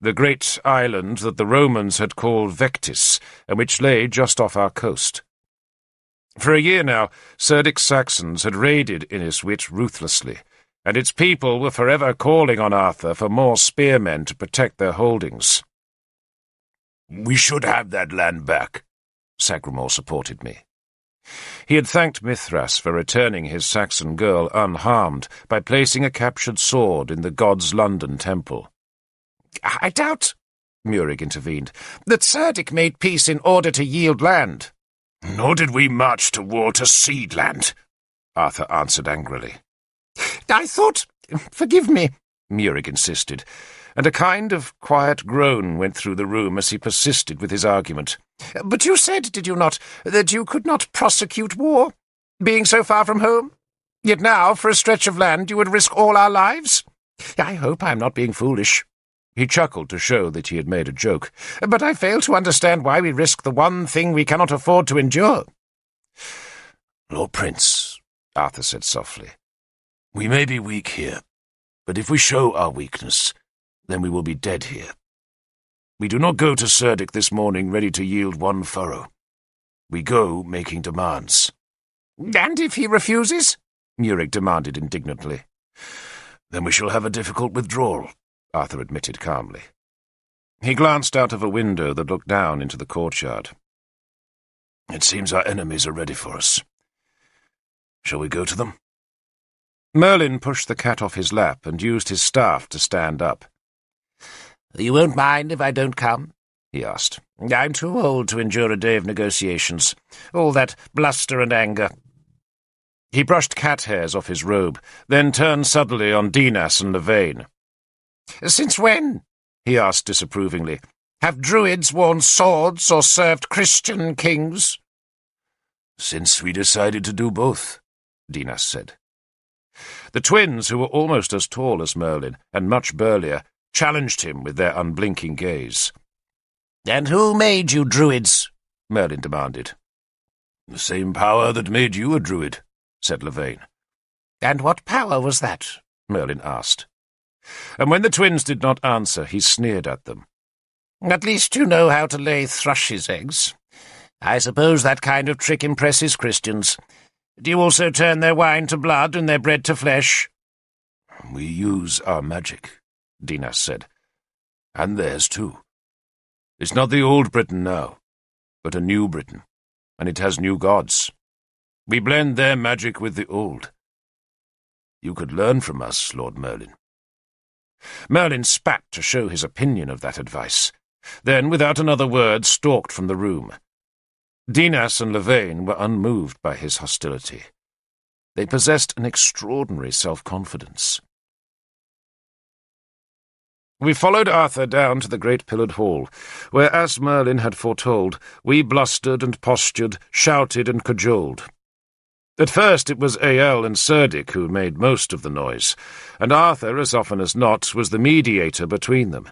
the great island that the Romans had called Vectis, and which lay just off our coast. For a year now, Cerdic's Saxons had raided Iniswit ruthlessly, and its people were forever calling on Arthur for more spearmen to protect their holdings. "We should have that land back," Sagramor supported me. He had thanked Mithras for returning his Saxon girl unharmed by placing a captured sword in the god's London temple. "I doubt," Murig intervened, "that Cerdic made peace in order to yield land." "Nor did we march to war to cede land," Arthur answered angrily. "I thought— forgive me," Murig insisted, and a kind of quiet groan went through the room as he persisted with his argument. "But you said, did you not, that you could not prosecute war, being so far from home? Yet now, for a stretch of land, you would risk all our lives? I hope I am not being foolish." He chuckled to show that he had made a joke. "But I fail to understand why we risk the one thing we cannot afford to endure." "Lord Prince," Arthur said softly, "we may be weak here, but if we show our weakness, then we will be dead here. We do not go to Cerdic this morning ready to yield one furrow. We go making demands." "And if he refuses?" Murig demanded indignantly. "Then we shall have a difficult withdrawal," Arthur admitted calmly. He glanced out of a window that looked down into the courtyard. "It seems our enemies are ready for us. Shall we go to them?" Merlin pushed the cat off his lap and used his staff to stand up. "You won't mind if I don't come?" he asked. "I'm too old to endure a day of negotiations. All that bluster and anger." He brushed cat hairs off his robe, then turned suddenly on Dinas and Levane. "Since when," he asked disapprovingly, "have druids worn swords or served Christian kings?" "Since we decided to do both," Dinas said. The twins, who were almost as tall as Merlin and much burlier, challenged him with their unblinking gaze. "And who made you druids?" Merlin demanded. "The same power that made you a druid," said Levane. "And what power was that?" Merlin asked. And when the twins did not answer, he sneered at them. "At least you know how to lay thrushes' eggs. I suppose that kind of trick impresses Christians. Do you also turn their wine to blood and their bread to flesh?" "We use our magic," Dinas said. "And theirs too. It's not the old Britain now, but a new Britain, and it has new gods. We blend their magic with the old. You could learn from us, Lord Merlin." Merlin spat to show his opinion of that advice, then, without another word, stalked from the room. Dinas and Levane were unmoved by his hostility. They possessed an extraordinary self-confidence. We followed Arthur down to the great pillared hall, where, as Merlin had foretold, we blustered and postured, shouted and cajoled. At first it was Ael and Cerdic who made most of the noise, and Arthur, as often as not, was the mediator between them.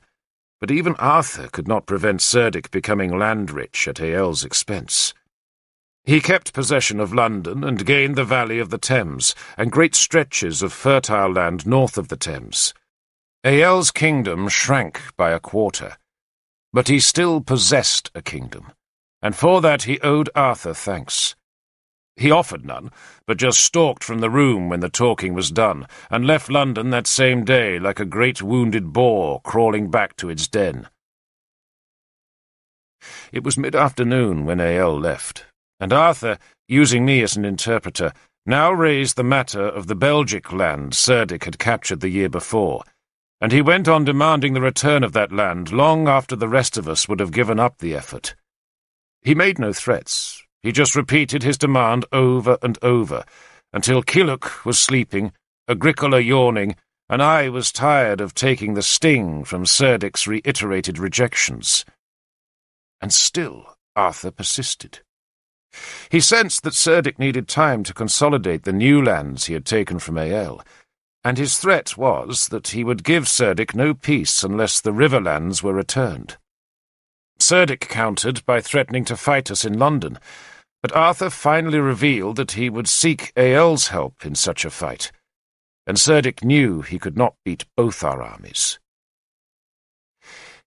But even Arthur could not prevent Cerdic becoming land-rich at Ael's expense. He kept possession of London and gained the valley of the Thames and great stretches of fertile land north of the Thames. Ael's kingdom shrank by a quarter, but he still possessed a kingdom, and for that he owed Arthur thanks. He offered none, but just stalked from the room when the talking was done, and left London that same day like a great wounded boar crawling back to its den. It was mid-afternoon when Ael left, and Arthur, using me as an interpreter, now raised the matter of the Belgic land Cerdic had captured the year before, and he went on demanding the return of that land long after the rest of us would have given up the effort. He made no threats. He just repeated his demand over and over, until Kiluk was sleeping, Agricola yawning, and I was tired of taking the sting from Cerdic's reiterated rejections. And still Arthur persisted. He sensed that Cerdic needed time to consolidate the new lands he had taken from Ael, and his threat was that he would give Cerdic no peace unless the riverlands were returned. Cerdic countered by threatening to fight us in London, but Arthur finally revealed that he would seek Ael's help in such a fight, and Cerdic knew he could not beat both our armies.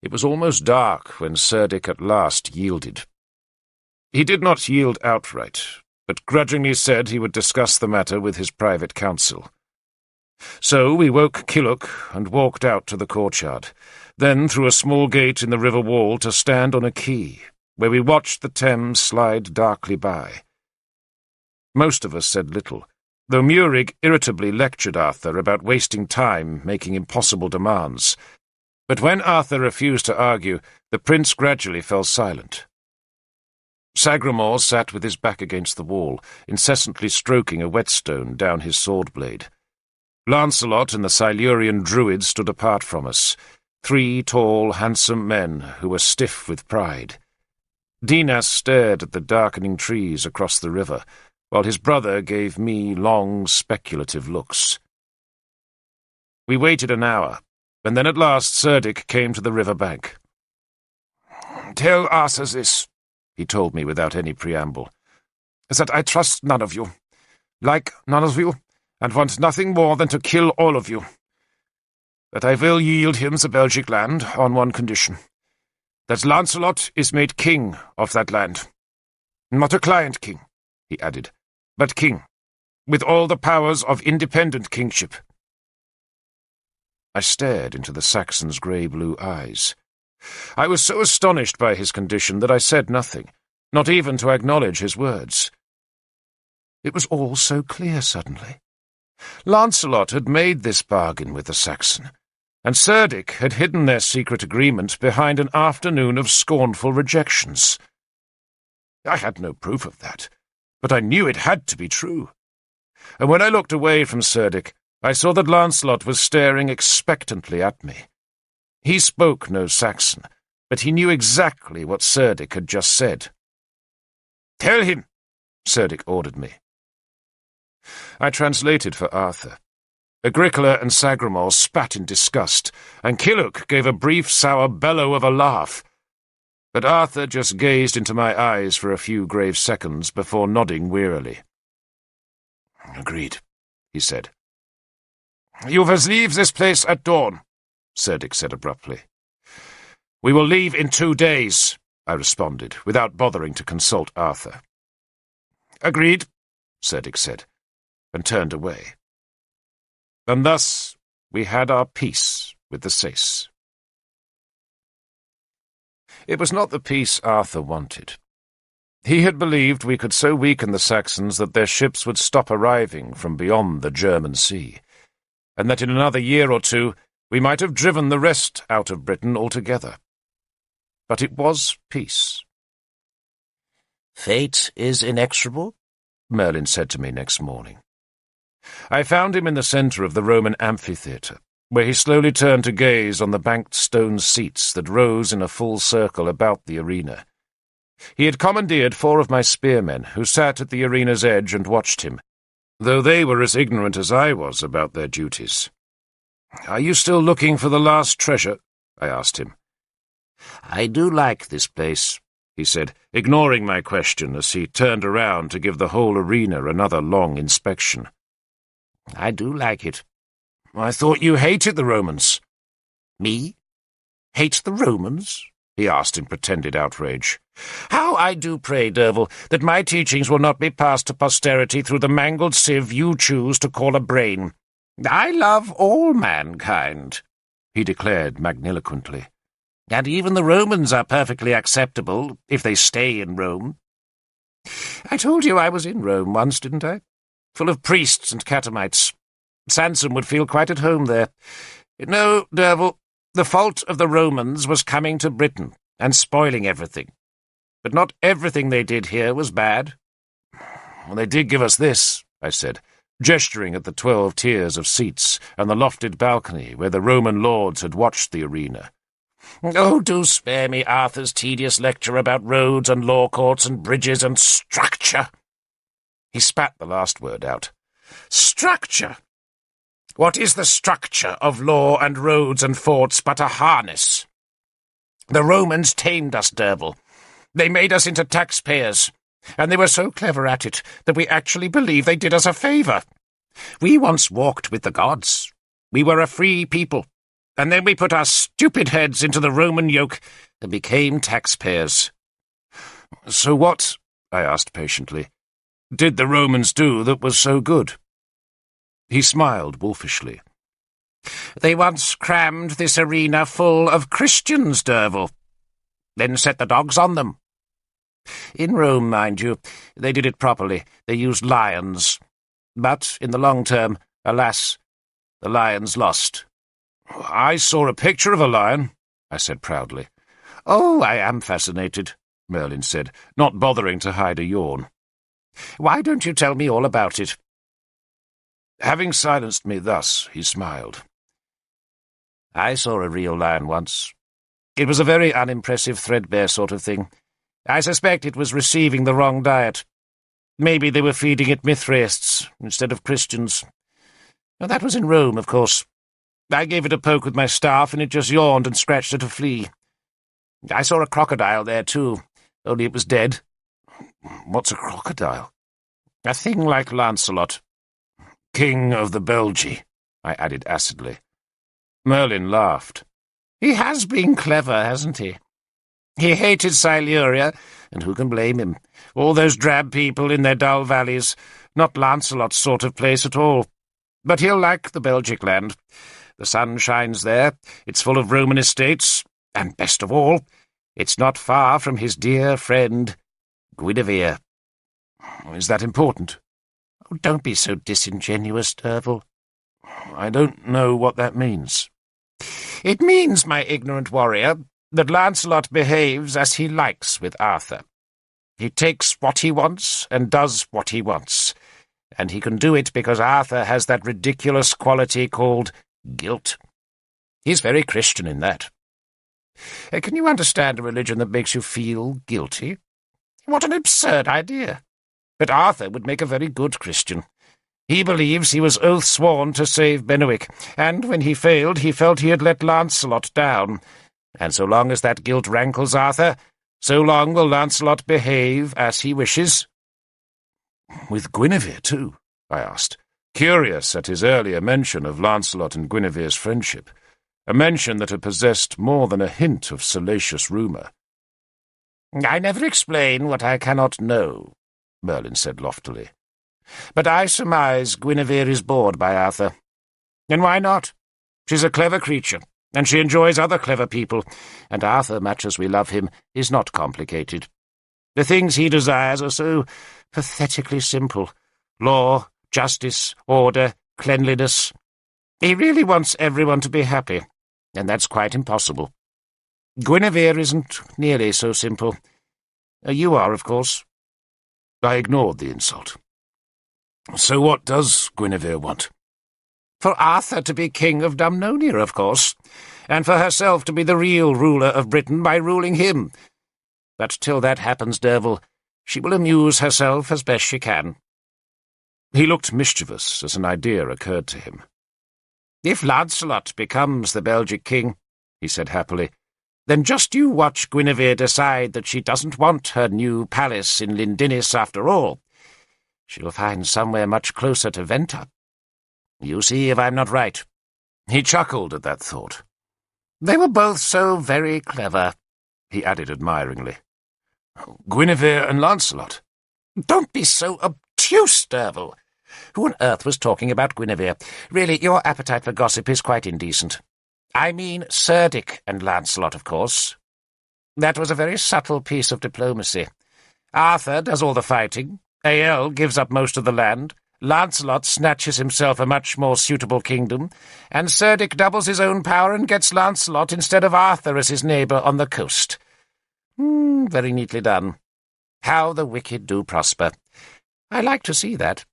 It was almost dark when Cerdic at last yielded. He did not yield outright, but grudgingly said he would discuss the matter with his private council. So we woke Kiluk and walked out to the courtyard, then through a small gate in the river wall to stand on a quay, where we watched the Thames slide darkly by. Most of us said little, though Murig irritably lectured Arthur about wasting time making impossible demands. But when Arthur refused to argue, the prince gradually fell silent. Sagramor sat with his back against the wall, incessantly stroking a whetstone down his sword blade. Lancelot and the Silurian druid stood apart from us, 3 tall, handsome men who were stiff with pride. Dinas stared at the darkening trees across the river, while his brother gave me long, speculative looks. We waited an hour, and then at last Cerdic came to the river bank. "Tell Arthur this," he told me without any preamble, "that I trust none of you, like none of you, and want nothing more than to kill all of you. That I will yield him the Belgic land on one condition, that Lancelot is made king of that land. Not a client king," he added, "but king, with all the powers of independent kingship." I stared into the Saxon's grey-blue eyes. I was so astonished by his condition that I said nothing, not even to acknowledge his words. It was all so clear suddenly. Lancelot had made this bargain with the Saxon, and Cerdic had hidden their secret agreement behind an afternoon of scornful rejections. I had no proof of that, but I knew it had to be true. And when I looked away from Cerdic, I saw that Lancelot was staring expectantly at me. He spoke no Saxon, but he knew exactly what Cerdic had just said. "Tell him," Cerdic ordered me. I translated for Arthur. Agricola and Sagramor spat in disgust, and Killuch gave a brief, sour bellow of a laugh. But Arthur just gazed into my eyes for a few grave seconds before nodding wearily. "Agreed," he said. "You must leave this place at dawn," Cerdic said abruptly. "We will leave in 2 days," I responded, without bothering to consult Arthur. "Agreed," Cerdic said, and turned away. And thus we had our peace with the Sace. It was not the peace Arthur wanted. He had believed we could so weaken the Saxons that their ships would stop arriving from beyond the German Sea, and that in another year or two we might have driven the rest out of Britain altogether. But it was peace. "Fate is inexorable," Merlin said to me next morning. I found him in the centre of the Roman amphitheatre, where he slowly turned to gaze on the banked stone seats that rose in a full circle about the arena. He had commandeered 4 of my spearmen, who sat at the arena's edge and watched him, though they were as ignorant as I was about their duties. "Are you still looking for the last treasure?" I asked him. "I do like this place," he said, ignoring my question as he turned around to give the whole arena another long inspection. "I do like it." "I thought you hated the Romans." "Me? Hate the Romans?" he asked in pretended outrage. "How I do pray, Derfel, that my teachings will not be passed to posterity through the mangled sieve you choose to call a brain. I love all mankind," he declared magniloquently. "And even the Romans are perfectly acceptable, if they stay in Rome. I told you I was in Rome once, didn't I? Full of priests and catamites. Sansom would feel quite at home there. No, Derfel, the fault of the Romans was coming to Britain and spoiling everything. But not everything they did here was bad." "Well, they did give us this," I said, gesturing at the 12 tiers of seats and the lofted balcony where the Roman lords had watched the arena. "Oh, do spare me Arthur's tedious lecture about roads and law courts and bridges and structure." He spat the last word out. "Structure? What is the structure of law and roads and forts but a harness? The Romans tamed us, Derfel. They made us into taxpayers, and they were so clever at it that we actually believe they did us a favour. We once walked with the gods. We were a free people, and then we put our stupid heads into the Roman yoke and became taxpayers." "So what," I asked patiently, "did the Romans do that was so good?" He smiled wolfishly. "They once crammed this arena full of Christians, Derfel, then set the dogs on them. In Rome, mind you, they did it properly. They used lions. But in the long term, alas, the lions lost." "I saw a picture of a lion," I said proudly. "Oh, I am fascinated," Merlin said, not bothering to hide a yawn. "Why don't you tell me all about it?" Having silenced me thus, he smiled. "I saw a real lion once. It was a very unimpressive, threadbare sort of thing. I suspect it was receiving the wrong diet. Maybe they were feeding it Mithraists instead of Christians. That was in Rome, of course. I gave it a poke with my staff, and it just yawned and scratched at a flea. I saw a crocodile there, too, only it was dead." "What's a crocodile?" "A thing like Lancelot." "King of the Belgi," I added acidly. Merlin laughed. "He has been clever, hasn't he? He hated Siluria, and who can blame him? All those drab people in their dull valleys, not Lancelot's sort of place at all. But he'll like the Belgic land. The sun shines there, it's full of Roman estates, and best of all, it's not far from his dear friend Guinevere." "Is that important?" "Oh, don't be so disingenuous, Derfel." "I don't know what that means." It means, my ignorant warrior, that Lancelot behaves as he likes with Arthur. He takes what he wants and does what he wants, and he can do it because Arthur has that ridiculous quality called guilt. He's very Christian in that. Can you understand a religion that makes you feel guilty? What an absurd idea! But Arthur would make a very good Christian. He believes he was oath-sworn to save Benwick, and when he failed he felt he had let Lancelot down. And so long as that guilt rankles Arthur, so long will Lancelot behave as he wishes. With Guinevere, too? I asked, curious at his earlier mention of Lancelot and Guinevere's friendship, a mention that had possessed more than a hint of salacious rumour. I never explain what I cannot know, Merlin said loftily. But I surmise Guinevere is bored by Arthur. And why not? She's a clever creature, and she enjoys other clever people, and Arthur, much as we love him, is not complicated. The things he desires are so pathetically simple. Law, justice, order, cleanliness. He really wants everyone to be happy, and that's quite impossible. Guinevere isn't nearly so simple. You are, of course. I ignored the insult. So what does Guinevere want? For Arthur to be king of Dumnonia, of course, and for herself to be the real ruler of Britain by ruling him. But till that happens, Derfel, she will amuse herself as best she can. He looked mischievous as an idea occurred to him. If Lancelot becomes the Belgic king, he said happily, then just you watch Guinevere decide that she doesn't want her new palace in Lindinis after all. She'll find somewhere much closer to Venta. You see if I'm not right. He chuckled at that thought. They were both so very clever, he added admiringly. Guinevere and Lancelot. Don't be so obtuse, Derfel. Who on earth was talking about Guinevere? Really, your appetite for gossip is quite indecent. I mean Cerdic and Lancelot, of course. That was a very subtle piece of diplomacy. Arthur does all the fighting. Ael gives up most of the land. Lancelot snatches himself a much more suitable kingdom, and Cerdic doubles his own power and gets Lancelot instead of Arthur as his neighbour on the coast. Very neatly done. How the wicked do prosper. I like to see that.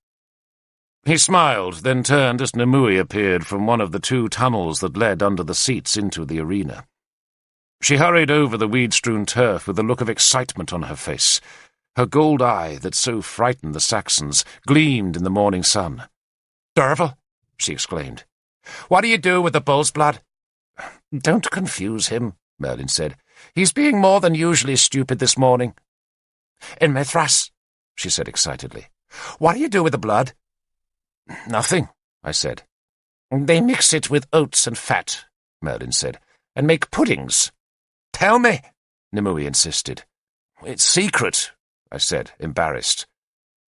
He smiled, then turned as Nimue appeared from one of the two tunnels that led under the seats into the arena. She hurried over the weed-strewn turf with a look of excitement on her face. Her gold eye, that so frightened the Saxons, gleamed in the morning sun. "Derfel," she exclaimed, "what do you do with the bull's blood?" "Don't confuse him," Merlin said. "He's being more than usually stupid this morning." "In Mithras," she said excitedly. "What do you do with the blood?" "Nothing," I said. "They mix it with oats and fat," Merlin said, "and make puddings." "Tell me," Nimue insisted. "It's secret," I said, embarrassed.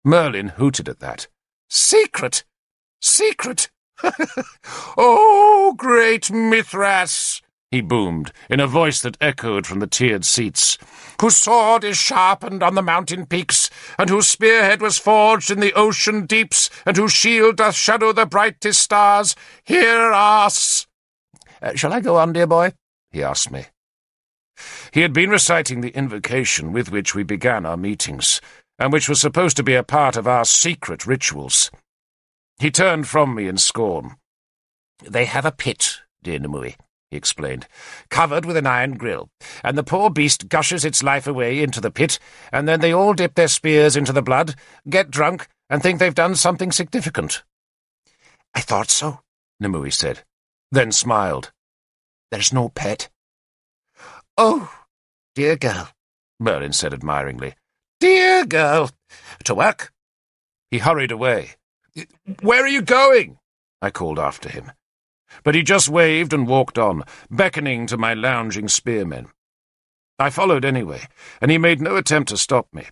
Merlin hooted at that. "Secret? Secret? Oh, great Mithras!" he boomed, in a voice that echoed from the tiered seats, "whose sword is sharpened on the mountain peaks, and whose spearhead was forged in the ocean deeps, and whose shield doth shadow the brightest stars, hear us!" "Shall I go on, dear boy?" he asked me. He had been reciting the invocation with which we began our meetings, and which was supposed to be a part of our secret rituals. He turned from me in scorn. "They have a pit, dear Nimue," he explained, "covered with an iron grill, and the poor beast gushes its life away into the pit, and then they all dip their spears into the blood, get drunk, and think they've done something significant." "I thought so," Nimue said, then smiled. "There's no pet." "Oh, dear girl," Merlin said admiringly. "Dear girl. To work." He hurried away. "Where are you going?" I called after him. But he just waved and walked on, beckoning to my lounging spearmen. I followed anyway, and he made no attempt to stop me.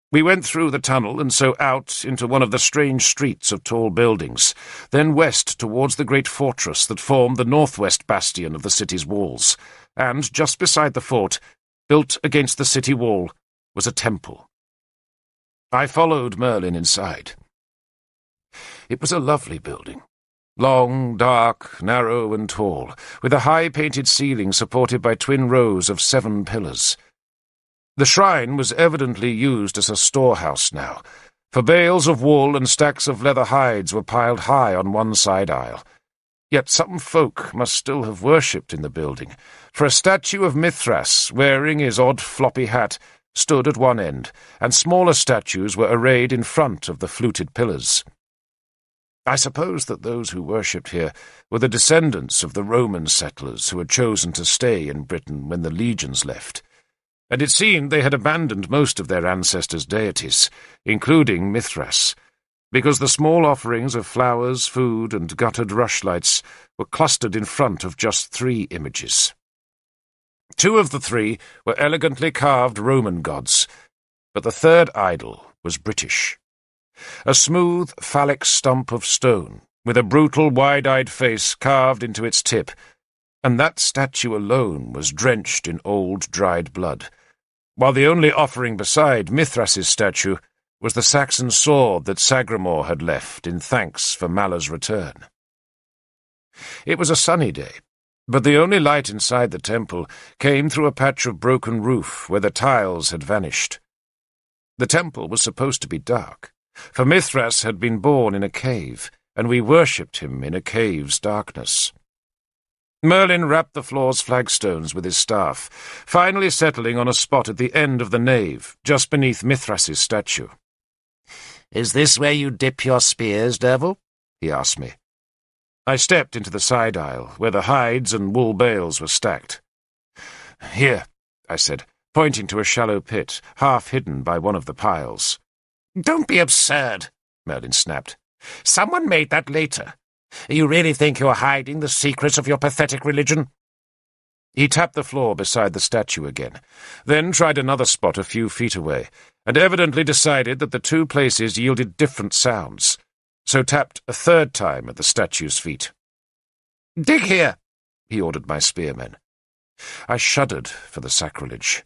We went through the tunnel and so out into one of the strange streets of tall buildings, then west towards the great fortress that formed the northwest bastion of the city's walls, and just beside the fort, built against the city wall, was a temple. I followed Merlin inside. It was a lovely building, Long, dark, narrow, and tall, with a high painted ceiling supported by twin rows of 7 pillars. The shrine was evidently used as a storehouse now, for bales of wool and stacks of leather hides were piled high on one side aisle. Yet some folk must still have worshipped in the building, for a statue of Mithras, wearing his odd floppy hat, stood at one end, and smaller statues were arrayed in front of the fluted pillars. I suppose that those who worshipped here were the descendants of the Roman settlers who had chosen to stay in Britain when the legions left, and it seemed they had abandoned most of their ancestors' deities, including Mithras, because the small offerings of flowers, food, and guttered rushlights were clustered in front of just 3 images. 2 of the 3 were elegantly carved Roman gods, but the 3rd idol was British. A smooth, phallic stump of stone, with a brutal, wide-eyed face carved into its tip, and that statue alone was drenched in old, dried blood, while the only offering beside Mithras's statue was the Saxon sword that Sagramor had left in thanks for Mala's return. It was a sunny day, but the only light inside the temple came through a patch of broken roof where the tiles had vanished. The temple was supposed to be dark, for Mithras had been born in a cave, and we worshipped him in a cave's darkness. Merlin rapped the floor's flagstones with his staff, finally settling on a spot at the end of the nave, just beneath Mithras's statue. "Is this where you dip your spears, Derfel?" he asked me. I stepped into the side aisle, where the hides and wool bales were stacked. "Here," I said, pointing to a shallow pit, half hidden by one of the piles. "Don't be absurd," Merlin snapped. "Someone made that later. You really think you're hiding the secrets of your pathetic religion?" He tapped the floor beside the statue again, then tried another spot a few feet away, and evidently decided that the 2 places yielded different sounds, so tapped a 3rd time at the statue's feet. "Dig here," he ordered my spearmen. I shuddered for the sacrilege.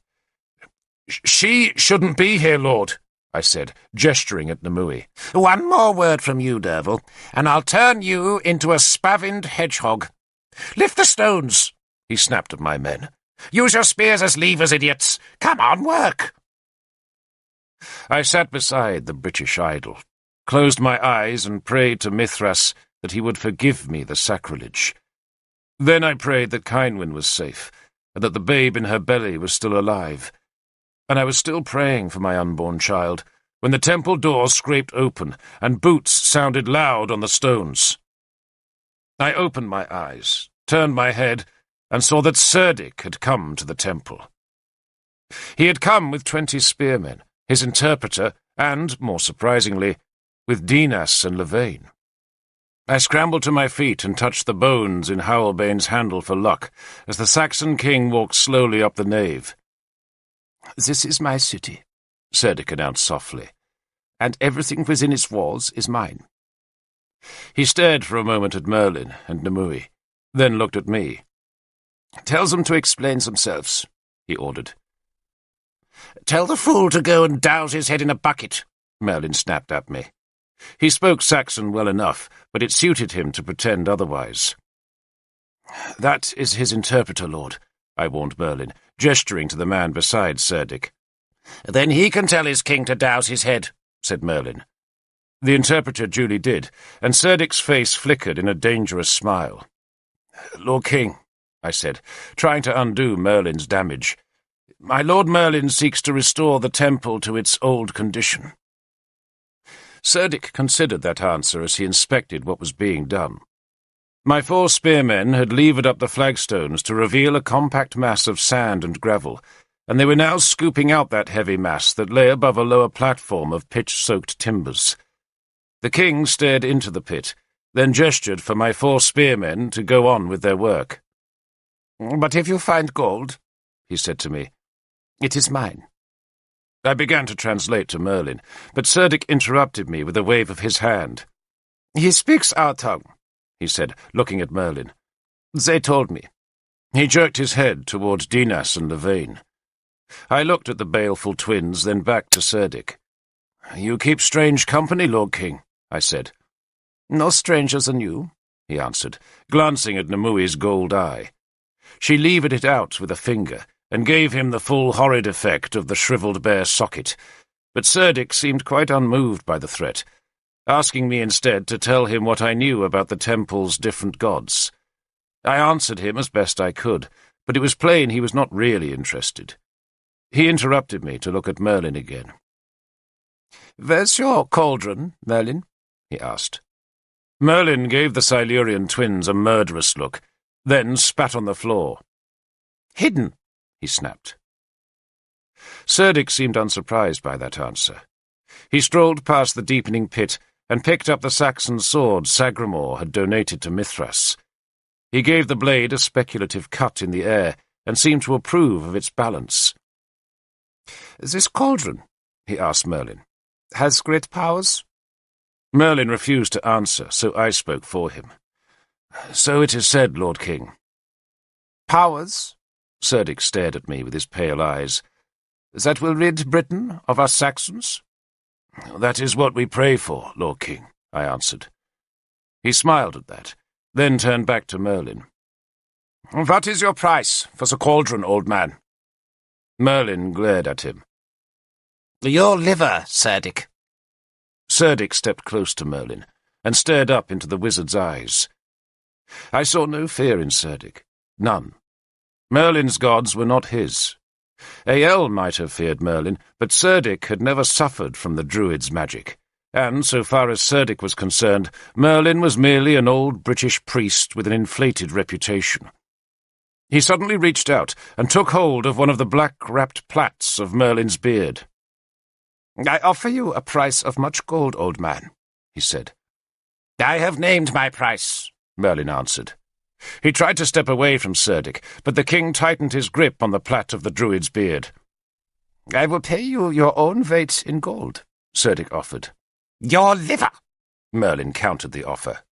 "She shouldn't be here, Lord," I said, gesturing at Nimue. "One more word from you, Derfel, and I'll turn you into a spavined hedgehog. Lift the stones," he snapped at my men. "Use your spears as levers, idiots. Come on, work." I sat beside the British idol, closed my eyes and prayed to Mithras that he would forgive me the sacrilege. Then I prayed that Kynwyn was safe, and that the babe in her belly was still alive. And I was still praying for my unborn child when the temple door scraped open and boots sounded loud on the stones. I opened my eyes, turned my head, and saw that Cerdic had come to the temple. He had come with 20 spearmen, his interpreter, and, more surprisingly, with Dinas and Lavaine. I scrambled to my feet and touched the bones in Howlbane's handle for luck as the Saxon king walked slowly up the nave. "This is my city," Cerdic announced softly, "and everything within its walls is mine." He stared for a moment at Merlin and Nimue, then looked at me. "Tell them to explain themselves," he ordered. "Tell the fool to go and douse his head in a bucket," Merlin snapped at me. He spoke Saxon well enough, but it suited him to pretend otherwise. "That is his interpreter, Lord," I warned Merlin, gesturing to the man beside Cerdic. "Then he can tell his king to douse his head," said Merlin. The interpreter duly did, and Cerdic's face flickered in a dangerous smile. "Lord King," I said, trying to undo Merlin's damage, "my Lord Merlin seeks to restore the temple to its old condition." Cerdic considered that answer as he inspected what was being done. My 4 spearmen had levered up the flagstones to reveal a compact mass of sand and gravel, and they were now scooping out that heavy mass that lay above a lower platform of pitch-soaked timbers. The king stared into the pit, then gestured for my 4 spearmen to go on with their work. "But if you find gold," he said to me, "it is mine." I began to translate to Merlin, but Cerdic interrupted me with a wave of his hand. "He speaks our tongue," he said, looking at Merlin. "They told me." He jerked his head towards Dinas and Lavaine. I looked at the baleful twins, then back to Cerdic. "You keep strange company, Lord King," I said. "No stranger than you," he answered, glancing at Nemui's gold eye. She levered it out with a finger, and gave him the full horrid effect of the shriveled bare socket, but Cerdic seemed quite unmoved by the threat, asking me instead to tell him what I knew about the temple's different gods. I answered him as best I could, but it was plain he was not really interested. He interrupted me to look at Merlin again. "Where's your cauldron, Merlin?" he asked. Merlin gave the Silurian twins a murderous look, then spat on the floor. "Hidden," he snapped. Cerdic seemed unsurprised by that answer. He strolled past the deepening pit and picked up the Saxon sword Sagramor had donated to Mithras. He gave the blade a speculative cut in the air and seemed to approve of its balance. "This cauldron," he asked Merlin, "has great powers?" Merlin refused to answer, so I spoke for him. "So it is said, Lord King." "Powers?" Cerdic stared at me with his pale eyes. "That will rid Britain of us Saxons?" "That is what we pray for, Lord King," I answered. He smiled at that, then turned back to Merlin. "What is your price for the cauldron, old man?" Merlin glared at him. "Your liver, Cerdic." Cerdic stepped close to Merlin and stared up into the wizard's eyes. I saw no fear in Cerdic, none. Merlin's gods were not his. Ael might have feared Merlin, but Cerdic had never suffered from the druid's magic, and, so far as Cerdic was concerned, Merlin was merely an old British priest with an inflated reputation. He suddenly reached out and took hold of one of the black-wrapped plaits of Merlin's beard. "I offer you a price of much gold, old man," he said. "I have named my price," Merlin answered. He tried to step away from Cerdic, but the king tightened his grip on the plait of the druid's beard. "I will pay you your own weight in gold," Cerdic offered. "Your liver," Merlin countered the offer.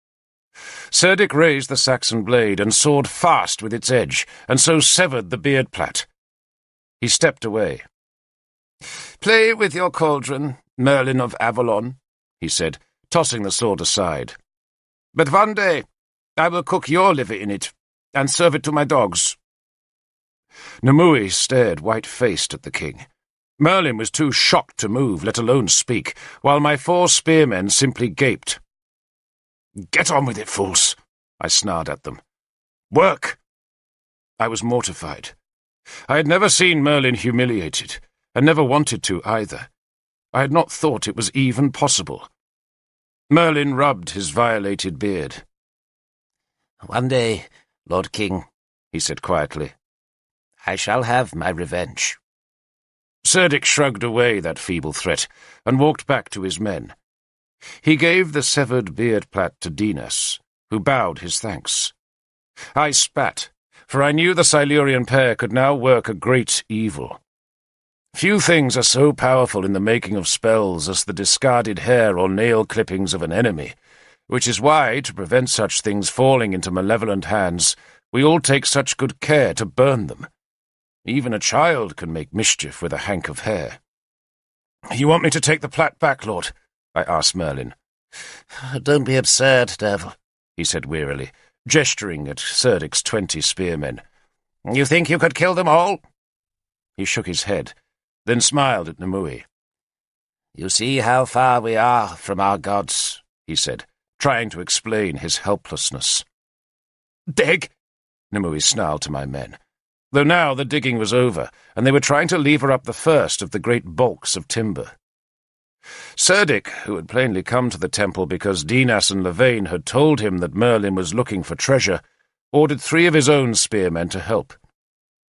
Cerdic raised the Saxon blade and sawed fast with its edge, and so severed the beard plait. He stepped away. "Play with your cauldron, Merlin of Avalon," he said, tossing the sword aside. "But one day I will cook your liver in it, and serve it to my dogs." Nemui stared white-faced at the king. Merlin was too shocked to move, let alone speak, while my 4 spearmen simply gaped. "Get on with it, fools," I snarled at them. "Work!" I was mortified. I had never seen Merlin humiliated, and never wanted to either. I had not thought it was even possible. Merlin rubbed his violated beard. "One day, Lord King," he said quietly, "I shall have my revenge." Cerdic shrugged away that feeble threat and walked back to his men. He gave the severed beard plait to Dinas, who bowed his thanks. I spat, for I knew the Silurian pair could now work a great evil. Few things are so powerful in the making of spells as the discarded hair or nail clippings of an enemy, which is why, to prevent such things falling into malevolent hands, we all take such good care to burn them. Even a child can make mischief with a hank of hair. "You want me to take the plait back, Lord?" I asked Merlin. "Don't be absurd, Derfel," he said wearily, gesturing at Cerdic's 20 spearmen. "You think you could kill them all?" He shook his head, then smiled at Nemui. "You see how far we are from our gods," he said, trying to explain his helplessness. "Dig!" Nemui snarled to my men, though now the digging was over, and they were trying to lever up the first of the great bulks of timber. Cerdic, who had plainly come to the temple because Dinas and Lavain had told him that Merlin was looking for treasure, ordered 3 of his own spearmen to help.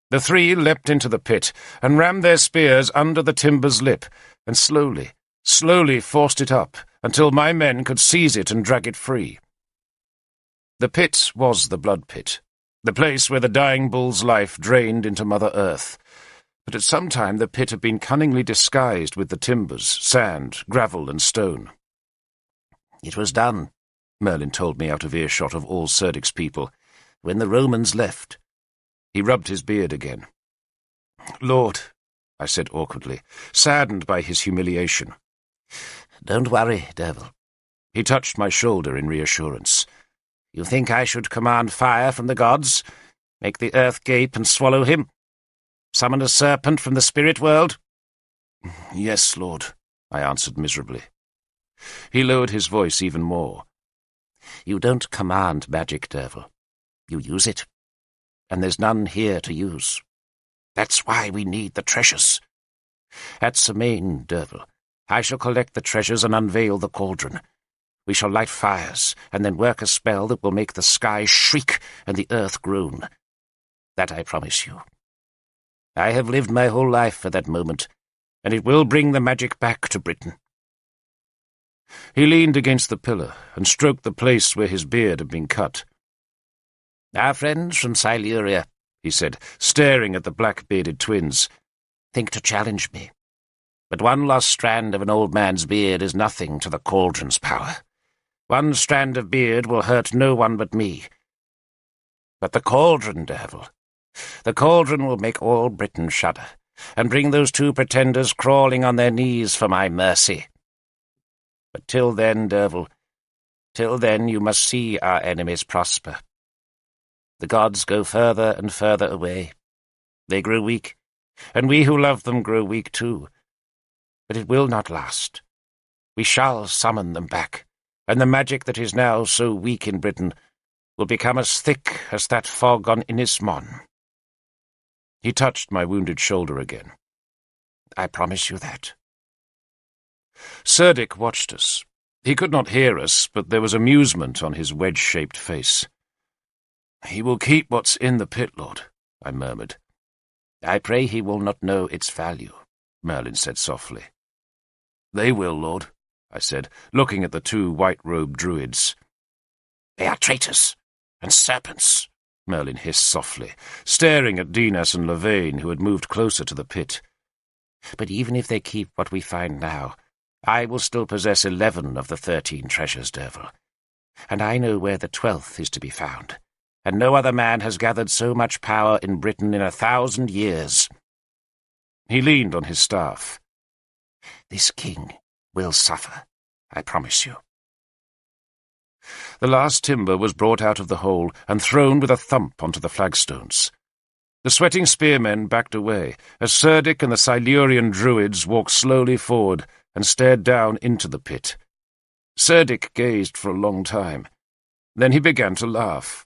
The 3 leapt into the pit and rammed their spears under the timber's lip, and slowly forced it up until my men could seize it and drag it free. The pit was the blood pit, the place where the dying bull's life drained into Mother Earth. But at some time the pit had been cunningly disguised with the timbers, sand, gravel, and stone. "It was done," Merlin told me out of earshot of all Cerdic's people, "when the Romans left." He rubbed his beard again. "Lord," I said awkwardly, saddened by his humiliation. "Don't worry, Derfel." He touched my shoulder in reassurance. You think I should command fire from the gods? Make the earth gape and swallow him? Summon a serpent from the spirit world?" "Yes, Lord," I answered miserably. He lowered his voice even more. "You don't command magic, Derfel. You use it. And there's none here to use. That's why we need the treasures. At Semaine, Derfel, I shall collect the treasures and unveil the cauldron. We shall light fires, and then work a spell that will make the sky shriek and the earth groan. That I promise you. I have lived my whole life for that moment, and it will bring the magic back to Britain." He leaned against the pillar and stroked the place where his beard had been cut. "Our friends from Siluria," he said, staring at the black-bearded twins, "think to challenge me. But one lost strand of an old man's beard is nothing to the cauldron's power. One strand of beard will hurt no one but me. But the cauldron, Derfel, the cauldron will make all Britain shudder, and bring those two pretenders crawling on their knees for my mercy. But till then, Derfel, till then you must see our enemies prosper. The gods go further and further away. They grow weak, and we who love them grow weak too. But it will not last. We shall summon them back, and the magic that is now so weak in Britain will become as thick as that fog on Inismon." He touched my wounded shoulder again. "I promise you that." Cerdic watched us. He could not hear us, but there was amusement on his wedge-shaped face. "He will keep what's in the pit, Lord," I murmured. "I pray he will not know its value," Merlin said softly. "They will, Lord," I said, looking at the two white-robed druids. "They are traitors and serpents," Merlin hissed softly, staring at Dinas and Lavain, who had moved closer to the pit. "But even if they keep what we find now, I will still possess 11 of the 13 treasures, Derfel. And I know where the 12th is to be found, and no other man has gathered so much power in Britain in 1,000 years. He leaned on his staff. This king will suffer, I promise you. The last timber was brought out of the hole and thrown with a thump onto the flagstones. The sweating spearmen backed away as Cerdic and the Silurian druids walked slowly forward and stared down into the pit. Cerdic gazed for a long time. Then he began to laugh.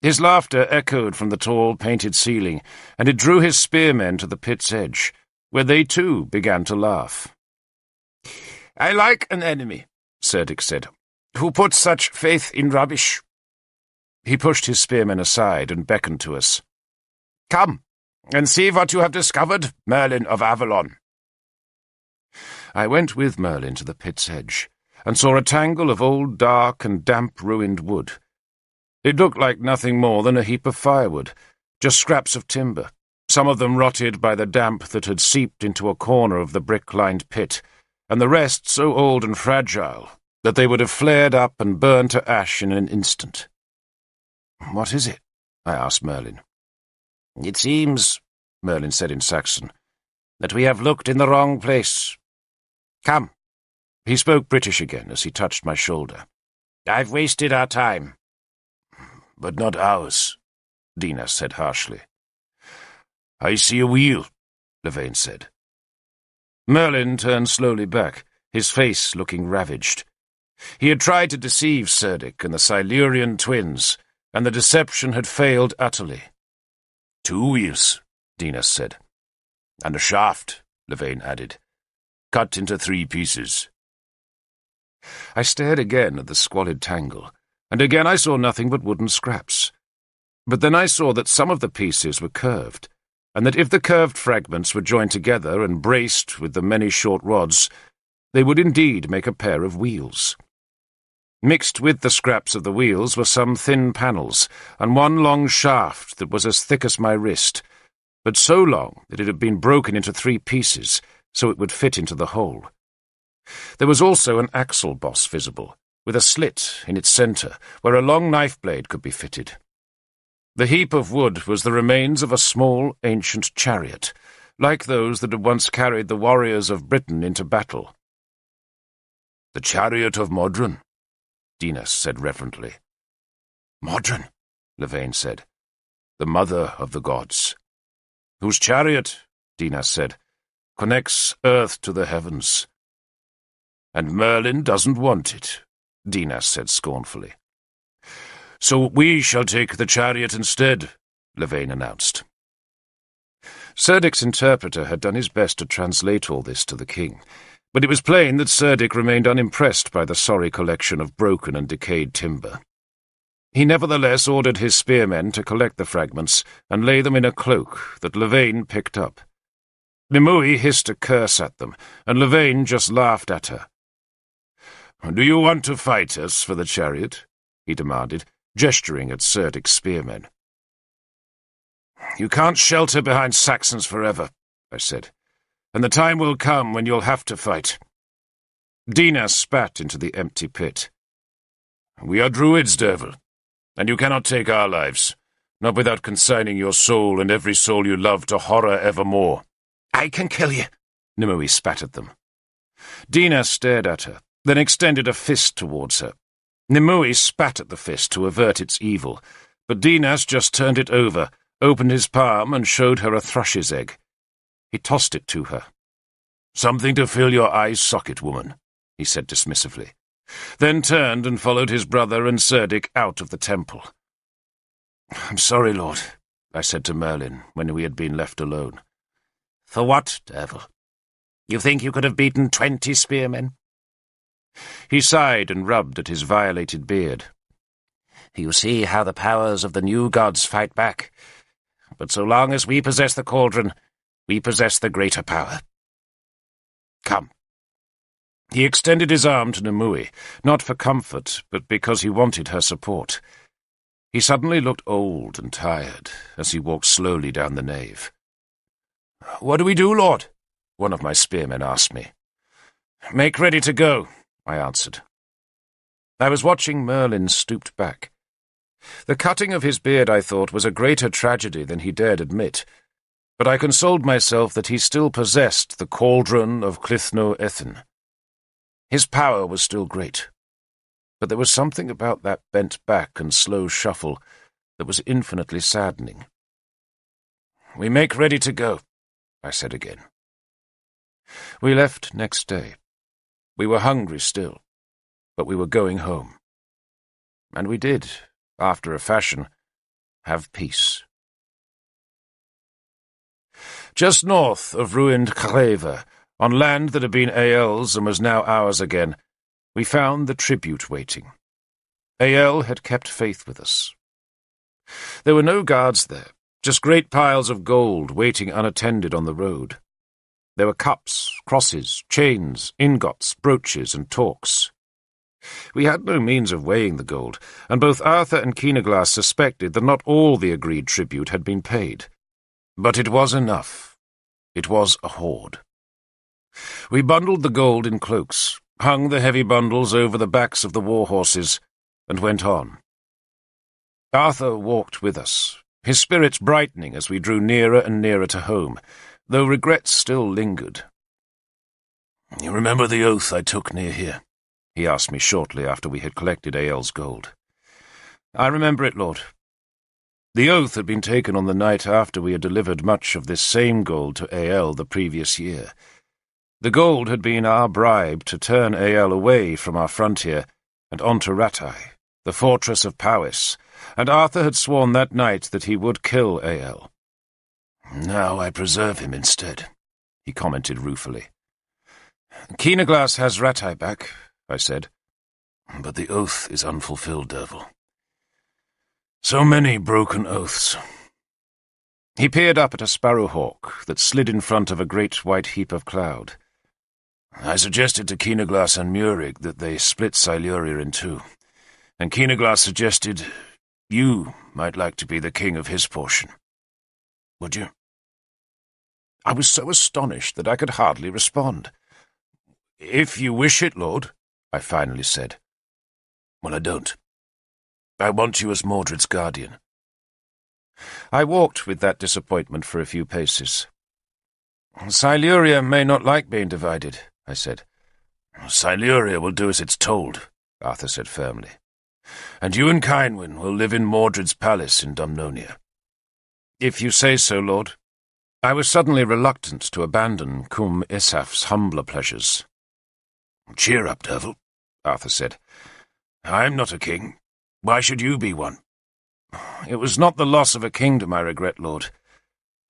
His laughter echoed from the tall, painted ceiling, and it drew his spearmen to the pit's edge, where they too began to laugh. "I like an enemy," Cerdic said, "who puts such faith in rubbish." He pushed his spearmen aside and beckoned to us. "Come, and see what you have discovered, Merlin of Avalon." I went with Merlin to the pit's edge, and saw a tangle of old, dark, and damp ruined wood. It looked like nothing more than a heap of firewood, just scraps of timber, some of them rotted by the damp that had seeped into a corner of the brick-lined pit, and the rest so old and fragile that they would have flared up and burned to ash in an instant. "What is it?" I asked Merlin. "It seems," Merlin said in Saxon, "that we have looked in the wrong place. Come." He spoke British again as he touched my shoulder. "I've wasted our time." "But not ours," Dinas said harshly. "I see a wheel," Lavain said. Merlin turned slowly back, his face looking ravaged. He had tried to deceive Cerdic and the Silurian twins, and the deception had failed utterly. "2 wheels," Dinas said. "And a shaft," Lavain added, "cut into 3 pieces." I stared again at the squalid tangle, and again I saw nothing but wooden scraps. But then I saw that some of the pieces were curved, and that if the curved fragments were joined together and braced with the many short rods, they would indeed make a pair of wheels. Mixed with the scraps of the wheels were some thin panels, and one long shaft that was as thick as my wrist, but so long that it had been broken into 3 pieces, so it would fit into the hole. There was also an axle boss visible, with a slit in its centre, where a long knife blade could be fitted. The heap of wood was the remains of a small, ancient chariot, like those that had once carried the warriors of Britain into battle. "The chariot of Modron," Dinas said reverently. Modron, Lavain said. The mother of the gods. Whose chariot, Dinas said, connects earth to the heavens. And Merlin doesn't want it, Dinas said scornfully. So we shall take the chariot instead, Lavain announced. Serdic's interpreter had done his best to translate all this to the king, but it was plain that Serdic remained unimpressed by the sorry collection of broken and decayed timber. He nevertheless ordered his spearmen to collect the fragments and lay them in a cloak that Lavain picked up. Nimue hissed a curse at them, and Lavain just laughed at her. "Do you want to fight us for the chariot?" he demanded, gesturing at Serdic's spearmen. "You can't shelter behind Saxons forever," I said, "and the time will come when you'll have to fight." Dinas spat into the empty pit. "We are druids, Derfel, and you cannot take our lives, not without consigning your soul and every soul you love to horror evermore." "I can kill you," Nimue spat at them. Dinas stared at her, then extended a fist towards her. Nimue spat at the fist to avert its evil, but Dinas just turned it over, opened his palm, and showed her a thrush's egg. He tossed it to her. "Something to fill your eye socket, woman," he said dismissively, then turned and followed his brother and Serdic out of the temple. "I'm sorry, Lord," I said to Merlin when we had been left alone. "For what, Derfel? You think you could have beaten 20 spearmen?" He sighed and rubbed at his violated beard. "You see how the powers of the new gods fight back. But so long as we possess the cauldron, we possess the greater power. Come." He extended his arm to Nimue, not for comfort, but because he wanted her support. He suddenly looked old and tired as he walked slowly down the nave. "What do we do, Lord?" one of my spearmen asked me. "Make ready to go," I answered. I was watching Merlin stooped back. The cutting of his beard, I thought, was a greater tragedy than he dared admit, but I consoled myself that he still possessed the cauldron of Clithno Ethin. His power was still great, but there was something about that bent back and slow shuffle that was infinitely saddening. "We make ready to go," I said again. We left next day. We were hungry still, but we were going home. And we did, after a fashion, have peace. Just north of ruined Creva, on land that had been Ael's and was now ours again, we found the tribute waiting. Ael had kept faith with us. There were no guards there, just great piles of gold waiting unattended on the road. There were cups, crosses, chains, ingots, brooches, and torques. We had no means of weighing the gold, and both Arthur and Keenaglass suspected that not all the agreed tribute had been paid. But it was enough. It was a hoard. We bundled the gold in cloaks, hung the heavy bundles over the backs of the war horses, and went on. Arthur walked with us, his spirits brightening as we drew nearer and nearer to home, though regrets still lingered. "You remember the oath I took near here?" he asked me shortly after we had collected Ael's gold. "I remember it, Lord." The oath had been taken on the night after we had delivered much of this same gold to Ael the previous year. The gold had been our bribe to turn Ael away from our frontier and onto Ratai, the fortress of Powys, and Arthur had sworn that night that he would kill Ael. "Now I preserve him instead," he commented ruefully. "Keenaglass has Ratai back," I said. "But the oath is unfulfilled, Derfel. So many broken oaths." He peered up at a sparrowhawk that slid in front of a great white heap of cloud. "I suggested to Keenaglass and Murig that they split Siluria in two, and Keenaglass suggested you might like to be the king of his portion. Would you?" I was so astonished that I could hardly respond. "If you wish it, Lord," I finally said. "Well, I don't. I want you as Mordred's guardian." I walked with that disappointment for a few paces. "Siluria may not like being divided," I said. "Siluria will do as it's told," Arthur said firmly. and you and Kynwyn will live in Mordred's palace in Dumnonia." "If you say so, Lord." I was suddenly reluctant to abandon Cum Isaf's humbler pleasures. "Cheer up, Derfel," Arthur said. "I'm not a king. Why should you be one?" "It was not the loss of a kingdom I regret, Lord,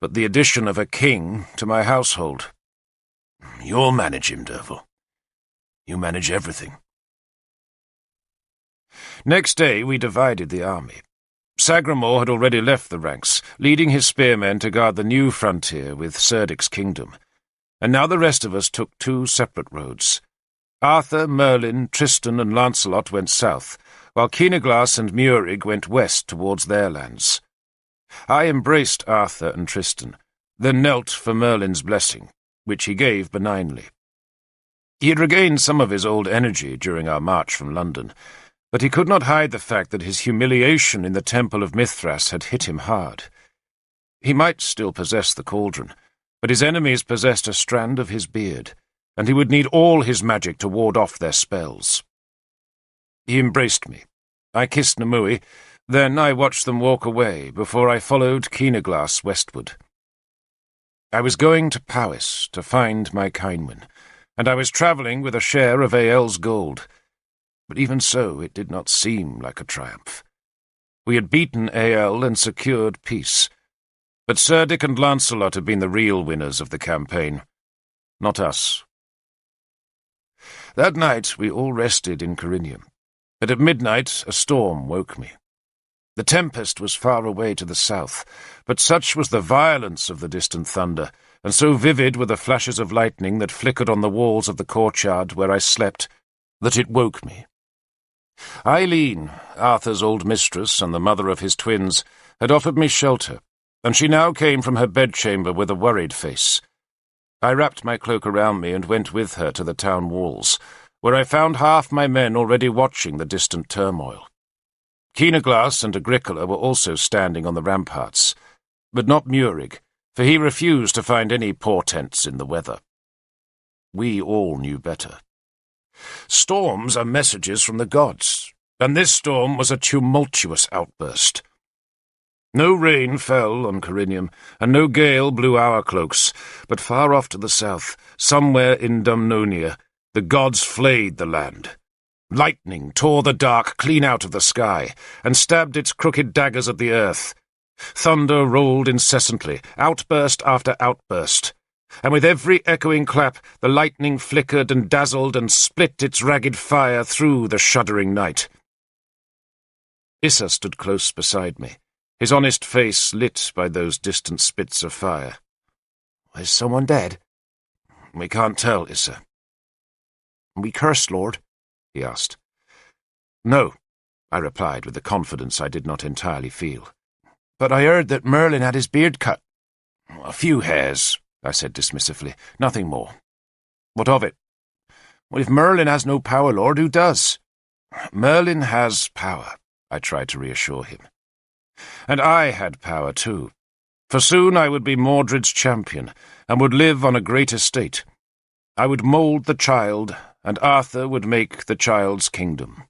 but the addition of a king to my household." "You'll manage him, Derfel. You manage everything." Next day we divided the army. Sagramor had already left the ranks, leading his spearmen to guard the new frontier with Cerdic's kingdom, and now the rest of us took two separate roads. Arthur, Merlin, Tristan, and Lancelot went south, while Keenaglas and Murig went west towards their lands. I embraced Arthur and Tristan, then knelt for Merlin's blessing, which he gave benignly. He had regained some of his old energy during our march from London, but he could not hide the fact that his humiliation in the Temple of Mithras had hit him hard. He might still possess the cauldron, but his enemies possessed a strand of his beard, and he would need all his magic to ward off their spells. He embraced me. I kissed Nimue, then I watched them walk away before I followed Keenaglas westward. I was going to Powys to find my Kynwyn, and I was travelling with a share of Ael's gold. But even so, it did not seem like a triumph. We had beaten Ael and secured peace, but Cerdic and Lancelot had been the real winners of the campaign, not us. That night we all rested in Corinium, but at midnight a storm woke me. The tempest was far away to the south, but such was the violence of the distant thunder, and so vivid were the flashes of lightning that flickered on the walls of the courtyard where I slept, that it woke me. Eileen, Arthur's old mistress and the mother of his twins, had offered me shelter, and she now came from her bedchamber with a worried face. I wrapped my cloak around me and went with her to the town walls, where I found half my men already watching the distant turmoil. Keenaglas and Agricola were also standing on the ramparts, but not Murig, for he refused to find any portents in the weather. We all knew better. Storms are messages from the gods, and this storm was a tumultuous outburst. No rain fell on Corinium, and no gale blew our cloaks, but far off to the south, somewhere in Dumnonia, the gods flayed the land. Lightning tore the dark clean out of the sky, and stabbed its crooked daggers at the earth. Thunder rolled incessantly, outburst after outburst, and with every echoing clap the lightning flickered and dazzled and split its ragged fire through the shuddering night. Issa stood close beside me, his honest face lit by those distant spits of fire. "Is someone dead?" "We can't tell, Issa." "We cursed, Lord?" he asked. "No," I replied with a confidence I did not entirely feel. "But I heard that Merlin had his beard cut." "A few hairs," I said dismissively. "Nothing more." "What of it?" "Well, if Merlin has no power, Lord, who does?" "Merlin has power," I tried to reassure him. And I had power too, for soon I would be Mordred's champion, and would live on a great estate. I would mould the child, and Arthur would make the child's kingdom.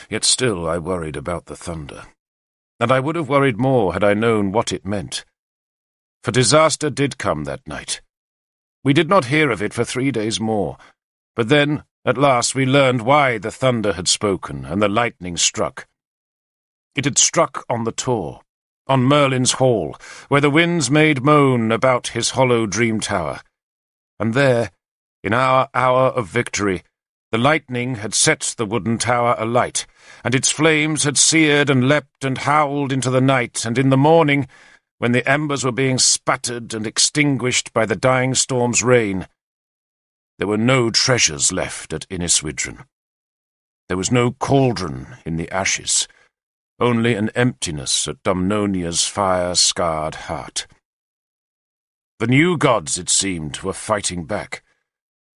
Yet still I worried about the thunder, and I would have worried more had I known what it meant. For disaster did come that night. We did not hear of it for 3 days more, but then, at last, we learned why the thunder had spoken and the lightning struck. It had struck on the Tor, on Merlin's hall, where the winds made moan about his hollow dream tower. And there, in our hour of victory, the lightning had set the wooden tower alight, and its flames had seared and leapt and howled into the night, and in the morning, when the embers were being spattered and extinguished by the dying storm's rain, there were no treasures left at Inniswydran. There was no cauldron in the ashes, only an emptiness at Dumnonia's fire-scarred heart. The new gods, it seemed, were fighting back,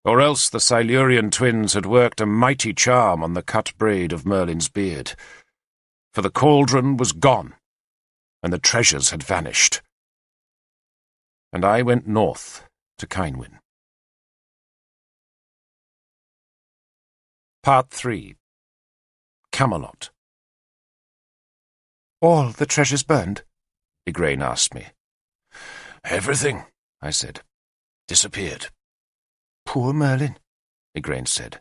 or else the Silurian twins had worked a mighty charm on the cut braid of Merlin's beard, for the cauldron was gone, and the treasures had vanished. And I went north to Kynwyn. Part 3. Camelot. All the treasures burned? Igraine asked me. Everything, I said. Disappeared. Poor Merlin, Igraine said.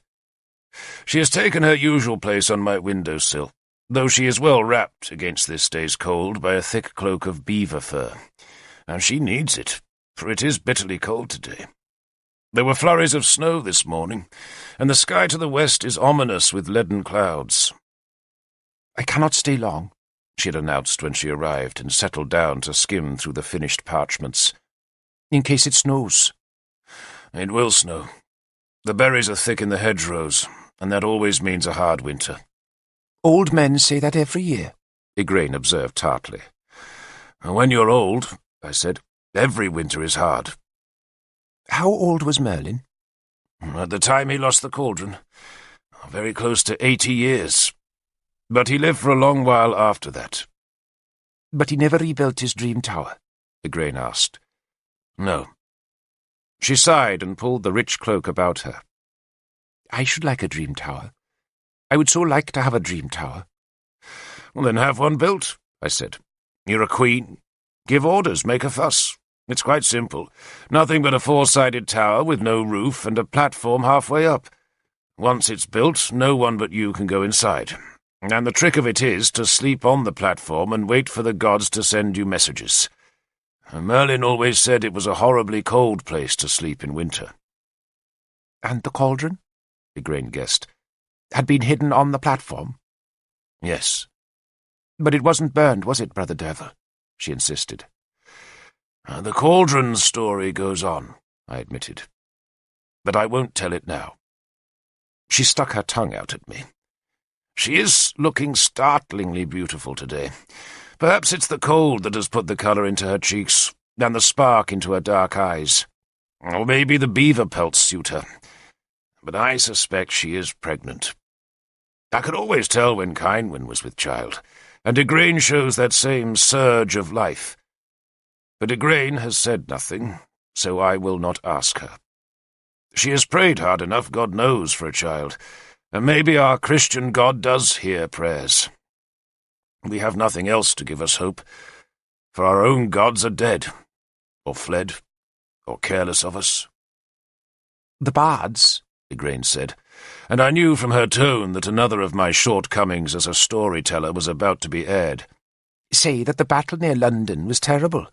She has taken her usual place on my windowsill, though she is well wrapped against this day's cold by a thick cloak of beaver fur, and she needs it, for it is bitterly cold today. There were flurries of snow this morning, and the sky to the west is ominous with leaden clouds. I cannot stay long, she had announced when she arrived and settled down to skim through the finished parchments. In case it snows. It will snow. The berries are thick in the hedgerows, and that always means a hard winter. Old men say that every year, Igraine observed tartly. When you're old, I said, every winter is hard. How old was Merlin? At the time he lost the cauldron, very close to 80 years. But he lived for a long while after that. But he never rebuilt his dream tower? Igraine asked. No. She sighed and pulled the rich cloak about her. I should like a dream tower. I would so like to have a dream tower. Well, then have one built, I said. You're a queen. Give orders, make a fuss. It's quite simple. Nothing but a four-sided tower with no roof and a platform halfway up. Once it's built, no one but you can go inside. And the trick of it is to sleep on the platform and wait for the gods to send you messages. Merlin always said it was a horribly cold place to sleep in winter. And the cauldron? Igraine guessed. Had been hidden on the platform? Yes. But it wasn't burned, was it, Brother Derfel? She insisted. The cauldron story goes on, I admitted. But I won't tell it now. She stuck her tongue out at me. She is looking startlingly beautiful today. Perhaps it's the cold that has put the colour into her cheeks, and the spark into her dark eyes. Or maybe the beaver pelts suit her. But I suspect she is pregnant. I could always tell when Kynwyn was with child, and Igraine shows that same surge of life. But Igraine has said nothing, so I will not ask her. She has prayed hard enough, God knows, for a child, and maybe our Christian God does hear prayers. We have nothing else to give us hope, for our own gods are dead, or fled, or careless of us. The bards, Igraine said, and I knew from her tone that another of my shortcomings as a storyteller was about to be aired. Say that the battle near London was terrible.